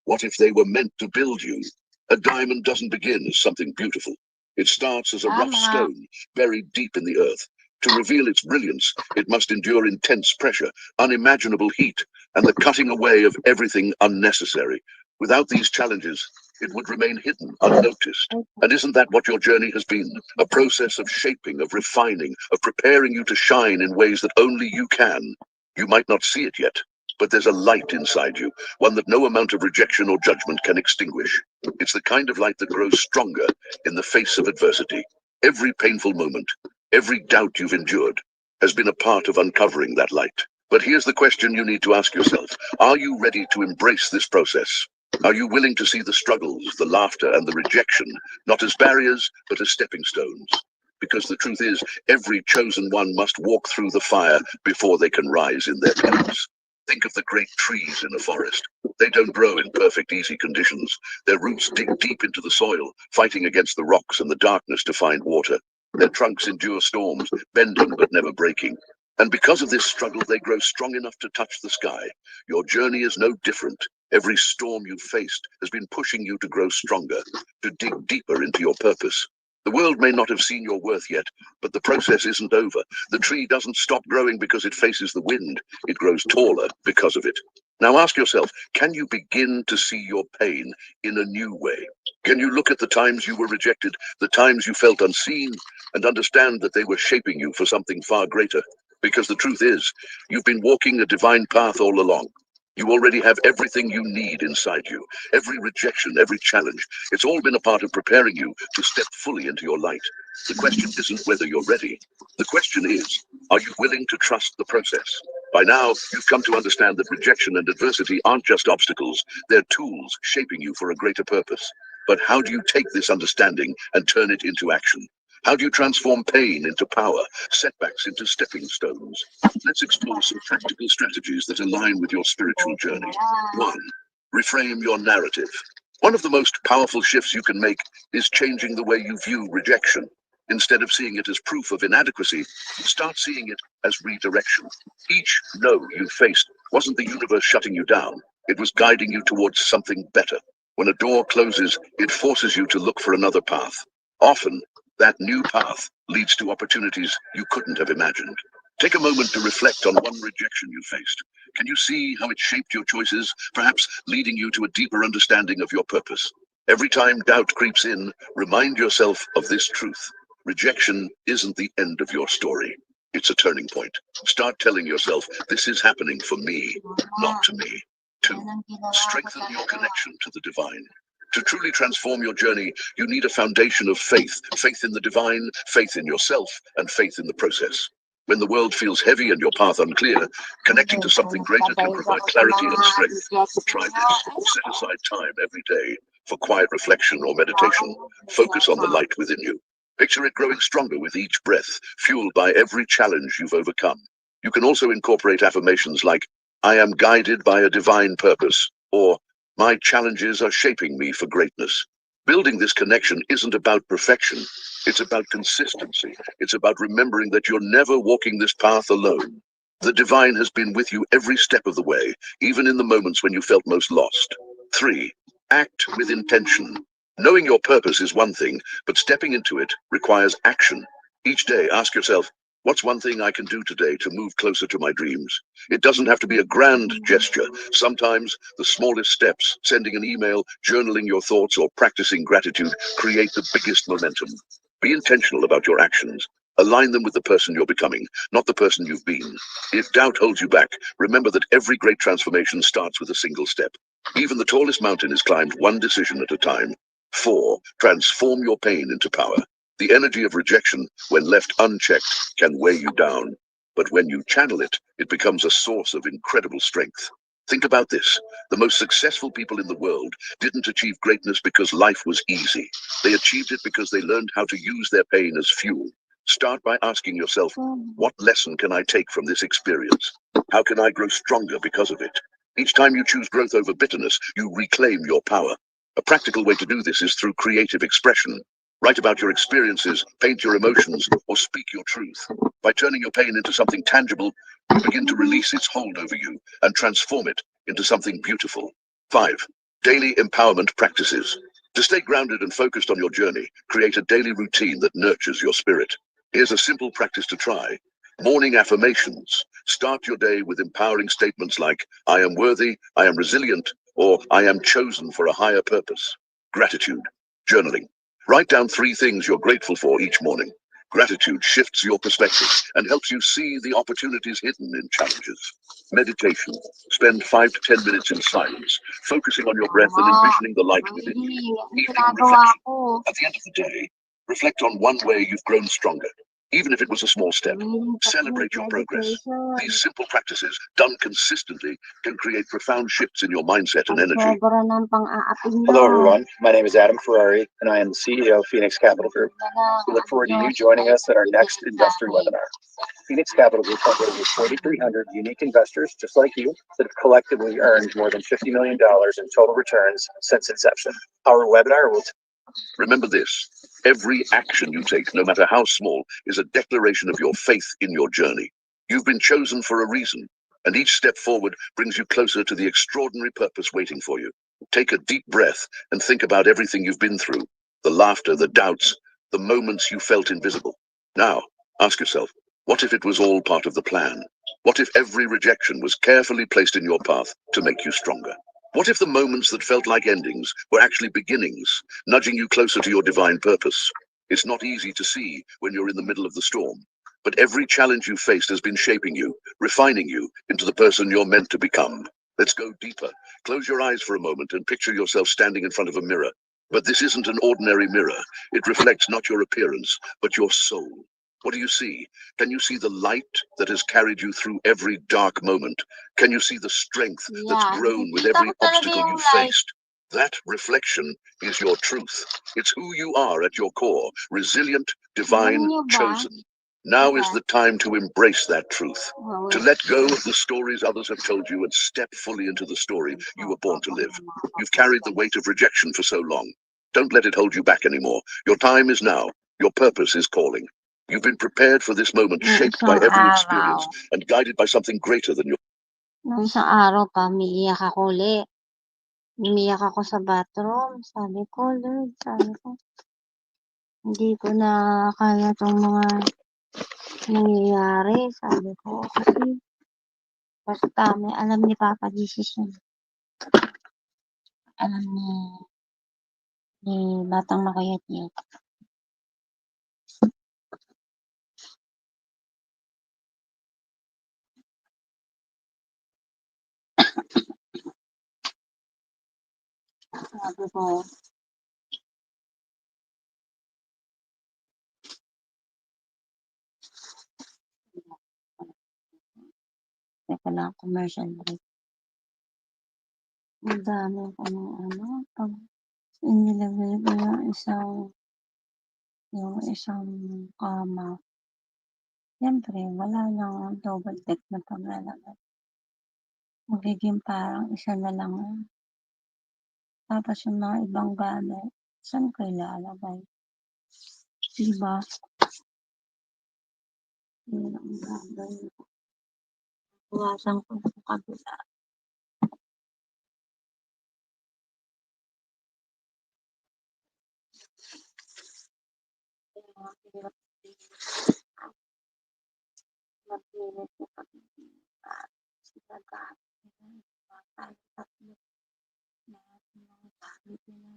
What if they were meant to build you? A diamond doesn't begin as something beautiful. It starts as a rough stone buried deep in the earth. To reveal its brilliance, it must endure intense pressure, unimaginable heat, and the cutting away of everything unnecessary. Without these challenges, it would remain hidden, unnoticed. And isn't that what your journey has been? A process of shaping, of refining, of preparing you to shine in ways that only you can. You might not see it yet, but there's a light inside you, one that no amount of rejection or judgment can extinguish. It's the kind of light that grows stronger in the face of adversity. Every painful moment, every doubt you've endured, has been a part of uncovering that light. But here's the question you need to ask yourself. Are you ready to embrace this process? Are you willing to see the struggles, the laughter, and the rejection, not as barriers, but as stepping stones? Because the truth is, every chosen one must walk through the fire before they can rise in their place. Think of the great trees in a forest. They don't grow in perfect, easy conditions. Their roots dig deep into the soil, fighting against the rocks and the darkness to find water. Their trunks endure storms, bending but never breaking. And because of this struggle, they grow strong enough to touch the sky. Your journey is no different. Every storm you've faced has been pushing you to grow stronger, to dig deeper into your purpose. The world may not have seen your worth yet, but the process isn't over. The tree doesn't stop growing because it faces the wind. It grows taller because of it. Now ask yourself, can you begin to see your pain in a new way? Can you look at the times you were rejected, the times you felt unseen, and understand that they were shaping you for something far greater? Because the truth is, you've been walking a divine path all along. You already have everything you need inside you. Every rejection, every challenge, it's all been a part of preparing you to step fully into your light. The question isn't whether you're ready. The question is, are you willing to trust the process? By now, you've come to understand that rejection and adversity aren't just obstacles, they're tools shaping you for a greater purpose. But how do you take this understanding and turn it into action? How do you transform pain into power, setbacks into stepping stones? Let's explore some practical strategies that align with your spiritual journey. 1. Reframe your narrative. One of the most powerful shifts you can make is changing the way you view rejection. Instead of seeing it as proof of inadequacy, start seeing it as redirection. Each no you faced wasn't the universe shutting you down. It was guiding you towards something better. When a door closes, it forces you to look for another path. Often, that new path leads to opportunities you couldn't have imagined. Take a moment to reflect on one rejection you faced. Can you see how it shaped your choices, perhaps leading you to a deeper understanding of your purpose? Every time doubt creeps in, remind yourself of this truth. Rejection isn't the end of your story. It's a turning point. Start telling yourself, this is happening for me, not to me. 2. Strengthen your connection to the divine. To truly transform your journey, you need a foundation of faith. Faith in the divine, faith in yourself, and faith in the process. When the world feels heavy and your path unclear, connecting to something greater can provide clarity and strength. Try this. Set aside time every day for quiet reflection or meditation. Focus on the light within you. Picture it growing stronger with each breath, fueled by every challenge you've overcome. You can also incorporate affirmations like, I am guided by a divine purpose, or my challenges are shaping me for greatness. Building this connection isn't about perfection. It's about consistency. It's about remembering that you're never walking this path alone. The divine has been with you every step of the way, even in the moments when you felt most lost. 3. Act with intention. Knowing your purpose is one thing, but stepping into it requires action. Each day, ask yourself, what's one thing I can do today to move closer to my dreams? It doesn't have to be a grand gesture. Sometimes the smallest steps, sending an email, journaling your thoughts, or practicing gratitude, create the biggest momentum. Be intentional about your actions. Align them with the person you're becoming, not the person you've been. If doubt holds you back, remember that every great transformation starts with a single step. Even the tallest mountain is climbed one decision at a time. 4. Transform your pain into power. The energy of rejection, when left unchecked, can weigh you down. But when you channel it, it becomes a source of incredible strength. Think about this. The most successful people in the world didn't achieve greatness because life was easy. They achieved it because they learned how to use their pain as fuel. Start by asking yourself, what lesson can I take from this experience? How can I grow stronger because of it? Each time you choose growth over bitterness, you reclaim your power. A practical way to do this is through creative expression. Write about your experiences, paint your emotions, or speak your truth. By turning your pain into something tangible, you begin to release its hold over you and transform it into something beautiful. 5. Daily empowerment practices. To stay grounded and focused on your journey, create a daily routine that nurtures your spirit. Here's a simple practice to try. Morning affirmations. Start your day with empowering statements like, I am worthy, I am resilient, or I am chosen for a higher purpose. Gratitude. Journaling. Write down 3 things you're grateful for each morning. Gratitude shifts your perspective and helps you see the opportunities hidden in challenges. Meditation. Spend 5 to 10 minutes in silence, focusing on your breath and envisioning the light within you. Evening reflection. At the end of the day, reflect on one way you've grown stronger, even if it was a small step. Celebrate your progress. These simple practices, done consistently, can create profound shifts in your mindset and energy. Hello, everyone. My name is Adam Ferrari, and I am the CEO of Phoenix Capital Group. We look forward to you joining us at our next investor webinar. Phoenix Capital Group has over 4,300 unique investors just like you that have collectively earned more than $50 million in total returns since inception. Our webinar will Remember this, every action you take, no matter how small, is a declaration of your faith in your journey. You've been chosen for a reason, and each step forward brings you closer to the extraordinary purpose waiting for you. Take a deep breath and think about everything you've been through, the laughter, the doubts, the moments you felt invisible. Now, ask yourself, what if it was all part of the plan? What if every rejection was carefully placed in your path to make you stronger? What if the moments that felt like endings were actually beginnings, nudging you closer to your divine purpose? It's not easy to see when you're in the middle of the storm, but every challenge you faced has been shaping you, refining you into the person you're meant to become. Let's go deeper. Close your eyes for a moment and picture yourself standing in front of a mirror. But this isn't an ordinary mirror. It reflects not your appearance, but your soul. What do you see? Can you see the light that has carried you through every dark moment? Can you see the strength that's grown with every obstacle you faced? That reflection is your truth. It's who you are at your core, resilient, divine, chosen. Now is the time to embrace that truth, to let go of the stories others have told you and step fully into the story you were born to live. You've carried the weight of rejection for so long. Don't let it hold you back anymore. Your time is now. Your purpose is calling. You've been prepared for this moment, shaped by every experience and guided by something greater than your. Nung isang araw pa, umiiyak ako ulit. Umiiyak ako sa bathroom. Sabi ko, Lord, sabi ko, hindi ko na kaya itong mga nangyayari. Sabi ko, kasi basta may alam ni Papa Jesus yun. Alam ni Batang Makayat niya. Sabi ko, teka lang, commercial break. Ang dami kong pag inilagay ko yung isang kama, siyempre wala nang double deck na paglalagay. Magiging parang isa na lang yun. Tapos yung mga ibang gamit, saan ko ilalagay? Diba? Yun ang gagawin ko. Iwasan ko sa kabila. Maglinis ko pag sinagamit tatlo lahat ng mga gamit nila.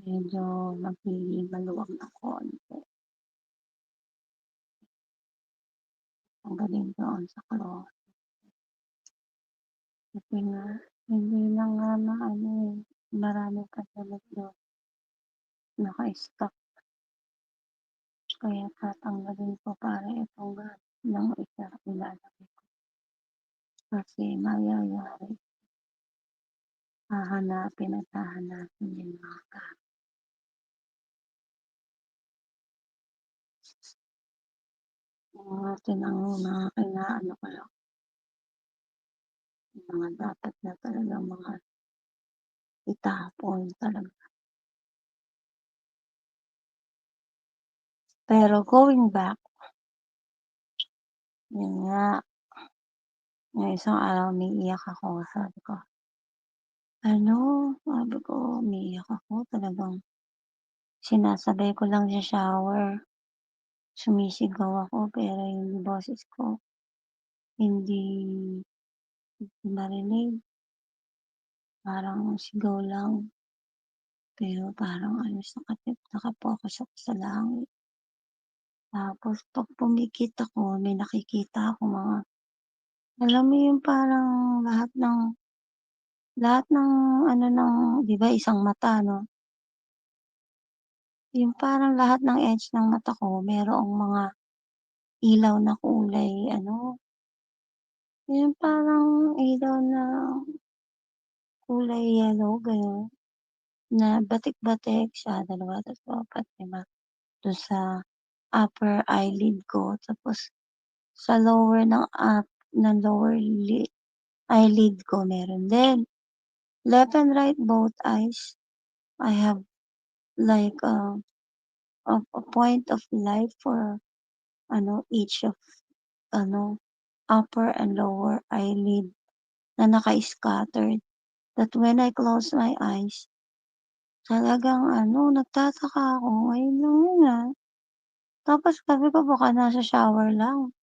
Medyo magiging maluwag na konti. Ang galing doon sa closet. Kasi nga, hindi na nga marami pa talaga doon. Naka-stock. Kaya tatanggalin ko para itong ng isa ilalagay ko. Kasi mayayari. Hahanapin at hahanapin yung mga gamit. Mga kinaano ko lang. Mga dapat na talaga mga itapon talaga. Pero going back, yun nga, yung isang araw umiiyak ako. Sabi ko, umiiyak ako. Talagang sinasabay ko lang sa shower. Sumisigaw ako pero yung boses ko hindi marinig. Parang sigaw lang. Pero parang nakapokus ako sa langit. Tapos pag pumikit ako, may nakikita ako mga, alam mo yung parang lahat ng di ba isang mata, no? Yung parang lahat ng edge ng mata ko, merong mga ilaw na kulay, yung parang ilaw na kulay yellow, gano'n. Na batik-batik siya, 2, 3, 4, 5, doon sa upper eyelid ko. Tapos sa lower eyelid ko meron din. Left and right both eyes, I have like a point of light for each of upper and lower eyelid na naka-scattered. That when I close my eyes, talagang nagtataka ako, ngayon lang yun. Tapos sabi ko baka nasa shower lang.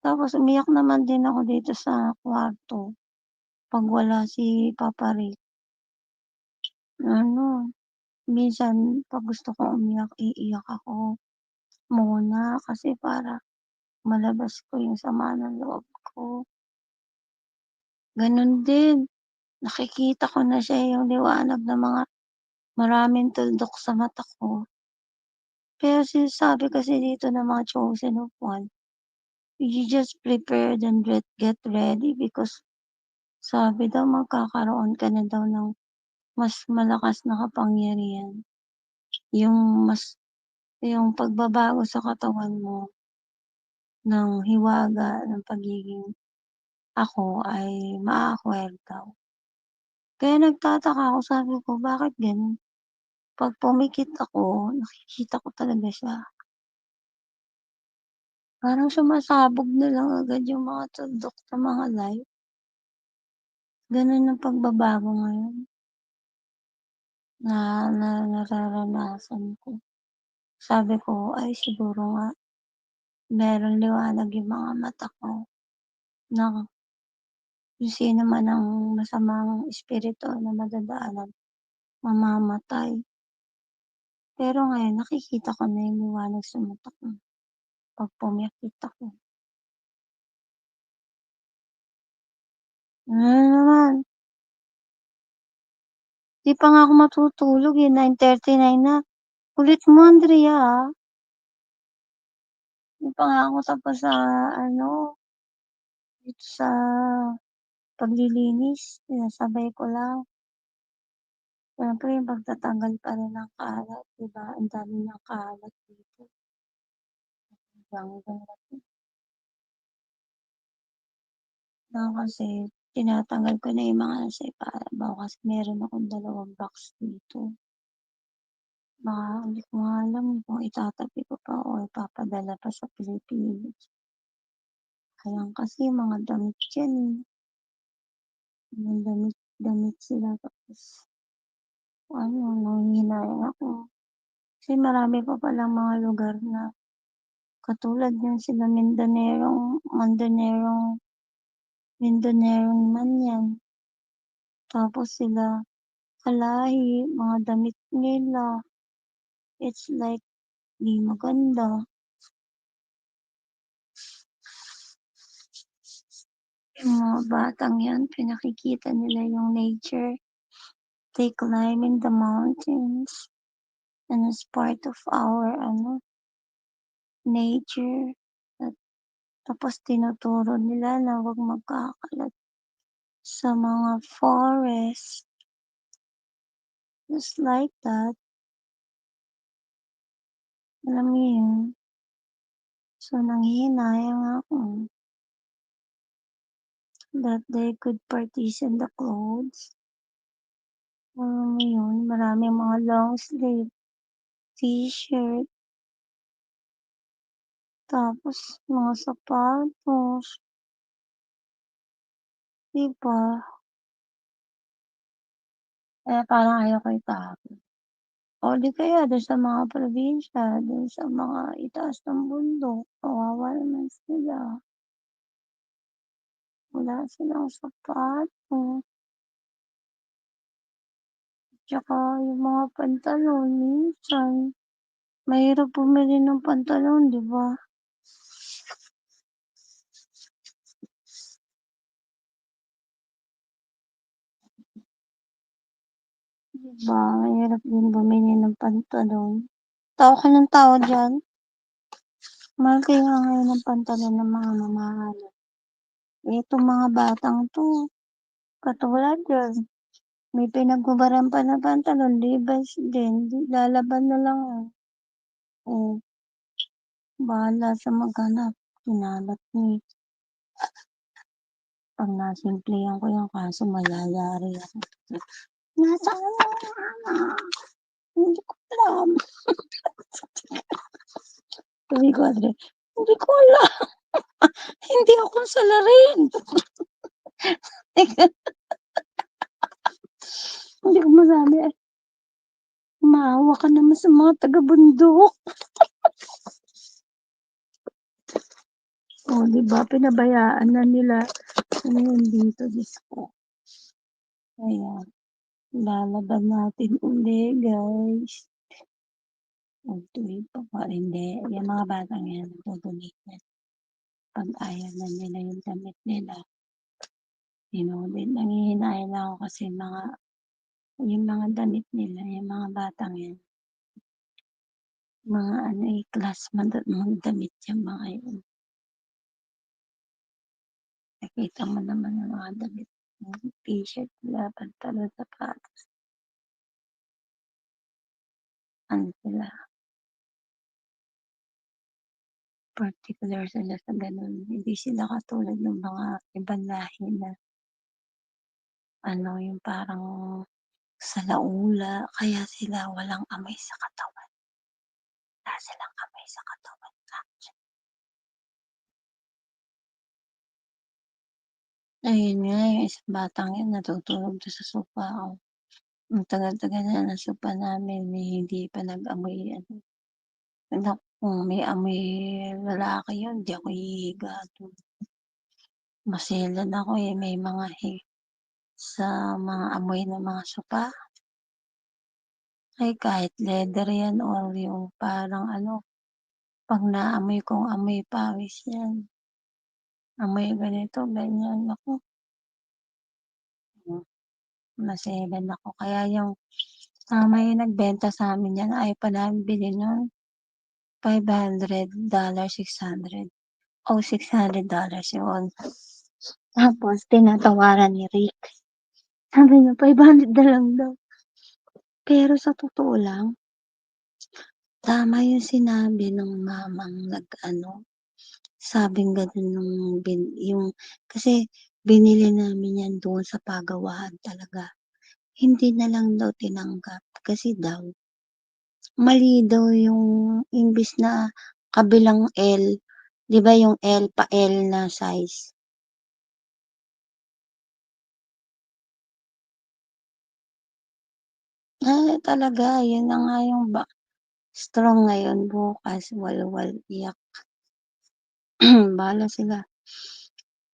Tapos umiyak naman din ako dito sa kwarto pag wala si Papa Rick. Minsan pag gusto kong umiyak, iiyak ako muna kasi para malabas ko yung sama ng loob ko. Ganun din, nakikita ko na siya yung liwanag ng mga maraming tuldok sa mata ko. Pero sinasabi kasi dito ng mga chosen of one, you just prepare and get ready because sabi daw magkakaroon ka na daw ng mas malakas na kapangyarihan. Yung pagbabago sa katawan mo ng hiwaga ng pagiging ako ay maa-acquire daw. Kaya nagtataka ako, sabi ko, bakit ganun? Pag pumikit ako, nakikita ko talaga siya. Parang sumasabog na lang agad yung mga tuldok sa mga light. Ganun ang pagbabago ngayon na nararanasan ko. Sabi ko, ay siguro nga, merong liwanag yung mga mata ko na Kung sino man ang masamang espiritu na madadaanan, mamamatay. Pero ngayon nakikita ko na yung liwanag sa mata ko. Pag pumikit ako. Naman. Di pa nga ako matutulog eh, 9:39 na. Kulit mo, Andrea, ah. Di pa nga ako tapos sa, dito sa paglilinis. Sinasabay ko lang. Siyempre, yung pagtatanggal pa rin ng kalat, diba? Ang dami ng kalat dito. Kasi, tinatanggal ko na yung mga nasa ibabaw kasi meron akong 2 box dito. Baka, hindi ko nga alam kung itatabi ko pa o ipapadala pa sa Pilipinas. Kaya kasi mga damit yan eh. Mga damit sila tapos nanghihinayang ako. Kasi marami pa palang mga lugar na katulad yan sila Mindanerong man yan. Tapos sila Kalahi, mga damit nila. It's like, di maganda. Yung mga batang yan, pinakikita nila yung nature. They climbing the mountains. And it's part of our, nature. At, tapos tinuturo nila na huwag magkakalat sa mga forest. Just like that. Alam mo yun. So, nanghihinayang ako that they could partition the clothes. Alam mo yun, maraming mga long sleeve t-shirt. Tapos, mga sapatos. Diba? Kaya parang ayaw ko itapon. O di kaya doon sa mga probinsya, doon sa mga itaas ng bundok, kawawa naman sila. Wala silang sapatos. Tsaka yung mga pantalon, minsan, mahirap bumili ng pantalon, di ba? Diba? Mahirap din bumili ng pantalon. Tao ka ng tao dyan. Mahal kayo nga ngayon ng pantalon ng mga mamahalin. Itong mga batang to, katulad yun, may pinagkubaran pa na pantalon, Levi's din, lalaban na lang. Oh, bahala sa maghanap. Kinalat ni. Pag nasimplihan ko yung kaso, mayayari ako. Nasaan na? Hindi ko alam. Sabi ko, Andre, hindi ko alam. Hindi ako salarin. Hindi ko masabi. Maawa ka naman sa mga taga-bundok. O, diba? Pinabayaan na nila. Ngayon dito, Diyos ko. Kaya, lalaban natin uli, guys. Tuwid pa pa rin, hindi. Yung mga batang yan, nagdodonate na. Pag ayaw na nila yung damit nila. Nangihinayang lang ako kasi yung mga damit nila, yung mga batang yan. Mga class mga damit yung mga yun. Nakita mo naman yung mga damit. T-shirt nila, pantalon, sapatos. Ano sila? Particular sila sa ganun. Hindi sila katulad ng mga ibang lahi na yung parang sa laula. Kaya sila walang amoy sa katawan. Wala silang amoy sa katawan. Ayun nga, yung isang batang yun, natutulog doon sa sofa. Ang tagal-tagal na ng sofa namin, hindi pa nag-amoy. Kung may amoy lalaki yun, di ako hihiga doon. Maselan ako may mga sa mga amoy ng mga sopa. Ay kahit leather yan or yung parang pag naamoy kong amoy pawis yan. Amoy ganito, ganyan, naku. Maselan ako. Kaya yung may nagbenta sa amin yan, ayaw pa namin bilhin nun. $500, 600. $600 yun. Tapos, tinatawaran ni Rick. Sabi niya, 500 na lang daw. Pero sa totoo lang, tama yung sinabi ng mamang sabing ganun yung, kasi binili namin yan doon sa pagawahan talaga. Hindi na lang daw tinanggap kasi daw, mali daw yung imbis na kabilang L, di ba yung L pa L na size? Talaga, yun na nga yung strong ngayon, bukas, walwal, iyak. Bahala sila.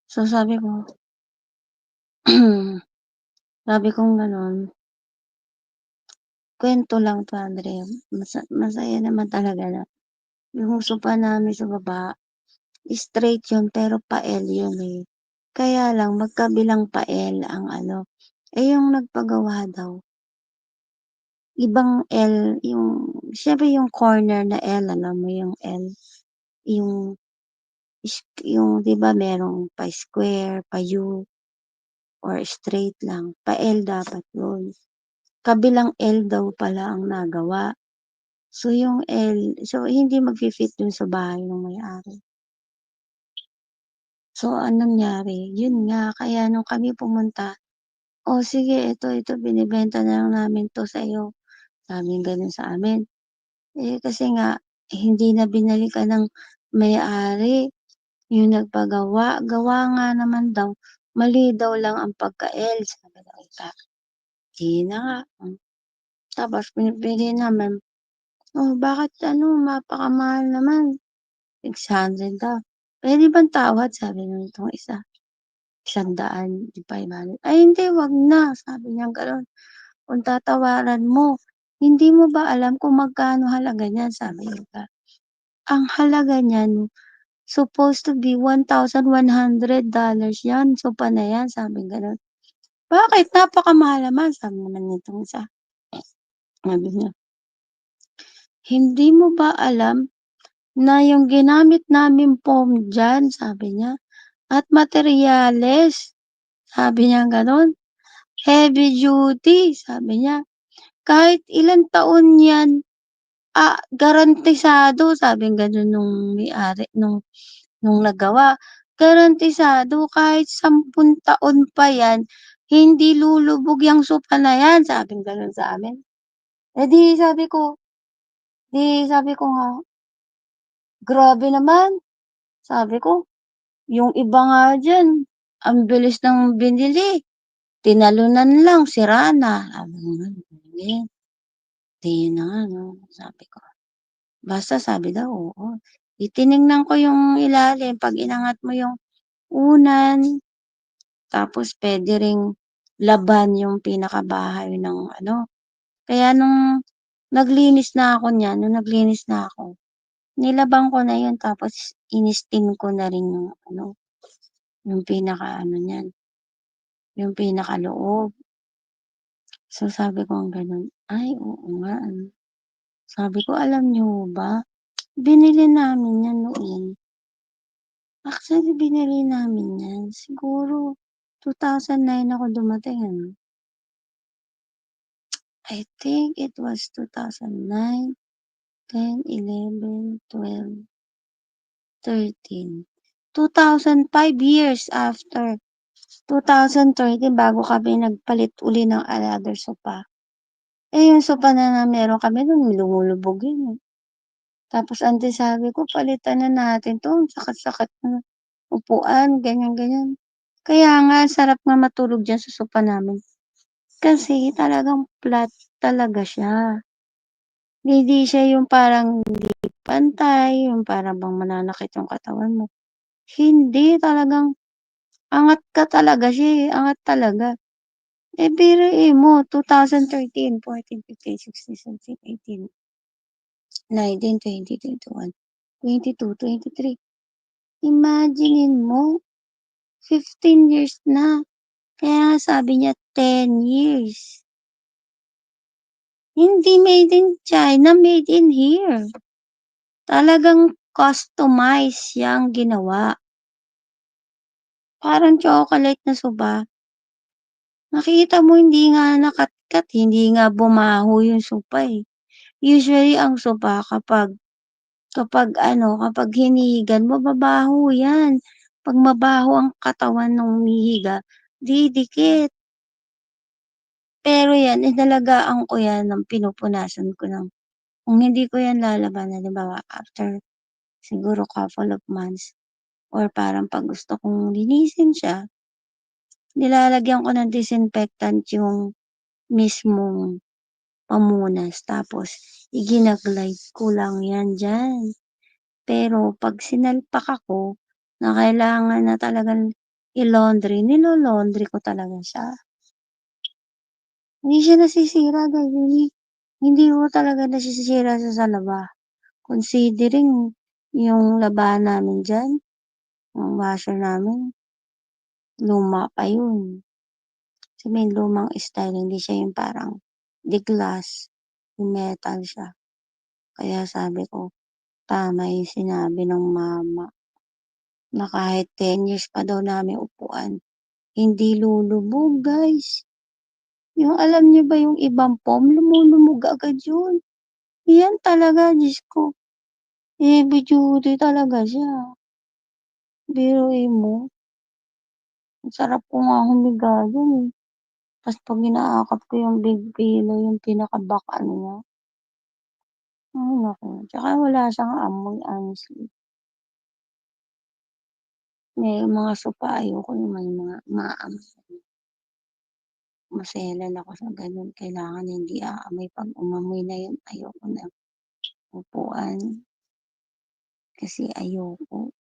So, sabi ko, sabi kong ganun, kwento lang to, Andre. Masaya naman talaga na. Yung sopa namin sa baba, straight yun, pero pa-L yun eh. Kaya lang, magkabilang pa-L ang yung nagpagawa daw. Ibang L, syempre yung corner na L, alam mo yung L, yung, di ba merong pa-square, pa-U, or straight lang. Pa-L dapat yun. Kabilang L daw pala ang nagawa. So, yung L, so, hindi mag-fit dun sa bahay ng may-ari. So, anong nangyari? Yun nga, kaya nung kami pumunta, sige, ito, binibenta na lang namin to sa iyo. Sabi ganun sa amin. Kasi nga, hindi na binalikan ng may-ari. Yung nagpagawa, gawa nga naman daw, mali daw lang ang pagka-L. Sabi daw ita. Di na nga. Tapos, pinipili naman, bakit mapakamahal naman? 600 daw. Pwede bang tawad? Sabi nung itong isa. 100, 500. Ay, hindi, wag na. Sabi niya gano'n. Kung tatawaran mo, hindi mo ba alam kung magkano halaga niyan? Sabi niya. Ang halaga niyan, supposed to be $1,100 yan. So, pa na yan. Sabi gano'n. Bakit? Napakamahal naman. Sabi naman nitong isa. Sabi niya. Hindi mo ba alam na yung ginamit namin foam dyan? Sabi niya. At materyales. Sabi niya gano'n. Heavy duty. Sabi niya. Kahit ilang taon yan, garantisado. Sabi gano'n nung may-ari, nung nagawa. Garantisado kahit 10 taon pa yan, hindi lulubog yung sopa na yan. Sabi gano'n sa amin. Sabi ko nga, grabe naman. Sabi ko, yung iba nga dyan, ang bilis ng binili. Tinalunan lang, sira na. Sabi ko nga, di na nga, no? Sabi ko. Basta sabi daw, oo. Itiningnan ko yung ilalim. Pag inangat mo yung unan, tapos pwede ring laban yung pinakabahay ng Kaya nung naglinis na ako, nilabang ko na yun, tapos in-steam ko na rin yung yung niyan, yung pinakaloob. So, sabi ko ganun, ay, oo nga. Sabi ko, alam niyo ba, binili namin yan noon. Actually, binili namin yan. Siguro, 2009 ako dumating. I think it was 2009, 10, 11, 12, 13. 2005 years after. 2013, bago kami nagpalit uli ng another sopa. Yung sopa na meron kami nun, lumulubog yun. Tapos, sabi ko, palitan na natin to. Sakat-sakat na upuan, ganyan-ganyan. Kaya nga, sarap nga matulog dyan sa sopa namin. Kasi talagang flat talaga siya. Hindi siya yung parang hindi pantay, yung parang bang mananakit yung katawan mo. Hindi, talagang Angat ka talaga siya, eh, angat talaga. Eh, biruin mo 2013, 14, 15, 16, 17, 18, 19, 20, 21, 22, 23. Imaginin mo, 15 years na. Kaya nga sabi niya 10 years. Hindi made in China, made in here. Talagang customize yang ginawa. Parang chocolate na suba. Nakita mo hindi nga nakatkat, hindi nga bumaho yung supa eh. Usually ang supa kapag hinihigan mo, babaho yan. Pag mabaho ang katawan ng humihiga, didikit. Pero yan, inalagaan ko yan ng pinupunasan ko ng, kung hindi ko yan lalaban, halimbawa, after siguro couple of months, or parang pag gusto kong linisin siya, nilalagyan ko ng disinfectant yung mismong pamunas. Tapos, iginaglide ko lang yan dyan. Pero, pag sinalpak ako, na kailangan na talagang i-laundry, nilo-laundry ko talaga siya. Hindi siya nasisira, guys. Hindi ko talaga nasisira sa laba. Considering yung labahan namin dyan, yung washer namin, luma pa yun. Kasi may lumang style, hindi siya yung parang the glass, yung metal siya. Kaya sabi ko, tama yung sinabi ng mama na kahit 10 years pa daw namin upuan, hindi lulubog, guys. Yung alam niyo ba yung ibang foam, lumulumog agad yun. Yan talaga, Diyos ko. Heavy duty talaga siya. Biruin mo. Ang sarap ko nga humiga dun eh. Tapos pag inaakap ko yung big pillow, yung pinaka-back niya. Ay, naku. Tsaka wala siyang amoy, honestly. May mga sopa, ayoko yung may mga maamoy. Maselan ako sa ganun. Kailangan hindi aamoy. Pag umamoy na yun, ayoko na upuan. Kasi ayoko.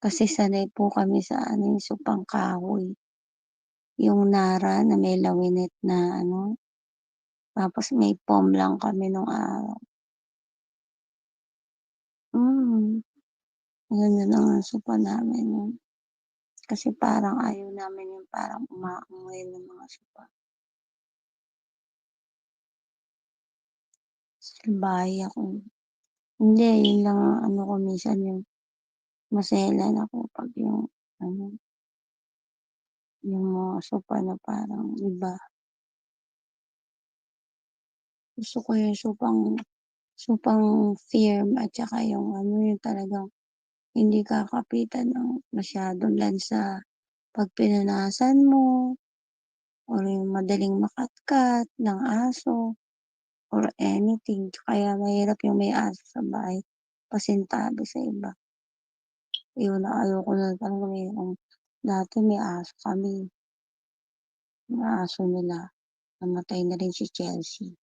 Kasi sanay po kami sa yung supang kahoy. Yung nara na may lawinet na tapos may foam lang kami nung araw. Ganda lang ang sopa namin nun. Kasi parang ayaw namin yung parang umaamoy ng mga sopa. Salbahe ako. Hindi, yun lang ang ko minsan yung maselan ako pag yung yung mga sopa na parang iba. Gusto ko yung supang firm at saka yung yung talagang hindi kakapitan ng masyadong lansa pag pinunasan mo or yung madaling makatkat ng aso or anything. Kaya mahirap yung may aso sa bahay. Pasintabi sa iba. Yun na ayoko na talaga dati may aso kami. Yung aso nila. Namatay na rin si Chelsea.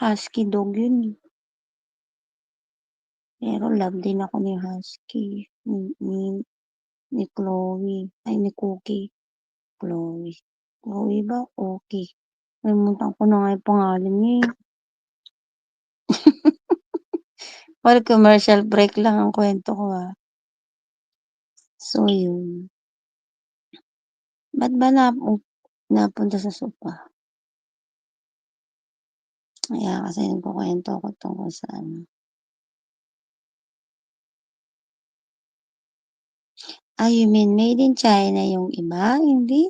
Husky dog yun eh. Pero love din ako ni Husky. Ni Chloe. Ay, ni Cookie. Chloe. Chloe ba? Okay. Nalimutan ko na nga yung pangalan niya eh. Well, commercial break lang ang kwento ko ah. So, yun. Ba't ba napunta sa sopa? Kaya kasi nagkukwento ko tungkol sa you mean made in China yung iba? Hindi.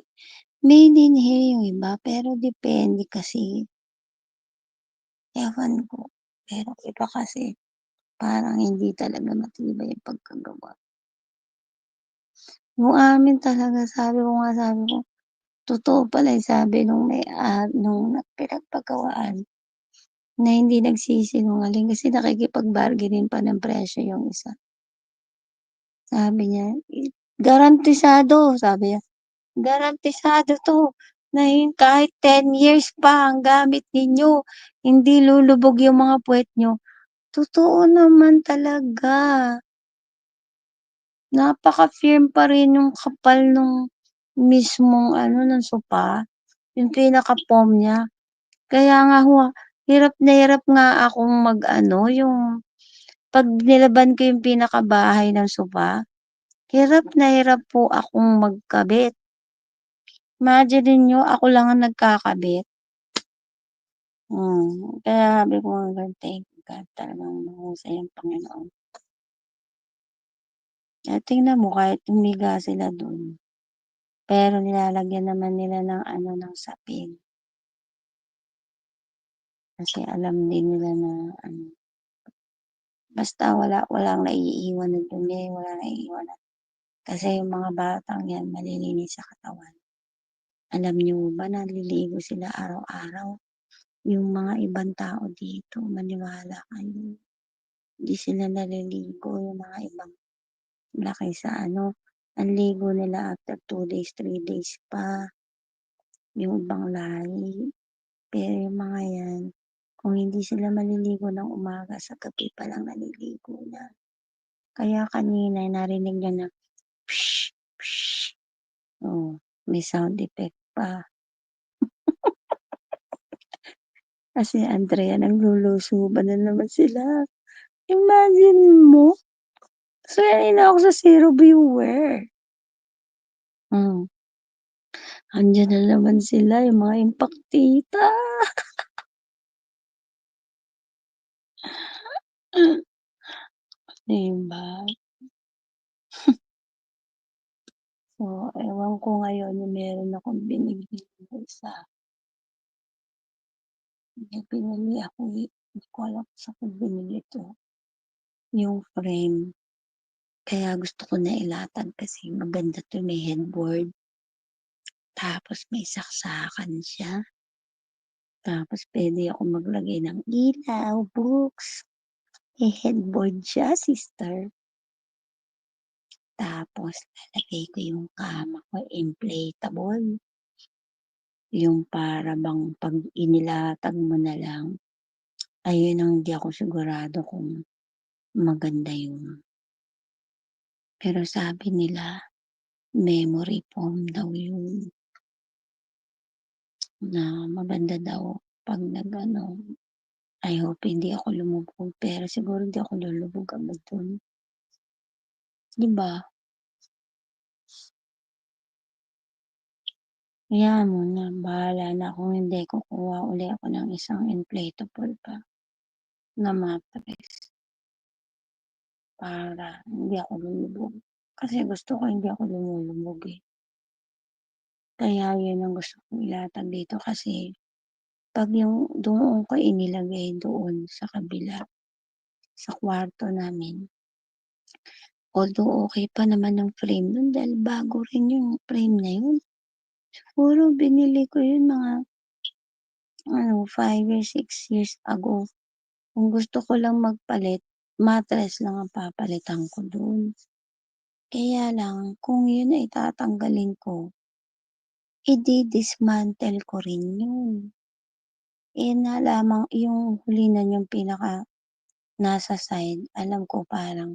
Made in here yung iba, pero depende kasi. Ewan ko. Pero iba kasi, parang hindi talaga matibay yung pagkagawa. Yung amin talaga, sabi ko, totoo pala yung sabi nung pinagpagawaan na hindi nagsisinungaling kasi nakikipag-bargainin pa ng presyo yung isa. Sabi niya, garantisado, sabi niya, garantisado to na kahit 10 years pa ang gamit ninyo, hindi lulubog yung mga puwet nyo. Totoo naman talaga. napaka-firm pa rin yung kapal nung mismong ano, ng sopa, yung pinaka-foam niya. Kaya nga hirap na hirap nga akong mag-ano, yung 'pag nilaban ko yung pinakabahay ng sopa, hirap na hirap po akong magkabit. Imaginin niyo ako lang ang nagkakabit. Kaya sabi ko nga thank God talagang mahusay ang Panginoon. Tingnan mo kahit humiga sila dun, pero nilalagyan naman nila ng ano, ng sapin. Kasi alam din nila na ano, basta walang naiiwan na dumi, walang naiiwan na kasi yung mga batang yan malilinis sa katawan. Alam niyo ba naliligo sila araw-araw? Yung mga ibang tao dito, maniwala kayo, hindi sila naliligo. Yung mga ibang laki sa ano, ang ligo nila after 2 days, 3 days pa. Yung ibang lahi. Pero yung mga yan, kung hindi sila maliligo ng umaga, sa gabi pa lang naliligo na. Kaya kanina narinig niya na psh, psh. Oh, may sound effect pa. Kasi Andrea, naglulusuban na naman sila. Imagine mo. So, yan ako sa zero viewer. Andiyan na naman sila, yung mga impaktita. Diba? So, ewan ko ngayon yung meron akong binigyan ng isa. May pinili ako hindi ko alam kung saan ko binili ito. Yung frame. Kaya gusto ko na ilatag kasi maganda to, may headboard. Tapos may saksakan siya. Tapos pwede ako maglagay ng ilaw, books. May headboard siya, sister. Tapos lalagay ko yung kama ko, inflatable. Yung para bang pag inilatag mo na lang, ayun ang hindi ako sigurado kung maganda yun. Pero sabi nila, memory foam daw yun. Na maganda daw pag nag-ano. I hope hindi ako lumubog. Pero siguro hindi ako lulubog agad dun. Diba? Hayaan mo na. Bahala na kung hindi kukuha uli ako ng isang inflatable pa na mattress. Para hindi ako lulubog. Kasi gusto ko hindi ako lumulubog eh. Kaya yun ang gusto kong ilatag dito kasi pag yung doon ko inilagay doon sa kabila, sa kwarto namin. Although okay pa naman yung frame nun dahil bago rin yung frame na yun. Siguro binili ko yun mga 5 or 6 years ago. Kung gusto ko lang magpalit, mattress lang ang papalitan ko doon. Kaya lang, kung yun ay tatanggalin ko, i-dismantle ko rin yun. Na lamang yung huli na yung pinaka nasa side, alam ko parang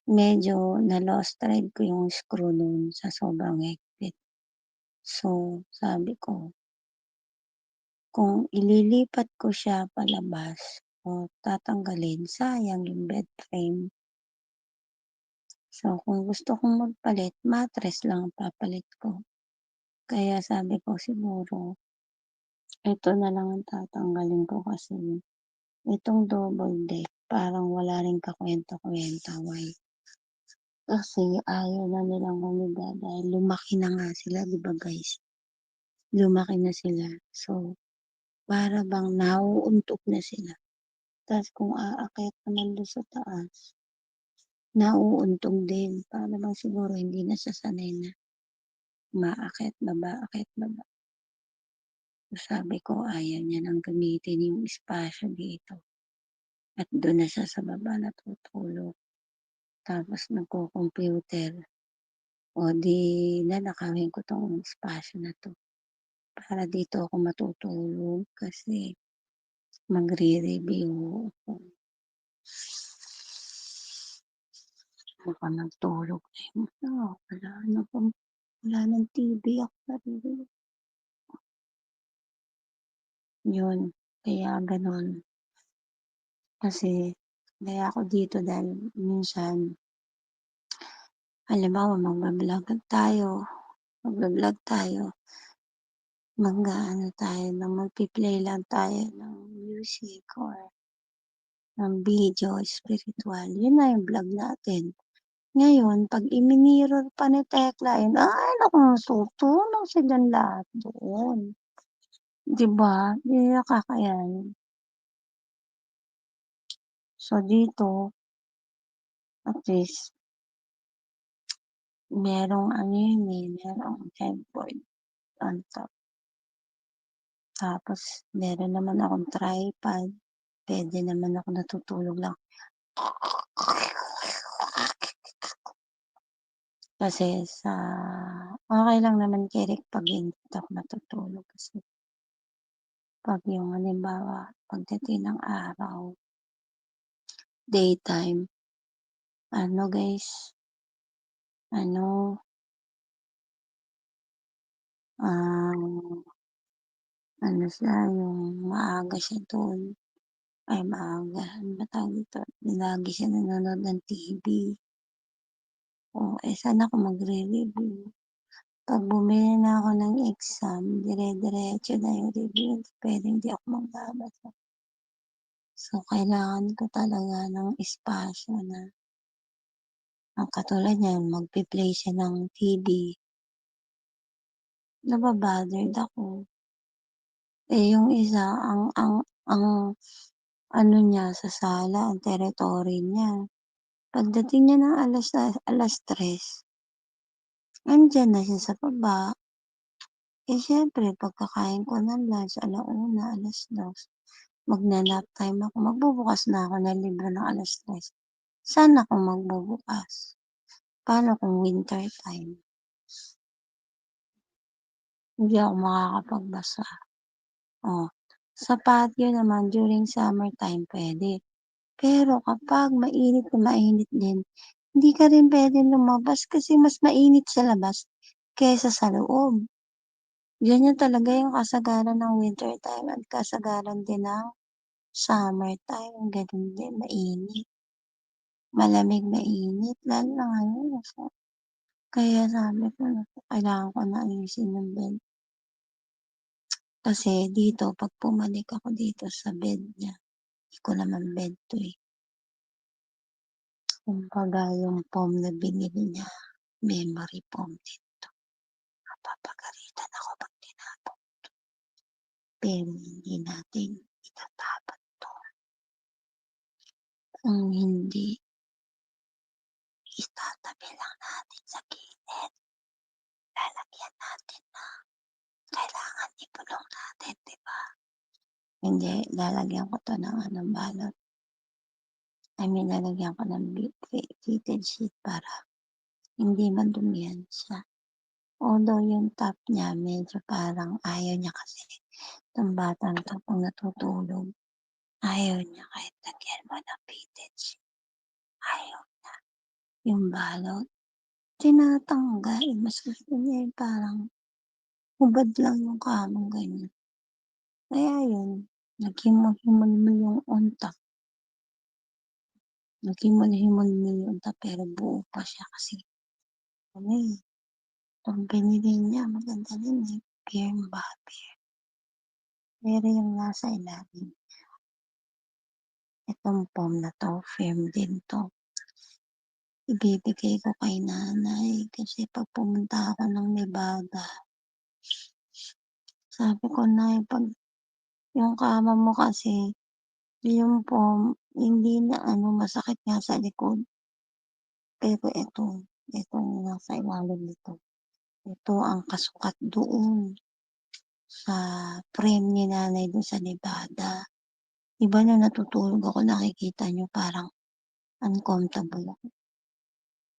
medyo na-lost thread ko yung screw nun sa sobrang higpit. So, sabi ko, kung ililipat ko siya palabas o tatanggalin, sayang yung bed frame. So, kung gusto kong magpalit, mattress lang ang papalit ko. Kaya sabi ko siguro, ito na lang ang tatanggalin ko kasi itong double deck, parang wala rin kakwenta-kwenta. Why? Kasi ayaw na nilang humiga dahil lumaki na nga sila, di ba guys? Lumaki na sila. So, para bang nauuntog na sila. Tapos kung aakyat naman doon sa taas, nauuntog din. Para bang siguro hindi na sasanay na maakyat baba, akyat baba. So, sabi ko ayaw niya nang gamitin yung espasyo dito. At doon na siya sa baba natutulog. Tapos nagko-computer. O di nanakawin ko tong espasyo na to. Para dito ako matutulog kasi magre-review ako. Baka nagtulog na yun. Wala ng TV ako naririnig. Yun, kaya ganon. Kasi, kaya ako dito dahil minsan, halimbawa magbablog tayo, mag-ano tayo, magpi-play lang tayo ng music or ng video spiritual. Yun na yung vlog natin. Ngayon, pag iminirror pa ni Tekla yun, ay naku, tutulong silang lahat doon. Diba? Di nakakayan. So, dito, at least, merong ano yun merong headboard on top. Tapos, meron naman akong tripod. Pwede naman ako natutulog lang. Kasi okay lang naman kay Rick pag hindi ako natutulog. Kasi, pag yung halimbawa, pagdating ng araw, daytime, ano guys, ano siya, yung maaga siya doon. Ay, maaga. Ano ba tawag dito? Lagi siya nanonood ng TV. Saan ako magre-review? Pag bumili na ako ng exam, dire-diretso na yung review. Pwede hindi ako magbabasa. So, kailangan ko talaga ng espasyo na ang katulad niyan, magpi-play siya ng TV. Nababothered ako. Yung isa, ang ano niya, sa sala, ang territory niya. Pagdating niya ng alas 3, andyan na siya sa baba. Siyempre, pagkakain ko ng lunch, 1:00, 2:00, magna-nap time ako. Magbubukas na ako ng libro ng alas 3. Saan ako magbubukas? Paano kung winter time? Hindi ako makakapagbasa. Sa patio naman, during summertime, pwede. Pero kapag mainit na mainit din, hindi ka rin pwedeng lumabas kasi mas mainit sa labas kaysa sa loob. Ganyan talaga yung kasagaran ng winter time at kasagaran din ng summertime. Ganun din, mainit. Malamig, mainit. Lalo na ngayon. Kaya sabi ko, kailangan ko na ayusin yung bed. Kasi dito, pag pumalik ako dito sa bed niya, hindi ko naman bed to Kumbaga, yung foam na binili niya, memory foam dito. Napapagalitan ako pag tinapon to. Pero hindi natin itatapat to. Kung hindi, itatabi lang natin sa gilid. Lalagyan natin na kailangan ipulong natin, diba? Hindi, lalagyan ko to ng balot. Lalagyan ko ng fitted sheet para hindi madumihan siya. Although yung top niya, medyo parang ayaw niya kasi itong batang to kung natutulog. Ayaw niya kahit lagyan mo ng fitted sheet. Ayaw niya. Yung balot, tinatanggal. Mas gusto niya yung parang hubad lang yung kamong ganyan. Kaya yun, naghimol-himol mo yung untak. Naghimol-himol mo yung untak pero buo pa siya kasi itong binili niya, maganda din Beer ba? Beer. Pero yung nasa ilalim, itong foam na to, firm din to. Ibibigay ko kay nanay kasi pag pumunta ako ng Nevada, sabi ko, Nay, pag yung kama mo kasi, yung foam, hindi na masakit nga sa likod. Pero itong nasa ilalim nito, ito ang kasukat doon sa frame ni nanay doon sa Nevada. Iba na natutulog ako, nakikita nyo parang uncomfortable ako.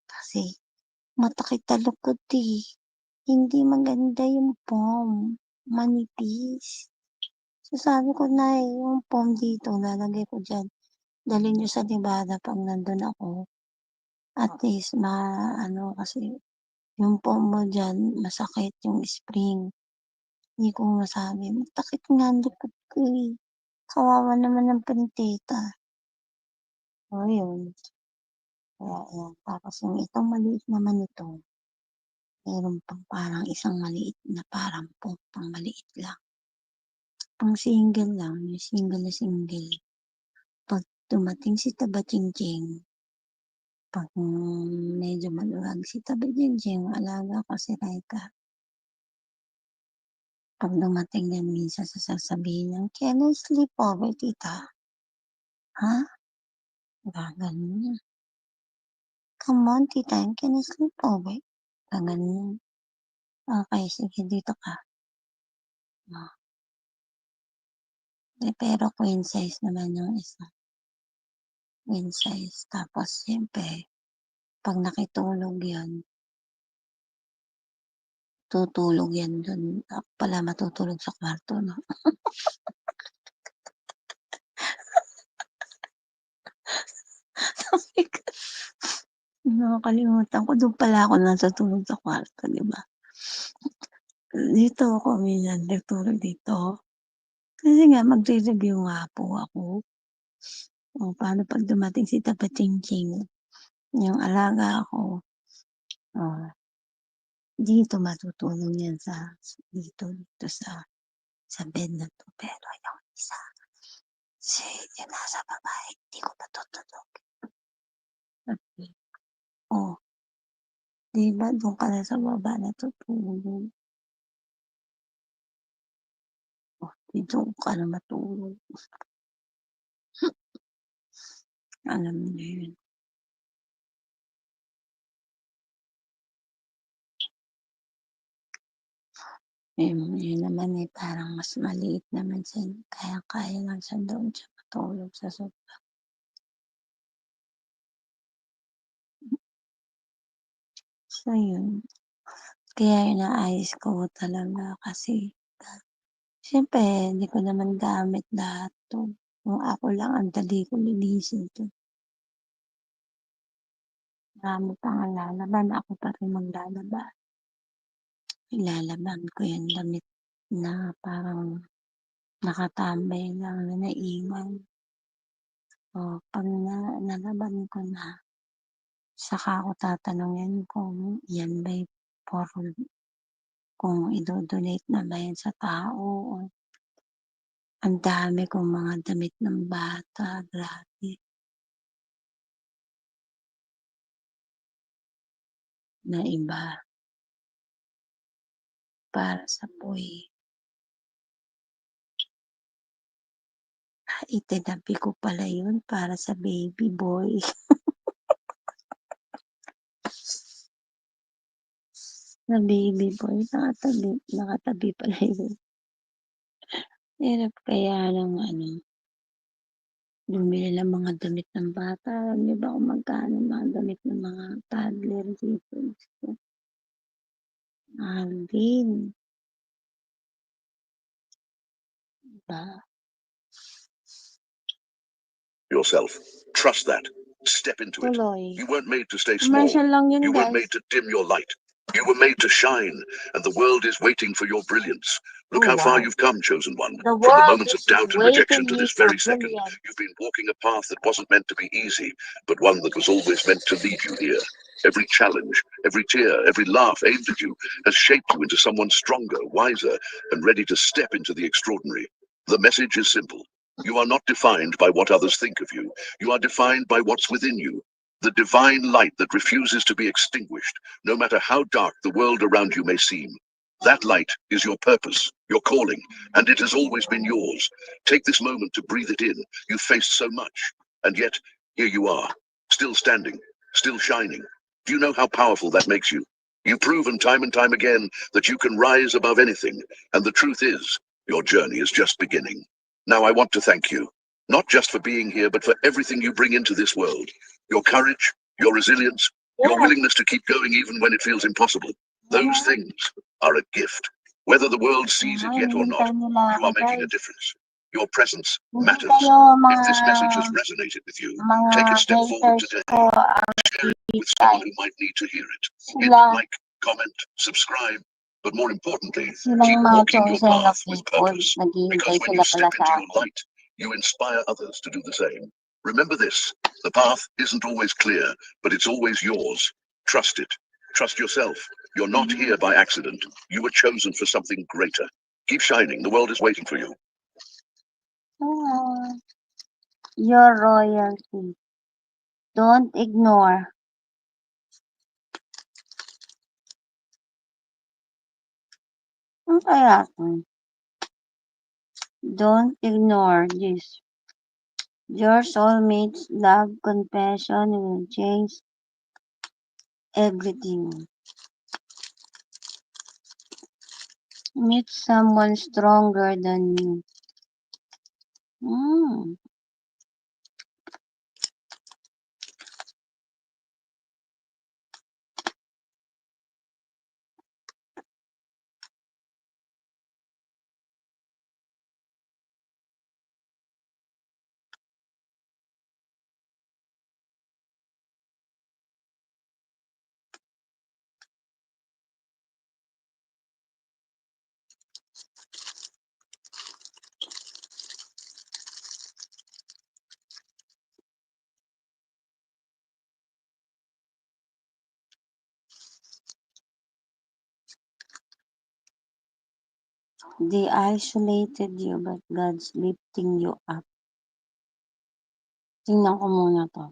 Kasi matakit talukod Hindi maganda yung foam. Manipis. So sabi ko, Nay, yung foam dito, lalagay ko dyan. Dalhin nyo sa Nevada pag nandun ako. At least ano kasi yung po mo diyan masakit yung spring. Hindi ko masabi, masakit nga ang likod ko eh. Kawawa naman ang printita. O yun. Kaya yan. Tapos yung itong maliit naman ito, meron pang parang isang maliit na parang pang maliit lang. Pang single lang, yung single na single. Pag dumating si Taba-Ching-Ching, pag medyo maluwag si Taba-Ching-Ching, alaga ko si Raika. Pag dumating yan minsan sasabihin niya, can I sleep over, tita? Ha? Gaganon niya. Come on, tita, can I sleep over? Gaganon. Okay, sige, dito ka. Pero queen size naman yung isa. Queen size. Tapos, siyempre, pag nakitulog yan, tutulog yan dun. Ako pala matutulog sa kwarto, no? Sabi ko, nakakalimutan ko, doon pala ako natutulog sa kwarto, di ba? Dito ako, minsan, nagtulog dito. Kasi nga, magre-review nga po ako. O, paano pag dumating si Tapa-Ching-Ching, yung alaga ako, dito matutulog yan dito sa bed na to. Pero yung isa, yung nasa baba, hindi ko matutulog. Okay. Oh, diba doon ka na sa baba natutulog? Oh, dito ka na matulog. Alam niyo yun. Yun naman parang mas maliit naman siya. Kaya lang siya doon siya matulog sa sofa. So, yun. Kaya inaayos ko talaga kasi siyempre, hindi ko naman gamit lahat to. Kung ako lang, ang dali ko linisin to. Marami pa nga lalaban, ako pa rin maglalaba. Ilalaban ko yung damit na parang nakatambay lang na naiwan. O, pag nalaban ko na, saka ako tatanungin kung yan ba'y kung idodonate na ba yan sa tao. Ang dami kong mga damit ng bata, grabe. Na iba. Para sa boy. Itinabi ko pala yun para sa baby boy. Na baby boy, nakatabi pala yun. Hirap kaya ng bumili ng mga damit ng bata. Alam niyo ba kung magkano mga damit ng mga toddler dito? Mahal din. Diba? Yourself. Trust that. Step into it. Tuloy. You weren't made to stay small. Commercial lang yun, You weren't guys. made to dim your light. You were made to shine, and the world is waiting for your brilliance. Look how far you've come, chosen one. The From the world moments of is doubt and rejection waiting to you this for very second, brilliance. you've been walking a path that wasn't meant to be easy, but one that was always meant to lead you here. Every challenge, every tear, every laugh aimed at you has shaped you into someone stronger, wiser, and ready to step into the extraordinary. The message is simple. You are not defined by what others think of you. You are defined by what's within you. The divine light that refuses to be extinguished, no matter how dark the world around you may seem. That light is your purpose, your calling, and it has always been yours. Take this moment to breathe it in. You've faced so much, and yet, here you are, still standing, still shining. Do you know how powerful that makes you? You've proven time and time again that you can rise above anything, and the truth is, your journey is just beginning. Now I want to thank you, not just for being here, but for everything you bring into this world. Your courage, your resilience, your willingness to keep going even when it feels impossible. Those things are a gift. Whether the world sees it yet or not, you are making a difference. Your presence Hindi matters. kayo If this message has mga resonated with you, take a step forward haters today. ko ang Share it with someone who might need to hear it. Hit sila, like, comment, subscribe, but more importantly, keep silang mga walking your chosen of path with people. purpose. Naghihintay Because when sila you pala step sa into akin. your light, you inspire others to do the same. Remember this, the path isn't always clear, but it's always yours. Trust it. Trust yourself. You're not here by accident. You were chosen for something greater. Keep shining. The world is waiting for you. Oh, your royalty. Don't ignore. Ano kaya ito? Don't ignore this. Your soulmate's love confession will change everything. Meet someone stronger than you. They isolated you, but God's lifting you up. Tingnan ko muna to.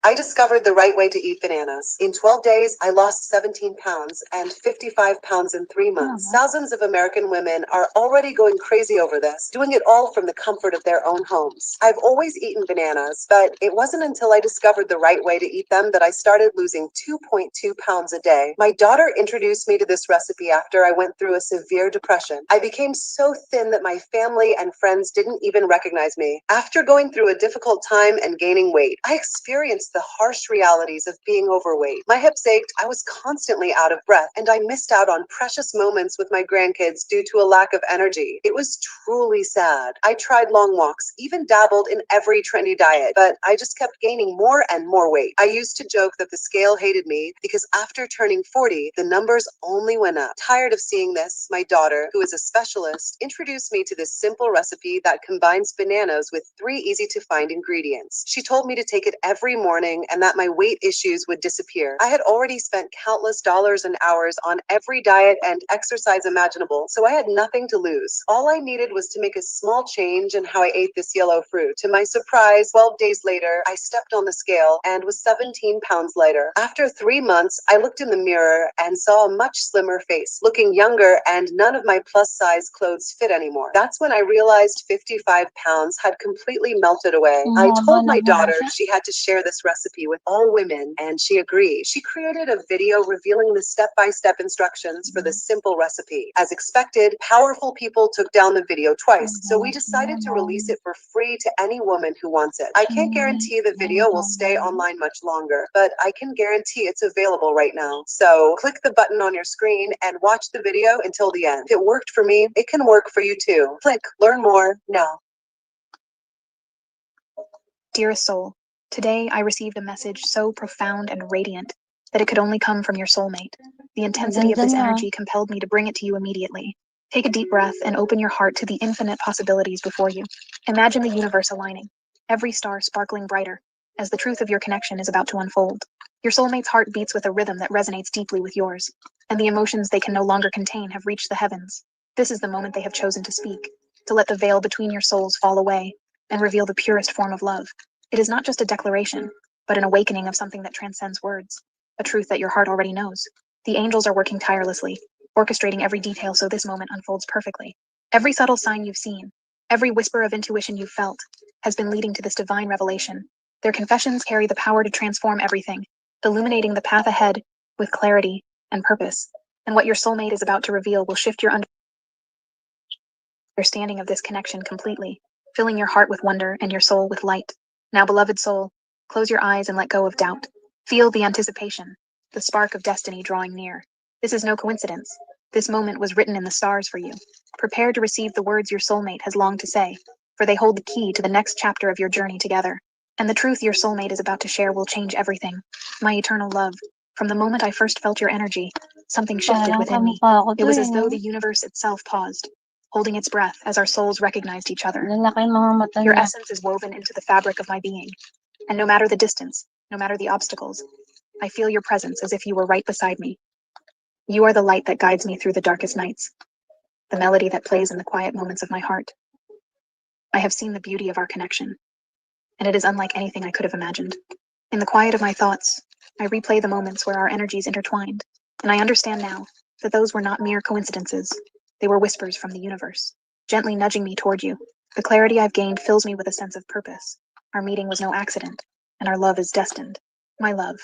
I discovered the right way to eat bananas. In 12 days, I lost 17 pounds and 55 pounds in 3 months. Thousands of American women are already going crazy over this, doing it all from the comfort of their own homes. I've always eaten bananas, but it wasn't until I discovered the right way to eat them that I started losing 2.2 pounds a day. My daughter introduced me to this recipe after I went through a severe depression. I became so thin that my family and friends didn't even recognize me. After going through a difficult time and gaining weight, I experienced the harsh realities of being overweight. My hips ached, I was constantly out of breath, and I missed out on precious moments with my grandkids due to a lack of energy. It was truly sad. I tried long walks, even dabbled in every trendy diet, but I just kept gaining more and more weight. I used to joke that the scale hated me because after turning 40, the numbers only went up. Tired of seeing this, my daughter, who is a specialist, introduced me to this simple recipe that combines bananas with 3 easy-to-find ingredients. She told me to take it every morning and that my weight issues would disappear. I had already spent countless dollars and hours on every diet and exercise imaginable, so I had nothing to lose. All I needed was to make a small change in how I ate this yellow fruit. To my surprise, 12 days later, I stepped on the scale and was 17 pounds lighter. After 3 months, I looked in the mirror and saw a much slimmer face, looking younger, and none of my plus-size clothes fit anymore. That's when I realized 55 pounds had completely melted away. I told my daughter she had to share this recipe with all women, and she agreed. She created a video revealing the step-by-step instructions for this simple recipe. As expected, powerful people took down the video twice, so we decided to release it for free to any woman who wants it. I can't guarantee the video will stay online much longer, but I can guarantee it's available right now. So click the button on your screen and watch the video until the end. If it worked for me, it can work for you too. Click learn more now. Dearest soul, today I received a message so profound and radiant that it could only come from your soulmate. The intensity of this energy compelled me to bring it to you immediately. Take a deep breath and open your heart to the infinite possibilities before you. Imagine the universe aligning, every star sparkling brighter, as the truth of your connection is about to unfold. Your soulmate's heart beats with a rhythm that resonates deeply with yours, and the emotions they can no longer contain have reached the heavens. This is the moment they have chosen to speak, to let the veil between your souls fall away and reveal the purest form of love. It is not just a declaration, but an awakening of something that transcends words, a truth that your heart already knows. The angels are working tirelessly, orchestrating every detail so this moment unfolds perfectly. Every subtle sign you've seen, every whisper of intuition you've felt, has been leading to this divine revelation. Their confessions carry the power to transform everything, illuminating the path ahead with clarity and purpose. And what your soulmate is about to reveal will shift your understanding of this connection completely, filling your heart with wonder and your soul with light. Now, beloved soul, close your eyes and let go of doubt. Feel the anticipation, the spark of destiny drawing near. This is no coincidence. This moment was written in the stars for you. Prepare to receive the words your soulmate has longed to say, for they hold the key to the next chapter of your journey together. And the truth your soulmate is about to share will change everything. My eternal love, from the moment I first felt your energy, something shifted within me. It was as though the universe itself paused, holding its breath as our souls recognized each other. Your essence is woven into the fabric of my being, and no matter the distance, no matter the obstacles, I feel your presence as if you were right beside me. You are the light that guides me through the darkest nights, the melody that plays in the quiet moments of my heart. I have seen the beauty of our connection, and it is unlike anything I could have imagined. In the quiet of my thoughts, I replay the moments where our energies intertwined, and I understand now that those were not mere coincidences. They were whispers from the universe, gently nudging me toward you. The clarity I've gained fills me with a sense of purpose. Our meeting was no accident, and our love is destined. My love,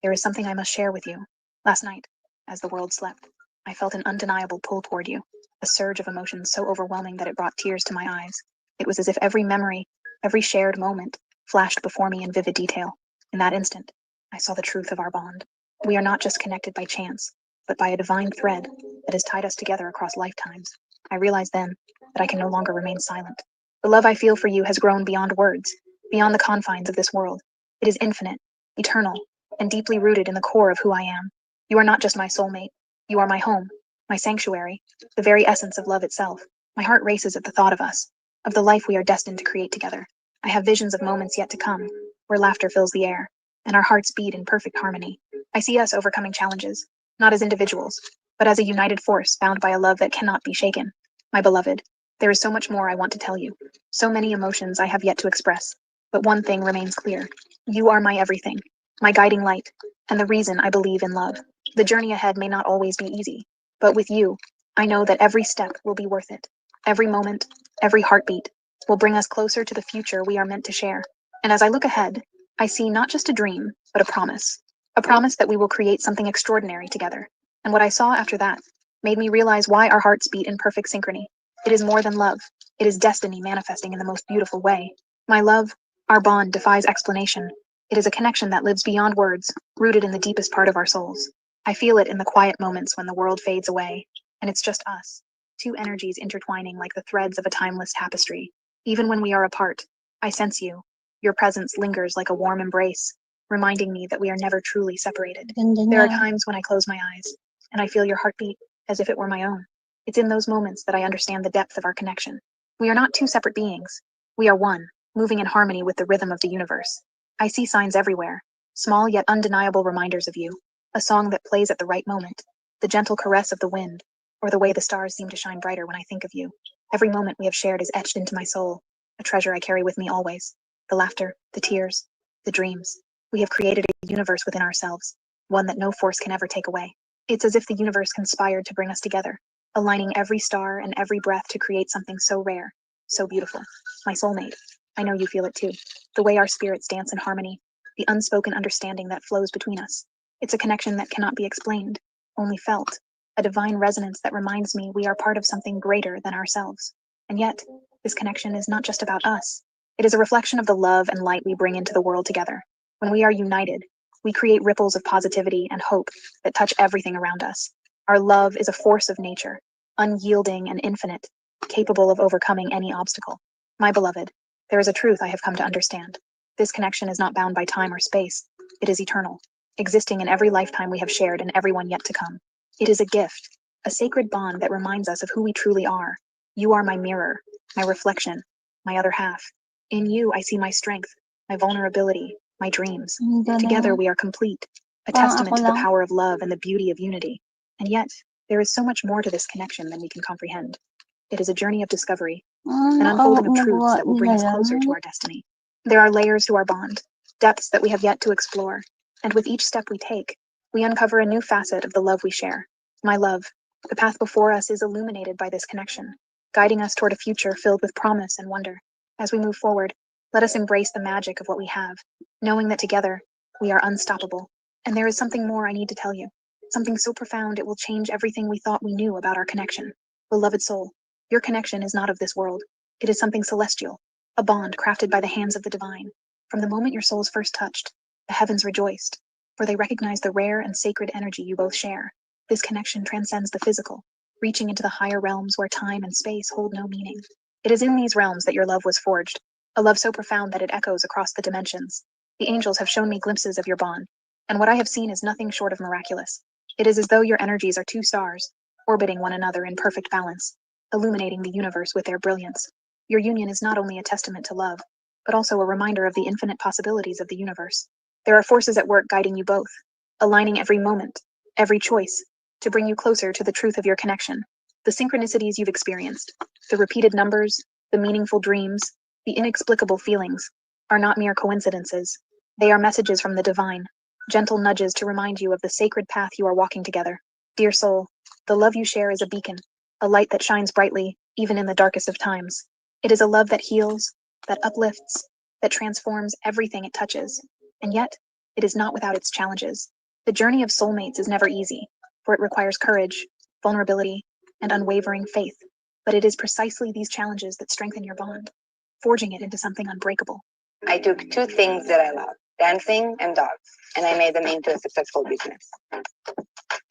there is something I must share with you. Last night, as the world slept, I felt an undeniable pull toward you, a surge of emotion so overwhelming that it brought tears to my eyes. It was as if every memory, every shared moment, flashed before me in vivid detail. In that instant, I saw the truth of our bond. We are not just connected by chance, but by a divine thread that has tied us together across lifetimes. I realized then that I can no longer remain silent. The love I feel for you has grown beyond words, beyond the confines of this world. It is infinite, eternal, and deeply rooted in the core of who I am. You are not just my soulmate. You are my home, my sanctuary, the very essence of love itself. My heart races at the thought of us, of the life we are destined to create together. I have visions of moments yet to come, where laughter fills the air, and our hearts beat in perfect harmony. I see us overcoming challenges, not as individuals, but as a united force bound by a love that cannot be shaken. My beloved, there is so much more I want to tell you, so many emotions I have yet to express, but one thing remains clear. You are my everything, my guiding light, and the reason I believe in love. The journey ahead may not always be easy, but with you, I know that every step will be worth it. Every moment, every heartbeat will bring us closer to the future we are meant to share. And as I look ahead, I see not just a dream, but a promise that we will create something extraordinary together. And what I saw after that made me realize why our hearts beat in perfect synchrony. It is more than love. It is destiny manifesting in the most beautiful way. My love, our bond defies explanation. It is a connection that lives beyond words, rooted in the deepest part of our souls. I feel it in the quiet moments when the world fades away, and it's just us, two energies intertwining like the threads of a timeless tapestry. Even when we are apart, I sense you. Your presence lingers like a warm embrace, reminding me that we are never truly separated. There are times when I close my eyes, and I feel your heartbeat as if it were my own. It's in those moments that I understand the depth of our connection. We are not two separate beings. We are one, moving in harmony with the rhythm of the universe. I see signs everywhere, small yet undeniable reminders of you. A song that plays at the right moment, the gentle caress of the wind, or the way the stars seem to shine brighter when I think of you. Every moment we have shared is etched into my soul, a treasure I carry with me always. The laughter, the tears, the dreams. We have created a universe within ourselves, one that no force can ever take away. It's as if the universe conspired to bring us together, aligning every star and every breath to create something so rare, so beautiful. My soulmate, I know you feel it too. The way our spirits dance in harmony, the unspoken understanding that flows between us. It's a connection that cannot be explained, only felt, a divine resonance that reminds me we are part of something greater than ourselves. And yet, this connection is not just about us. It is a reflection of the love and light we bring into the world together. When we are united, we create ripples of positivity and hope that touch everything around us. Our love is a force of nature, unyielding and infinite, capable of overcoming any obstacle. My beloved, there is a truth I have come to understand. This connection is not bound by time or space. It is eternal, existing in every lifetime we have shared and every one yet to come. It is a gift, a sacred bond that reminds us of who we truly are. You are my mirror, my reflection, my other half. In you, I see my strength, my vulnerability, my dreams. Together, we are complete, a testament to the power of love and the beauty of unity. And yet, there is so much more to this connection than we can comprehend. It is a journey of discovery, an unfolding of truths that will bring us closer to our destiny. There are layers to our bond, depths that we have yet to explore, and with each step we take, we uncover a new facet of the love we share. My love, the path before us is illuminated by this connection, guiding us toward a future filled with promise and wonder. As we move forward, let us embrace the magic of what we have, knowing that together, we are unstoppable. And there is something more I need to tell you, something so profound it will change everything we thought we knew about our connection. Beloved soul, your connection is not of this world. It is something celestial, a bond crafted by the hands of the divine. From the moment your souls first touched, the heavens rejoiced, for they recognized the rare and sacred energy you both share. This connection transcends the physical. reaching into the higher realms where time and space hold no meaning. It is in these realms that your love was forged, a love so profound that it echoes across the dimensions. The angels have shown me glimpses of your bond, and what I have seen is nothing short of miraculous. It is as though your energies are two stars, orbiting one another in perfect balance, illuminating the universe with their brilliance. Your union is not only a testament to love, but also a reminder of the infinite possibilities of the universe. There are forces at work guiding you both, aligning every moment, every choice, to bring you closer to the truth of your connection. The synchronicities you've experienced, the repeated numbers, the meaningful dreams, the inexplicable feelings, are not mere coincidences. They are messages from the divine, gentle nudges to remind you of the sacred path you are walking together. Dear soul, the love you share is a beacon, a light that shines brightly, even in the darkest of times. It is a love that heals, that uplifts, that transforms everything it touches. And yet, it is not without its challenges. The journey of soulmates is never easy, for it requires courage, vulnerability, and unwavering faith. But it is precisely these challenges that strengthen your bond, forging it into something unbreakable. I took two things that I love, dancing and dogs, and I made them into a successful business.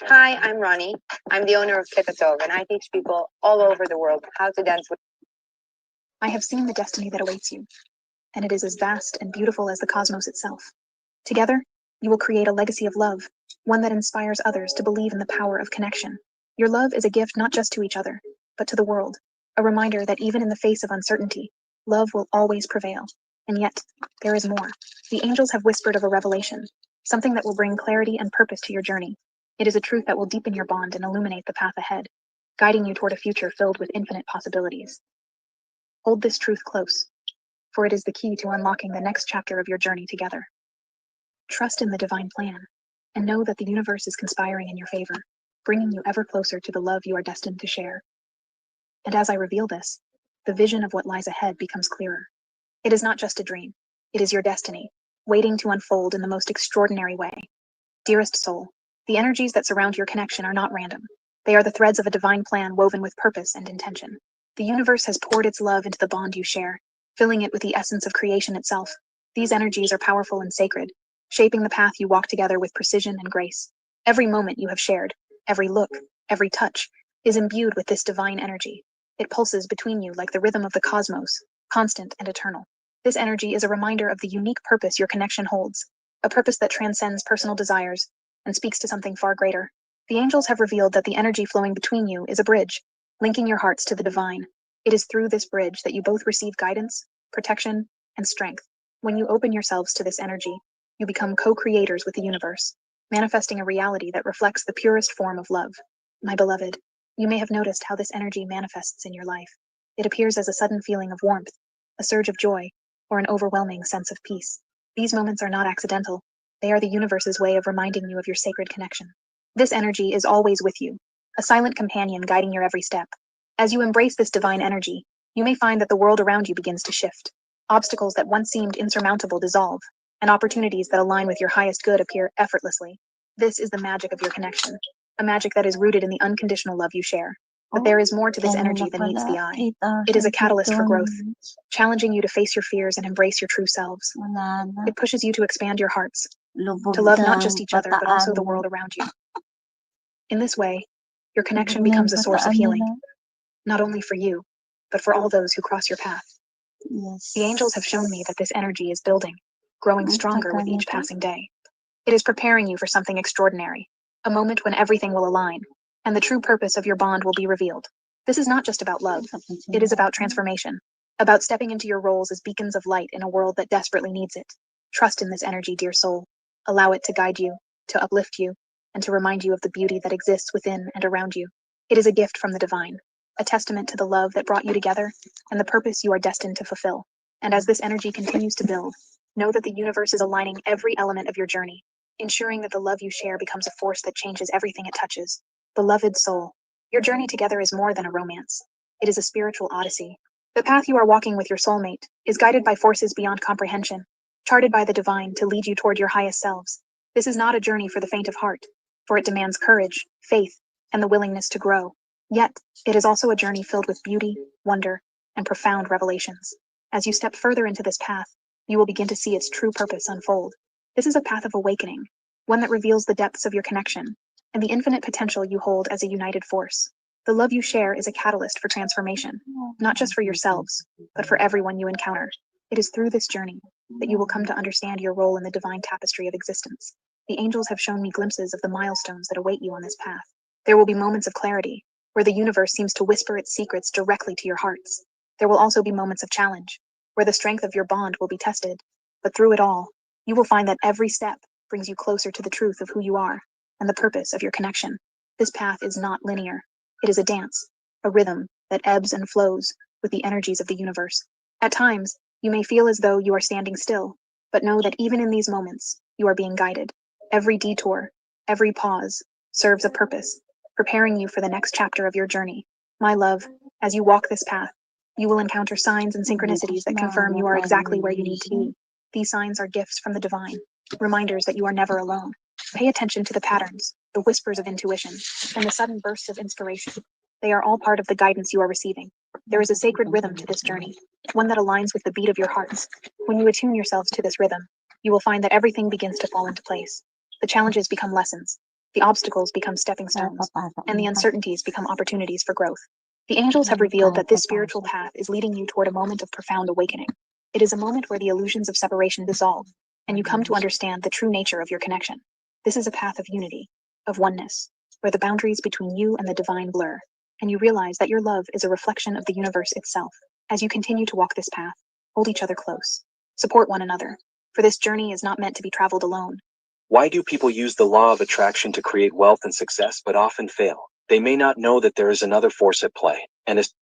Hi, I'm Ronnie. I'm the owner of Ketotov, and I teach people all over the world how to dance with. I have seen the destiny that awaits you, and it is as vast and beautiful as the cosmos itself. Together, you will create a legacy of love, one that inspires others to believe in the power of connection. Your love is a gift not just to each other, but to the world, a reminder that even in the face of uncertainty, love will always prevail. And yet, there is more. The angels have whispered of a revelation, something that will bring clarity and purpose to your journey. It is a truth that will deepen your bond and illuminate the path ahead, guiding you toward a future filled with infinite possibilities. Hold this truth close, for it is the key to unlocking the next chapter of your journey together. Trust in the divine plan, and know that the universe is conspiring in your favor, bringing you ever closer to the love you are destined to share. And as I reveal this, the vision of what lies ahead becomes clearer. It is not just a dream, it is your destiny, waiting to unfold in the most extraordinary way. Dearest soul, the energies that surround your connection are not random. They are the threads of a divine plan woven with purpose and intention. The universe has poured its love into the bond you share, filling it with the essence of creation itself. These energies are powerful and sacred, shaping the path you walk together with precision and grace. Every moment you have shared, every look, every touch, is imbued with this divine energy. It pulses between you like the rhythm of the cosmos, constant and eternal. This energy is a reminder of the unique purpose your connection holds, a purpose that transcends personal desires and speaks to something far greater. The angels have revealed that the energy flowing between you is a bridge, linking your hearts to the divine. It is through this bridge that you both receive guidance, protection, and strength. When you open yourselves to this energy, you become co-creators with the universe, manifesting a reality that reflects the purest form of love. My beloved, you may have noticed how this energy manifests in your life. It appears as a sudden feeling of warmth, a surge of joy, or an overwhelming sense of peace. These moments are not accidental. They are the universe's way of reminding you of your sacred connection. This energy is always with you, a silent companion guiding your every step. As you embrace this divine energy, you may find that the world around you begins to shift. Obstacles that once seemed insurmountable dissolve, and opportunities that align with your highest good appear effortlessly. This is the magic of your connection, a magic that is rooted in the unconditional love you share. But there is more to this energy than meets the eye. It is a catalyst for growth, challenging you to face your fears and embrace your true selves. It pushes you to expand your hearts, to love not just each other, but also the world around you. In this way, your connection becomes a source of healing, not only for you, but for all those who cross your path. The angels have shown me that this energy is building, growing stronger with each passing day. It is preparing you for something extraordinary, a moment when everything will align, and the true purpose of your bond will be revealed. This is not just about love. It is about transformation, about stepping into your roles as beacons of light in a world that desperately needs it. Trust in this energy, dear soul. Allow it to guide you, to uplift you, and to remind you of the beauty that exists within and around you. It is a gift from the divine, a testament to the love that brought you together and the purpose you are destined to fulfill. And as this energy continues to build, know that the universe is aligning every element of your journey, ensuring that the love you share becomes a force that changes everything it touches. Beloved soul, your journey together is more than a romance. It is a spiritual odyssey. The path you are walking with your soulmate is guided by forces beyond comprehension, charted by the divine to lead you toward your highest selves. This is not a journey for the faint of heart, for it demands courage, faith, and the willingness to grow. Yet, it is also a journey filled with beauty, wonder, and profound revelations. As you step further into this path, you will begin to see its true purpose unfold. This is a path of awakening, one that reveals the depths of your connection and the infinite potential you hold as a united force. The The love you share is a catalyst for transformation, not just for yourselves, but for everyone you encounter. It is through this journey that you will come to understand your role in the divine tapestry of existence. The angels have shown me glimpses of the milestones that await you on this path. There will be moments of clarity, where the universe seems to whisper its secrets directly to your hearts. There will also be moments of challenge, where the strength of your bond will be tested. But through it all, you will find that every step brings you closer to the truth of who you are and the purpose of your connection. This path is not linear. It is a dance, a rhythm that ebbs and flows with the energies of the universe. At times, you may feel as though you are standing still, but know that even in these moments, you are being guided. Every detour, every pause, serves a purpose, preparing you for the next chapter of your journey. My love, as you walk this path, you will encounter signs and synchronicities that confirm you are exactly where you need to be. These signs are gifts from the divine, reminders that you are never alone. Pay attention to the patterns, the whispers of intuition, and the sudden bursts of inspiration. They are all part of the guidance you are receiving. There is a sacred rhythm to this journey, one that aligns with the beat of your hearts. When you attune yourselves to this rhythm, you will find that everything begins to fall into place. The challenges become lessons, the obstacles become stepping stones, and the uncertainties become opportunities for growth. The angels have revealed that this spiritual path is leading you toward a moment of profound awakening. It is a moment where the illusions of separation dissolve, and you come to understand the true nature of your connection. This is a path of unity, of oneness, where the boundaries between you and the divine blur, and you realize that your love is a reflection of the universe itself. As you continue to walk this path, hold each other close, support one another, for this journey is not meant to be traveled alone. Why do people use the law of attraction to create wealth and success but often fail? They may not know that there is another force at play, and as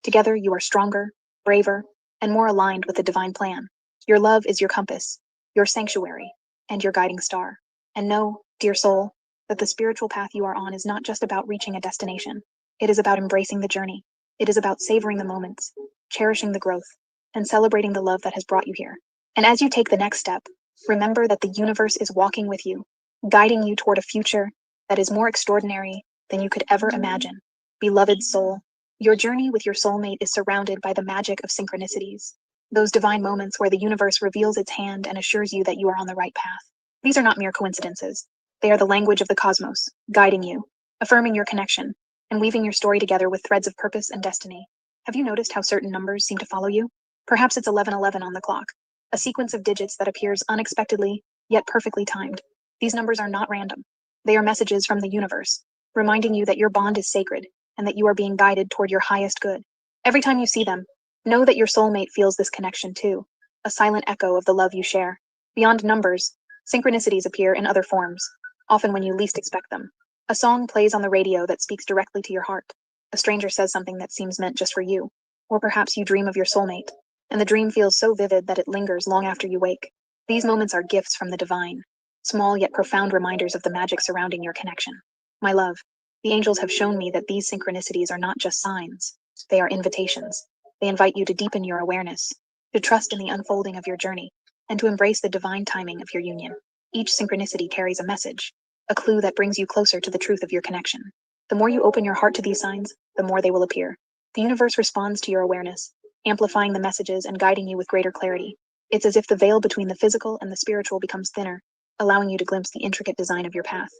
Together you are stronger, braver, and more aligned with the divine plan. Your love is your compass, your sanctuary, and your guiding star. And know, dear soul, that the spiritual path you are on is not just about reaching a destination. It is about embracing the journey. It is about savoring the moments, cherishing the growth, and celebrating the love that has brought you here. And as you take the next step, remember that the universe is walking with you, guiding you toward a future that is more extraordinary than you could ever imagine. Beloved soul, your journey with your soulmate is surrounded by the magic of synchronicities, those divine moments where the universe reveals its hand and assures you that you are on the right path. These are not mere coincidences. They are the language of the cosmos, guiding you, affirming your connection, and weaving your story together with threads of purpose and destiny. Have you noticed how certain numbers seem to follow you? Perhaps it's 1111 on the clock, a sequence of digits that appears unexpectedly, yet perfectly timed. These numbers are not random. They are messages from the universe, reminding you that your bond is sacred and that you are being guided toward your highest good. Every time you see them, know that your soulmate feels this connection too, a silent echo of the love you share. Beyond numbers, synchronicities appear in other forms, often when you least expect them. A song plays on the radio that speaks directly to your heart. A stranger says something that seems meant just for you. Or perhaps you dream of your soulmate, and the dream feels so vivid that it lingers long after you wake. These moments are gifts from the divine, small yet profound reminders of the magic surrounding your connection. My love, the angels have shown me that these synchronicities are not just signs. They are invitations. They invite you to deepen your awareness, to trust in the unfolding of your journey, and to embrace the divine timing of your union. Each synchronicity carries a message, a clue that brings you closer to the truth of your connection. The more you open your heart to these signs, the more they will appear. The universe responds to your awareness, amplifying the messages and guiding you with greater clarity. It's as if the veil between the physical and the spiritual becomes thinner, allowing you to glimpse the intricate design of your path.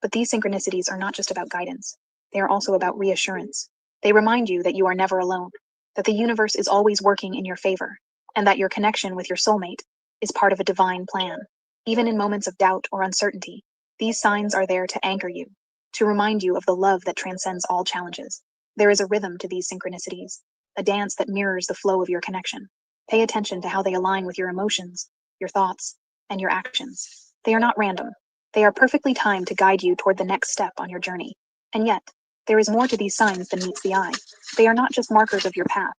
But these synchronicities are not just about guidance. They are also about reassurance. They remind you that you are never alone, that the universe is always working in your favor, and that your connection with your soulmate is part of a divine plan. Even in moments of doubt or uncertainty, these signs are there to anchor you, to remind you of the love that transcends all challenges. There is a rhythm to these synchronicities, a dance that mirrors the flow of your connection. Pay attention to how they align with your emotions, your thoughts, and your actions. They are not random. They are perfectly timed to guide you toward the next step on your journey. And yet, there is more to these signs than meets the eye. They are not just markers of your path.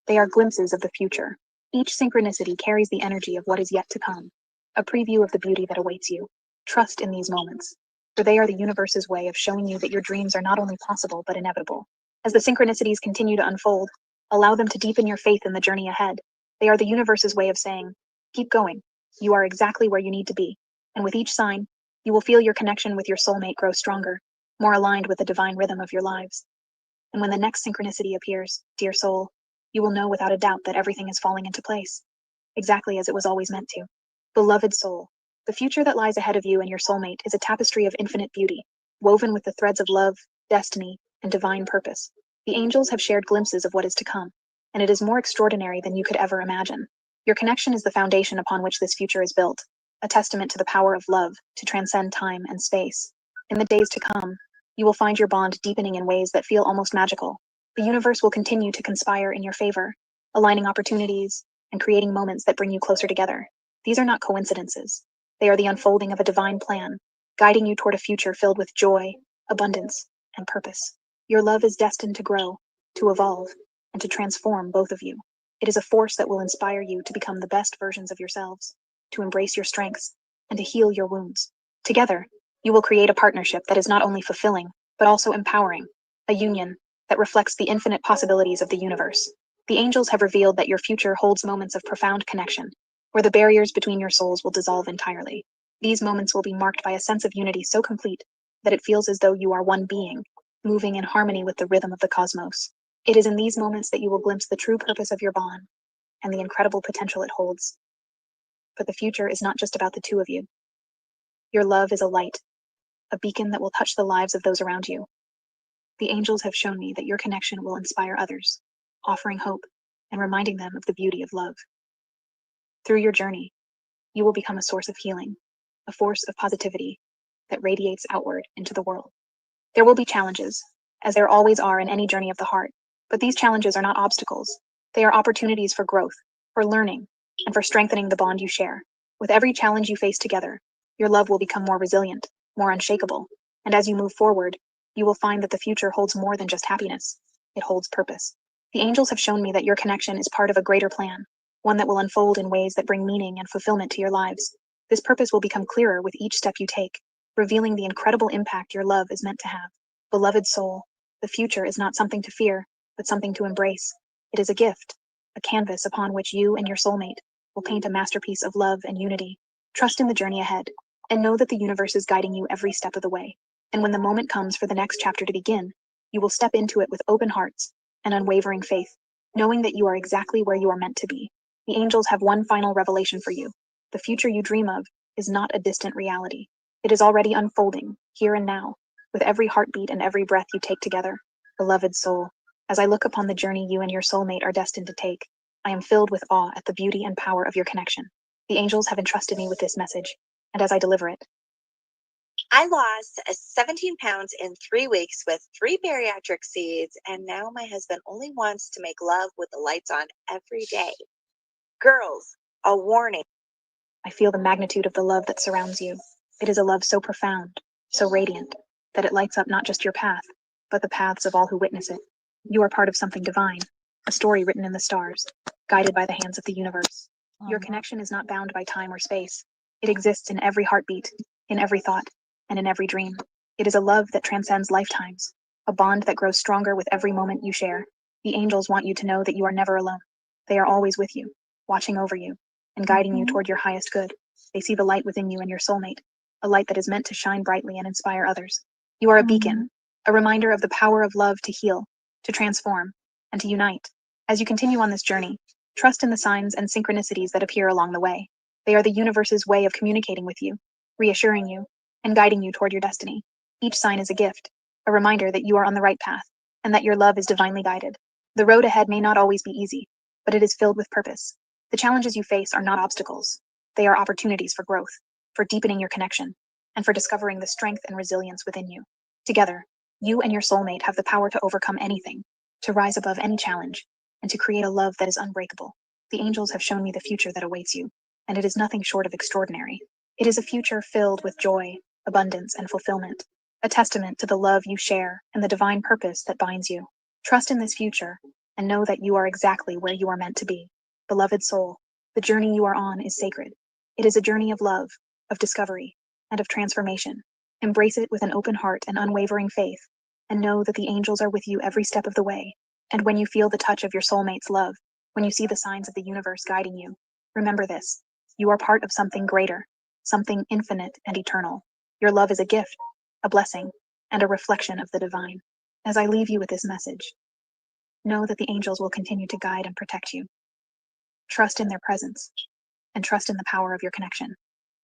They are glimpses of the future. Each synchronicity carries the energy of what is yet to come, a preview of the beauty that awaits you. Trust in these moments, for they are the universe's way of showing you that your dreams are not only possible but inevitable. As the synchronicities continue to unfold, allow them to deepen your faith in the journey ahead. They are the universe's way of saying, keep going. You are exactly where you need to be. And with each sign, you will feel your connection with your soulmate grow stronger, more aligned with the divine rhythm of your lives. And when the next synchronicity appears, dear soul, you will know without a doubt that everything is falling into place, exactly as it was always meant to. Beloved soul, the future that lies ahead of you and your soulmate is a tapestry of infinite beauty, woven with the threads of love, destiny, and divine purpose. The angels have shared glimpses of what is to come, and it is more extraordinary than you could ever imagine. Your connection is the foundation upon which this future is built, a testament to the power of love to transcend time and space. In the days to come, you will find your bond deepening in ways that feel almost magical. The universe will continue to conspire in your favor, aligning opportunities and creating moments that bring you closer together. These are not coincidences. They are the unfolding of a divine plan, guiding you toward a future filled with joy, abundance, and purpose. Your love is destined to grow, to evolve, and to transform both of you. It is a force that will inspire you to become the best versions of yourselves, to embrace your strengths, and to heal your wounds. Together, you will create a partnership that is not only fulfilling, but also empowering, a union that reflects the infinite possibilities of the universe. The angels have revealed that your future holds moments of profound connection, where the barriers between your souls will dissolve entirely. These moments will be marked by a sense of unity so complete that it feels as though you are one being, moving in harmony with the rhythm of the cosmos. It is in these moments that you will glimpse the true purpose of your bond and the incredible potential it holds. But the future is not just about the two of you. Your love is a light, a beacon that will touch the lives of those around you. The angels have shown me that your connection will inspire others, offering hope and reminding them of the beauty of love. Through your journey, you will become a source of healing, a force of positivity that radiates outward into the world. There will be challenges, as there always are in any journey of the heart, but these challenges are not obstacles. They are opportunities for growth, for learning, and for strengthening the bond you share. With every challenge you face together, your love will become more resilient, more unshakable, and as you move forward, you will find that the future holds more than just happiness. It holds purpose. The angels have shown me that your connection is part of a greater plan, one that will unfold in ways that bring meaning and fulfillment to your lives. This purpose will become clearer with each step you take, revealing the incredible impact your love is meant to have. Beloved soul, the future is not something to fear, but something to embrace. It is a gift, a canvas upon which you and your soulmate will paint a masterpiece of love and unity. Trust in the journey ahead, and know that the universe is guiding you every step of the way. And when the moment comes for the next chapter to begin, you will step into it with open hearts and unwavering faith, knowing that you are exactly where you are meant to be. The angels have one final revelation for you. The future you dream of is not a distant reality. It is already unfolding, here and now, with every heartbeat and every breath you take together. Beloved soul, as I look upon the journey you and your soulmate are destined to take, I am filled with awe at the beauty and power of your connection. The angels have entrusted me with this message, and as I deliver it, I lost 17 pounds in 3 weeks with 3 bariatric seeds, and now my husband only wants to make love with the lights on every day. Girls, a warning. I feel the magnitude of the love that surrounds you. It is a love so profound, so radiant, that it lights up not just your path, but the paths of all who witness it. You are part of something divine, a story written in the stars, guided by the hands of the universe. Your connection is not bound by time or space. It exists in every heartbeat, in every thought, and in every dream. It is a love that transcends lifetimes, a bond that grows stronger with every moment you share. The angels want you to know that you are never alone. They are always with you, watching over you, and guiding you toward your highest good. They see the light within you and your soulmate, a light that is meant to shine brightly and inspire others. You are a beacon, a reminder of the power of love to heal, to transform, and to unite. As you continue on this journey, trust in the signs and synchronicities that appear along the way. They are the universe's way of communicating with you, reassuring you, and guiding you toward your destiny. Each sign is a gift, a reminder that you are on the right path, and that your love is divinely guided. The road ahead may not always be easy, but it is filled with purpose. The challenges you face are not obstacles. They are opportunities for growth, for deepening your connection, and for discovering the strength and resilience within you. Together, you and your soulmate have the power to overcome anything, to rise above any challenge, and to create a love that is unbreakable. The angels have shown me the future that awaits you, and it is nothing short of extraordinary. It is a future filled with joy, abundance, and fulfillment, a testament to the love you share and the divine purpose that binds you. Trust in this future, and know that you are exactly where you are meant to be. Beloved soul, the journey you are on is sacred. It is a journey of love, of discovery, and of transformation. Embrace it with an open heart and unwavering faith, and know that the angels are with you every step of the way. And when you feel the touch of your soulmate's love, when you see the signs of the universe guiding you, remember this: you are part of something greater, something infinite and eternal. Your love is a gift, a blessing, and a reflection of the divine. As I leave you with this message, know that the angels will continue to guide and protect you. Trust in their presence, and trust in the power of your connection.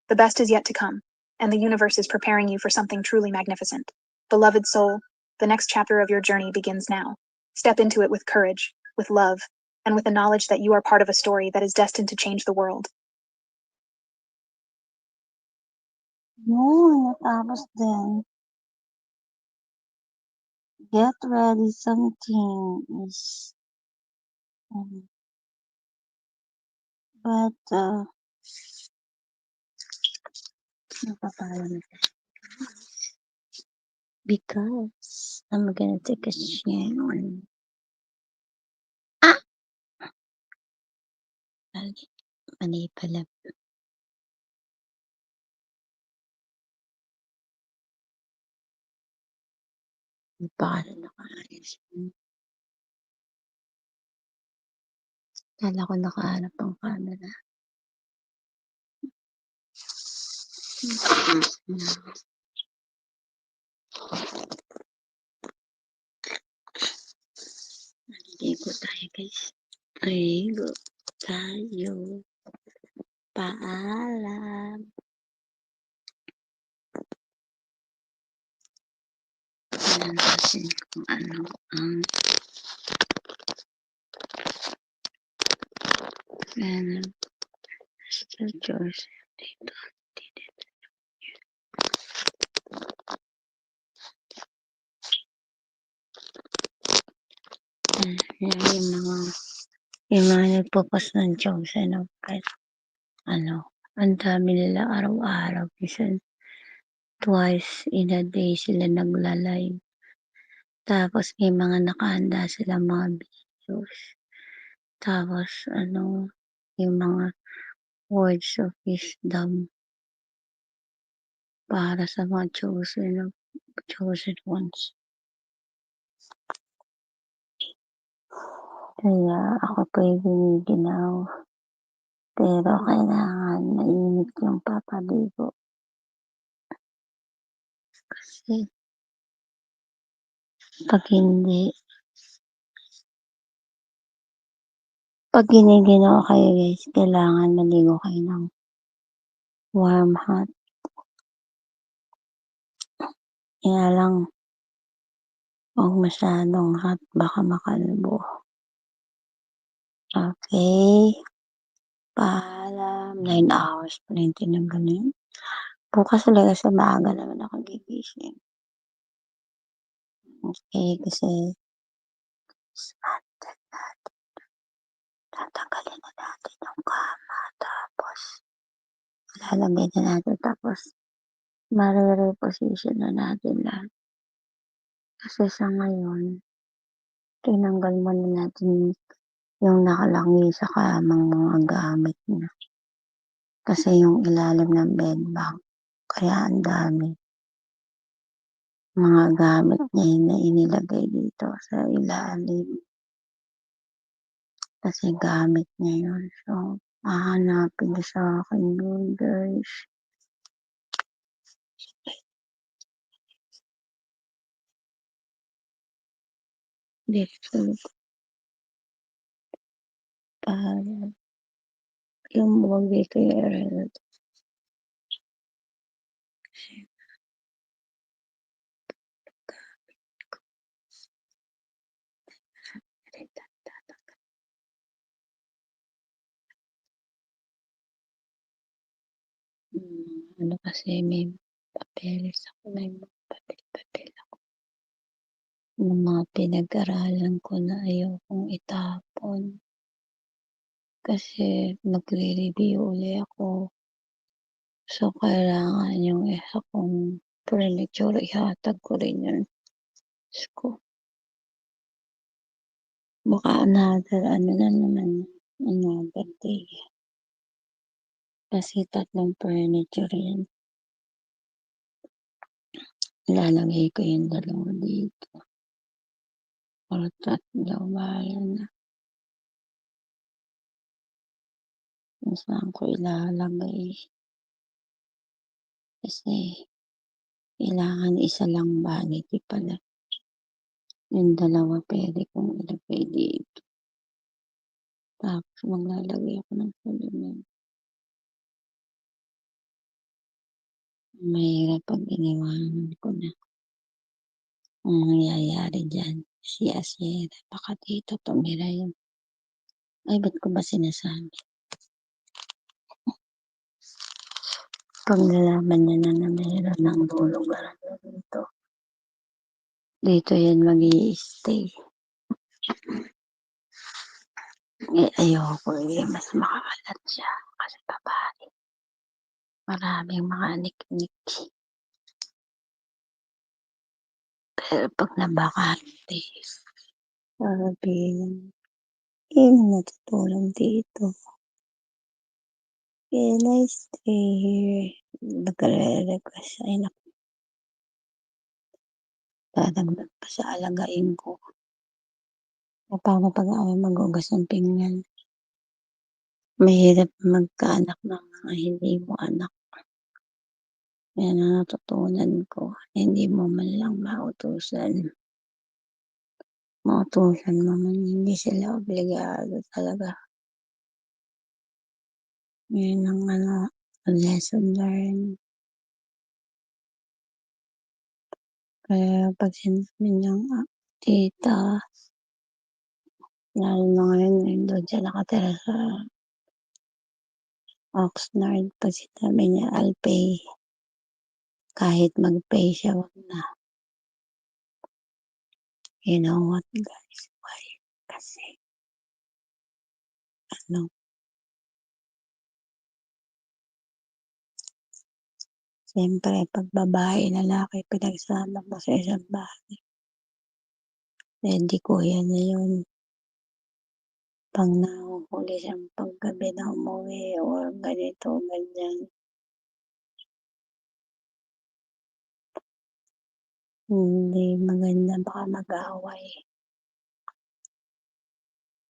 The best is yet to come, and the universe is preparing you for something truly magnificent. Beloved soul, the next chapter of your journey begins now. Step into it with courage, with love, and with the knowledge that you are part of a story that is destined to change the world. Yun, natapos din. Get ready something is but because I'm gonna take a shower. Mali pala. Baka na nakaayos. Kala ko nakahanap ang camera. Maliligo tayo guys. Maliligo tayo. Paalam. Tignan natin kung ano ang Mr. Joseph dito. Yung mga nagpo-post ng jokes, kahit ang dami nila araw-araw. Minsan, twice in a day sila nagla-live. Tapos, may mga nakahanda silang mga videos. Tapos, yung mga words of wisdom para sa mga chosen ones. Kaya ako po'y giniginaw. Pero kailangan mainit yung papaligo. Kasi pag giniginaw kayo guys, kailangan maligo kayo ng warm hot. Kaya lang, huwag masyadong hot, baka makalbo. Okay. Paalam. 9 hours pa rin tinanggal na yun. Bukas talaga sa maaga naman ako gigising. Okay, kasi tatanggalin na natin yung kama. Tapos, lalagay na natin. Tapos, marireposition na natin lahat. Kasi sa ngayon, tinanggal muna natin yung nakalagay sa kamang mga gamit na. Kasi yung ilalim ng bed bank, kaya ang dami mga gamit niya na inilagay dito sa ilalim. Kasi gamit niya yun. So, hahanapin na sa akin yun, guys. Dito. Para yung buwag dito yung area. Kasi kasi may papeles ako, may papel ako. Yung mga pinag-aralan ko na ayokong itapon. Kasi magre-review uli ako. So, kailangan yung isa kong furniture, ihatag ko rin yun. Ko. Baka another day. Kasi 3 furniture yan. Lalagay ko yung 2 dito. Or 3, bahala na. Saan ko ilalagay? Kasi kailangan isa lang vanity pala. Yung 2 pwede kong ilagay dito. Tapos maglalagay ako ng salamin. Mahirap pag iniwanan ko na. Ang mangyayari dyan, Si Asira, baka dito tumira yun. Ay, ba't ko ba sinasabi? Pag nalaman niya na mayroon ng lugar dito, dito yan mag-i-stay. Eh, ayoko mas makakalat siya kasi babae. Maraming mga anik-anik. Pero pag nabakante, sasabihin, natutulog dito. Can I stay here? Magre-request, ay naku. Dadagdag pa sa alagain ko. Paano pag ako mag-ugas ng pinggan? Mahirap magkaanak ng mga hindi mo anak. Yan ang natutunan ko. Hindi mo man lang mautusan. Mautusan mo man, hindi sila obligado talaga. Yan ang lesson learned. Kaya pag sinabi niyang tita, lalo na ngayon, doon siya nakatira sa Oxnard. Pag sinabi niya, I'll pay. Kahit mag-pay siya, wag na. You know what, guys? Why? Kasi, siyempre, pag babae, lalaki, pinagsama mo sa isang bahay. Hindi ko yan na yun. Pag nahuhuli siyang paggabi na umuwi o ganito, ganyan. Hindi maganda, baka mag-away.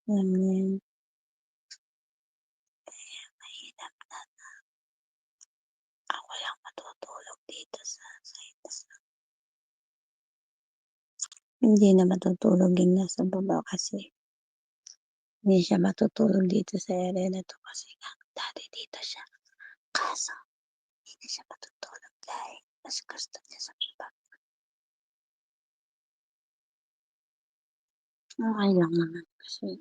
Alam niyo yun. Kaya mahirap na ako lang matutulog dito sa site. Hindi na matutulog yung nasa baba kasi hindi siya matutulog dito sa area na to kasi nga dati dito siya. Kaso, hindi siya matutulog dahil mas gusto niya sa baba. Okay lang naman kasi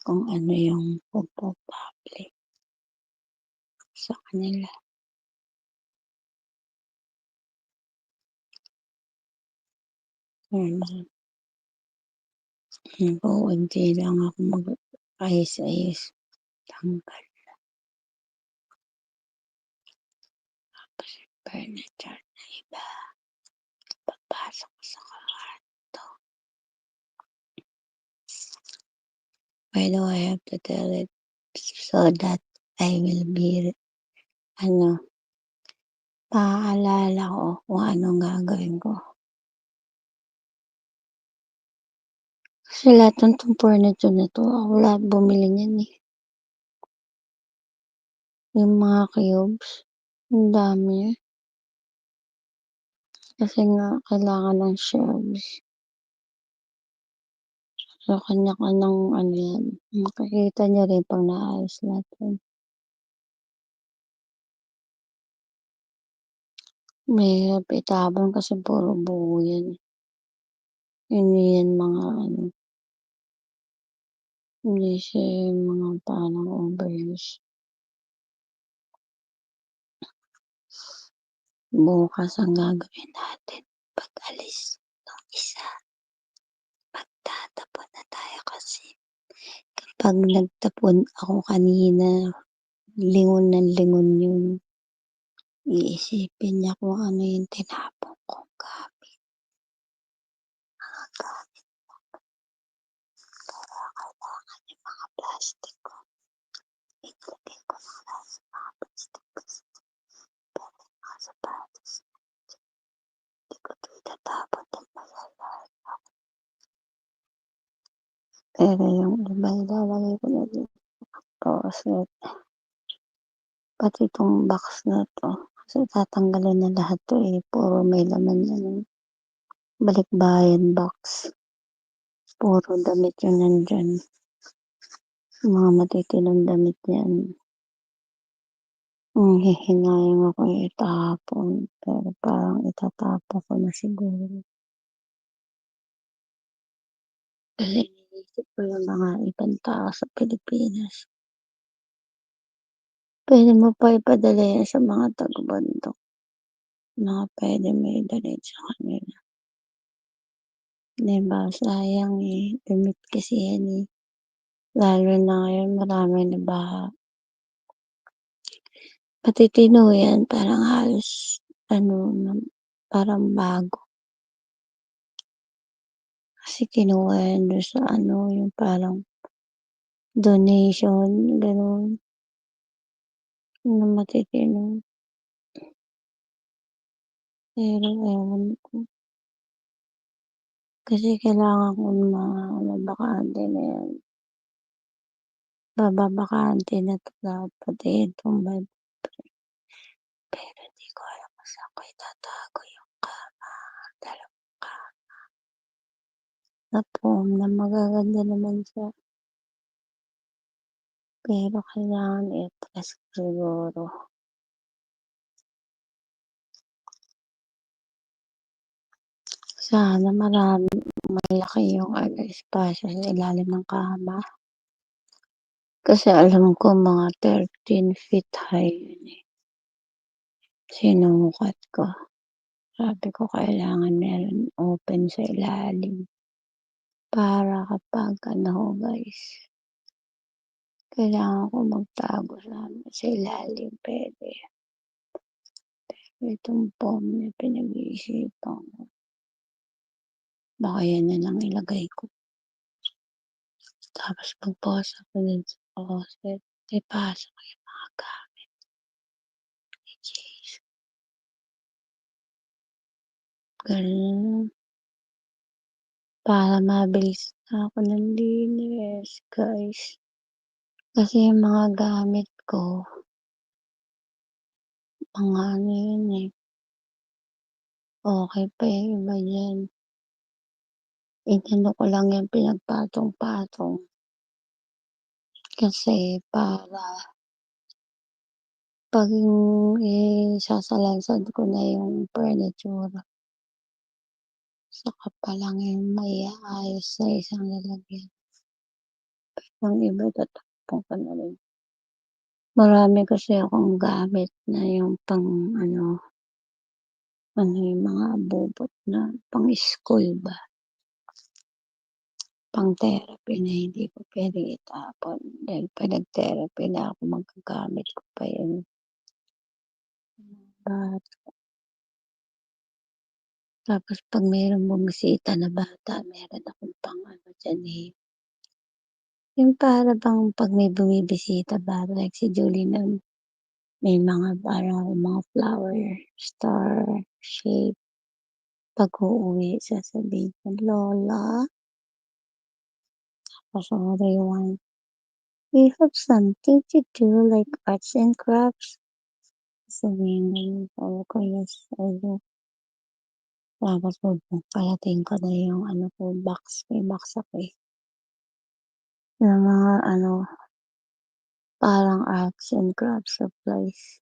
kung ano yung pagpo-public sa kanila. Unti lang ako mag-ayos-ayos. Tanggal. Tapos yung furniture na iba. Papasok ko sa kwarto. Why do I have to tell it? So that I will be, paaalala ko kung anong gagawin ko. Kasi lahat ng itong furniture na to, ako lahat bumili niyan eh. Yung mga cubes, ang dami. Kasi nga, kailangan ng shelves. So, kanya-kanyang yan. Makikita niyo rin pag naayos natin. Mahirap itapon kasi puro buo yan. Hindi yan mga hindi siya mga parang overuse. Bukas ang gagawin natin pag-alis ng isa. Magtatapon na tayo kasi kapag nagtapon ako kanina, lingon ng lingon yun. Iisipin niya kung ano yung tinapon kong gamit. Mga gamit mo. Kaya kailangan yung mga plastic ko. Itlagay ko na lang sa mga plastic. Pero yung mga sapatos, hindi ko ito itatapon ng malalaki. Pero yung iba ilalagay ko na dito. Kasi pati itong box na to. Kasi tatanggalin na lahat to eh. Puro may laman yan. Balikbayan box. Puro damit yun nandyan. Mga matitinong damit yan. Hihingayang ako itapon. Pero parang itatapon ko na siguro. Kasi iniisip ko yung mga ibang tao sa Pilipinas. Pwede mo pa ipadala yan sa mga taga-bundok. Mga pwede may dalhin sa kanila. Diba? Sayang eh. Damit kasi yan eh. Lalo na ngayon marami na baha. Pati yan, parang halos, parang bago. Kasi kinuha yan doon sa yung parang donation, gano'n. Na matitino. Pero ewan ko. Kasi kailangan ko mabakante na yan. Bababakante na to dapat eh. Itong pero hindi ko alam kung saan ko itatago yung kama. Dalawang kama. Na foam na magaganda naman siya. Pero kailangan i-press siguro. Sana malaki yung espasyo sa ilalim ng kama. Kasi alam ko mga 13 feet high yun eh. Sinukat ko. Sabi ko kailangan meron open sa ilalim. Para kapag guys, kailangan ko magtago sa ilalim. Pwede. Itong foam na pinag-iisipan ko. Baka yan na lang ilagay ko. Tapos pagpasa ko din sa closet, ipasa ko yung mga gamit. Jeez. Ganun. Para mabilis na ako ng linis, guys. Kasi yung mga gamit ko, mga yun eh. Okay pa yung iba dyan. Inano ko lang yung pinagpatong-patong. Kasi para pag sasalansad ko na yung furniture, saka pa lang yung maiayos sa isang lalagyan. Yung iba tatapon ko na rin. Marami kasi akong gamit na yung pang yung mga abubot na pang school ba? Pang therapy na hindi ko pwedeng itapon. Dahil pag nag-therapy na ako, magagamit ko pa yun. Tapos pag mayroong bumisita na bata, meron akong pang dyan eh. Yung para bang pag may bumibisita ba, like si Julie na may mga parang mga flower, star, shape. Pag uuwi, sasabihin ko, Lola, what do you want? We have something to do like arts and crafts. Sabihin ko, yes, I do. Tapos palating ko na yung box. May box ako eh. Yung mga parang arts and crafts supplies.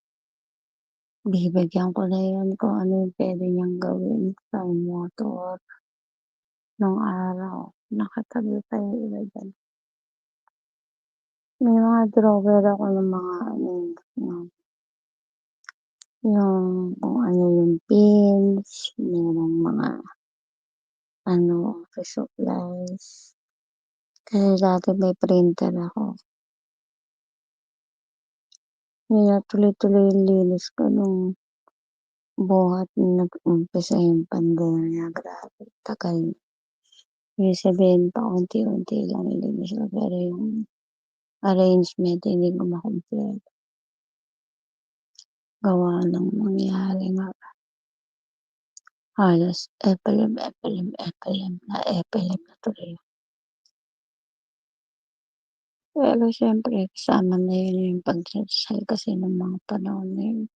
Bibigyan ko na yun kung ano yung pwede niyang gawin sa motor. Nung araw, nakatabi pa yung iba dyan. May mga drawer ako ng mga yung kung ano yung pins, merong mga office supplies. Kasi dati may printer ako. Kaya tuloy-tuloy yung linis ko nung buhat nag-umpisa yung pandemya. Grabe, tagal. Yung sabihin pa, unti-unti lang ilinis ko. Pero yung arrangement, hindi ko makompleto. Gawa ng mangyari nga. Halos epilim na tuloy. Pero syempre, kasama na yun yung pagdasal kasi ng mga panahon na yun.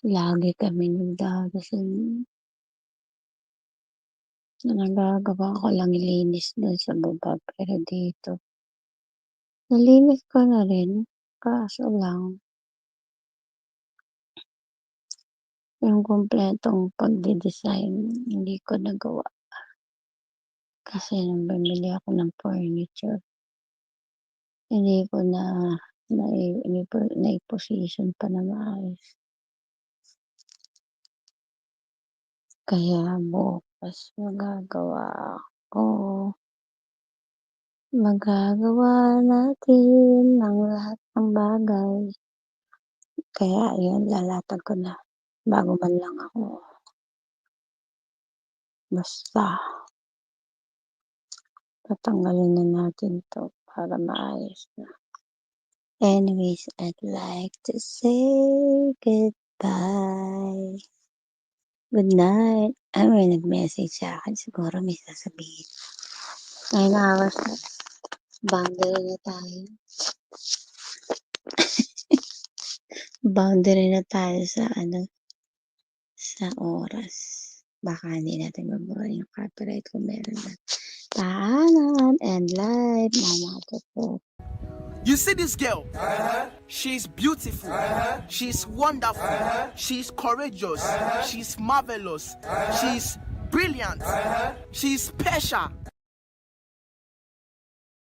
Lagi kami nagdadasal. Nagagawa ko lang linis dun sa baba. Pero dito, nalinis ko na rin. Kaso lang, yung kompletong pagde-design, hindi ko nagawa. Kasi nung bumili ako ng furniture, hindi ko na-position pa na maayos. Kaya bukas magagawa natin ang lahat ng bagay. Kaya yun, lalatag ko na bago man lang ako. Basta, tatanggalin na natin to para maayos na. Anyways, I'd like to say goodbye. Good night. Ay, may nag-message sa akin. Siguro may sasabihin. 9 hours na. Boundary na tayo. Boundary na tayo sa sa oras. Baka hindi natin mabura yung copyright kung meron na. Paalam and live. Mama po. You see this girl? She's beautiful. She's wonderful. She's courageous. She's marvelous. She's brilliant. She's special.